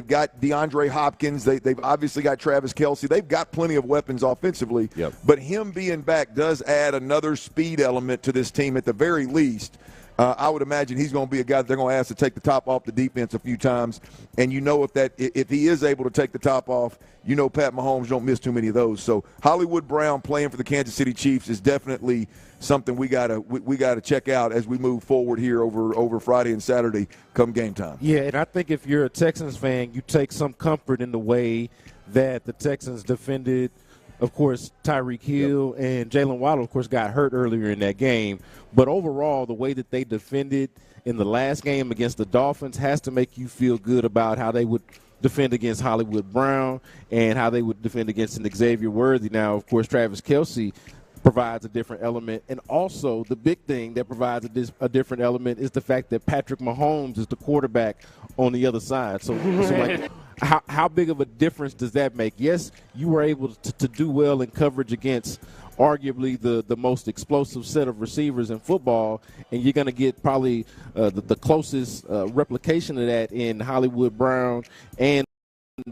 S2: got DeAndre Hopkins. They've obviously got Travis Kelce. They've got plenty of weapons offensively. Yep. But him being back does add another speed element to this team at the very least. I would imagine he's going to be a guy that they're going to ask to take the top off the defense a few times. And if he is able to take the top off, Pat Mahomes don't miss too many of those. So Hollywood Brown playing for the Kansas City Chiefs is definitely something we gotta check out as we move forward here over Friday and Saturday come game time.
S12: Yeah, and I think if you're a Texans fan, you take some comfort in the way that the Texans defended. Of course, Tyreek Hill and Jalen Waddle, of course, got hurt earlier in that game. But overall, the way that they defended in the last game against the Dolphins has to make you feel good about how they would defend against Hollywood Brown and how they would defend against an Xavier Worthy. Now, of course, Travis Kelce provides a different element. And also the big thing that provides a different element is the fact that Patrick Mahomes is the quarterback on the other side. So like, how big of a difference does that make? Yes, you were able to do well in coverage against arguably the most explosive set of receivers in football, and you're going to get probably the closest replication of that in Hollywood Brown and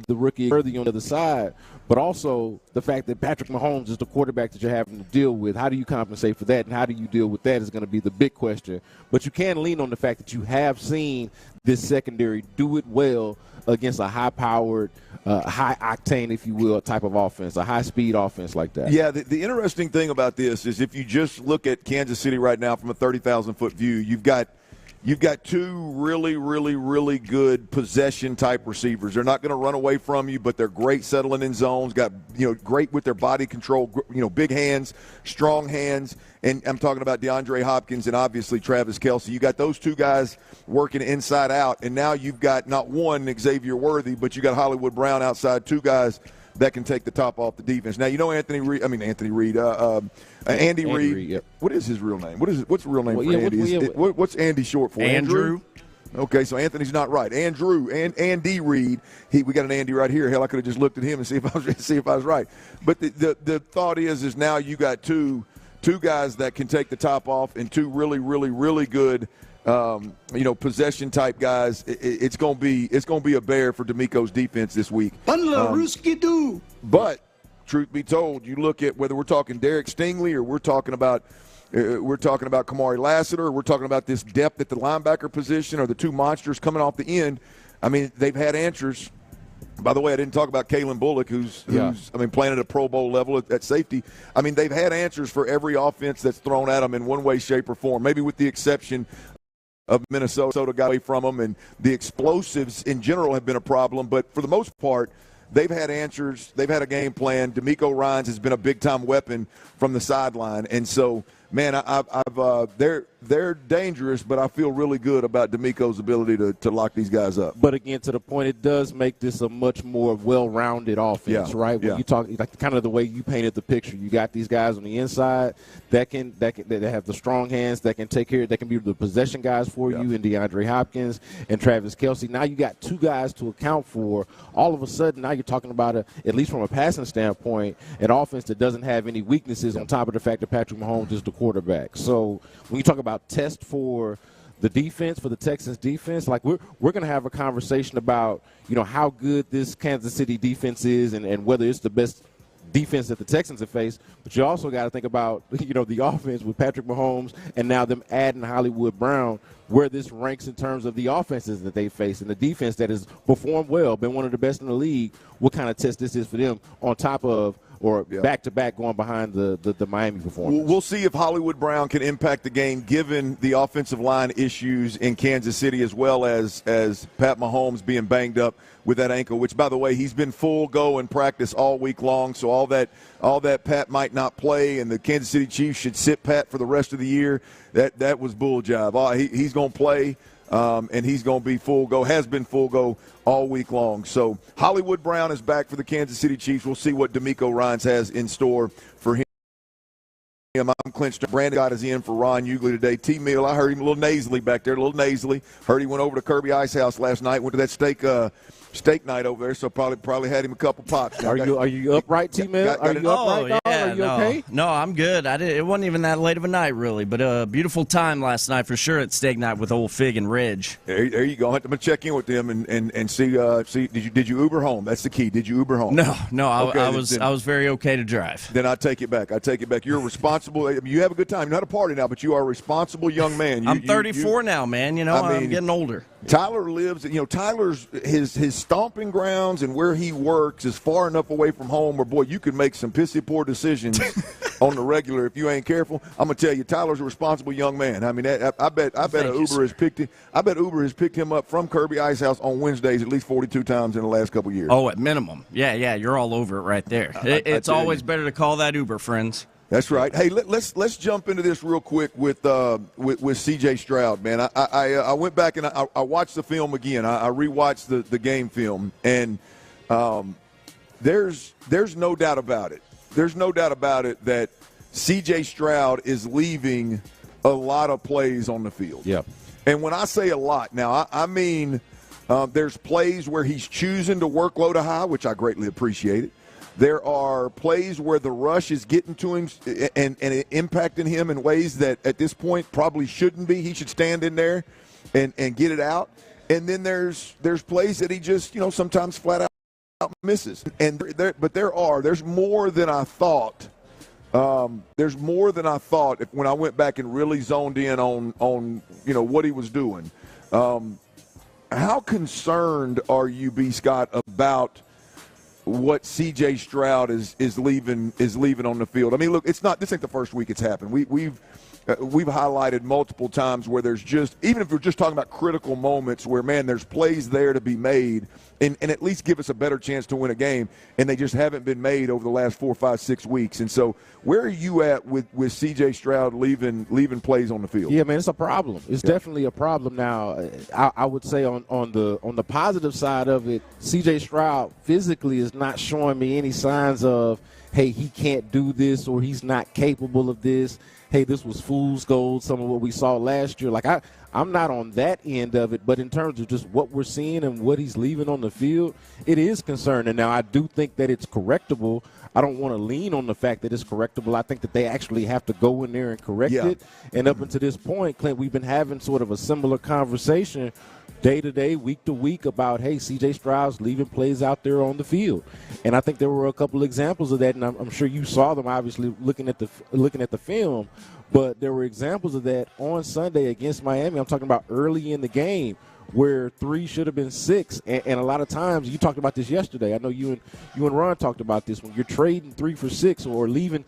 S12: the rookie Worthy on the other side. But also the fact that Patrick Mahomes is the quarterback that you're having to deal with. How do you compensate for that, and how do you deal with that is going to be the big question. But you can lean on the fact that you have seen this secondary do it well against a high-powered, high-octane, if you will, type of offense, a high-speed offense like that.
S2: Yeah, the interesting thing about this is if you just look at Kansas City right now from a 30,000-foot view, you've got two really, really, really good possession-type receivers. They're not going to run away from you, but they're great settling in zones, got great with their body control, big hands, strong hands. And I'm talking about DeAndre Hopkins and obviously Travis Kelce. You got those two guys working inside out, and now you've got not one Xavier Worthy, but you got Hollywood Brown outside, two guys that can take the top off the defense. Now, Andy Reid.
S12: Yep.
S2: What is his real name? What's the real name for Andy? What's Andy short for?
S21: Andrew.
S2: Okay, so Anthony's not right. Andy Reid. We got an Andy right here. Hell, I could have just looked at him and see if I was right. But the thought is now you got two guys that can take the top off and two really, really, really good possession type guys. It's gonna be a bear for D'Amico's defense this week. But truth be told, you look at whether we're talking Derek Stingley or we're talking about Kamari Lassiter, or we're talking about this depth at the linebacker position, or the two monsters coming off the end. I mean, they've had answers. By the way, I didn't talk about Kalen Bullock, who's playing at a Pro Bowl level at safety. I mean, they've had answers for every offense that's thrown at them in one way, shape, or form, maybe with the exception of Minnesota got away from them, and the explosives in general have been a problem. But for the most part, they've had answers. They've had a game plan. D'Amico Ryans has been a big-time weapon from the sideline. And so, man, they're dangerous, but I feel really good about D'Amico's ability to lock these guys up.
S12: But again, to the point, it does make this a much more well-rounded offense, right? When you talk, like kind of the way you painted the picture, you got these guys on the inside that have the strong hands, that can take care, that can be the possession guys for you, and DeAndre Hopkins and Travis Kelce. Now you got two guys to account for. All of a sudden, now you're talking about at least from a passing standpoint, an offense that doesn't have any weaknesses on top of the fact that Patrick Mahomes is the quarterback. So when you talk about test for the defense, for the Texans defense, like we're going to have a conversation about, how good this Kansas City defense is and whether it's the best defense that the Texans have faced. But you also got to think about, the offense with Patrick Mahomes and now them adding Hollywood Brown, where this ranks in terms of the offenses that they face and the defense that has performed well, been one of the best in the league. What kind of test this is for them on top of or back-to-back going behind the Miami performance.
S2: We'll see if Hollywood Brown can impact the game given the offensive line issues in Kansas City, as well as Pat Mahomes being banged up with that ankle, which, by the way, he's been full go in practice all week long. So all that Pat might not play and the Kansas City Chiefs should sit Pat for the rest of the year, that was bull jive. He's going to play. And he's going to be full go, has been full go all week long. So Hollywood Brown is back for the Kansas City Chiefs. We'll see what D'Amico Ryans has in store for him. I'm Clint. Brandon Scott is in for Ron Hughley today. T-Mill, I heard him a little nasally back there, Heard he went over to Kirby Ice House last night, went to that steak night over there, so probably had him a couple pops.
S12: Are you upright, T-Mel? Are you upright, dog? Are you okay?
S21: No, I'm good. It wasn't even that late of a night, really, but a beautiful time last night for sure at steak night with old Fig and Reg.
S2: There you go. I'm gonna check in with them and see. Did you Uber home? That's the key. Did you Uber home?
S21: No. I was very okay to drive.
S2: Then I take it back. You're responsible. I mean, you have a good time. You're not a party now, but you are a responsible young man.
S21: I'm 34 now, man. I'm getting older.
S2: Tyler lives. Tyler's his stomping grounds and where he works is far enough away from home where, boy, you can make some pissy poor decisions on the regular if you ain't careful. I'm gonna tell you, Tyler's a responsible young man. I mean, I bet Uber has picked him. I bet Uber has picked him up from Kirby Ice House on Wednesdays at least 42 times in the last couple of years.
S21: Oh, at minimum. Yeah, you're all over it right there. It's always better to call that Uber, friends.
S2: That's right. Hey, let's jump into this real quick with C.J. Stroud, man. I went back and I watched the film again. I rewatched the game film, and there's no doubt about it. There's no doubt about it that C.J. Stroud is leaving a lot of plays on the field.
S12: Yeah.
S2: And when I say a lot, now I mean there's plays where he's choosing to work low to high, which I greatly appreciate it. There are plays where the rush is getting to him and impacting him in ways that at this point probably shouldn't be. He should stand in there and get it out. And then there's plays that he just, sometimes flat out misses. There's more than I thought. There's more than I thought when I went back and really zoned in on what he was doing. How concerned are you, B. Scott, about what C.J. Stroud is leaving on the field? I mean, look, this ain't the first week it's happened. We've highlighted multiple times where there's just, even if we're just talking about critical moments where, man, there's plays there to be made and at least give us a better chance to win a game, and they just haven't been made over the last 4, 5, 6 weeks. And so where are you at with C.J. Stroud leaving plays on the field?
S12: Yeah, man, it's a problem. It's definitely a problem. Now, I would say on the positive side of it, C.J. Stroud physically is not showing me any signs of, hey, he can't do this or he's not capable of this. Hey, this was fool's gold, some of what we saw last year. Like, I'm not on that end of it, but in terms of just what we're seeing and what he's leaving on the field, it is concerning. Now, I do think that it's correctable. I don't want to lean on the fact that it's correctable. I think that they actually have to go in there and correct it. And up until this point, Clint, we've been having sort of a similar conversation day to day, week to week about, hey, C.J. Stroud's leaving plays out there on the field. And I think there were a couple examples of that, and I'm sure you saw them, obviously, looking at the film. But there were examples of that on Sunday against Miami. I'm talking about early in the game where 3 should have been 6. And a lot of times, you talked about this yesterday. I know you and Ron talked about this. When you're trading 3 for 6 or leaving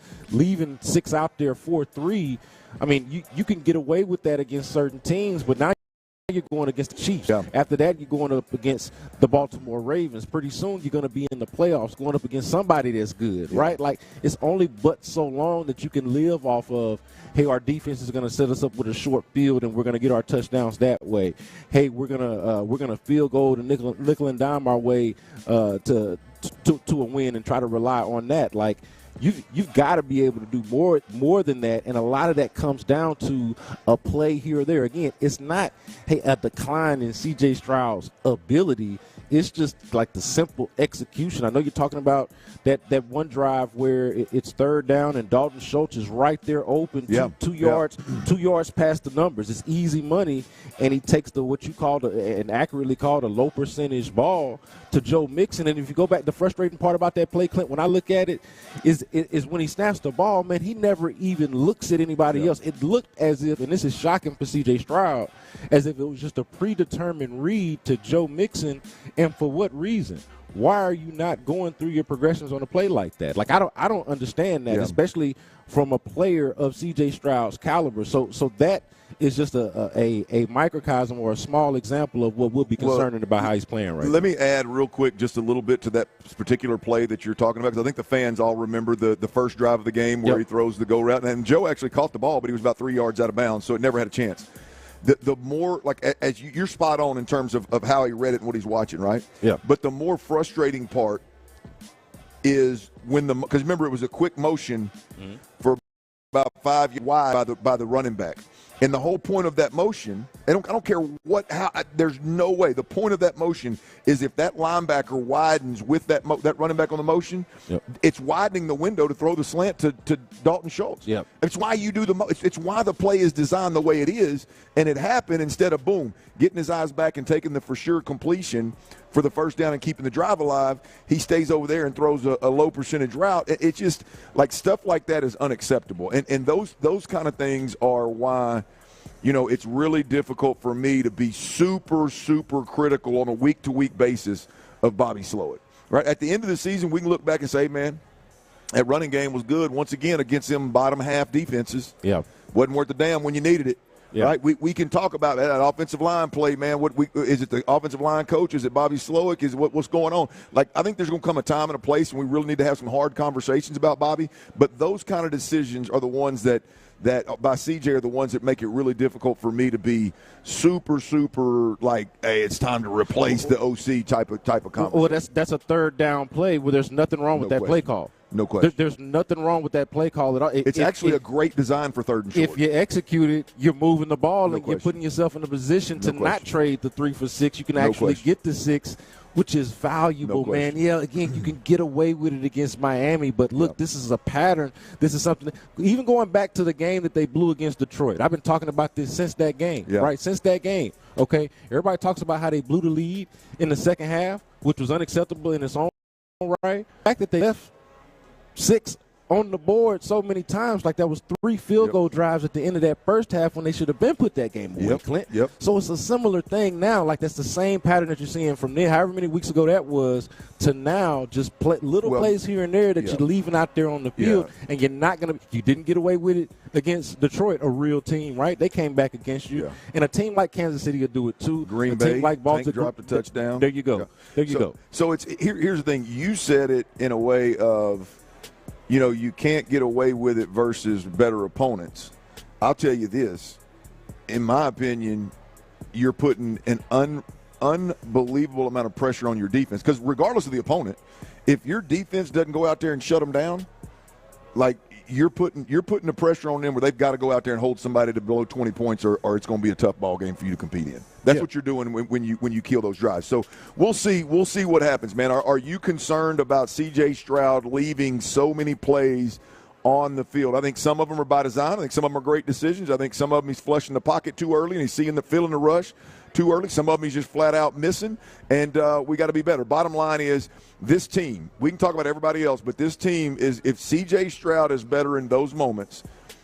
S12: 6 out there for 3, I mean, you can get away with that against certain teams, but now you're going against the Chiefs. Yeah. After that, you're going up against the Baltimore Ravens. Pretty soon, you're going to be in the playoffs going up against somebody that's good, right? Like, it's only but so long that you can live off of, hey, our defense is going to set us up with a short field and we're going to get our touchdowns that way. Hey, we're gonna field goal and nickel and dime our way to a win and try to rely on that. Like, You've got to be able to do more than that, and a lot of that comes down to a play here or there. Again, it's not, hey, a decline in C.J. Stroud's ability. It's just like the simple execution. I know you're talking about that one drive where it's 3rd down and Dalton Schultz is right there open, two yards past the numbers. It's easy money, and he takes what you call and accurately called a low percentage ball to Joe Mixon. And if you go back, the frustrating part about that play, Clint, when I look at it, is when he snaps the ball, man, he never even looks at anybody else. It looked as if, and this is shocking for C.J. Stroud, as if it was just a predetermined read to Joe Mixon. And for what reason? Why are you not going through your progressions on a play like that? Like, I don't understand that, especially from a player of C.J. Stroud's caliber. So that is just a microcosm or a small example of what we'll be concerning about how he's playing right now.
S2: Let me add real quick just a little bit to that particular play that you're talking about, because I think the fans all remember the first drive of the game where he throws the go route. And Joe actually caught the ball, but he was about 3 yards out of bounds, so it never had a chance. The more, like, as you're spot on in terms of how he read it and what he's watching, right?
S12: Yeah.
S2: But the more frustrating part is because remember, it was a quick motion for about 5 yards wide by the running back. And the whole point of that motion, I don't care there's no way. The point of that motion is if that linebacker widens with that running back on the motion, it's widening the window to throw the slant to Dalton Schultz.
S12: Yep.
S2: It's why you do it's why the play is designed the way it is, and it happened instead of, boom, getting his eyes back and taking the for sure completion for the first down and keeping the drive alive. He stays over there and throws a low percentage route. It's just like stuff like that is unacceptable. And those kind of things are why, it's really difficult for me to be super, super critical on a week-to-week basis of Bobby Slowik. Right? At the end of the season, we can look back and say, man, that running game was good once again against them bottom half defenses.
S12: Yeah.
S2: Wasn't worth a damn when you needed it. Yeah. Right? We can talk about that offensive line play, man. Is it the offensive line coach? Is it Bobby Slowik? Is what's going on? Like, I think there's going to come a time and a place, and we really need to have some hard conversations about Bobby. But those kind of decisions are the ones that by CJ are the ones that make it really difficult for me to be super, super like, hey, it's time to replace the OC type of conversation.
S12: Well, that's a third down play where there's nothing wrong with that play call.
S2: No question.
S12: There's nothing wrong with that play call at all.
S2: It's actually a great design for third and short.
S12: If you execute it, you're moving the ball and you're putting yourself in a position to not trade the 3 for 6. You can actually get the 6, which is valuable, man. Yeah, again, you can get away with it against Miami, but look, this is a pattern. This is something even going back to the game that they blew against Detroit. I've been talking about this since that game, right? Since that game, okay? Everybody talks about how they blew the lead in the second half, which was unacceptable in its own right. The fact that they left 6 on the board so many times, like that was 3 field goal drives at the end of that first half when they should have been put that game away, Clint. So it's a similar thing now. Like that's the same pattern that you're seeing from there, however many weeks ago that was, to now just plays here and there that you're leaving out there on the field, and you're not going to – you didn't get away with it against Detroit, a real team, right? They came back against you. And a team like Kansas City will do it too.
S2: Green
S12: Bay,
S2: team
S12: like Baltimore
S2: dropped a touchdown.
S12: There you go. There you go.
S2: So here's the thing. You said it in a way of – you can't get away with it versus better opponents. I'll tell you this. In my opinion, you're putting an unbelievable amount of pressure on your defense because regardless of the opponent, if your defense doesn't go out there and shut them down, like you're putting the pressure on them where they've got to go out there and hold somebody to below 20 points or it's going to be a tough ball game for you to compete in. That's what you're doing when you kill those drives. So we'll see what happens, man. Are you concerned about C.J. Stroud leaving so many plays on the field? I think some of them are by design. I think some of them are great decisions. I think some of them he's flushing the pocket too early and he's feeling the rush too early. Some of them he's just flat out missing, and we got to be better. Bottom line is this team, we can talk about everybody else, but this team is, if C.J. Stroud is better in those moments,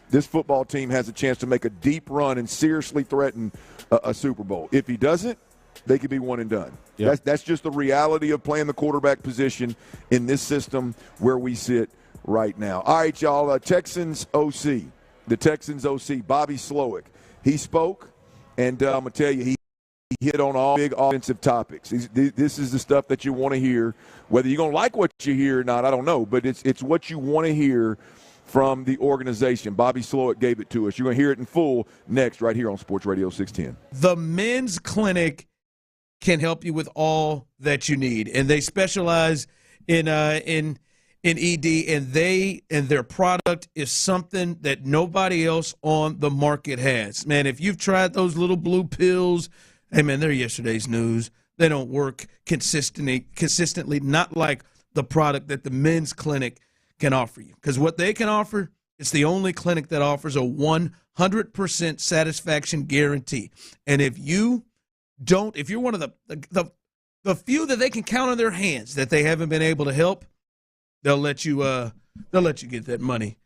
S2: this football team has a chance to make a deep run and seriously threaten a Super Bowl. If he doesn't, they could be one and done. Yep. That's just the reality of playing the quarterback position in this system where we sit right now. All right, y'all, Texans OC, Bobby Slowik. He spoke, and I'm going to tell you, he hit on all big offensive topics. This is the stuff that you want to hear. Whether you're going to like what you hear or not, I don't know, but it's what you want to hear from the organization. Bobby Slowik gave it to us. You're going to hear it in full next right here on Sports Radio 610.
S6: The men's clinic can help you with all that you need, and they specialize in ED, and their product is something that nobody else on the market has. Man, if you've tried those little blue pills, hey man, they're yesterday's news. They don't work consistently, not like the product that the men's clinic can offer you. Because what they can offer, it's the only clinic that offers a 100% satisfaction guarantee. And if you're one of the few that they can count on their hands that they haven't been able to help, they'll let you get that money.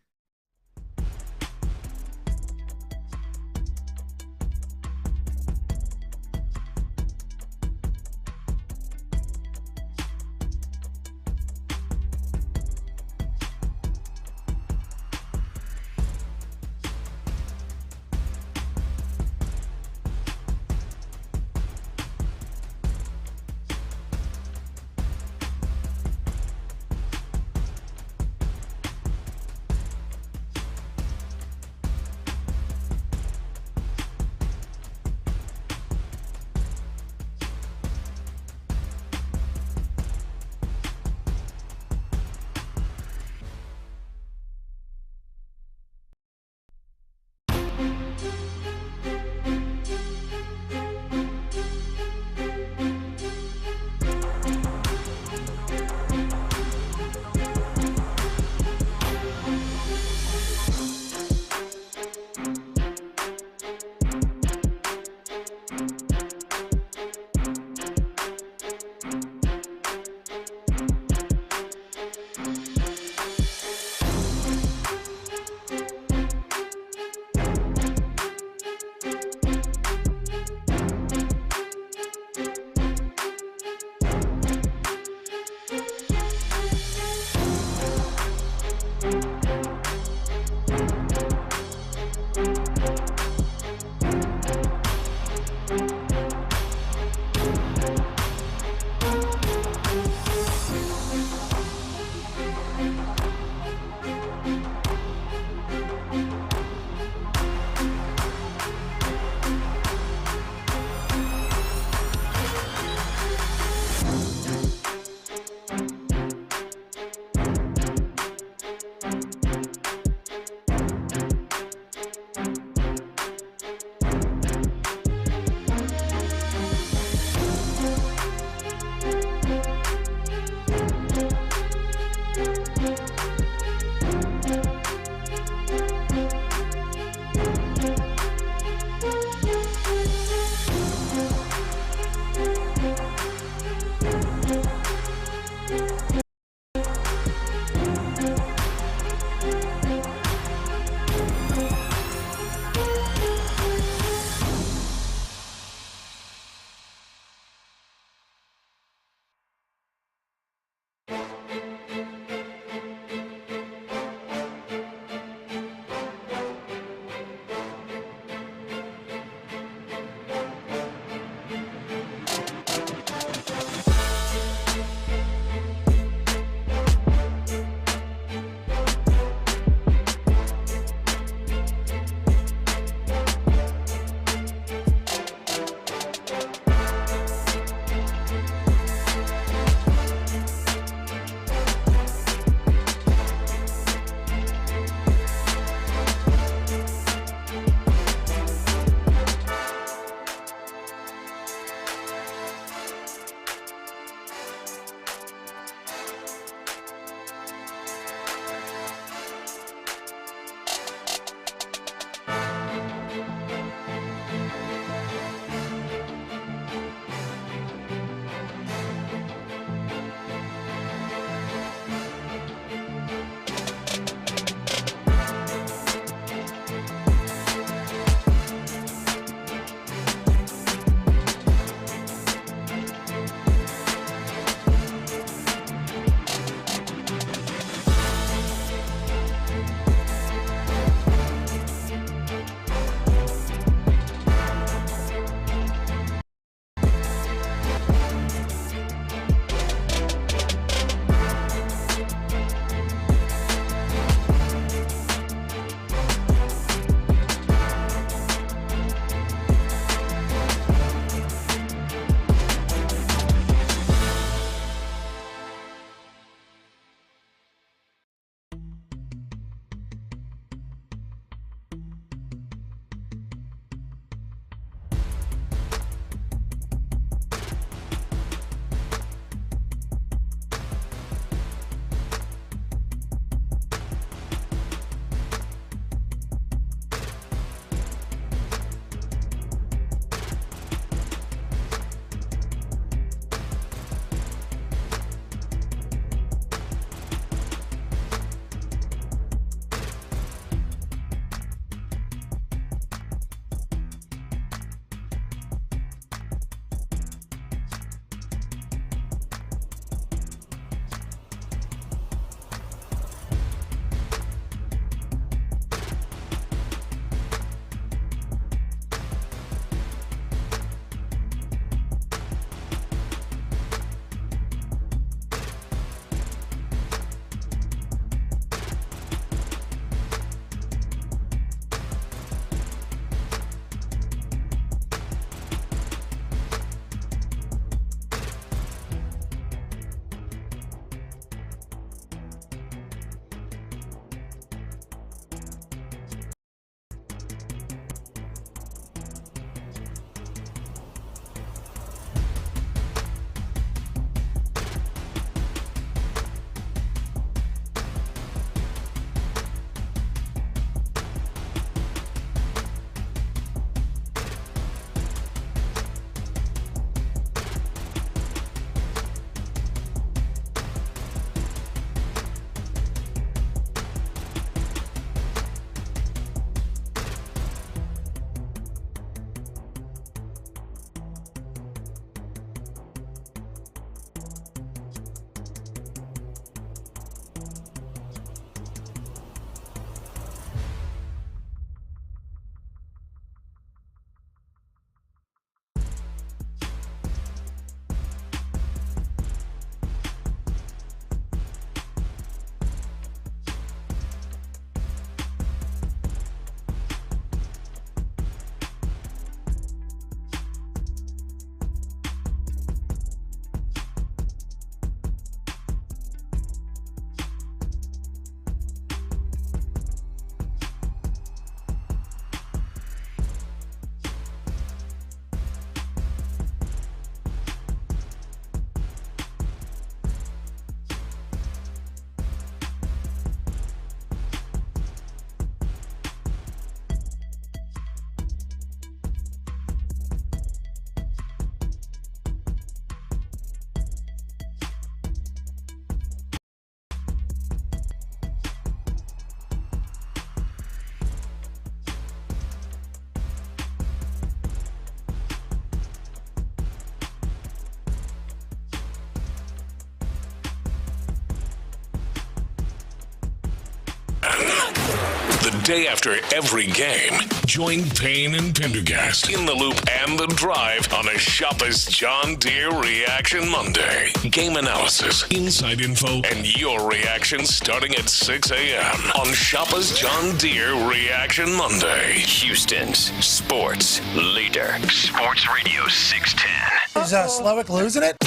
S10: Day after every game, join Payne and Pendergast in the Loop and the Drive on a Shopper's John Deere Reaction Monday. Game analysis, inside info, and your reaction starting at 6 a.m. on Shopper's John Deere Reaction Monday. Houston's sports leader. Sports Radio 610.
S4: Is Slowik losing it?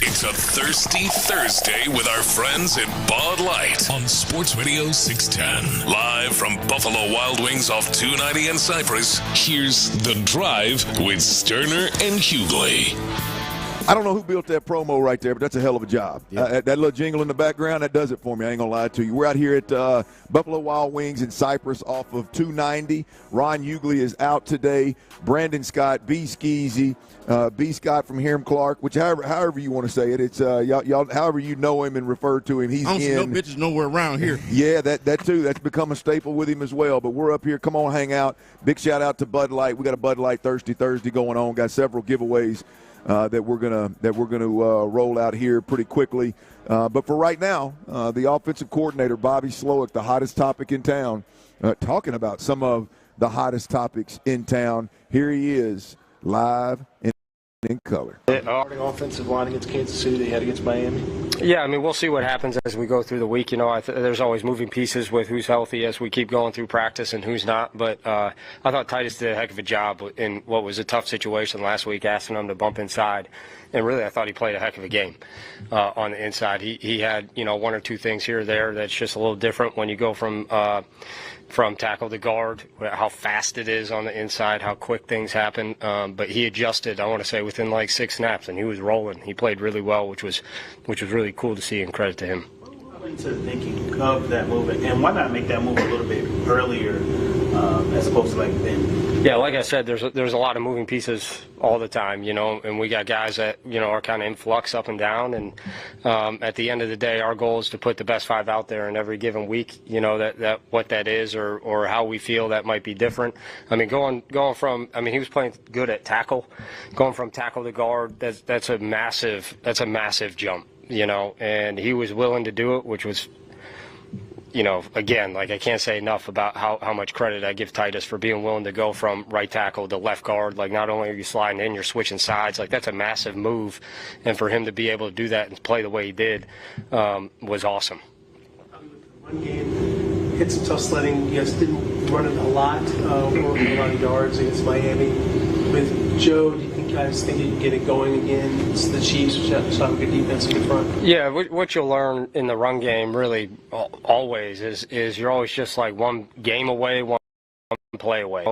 S10: It's a Thirsty Thursday with our friends at Bud Light on Sports Radio 610. Live from Buffalo Wild Wings off 290 and Cypress, here's The Drive with Stoerner and Hughley.
S2: I don't know who built that promo right there, but that's a hell of a job. That little jingle in the background, that does it for me. I ain't going to lie to you. We're out here at Buffalo Wild Wings in Cypress off of 290. Ron Hughley is out today. Brandon Scott, B. Skeezy, B. Scott from Hiram Clark, which however you want to say it. It's y'all however you know him and refer to him. He's
S7: I don't see no
S2: in.
S7: bitches nowhere around here.
S2: Yeah, that too. That's become a staple with him as well. But we're up here. Come on, hang out. Big shout out to Bud Light. We got a Bud Light Thirsty Thursday going on. Got several giveaways that we're gonna roll out here pretty quickly. But for right now, the offensive coordinator Bobby Slowik, the hottest topic in town, talking about some of the hottest topics in town. Here he is, live in color.
S16: Offensive line against Kansas City, they had against Miami.
S8: Yeah, I mean, we'll see what happens as we go through the week. You know, there's always moving pieces with who's healthy as we keep going through practice and who's not. But I thought Titus did a heck of a job in what was a tough situation last week, asking him to bump inside. And really, I thought he played a heck of a game on the inside. He had, one or two things here or there that's just a little different when you go from tackle to guard, how fast it is on the inside, how quick things happen. But he adjusted, I want to say, within like 6 snaps, and he was rolling. He played really well, which was really cool to see, and credit to him.
S16: What into thinking of that move, and why not make that move a little bit earlier as opposed to like then?
S8: Yeah, like I said, there's a lot of moving pieces all the time, and we got guys that, are kind of in flux up and down. And at the end of the day, our goal is to put the best 5 out there in every given week, that what that is or how we feel that might be different. I mean, going from, he was playing good at tackle. Going from tackle to guard, that's a massive jump, and he was willing to do it, which was, again, like I can't say enough about how much credit I give Titus for being willing to go from right tackle to left guard. Like, not only are you sliding in, you're switching sides. Like, that's a massive move. And for him to be able to do that and play the way he did was awesome.
S16: One game, hit some tough sledding. You guys didn't run it a lot, or a lot of yards against Miami. With Joe, do you guys think you can get it going again? It's the Chiefs, which have a good defense in the front.
S8: Yeah, what you'll learn in the run game really always is you're always just like one game away, one play away.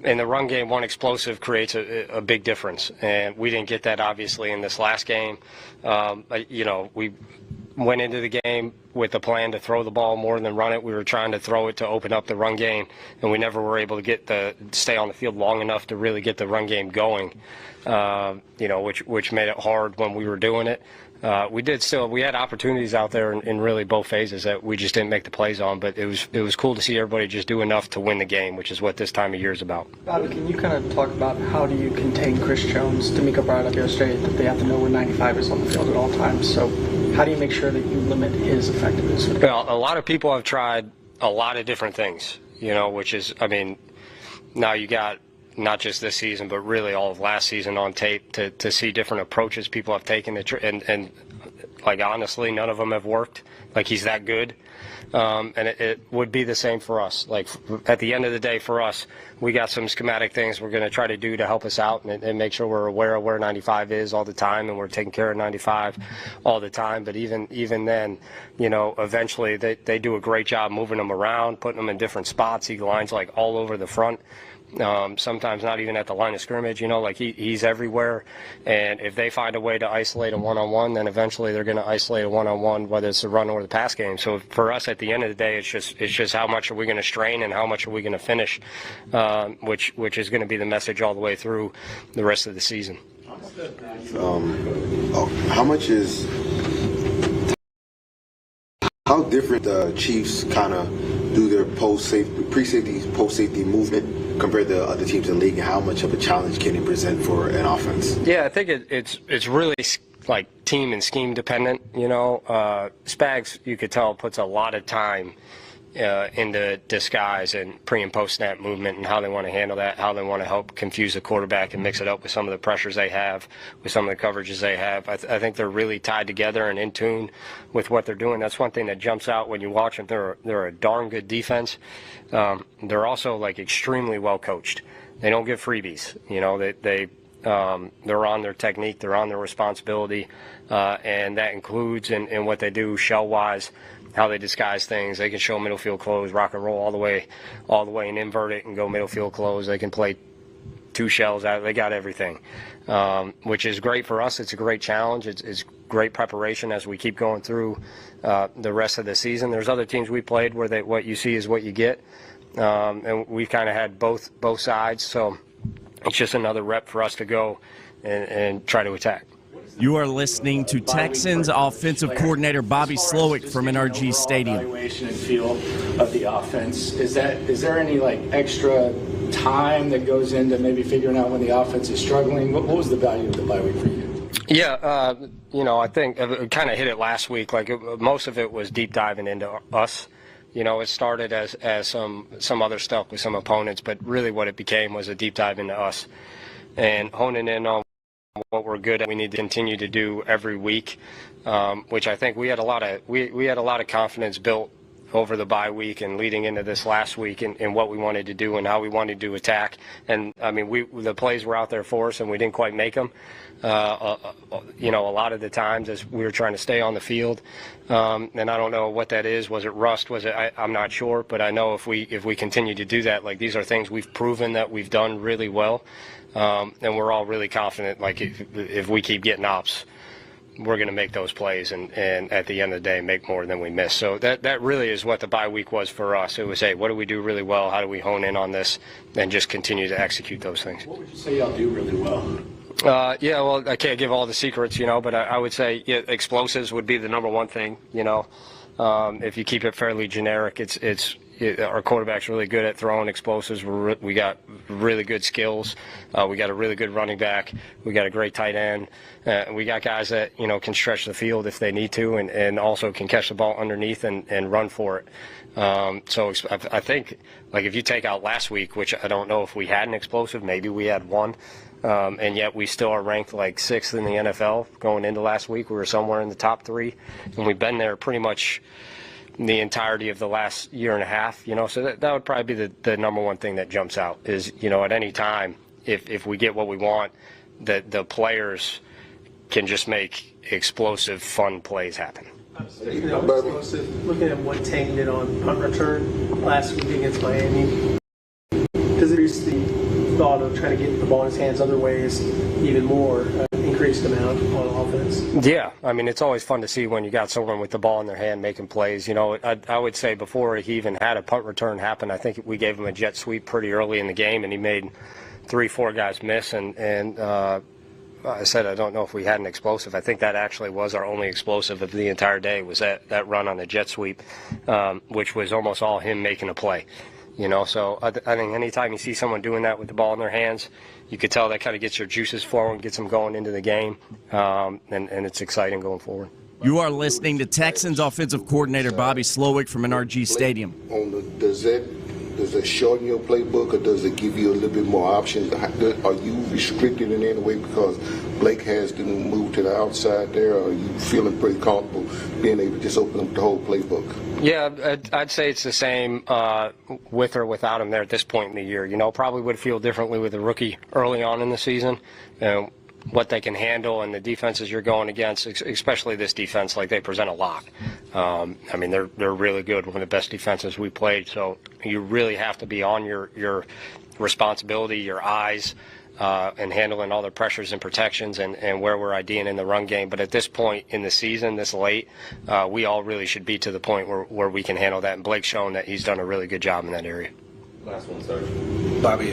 S8: In the run game, one explosive creates a big difference, and we didn't get that obviously in this last game. We went into the game with the plan to throw the ball more than run it. We were trying to throw it to open up the run game, and we never were able to stay on the field long enough to really get the run game going, which made it hard when we were doing it. We had opportunities out there in really both phases that we just didn't make the plays on, but it was cool to see everybody just do enough to win the game, which is what this time of year is about.
S22: Bobby, can you kind of talk about how do you contain Chris Jones? D'Amico brought up yesterday that they have to know where 95 is on the field at all times, so how do you make sure that you limit his effectiveness?
S8: Well, a lot of people have tried a lot of different things, which is, now you got not just this season, but really all of last season on tape to see different approaches people have taken. And like, honestly, none of them have worked. Like, he's that good. And it would be the same for us. Like, at the end of the day, for us, we got some schematic things we're going to try to do to help us out and make sure we're aware of where 95 is all the time, and we're taking care of 95 all the time. But even then, eventually they do a great job moving them around, putting them in different spots. He lines like all over the front. Sometimes not even at the line of scrimmage, like he's everywhere. And if they find a way to isolate a one-on-one, then eventually they're going to isolate a one-on-one, whether it's the run or the pass game. So for us, at the end of the day, it's just how much are we going to strain and how much are we going to finish, which is going to be the message all the way through the rest of the season.
S24: How different the Chiefs kind of do their pre-safety, post-safety movement compared to other teams in the league, and how much of a challenge can it present for an offense?
S8: Yeah, I think it's really like team and scheme dependent. Spags, you could tell, puts a lot of time into disguise and pre and post snap movement and how they want to handle that, how they want to help confuse the quarterback and mix it up with some of the pressures they have, with some of the coverages they have. I think they're really tied together and in tune with what they're doing. That's one thing that jumps out when you watch them. They're a darn good defense. They're also like extremely well coached. They don't give freebies. You know, they're on their technique, they're on their responsibility, and that includes in what they do shell-wise, how they disguise things. They can show middle field close, rock and roll all the way and invert it and go middle field close. They can play two shells out. They got everything, which is great for us. It's a great challenge. It's great preparation as we keep going through the rest of the season. There's other teams we played where what you see is what you get, and we've kind of had both sides. So it's just another rep for us to go and try to attack.
S21: You are listening to Texans offensive coordinator Bobby Slowik from NRG Stadium.
S4: Evaluation and feel of the offense. Is there any like extra time that goes into maybe figuring out when the offense is struggling? What was the value of the bye week for you?
S8: Yeah, I think I kind of hit it last week. Like most of it was deep diving into us. You know, it started as some other stuff with some opponents, but really what it became was a deep dive into us and honing in on what we're good at. We need to continue to do every week, which I think we had a lot of confidence built over the bye week and leading into this last week in what we wanted to do and how we wanted to attack. And I mean, the plays were out there for us and we didn't quite make them. A lot of the times as we were trying to stay on the field, and I don't know what that is. Was it rust? Was it? I'm not sure, but I know if we continue to do that, like these are things we've proven that we've done really well, and we're all really confident. Like if we keep getting ops, we're going to make those plays and at the end of the day make more than we miss. So that really is what the bye week was for us. It was, hey, what do we do really well? How do we hone in on this and just continue to execute those things?
S4: What would you say y'all do really well?
S8: Well, I can't give all the secrets, but I would say explosives would be the number one thing, if you keep it fairly generic. Our quarterback's really good at throwing explosives. We got really good skills. We got a really good running back. We got a great tight end. We got guys that, can stretch the field if they need to and also can catch the ball underneath and run for it. So I think, like, if you take out last week, which I don't know if we had an explosive, maybe we had one, and yet we still are ranked like 6th in the NFL going into last week. We were somewhere in the top 3, and we've been there pretty much the entirety of the last year and a half, so that would probably be the number one thing that jumps out is, at any time, if we get what we want, that the players can just make explosive, fun plays happen.
S16: Looking at what Tank did on punt return last week against Miami, does it increase the thought of trying to get the ball in his hands other ways even more, increased amount on offense?
S8: Yeah, I mean, it's always fun to see when you got someone with the ball in their hand making plays. I would say before he even had a punt return happen, I think we gave him a jet sweep pretty early in the game, and he made 3-4 guys miss. And I said I don't know if we had an explosive. I think that actually was our only explosive of the entire day, was that run on the jet sweep, which was almost all him making a play. So I think anytime you see someone doing that with the ball in their hands, you could tell that kind of gets your juices flowing, gets them going into the game, and it's exciting going forward.
S21: You are listening to Texans offensive coordinator Bobby Slowik from NRG Stadium.
S24: Does it shorten your playbook, or does it give you a little bit more options? Are you restricted in any way because Blake has to move to the outside there, or are you feeling pretty comfortable being able to just open up the whole playbook?
S8: Yeah, I'd say it's the same with or without him there at this point in the year. Probably would feel differently with a rookie early on in the season. What they can handle and the defenses you're going against, especially this defense, like they present a lot. I mean, they're really good, one of the best defenses we played. So you really have to be on your responsibility, your eyes, and handling all the pressures and protections and where we're IDing in the run game. But at this point in the season, this late, we all really should be to the point where we can handle that. And Blake's shown that he's done a really good job in that area.
S5: Last one, sir. Bobby,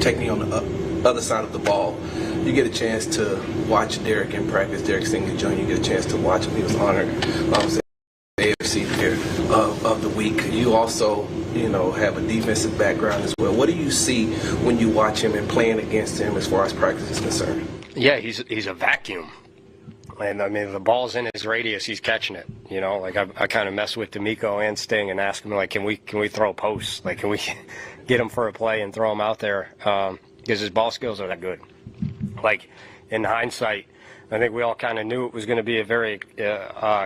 S5: take me on the other side of the ball. You get a chance to watch Derek in practice, Derek Stingley Jr. You get a chance to watch him. He was honored AFC Player of the Week. You also, have a defensive background as well. What do you see when you watch him and playing against him as far as practice is concerned?
S8: Yeah, he's a vacuum. And I mean, the ball's in his radius, he's catching it. You know, like I kind of mess with D'Amico and Sting and ask him, like, can we throw posts? Like, can we get him for a play and throw him out there? Because his ball skills are that good. Like, in hindsight, I think we all kind of knew it was going to be a very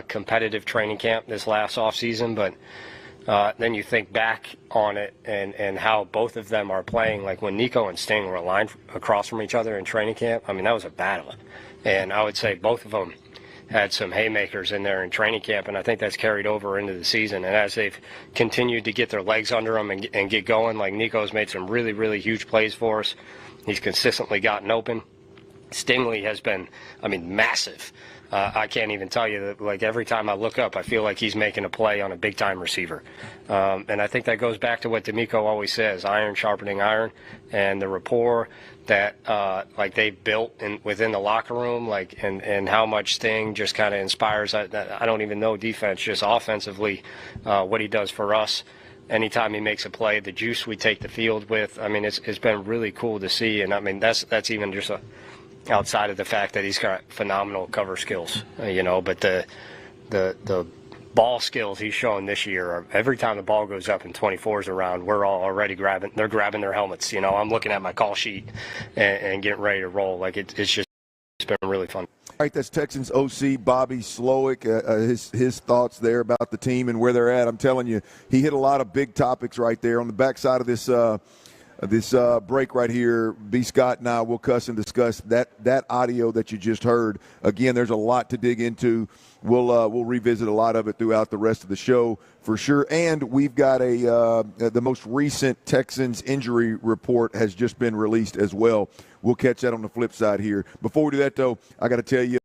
S8: competitive training camp this last offseason, but then you think back on it and how both of them are playing. Like when Nico and Sting were aligned across from each other in training camp, I mean, that was a battle. And I would say both of them had some haymakers in there in training camp, and I think that's carried over into the season. And as they've continued to get their legs under them and get going, like Nico's made some really, really huge plays for us. He's consistently gotten open. Stingley has been, I mean, massive. I can't even tell you that, like, every time I look up, I feel like he's making a play on a big-time receiver. And I think that goes back to what D'Amico always says, iron sharpening iron, and the rapport that, like, they built within the locker room, like, and how much Sting just kind of inspires. I don't even know defense, just offensively, what he does for us. Anytime he makes a play, the juice we take the field with, I mean, it's been really cool to see. And, I mean, that's even just outside of the fact that he's got phenomenal cover skills, you know, but the ball skills he's showing this year are, every time the ball goes up and 24's around, we're all already grabbing their helmets. You know, I'm looking at my call sheet and getting ready to roll. Like it's been really fun.
S2: All right, that's Texans OC Bobby Slowik, his thoughts there about the team and where they're at. I'm telling you, he hit a lot of big topics right there on the backside of this break right here. B. Scott and I will cuss and discuss that audio that you just heard. Again, there's a lot to dig into. We'll revisit a lot of it throughout the rest of the show for sure. And we've got the most recent Texans injury report has just been released as well. We'll catch that on the flip side here. Before we do that, though, I got to tell you,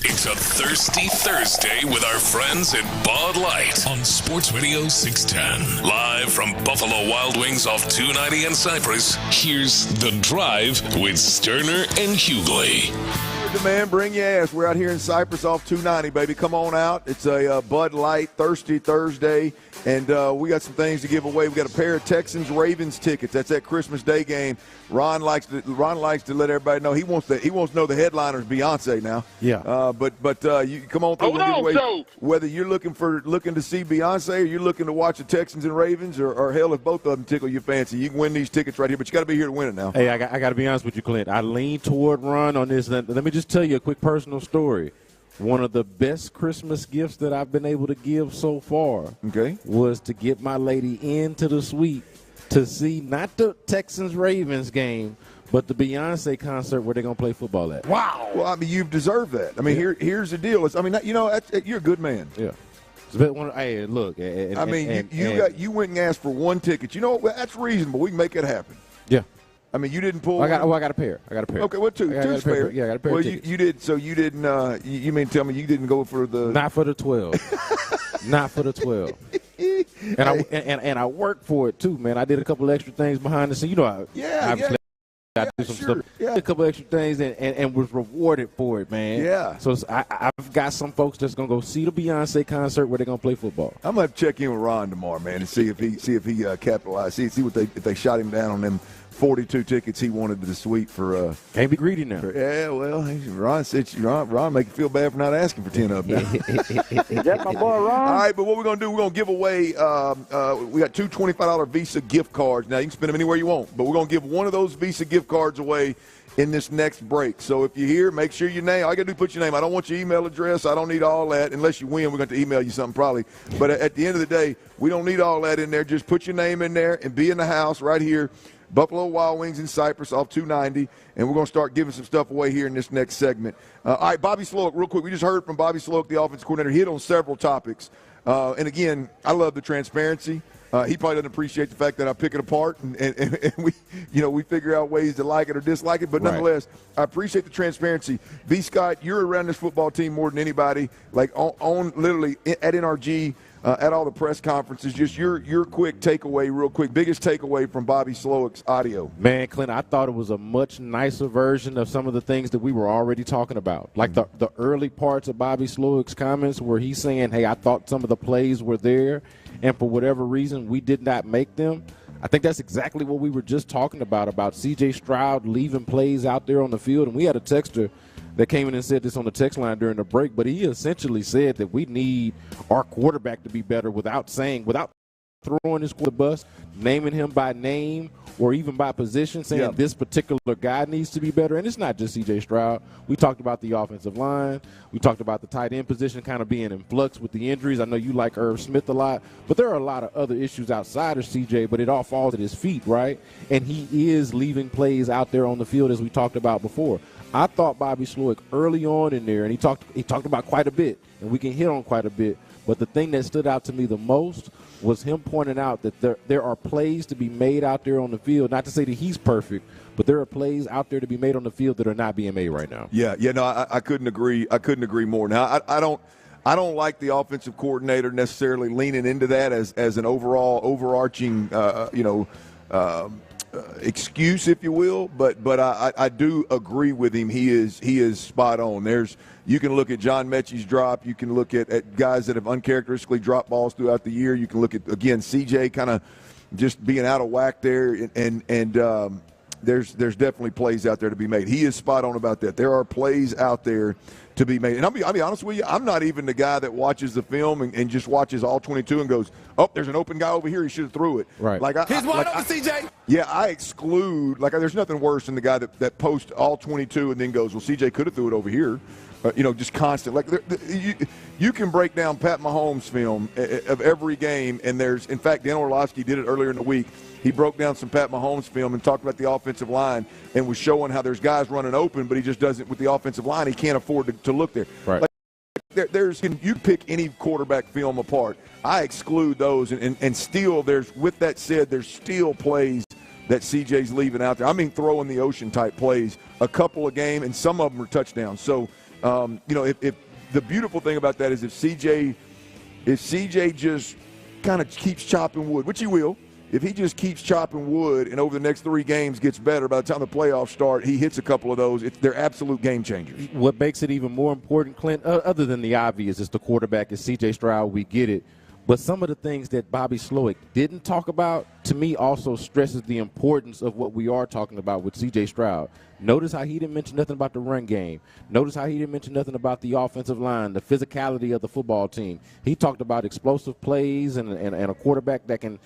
S10: It's a Thirsty Thursday with our friends at Bud Light on Sports Radio 610. Live from Buffalo Wild Wings off 290 and Cypress, here's The Drive with Stoerner and Hughley.
S2: Man, bring your ass. We're out here in Cypress off 290, baby. Come on out. It's a Bud Light Thirsty Thursday, and we got some things to give away. We got a pair of Texans-Ravens tickets. That's that Christmas Day game. Ron likes to let everybody know he wants to know the headliner's Beyonce now.
S12: Yeah.
S2: But you come on through. We'll give away, whether you're looking to see Beyonce or you're looking to watch the Texans and Ravens, or hell, if both of them tickle your fancy, you can win these tickets right here. But you got to be here to win it now.
S12: Hey, I got to be honest with you, Clint. I lean toward Ron on this. Let me just tell you a quick personal story. One of the best Christmas gifts that I've been able to give so far was to get my lady into the suite to see not the Texans-Ravens game, but the Beyonce concert where they're going to play football at.
S2: Wow. Well, I mean, you've deserved that. I mean, here's the deal. You're a good man.
S12: Yeah. Hey, look.
S2: You went and asked for one ticket. You know what? That's reasonable. We can make it happen.
S12: Yeah.
S2: I mean, you didn't pull.
S12: I got a pair.
S2: Okay, well, two's fair.
S12: Yeah, I got a pair.
S2: Well,
S12: of tickets.
S2: you did. So you didn't. You mean tell me you didn't go for the?
S12: Not for the 12. Not for the 12. And I worked for it too, man. I did a couple extra things behind the scenes. You know, I did some stuff. Yeah. A couple extra things and was rewarded for it, man.
S2: Yeah.
S12: So I've got some folks that's gonna go see the Beyonce concert where they're gonna play football.
S2: I'm gonna have to check in with Ron tomorrow, man, and see if he capitalized. See what if they shot him down on them 42 tickets he wanted to the suite for.
S12: Can't be greedy now.
S2: Ron said Ron make you feel bad for not asking for 10 of them.
S9: That's my boy Ron.
S2: All right, but what we're going to do, we're going to give away, we got two $25 Visa gift cards. Now, you can spend them anywhere you want, but we're going to give one of those Visa gift cards away in this next break. So if you're here, make sure your name, all you got to do is put your name. I don't want your email address. I don't need all that. Unless you win, we're going to email you something probably. But at the end of the day, we don't need all that in there. Just put your name in there and be in the house right here. Buffalo Wild Wings in Cypress off 290, and we're going to start giving some stuff away here in this next segment. All right, Bobby Slowik, real quick. We just heard from Bobby Slowik, the offensive coordinator. He hit on several topics. And, again, I love the transparency. He probably doesn't appreciate the fact that I pick it apart and we figure out ways to like it or dislike it. But nonetheless, I appreciate the transparency. V. Scott, you're around this football team more than anybody, like on literally at NRG, at all the press conferences. Just your quick takeaway, real quick, biggest takeaway from Bobby Slowik's audio.
S12: Man, Clint, I thought it was a much nicer version of some of the things that we were already talking about. Like the early parts of Bobby Slowik's comments where he's saying, hey, I thought some of the plays were there, and for whatever reason we did not make them. I think that's exactly what we were just talking about C.J. Stroud leaving plays out there on the field. And we had a texter that came in and said this on the text line during the break, but he essentially said that we need our quarterback to be better without throwing his the bus, naming him by name or even by position, saying this particular guy needs to be better. And it's not just C.J. Stroud. We talked about the offensive line. We talked about the tight end position kind of being in flux with the injuries. I know you like Irv Smith a lot, but there are a lot of other issues outside of C.J., but it all falls at his feet, right? And he is leaving plays out there on the field as we talked about before. I thought Bobby Slowik early on in there, and he talked about quite a bit, and we can hit on quite a bit, but the thing that stood out to me the most was him pointing out that there are plays to be made out there on the field. Not to say that he's perfect, but there are plays out there to be made on the field that are not being made right now.
S2: I couldn't agree. I couldn't agree more. Now, I don't like the offensive coordinator necessarily leaning into that as an overarching excuse, if you will, but I do agree with him. He is spot on. You can look at John Mechie's drop. You can look at guys that have uncharacteristically dropped balls throughout the year. You can look at, again, CJ kind of just being out of whack there, and there's definitely plays out there to be made. He is spot on about that. There are plays out there to be made. And I'll be honest with you, I'm not even the guy that watches the film and just watches all 22 and goes, oh, there's an open guy over here. He should have threw it.
S12: Right.
S1: He's wide open, CJ.
S2: Yeah, I exclude. There's nothing worse than the guy that posts all 22 and then goes, well, CJ could have threw it over here. Just constant. You can break down Pat Mahomes' film of every game, and in fact, Dan Orlovsky did it earlier in the week. He broke down some Pat Mahomes film and talked about the offensive line and was showing how there's guys running open, but he just doesn't, with the offensive line, he can't afford to look there.
S12: Right.
S2: You pick any quarterback film apart. I exclude those, and still with that said, there's still plays that CJ's leaving out there. I mean, throw in the ocean type plays, a couple a game, and some of them are touchdowns. So, if the beautiful thing about that is if CJ just kind of keeps chopping wood, which he will, if he just keeps chopping wood and over the next 3 games gets better, by the time the playoffs start, he hits a couple of those, they're absolute game changers.
S12: What makes it even more important, Clint, other than the obvious, is the quarterback is C.J. Stroud. We get it. But some of the things that Bobby Slowik didn't talk about, to me, also stresses the importance of what we are talking about with C.J. Stroud. Notice how he didn't mention nothing about the run game. Notice how he didn't mention nothing about the offensive line, the physicality of the football team. He talked about explosive plays and a quarterback that can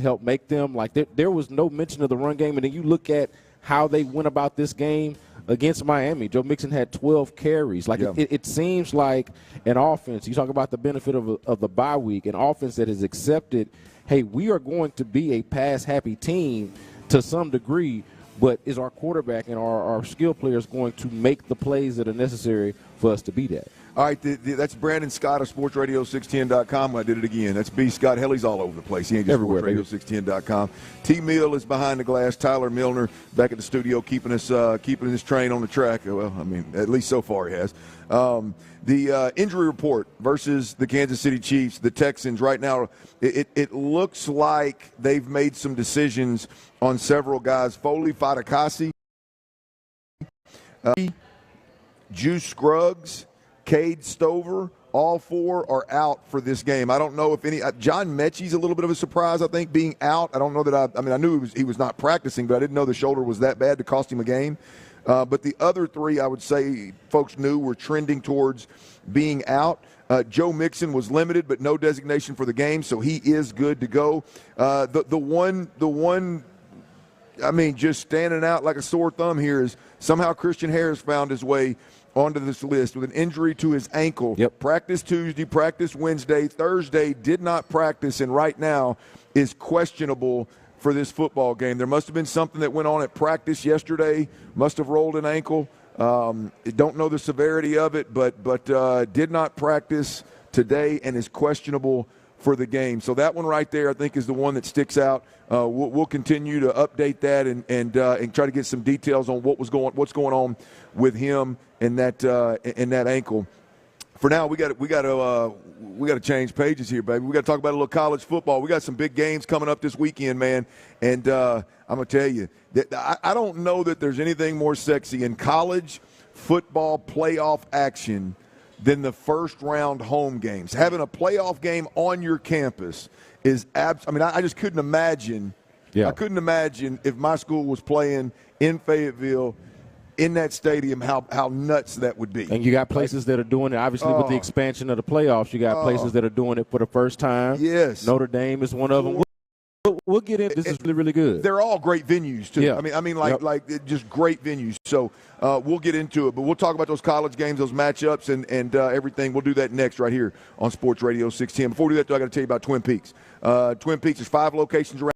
S12: help make them. Like there was no mention of the run game. And then you look at how they went about this game against Miami. Joe Mixon had 12 carries. It seems like an offense, you talk about the benefit of the bye week, an offense that has accepted, hey, we are going to be a pass-happy team to some degree, but is our quarterback and our skill players going to make the plays that are necessary for us to be that?
S2: All right, that's Brandon Scott of SportsRadio610.com. I did it again. That's B. Scott Helly's all over the place. He ain't just
S12: everywhere.
S2: SportsRadio610.com. T. Mill is behind the glass. Tyler Milner back at the studio keeping his train on the track. Well, I mean, at least so far he has. The injury report versus the Kansas City Chiefs, the Texans right now, it looks like they've made some decisions on several guys. Foley Fatukasi, Juice Scruggs, Cade Stover, all 4 are out for this game. I don't know if any John Mechie's a little bit of a surprise, I think, being out. I don't know that I knew he was not practicing, but I didn't know the shoulder was that bad to cost him a game. But the other 3, I would say folks knew were trending towards being out. Joe Mixon was limited, but no designation for the game, so he is good to go. The one, I mean, just standing out like a sore thumb here is somehow Christian Harris found his way onto this list with an injury to his ankle.
S12: Yep.
S2: Practice Tuesday, practice Wednesday, Thursday did not practice, and right now is questionable for this football game. There must have been something that went on at practice yesterday, must have rolled an ankle. Don't know the severity of it, but did not practice today and is questionable for the game. So that one right there, I think, is the one that sticks out. We'll continue to update that and try to get some details on what's going on with him and that ankle. For now, we got to change pages here, baby. We got to talk about a little college football. We got some big games coming up this weekend, man. And I'm gonna tell you that I don't know that there's anything more sexy in college football playoff action than the first round home games. Having a playoff game on your campus is I just couldn't imagine. Yeah. I couldn't imagine if my school was playing in Fayetteville in that stadium, how nuts that would be.
S12: And you got places that are doing it, obviously, with the expansion of the playoffs. You got places that are doing it for the first time.
S2: Yes.
S12: Notre Dame is one of them. We'll get in. This is really, really good.
S2: They're all great venues, too.
S12: Yeah.
S2: I mean, just great venues. So we'll get into it. But we'll talk about those college games, those matchups, and everything. We'll do that next right here on Sports Radio 610. Before we do that, though, I got to tell you about Twin Peaks. Twin Peaks, there's 5 locations around.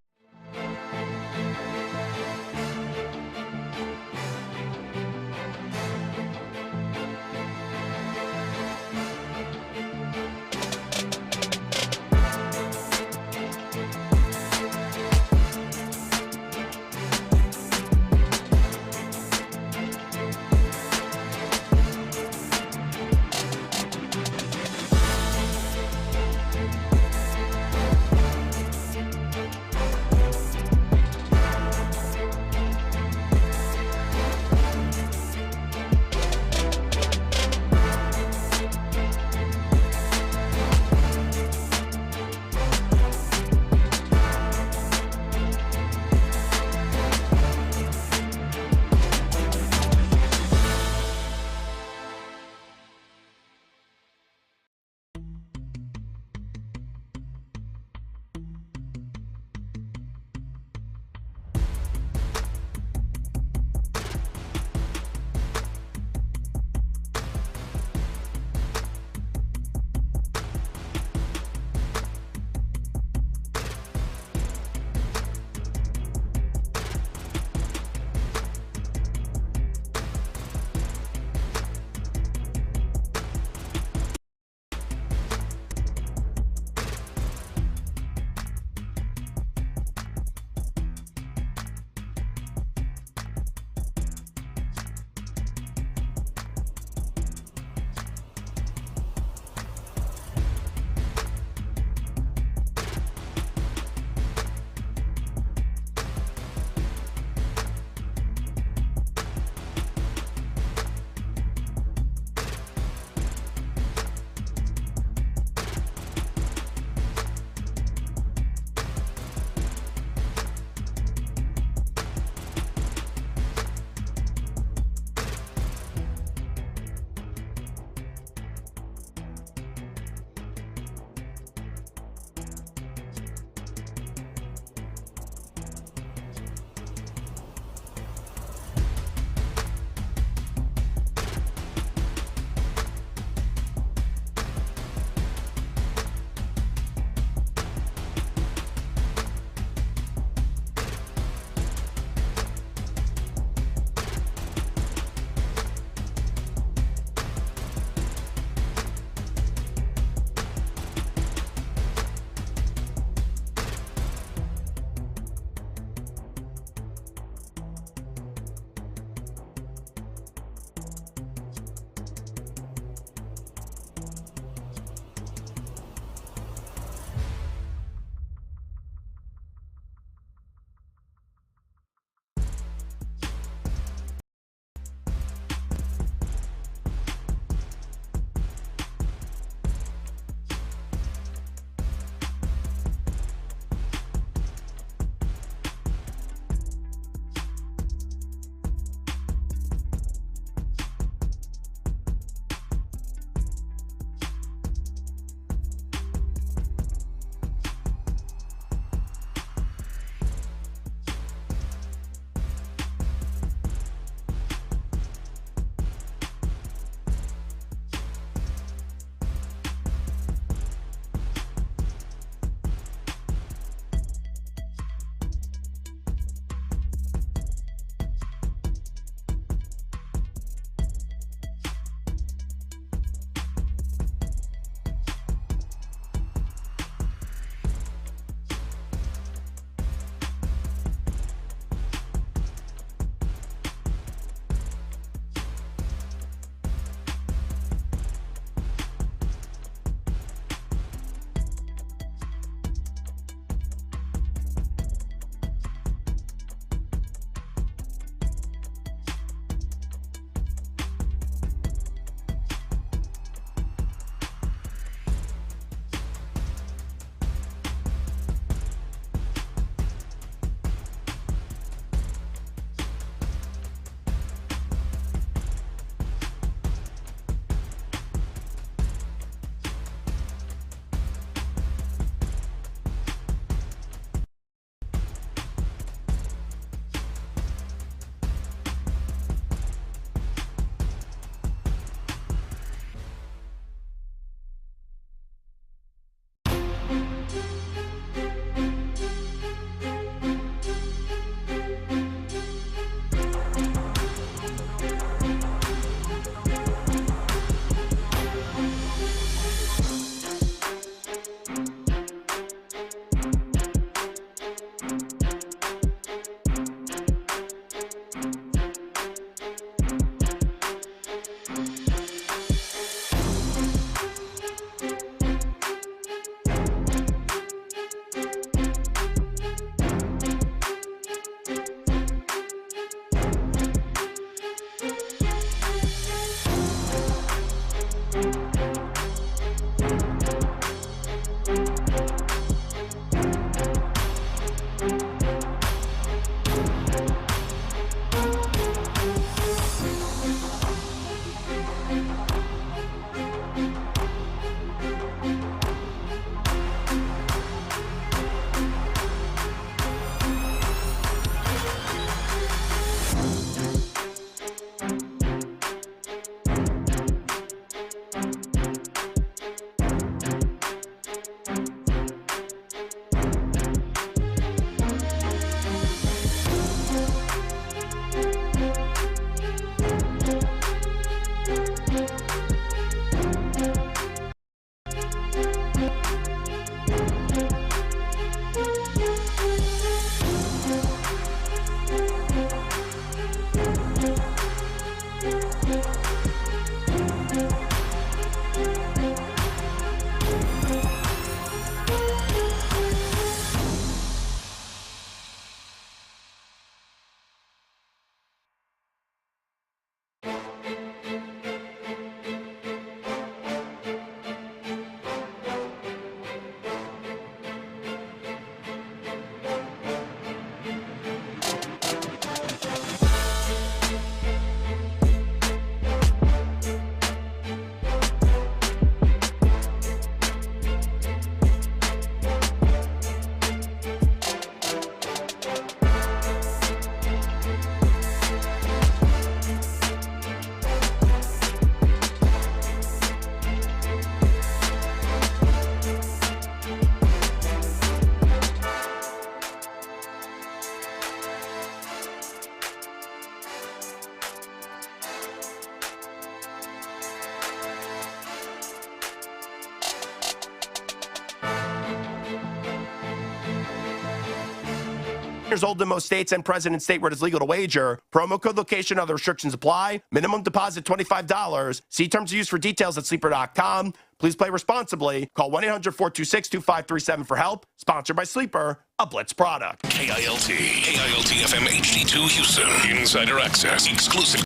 S11: years old in most states and present in state where it is legal to wager. Promo code location, other restrictions apply. Minimum deposit $25. See terms of use for details at sleeper.com. Please play responsibly. Call 1-800-426-2537 for help. Sponsored by Sleeper, a Blitz product.
S10: KILT FM HD2 Houston. Insider access. Exclusive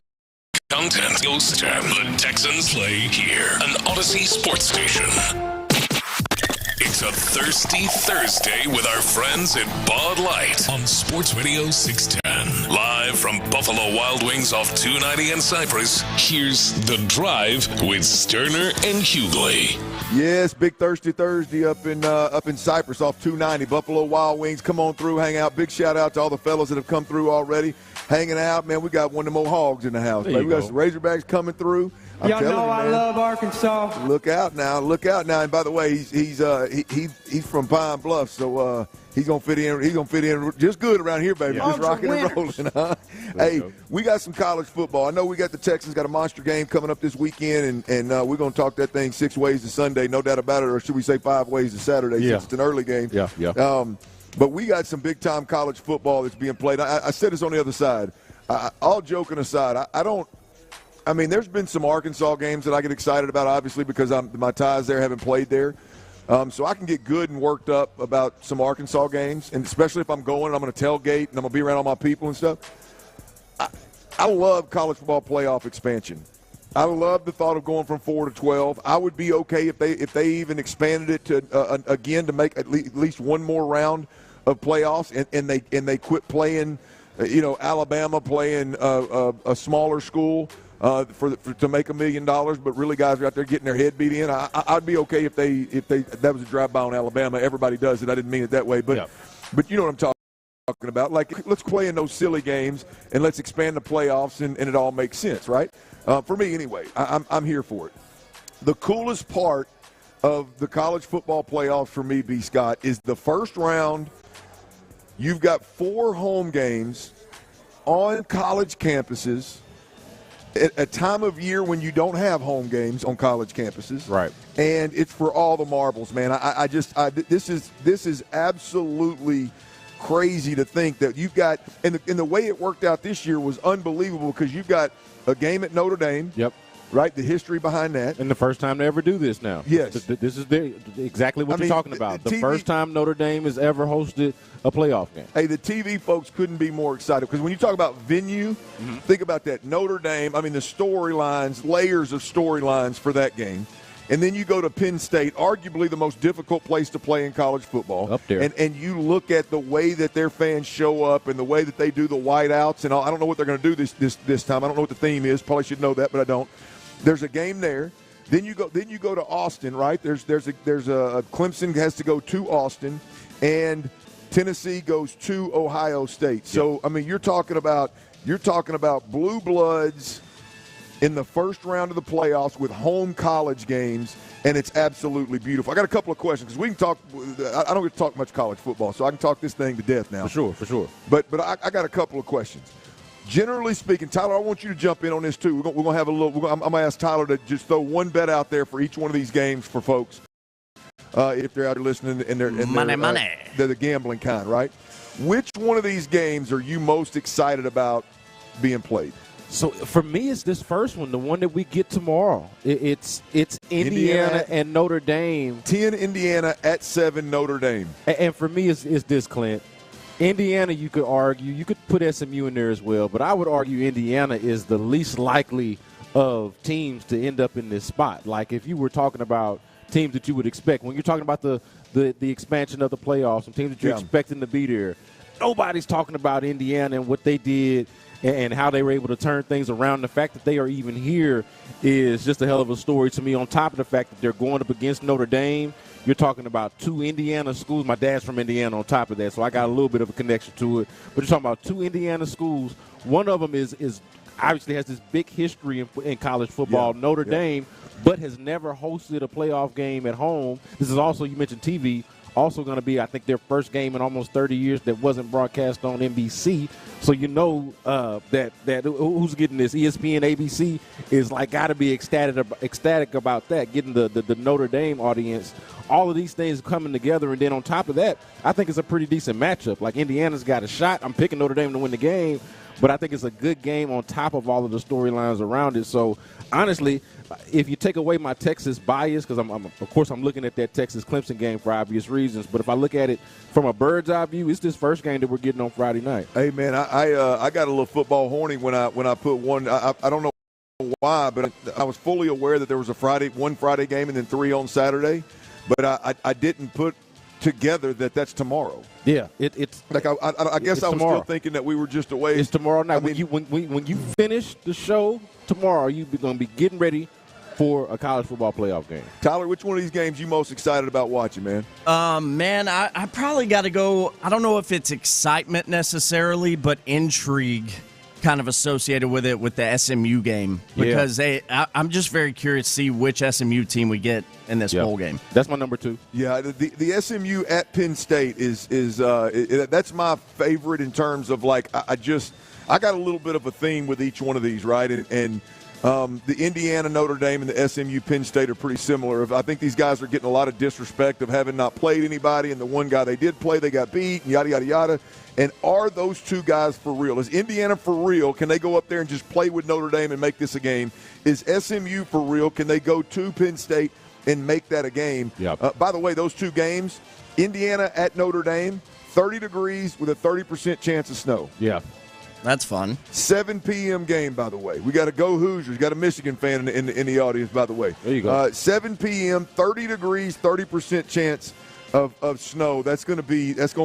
S10: content. Ghost 10. The Texans play here. An Odyssey sports station. It's a Thirsty Thursday with our friends at Bud Light on Sports Radio 610. Live from Buffalo Wild Wings off 290 and Cypress, here's The Drive with Stoerner and Hughley.
S2: Yes, big Thirsty Thursday up in Cypress off 290. Buffalo Wild Wings, come on through, hang out. Big shout out to all the fellas that have come through already, hanging out. Man, we got one of them old hogs in the house. We got some Razorbacks coming through.
S15: Y'all know I love Arkansas.
S2: Look out now. And by the way, he's from Pine Bluff, so he's gonna fit in. He's gonna fit in just good around here, baby. Just rocking and rolling. Huh? Hey, we got some college football. I know we got the Texans got a monster game coming up this weekend, and we're gonna talk that thing 6 ways to Sunday, no doubt about it, or should we say 5 ways to Saturday? Since it's an early game.
S12: Yeah.
S2: But we got some big time college football that's being played. I said this on the other side. All joking aside, I mean, there's been some Arkansas games that I get excited about, obviously, because my ties there haven't played there. So I can get good and worked up about some Arkansas games, and especially if I'm going and I'm going to tailgate and I'm going to be around all my people and stuff. I love college football playoff expansion. I love the thought of going from 4 to 12. I would be okay if they even expanded it to again to make at least one more round of playoffs, and they quit playing, Alabama playing a smaller school. To make $1 million, but really guys are out there getting their head beat in. I'd be okay if that was a drive-by on Alabama. Everybody does it. I didn't mean it that way, but you know what I'm talking about. Like, let's play in those silly games and let's expand the playoffs, and it all makes sense, right? For me, anyway, I'm here for it. The coolest part of the college football playoffs for me, B. Scott, is the first round. You've got 4 home games on college campuses at a time of year when you don't have home games on college campuses,
S12: right?
S2: And it's for all the marbles, man. This is absolutely crazy to think that you've got, and the way it worked out this year was unbelievable because you've got a game at Notre Dame.
S12: Yep.
S2: Right, the history behind that.
S12: And the first time to ever do this now.
S2: Yes.
S12: This is exactly what you're talking about. The first time Notre Dame has ever hosted a playoff game.
S2: Hey, the TV folks couldn't be more excited because when you talk about venue, think about that. Notre Dame, the storylines, layers of storylines for that game. And then you go to Penn State, arguably the most difficult place to play in college football.
S12: Up there.
S2: And you look at the way that their fans show up and the way that they do the whiteouts and all. I don't know what they're going to do this time. I don't know what the theme is. Probably should know that, but I don't. There's a game there. Then you go to Austin, right? There's a Clemson has to go to Austin, and Tennessee goes to Ohio State. So you're talking about blue bloods in the first round of the playoffs with home college games, and it's absolutely beautiful. I got a couple of questions because we can talk. I don't get to talk much college football, so I can talk this thing to death now.
S12: For sure.
S2: But I got a couple of questions. Generally speaking, Tyler, I want you to jump in on this too. We're gonna have a little. I'm gonna ask Tyler to just throw one bet out there for each one of these games for folks, if they're out there listening and they're the gambling kind, right? Which one of these games are you most excited about being played?
S12: So for me, it's this first one, the one that we get tomorrow. It's Indiana and Notre Dame.
S2: 10 Indiana at 7 Notre Dame.
S12: And for me, it's this, Clint. Indiana, you could argue, you could put SMU in there as well, but I would argue Indiana is the least likely of teams to end up in this spot. Like if you were talking about teams that you would expect, when you're talking about the expansion of the playoffs, some teams that you're expecting to be there, nobody's talking about Indiana and what they did and how they were able to turn things around. The fact that they are even here is just a hell of a story to me, on top of the fact that they're going up against Notre Dame. You're talking about 2 Indiana schools. My dad's from Indiana on top of that, so I got a little bit of a connection to it. But you're talking about 2 Indiana schools. One of them is obviously has this big history in college football, Notre Dame, but has never hosted a playoff game at home. This is also, you mentioned TV, also going to be, I think, their first game in almost 30 years that wasn't broadcast on NBC. So you know that who's getting this, ESPN, ABC, is like got to be ecstatic about that, getting the Notre Dame audience all of these things coming together, and then on top of that, I think it's a pretty decent matchup. Like, Indiana's got a shot. I'm picking Notre Dame to win the game, but I think it's a good game on top of all of the storylines around it. So, honestly, if you take away my Texas bias, because of course I'm looking at that Texas-Clemson game for obvious reasons, but if I look at it from a bird's eye view, it's this first game that we're getting on Friday night.
S2: Hey, man, I got a little football horny when I put one. I don't know why, but I was fully aware that there was one Friday game and then 3 on Saturday, but I didn't put together that's tomorrow.
S12: Yeah, it's
S2: like I guess I was
S12: tomorrow.
S2: Still thinking that we were just away.
S12: It's tomorrow night. When you finish the show tomorrow, you're going to be getting ready for a college football playoff game.
S2: Tyler, which one of these games you most excited about watching, man?
S21: Man, I probably got to go. I don't know if it's excitement necessarily, but intrigue kind of associated with it with the SMU game, because I'm just very curious to see which SMU team we get in this bowl game.
S12: That's my number 2.
S2: Yeah, the SMU at Penn State is that's my favorite in terms of, like, I got a little bit of a theme with each one of these, right? And the Indiana, Notre Dame, and the SMU Penn State are pretty similar. I think these guys are getting a lot of disrespect of having not played anybody, and the one guy they did play, they got beat, and yada, yada, yada. And are those two guys for real? Is Indiana for real? Can they go up there and just play with Notre Dame and make this a game? Is SMU for real? Can they go to Penn State and make that a game?
S12: Yep.
S2: By the way, those two games, Indiana at Notre Dame, 30 degrees with a 30% chance of snow.
S12: Yeah.
S21: That's fun.
S2: 7 p.m. game, by the way. We got a Go Hoosiers. Got a Michigan fan in the audience, by the way.
S12: There you go.
S2: 7 p.m., 30 degrees, 30% chance of snow. That's going to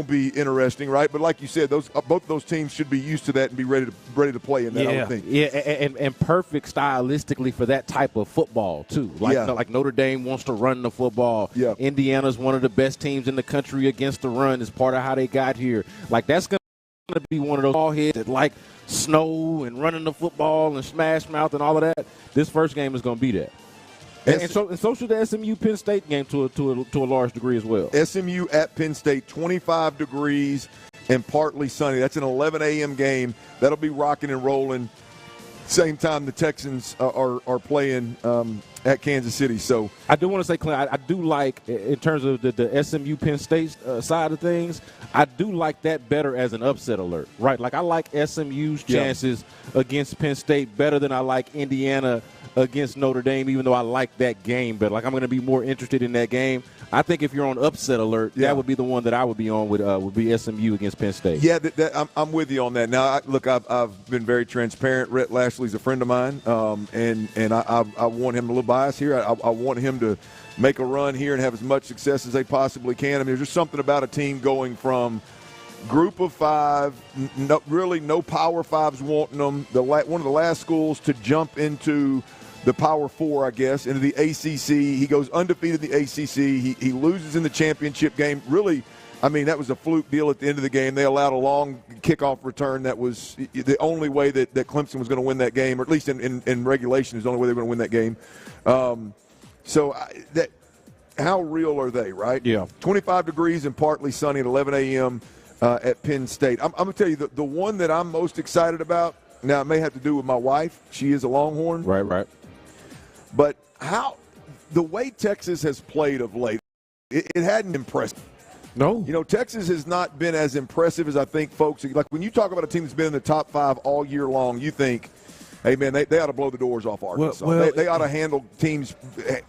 S2: be interesting, right? But like you said, both of those teams should be used to that and be ready to play in that. I would think.
S12: Yeah, and perfect stylistically for that type of football too. Like Notre Dame wants to run the football.
S2: Yeah.
S12: Indiana's one of the best teams in the country against the run. Is part of how they got here. Like, that's going to be one of those ball heads that like snow and running the football and smash mouth and all of that. This first game is going to be that. And so should the SMU Penn State game to a large degree as well.
S2: SMU at Penn State, 25 degrees and partly sunny. That's an 11 a.m. game. That'll be rocking and rolling. Same time the Texans are playing at Kansas City. So
S12: I do want to say, Clint, I do like, in terms of the SMU Penn State side of things, I do like that better as an upset alert, right? Like, I like SMU's chances against Penn State better than I like Indiana against Notre Dame, even though I like that game better. Like, I'm going to be more interested in that game. I think if you're on upset alert, that would be the one that I would be on would be SMU against Penn State.
S2: Yeah, I'm with you on that. Now, I've been very transparent. Rhett Lashley's a friend of mine, and I want him a little bias here. I want him to make a run here and have as much success as they possibly can. I mean, there's just something about a team going from group of 5, no Power 5s wanting them, one of the last schools to jump into the Power 4, I guess, into the ACC. He goes undefeated in the ACC. He loses in the championship game. Really, I mean, that was a fluke deal at the end of the game. They allowed a long kickoff return. That was the only way that Clemson was going to win that game, or at least in regulation is the only way they were going to win that game. How real are they, right?
S12: Yeah.
S2: 25 degrees and partly sunny at 11 a.m. At Penn State. I'm going to tell you, the one that I'm most excited about, now it may have to do with my wife. She is a Longhorn.
S12: Right.
S2: But the way Texas has played of late, it hadn't impressed me.
S12: No.
S2: You know, Texas has not been as impressive as I think folks, like when you talk about a team that's been in the top 5 all year long, you think, hey, man, they ought to blow the doors off Arkansas.
S12: Well,
S2: they ought to handle teams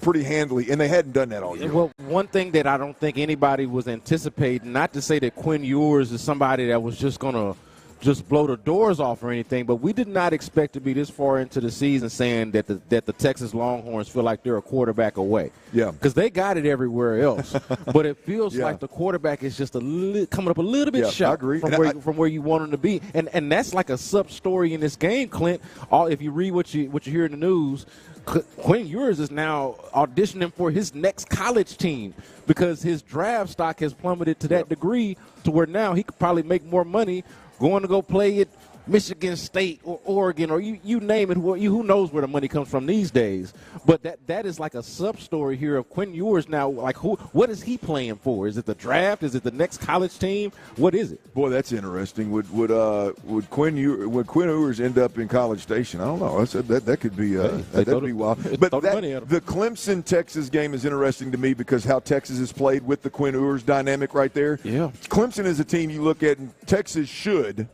S2: pretty handily, and they hadn't done that all year.
S12: Well, one thing that I don't think anybody was anticipating, not to say that Quinn Ewers is somebody that was just going to just blow the doors off or anything, but we did not expect to be this far into the season saying that the Texas Longhorns feel like they're a quarterback away.
S2: Yeah.
S12: Because they got it everywhere else. But it feels like the quarterback is just coming up a little bit short from where you want him to be. And that's like a sub-story in this game, Clint. If you read what you hear in the news, Quinn Ewers is now auditioning for his next college team because his draft stock has plummeted to that degree to where now he could probably make more money going to go play at Michigan State or Oregon or you name it. Who knows where the money comes from these days? But that is like a sub-story here of Quinn Ewers now. Like, what is he playing for? Is it the draft? Is it the next college team? What is it?
S2: Boy, that's interesting. Would Quinn Ewers end up in College Station? I don't know. That could be that'd be wild. But the Clemson-Texas game is interesting to me because how Texas has played with the Quinn Ewers dynamic right there.
S12: Yeah,
S2: Clemson is a team you look at, and Texas should.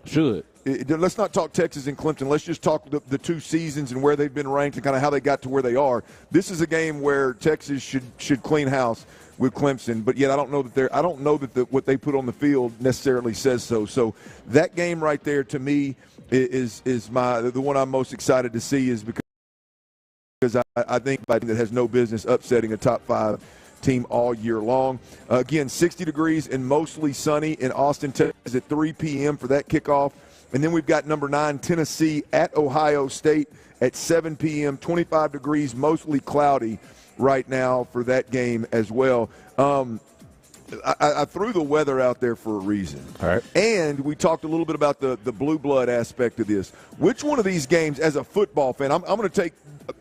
S2: Let's not talk Texas and Clemson. Let's just talk the 2 seasons and where they've been ranked and kind of how they got to where they are. This is a game where Texas should clean house with Clemson, but yet I don't know that what they put on the field necessarily says so. So that game right there to me is the one I'm most excited to see, is because I think that has no business upsetting a top 5 team all year long. Again, 60 degrees and mostly sunny in Austin, Texas at 3 p.m. for that kickoff. And then we've got number 9, Tennessee at Ohio State at 7 p.m., 25 degrees, mostly cloudy right now for that game as well. I threw the weather out there for a reason.
S12: All right.
S2: And we talked a little bit about the blue blood aspect of this. Which one of these games, as a football fan, I'm going to take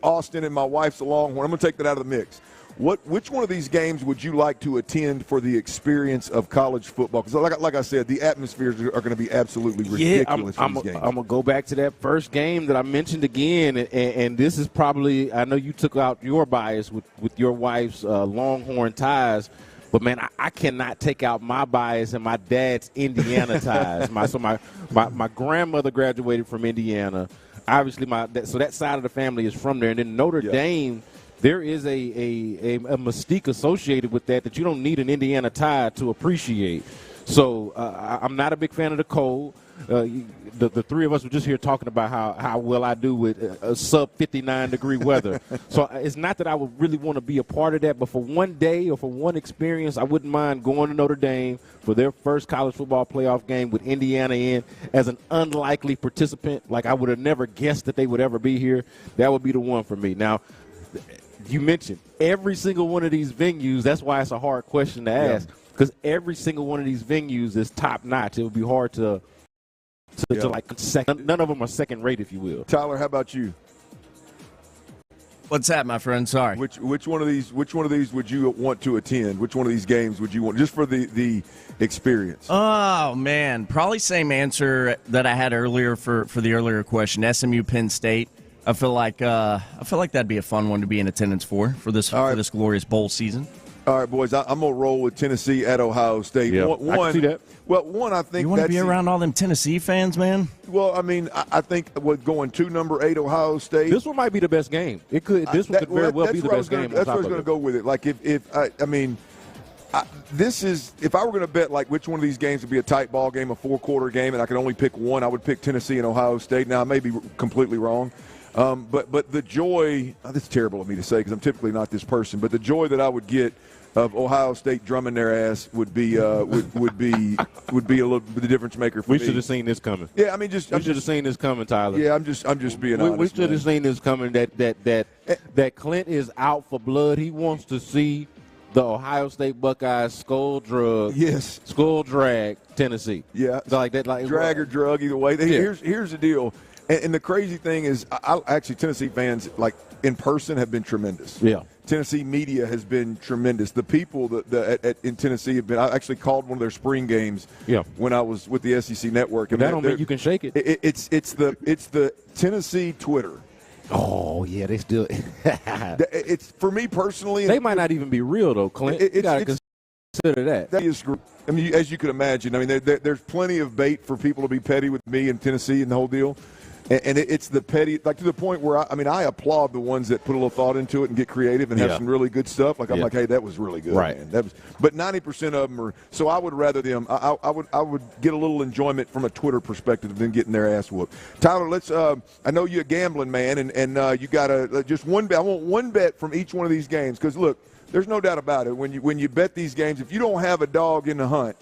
S2: Austin and my wife's a Longhorn. I'm going to take that out of the mix. Which one of these games would you like to attend for the experience of college football? Because like I said, the atmospheres are going to be absolutely ridiculous for these games.
S12: I'm going to go back to that first game that I mentioned again, and this is probably – I know you took out your bias with your wife's Longhorn ties, but, man, I cannot take out my bias and my dad's Indiana ties. My grandmother graduated from Indiana. Obviously, so that side of the family is from there. And then Notre Dame – there is a mystique associated with that you don't need an Indiana tie to appreciate. So I'm not a big fan of the cold. The 3 of us were just here talking about how well I do with a sub 59-degree weather. So it's not that I would really want to be a part of that, but for one day or for one experience, I wouldn't mind going to Notre Dame for their first college football playoff game with Indiana in as an unlikely participant. Like, I would have never guessed that they would ever be here. That would be the one for me. Now, you mentioned every single one of these venues. That's why it's a hard question to ask, because every single one of these venues is top notch. It would be hard to like second. None of them are second rate, if you will.
S2: Tyler, how about you?
S21: What's that, my friend? Sorry.
S2: Which one of these would you want to attend? Which one of these games would you want, just for the experience?
S21: Oh man, probably same answer that I had earlier for the earlier question. SMU Penn State. I feel like that'd be a fun one to be in attendance for this glorious bowl season.
S2: All right, boys, I'm gonna roll with Tennessee at Ohio State.
S12: Yeah, I can see that.
S2: Well, I think
S21: you want to be around all them Tennessee fans, man.
S2: Well, I mean, I think with going to number 8 Ohio State,
S12: this one might be the best game. This one could very well be the best game.
S2: That's where I was going to go with it. Like if I were going to bet like which one of these games would be a tight ball game, a 4-quarter game, and I could only pick one, I would pick Tennessee and Ohio State. Now I may be completely wrong. But the joy, this is terrible of me to say because I'm typically not this person, but the joy that I would get of Ohio State drumming their ass would be would be a little the difference maker for me.
S12: We should have seen this coming.
S2: Yeah, I mean, we
S12: should have seen this coming, Tyler.
S2: Yeah, I'm just being honest.
S12: We should have seen this coming. That Clint is out for blood. He wants to see the Ohio State Buckeyes skull drag Tennessee.
S2: Yeah,
S12: so like that, like
S2: drag or drug either way. Here's the deal. And the crazy thing is, actually, Tennessee fans, like, in person have been tremendous.
S12: Yeah.
S2: Tennessee media has been tremendous. The people in Tennessee have been – I actually called one of their spring games when I was with the SEC Network.
S12: And that don't mean you can shake it.
S2: It's the Tennessee Twitter.
S12: Oh, yeah, they still –
S2: It's for me personally –
S12: they might not even be real, though, Clint. You got to consider that.
S2: That is – I mean, as you could imagine, I mean, there's plenty of bait for people to be petty with me in Tennessee and the whole deal. And it's the petty, like to the point where, I applaud the ones that put a little thought into it and get creative and have some really good stuff. Like, I'm like, hey, that was really good.
S12: Right.
S2: Man. But 90% of them are, so I would rather them, I would get a little enjoyment from a Twitter perspective than getting their ass whooped. Tyler, let's, I know you're a gambling man, and you got just one bet. I want one bet from each one of these games because, look, there's no doubt about it. When you bet these games, if you don't have a dog in the hunt,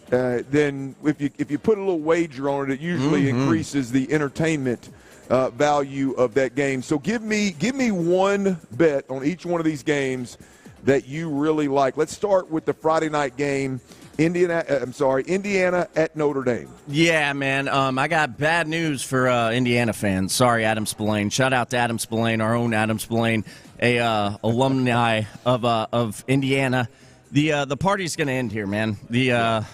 S2: then if you put a little wager on it, it usually increases the entertainment value of that game. So give me one bet on each one of these games that you really like. Let's start with the Friday night game Indiana at Notre Dame.
S21: Yeah, man. I got bad news for Indiana fans. Sorry, Adam Spillane. Shout out to Adam Spillane, our own Adam Spillane, a alumni of Indiana. The party's going to end here, man. The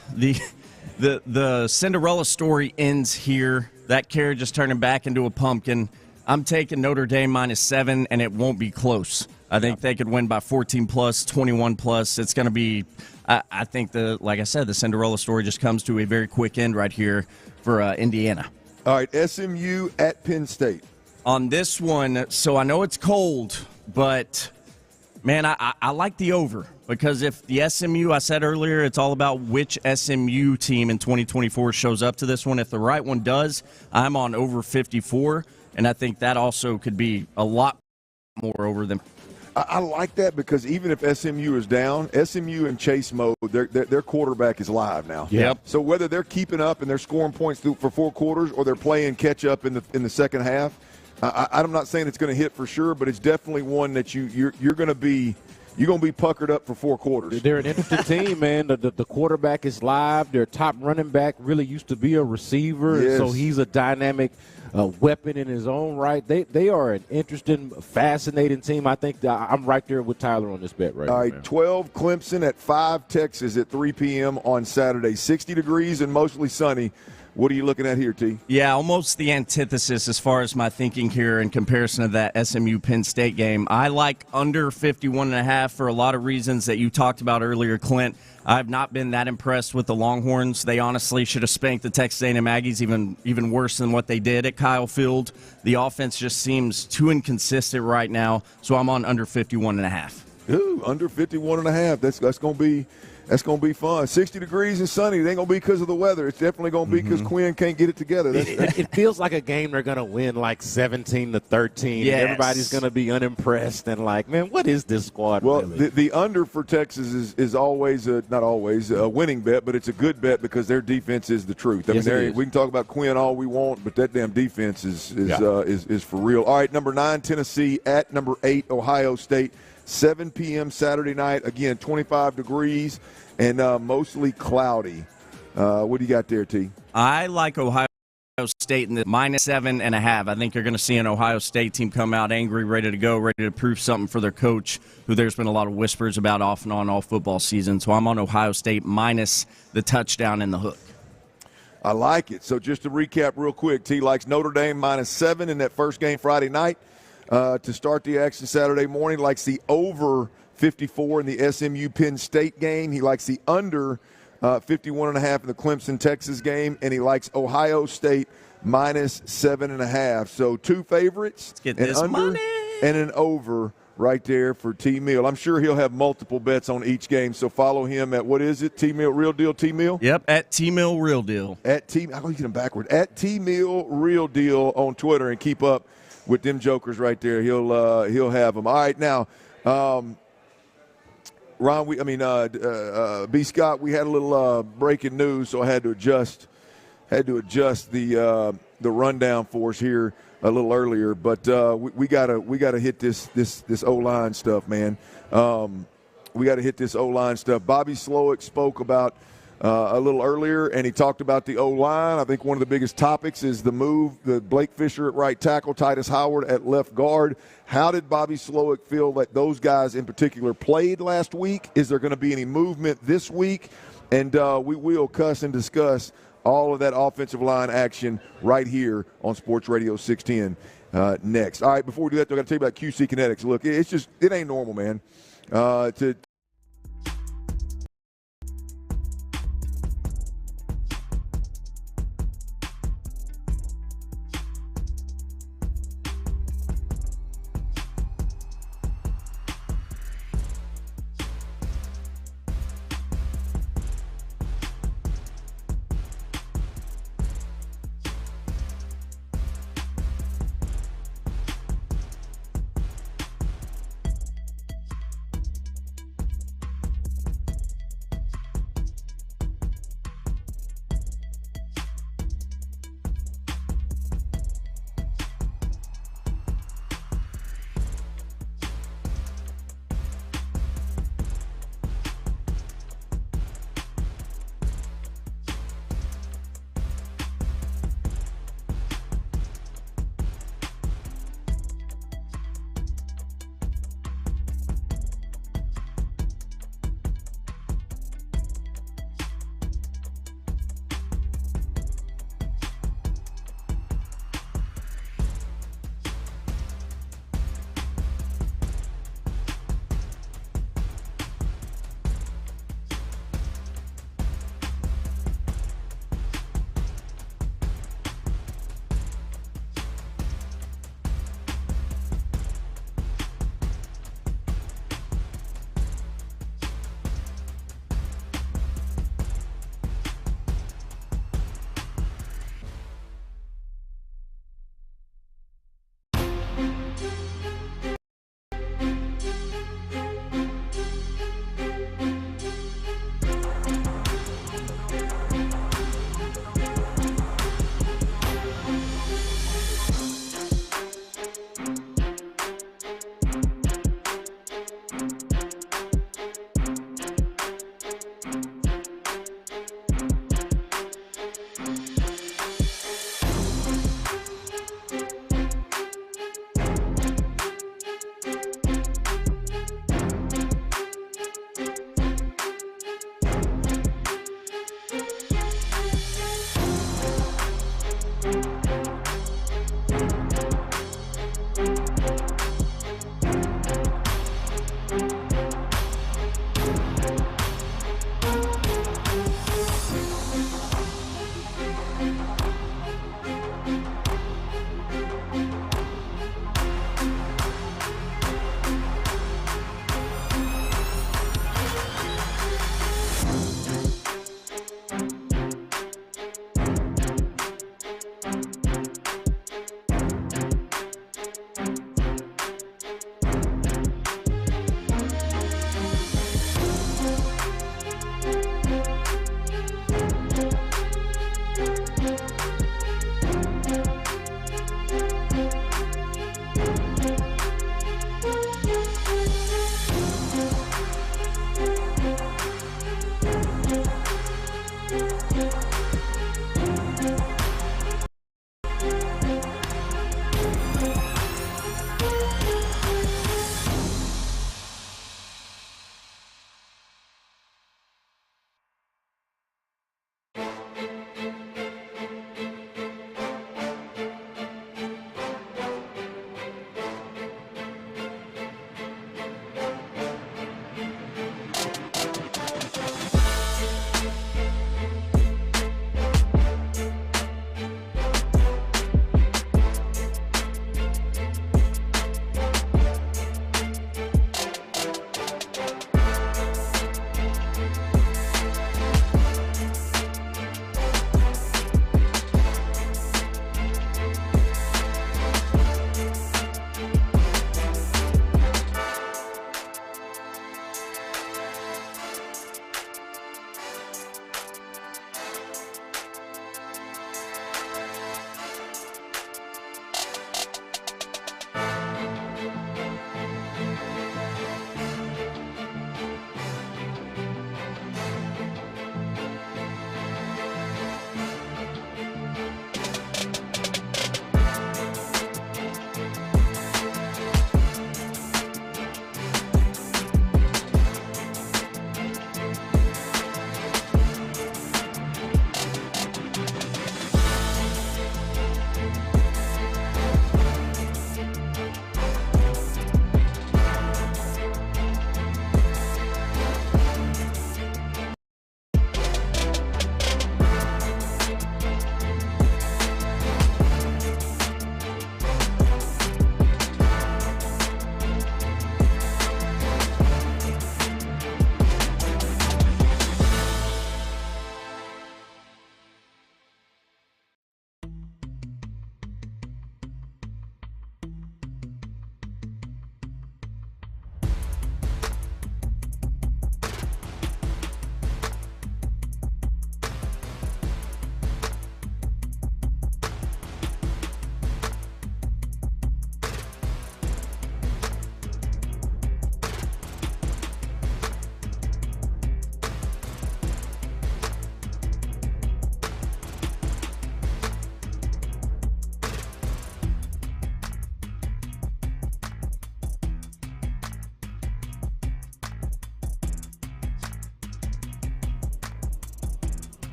S21: Cinderella story ends here. That carriage is turning back into a pumpkin. I'm taking Notre Dame -7, and it won't be close. I think they could win by 14 plus, 21 plus. It's going to be. I think like I said, the Cinderella story just comes to a very quick end right here for Indiana.
S2: All right, SMU at Penn State.
S21: On this one, so I know it's cold, but, man, I like the over. Because if the SMU, I said earlier, it's all about which SMU team in 2024 shows up to this one. If the right one does, I'm on over 54, and I think that also could be a lot more over than.
S2: I like that because even if SMU is down, SMU in chase mode, their quarterback is live now.
S21: Yep.
S2: So whether they're keeping up and they're scoring points for 4 quarters or they're playing catch up in the second half, I'm not saying it's going to hit for sure, but it's definitely one that you're going to be. You're going to be puckered up for 4 quarters.
S12: They're an interesting team, man. The quarterback is live. Their top running back really used to be a receiver,
S2: yes.
S12: So he's a dynamic weapon in his own right. They are an interesting, fascinating team. I think I'm right there with Tyler on this bet right now.
S2: All right, 12 Clemson at 5 Texas at 3 p.m. on Saturday. 60 degrees and mostly sunny. What are you looking at here, T?
S21: Yeah, almost the antithesis as far as my thinking here in comparison to that SMU Penn State game. I like under 51.5 for a lot of reasons that you talked about earlier, Clint. I've not been that impressed with the Longhorns. They honestly should have spanked the Texas A&M Aggies even worse than what they did at Kyle Field. The offense just seems too inconsistent right now, so I'm on under 51.5.
S2: Ooh, under 51.5. That's going to be. That's going to be fun. 60 degrees and sunny. It ain't going to be because of the weather. It's definitely going to be because Quinn can't get it together.
S12: It feels like a game they're going to win like 17-13.
S21: Yes.
S12: Everybody's going to be unimpressed and like, man, what is this squad?
S2: Well,
S12: really?
S2: the under for Texas is always, not always, a winning bet, but it's a good bet because their defense is the truth. I mean, we can talk about Quinn all we want, but that damn defense is for real. All right, number 9, Tennessee at number 8, Ohio State. 7 p.m. Saturday night. Again, 25 degrees and mostly cloudy. What do you got there, T?
S21: I like Ohio State in the -7.5. I think you're going to see an Ohio State team come out angry, ready to go, ready to prove something for their coach, who there's been a lot of whispers about off and on all football season. So I'm on Ohio State minus the touchdown and the hook.
S2: I like it. So just to recap real quick, T likes Notre Dame -7 in that first game Friday night. To start the action Saturday morning, likes the over 54 in the SMU Penn State game. He likes the under 51.5 in the Clemson Texas game, and he likes Ohio State -7.5. So 2 favorites,
S21: let's get
S2: an
S21: this
S2: under
S21: money
S2: and an over right there for T Mill. I'm sure he'll have multiple bets on each game. So follow him at, what is it? T Mill Real Deal. T Mill.
S21: Yep, at T Mill Real Deal.
S2: At T. I'm going to get him backward. At T Mill Real Deal on Twitter, and keep up with them jokers right there. He'll have them. All right, now, Ron, B. Scott, we had a little breaking news, so I had to adjust the rundown for us here a little earlier. But we gotta hit this O-line stuff, man. We got to hit this O-line stuff. Bobby Slowik spoke about a little earlier, and he talked about the O-line. I think one of the biggest topics is the move, the Blake Fisher at right tackle, Titus Howard at left guard. How did Bobby Slowik feel that those guys in particular played last week? Is there going to be any movement this week? And we will cuss and discuss all of that offensive line action right here on Sports Radio 610 next. All right, before we do that, I've got to tell you about QC Kinetics. Look, it ain't normal, man.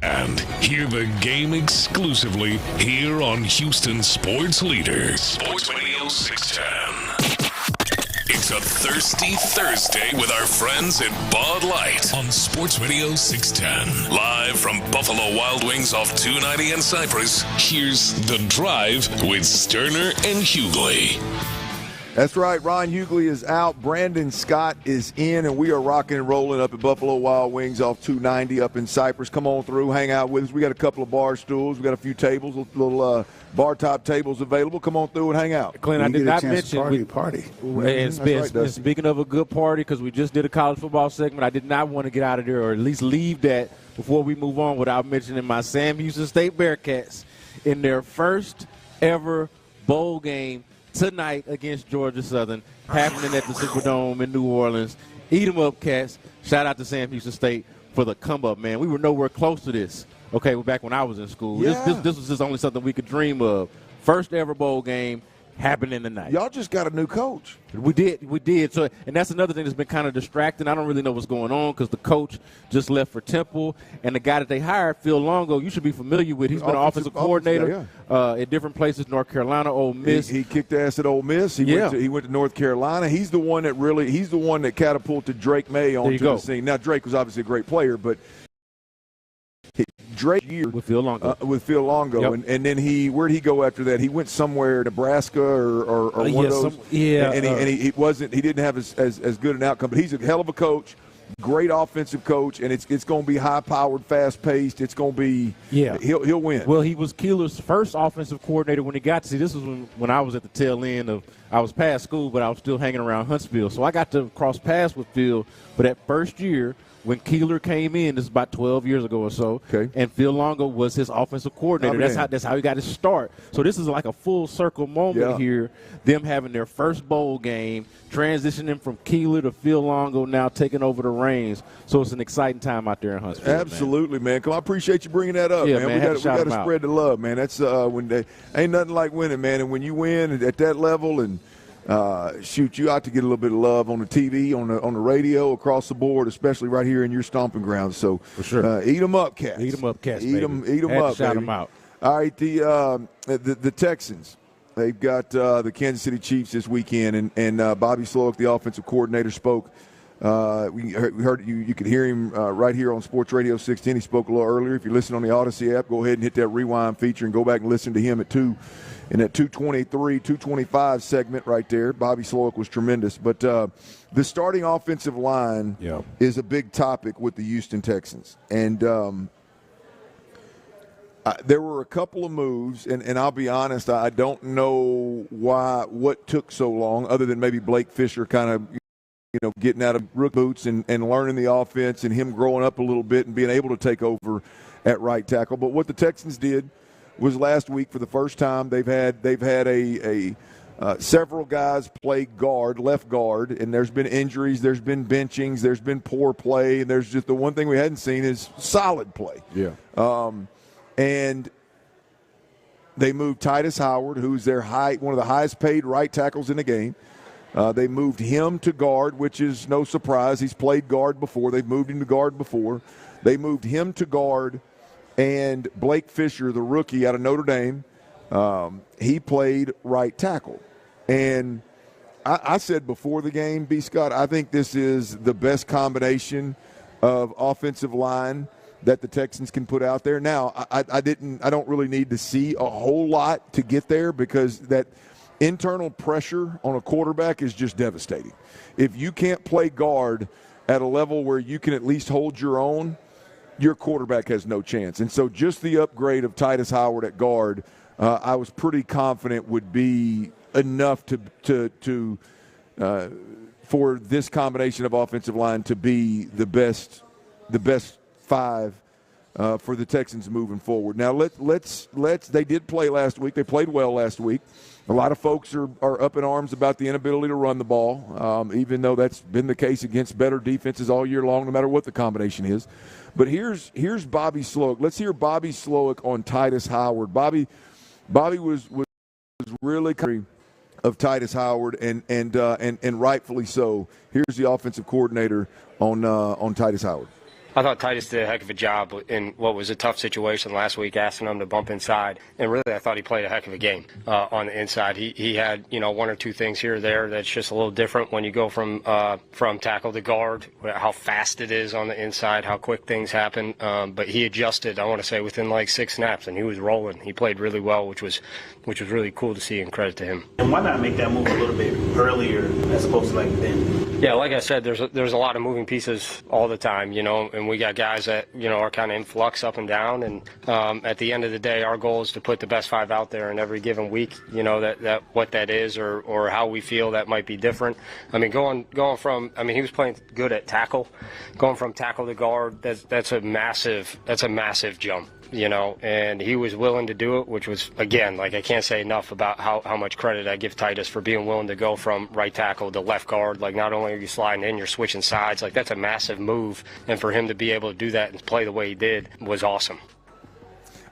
S10: And hear the game exclusively here on Houston Sports Leader, Sports Radio 610. It's a Thirsty Thursday with our friends at Bud Light on Sports Radio 610. Live from Buffalo Wild Wings off 290 and Cypress, here's The Drive with Stoerner and Hughley.
S2: That's right. Ron Hughley is out. Brandon Scott is in, and we are rocking and rolling up at Buffalo Wild Wings off 290 up in Cypress. Come on through, hang out with us. We got a couple of bar stools. We got a few tables, little bar top tables available. Come on through and hang out.
S12: Clint, I did not mention
S24: party.
S12: And speaking of a good party, because we just did a college football segment, I did not want to get out of there or at least leave that before we move on without mentioning my Sam Houston State Bearcats in their first ever bowl game tonight against Georgia Southern, happening at the Superdome in New Orleans. Eat 'em up, Cats. Shout out to Sam Houston State for the come-up, man. We were nowhere close to this, okay, back when I was in school.
S2: Yeah.
S12: This was just only something we could dream of. First ever bowl game happening tonight.
S2: Y'all just got a new coach.
S12: We did. So, and that's another thing that's been kind of distracting. I don't really know what's going on because the coach just left for Temple, and the guy that they hired, Phil Longo, you should be familiar with. He's been an offensive coordinator at different places, North Carolina, Ole Miss.
S2: He kicked ass at Ole Miss. He went to North Carolina. He's the one that catapulted Drake May onto the scene. Now, Drake was obviously a great player, but Drake year
S12: with Phil
S2: Longo,
S12: yep.
S2: and then where'd he go after that? He went somewhere, Nebraska or one of those. He wasn't. He didn't have as good an outcome. But he's a hell of a coach, great offensive coach, and it's going to be high powered, fast paced. It's going to be he'll win.
S12: Well, he was Keeler's first offensive coordinator when he got to see. This was when I was at the tail end of. I was past school, but I was still hanging around Huntsville, so I got to cross paths with Phil. But that first year, when Keeler came in, this is about 12 years ago or so, and Phil Longo was his offensive coordinator. That's how he got his start. So this is like a full circle moment here, them having their first bowl game, transitioning from Keeler to Phil Longo, now taking over the reins. So it's an exciting time out there in Huntsville.
S2: Absolutely, man. I apprite you bringing that up,
S12: man.
S2: We got to spread the love, man. That's ain't nothing like winning, man. And when you win at that level and you ought to get a little bit of love on the TV, on the radio, across the board, especially right here in your stomping grounds. So
S12: for sure,
S2: eat them up, Cats.
S12: Eat them up, Cats.
S2: Eat them up.
S12: Shout them out.
S2: All right, the Texans. They've got the Kansas City Chiefs this weekend, and Bobby Slowik, the offensive coordinator, spoke. We heard you could hear him right here on Sports Radio 610. He spoke a little earlier. If you listen on the Odyssey app, go ahead and hit that rewind feature and go back and listen to him in that 223, 225 segment right there. Bobby Slowik was tremendous. But the starting offensive line is a big topic with the Houston Texans. And there were a couple of moves, and I'll be honest, I don't know what took so long, other than maybe Blake Fisher kind of getting out of rook boots and learning the offense and him growing up a little bit and being able to take over at right tackle. But what the Texans did was last week for the first time they've had a several guys play left guard, and there's been injuries, there's been benchings, there's been poor play, and there's just the one thing we hadn't seen is solid play.
S12: Yeah.
S2: And they moved Titus Howard, who's one of the highest paid right tackles in the game. They moved him to guard, which is no surprise. He's played guard before. They've moved him to guard before. They moved him to guard, and Blake Fisher, the rookie out of Notre Dame, he played right tackle. And I said before the game, B. Scott, I think this is the best combination of offensive line that the Texans can put out there. Now, I don't really need to see a whole lot to get there, because that internal pressure on a quarterback is just devastating. If you can't play guard at a level where you can at least hold your own, your quarterback has no chance. And so just the upgrade of Titus Howard at guard, I was pretty confident would be enough for this combination of offensive line to be the best five for the Texans moving forward. Now let's they did play last week. They played well last week. A lot of folks are up in arms about the inability to run the ball, even though that's been the case against better defenses all year long, no matter what the combination is. But here's Bobby Slowik. Let's hear Bobby Slowik on Titus Howard. Bobby was really of Titus Howard, and rightfully so. Here's the offensive coordinator on Titus Howard.
S8: I thought Titus did a heck of a job in what was a tough situation last week, asking him to bump inside. And really, I thought he played a heck of a game on the inside. He had, one or two things here or there that's just a little different when you go from tackle to guard, how fast it is on the inside, how quick things happen. But he adjusted, I want to say, within like 6 snaps, and he was rolling. He played really well, which was really cool to see, and credit to him.
S13: And why not make that move a little bit earlier as opposed to like then?
S8: Yeah, like I said, there's a lot of moving pieces all the time, and we got guys that, are kind of in flux up and down. And at the end of the day, our goal is to put the best 5 out there in every given week, that what that is or how we feel that might be different. I mean, going from, he was playing good at tackle. Going from tackle to guard, that's a massive jump. And he was willing to do it, which was, again, I can't say enough about how much credit I give Titus for being willing to go from right tackle to left guard. Not only are you sliding in, you're switching sides. That's a massive move. And for him to be able to do that and play the way he did was awesome.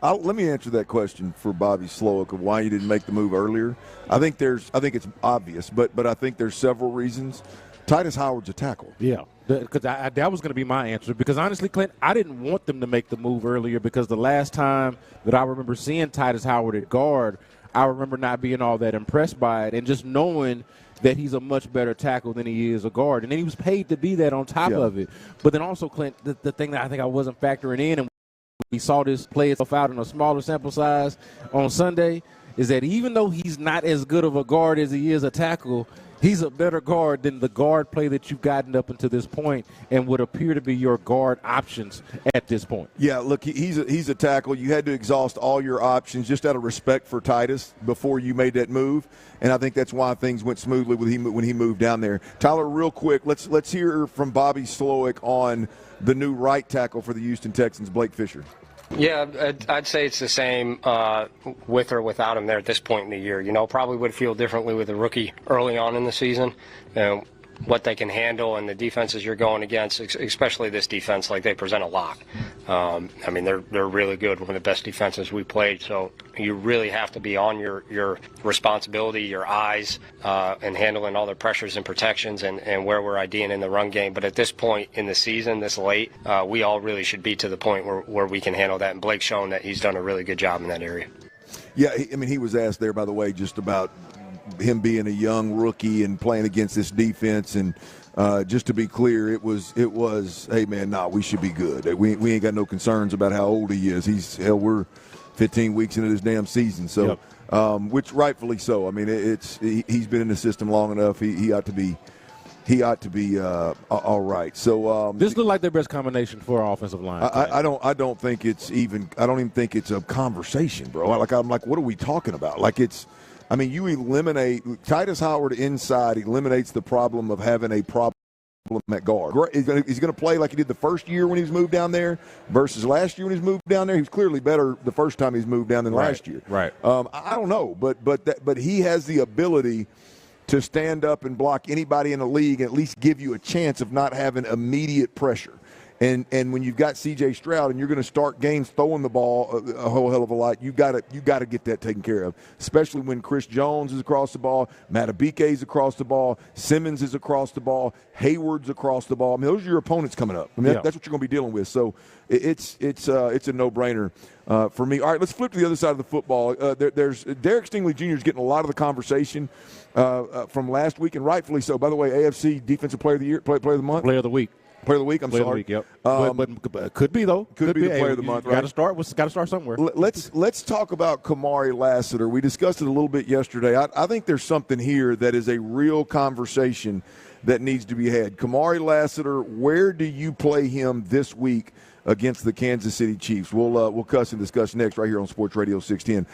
S2: Let me answer that question for Bobby Slowik of why you didn't make the move earlier. I think it's obvious, but I think there's several reasons. Titus Howard's a tackle.
S12: Yeah. Because that was going to be my answer. Because honestly, Clint, I didn't want them to make the move earlier because the last time that I remember seeing Titus Howard at guard, I remember not being all that impressed by it and just knowing that he's a much better tackle than he is a guard. And then he was paid to be that on top of it. But then also, Clint, the thing that I think I wasn't factoring in, and we saw this play itself out in a smaller sample size on Sunday, is that even though he's not as good of a guard as he is a tackle, he's a better guard than the guard play that you've gotten up until this point and would appear to be your guard options at this point.
S2: Yeah, look, he's a tackle. You had to exhaust all your options just out of respect for Titus before you made that move, and I think that's why things went smoothly when he moved down there. Tyler, real quick, let's hear from Bobby Slowik on the new right tackle for the Houston Texans, Blake Fisher.
S8: Yeah, I'd say it's the same with or without him there at this point in the year. Probably would feel differently with a rookie early on in the season. What they can handle and the defenses you're going against, especially this defense, they present a lot. They're really good, one of the best defenses we played. So you really have to be on your responsibility, your eyes, and handling all their pressures and protections and where we're IDing in the run game. But at this point in the season, this late, we all really should be to the point where we can handle that. And Blake's shown that he's done a really good job in that area.
S2: Yeah, he was asked there, by the way, just about him being a young rookie and playing against this defense, and just to be clear, it was hey man, we should be good. We ain't got no concerns about how old he is. We're 15 weeks into this damn season, so which rightfully so. He's been in the system long enough. He ought to be all right. So
S12: this looks like their best combination for our offensive line.
S2: I don't even think it's a conversation, bro. I'm like, what are we talking about? You eliminate Titus Howard inside, eliminates the problem of having a problem at guard. He's going to play like he did the first year when he was moved down there versus last year when he was moved down there. He was clearly better the first time he's moved down than last year.
S12: Right.
S2: I don't know, but he has the ability to stand up and block anybody in the league and at least give you a chance of not having immediate pressure. And when you've got C.J. Stroud and you're going to start games throwing the ball a whole hell of a lot, you got to get that taken care of, especially when Chris Jones is across the ball, Matabike is across the ball, Simmons is across the ball, Hayward's across the ball. Those are your opponents coming up. That's what you're going to be dealing with. So it's a no-brainer for me. All right, let's flip to the other side of the football. There's Derek Stingley Jr. is getting a lot of the conversation from last week, and rightfully so. By the way, AFC Defensive Player of the Year, Player of the Month,
S12: Player of the Week.
S2: Player of the Week. I'm
S12: Player
S2: sorry.
S12: Of the week, yep. But could be though.
S2: Could be the Player of the Month.
S12: Got to start somewhere.
S2: Let's talk about Kamari Lassiter. We discussed it a little bit yesterday. I think there's something here that is a real conversation that needs to be had. Kamari Lassiter, where do you play him this week against the Kansas City Chiefs? We'll cuss and discuss next right here on Sports Radio 610.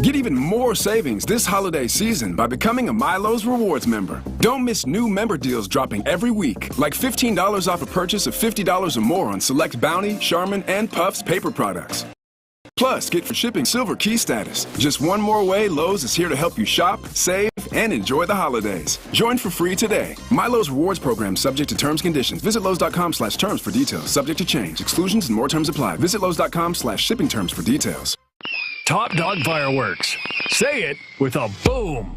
S17: Get even more savings this holiday season by becoming a Milo's Rewards member. Don't miss new member deals dropping every week, like $15 off a purchase of $50 or more on select Bounty, Charmin, and Puffs paper products. Plus, get for shipping silver key status. Just one more way Lowe's is here to help you shop, save, and enjoy the holidays. Join for free today. Milo's Rewards program subject to terms and conditions. Visit Lowe's.com/terms for details. Subject to change. Exclusions and more terms apply. Visit Lowe's.com/shipping terms for details.
S18: Top Dog Fireworks. Say it with a boom.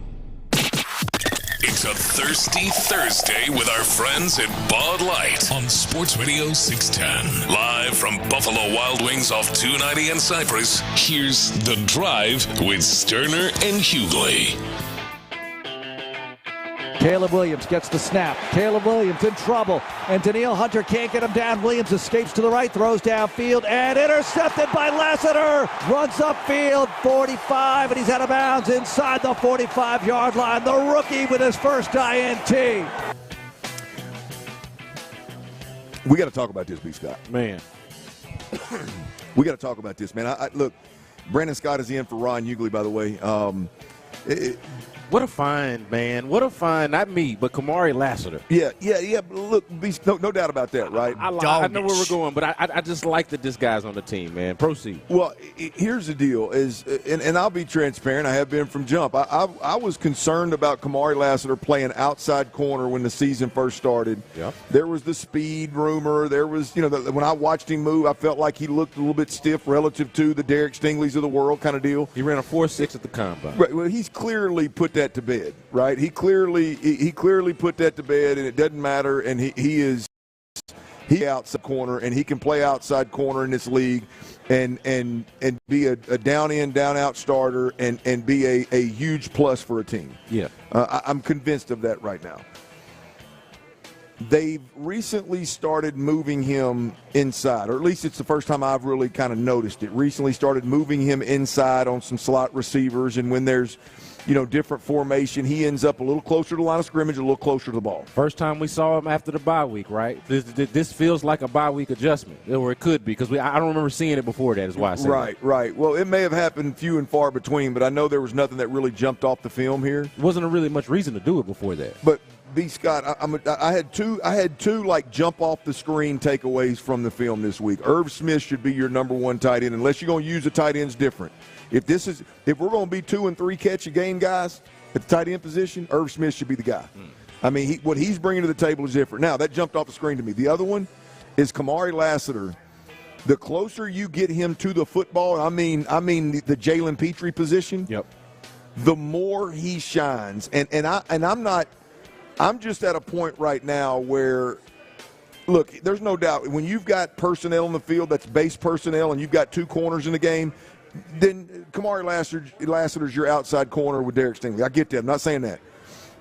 S10: It's a Thirsty Thursday with our friends at Bud Light on Sports Radio 610. Live from Buffalo Wild Wings off 290 and Cypress, here's The Drive with Stoerner and Hughley.
S19: Caleb Williams gets the snap. Caleb Williams in trouble. And Danielle Hunter can't get him down. Williams escapes to the right, throws downfield, and intercepted by Lassiter. Runs upfield, 45, and he's out of bounds inside the 45-yard line. The rookie with his first INT.
S2: We got to talk about this, B. Scott.
S12: Man.
S2: We got to talk about this, man. Look, Brandon Scott is in for Ron Hughley, by the way.
S12: What a find, man. What a find. Not me, but Kamari Lassiter.
S2: Yeah. Look, no doubt about that, right?
S12: I know where we're going, but I just like that this guy's on the team, man. Proceed.
S2: Well, here's the deal, and I'll be transparent. I have been from jump. I was concerned about Kamari Lassiter playing outside corner when the season first started.
S12: Yep.
S2: There was the speed rumor. There was, when I watched him move, I felt like he looked a little bit stiff relative to the Derek Stingleys of the world kind of deal.
S12: He ran a 4.6 at the combine.
S2: Right. Well, he's clearly put that to bed, right? He clearly put that to bed, and it doesn't matter. And he outside corner, and he can play outside corner in this league, and be a down in, down out starter, and be a huge plus for a team.
S12: Yeah,
S2: I'm convinced of that right now. They've recently started moving him inside, or at least it's the first time I've really kind of noticed it. Recently started moving him inside on some slot receivers, and when there's different formation, he ends up a little closer to the line of scrimmage, a little closer to the ball.
S12: First time we saw him after the bye week, right? This feels like a bye week adjustment, or it could be, because I don't remember seeing it before that, is why I say
S2: Right. Well, it may have happened few and far between, but I know there was nothing that really jumped off the film here.
S12: Wasn't really much reason to do it before that.
S2: But B. Scott, I had two like jump off the screen takeaways from the film this week. Irv Smith should be your number one tight end, unless you're going to use the tight ends different. If we're going to be 2 and 3 catch a game guys at the tight end position, Irv Smith should be the guy. I mean, what he's bringing to the table is different. Now, that jumped off the screen to me. The other one is Kamari Lassiter. The closer you get him to the football, I mean the Jalen Petrie position.
S12: Yep.
S2: The more he shines, I'm just at a point right now where, look, there's no doubt when you've got personnel in the field that's base personnel and you've got 2 corners in the game, then Kamari Lassiter's your outside corner with Derek Stingley. I get that. I'm not saying that.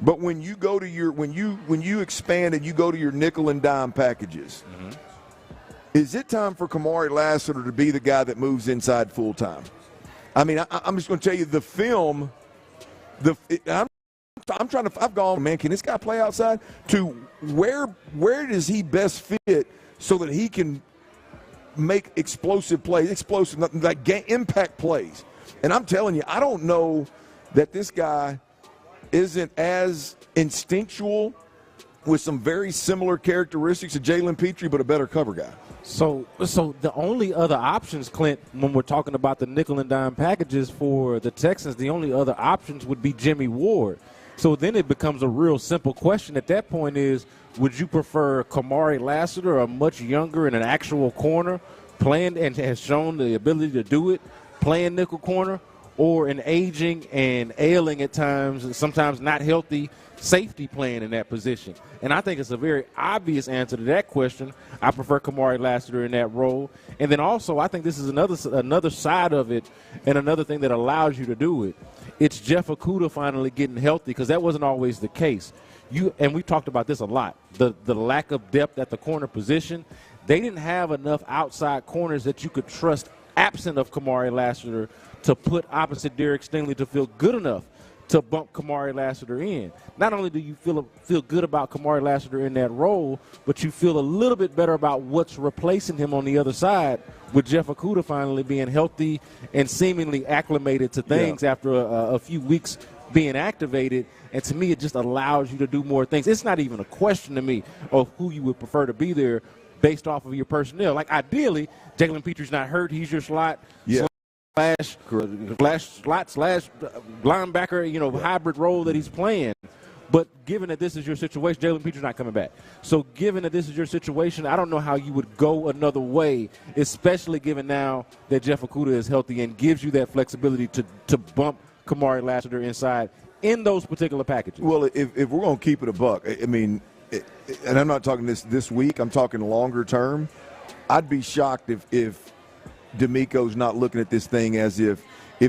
S2: But when you go to when you expand and you go to your nickel and dime packages, is it time for Kamari Lassiter to be the guy that moves inside full time? I mean, I'm just going to tell you the film. I've gone, man, can this guy play outside? To where does he best fit so that he can make explosive plays, impact plays? And I'm telling you, I don't know that this guy isn't as instinctual with some very similar characteristics to Jalen Petrie, but a better cover guy.
S12: So the only other options, Clint, when we're talking about the nickel and dime packages for the Texans, the only other options would be Jimmy Ward. So then it becomes a real simple question at that point is, would you prefer Kamari Lassiter, a much younger and an actual corner, playing and has shown the ability to do it, playing nickel corner, or an aging and ailing at times, and sometimes not healthy safety playing in that position? And I think it's a very obvious answer to that question. I prefer Kamari Lassiter in that role. And then also I think this is another side of it and another thing that allows you to do it. It's Jeff Okudah finally getting healthy, because that wasn't always the case. And we talked about this a lot, the lack of depth at the corner position. They didn't have enough outside corners that you could trust absent of Kamari Lassiter to put opposite Derek Stingley to feel good enough to bump Kamari Lassiter in. Not only do you feel good about Kamari Lassiter in that role, but you feel a little bit better about what's replacing him on the other side, with Jeff Okudah finally being healthy and seemingly acclimated to things after a few weeks being activated. And to me, it just allows you to do more things. It's not even a question to me of who you would prefer to be there based off of your personnel. Like, ideally, Jalen Petre's not hurt. He's your slot. Slash linebacker, hybrid role that he's playing. But given that this is your situation, Jalen Petre's not coming back. So given that this is your situation, I don't know how you would go another way, especially given now that Jeff Okudah is healthy and gives you that flexibility to bump Kamari Lassiter inside in those particular packages.
S2: Well, if we're going to keep it a buck, I mean, and I'm not talking this week, I'm talking longer term, I'd be shocked if D'Amico's not looking at this thing as if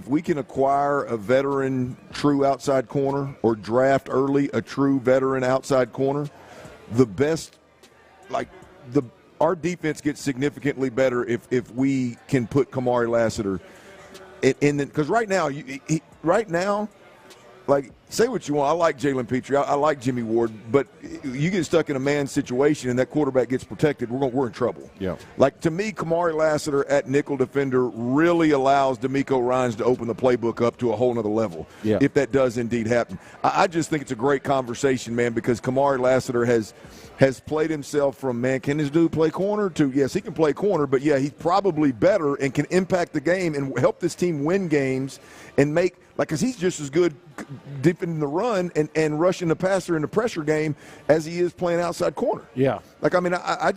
S2: we can acquire a veteran true outside corner or draft early a true veteran outside corner, our defense gets significantly better if we can put Kamari Lassiter in because right now, like, say what you want. I like Jalen Petrie. I like Jimmy Ward. But you get stuck in a man situation and that quarterback gets protected, we're in trouble.
S12: Yeah.
S2: Like, to me, Kamari Lassiter at nickel defender really allows D'Amico Ryans to open the playbook up to a whole nother level if that does indeed happen. I just think it's a great conversation, man, because Kamari Lassiter has played himself from, man, can this dude play corner, to, yes, he can play corner, but, yeah, he's probably better and can impact the game and help this team win games and make – like, because he's just as good defending the run and rushing the passer in the pressure game as he is playing outside corner.
S12: Yeah.
S2: Like, I mean, I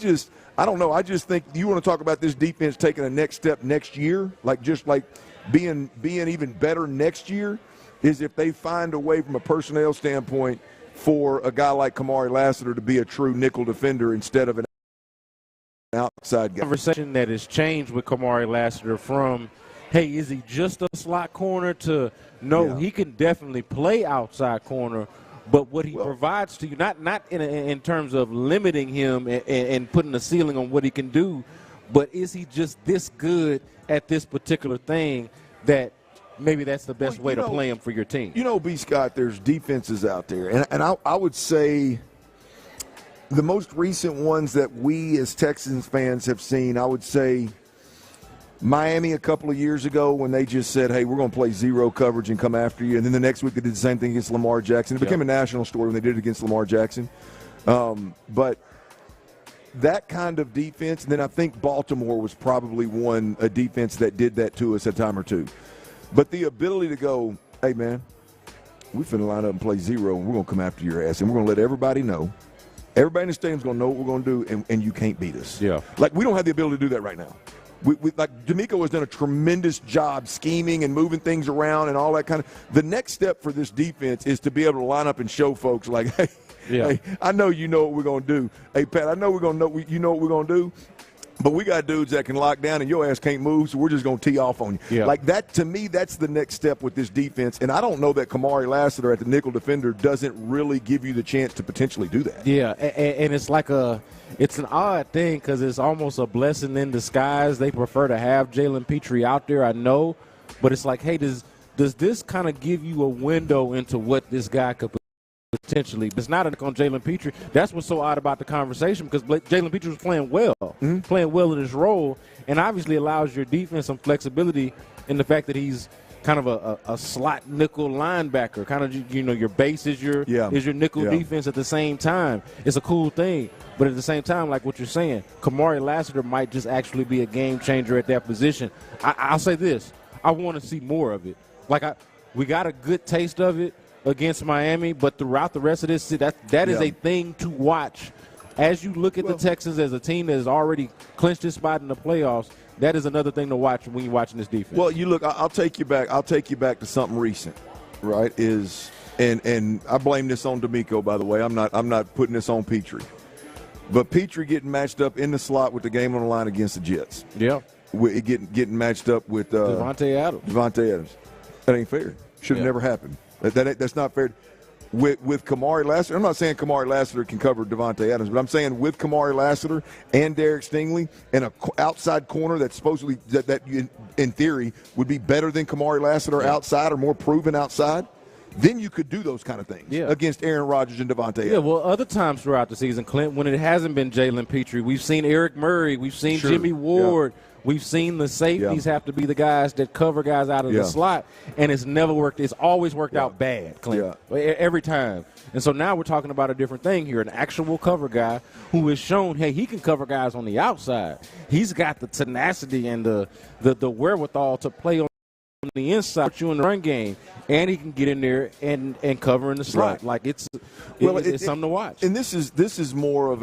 S2: don't know. I just think you want to talk about this defense taking a next step next year, like just like being even better next year, is if they find a way from a personnel standpoint for a guy like Kamari Lassiter to be a true nickel defender instead of an outside guy.
S12: Conversation that has changed with Kamari Lassiter from, hey, is he just a slot corner, to no, he can definitely play outside corner, but what he provides to you, not in terms of limiting him and putting a ceiling on what he can do, but is he just this good at this particular thing that maybe that's the best way to play him for your team?
S2: You know, B. Scott, there's defenses out there, and I would say the most recent ones that we as Texans fans have seen, I would say Miami a couple of years ago when they just said, hey, we're going to play zero coverage and come after you. And then the next week they did the same thing against Lamar Jackson. It became a national story when they did it against Lamar Jackson. But that kind of defense, and then I think Baltimore was probably a defense that did that to us a time or two. But the ability to go, hey, man, we finna line up and play zero, and we're going to come after your ass, and we're going to let everybody know. Everybody in the stadium's going to know what we're going to do, and you can't beat us.
S12: Yeah.
S2: Like, we don't have the ability to do that right now. Like, D'Amico has done a tremendous job scheming and moving things around and all that kind of. The next step for this defense is to be able to line up and show folks like, hey, hey, I know you know what we're going to do. Hey, Pat, I know we're going to know you know what we're going to do. But we got dudes that can lock down and your ass can't move, so we're just going to tee off on you.
S12: Yeah.
S2: Like that, to me, that's the next step with this defense. And I don't know that Kamari Lassiter at the nickel defender doesn't really give you the chance to potentially do that.
S12: Yeah, and it's like it's an odd thing because it's almost a blessing in disguise. They prefer to have Jalen Petrie out there, I know. But it's like, hey, does this kind of give you a window into what this guy could potentially? It's not on Jalen Petrie. That's what's so odd about the conversation, because Jalen Petrie was playing well, playing well in his role, and obviously allows your defense some flexibility in the fact that he's kind of a slot nickel linebacker. Kind of, your base is your nickel defense at the same time. It's a cool thing, but at the same time, like what you're saying, Kamari Lassiter might just actually be a game changer at that position. I'll say this: I want to see more of it. We got a good taste of it against Miami, but throughout the rest of this, that is a thing to watch. As you look at the Texans as a team that has already clinched its spot in the playoffs, that is another thing to watch when you're watching this defense.
S2: Well, you look, I'll take you back to something recent, right? And I blame this on D'Amico, by the way. I'm not putting this on Petrie. But Petrie getting matched up in the slot with the game on the line against the Jets.
S12: Yeah.
S2: Getting matched up with
S12: Devontae Adams.
S2: That ain't fair. Should have never happened. That's not fair. With Kamari Lassiter, I'm not saying Kamari Lassiter can cover Devontae Adams, but I'm saying with Kamari Lassiter and Derek Stingley and an outside corner that's supposedly that in theory would be better than Kamari Lassiter outside or more proven outside, then you could do those kind of things against Aaron Rodgers and Devontae.
S12: Yeah, well, other times throughout the season, Clint, when it hasn't been Jalen Petrie, we've seen Eric Murray, we've seen Jimmy Ward, we've seen the safeties have to be the guys that cover guys out of the slot, and it's never worked. It's always worked out bad, Clint, every time. And so now we're talking about a different thing here, an actual cover guy who has shown, hey, he can cover guys on the outside. He's got the tenacity and the wherewithal to play on the inside, put you in the run game, and he can get in there and cover in the slot.
S2: Right.
S12: Like it's something to watch.
S2: And this is more of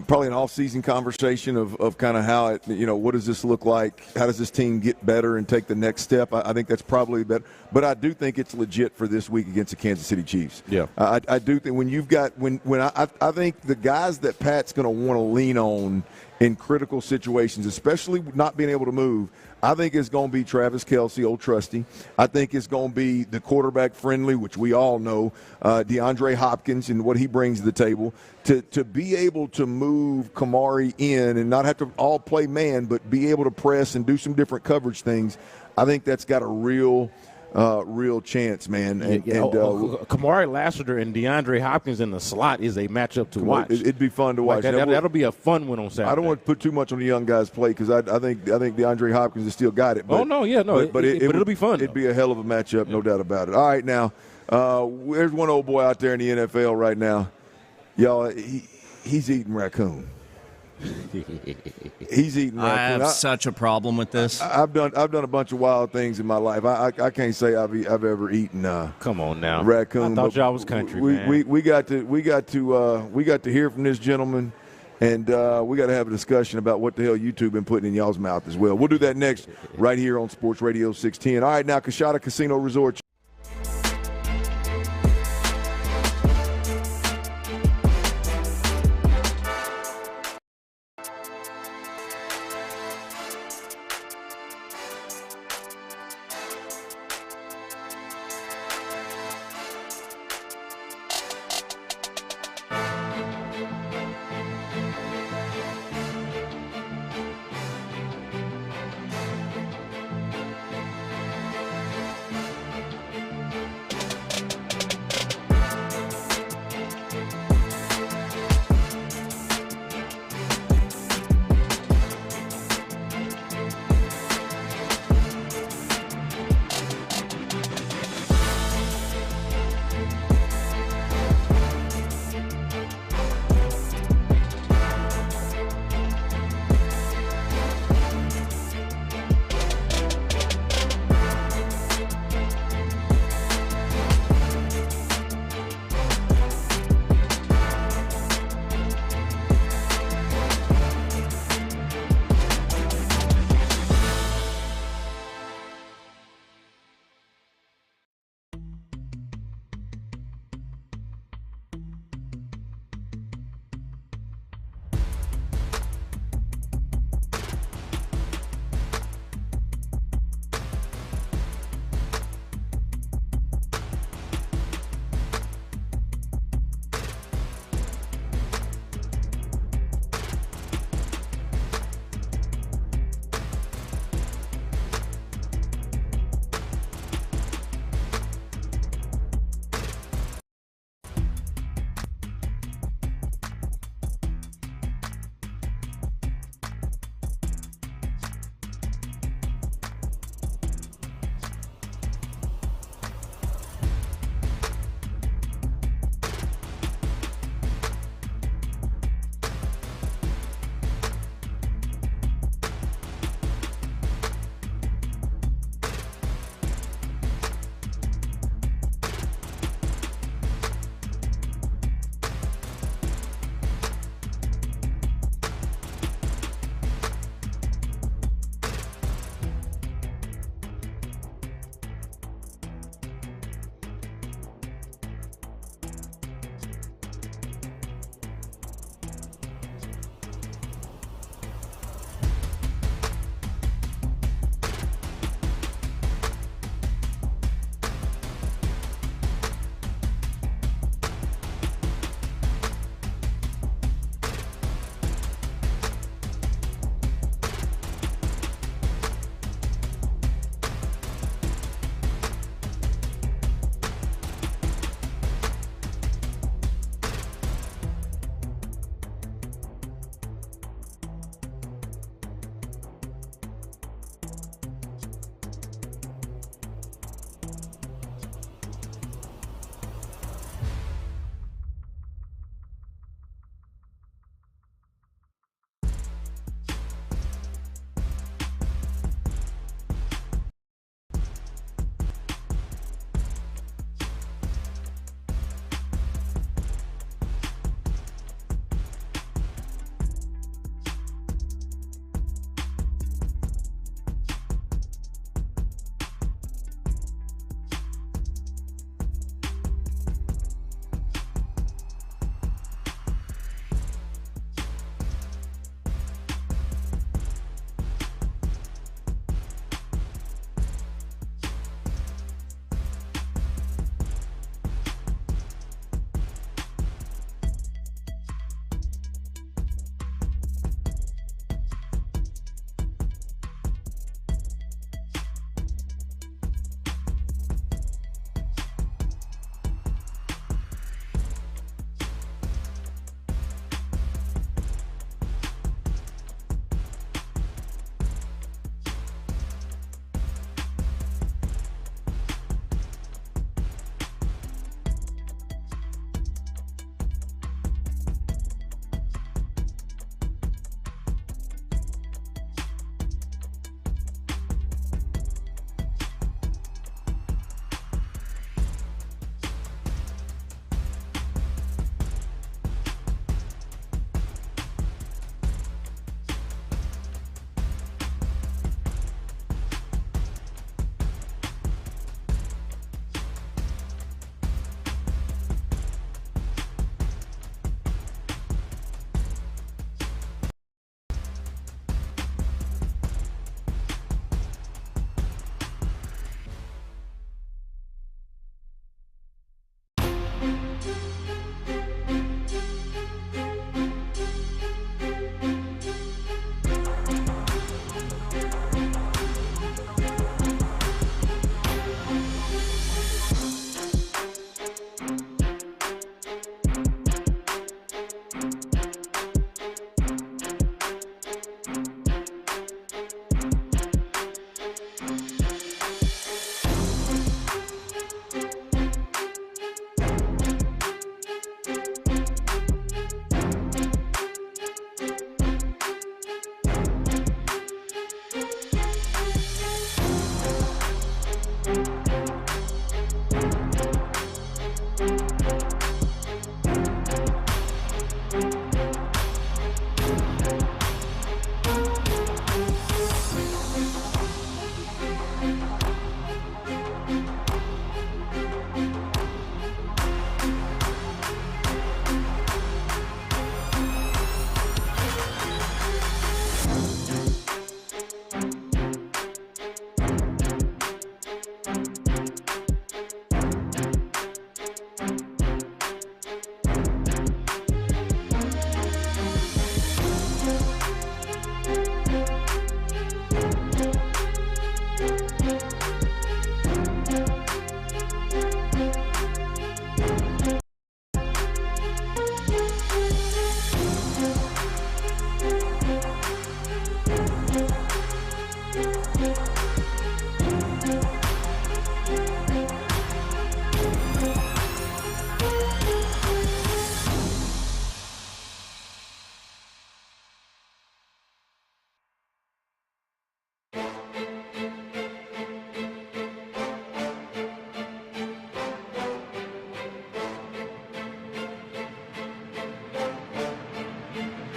S2: probably an off-season conversation of kind of how it, what does this look like? How does this team get better and take the next step? I think that's probably better. But I do think it's legit for this week against the Kansas City Chiefs.
S12: Yeah.
S2: I do think when you've got I think the guys that Pat's going to want to lean on in critical situations, especially not being able to move, I think it's going to be Travis Kelce, old trusty. I think it's going to be the quarterback friendly, which we all know, DeAndre Hopkins and what he brings to the table. To be able to move Kamari in and not have to all play man, but be able to press and do some different coverage things, I think that's got a real chance, man.
S12: Kamari Lassiter and DeAndre Hopkins in the slot is a matchup to watch.
S2: It'd be fun to watch.
S12: That'll be a fun one on Saturday.
S2: I don't want to put too much on the young guys' play because I think DeAndre Hopkins has still got it. But,
S12: but it'll be fun.
S2: It'd be a hell of a matchup, no doubt about it. All right, now there's one old boy out there in the NFL right now. Y'all, he's eating raccoon. He's eating raccoon.
S21: I have such a problem with this.
S2: I've done a bunch of wild things in my life. I can't say I've ever eaten.
S12: Come on now,
S2: raccoon.
S12: I thought y'all was country, man.
S2: We got to hear from this gentleman, and we got to have a discussion about what the hell YouTube been putting in y'all's mouth as well. We'll do that next right here on Sports Radio 610. All right, now Coshada Casino Resort.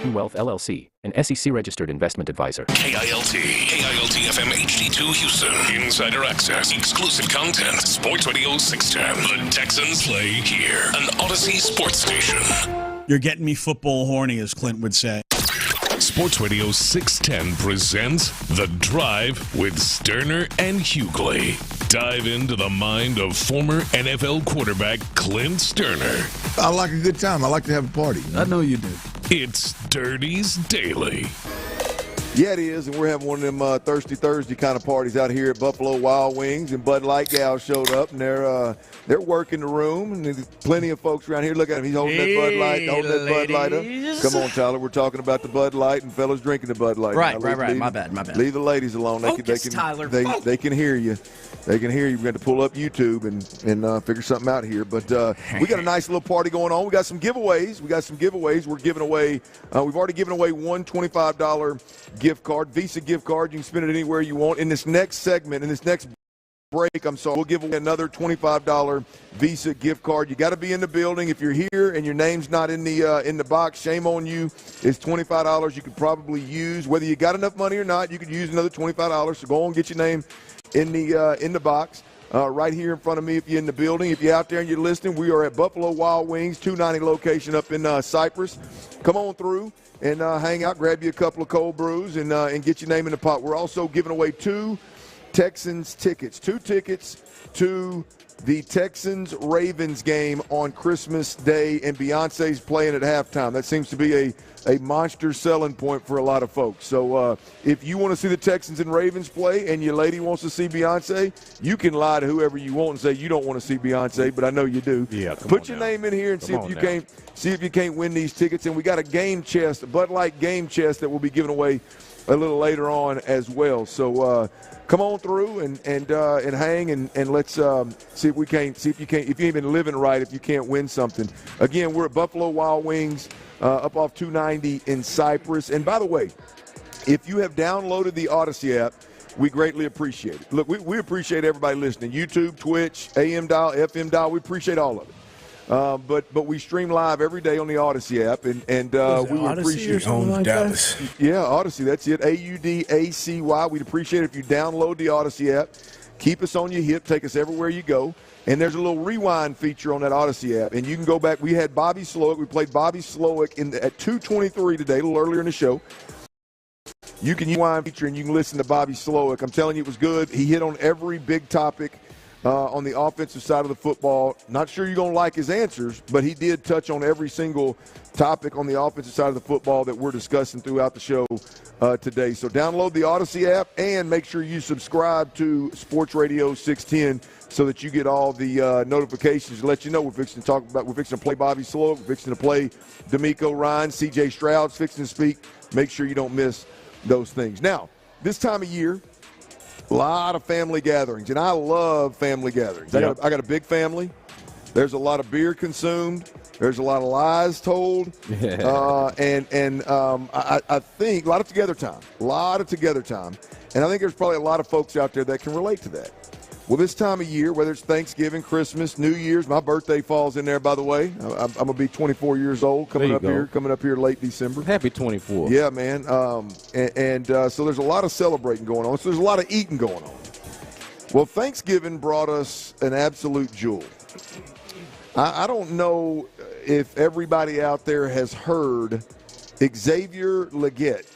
S3: Wealth LLC, an SEC-registered investment advisor.
S10: KILT FM HD2 Houston. Insider access, exclusive content. Sports Radio 610. The Texans play here. An Odyssey sports station.
S14: You're getting me football horny, as Clint would say.
S10: Sports Radio 610 presents The Drive with Stoerner and Hughley. Dive into the mind of former NFL quarterback Clint Stoerner.
S2: I like a good time. I like to have a party.
S14: I know you do.
S10: It's Dirty's Daily.
S2: Yeah, it is, and we're having one of them Thirsty Thursday kind of parties out here at Buffalo Wild Wings, and Bud Light gal showed up, and they're working the room, and there's plenty of folks around here. Look at him. He's holding that Bud Light, Bud Light up. Come on, Tyler. We're talking about the Bud Light and fellas drinking the Bud Light.
S21: Right. My bad.
S2: Leave the ladies alone.
S21: Tyler.
S2: They can hear you. They can hear you. We're going to pull up YouTube and figure something out here. But we got a nice little party going on. We got some giveaways. We're giving away. We've already given away one $25 gift card, Visa gift card. You can spend it anywhere you want. In this next segment, in this next break, we'll give away another $25 Visa gift card. You got to be in the building. If you're here and your name's not in the box, shame on you. It's $25 you could probably use. Whether you got enough money or not, you could use another $25. So go on and get your name in the box. Right here in front of me if you're in the building. If you're out there and you're listening, we are at Buffalo Wild Wings, 290 location up in Cypress. Come on through and hang out, grab you a couple of cold brews, and get your name in the pot. We're also giving away 2 Texans tickets, 2 tickets to the Texans-Ravens game on Christmas Day, and Beyonce's playing at halftime. That seems to be a monster selling point for a lot of folks. So if you want to see the Texans and Ravens play and your lady wants to see Beyonce, you can lie to whoever you want and say you don't want to see Beyonce, but I know you do.
S12: Yeah,
S2: put your name in here and see if you can't win these tickets. And we got a game chest, a Bud Light game chest that we'll be giving away a little later on as well. So come on through and hang and let's see if you ain't even living right if you can't win something. Again, we're at Buffalo Wild Wings up off 290 in Cypress. And by the way, if you have downloaded the Odyssey app, we greatly appreciate it. Look, we appreciate everybody listening. YouTube, Twitch, AM dial, FM dial, we appreciate all of it. But we stream live every day on the Odyssey app, and we would appreciate
S14: it. Dallas.
S2: Yeah, Odyssey, that's it. AUDACY. We'd appreciate it if you download the Odyssey app. Keep us on your hip. Take us everywhere you go. And there's a little rewind feature on that Odyssey app, and you can go back. We had Bobby Slowik. We played Bobby Slowik at 2:23 today, a little earlier in the show. You can rewind feature, and you can listen to Bobby Slowik. I'm telling you, it was good. He hit on every big topic on the offensive side of the football. Not sure you're going to like his answers, but he did touch on every single topic on the offensive side of the football that we're discussing throughout the show today. So download the Odyssey app and make sure you subscribe to Sports Radio 610 so that you get all the notifications to let you know we're fixing to play Bobby Slow, we're fixing to play D'Amico Ryan, CJ Stroud's fixing to speak. Make sure you don't miss those things. Now, this time of year, a lot of family gatherings, and I love family gatherings. Yep. I got a big family. There's a lot of beer consumed. There's a lot of lies told. I think a lot of together time. And I think there's probably a lot of folks out there that can relate to that. Well, this time of year, whether it's Thanksgiving, Christmas, New Year's, my birthday falls in there, by the way. I'm going to be 24 years old coming up here late December.
S12: Happy 24.
S2: Yeah, man. So there's a lot of celebrating going on. So there's a lot of eating going on. Well, Thanksgiving brought us an absolute jewel. I don't know if everybody out there has heard Xavier Legette,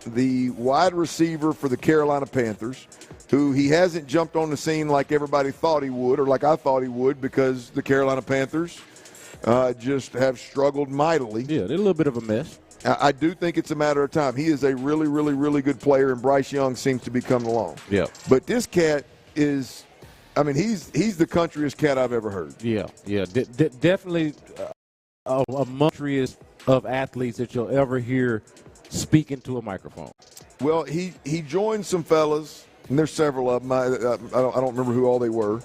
S2: the wide receiver for the Carolina Panthers, who he hasn't jumped on the scene like everybody thought he would or like I thought he would because the Carolina Panthers just have struggled mightily.
S12: Yeah, they're a little bit of a mess.
S2: I do think it's a matter of time. He is a really, really, really good player, and Bryce Young seems to be coming along.
S12: Yeah.
S2: But this cat is – I mean, he's the countryest cat I've ever heard.
S12: Yeah. Definitely among countryest of athletes that you'll ever hear speaking to a microphone.
S2: Well, he joined some fellas – and there's several of them. I don't remember who all they were.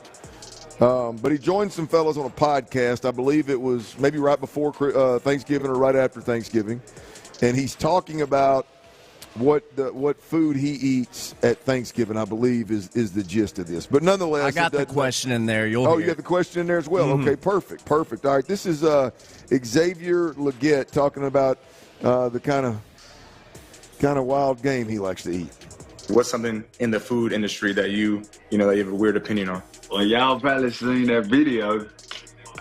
S2: But he joined some fellas on a podcast. I believe it was maybe right before Thanksgiving or right after Thanksgiving. And he's talking about what food he eats at Thanksgiving, I believe, is the gist of this. But nonetheless.
S21: I got the question in there. You
S2: got the question in there as well. Mm-hmm. Okay, perfect. All right, this is Xavier Legette talking about the kind of wild game he likes to eat.
S6: What's something in the food industry that you have a weird opinion on?
S7: Well, y'all probably seen that video.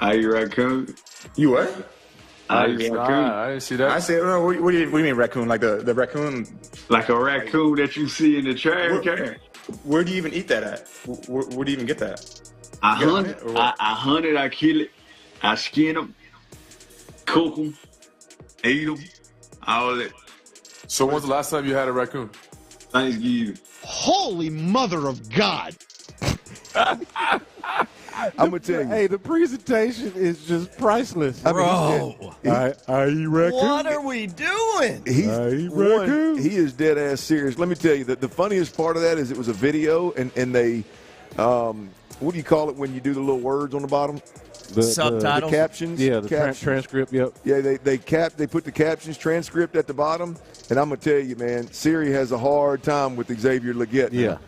S7: I eat raccoon.
S6: You what?
S7: I eat raccoon.
S6: I didn't see that. I said, what do you mean raccoon? Like the raccoon?
S7: Like a raccoon that you see in the trash can.
S6: Where do you even eat that at? Where do you even get that?
S7: I hunt it, I kill it, I skin them, cook them, eat them, all that.
S20: So when's the last time you had a raccoon?
S7: Thanksgiving.
S23: Holy mother of God.
S2: I'm going to tell you.
S12: Hey, the presentation is just priceless.
S21: Bro.
S12: I eat raccoon.
S21: What are we doing?
S12: I eat raccoon.
S2: He is dead ass serious. Let me tell you that the funniest part of that is it was a video and they, what do you call it when you do the little words on the bottom?
S21: Subtitles.
S2: The captions.
S12: Yeah, the transcript, yep.
S2: Yeah, they put the captions, transcript at the bottom. And I'm going to tell you, man, Siri has a hard time with Xavier Legette.
S12: Yeah.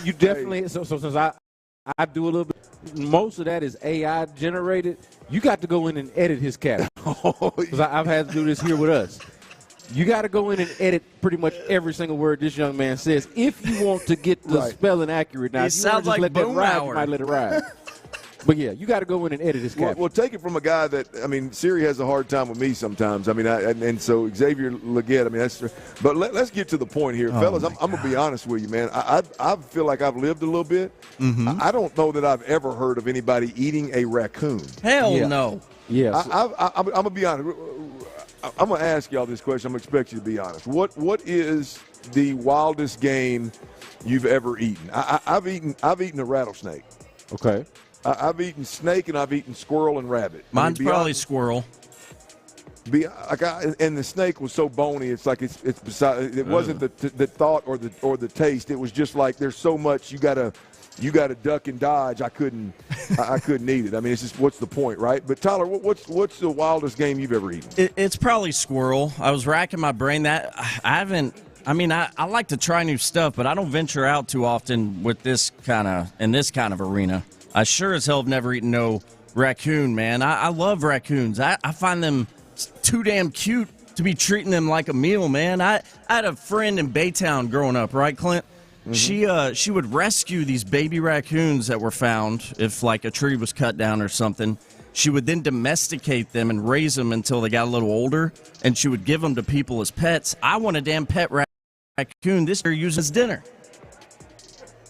S12: You definitely, so since I do a little bit, most of that is AI generated. You got to go in and edit his caption. Because I've had to do this here with us. You got to go in and edit pretty much every single word this young man says if you want to get the spelling accurate. Now,
S21: He
S12: if you want
S21: sounds
S12: to just
S21: like
S12: let that ride,
S21: Boomhauer.
S12: you might let it ride. But, yeah, you got to go in and edit his caption.
S2: Well, take it from a guy that, I mean, Siri has a hard time with me sometimes. I mean, and so Xavier Legette, I mean, that's – but let's get to the point here. Fellas, I'm going to be honest with you, man. I feel like I've lived a little bit.
S21: Mm-hmm.
S2: I don't know that I've ever heard of anybody eating a raccoon.
S21: Hell no.
S12: Yeah.
S2: I'm going to be honest. I'm going to ask y'all this question. I'm going to expect you to be honest. What is the wildest game you've ever eaten? I've eaten a rattlesnake.
S12: Okay.
S2: I've eaten snake and I've eaten squirrel and rabbit.
S21: Mine's probably squirrel.
S2: And the snake was so bony. It's like it's beside. It wasn't the thought or the taste. It was just like there's so much you gotta duck and dodge. I couldn't eat it. I mean, it's just what's the point, right? But Tyler, what's the wildest game you've ever eaten?
S21: It's probably squirrel. I was racking my brain that I haven't. I mean, I like to try new stuff, but I don't venture out too often with this kind of arena. I sure as hell have never eaten no raccoon, man. I love raccoons. I find them too damn cute to be treating them like a meal, man. I had a friend in Baytown growing up, right, Clint? Mm-hmm. She would rescue these baby raccoons that were found if, like, a tree was cut down or something. She would then domesticate them and raise them until they got a little older, and she would give them to people as pets. I want a damn pet raccoon this year using as dinner.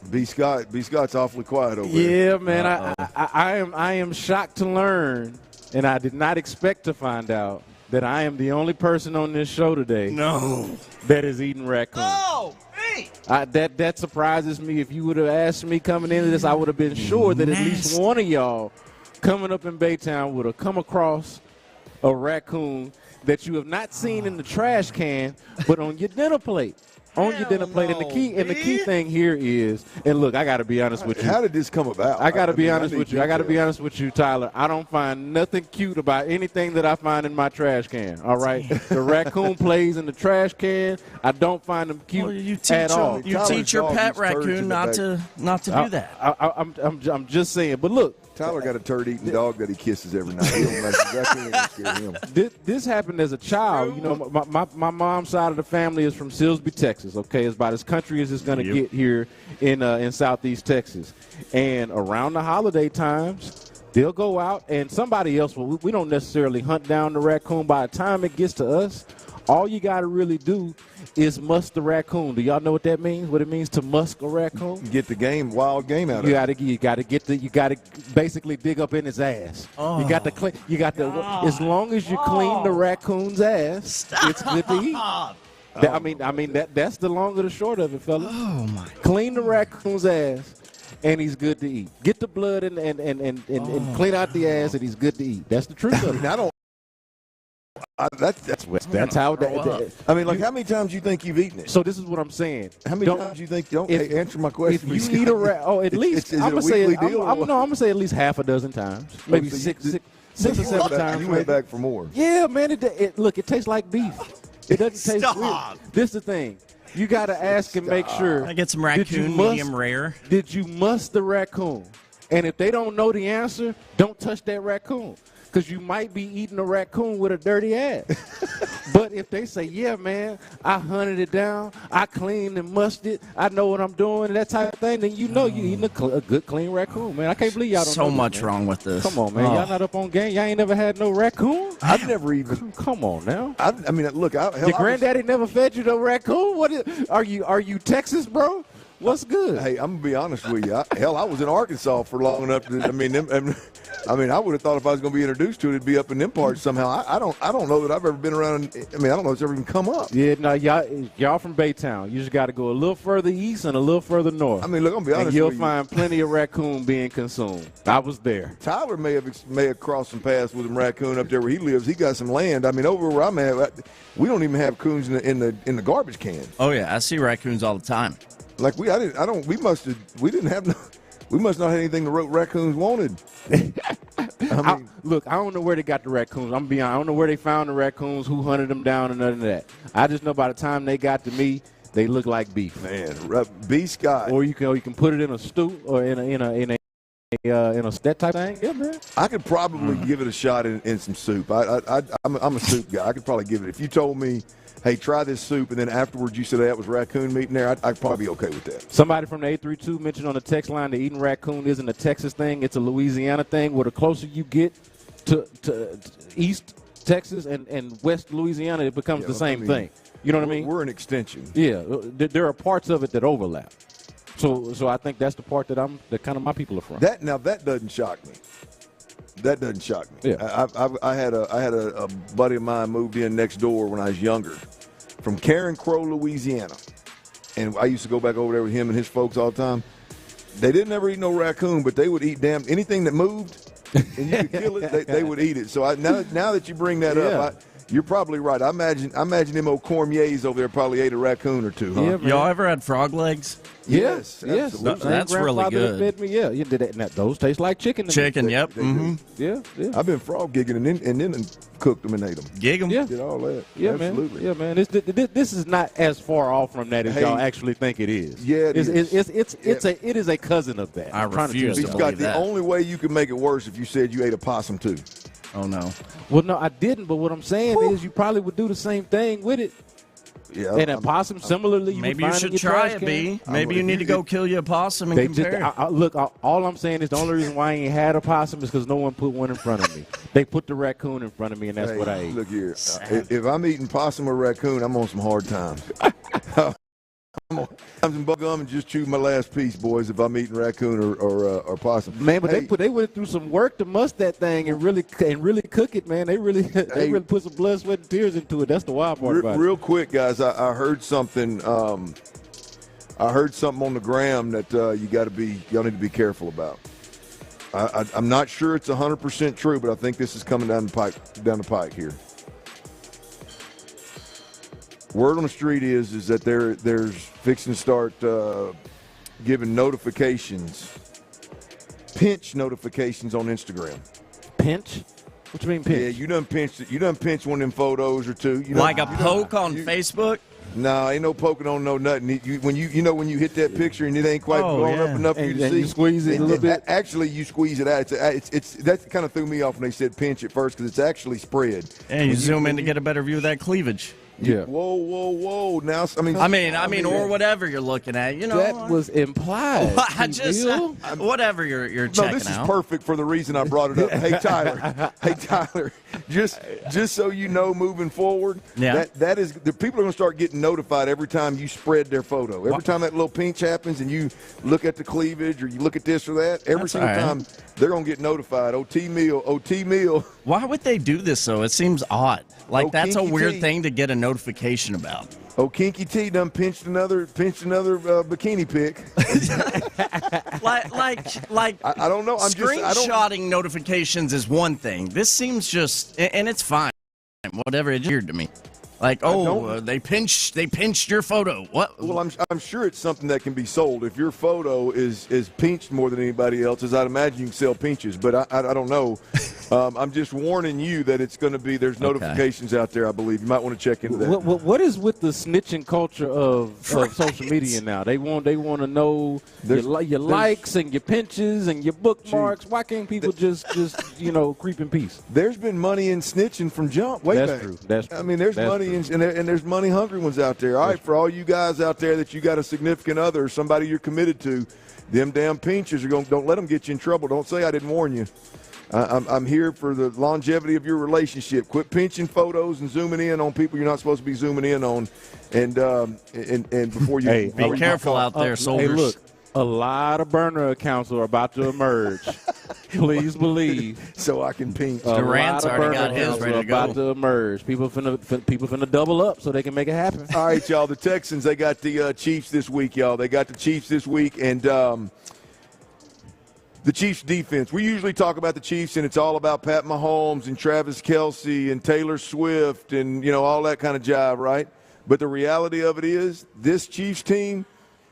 S2: B. Scott's awfully quiet over there.
S12: Yeah, man. I am shocked to learn, and I did not expect to find out that I am the only person on this show today.
S21: No,
S12: that is eating raccoon.
S21: Oh, hey.
S12: That surprises me. If you would have asked me coming into this, I would have been sure that at least one of y'all coming up in Baytown would have come across a raccoon that you have not seen in the trash can, but on your dinner plate. On your dinner plate, and the key thing here is, and look, I got to be honest with you.
S2: How did this come about?
S12: I got to be honest with you. I got to be honest with you, Tyler. I don't find nothing cute about anything that I find in my trash can. All right, the raccoon plays in the trash can. I don't find them cute at all.
S21: You teach your pet raccoon not to do that.
S12: I'm just saying. But look.
S2: Tyler got a turd-eating dog that he kisses every night. He don't like raccoon ain't scared of him.
S12: This happened as a child. You know, my mom's side of the family is from Silsbee, Texas. Okay, it's about as country as it's going to get here in Southeast Texas. And around the holiday times, they'll go out and somebody else will. We don't necessarily hunt down the raccoon. By the time it gets to us, all you got to really do is musk the raccoon. Do y'all know what that means? What it means to musk a raccoon?
S2: Get the wild game out of it.
S12: You got to basically dig up in his ass.
S21: Oh,
S12: you got to clean. You got to. As long as you clean the raccoon's ass, it's good to eat. That's the long or the short of it, fellas.
S21: Oh my!
S12: Clean the raccoon's ass, and he's good to eat. Get the blood and clean out the ass, and he's good to eat. That's the truth of it.
S2: I don't.
S12: That's how.
S2: I mean, like, how many times you think you've eaten it?
S12: So this is what I'm saying.
S2: How many times you think? Don't answer my question.
S12: If you eat a rat, at least I'm gonna say. I'm gonna say at least half a dozen times, maybe six or 7 times.
S2: You went back for more.
S12: Yeah, man. It tastes like beef. It doesn't taste weird. This is the thing. You got to ask and make sure.
S21: I get some raccoon medium rare.
S12: Did you musk the raccoon? And if they don't know the answer, don't touch that raccoon. Because you might be eating a raccoon with a dirty ass. But if they say, yeah, man, I hunted it down, I cleaned and mussed it, I know what I'm doing, that type of thing, then you know you're eating a good, clean raccoon, man. I can't believe y'all don't know
S21: So much
S12: man.
S21: wrong with this.
S12: Come on, man. Y'all not up on game? Y'all ain't never had no raccoon?
S2: I've never even.
S12: Come on now.
S2: I mean, look.
S12: Your granddaddy never fed you no raccoon? Are you Texas, bro? What's good?
S2: Hey, I'm gonna be honest with you. I was in Arkansas for long enough. I would have thought if I was gonna be introduced to it, it'd be up in them parts somehow. I don't know that I've ever been around. I don't know if it's ever even come up.
S12: Yeah, no, y'all from Baytown. You just got to go a little further east and a little further north.
S2: I mean, look, I'm gonna be honest
S12: and you'll
S2: with you.
S12: find plenty of raccoon being consumed. I was there.
S2: Tyler may have crossed some paths with some raccoon up there where he lives. He got some land. I mean, over where I'm at, we don't even have coons in the garbage can.
S21: Oh yeah, I see raccoons all the time.
S2: Like we must not have anything the raccoons wanted.
S12: Look, I don't know where they got the raccoons. I'm being honest. I don't know where they found the raccoons, who hunted them down, and none of that. I just know by the time they got to me, they look like beef.
S2: Man, B. Scott.
S12: Or you can put it in a stew or in a that type thing. Yeah, man.
S2: I could probably give it a shot in some soup. I'm a soup guy. I could probably give it. If you told me, hey, try this soup, and then afterwards you said that was raccoon meat in there, I'd probably be okay with that.
S12: Somebody from the 832 mentioned on the text line that eating raccoon isn't a Texas thing. It's a Louisiana thing. Where the closer you get to East Texas and West Louisiana, it becomes the same thing. You know what I mean?
S2: We're an extension.
S12: Yeah. There are parts of it that overlap. So I think that's the part that kind of my people are from.
S2: That doesn't shock me. That doesn't shock me.
S12: Yeah.
S2: I had a buddy of mine moved in next door when I was younger from Karen Crow, Louisiana. And I used to go back over there with him and his folks all the time. They didn't ever eat no raccoon, but they would eat anything that moved and you could kill it, they would eat it. So now that you bring that up, you're probably right. I imagine them old cormiers over there probably ate a raccoon or two, huh?
S21: Yeah, y'all ever had frog legs?
S2: Yes.
S21: That's really good.
S12: Fed me, yeah. You did that. Now, those taste like chicken.
S21: Chicken, yep.
S12: Yeah.
S2: I've been frog gigging and then cooked them and ate them.
S21: Gig them?
S12: Yeah.
S2: Did all that.
S12: Yeah,
S2: absolutely.
S12: Man. Yeah, man. This is not as far off from that as y'all actually think it is.
S2: Yeah, it
S12: is a cousin of that.
S21: I refuse to believe
S2: Scott,
S21: that.
S2: the only way you could make it worse if you said you ate a possum too.
S21: Oh no.
S12: Well, no, I didn't. But what I'm saying is, you probably would do the same thing with it.
S2: Yeah,
S12: and a possum, similarly,
S21: maybe you should try it, B. Maybe you need to go kill you a possum and compare.
S12: Look, all I'm saying is the only reason why I ain't had a possum is because no one put one in front of me. They put the raccoon in front of me, and that's what I ate.
S2: Look here. If I'm eating possum or raccoon, I'm on some hard times. I'm some bug gum and just chew my last piece, boys. If I'm eating raccoon or possum,
S12: man. But they went through some work to must that thing and really cook it, man. They really put some blood, sweat, and tears into it. That's the wild part about it.
S2: Real quick, guys, I heard something. I heard something on the gram that y'all need to be careful about. I'm not sure it's 100% true, but I think this is coming down the pike here. Word on the street is that there's fixing to start giving notifications, pinch notifications on Instagram.
S12: Pinch? What you mean pinch?
S2: Yeah, you done pinched one of them photos or two.
S21: Like a poke on Facebook?
S2: No, ain't no poking on no nothing. When you hit that picture and it ain't quite blown up enough for you to see.
S12: You squeeze it a little bit.
S2: Actually, you squeeze it out. That kind of threw me off when they said pinch at first because it's actually spread.
S21: And you zoom in to get a better view of that cleavage.
S12: Yeah.
S2: Whoa. Now,
S21: I mean, or whatever you're looking at. You know,
S12: that was implied.
S21: Whatever you're checking out.
S2: No, this is perfect for the reason I brought it up. Hey, Tyler, just so you know, moving forward, that is the people are going to start getting notified every time you spread their photo. Every time that little pinch happens, and you look at the cleavage or you look at this or that, every single time they're going to get notified. OT meal.
S21: Why would they do this though? It seems odd. Like that's a weird
S2: T.
S21: thing to get a notification about.
S2: Kinky T done pinched another bikini pic.
S21: like
S2: I don't know.
S21: Screenshotting notifications is one thing. This seems and it's fine. Whatever, it's weird to me. Like, they pinched your photo. What?
S2: Well, I'm sure it's something that can be sold. If your photo is pinched more than anybody else's, I'd imagine you can sell pinches. But I don't know. I'm just warning you that it's going to be. There's notifications out there. I believe you might want to check into that.
S12: What is with the snitching culture of social media now? They want to know your likes and your pinches and your bookmarks. Why can't people just creep in peace?
S2: There's been money in snitching from jump way back.
S12: That's true.
S2: I mean, there's money and there's money hungry ones out there. All right, for all you guys out there that you got a significant other or somebody you're committed to, them damn pinches don't let them get you in trouble. Don't say I didn't warn you. I'm here for the longevity of your relationship. Quit pinching photos and zooming in on people you're not supposed to be zooming in on, and before you
S21: be careful out there, soldiers.
S12: Hey, look, a lot of burner accounts are about to emerge. Please believe.
S2: So I can pinch.
S21: Durant's already got his ready to go.
S12: About to emerge. People finna double up so they can make it happen.
S2: All right, y'all. The Texans, they got the Chiefs this week, y'all. They got the Chiefs this week, and the Chiefs defense. We usually talk about the Chiefs, and it's all about Pat Mahomes and Travis Kelce and Taylor Swift and, all that kind of jive, right? But the reality of it is this Chiefs team,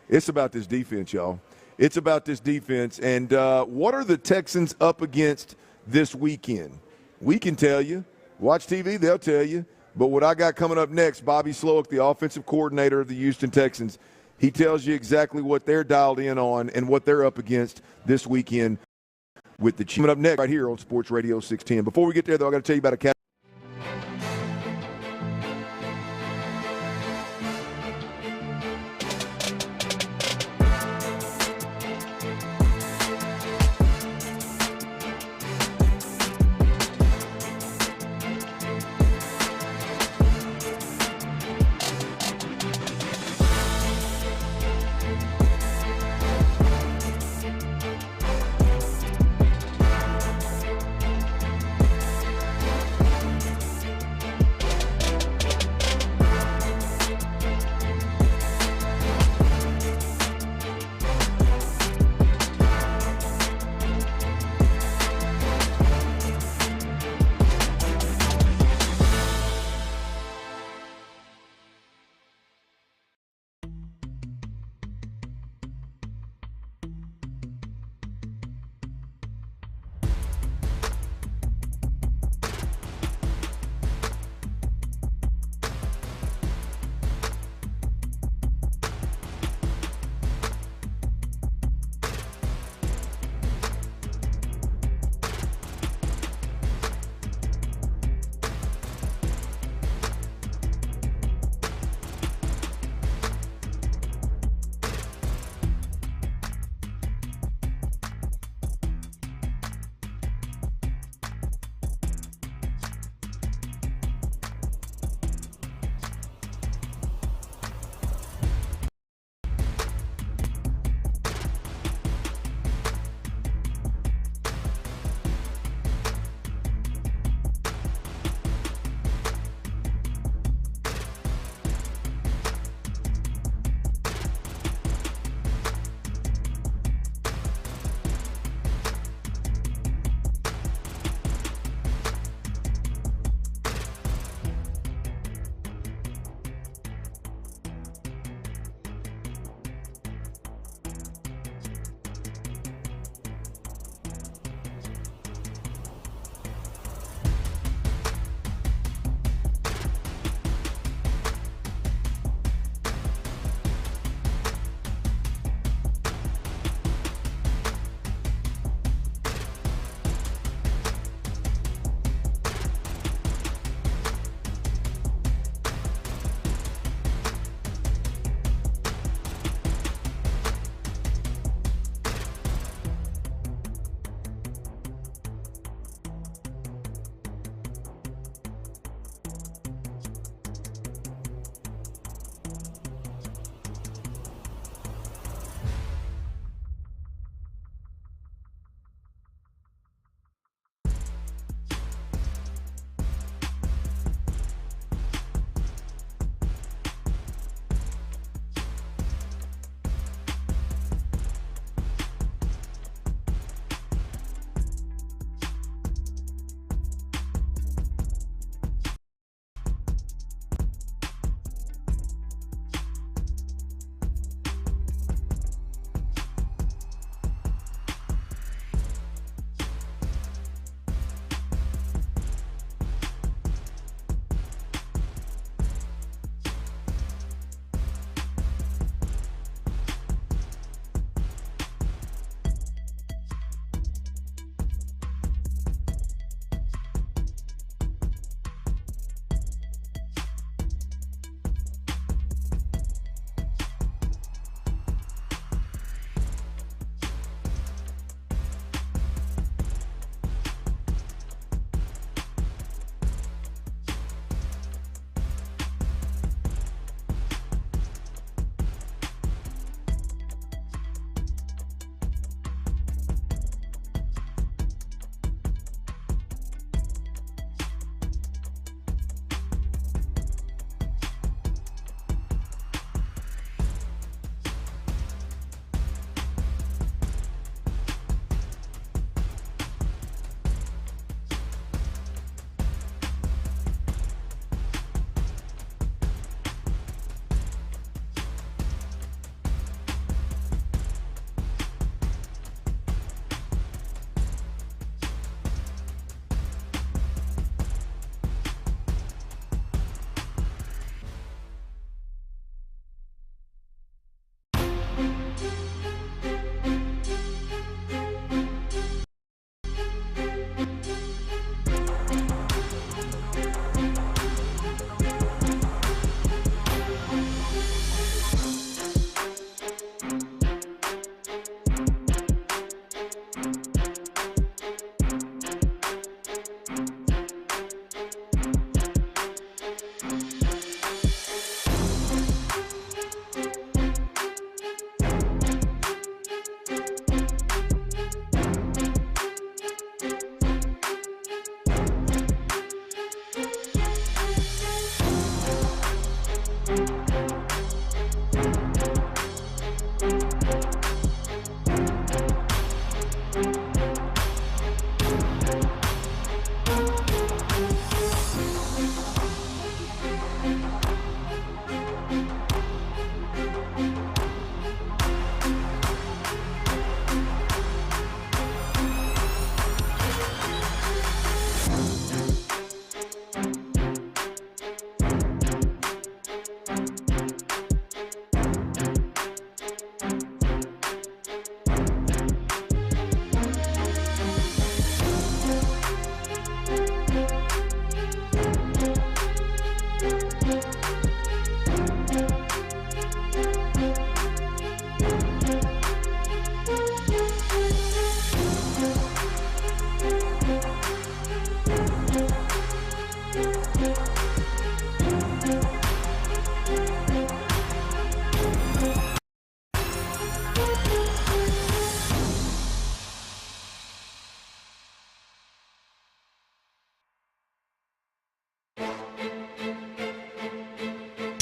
S2: it's about this defense, y'all. It's about this defense. And what are the Texans up against this weekend? We can tell you. Watch TV, they'll tell you. But what I got coming up next, Bobby Slowik, the offensive coordinator of the Houston Texans, he tells you exactly what they're dialed in on and what they're up against this weekend with the Chiefs. Coming up next right here on Sports Radio 610. Before we get there, though, I got to tell you about a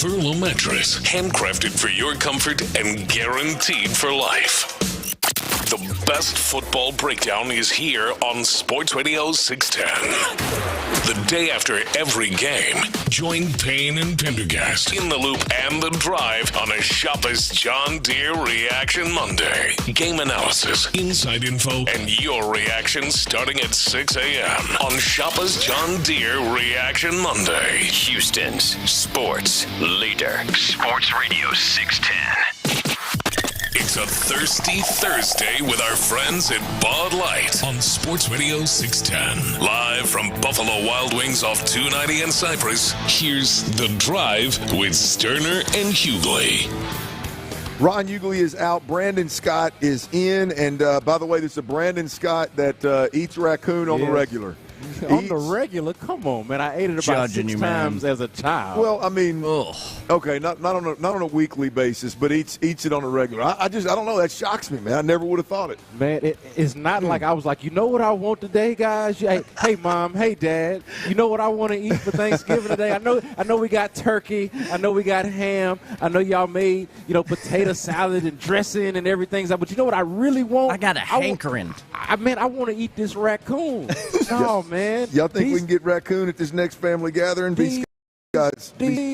S10: Furlough mattress, handcrafted for your comfort and guaranteed for life. The best football breakdown is here on Sports Radio 610. The day after every game, join Payne and Pendergast in the Loop and the Drive on a Shop Us John Deere Reaction Monday. Game analysis, inside info, and your reaction starting at 6 a.m. on Shop Us John Deere Reaction Monday.
S3: Houston's sports leader. Sports Radio 610.
S10: It's a Thirsty Thursday with our friends at Bud Light on Sports Radio 610. Live from Buffalo Wild Wings off 290 and Cypress, here's The Drive with Stoerner and Hughley.
S2: Ron Hughley is out. Brandon Scott is in. And, by the way, this is a Brandon Scott that eats raccoon on the regular.
S12: On the regular? Come on, man. I ate it about 6 times as a child.
S2: Well, I mean, okay, not on a weekly basis, but eats it on a regular. I don't know. That shocks me, man. I never would have thought it.
S12: Man, it's not like I was like, you know what I want today, guys? Hey, Mom. Hey, Dad. You know what I want to eat for Thanksgiving today? I know we got turkey. I know we got ham. I know y'all made, potato salad and dressing and everything. But you know what I really want?
S21: I got a hankering.
S12: I want to eat this raccoon. No, man.
S2: Y'all think we can get raccoon at this next family gathering?
S12: These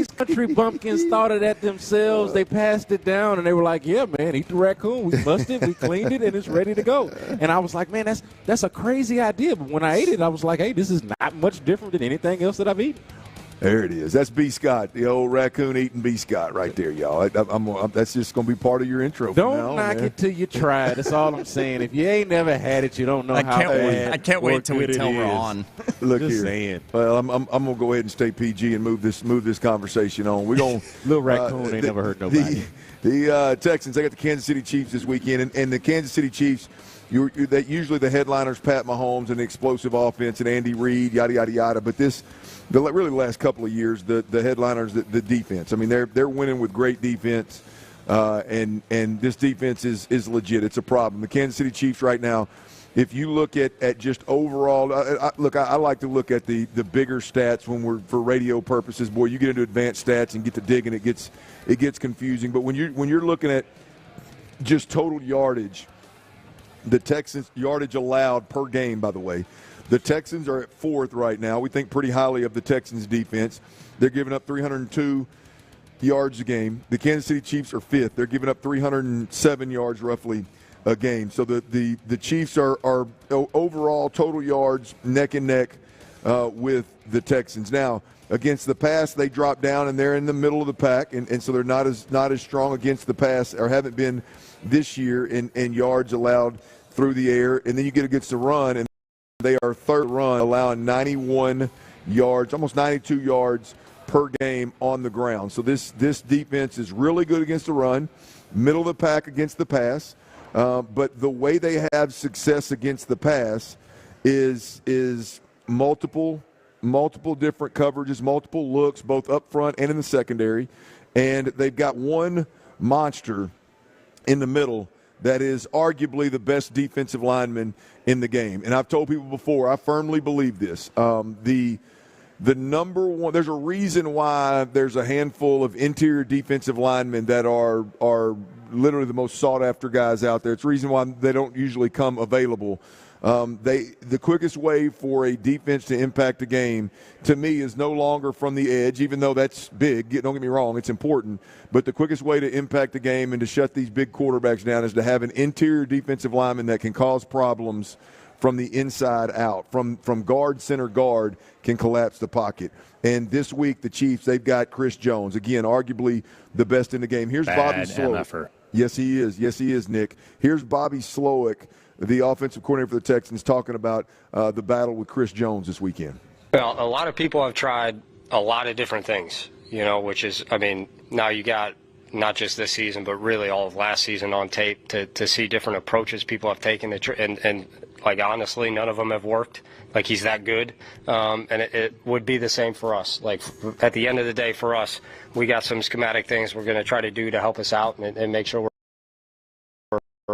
S12: country bumpkins thought of that themselves. They passed it down, and they were like, yeah, man, eat the raccoon. We busted, we cleaned it, and it's ready to go. And I was like, man, that's a crazy idea. But when I ate it, I was like, hey, this is not much different than anything else that I've eaten.
S2: There it is. That's B. Scott, the old raccoon eating B. Scott right there, y'all. That's just going to be part of your intro.
S12: Don't knock it till you try it. That's all I'm saying. If you ain't never had it, you don't know how bad.
S21: I can't wait till we tell we're on.
S2: Look
S12: just
S2: here.
S12: Saying.
S2: Well, I'm going to go ahead and stay PG and move this conversation on. We're going
S12: little raccoon ain't never hurt nobody.
S2: The Texans, they got the Kansas City Chiefs this weekend, and the Kansas City Chiefs. Usually the headliners, Pat Mahomes and the explosive offense and Andy Reid, yada yada yada. But the last couple of years, the headliners, the defense. I mean, they're winning with great defense, and this defense is legit. It's a problem. The Kansas City Chiefs right now, if you look at just overall, I like to look at the bigger stats when we're for radio purposes. Boy, you get into advanced stats and get to digging, it gets confusing. But when you're looking at just total yardage. The Texans yardage allowed per game, by the way. The Texans are at 4th right now. We think pretty highly of the Texans' defense. They're giving up 302 yards a game. The Kansas City Chiefs are 5th. They're giving up 307 yards roughly a game. So the Chiefs are overall total yards neck and neck with the Texans. Now, against the pass, they drop down, and they're in the middle of the pack, and so they're not as strong against the pass, or haven't been this year in yards allowed through the air. And then you get against the run, and they are 3rd run, allowing 91 yards, almost 92 yards per game on the ground. So this defense is really good against the run, middle of the pack against the pass. But the way they have success against the pass is multiple different coverages, multiple looks, both up front and in the secondary. And they've got one monster in the middle that is arguably the best defensive lineman in the game. And I've told people before, I firmly believe this. The number one, there's a reason why there's a handful of interior defensive linemen that are literally the most sought-after guys out there. It's the reason why they don't usually come available. The quickest way for a defense to impact a game, to me, is no longer from the edge, even though that's big. Don't get me wrong, it's important. But the quickest way to impact the game and to shut these big quarterbacks down is to have an interior defensive lineman that can cause problems from the inside out. From guard, center guard, can collapse the pocket. And this week, the Chiefs, they've got Chris Jones. Again, arguably the best in the game. Here's Bobby Slowik.
S3: MFer.
S2: Yes, he is. Yes, he is, Nick. Here's Bobby Slowik, the offensive coordinator for the Texans, talking about the battle with Chris Jones this weekend.
S8: Well, a lot of people have tried a lot of different things, which is, now you got not just this season, but really all of last season on tape to see different approaches people have taken. And honestly, none of them have worked. He's that good. And it would be the same for us. At the end of the day, for us, we got some schematic things we're going to try to do to help us out and make sure we're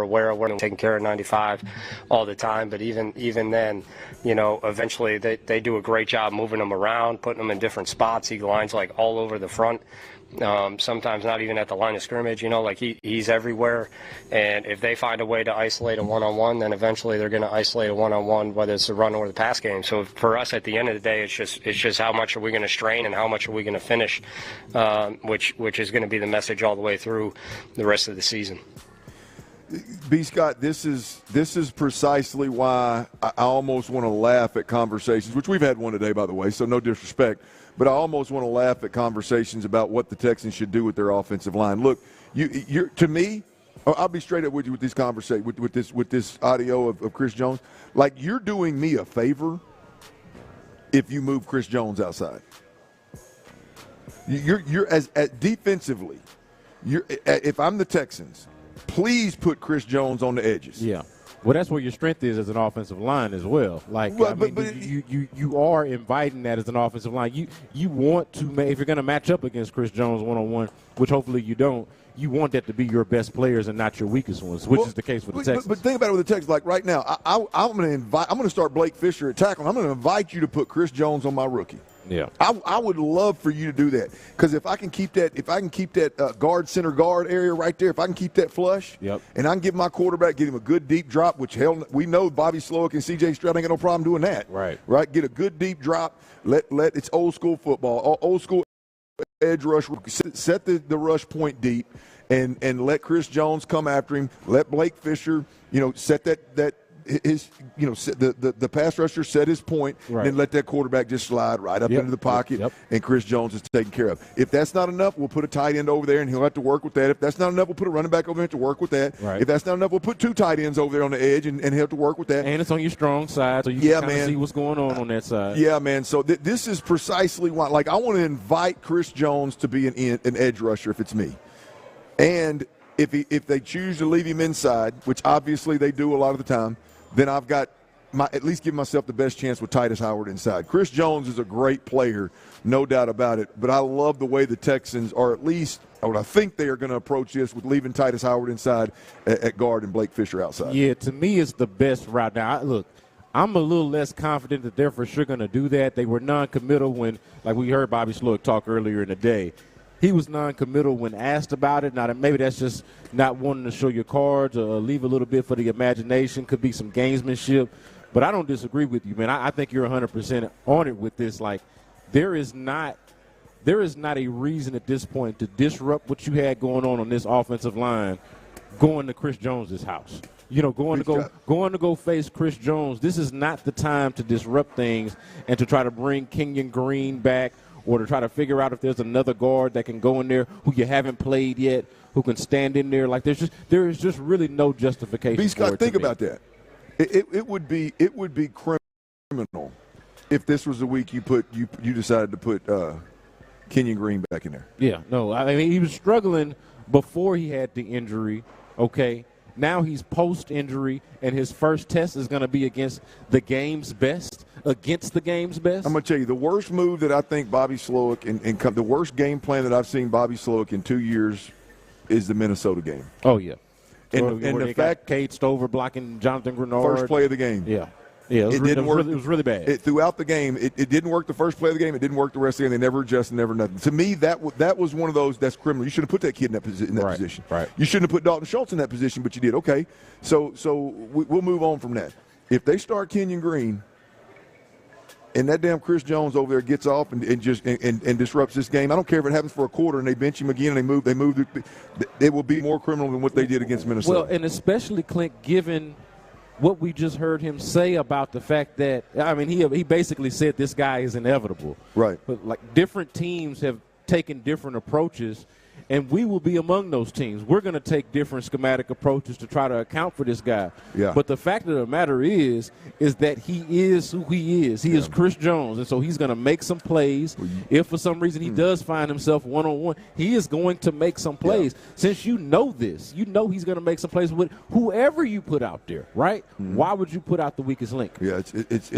S8: aware of we're taking care of 95 all the time. But even then, eventually they do a great job moving them around, putting them in different spots. He lines all over the front. sometimes not even at the line of scrimmage. Like he's everywhere. And if they find a way to isolate a one-on-one, then eventually they're going to isolate a one-on-one, whether it's the run or the pass game. So for us, at the end of the day, it's just how much are we going to strain and how much are we going to finish, which is going to be the message all the way through the rest of the season.
S2: B. Scott, this is precisely why I almost want to laugh at conversations, which we've had one today, by the way, so no disrespect, but I almost want to laugh at conversations about what the Texans should do with their offensive line. Look, you're to me, I'll be straight up with you with this conversation, with this audio of Chris Jones. Like, you're doing me a favor if you move Chris Jones outside. You're as defensively. If I'm the Texans, please put Chris Jones on the edges.
S12: Yeah. Well, that's where your strength is as an offensive line as well. You are inviting that as an offensive line. You want to, if you're going to match up against Chris Jones one-on-one, which hopefully you don't, you want that to be your best players and not your weakest ones, which is the case with the Texans.
S2: But think about it with the Texans. Like right now, I'm going to start Blake Fisher at tackle. I'm going to invite you to put Chris Jones on my rookie.
S12: Yeah,
S2: I would love for you to do that, because if I can keep that guard center guard area right there, if I can keep that flush, and I can give my quarterback, get him a good deep drop, which hell we know Bobby Slowik and C.J. Stroud ain't got no problem doing that. Right. Get a good deep drop. Let it's old school football, old school edge rush. Set the rush point deep, and let Chris Jones come after him. Let Blake Fisher, set that. The pass rusher set his point, and then let that quarterback just slide right up into the pocket, and Chris Jones is taken care of. If that's not enough, we'll put a tight end over there, and he'll have to work with that. If that's not enough, we'll put a running back over there to work with that. Right. If that's not enough, we'll put two tight ends over there on the edge, and he'll have to work with that.
S12: And it's on your strong side, so you can kind of see what's going on that side.
S2: Yeah, man. So this is precisely why. Like, I want to invite Chris Jones to be an edge rusher if it's me, and if they choose to leave him inside, which obviously they do a lot of the time, then I've got at least give myself the best chance with Titus Howard inside. Chris Jones is a great player, no doubt about it, but I love the way the Texans, or at least what I think they are going to approach this, with leaving Titus Howard inside at guard and Blake Fisher outside.
S12: Yeah, to me it's the best route. Now, look, I'm a little less confident that they're for sure going to do that. They were non-committal when, like we heard Bobby Slowik talk earlier in the day. He was non-committal when asked about it. Now, maybe that's just not wanting to show your cards or leave a little bit for the imagination. Could be some gamesmanship. But I don't disagree with you, man. I think you're 100% on it with this. Like, there is not a reason at this point to disrupt what you had going on this offensive line going to Chris Jones's house. Going to go face Chris Jones. This is not the time to disrupt things and to try to bring Kenyon Green back, or to try to figure out if there's another guard that can go in there who you haven't played yet, who can stand in there. Like, there is just really no justification.
S2: B. Scott, think about that. It would be criminal if this was the week you decided to put Kenyon Green back in there.
S12: Yeah, no, I mean, he was struggling before he had the injury. Okay, now he's post-injury, and his first test is going to be against the game's best. I'm going to
S2: tell you, the worst move that I think Bobby Slowik and the worst game plan that I've seen Bobby Slowik in 2 years is the Minnesota game.
S12: Oh, yeah.
S2: And the fact
S12: Cade Stover blocking Jonathan Grenard.
S2: First play of the game.
S12: Yeah. Yeah, it didn't work. It was really bad.
S2: Throughout the game, it didn't work the first play of the game. It didn't work the rest of the game. They never adjusted, never nothing. To me, that was one of those that's criminal. You should have put that kid in that position.
S12: Right.
S2: You shouldn't have put Dalton Schultz in that position, but you did. Okay, so we'll move on from that. If they start Kenyon Green and that damn Chris Jones over there gets off and disrupts this game, I don't care if it happens for a quarter and they bench him again and they move. It will be more criminal than what they did against Minnesota.
S12: Well, and especially, Clint, given what we just heard him say about the fact that, I mean, he basically said this guy is inevitable.
S2: Right.
S12: But, like, different teams have taken different approaches, and we will be among those teams. We're going to take different schematic approaches to try to account for this guy.
S2: Yeah.
S12: But the fact of the matter is that he is who he is. He is Chris Jones, and so he's going to make some plays. If for some reason he does find himself one-on-one, he is going to make some plays. Yeah. Since you know this, you know he's going to make some plays with whoever you put out there, right? Mm-hmm. Why would you put out the weakest link?
S2: Yeah,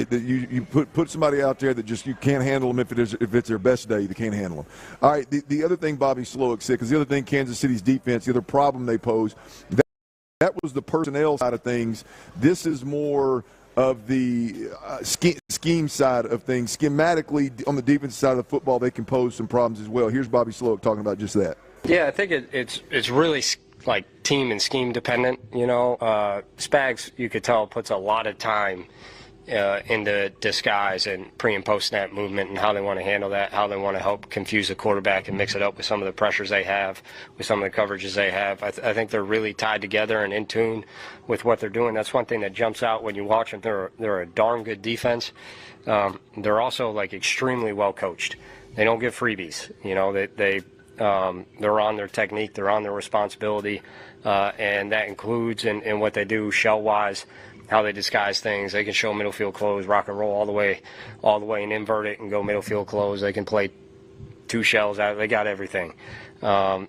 S2: you put somebody out there that just you can't handle them if it's their best day. They can't handle them. All right, the other thing Bobby Slowik said, because the other thing Kansas City's defense, the other problem they pose, that was the personnel side of things. This is more of the scheme side of things. Schematically, on the defense side of the football, they can pose some problems as well. Here's Bobby Slowik talking about just that.
S8: Yeah, I think it's really like team and scheme dependent. Spags, you could tell, puts a lot of time into disguise and pre and post snap movement and how they want to handle that, how they want to help confuse the quarterback and mix it up with some of the pressures they have, with some of the coverages they have. I think they're really tied together and in tune with what they're doing. That's one thing that jumps out when you watch them. They're a darn good defense. They're also like extremely well coached. They don't give freebies. They're on their technique, they're on their responsibility, and that includes in what they do shell-wise, how they disguise things. They can show middle field close, rock and roll all the way and invert it and go middle field close. They can play two shells out. They got everything,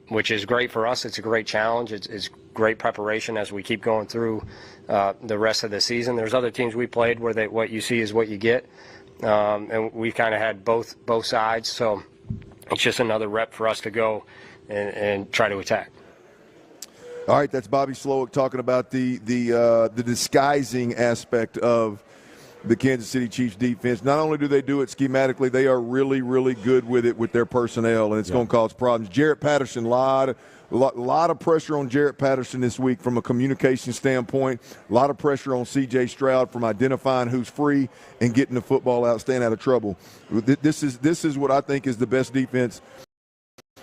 S8: which is great for us. It's a great challenge. It's great preparation as we keep going through the rest of the season. There's other teams we played where what you see is what you get, and we've kind of had both sides. So it's just another rep for us to go and try to attack.
S2: All right, that's Bobby Slowik talking about the disguising aspect of the Kansas City Chiefs defense. Not only do they do it schematically, they are really, really good with it with their personnel, and it's going to cause problems. Jarrett Patterson, a lot of pressure on Jarrett Patterson this week from a communication standpoint. A lot of pressure on C.J. Stroud from identifying who's free and getting the football out, staying out of trouble. This is what I think is the best defense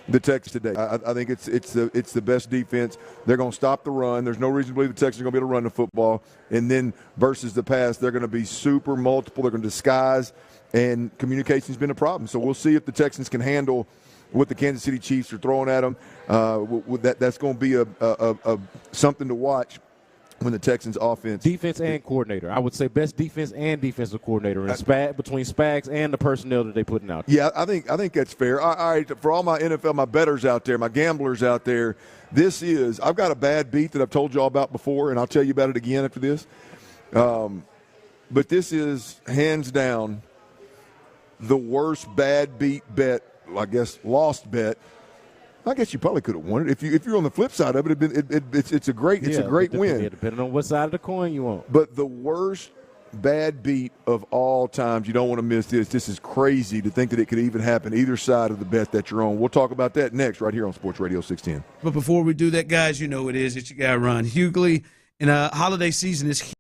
S2: the Texans today. I think it's the best defense. They're going to stop the run. There's no reason to believe the Texans are going to be able to run the football. And then versus the pass, they're going to be super multiple. They're going to disguise, and communication's been a problem. So we'll see if the Texans can handle what the Kansas City Chiefs are throwing at them. That's going to be a something to watch when the Texans offense.
S12: Defense and coordinator. I would say best defense and defensive coordinator between Spags and the personnel that they're putting out.
S2: Yeah, I think that's fair. All right, for all my NFL, my bettors out there, my gamblers out there, I've got a bad beat that I've told you all about before, and I'll tell you about it again after this. But this is, hands down, the worst bad beat bet, I guess, lost bet. I guess you probably could have won it if you're on the flip side of it. It's a great win.
S12: Yeah, depending on what side of the coin you want.
S2: But the worst bad beat of all times, you don't want to miss this. This is crazy to think that it could even happen either side of the bet that you're on. We'll talk about that next right here on Sports Radio 610.
S1: But before we do that, guys, you know it is. It's your guy Ron Hughley, and holiday season is here.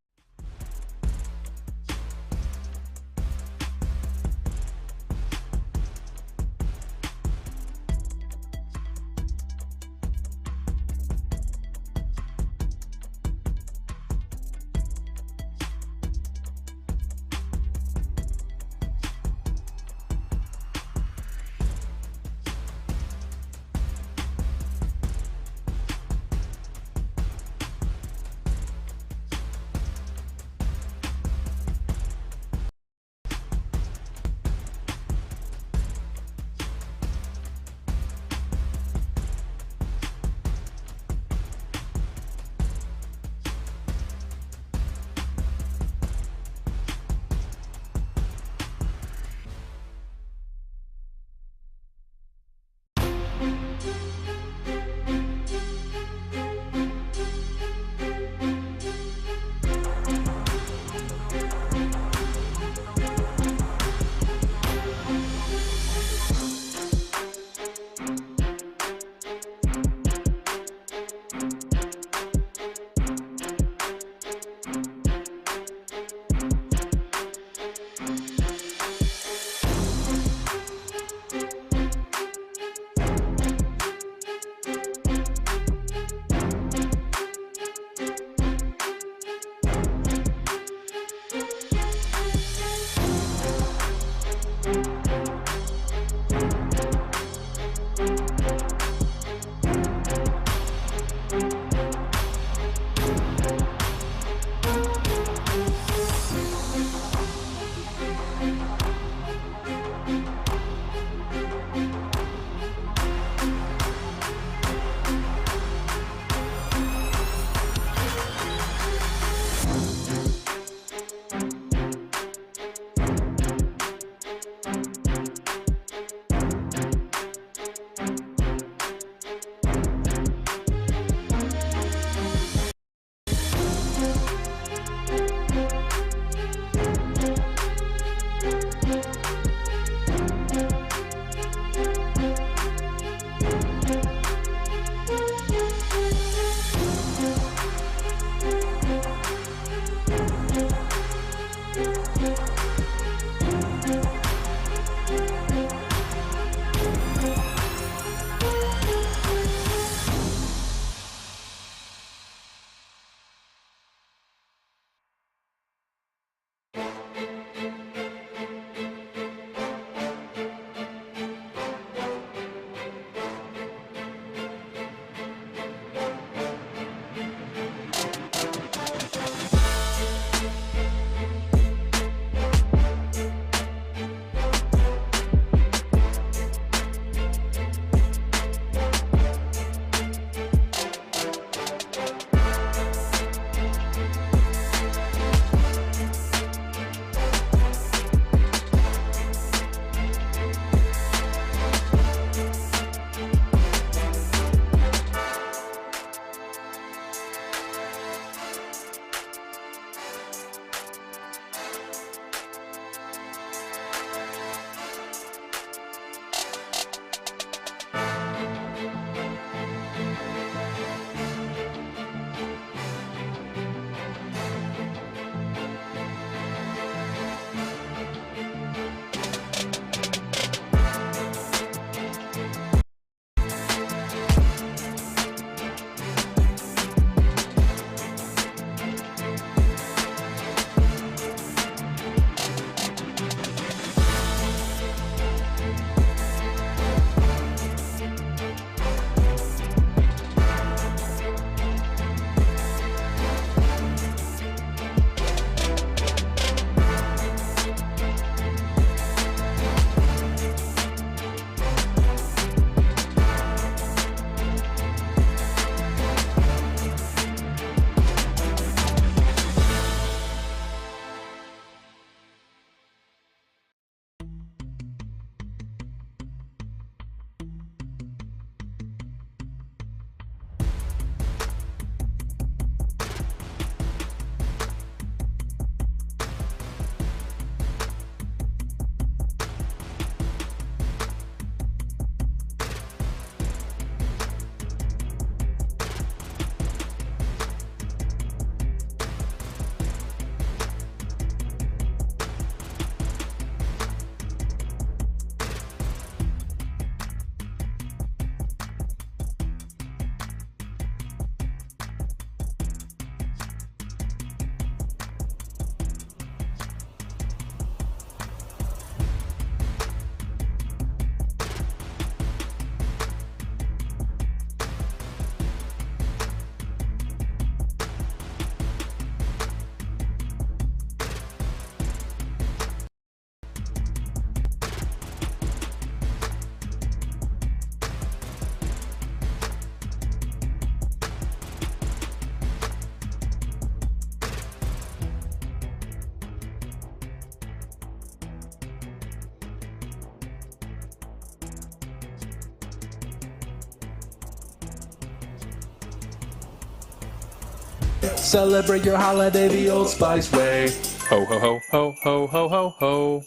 S4: Celebrate your holiday the Old Spice way. Ho, ho, ho, ho, ho, ho, ho, ho.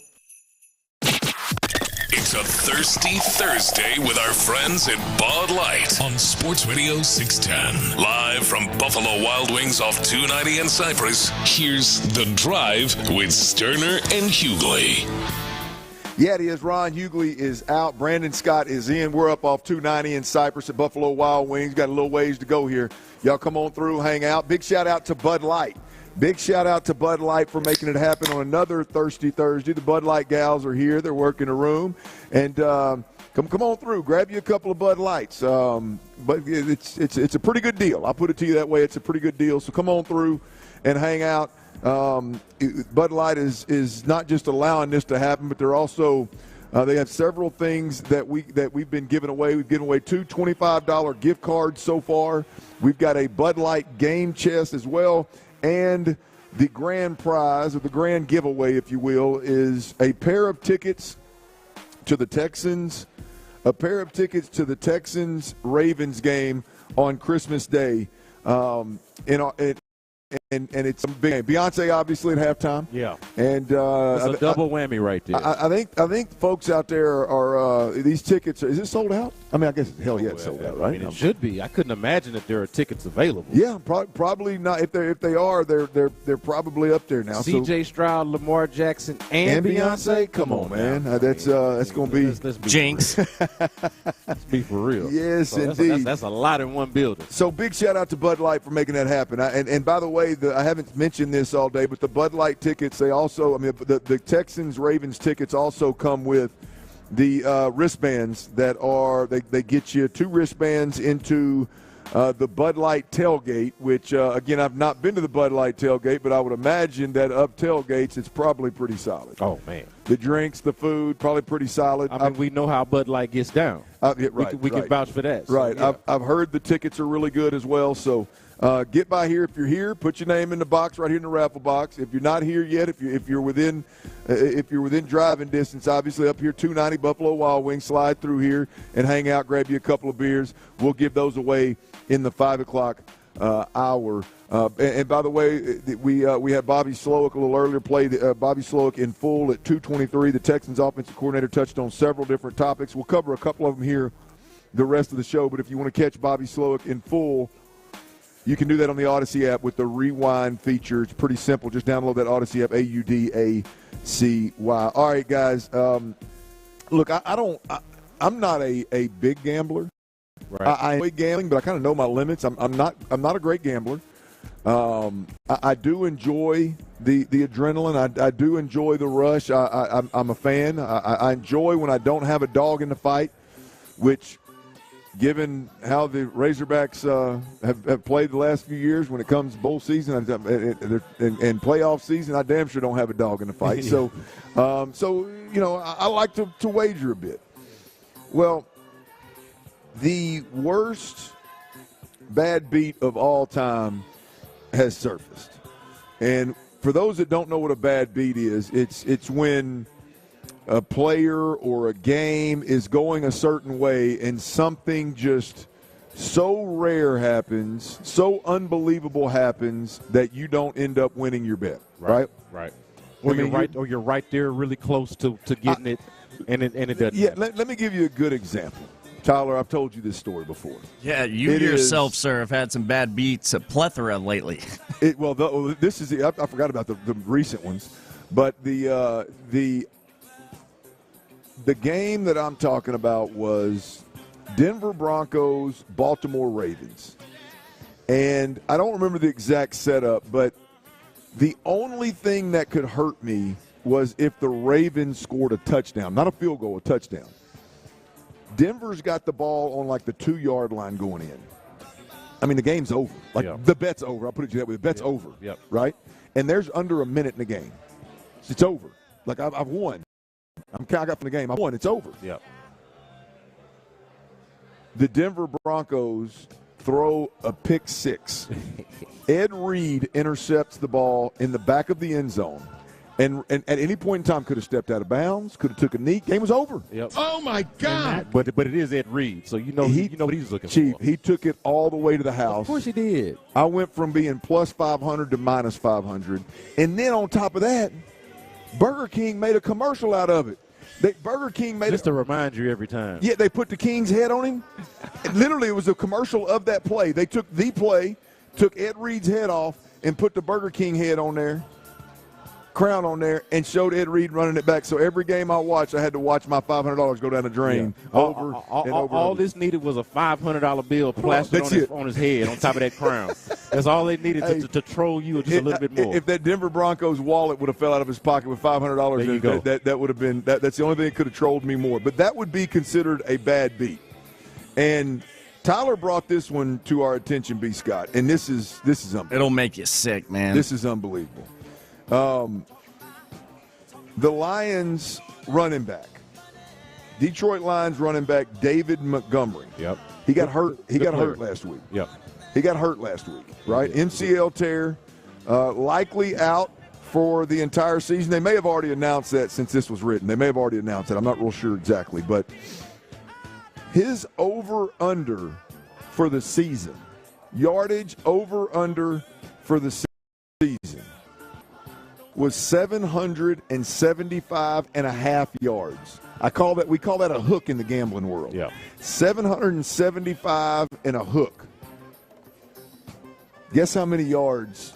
S10: It's a Thirsty Thursday with our friends at Bud Light on Sports Radio 610. Live from Buffalo Wild Wings off 290 and Cypress, here's The Drive with Stoerner and Hughley.
S2: Yeah, it is. Ron Hughley is out. Brandon Scott is in. We're up off 290 in Cypress at Buffalo Wild Wings. Got a little ways to go here. Y'all come on through, hang out. Big shout-out to Bud Light. Big shout-out to Bud Light for making it happen on another Thirsty Thursday. The Bud Light gals are here. They're working the room. And come on through. Grab you a couple of Bud Lights. But it's a pretty good deal. I'll put it to you that way. It's a pretty good deal. So come on through and hang out. Bud Light is not just allowing this to happen, but they're also they have several things that we've been giving away. We've given away 2 $25 gift cards so far. We've got a Bud Light game chest as well, and the grand prize, or the grand giveaway, if you will, is a pair of tickets to the Texans, Ravens game on Christmas Day. and it's a big game. Beyonce obviously at halftime.
S12: Yeah.
S2: And
S12: it's a double whammy right there.
S2: I think folks out there are these tickets. Is it sold out? I mean, I guess hell yeah, it's sold out, right?
S12: I mean, it should be. I couldn't imagine that there are tickets available.
S2: Yeah, probably not. If they are, they're probably up there now.
S12: C.J. Stroud, Lamar Jackson, and Beyonce.
S2: Come on, man. That's going to be
S12: let's be
S21: jinx.
S12: Let's be for real.
S2: Yes,
S12: so
S2: indeed.
S12: That's a lot in one building.
S2: So big shout out to Bud Light for making that happen. And by the way, I haven't mentioned this all day, but the Bud Light tickets, they also, the Texans-Ravens tickets also come with the wristbands that are, they get you 2 wristbands into the Bud Light tailgate, which, again, I've not been to the Bud Light tailgate, but I would imagine that up tailgates, it's probably pretty solid.
S12: Oh, man.
S2: The drinks, the food, probably pretty solid.
S12: I mean, we know how Bud Light gets down. We can vouch for that.
S2: Right.
S12: So, yeah.
S2: I've heard the tickets are really good as well, so get by here. If you're here, put your name in the box right here in the raffle box. If you're not here yet, if you're within driving distance, obviously up here 290 Buffalo Wild Wings, slide through here and hang out, grab you a couple of beers. We'll give those away in the 5 o'clock hour. And by the way, we had Bobby Slowik a little earlier play. Bobby Slowik in full at 2:23. The Texans offensive coordinator touched on several different topics. We'll cover a couple of them here the rest of the show. But if you want to catch Bobby Slowik in full, you can do that on the Odyssey app with the rewind feature. It's pretty simple. Just download that Odyssey app, AUDACY. All right, guys. Look, I'm not a big gambler.
S12: Right.
S2: I enjoy gambling, but I kind of know my limits. I'm not a great gambler. I do enjoy the adrenaline. I do enjoy the rush. I'm a fan. I enjoy when I don't have a dog in the fight, which, given how the Razorbacks have played the last few years when it comes bowl season and playoff season, I damn sure don't have a dog in the fight. So I like to wager a bit. Well, the worst bad beat of all time has surfaced. And for those that don't know what a bad beat is, it's when a player or a game is going a certain way and something just so rare happens, so unbelievable happens that you don't end up winning your bet, right?
S12: Right. Or you're right there really close to getting it, and it doesn't.
S2: Yeah, let me give you a good example. Tyler, I've told you this story before.
S21: Yeah, you yourself, sir, have had some bad beats, a plethora lately.
S2: I forgot about the recent ones, but the game that I'm talking about was Denver Broncos, Baltimore Ravens. And I don't remember the exact setup, but the only thing that could hurt me was if the Ravens scored a touchdown, not a field goal, a touchdown. Denver's got the ball on like the 2-yard line going in. I mean, the game's over. The bet's over. I'll put it that way. The bet's over.
S12: Yep.
S2: Right? And there's under a minute in the game. It's over. Like, I've won. I got from the game. I won. It's over.
S12: Yep.
S2: The Denver Broncos throw a pick six. Ed Reed intercepts the ball in the back of the end zone. And at any point in time could have stepped out of bounds, could have took a knee. Game was over.
S12: Yep.
S23: Oh, my God.
S12: But it is Ed Reed, so you know what he's looking
S2: Chief,
S12: for.
S2: he took it all the way to the house.
S12: Of course he did.
S2: I went from being plus 500 to minus 500. And then on top of that, Burger King made a commercial out of it. Burger King made
S12: just to remind you every time.
S2: Yeah, they put the King's head on him. Literally, it was a commercial of that play. They took the play, took Ed Reed's head off, and put the Burger King head on there, crown on there, and showed Ed Reed running it back. So every game I watched, I had to watch my $500 go down the drain over and over.
S12: All this needed was a $500 bill plastered on his head on top of that crown. That's all they needed to troll you just a little bit more.
S2: If that Denver Broncos wallet would have fell out of his pocket with $500 in it, that would have been that's the only thing that could have trolled me more. But that would be considered a bad beat. And Tyler brought this one to our attention, B. Scott, and this is unbelievable.
S21: It'll make you sick, man.
S2: This is unbelievable. The Lions running back, Detroit Lions running back David Montgomery.
S12: Yep.
S2: He got hurt. He got hurt last week.
S12: Yep.
S2: He got hurt last week, right? MCL tear, likely out for the entire season. They may have already announced that since this was written. They may have already announced that. I'm not real sure exactly, but his over-under for the season, yardage over-under for the season was 775.5 yards. We call that a hook in the gambling world.
S12: Yeah.
S2: 775 and a hook. Guess how many yards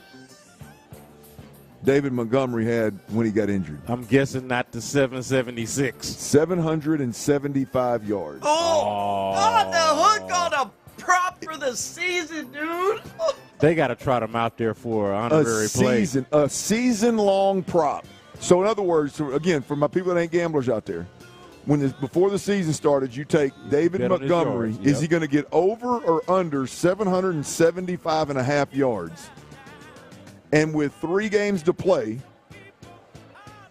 S2: David Montgomery had when he got injured?
S12: I'm guessing not the 776.
S2: 775 yards.
S21: Oh, the hook on a prop for the season, dude.
S12: They got to trot him out there for honorary play.
S2: A season-long prop. So, in other words, again, for my people that ain't gamblers out there, before the season started, you take David Montgomery.
S12: Yards,
S2: Is he going to get over or under 775.5 yards? And with 3 games to play,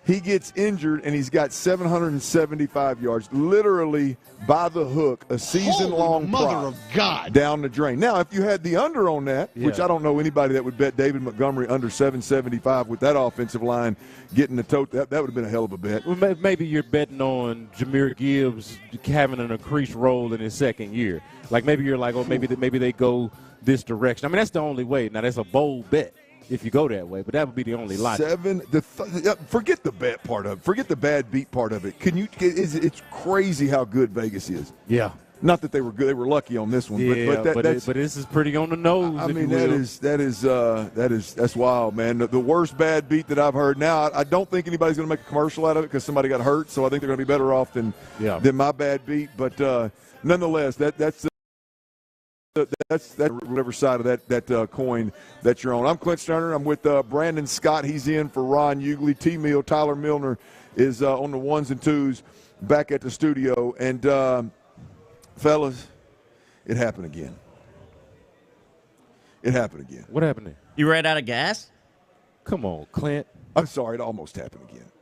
S2: he gets injured and he's got 775 yards. Literally by the hook, a season-long prop
S23: of God
S2: down the drain. Now, if you had the under on that, which I don't know anybody that would bet David Montgomery under 775 with that offensive line getting the tote, that would have been a hell of a bet.
S12: Well, maybe you're betting on Jahmyr Gibbs having an increased role in his second year. Like maybe you're like, oh, maybe they go this direction. I mean, that's the only way. Now, that's a bold bet if you go that way, but that would be the only logic.
S2: Forget the bet part of it. Forget the bad beat part of it. It's crazy how good Vegas is.
S12: Yeah.
S2: Not that they were good; they were lucky on this one.
S12: Yeah, but this is pretty on the nose.
S2: I mean, that's wild, man. The worst bad beat that I've heard. Now, I don't think anybody's going to make a commercial out of it because somebody got hurt. So I think they're going to be better off than my bad beat. But nonetheless, that's whatever side of that coin that you're on. I'm Clint Stoerner. I'm with Brandon Scott. He's in for Ron Hughley. T-Mill, Tyler Milner is on the ones and twos back at the studio. And, fellas, it happened again. It happened again.
S12: What happened there?
S21: You ran out of gas?
S12: Come on, Clint.
S2: I'm sorry. It almost happened again.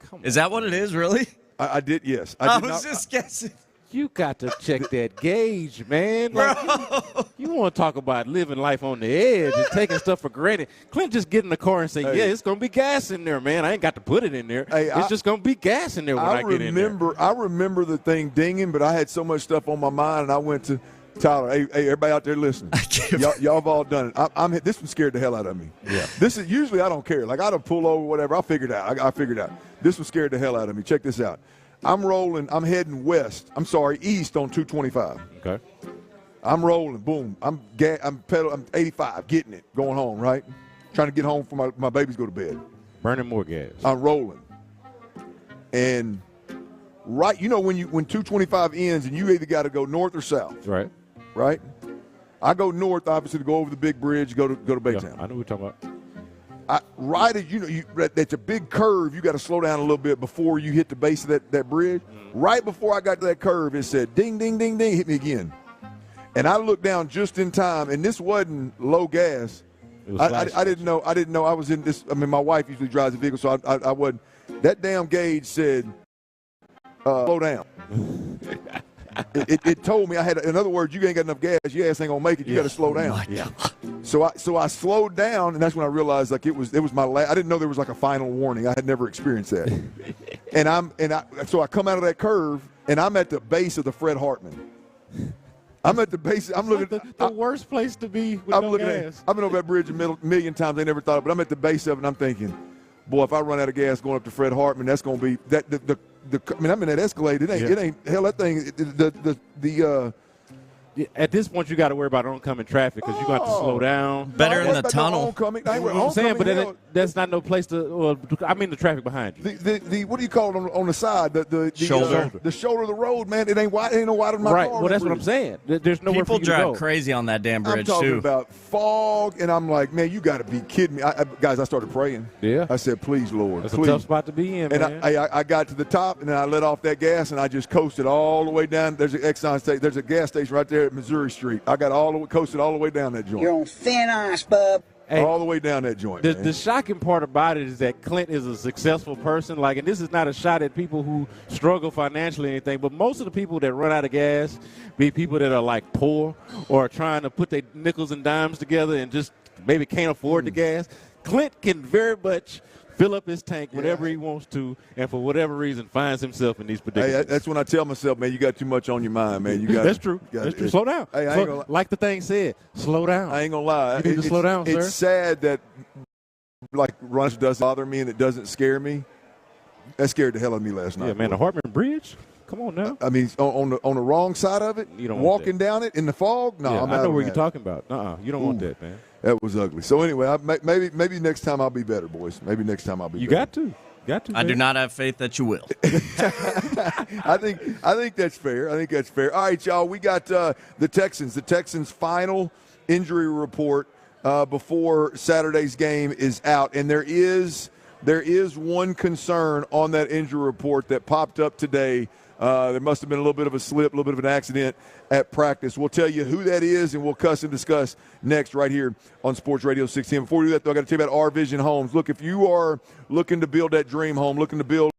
S12: Come on.
S21: Is that what it is, really?
S2: I did, yes.
S21: I was just guessing.
S12: You got to check that gauge, man. Like, you want to talk about living life on the edge and taking stuff for granted. Clint just get in the car and say, yeah, it's going to be gas in there, man. I ain't got to put it in there. It's just going to be gas in there when I get in there.
S2: I remember the thing dinging, but I had so much stuff on my mind, and I went to Tyler. Hey, everybody out there listening. Y'all have all done it. This one scared the hell out of me.
S12: Yeah.
S2: This is usually I don't care. Like I don't pull over, whatever. I'll figure it out. I figured it out. This one scared the hell out of me. Check this out. I'm heading east on 225.
S12: Okay.
S2: I'm rolling, boom. I'm 85, getting it, going home, right? Trying to get home for my babies go to bed.
S12: Burning more gas.
S2: I'm rolling. And right, when 225 ends and you either got to go north or south.
S12: Right.
S2: Right? I go north, obviously, to go over the big bridge, go to Baytown.
S12: Yeah, I know what you're talking about.
S2: Right as that's a big curve. You got to slow down a little bit before you hit the base of that bridge. Right before I got to that curve, it said ding, ding, ding, ding, hit me again. And I looked down just in time, and this wasn't low gas. I didn't know I was in this. I mean, my wife usually drives the vehicle, so I wasn't. That damn gauge said slow down. It told me I had. In other words, you ain't got enough gas. Your ass ain't gonna make it. You got to slow down.
S12: Yeah.
S2: So I slowed down, and that's when I realized like it was my last. I didn't know there was like a final warning. I had never experienced that. So I come out of that curve, and I'm at the base of the Fred Hartman. I'm at the base. I'm looking
S12: at the worst place to be with
S2: no gas. I've been over that bridge a million times. I never thought of it, but I'm at the base of it, and I'm thinking, boy, if I run out of gas going up to Fred Hartman, that's going to be that. I'm in that Escalade. It ain't hell. That thing.
S12: At this point, you got to worry about oncoming traffic because you got to slow down.
S21: Better in the tunnel.
S12: I'm saying, but that's not no place to. Well, I mean, the traffic behind you.
S2: The what do you call it on the side? The
S21: shoulder.
S2: The shoulder of the road, man. It ain't wide. It ain't no wider than my car.
S12: Right. Well, that's what I'm saying. There's nowhere
S21: people
S12: for you to go.
S21: drive crazy on that damn bridge
S2: I'm talking
S21: too.
S2: about fog, and I'm like, man, you got to be kidding me, guys. I started praying.
S12: Yeah.
S2: I said, please, Lord,
S12: that's
S2: please.
S12: a tough spot to be in, man.
S2: And I got to the top, and then I let off that gas, and I just coasted all the way down. There's an Exxon station. There's a gas station right there at Missouri Street. I got coasted all the way down that joint.
S5: You're on thin ice, bub.
S12: Hey,
S2: all the way down that joint.
S12: The shocking part about it is that Clint is a successful person. Like, and this is not a shot at people who struggle financially or anything, but most of the people that run out of gas be people that are like poor or trying to put their nickels and dimes together and just maybe can't afford the gas. Clint can very much fill up his tank whenever he wants to, and for whatever reason finds himself in these predicaments.
S2: Hey, that's when I tell myself, man, you got too much on your mind, man. You got.
S12: That's true. That's true. Slow down.
S2: Hey,
S12: like the thing said, slow down.
S2: I ain't gonna lie.
S12: You need to slow down, sir.
S2: It's sad that like runs doesn't bother me and it doesn't scare me. That scared the hell out of me last night.
S12: Yeah, man, the Hartman Bridge. Come on now.
S2: I mean, on the wrong side of it,
S12: you don't
S2: walking down it in the fog. No,
S12: I know what you're talking about. You don't want that, man.
S2: That was ugly. So anyway, maybe next time I'll be better, boys. Maybe next time I'll be.
S12: You
S2: better.
S12: got to.
S21: I do not have faith that you will.
S2: I think that's fair. All right, y'all. We got the Texans. The Texans' final injury report before Saturday's game is out, and there is one concern on that injury report that popped up today. There must have been a little bit of a slip, a little bit of an accident at practice. We'll tell you who that is, and we'll cuss and discuss next right here on Sports Radio 610. Before we do that, though, I got to tell you about Our Vision Homes. Look, if you are looking to build that dream home, looking to build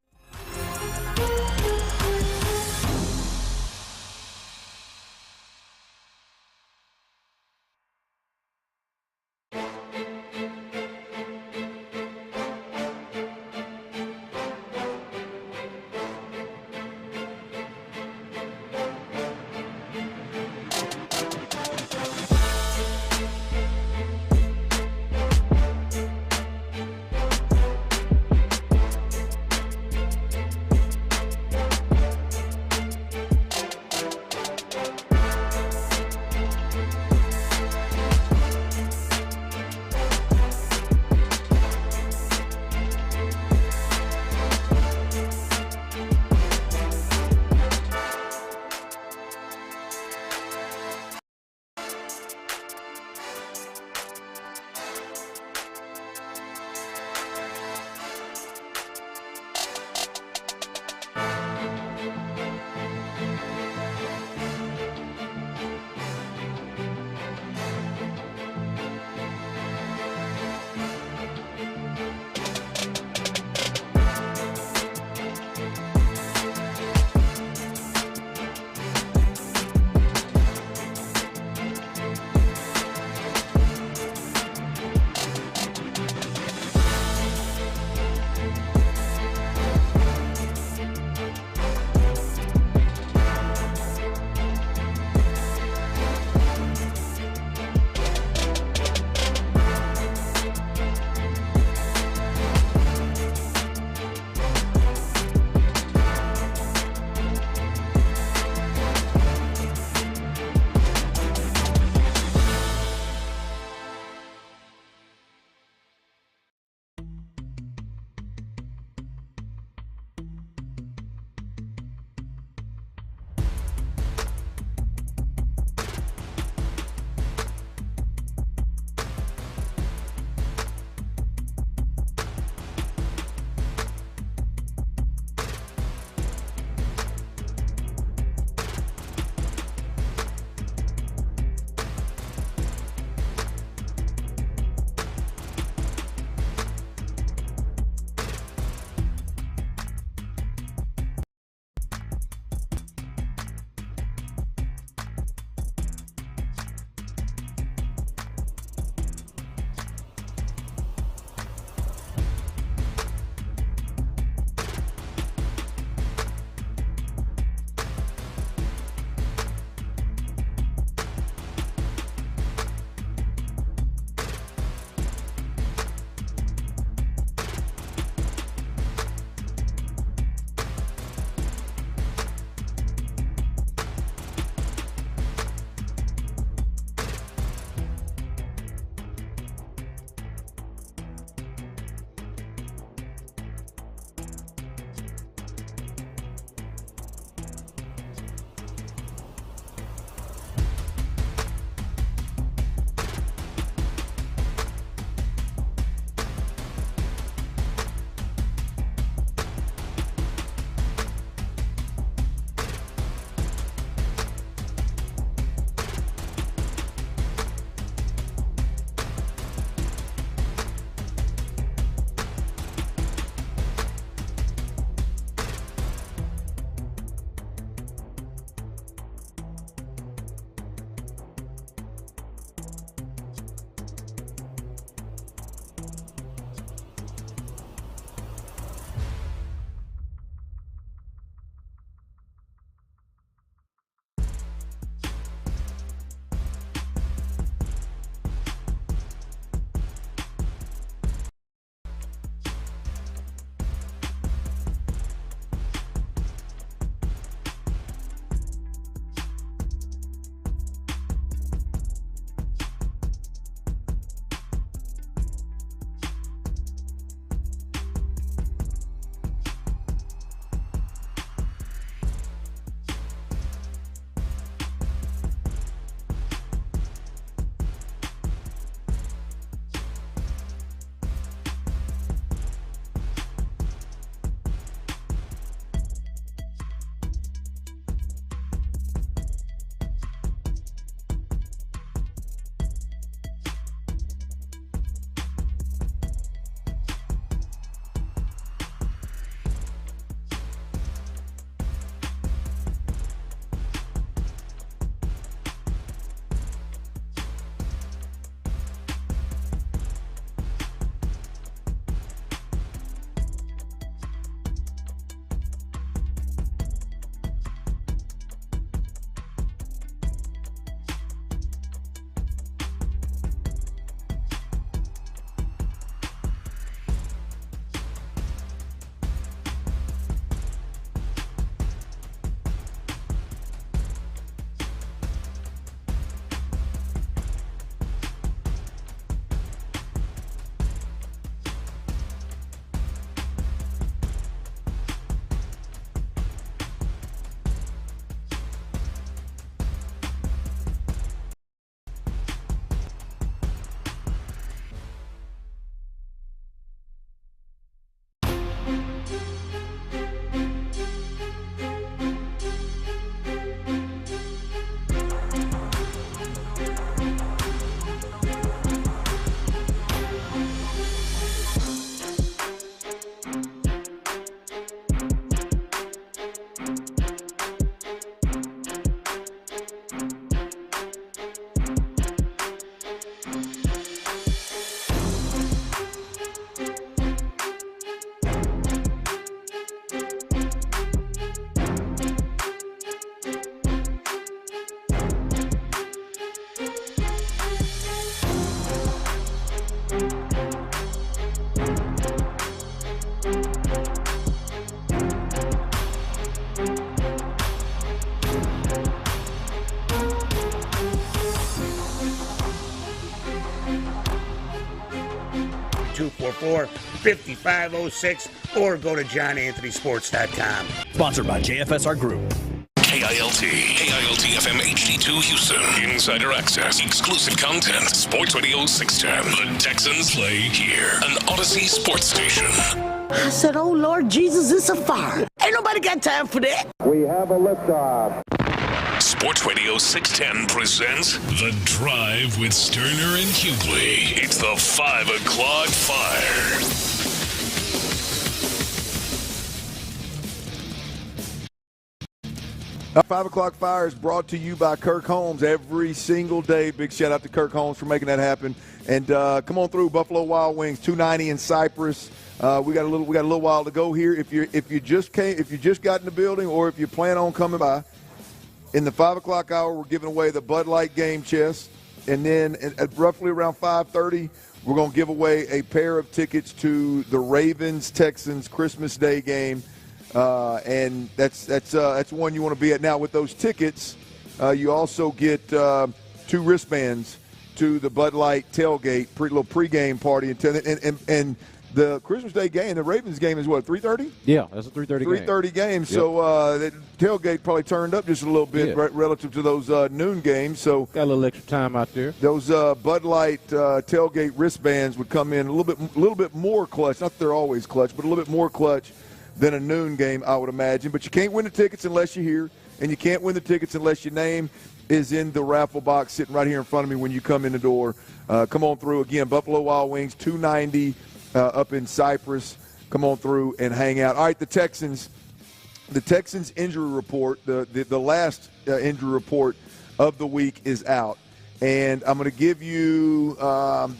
S5: $244-5506 or go to JohnAnthonySports.com.
S18: Sponsored by JFSR Group.
S10: KILT FM HD2 Houston. Insider access, exclusive content. Sports Radio 610. The Texans play here. An Odyssey sports station.
S5: I said, oh, Lord Jesus, it's a fire. Ain't nobody got time for that.
S9: We have a liftoff.
S10: Sports Radio 610 presents The Drive with Stoerner and Hughley. It's the 5 o'clock fire.
S2: Our 5 o'clock fire is brought to you by Kirk Holmes every single day. Big shout out to Kirk Holmes for making that happen. And come on through, Buffalo Wild Wings, 290 in Cypress. We got a little while to go here. If you just got in the building, or if you plan on coming by, in the 5 o'clock hour, we're giving away the Bud Light game chest, and then at roughly around 5:30, we're going to give away a pair of tickets to the Ravens-Texans Christmas Day game. And that's one you want to be at. Now, with those tickets, you also get 2 wristbands to the Bud Light tailgate, little pregame party, and the Christmas Day game, the Ravens game is what, 3:30?
S12: Yeah, that's a 3:30 game.
S2: 3:30 game.
S12: Yep.
S2: So the tailgate probably turned up just a little bit relative to those noon games. So
S12: got a little extra time out there.
S2: Those Bud Light tailgate wristbands would come in a little bit more clutch. Not that they're always clutch, but a little bit more clutch than a noon game, I would imagine. But you can't win the tickets unless you're here, and you can't win the tickets unless your name is in the raffle box sitting right here in front of me when you come in the door. Come on through. Again, Buffalo Wild Wings, 290 up in Cypress. Come on through and hang out. All right, the Texans injury report, the last injury report of the week is out. And I'm going to give you the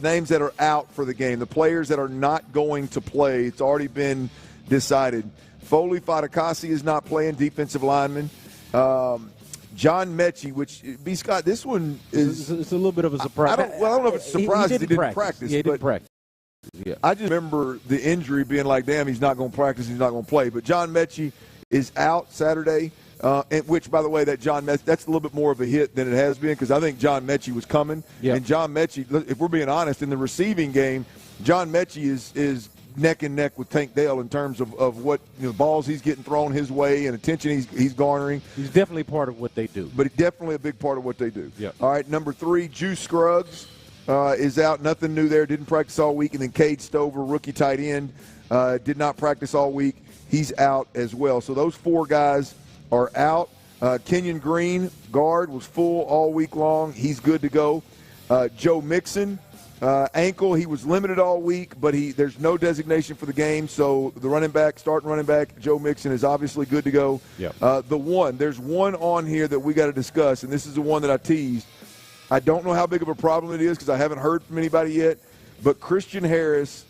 S2: names that are out for the game, the players that are not going to play. It's already been decided. Foley Fatukasi is not playing, defensive lineman. John Mechie, which, B. Scott, this one is –
S12: it's a little bit of a surprise.
S2: I don't know if it's a surprise he didn't practice.
S12: Yeah, he didn't practice. Yeah.
S2: I just remember the injury being like, damn, he's not going to practice, he's not going to play. But John Mechie is out Saturday, which, by the way, that's a little bit more of a hit than it has been, because I think John Mechie was coming. Yeah. And John Mechie, if we're being honest, in the receiving game, John Mechie is neck and neck with Tank Dell in terms of what balls he's getting thrown his way and attention he's garnering.
S12: He's definitely part of what they do.
S2: But definitely a big part of what they do.
S12: Yeah.
S2: All right, number 3, Juice Scruggs is out. Nothing new there. Didn't practice all week. And then Cade Stover, rookie tight end, did not practice all week. He's out as well. So those 4 guys are out. Kenyon Green, guard, was full all week long. He's good to go. Joe Mixon, ankle, he was limited all week, but there's no designation for the game. So the starting running back, Joe Mixon, is obviously good to go.
S12: Yep.
S2: There's one on here that we got to discuss, and this is the one that I teased. I don't know how big of a problem it is because I haven't heard from anybody yet, but Christian Harris,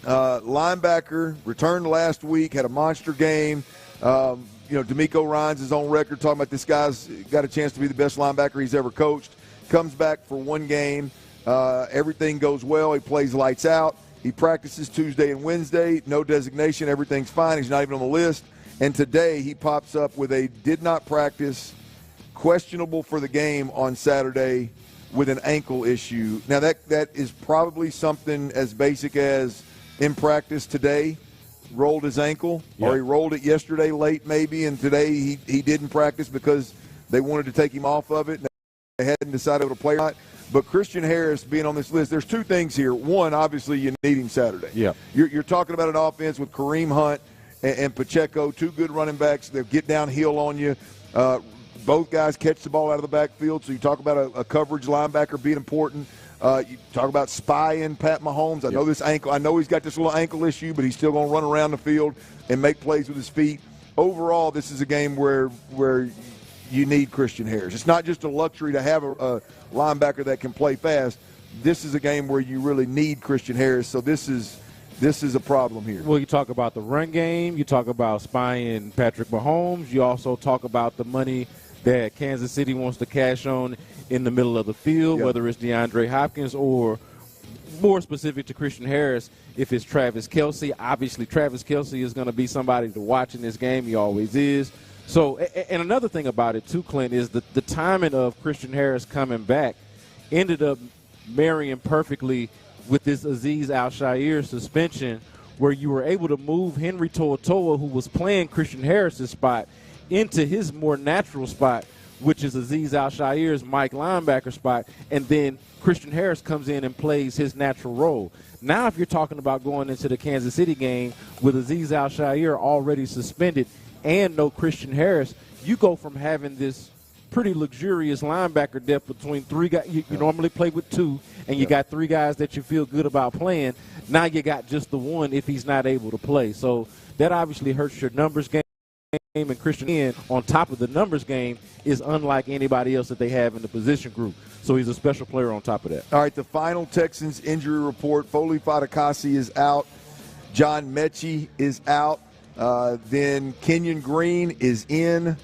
S2: linebacker, returned last week, had a monster game. D'Amico Ryans is on record talking about this guy's got a chance to be the best linebacker he's ever coached. Comes back for one game. Everything goes well. He plays lights out. He practices Tuesday and Wednesday. No designation. Everything's fine. He's not even on the list. And today he pops up with a did not practice, questionable for the game on Saturday with an ankle issue. Now, that is probably something as basic as in practice today, rolled his ankle, or he rolled it yesterday late maybe, and today he didn't practice because they wanted to take him off of it. And they hadn't decided to play or not. But Christian Harris being on this list, there's 2 things here. One, obviously, you need him Saturday.
S12: Yeah.
S2: You're talking about an offense with Kareem Hunt and Pacheco, 2 good running backs. They'll get downhill on you. Both guys catch the ball out of the backfield, so you talk about a coverage linebacker being important. You talk about spying Pat Mahomes. I know this ankle. I know he's got this little ankle issue, but he's still going to run around the field and make plays with his feet. Overall, this is a game where you need Christian Harris. It's not just a luxury to have a linebacker that can play fast. This is a game where you really need Christian Harris. So this is a problem here.
S12: Well, you talk about the run game. You talk about spying Patrick Mahomes. You also talk about the money that Kansas City wants to cash on in the middle of the field, whether it's DeAndre Hopkins or more specific to Christian Harris, if it's Travis Kelce. Obviously, Travis Kelce is going to be somebody to watch in this game. He always is. So, and another thing about it, too, Clint, is the timing of Christian Harris coming back ended up marrying perfectly with this Azeez Al-Shaair suspension, where you were able to move Henry To'oTo'o, who was playing Christian Harris's spot, into his more natural spot, which is Azeez Al-Shaair's Mike linebacker spot, and then Christian Harris comes in and plays his natural role. Now if you're talking about going into the Kansas City game with Azeez Al-Shaair already suspended and no Christian Harris, you go from having this pretty luxurious linebacker depth between three guys. You normally play with two, and you got three guys that you feel good about playing. Now you got just the one if he's not able to play. So that obviously hurts your numbers game. And Christian, on top of the numbers game, is unlike anybody else that they have in the position group. So he's a special player on top of that.
S2: All right, the final Texans injury report. Foley Fatukasi is out. John Mechie is out. Then Kenyon Green is in.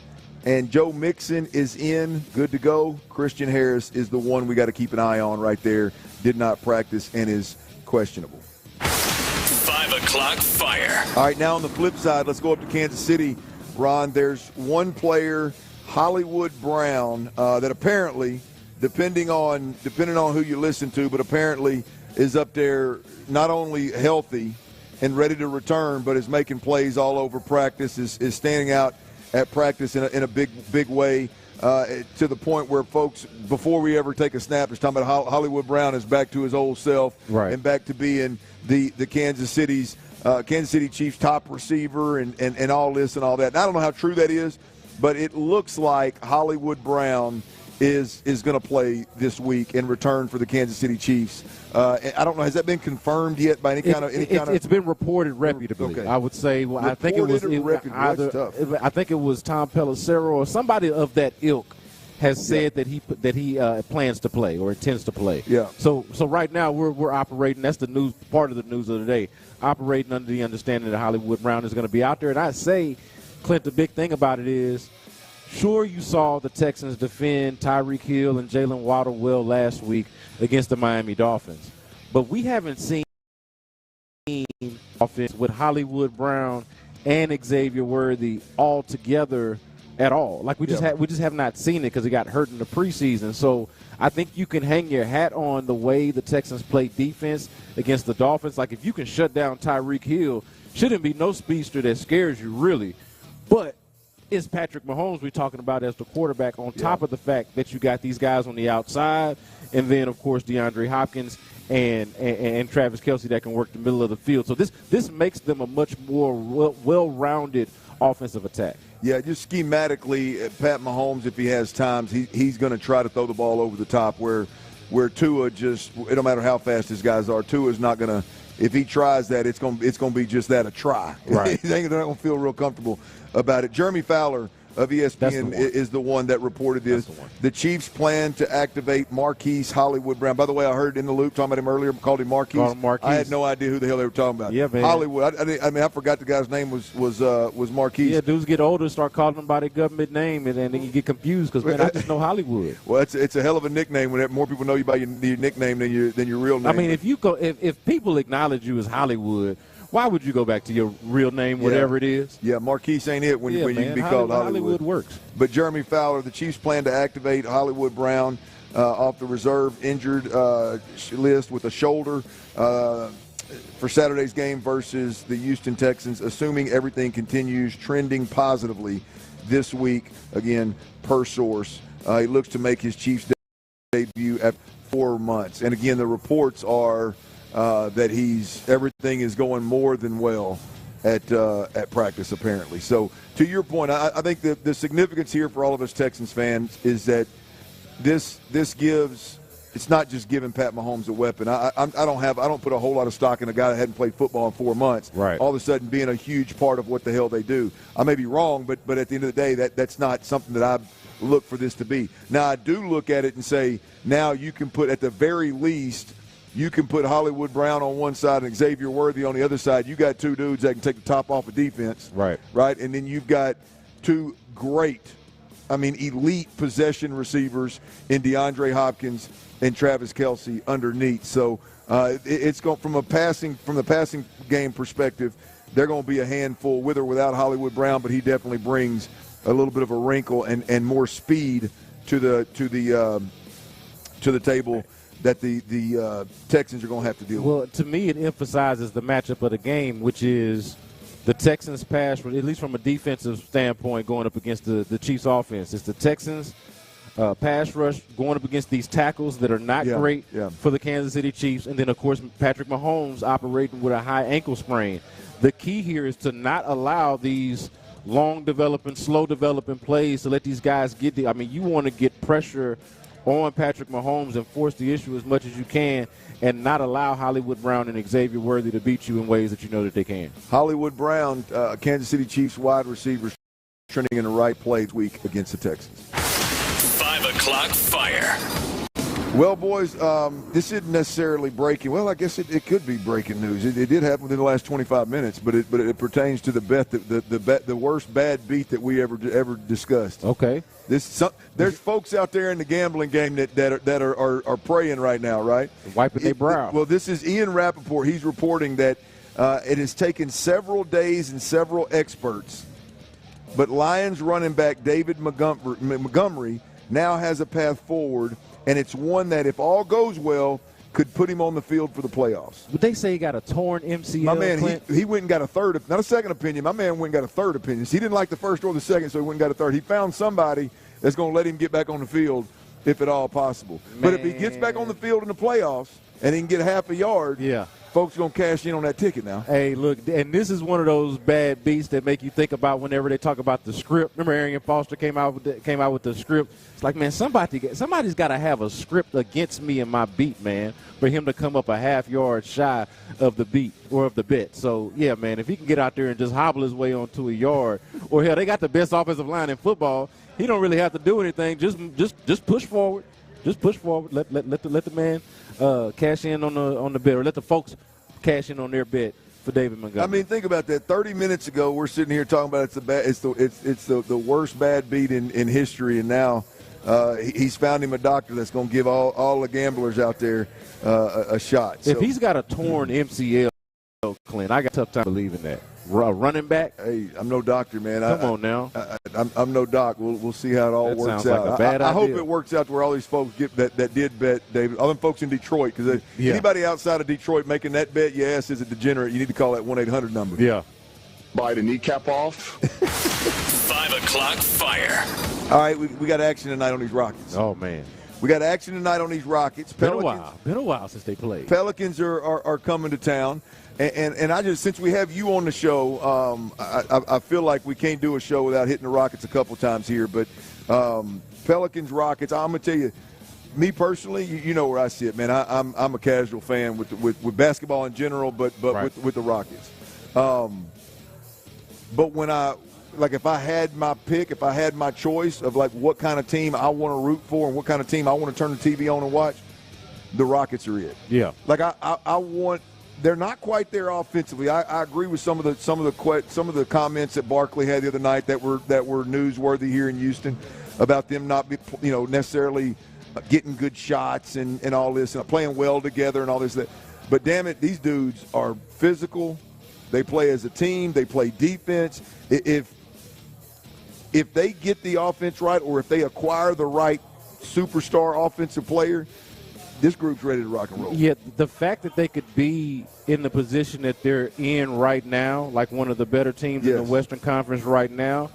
S2: And Joe Mixon is in. Good to go. Christian Harris is the one we got to keep an eye on right there. Did not practice and is questionable.
S3: 5 o'clock fire.
S2: All right, now on the flip side, let's go up to Kansas City. Ron, there's one player, Hollywood Brown, that apparently, depending on who you listen to, but apparently is up there not only healthy and ready to return, but is making plays all over practice, is standing out at practice in a big way, to the point where folks, before we ever take a snap, is talking about Hollywood Brown is back to his old self and back to being the Kansas City Chiefs top receiver and all this and all that. And I don't know how true that is, but it looks like Hollywood Brown is going to play this week and return for the Kansas City Chiefs. I don't know, has that been confirmed yet by any kind of?
S12: It's been reported reputably. Okay. I would say. Well, I think it was I think it was Tom Pelissero or somebody of that ilk has said that he plans to play or intends to play.
S2: Yeah.
S12: So right now we're operating. That's the news part of the news of the day. Operating under the understanding that Hollywood Brown is going to be out there. And I say, Clint, the big thing about it is, sure, you saw the Texans defend Tyreek Hill and Jalen Waddle well last week against the Miami Dolphins. But we haven't seen offense with Hollywood Brown and Xavier Worthy all together at all. Like we just have not seen it because he got hurt in the preseason. So I think you can hang your hat on the way the Texans play defense against the Dolphins. Like if you can shut down Tyreek Hill, shouldn't be no speedster that scares you really. But it's Patrick Mahomes we're talking about as the quarterback on top of the fact that you got these guys on the outside, and then, of course, DeAndre Hopkins and Travis Kelce that can work the middle of the field. So this makes them a much more well-rounded offensive attack.
S2: Yeah, just schematically, Pat Mahomes, if he has times, he's going to try to throw the ball over the top where Tua just – it don't matter how fast his guys are, Tua's not going to – if he tries that, it's going to be just that, a try.
S12: Right.
S2: They're not going to feel real comfortable about it. Jeremy Fowler of ESPN is the one that reported this. The Chiefs plan to activate Marquise Hollywood Brown. By the way, I heard in the loop talking about him earlier, called him Marquise. I had no idea who the hell they were talking about.
S12: Yeah, man.
S2: Hollywood. I forgot the guy's name was Marquise.
S12: Yeah, dudes get older, start calling them by their government name, and then you get confused because, man, I just know Hollywood.
S2: Well, it's a hell of a nickname when more people know you by your nickname than your real name.
S12: I mean, if people acknowledge you as Hollywood, why would you go back to your real name, whatever it is?
S2: Yeah, Marquise ain't it when you can be called Hollywood.
S12: Hollywood works.
S2: But Jeremy Fowler, the Chiefs plan to activate Hollywood Brown off the reserve injured list with a shoulder for Saturday's game versus the Houston Texans, assuming everything continues trending positively this week, again, per source. He looks to make his Chiefs debut after 4 months. And, again, the reports are that everything is going more than well at practice, apparently. So, to your point, I think the significance here for all of us Texans fans is that this gives It's not just giving Pat Mahomes a weapon. I don't put a whole lot of stock in a guy that hadn't played football in 4 months.
S12: Right.
S2: All of a sudden being a huge part of what the hell they do. I may be wrong, but at the end of the day, that's not something that I look for this to be. Now, I do look at it and say, now you can put, at the very least, you can put Hollywood Brown on one side and Xavier Worthy on the other side. You got two dudes that can take the top off of defense.
S12: Right.
S2: Right? And then you've got two elite possession receivers in DeAndre Hopkins and Travis Kelce underneath. So it's going from the passing game perspective, they're going to be a handful with or without Hollywood Brown, but he definitely brings a little bit of a wrinkle and more speed to the table that the Texans are going to have to deal with.
S12: Well, to me, it emphasizes the matchup of the game, which is the Texans pass, at least from a defensive standpoint, going up against the Chiefs offense. It's the Texans pass rush going up against these tackles that are not great for the Kansas City Chiefs. And then, of course, Patrick Mahomes operating with a high ankle sprain. The key here is to not allow these long developing, slow developing plays to let these guys get the – you want to get pressure on Patrick Mahomes and force the issue as much as you can and not allow Hollywood Brown and Xavier Worthy to beat you in ways that you know that they can.
S2: Hollywood Brown, Kansas City Chiefs wide receivers trending in the right plays week against the Texans.
S3: 5 o'clock fire.
S2: Well, boys, this isn't necessarily breaking. Well, I guess it could be breaking news. It did happen within the last 25 minutes, but it pertains to the worst bad beat that we ever discussed.
S12: Okay.
S2: There's folks out there in the gambling game that are praying right now, right?
S12: Wiping their brow.
S2: Well, this is Ian Rappaport. He's reporting that it has taken several days and several experts, but Lions running back David Montgomery now has a path forward. And it's one that, if all goes well, could put him on the field for the playoffs.
S12: Would they say he got a torn MCL?
S2: My man, he went and got not a second opinion. My man went and got a third opinion. He didn't like the first or the second, so he went and got a third. He found somebody that's going to let him get back on the field, if at all possible. Man. But if he gets back on the field in the playoffs and he can get half a yard, folks are going to cash in on that ticket now.
S12: Hey, look, and this is one of those bad beats that make you think about whenever they talk about the script. Remember Arian Foster came out with the script? It's like, man, somebody's got to have a script against me in my beat, man, for him to come up a half yard shy of the beat or of the bet. So, yeah, man, if he can get out there and just hobble his way onto a yard, or hell, they got the best offensive line in football, he don't really have to do anything. Just push forward. Just push forward. Let the man cash in on the bet, or let the folks cash in on their bet for David Montgomery.
S2: Think about that. 30 minutes ago, we're sitting here talking about it's the worst bad beat in history, and now he's found him a doctor that's going to give all the gamblers out there a shot.
S12: If he's got a torn MCL, Clint, I got a tough time believing that. Running back?
S2: Hey, I'm no doctor, man.
S12: Come on now.
S2: I'm no doc. We'll see how it all works out.
S12: Like a bad
S2: I hope
S12: idea.
S2: it works out to where all these folks get that did bet, David. All them folks in Detroit, because anybody outside of Detroit making that bet, your ass is a degenerate. You need to call that 1-800 number.
S12: Yeah.
S24: Bite a kneecap off.
S3: 5 o'clock fire.
S2: All right, we got action tonight on these Rockets.
S12: Oh, man.
S2: We got action tonight on these Rockets.
S12: Been a while since they played.
S2: Pelicans are coming to town. And I just, since we have you on the show, I feel like we can't do a show without hitting the Rockets a couple times here. But Pelicans, Rockets, I'm gonna tell you, me personally, you know where I sit, man. I'm a casual fan with basketball in general, but right. with the Rockets. But when if I had my pick, if I had my choice of like what kind of team I want to root for and what kind of team I want to turn the TV on and watch, the Rockets are it.
S12: Yeah.
S2: Like I want. They're not quite there offensively. I agree with some of the comments that Barkley had the other night that were newsworthy here in Houston about them not necessarily getting good shots and all this and playing well together and all this. But damn it, these dudes are physical. They play as a team. They play defense. If they get the offense right, or if they acquire the right superstar offensive player, this group's ready to rock and roll.
S12: Yeah, the fact that they could be in the position that they're in right now, like one of the better teams in the Western Conference right now,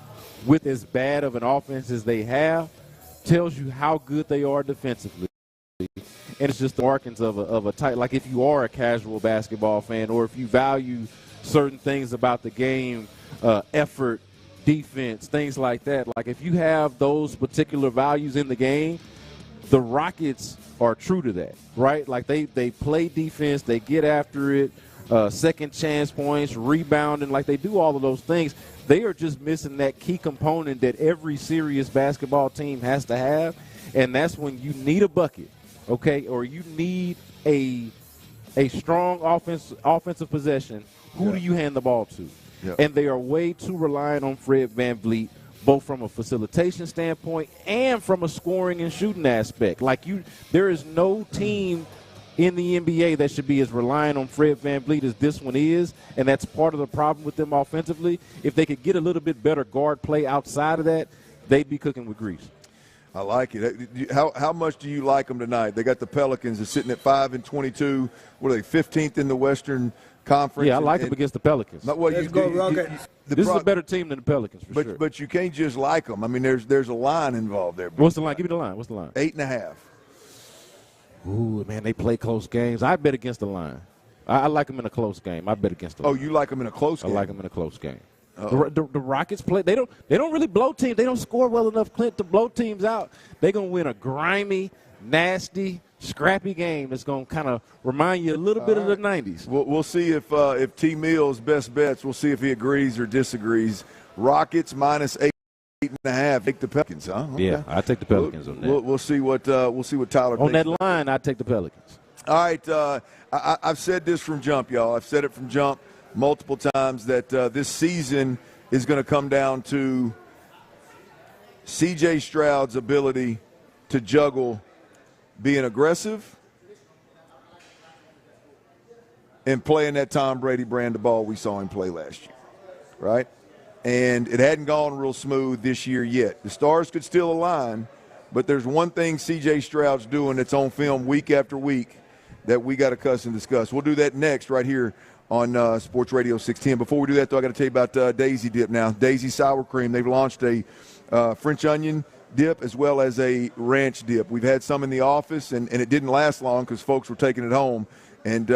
S12: with as bad of an offense as they have, tells you how good they are defensively. And it's just the markings of a tight, like if you are a casual basketball fan, or if you value certain things about the game, effort, defense, things like that. Like if you have those particular values in the game, The Rockets are true to that, right? Like they play defense, they get after it, second chance points, rebounding, like they do all of those things. They are just missing that key component that every serious basketball team has to have, and that's when you need a bucket, okay, or you need a strong offensive possession. Who do you hand the ball to? Yeah. And they are way too reliant on Fred VanVleet, both from a facilitation standpoint and from a scoring and shooting aspect. There is no team in the NBA that should be as reliant on Fred VanVleet as this one is, and that's part of the problem with them offensively. If they could get a little bit better guard play outside of that, they'd be cooking with grease.
S2: I like it. How much do you like them tonight? They got the Pelicans. They're sitting at 5-22. What are they, 15th in the Western Conference?
S12: Yeah, I like them against the Pelicans.
S2: Let's
S12: go Rockets. This is a better team than the Pelicans, for sure.
S2: But you can't just like them. I mean, there's a line involved there.
S12: What's the line? Give me the line. What's the line?
S2: 8.5.
S12: Ooh, man, they play close games. I bet against the line. I like them in a close game. I bet against the line.
S2: Oh, you like them in a close game?
S12: I like them in a close game. The Rockets play. They don't really blow teams. They don't score well enough, Clint, to blow teams out. They're gonna win a grimy, nasty, scrappy game that's gonna kind of remind you a little bit of the '90s.
S2: We'll see if T. Mills' best bets. We'll see if he agrees or disagrees. Rockets minus 8.5. Take the Pelicans, huh? Okay.
S12: Yeah, I take the Pelicans on that.
S2: We'll see what Tyler
S12: on
S2: thinks.
S12: that line. I take the Pelicans.
S2: All right, I've said this from jump, y'all. I've said it from jump multiple times that this season is going to come down to C.J. Stroud's ability to juggle being aggressive and playing that Tom Brady brand of ball we saw him play last year, right? And it hadn't gone real smooth this year yet. The stars could still align, but there's one thing C.J. Stroud's doing that's on film week after week that we got to cuss and discuss. We'll do that next right here on Sports Radio 610. Before we do that, though, I got to tell you about Daisy Dip now. Daisy Sour Cream. They've launched a French onion dip as well as a ranch dip. We've had some in the office, and it didn't last long because folks were taking it home. And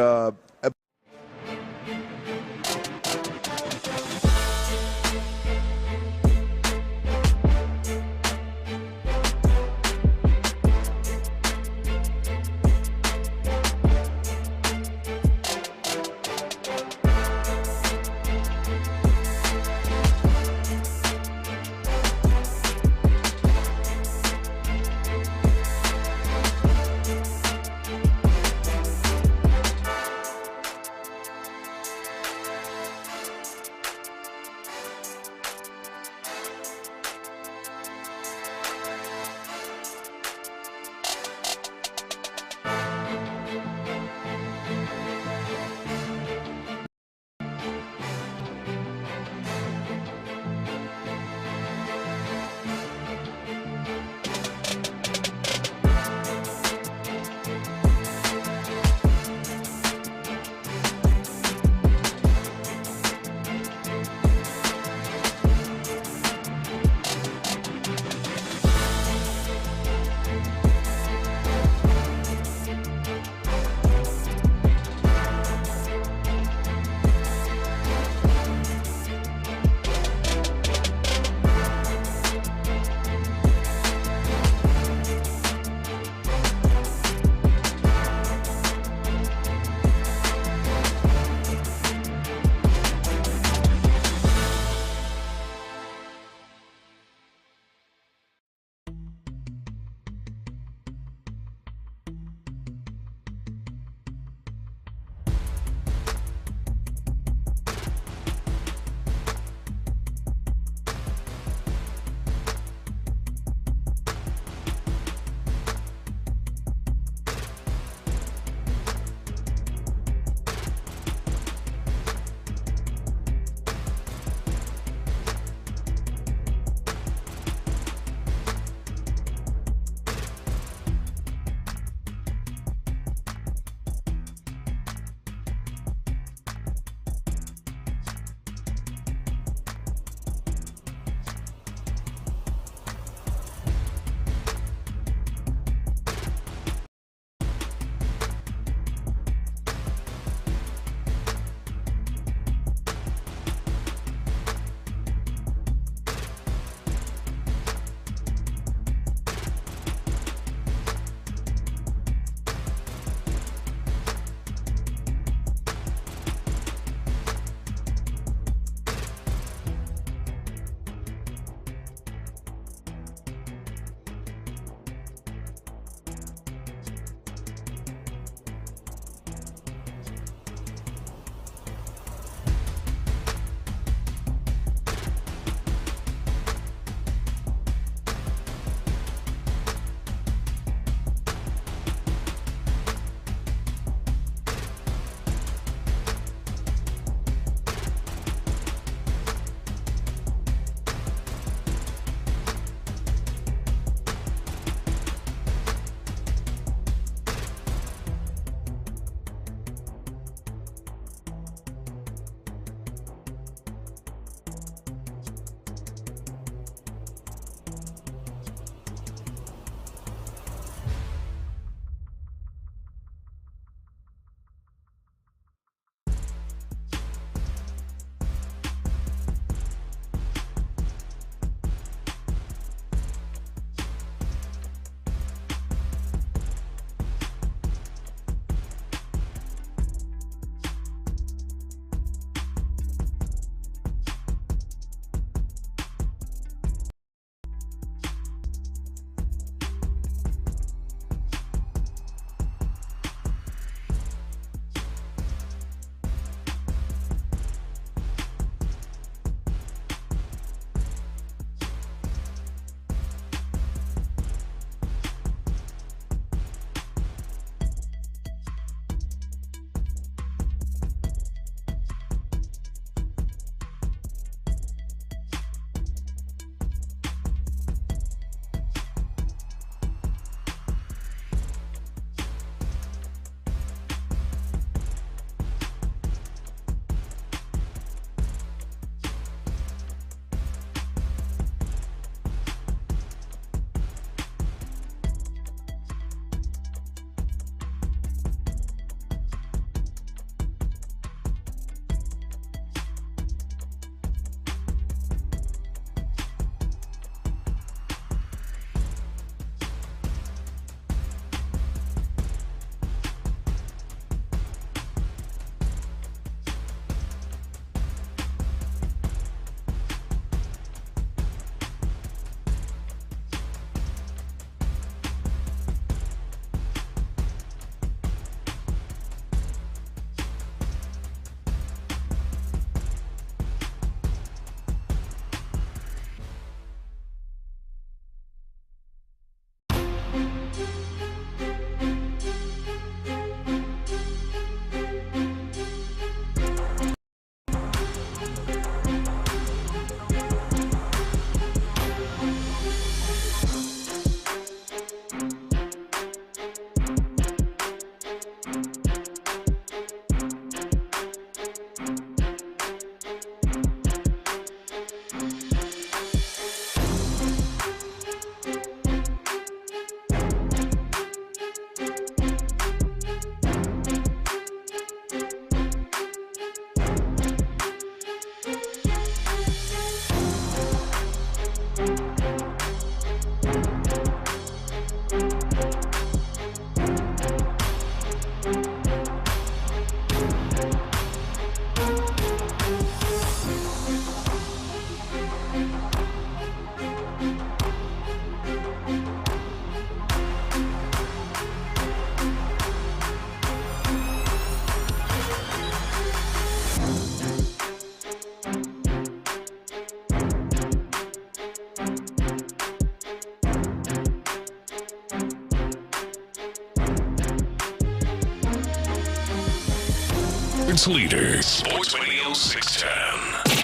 S10: sports leader. Sports Radio 610.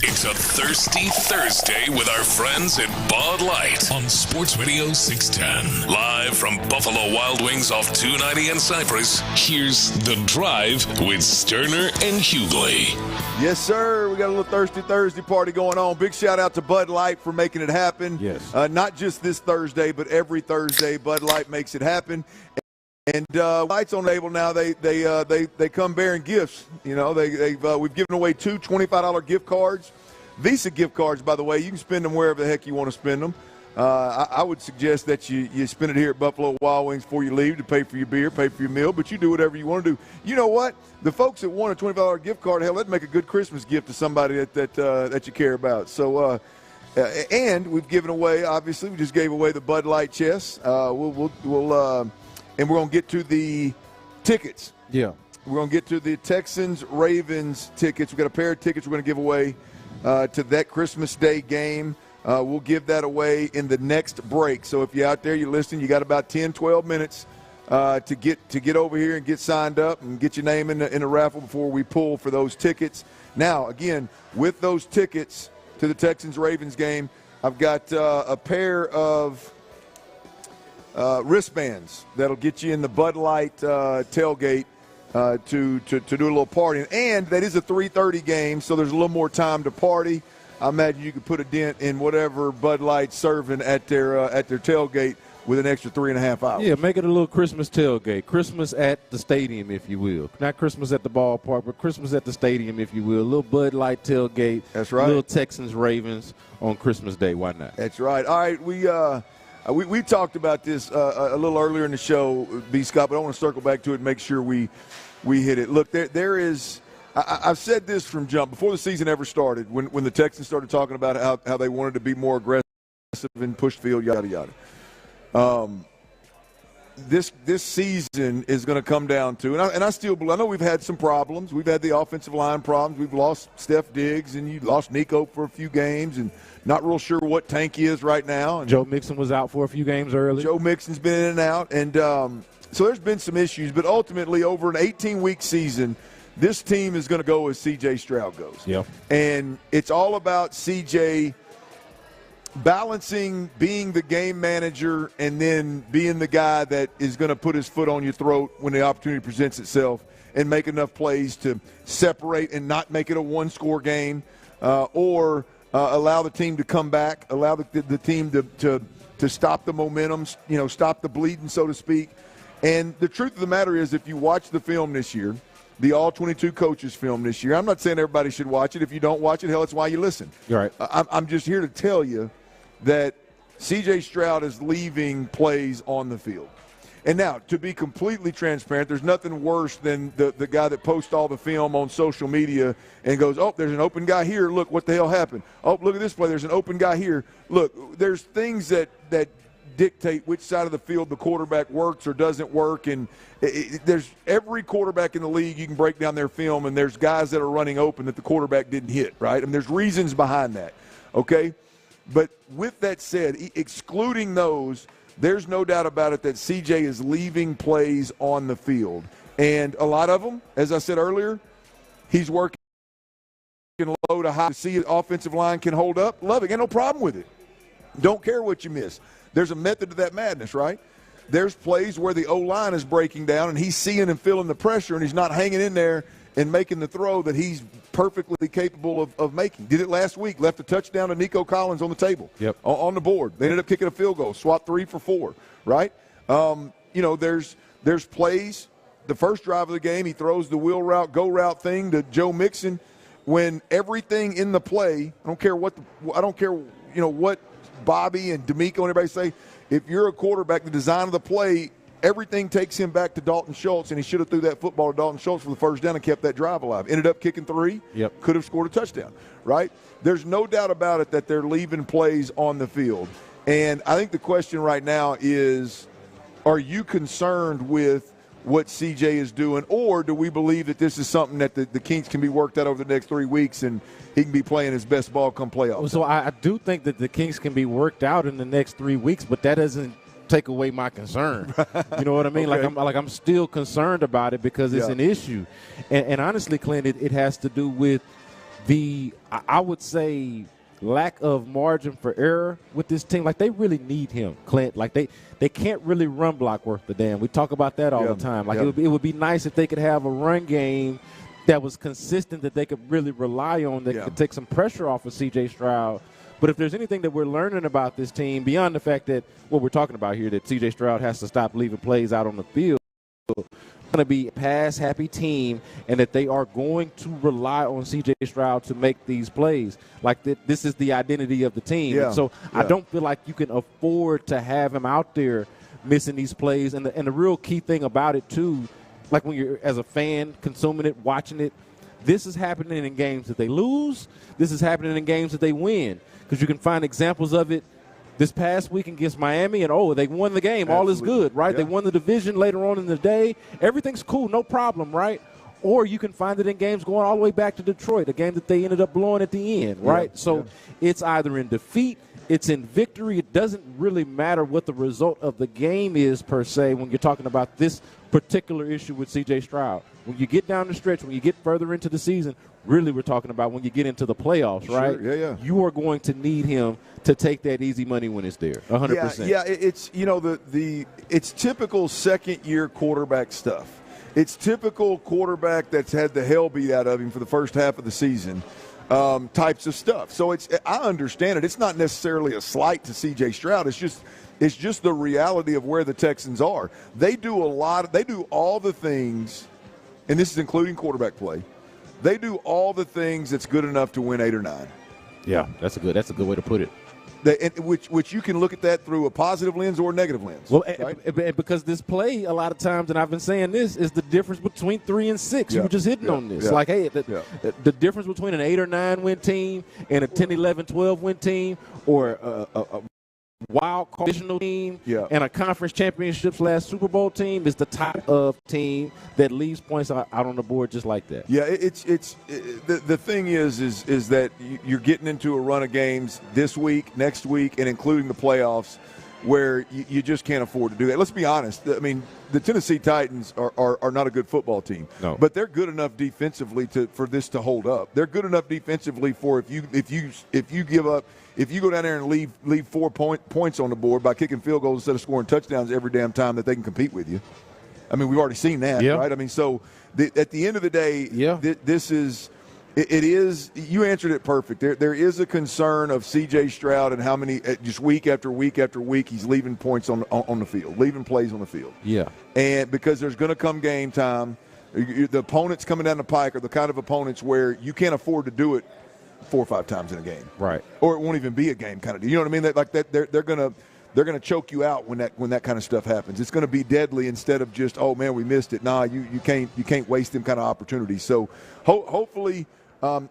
S10: It's a Thirsty Thursday with our friends at Bud Light on Sports Radio 610. Live from Buffalo Wild Wings off 290 and Cypress, here's The Drive with Stoerner and Hughley.
S2: Yes, sir. We got a little Thirsty Thursday party going on. Big shout out to Bud Light for making it happen.
S12: Yes.
S2: Not just this Thursday, but every Thursday, Bud Light makes it happen. And Lights on the table now. They come bearing gifts. You know, we've given away 2 $25 gift cards, Visa gift cards. By the way, you can spend them wherever the heck you want to spend them. I would suggest that you spend it here at Buffalo Wild Wings before you leave to pay for your beer, pay for your meal. But you do whatever you want to do. You know what? The folks that want a $25 gift card, hell, that'd make a good Christmas gift to somebody that you care about. So. And we've given away. Obviously, we just gave away the Bud Light chest. And we're going to get to the tickets.
S12: Yeah.
S2: We're going to get to the Texans-Ravens tickets. We've got a pair of tickets we're going to give away to that Christmas Day game. We'll give that away in the next break. So if you're out there, you're listening, you got about 10, 12 minutes to get over here and get signed up and get your name in the raffle before we pull for those tickets. Now, again, with those tickets to the Texans-Ravens game, I've got a pair of wristbands that'll get you in the Bud Light tailgate to do a little partying. And that is a 3:30 game, so there's a little more time to party. I imagine you could put a dent in whatever Bud Light's serving at their tailgate with an extra 3.5 hours.
S12: Yeah, make it a little Christmas tailgate. Christmas at the stadium, if you will. Not Christmas at the ballpark, but Christmas at the stadium, if you will. A little Bud Light tailgate.
S2: That's right.
S12: A little Texans-Ravens on Christmas Day. Why not?
S2: That's right. All right, we talked about this a little earlier in the show, B. Scott, but I want to circle back to it and make sure we hit it. Look, there is – I've said this from jump. Before the season ever started, when the Texans started talking about how they wanted to be more aggressive and push field, yada, yada. This season is going to come down to, and I still believe, I know we've had some problems. We've had the offensive line problems. We've lost Steph Diggs, and you lost Nico for a few games, and not real sure what Tank is right now. And
S12: Joe Mixon was out for a few games early.
S2: Joe Mixon's been in and out, and so there's been some issues. But ultimately, over an 18-week season, this team is going to go as C.J. Stroud goes.
S12: Yeah,
S2: and it's all about C.J. balancing being the game manager and then being the guy that is going to put his foot on your throat when the opportunity presents itself and make enough plays to separate and not make it a one-score game, or allow the team to come back, allow the team to stop the momentum, stop the bleeding, so to speak. And the truth of the matter is, if you watch the film this year, the all-22 coaches film this year, I'm not saying everybody should watch it. If you don't watch it, hell, it's why you listen.
S12: You're right.
S2: I'm just here to tell you that C.J. Stroud is leaving plays on the field. And now, to be completely transparent, there's nothing worse than the guy that posts all the film on social media and goes, oh, there's an open guy here. Look, what the hell happened? Oh, look at this play. There's an open guy here. Look, there's things that dictate which side of the field the quarterback works or doesn't work. And there's every quarterback in the league, you can break down their film, and there's guys that are running open that the quarterback didn't hit, right? And there's reasons behind that, okay? But with that said, excluding those, there's no doubt about it that CJ is leaving plays on the field. And a lot of them, as I said earlier, he's working low to high to see the offensive line can hold up. Love it. Ain't no problem with it. Don't care what you miss. There's a method to that madness, right? There's plays where the O-line is breaking down and he's seeing and feeling the pressure and he's not hanging in there and making the throw that he's perfectly capable of making. Did it last week. Left a touchdown to Nico Collins on the table.
S12: Yep.
S2: On the board. They ended up kicking a field goal. Swat 3 for 4, right? There's plays. The first drive of the game, he throws the wheel route, go route thing to Joe Mixon. When everything in the play, I don't care what Bobby and D'Amico and everybody say, if you're a quarterback, the design of the play, everything takes him back to Dalton Schultz, and he should have threw that football to Dalton Schultz for the first down and kept that drive alive. Ended up kicking 3.
S12: Yep.
S2: Could have scored a touchdown, right? There's no doubt about it that they're leaving plays on the field. And I think the question right now is, are you concerned with what CJ is doing, or do we believe that this is something that the kinks can be worked out over the next 3 weeks and he can be playing his best ball come playoffs?
S12: So I do think that the kinks can be worked out in the next 3 weeks, but that doesn't take away my concern. You know what I mean?
S2: Okay.
S12: I'm still concerned about it because it's an issue. And honestly, Clint, it has to do with I would say, lack of margin for error with this team. Like, they really need him, Clint. Like, they can't really run block worth the damn. We talk about that all the time. Like, it would be nice if they could have a run game that was consistent, that they could really rely on, that could take some pressure off of C.J. Stroud. But if there's anything that we're learning about this team, beyond the fact that what we're talking about here, that C.J. Stroud has to stop leaving plays out on the field, going to be a pass-happy team, and that they are going to rely on C.J. Stroud to make these plays. Like, this is the identity of the team.
S2: Yeah.
S12: And so I don't feel like you can afford to have him out there missing these plays. And the real key thing about it, too, like when you're as a fan consuming it, watching it, this is happening in games that they lose. This is happening in games that they win, because you can find examples of it this past week against Miami, and, they won the game. Absolutely. All is good, right? Yeah. They won the division later on in the day. Everything's cool, no problem, right? Or you can find it in games going all the way back to Detroit, a game that they ended up blowing at the end, right? It's either in defeat, it's in victory. It doesn't really matter what the result of the game is, per se, when you're talking about this particular issue with C.J. Stroud. When you get down the stretch, when you get further into the season, really we're talking about when you get into the playoffs, right?
S2: Sure. Yeah.
S12: You are going to need him to take that easy money when it's there, 100%.
S2: Yeah, it's, it's typical second-year quarterback stuff. It's typical quarterback that's had the hell beat out of him for the first half of the season types of stuff. So I understand it. It's not necessarily a slight to C.J. Stroud. It's just the reality of where the Texans are. They do all the things, and this is including quarterback play. They do all the things that's good enough to win 8 or 9.
S12: Yeah, that's a good way to put it.
S2: Which you can look at that through a positive lens or a negative lens.
S12: Well,
S2: right?
S12: Because this play, a lot of times, and I've been saying this, is the difference between 3 and 6. You were just hitting on this. Like, hey, the difference between an 8 or 9 win team and a 10, 11, 12 win team, or a wild card divisional team and a conference championship / Super Bowl team is the type of team that leaves points out on the board just like that.
S2: Yeah, the thing is that you're getting into a run of games this week, next week, and including the playoffs, where you just can't afford to do that. Let's be honest. I mean, the Tennessee Titans are not a good football team, but they're good enough defensively for this to hold up. They're good enough defensively for if you give up. If you go down there and leave 4 points on the board by kicking field goals instead of scoring touchdowns every damn time, that they can compete with you. I mean, we've already seen that, right? I mean, so at the end of the day, this is it is. You answered it perfect. There is a concern of C.J. Stroud and how many just week after week after week he's leaving points on the field, leaving plays on the field.
S12: Yeah,
S2: and because there's going to come game time, the opponents coming down the pike are the kind of opponents where you can't afford to do it 4 or 5 times in a game,
S12: right?
S2: Or it won't even be a game, kind of. You know what I mean? They're gonna choke you out when that kind of stuff happens. It's gonna be deadly instead of just, oh man, we missed it. Nah, you can't waste them kind of opportunities. So hopefully.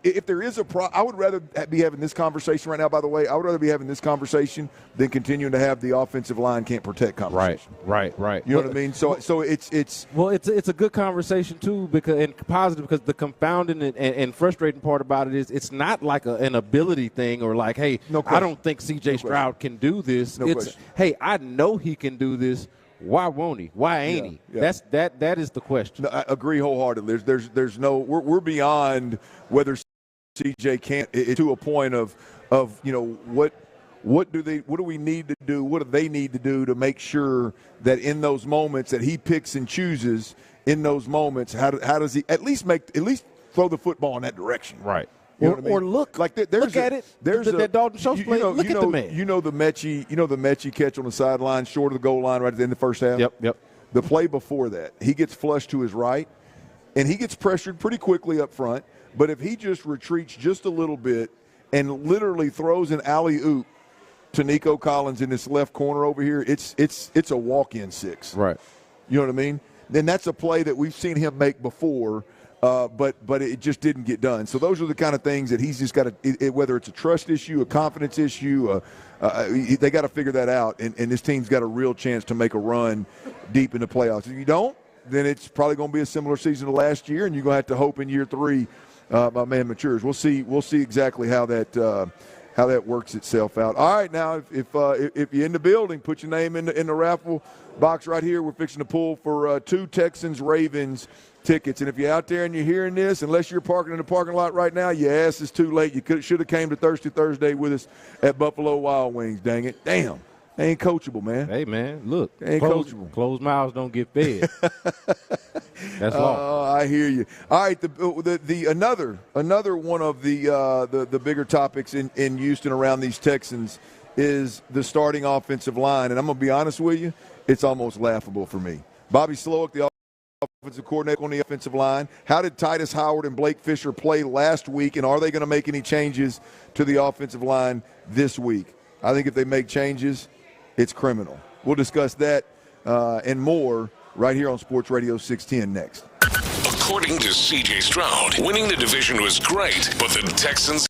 S2: If there is I would rather be having this conversation right now, by the way. I would rather be having this conversation than continuing to have the offensive line can't protect conversation.
S12: Right.
S2: You know what I mean? So it's
S12: – Well, it's a good conversation, too, and positive, because the confounding and frustrating part about it is it's not like an ability thing or like, hey, I don't think C.J. Stroud can do this. It's, hey, I know he can do this. Why won't he? Why ain't he?
S2: Yeah.
S12: That is the question.
S2: No, I agree wholeheartedly. There's no we're beyond whether CJ can't to a point of what do we need to do? What do they need to do to make sure that in those moments that he picks and chooses in those moments, how does he at least throw the football in that direction?
S12: Right.
S2: You know what I mean?
S12: Or look at it. There's that Dalton Schultz play. Look at the man.
S2: You know the Mechie catch on the sideline, short of the goal line, right at the end of the first half.
S12: Yep.
S2: The play before that, he gets flushed to his right, and he gets pressured pretty quickly up front. But if he just retreats just a little bit and literally throws an alley-oop to Nico Collins in this left corner over here, it's a walk-in 6.
S12: Right.
S2: You know what I mean? Then that's a play that we've seen him make before. But it just didn't get done. So those are the kind of things that he's just got to, whether it's a trust issue, a confidence issue, they got to figure that out. And this team's got a real chance to make a run deep in the playoffs. If you don't, then it's probably going to be a similar season to last year, and you're going to have to hope in year 3 my man matures. We'll see exactly how that how that works itself out. All right, now if you're in the building, put your name in the raffle box right here. We're fixing to pull for 2 Texans-Ravens tickets. And if you're out there and you're hearing this, unless you're parking in the parking lot right now, your ass is too late. You should have came to Thirsty Thursday with us at Buffalo Wild Wings, dang it. Damn. They ain't coachable, man.
S12: Hey, man, look.
S2: They ain't coachable.
S12: Closed mouths don't get fed. That's law.
S2: I hear you. All right, another one of the bigger topics in Houston around these Texans is the starting offensive line. And I'm going to be honest with you, it's almost laughable for me. Bobby Slowik, the offensive coordinator on the offensive line. How did Titus Howard and Blake Fisher play last week, and are they going to make any changes to the offensive line this week? I think if they make changes, it's criminal. We'll discuss that and more right here on Sports Radio 610 next.
S10: According to C.J. Stroud, winning the division was great, but the Texans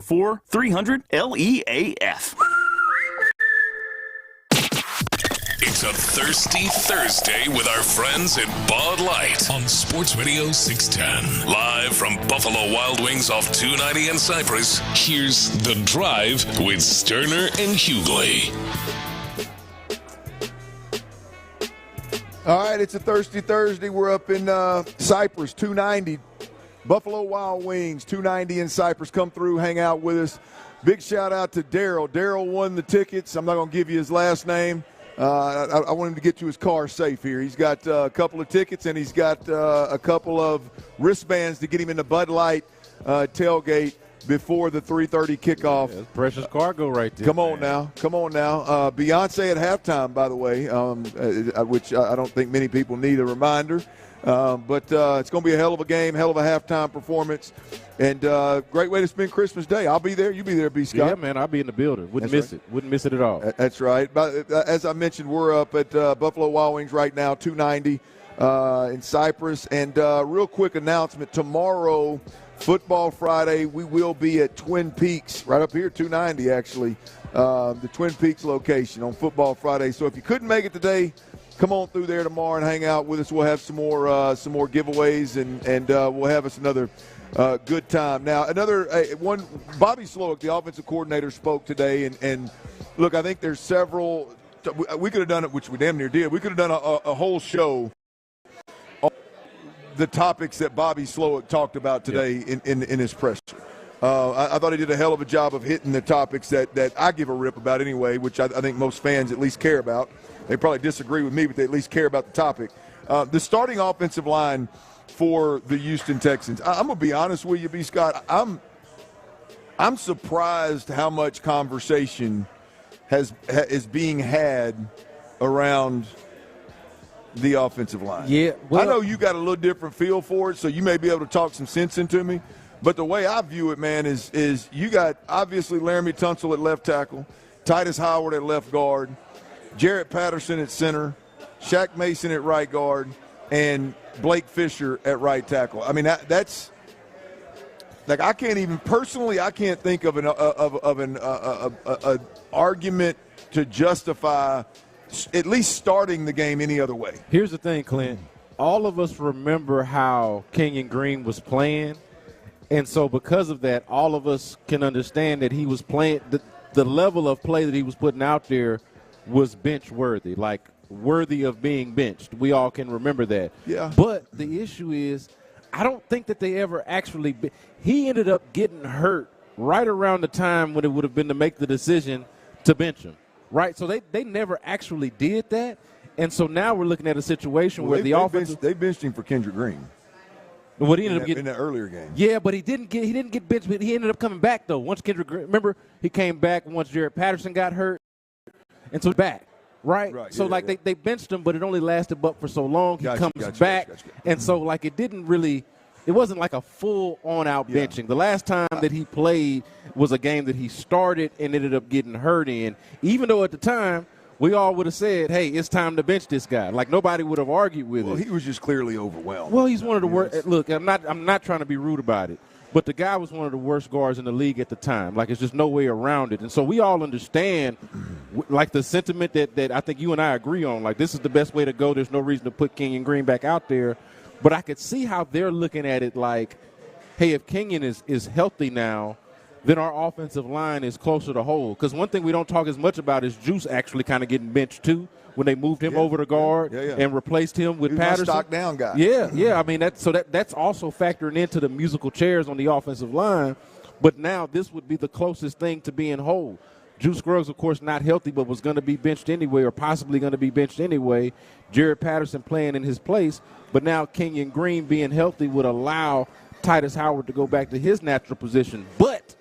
S3: 844-300-LEAF.
S10: It's a Thirsty Thursday with our friends at Bud Light on Sports Radio 610. Live from Buffalo Wild Wings off 290 and Cypress, here's The Drive with Stoerner and Hughley.
S2: All right, it's a Thirsty Thursday. We're up in Cypress, 290. Buffalo Wild Wings, 290 in Cypress. Come through, hang out with us. Big shout out to Daryl. Daryl won the tickets. I'm not going to give you his last name. I want him to get to his car safe here. He's got a couple of tickets, and he's got a couple of wristbands to get him in the Bud Light tailgate before the 3:30 kickoff.
S12: Yeah, that's precious cargo right there.
S2: Come on now. Beyonce at halftime, by the way, which I don't think many people need a reminder. But it's going to be a hell of a game, hell of a halftime performance, and great way to spend Christmas Day. I'll be there. You be there, B. Scott.
S12: Yeah, man, I'll be in the building. Wouldn't miss it at all.
S2: That's right. But as I mentioned, we're up at Buffalo Wild Wings right now, 290 in Cypress. And real quick announcement, tomorrow, Football Friday, we will be at Twin Peaks, right up here, 290 actually, the Twin Peaks location on Football Friday. So if you couldn't make it today, come on through there tomorrow and hang out with us. We'll have some more giveaways, and we'll have us another good time. Now, Bobby Slowik, the offensive coordinator, spoke today, and look, I think there's several. We could have done it, which we damn near did. We could have done a whole show on the topics that Bobby Slowik talked about today in his presser. I thought he did a hell of a job of hitting the topics that I give a rip about anyway, which I think most fans at least care about. They probably disagree with me, but they at least care about the topic. The starting offensive line for the Houston Texans. I'm going to be honest with you, B. Scott. I'm surprised how much conversation is being had around the offensive line.
S12: Yeah, well,
S2: I know you got a little different feel for it, so you may be able to talk some sense into me. But the way I view it, man, is you got obviously Laramie Tunsil at left tackle, Titus Howard at left guard, Jarrett Patterson at center, Shaq Mason at right guard, and Blake Fisher at right tackle. I mean, that's like I can't think of an argument to justify at least starting the game any other way.
S12: Here's the thing, Clint. All of us remember how Kenyon Green was playing, and so because of that, all of us can understand that he was playing the level of play that he was putting out there was bench worthy, like worthy of being benched. We all can remember that.
S2: Yeah.
S12: But the issue is, I don't think that they ever actually he ended up getting hurt right around the time when it would have been to make the decision to bench him, right? So they never actually did that. And so now we're looking at a situation where the offense
S2: they benched him for Kendrick Green.
S12: What he ended up getting
S2: in that earlier game.
S12: Yeah, but he didn't get benched, but he ended up coming back though. Once Kendrick Green, remember, he came back once Jarrett Patterson got hurt. And so back, right? So, they benched him, but it only lasted but for so long. He comes back. And so, like, it wasn't like a full-on-out benching. The last time that he played was a game that he started and ended up getting hurt in, even though at the time we all would have said, hey, it's time to bench this guy. Like, nobody would have argued with it.
S2: Well, he was just clearly overwhelmed.
S12: Well, he's one of the worst. Look, I'm not trying to be rude about it. But the guy was one of the worst guards in the league at the time. Like, it's just no way around it. And so we all understand, like, the sentiment that I think you and I agree on. Like, this is the best way to go. There's no reason to put Kenyon Green back out there. But I could see how they're looking at it like, hey, if Kenyon is healthy now, then our offensive line is closer to whole. Because one thing we don't talk as much about is Juice actually kind of getting benched too, when they moved him over to guard and replaced him with Patterson.
S2: Stock down guy.
S12: Yeah. I mean, that's also factoring into the musical chairs on the offensive line. But now this would be the closest thing to being whole. Juice Scruggs, of course, not healthy, but was going to be benched anyway, or possibly going to be benched anyway. Jarrett Patterson playing in his place. But now Kenyon Green being healthy would allow Titus Howard to go back to his natural position. But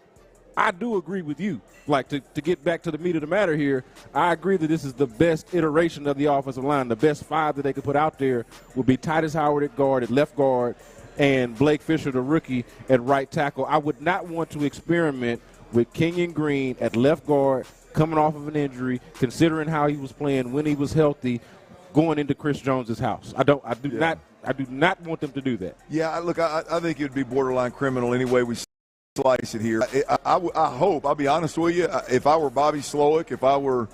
S12: I do agree with you. Like, to get back to the meat of the matter here, I agree that this is the best iteration of the offensive line. The best five that they could put out there would be Titus Howard at guard, at left guard, and Blake Fisher, the rookie, at right tackle. I would not want to experiment with Kenyon Green at left guard, coming off of an injury, considering how he was playing when he was healthy, going into Chris Jones's house. I do not want them to do that.
S2: Yeah, look, I think it would be borderline criminal anyway. We slice it here. I hope, I'll be honest with you, if I were Bobby Slowik, if I were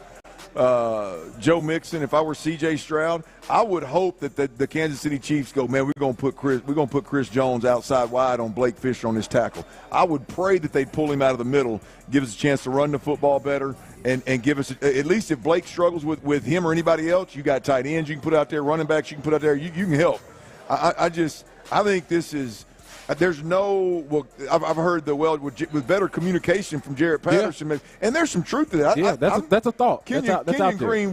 S2: Joe Mixon, if I were C.J. Stroud, I would hope that the Kansas City Chiefs go, man, we're gonna put Chris Jones outside wide on Blake Fisher on this tackle. I would pray that they'd pull him out of the middle, give us a chance to run the football better, and give us at least if Blake struggles with him or anybody else, you got tight ends you can put out there, running backs you can put out there, you can help. I think this is. There's no I've heard with better communication from Jarrett Patterson, and there's some truth to that.
S12: Yeah, that's a thought.
S2: Kenyon Green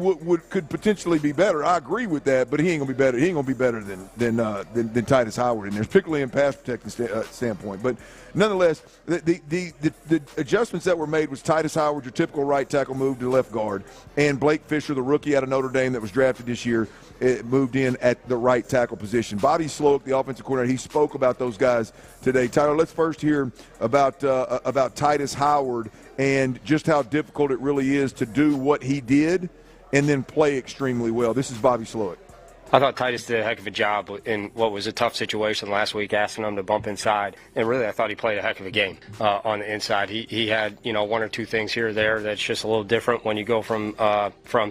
S2: could potentially be better. I agree with that, but he ain't gonna be better. He ain't gonna be better than Titus Howard in there, particularly in pass protecting standpoint. But nonetheless, the adjustments that were made was Titus Howard, your typical right tackle, moved to left guard, and Blake Fisher, the rookie out of Notre Dame that was drafted this year, moved in at the right tackle position. Bobby Slowik, the offensive coordinator, he spoke about those guys today. Tyler, let's first hear about Titus Howard and just how difficult it really is to do what he did and then play extremely well. This is Bobby Slowik.
S8: I thought Titus did a heck of a job in what was a tough situation last week, asking him to bump inside. And really, I thought he played a heck of a game on the inside. He had, one or two things here or there that's just a little different when you go from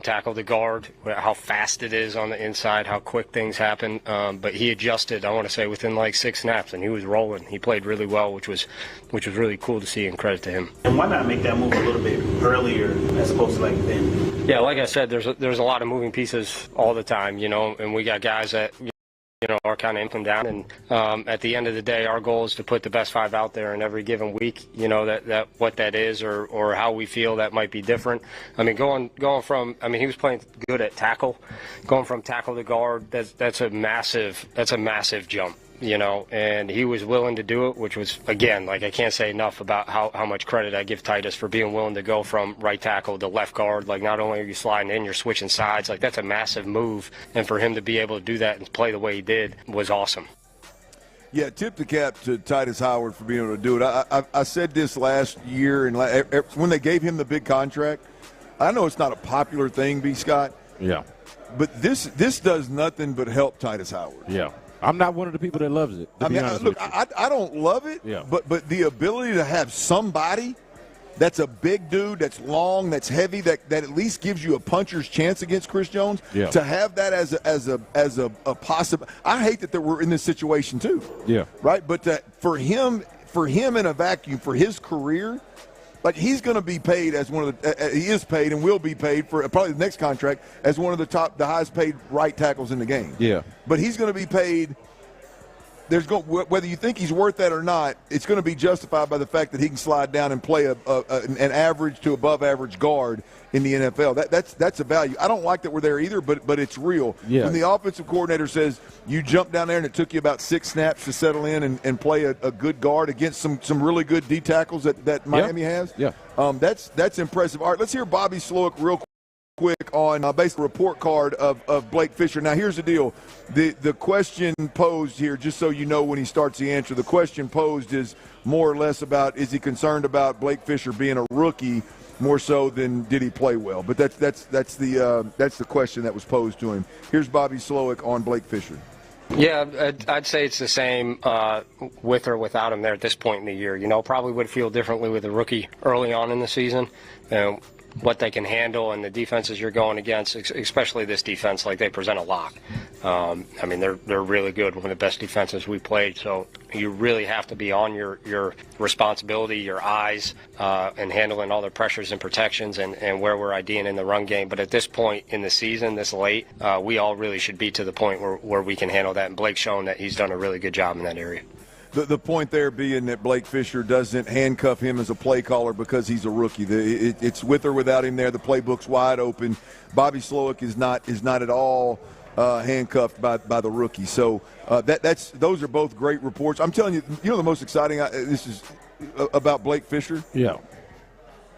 S8: tackle to guard, how fast it is on the inside, how quick things happen. But he adjusted, I want to say, within like 6 snaps, and he was rolling. He played really well, which was really cool to see, and credit to him.
S13: And why not make that move a little bit earlier as opposed to like then?
S8: Yeah, like I said, there's a lot of moving pieces all the time, and we got guys that are kind of up and down. And at the end of the day, our goal is to put the best 5 out there in every given week. That what that is, or how we feel that might be different. I mean, going from, he was playing good at tackle, going from tackle to guard. That's a massive jump. And he was willing to do it, which was, again, I can't say enough about how much credit I give Titus for being willing to go from right tackle to left guard. Not only are you sliding in, you're switching sides. That's a massive move. And for him to be able to do that and play the way he did was awesome.
S2: Yeah, tip the cap to Titus Howard for being able to do it. I said this last year, and when they gave him the big contract, I know it's not a popular thing, B. Scott.
S12: Yeah.
S2: But this does nothing but help Titus Howard.
S12: Yeah. I'm not one of the people that loves it.
S2: I don't love it, but the ability to have somebody that's a big dude, that's long, that's heavy, that at least gives you a puncher's chance against Chris Jones, to have that as a possible. I hate that we're in this situation too.
S12: Yeah.
S2: Right? But for him in a vacuum, for his career, he's going to be paid as one of the he is paid and will be paid for probably the next contract as one of the highest paid right tackles in the game.
S12: Yeah.
S2: But he's going to be paid. Whether you think he's worth that or not, it's going to be justified by the fact that he can slide down and play an average to above average guard in the NFL. That's a value. I don't like that we're there either, but it's real.
S12: Yeah.
S2: When the offensive coordinator says you jump down there and it took you about 6 snaps to settle in and play a good guard against some really good D tackles that Miami has.
S12: Yeah.
S2: That's impressive. All right, let's hear Bobby Slowik real quick on basically the report card of Blake Fisher. Now, here's the deal. The question posed here, just so you know when he starts the answer, the question posed is more or less about, is he concerned about Blake Fisher being a rookie more so than did he play well? But that's the question that was posed to him. Here's Bobby Slowik on Blake Fisher.
S8: Yeah, I'd say it's the same with or without him there at this point in the year. Probably would feel differently with a rookie early on in the season. What they can handle and the defenses you're going against, especially this defense, they present a lot. They're really good, one of the best defenses we played. So you really have to be on your responsibility, your eyes, and handling all the pressures and protections and where we're IDing in the run game. But at this point in the season, this late, we all really should be to the point where we can handle that. And Blake's shown that he's done a really good job in that area.
S2: The point there being that Blake Fisher doesn't handcuff him as a play caller because he's a rookie. It's with or without him there. The playbook's wide open. Bobby Slowik is not at all handcuffed by the rookie. So those are both great reports. I'm telling you, the most exciting. This is about Blake Fisher.
S12: Yeah.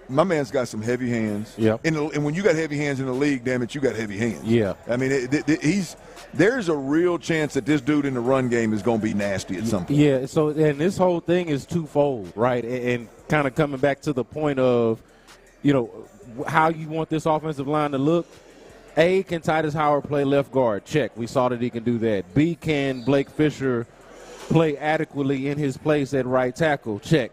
S2: My man's got some heavy hands.
S12: Yeah.
S2: And when you got heavy hands in the league, damn it, you got heavy hands.
S12: Yeah.
S2: There's a real chance that this dude in the run game is going to be nasty at some point.
S12: Yeah, so and this whole thing is twofold, right? And kind of coming back to the point of, how you want this offensive line to look. A, can Titus Howard play left guard? Check. We saw that he can do that. B, can Blake Fisher play adequately in his place at right tackle? Check.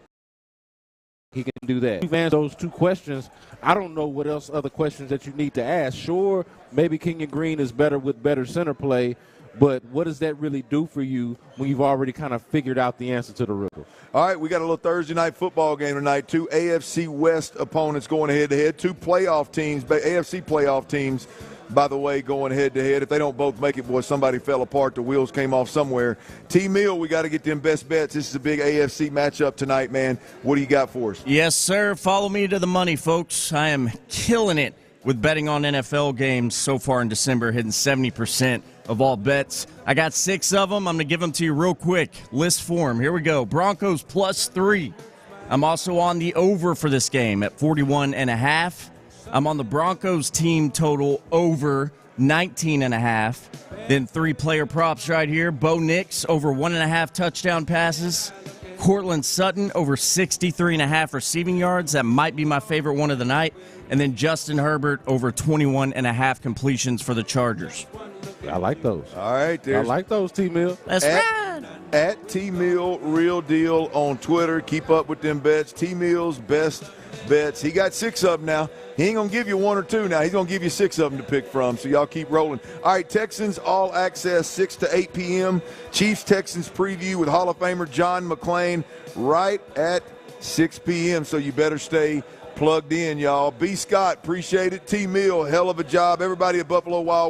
S12: He can do that. You've answered those two questions. I don't know what else other questions that you need to ask. Sure, maybe Kenyon Green is better with better center play, but what does that really do for you when you've already kind of figured out the answer to the riddle?
S2: All right, we got a little Thursday night football game tonight. Two AFC West opponents going head-to-head. Two playoff teams, AFC playoff teams, by the way, going head-to-head. If they don't both make it, boy, somebody fell apart. The wheels came off somewhere. T-Mill, we got to get them best bets. This is a big AFC matchup tonight, man. What do you got for us?
S21: Yes, sir. Follow me to the money, folks. I am killing it with betting on NFL games so far in December, hitting 70% of all bets. I got 6 of them. I'm going to give them to you real quick. List form. Here we go. Broncos +3. I'm also on the over for this game at 41.5. I'm on the Broncos team total over 19.5. Then 3 player props right here. Bo Nix over 1.5 touchdown passes. Cortland Sutton over 63.5 receiving yards. That might be my favorite one of the night. And then Justin Herbert over 21.5 completions for the Chargers.
S12: I like those.
S2: All right.
S12: I like those, T-Mill.
S21: That's right.
S2: At T-Mill Real Deal on Twitter. Keep up with them bets. T-Mill's best bets. He got 6 of them now. He ain't going to give you 1 or 2 now. He's going to give you 6 of them to pick from, so y'all keep rolling. All right, Texans All Access, 6 to 8 p.m. Chiefs-Texans preview with Hall of Famer John McClain right at 6 p.m., so you better stay plugged in, y'all. B. Scott, appreciate it. T. Mill, hell of a job. Everybody at Buffalo Wild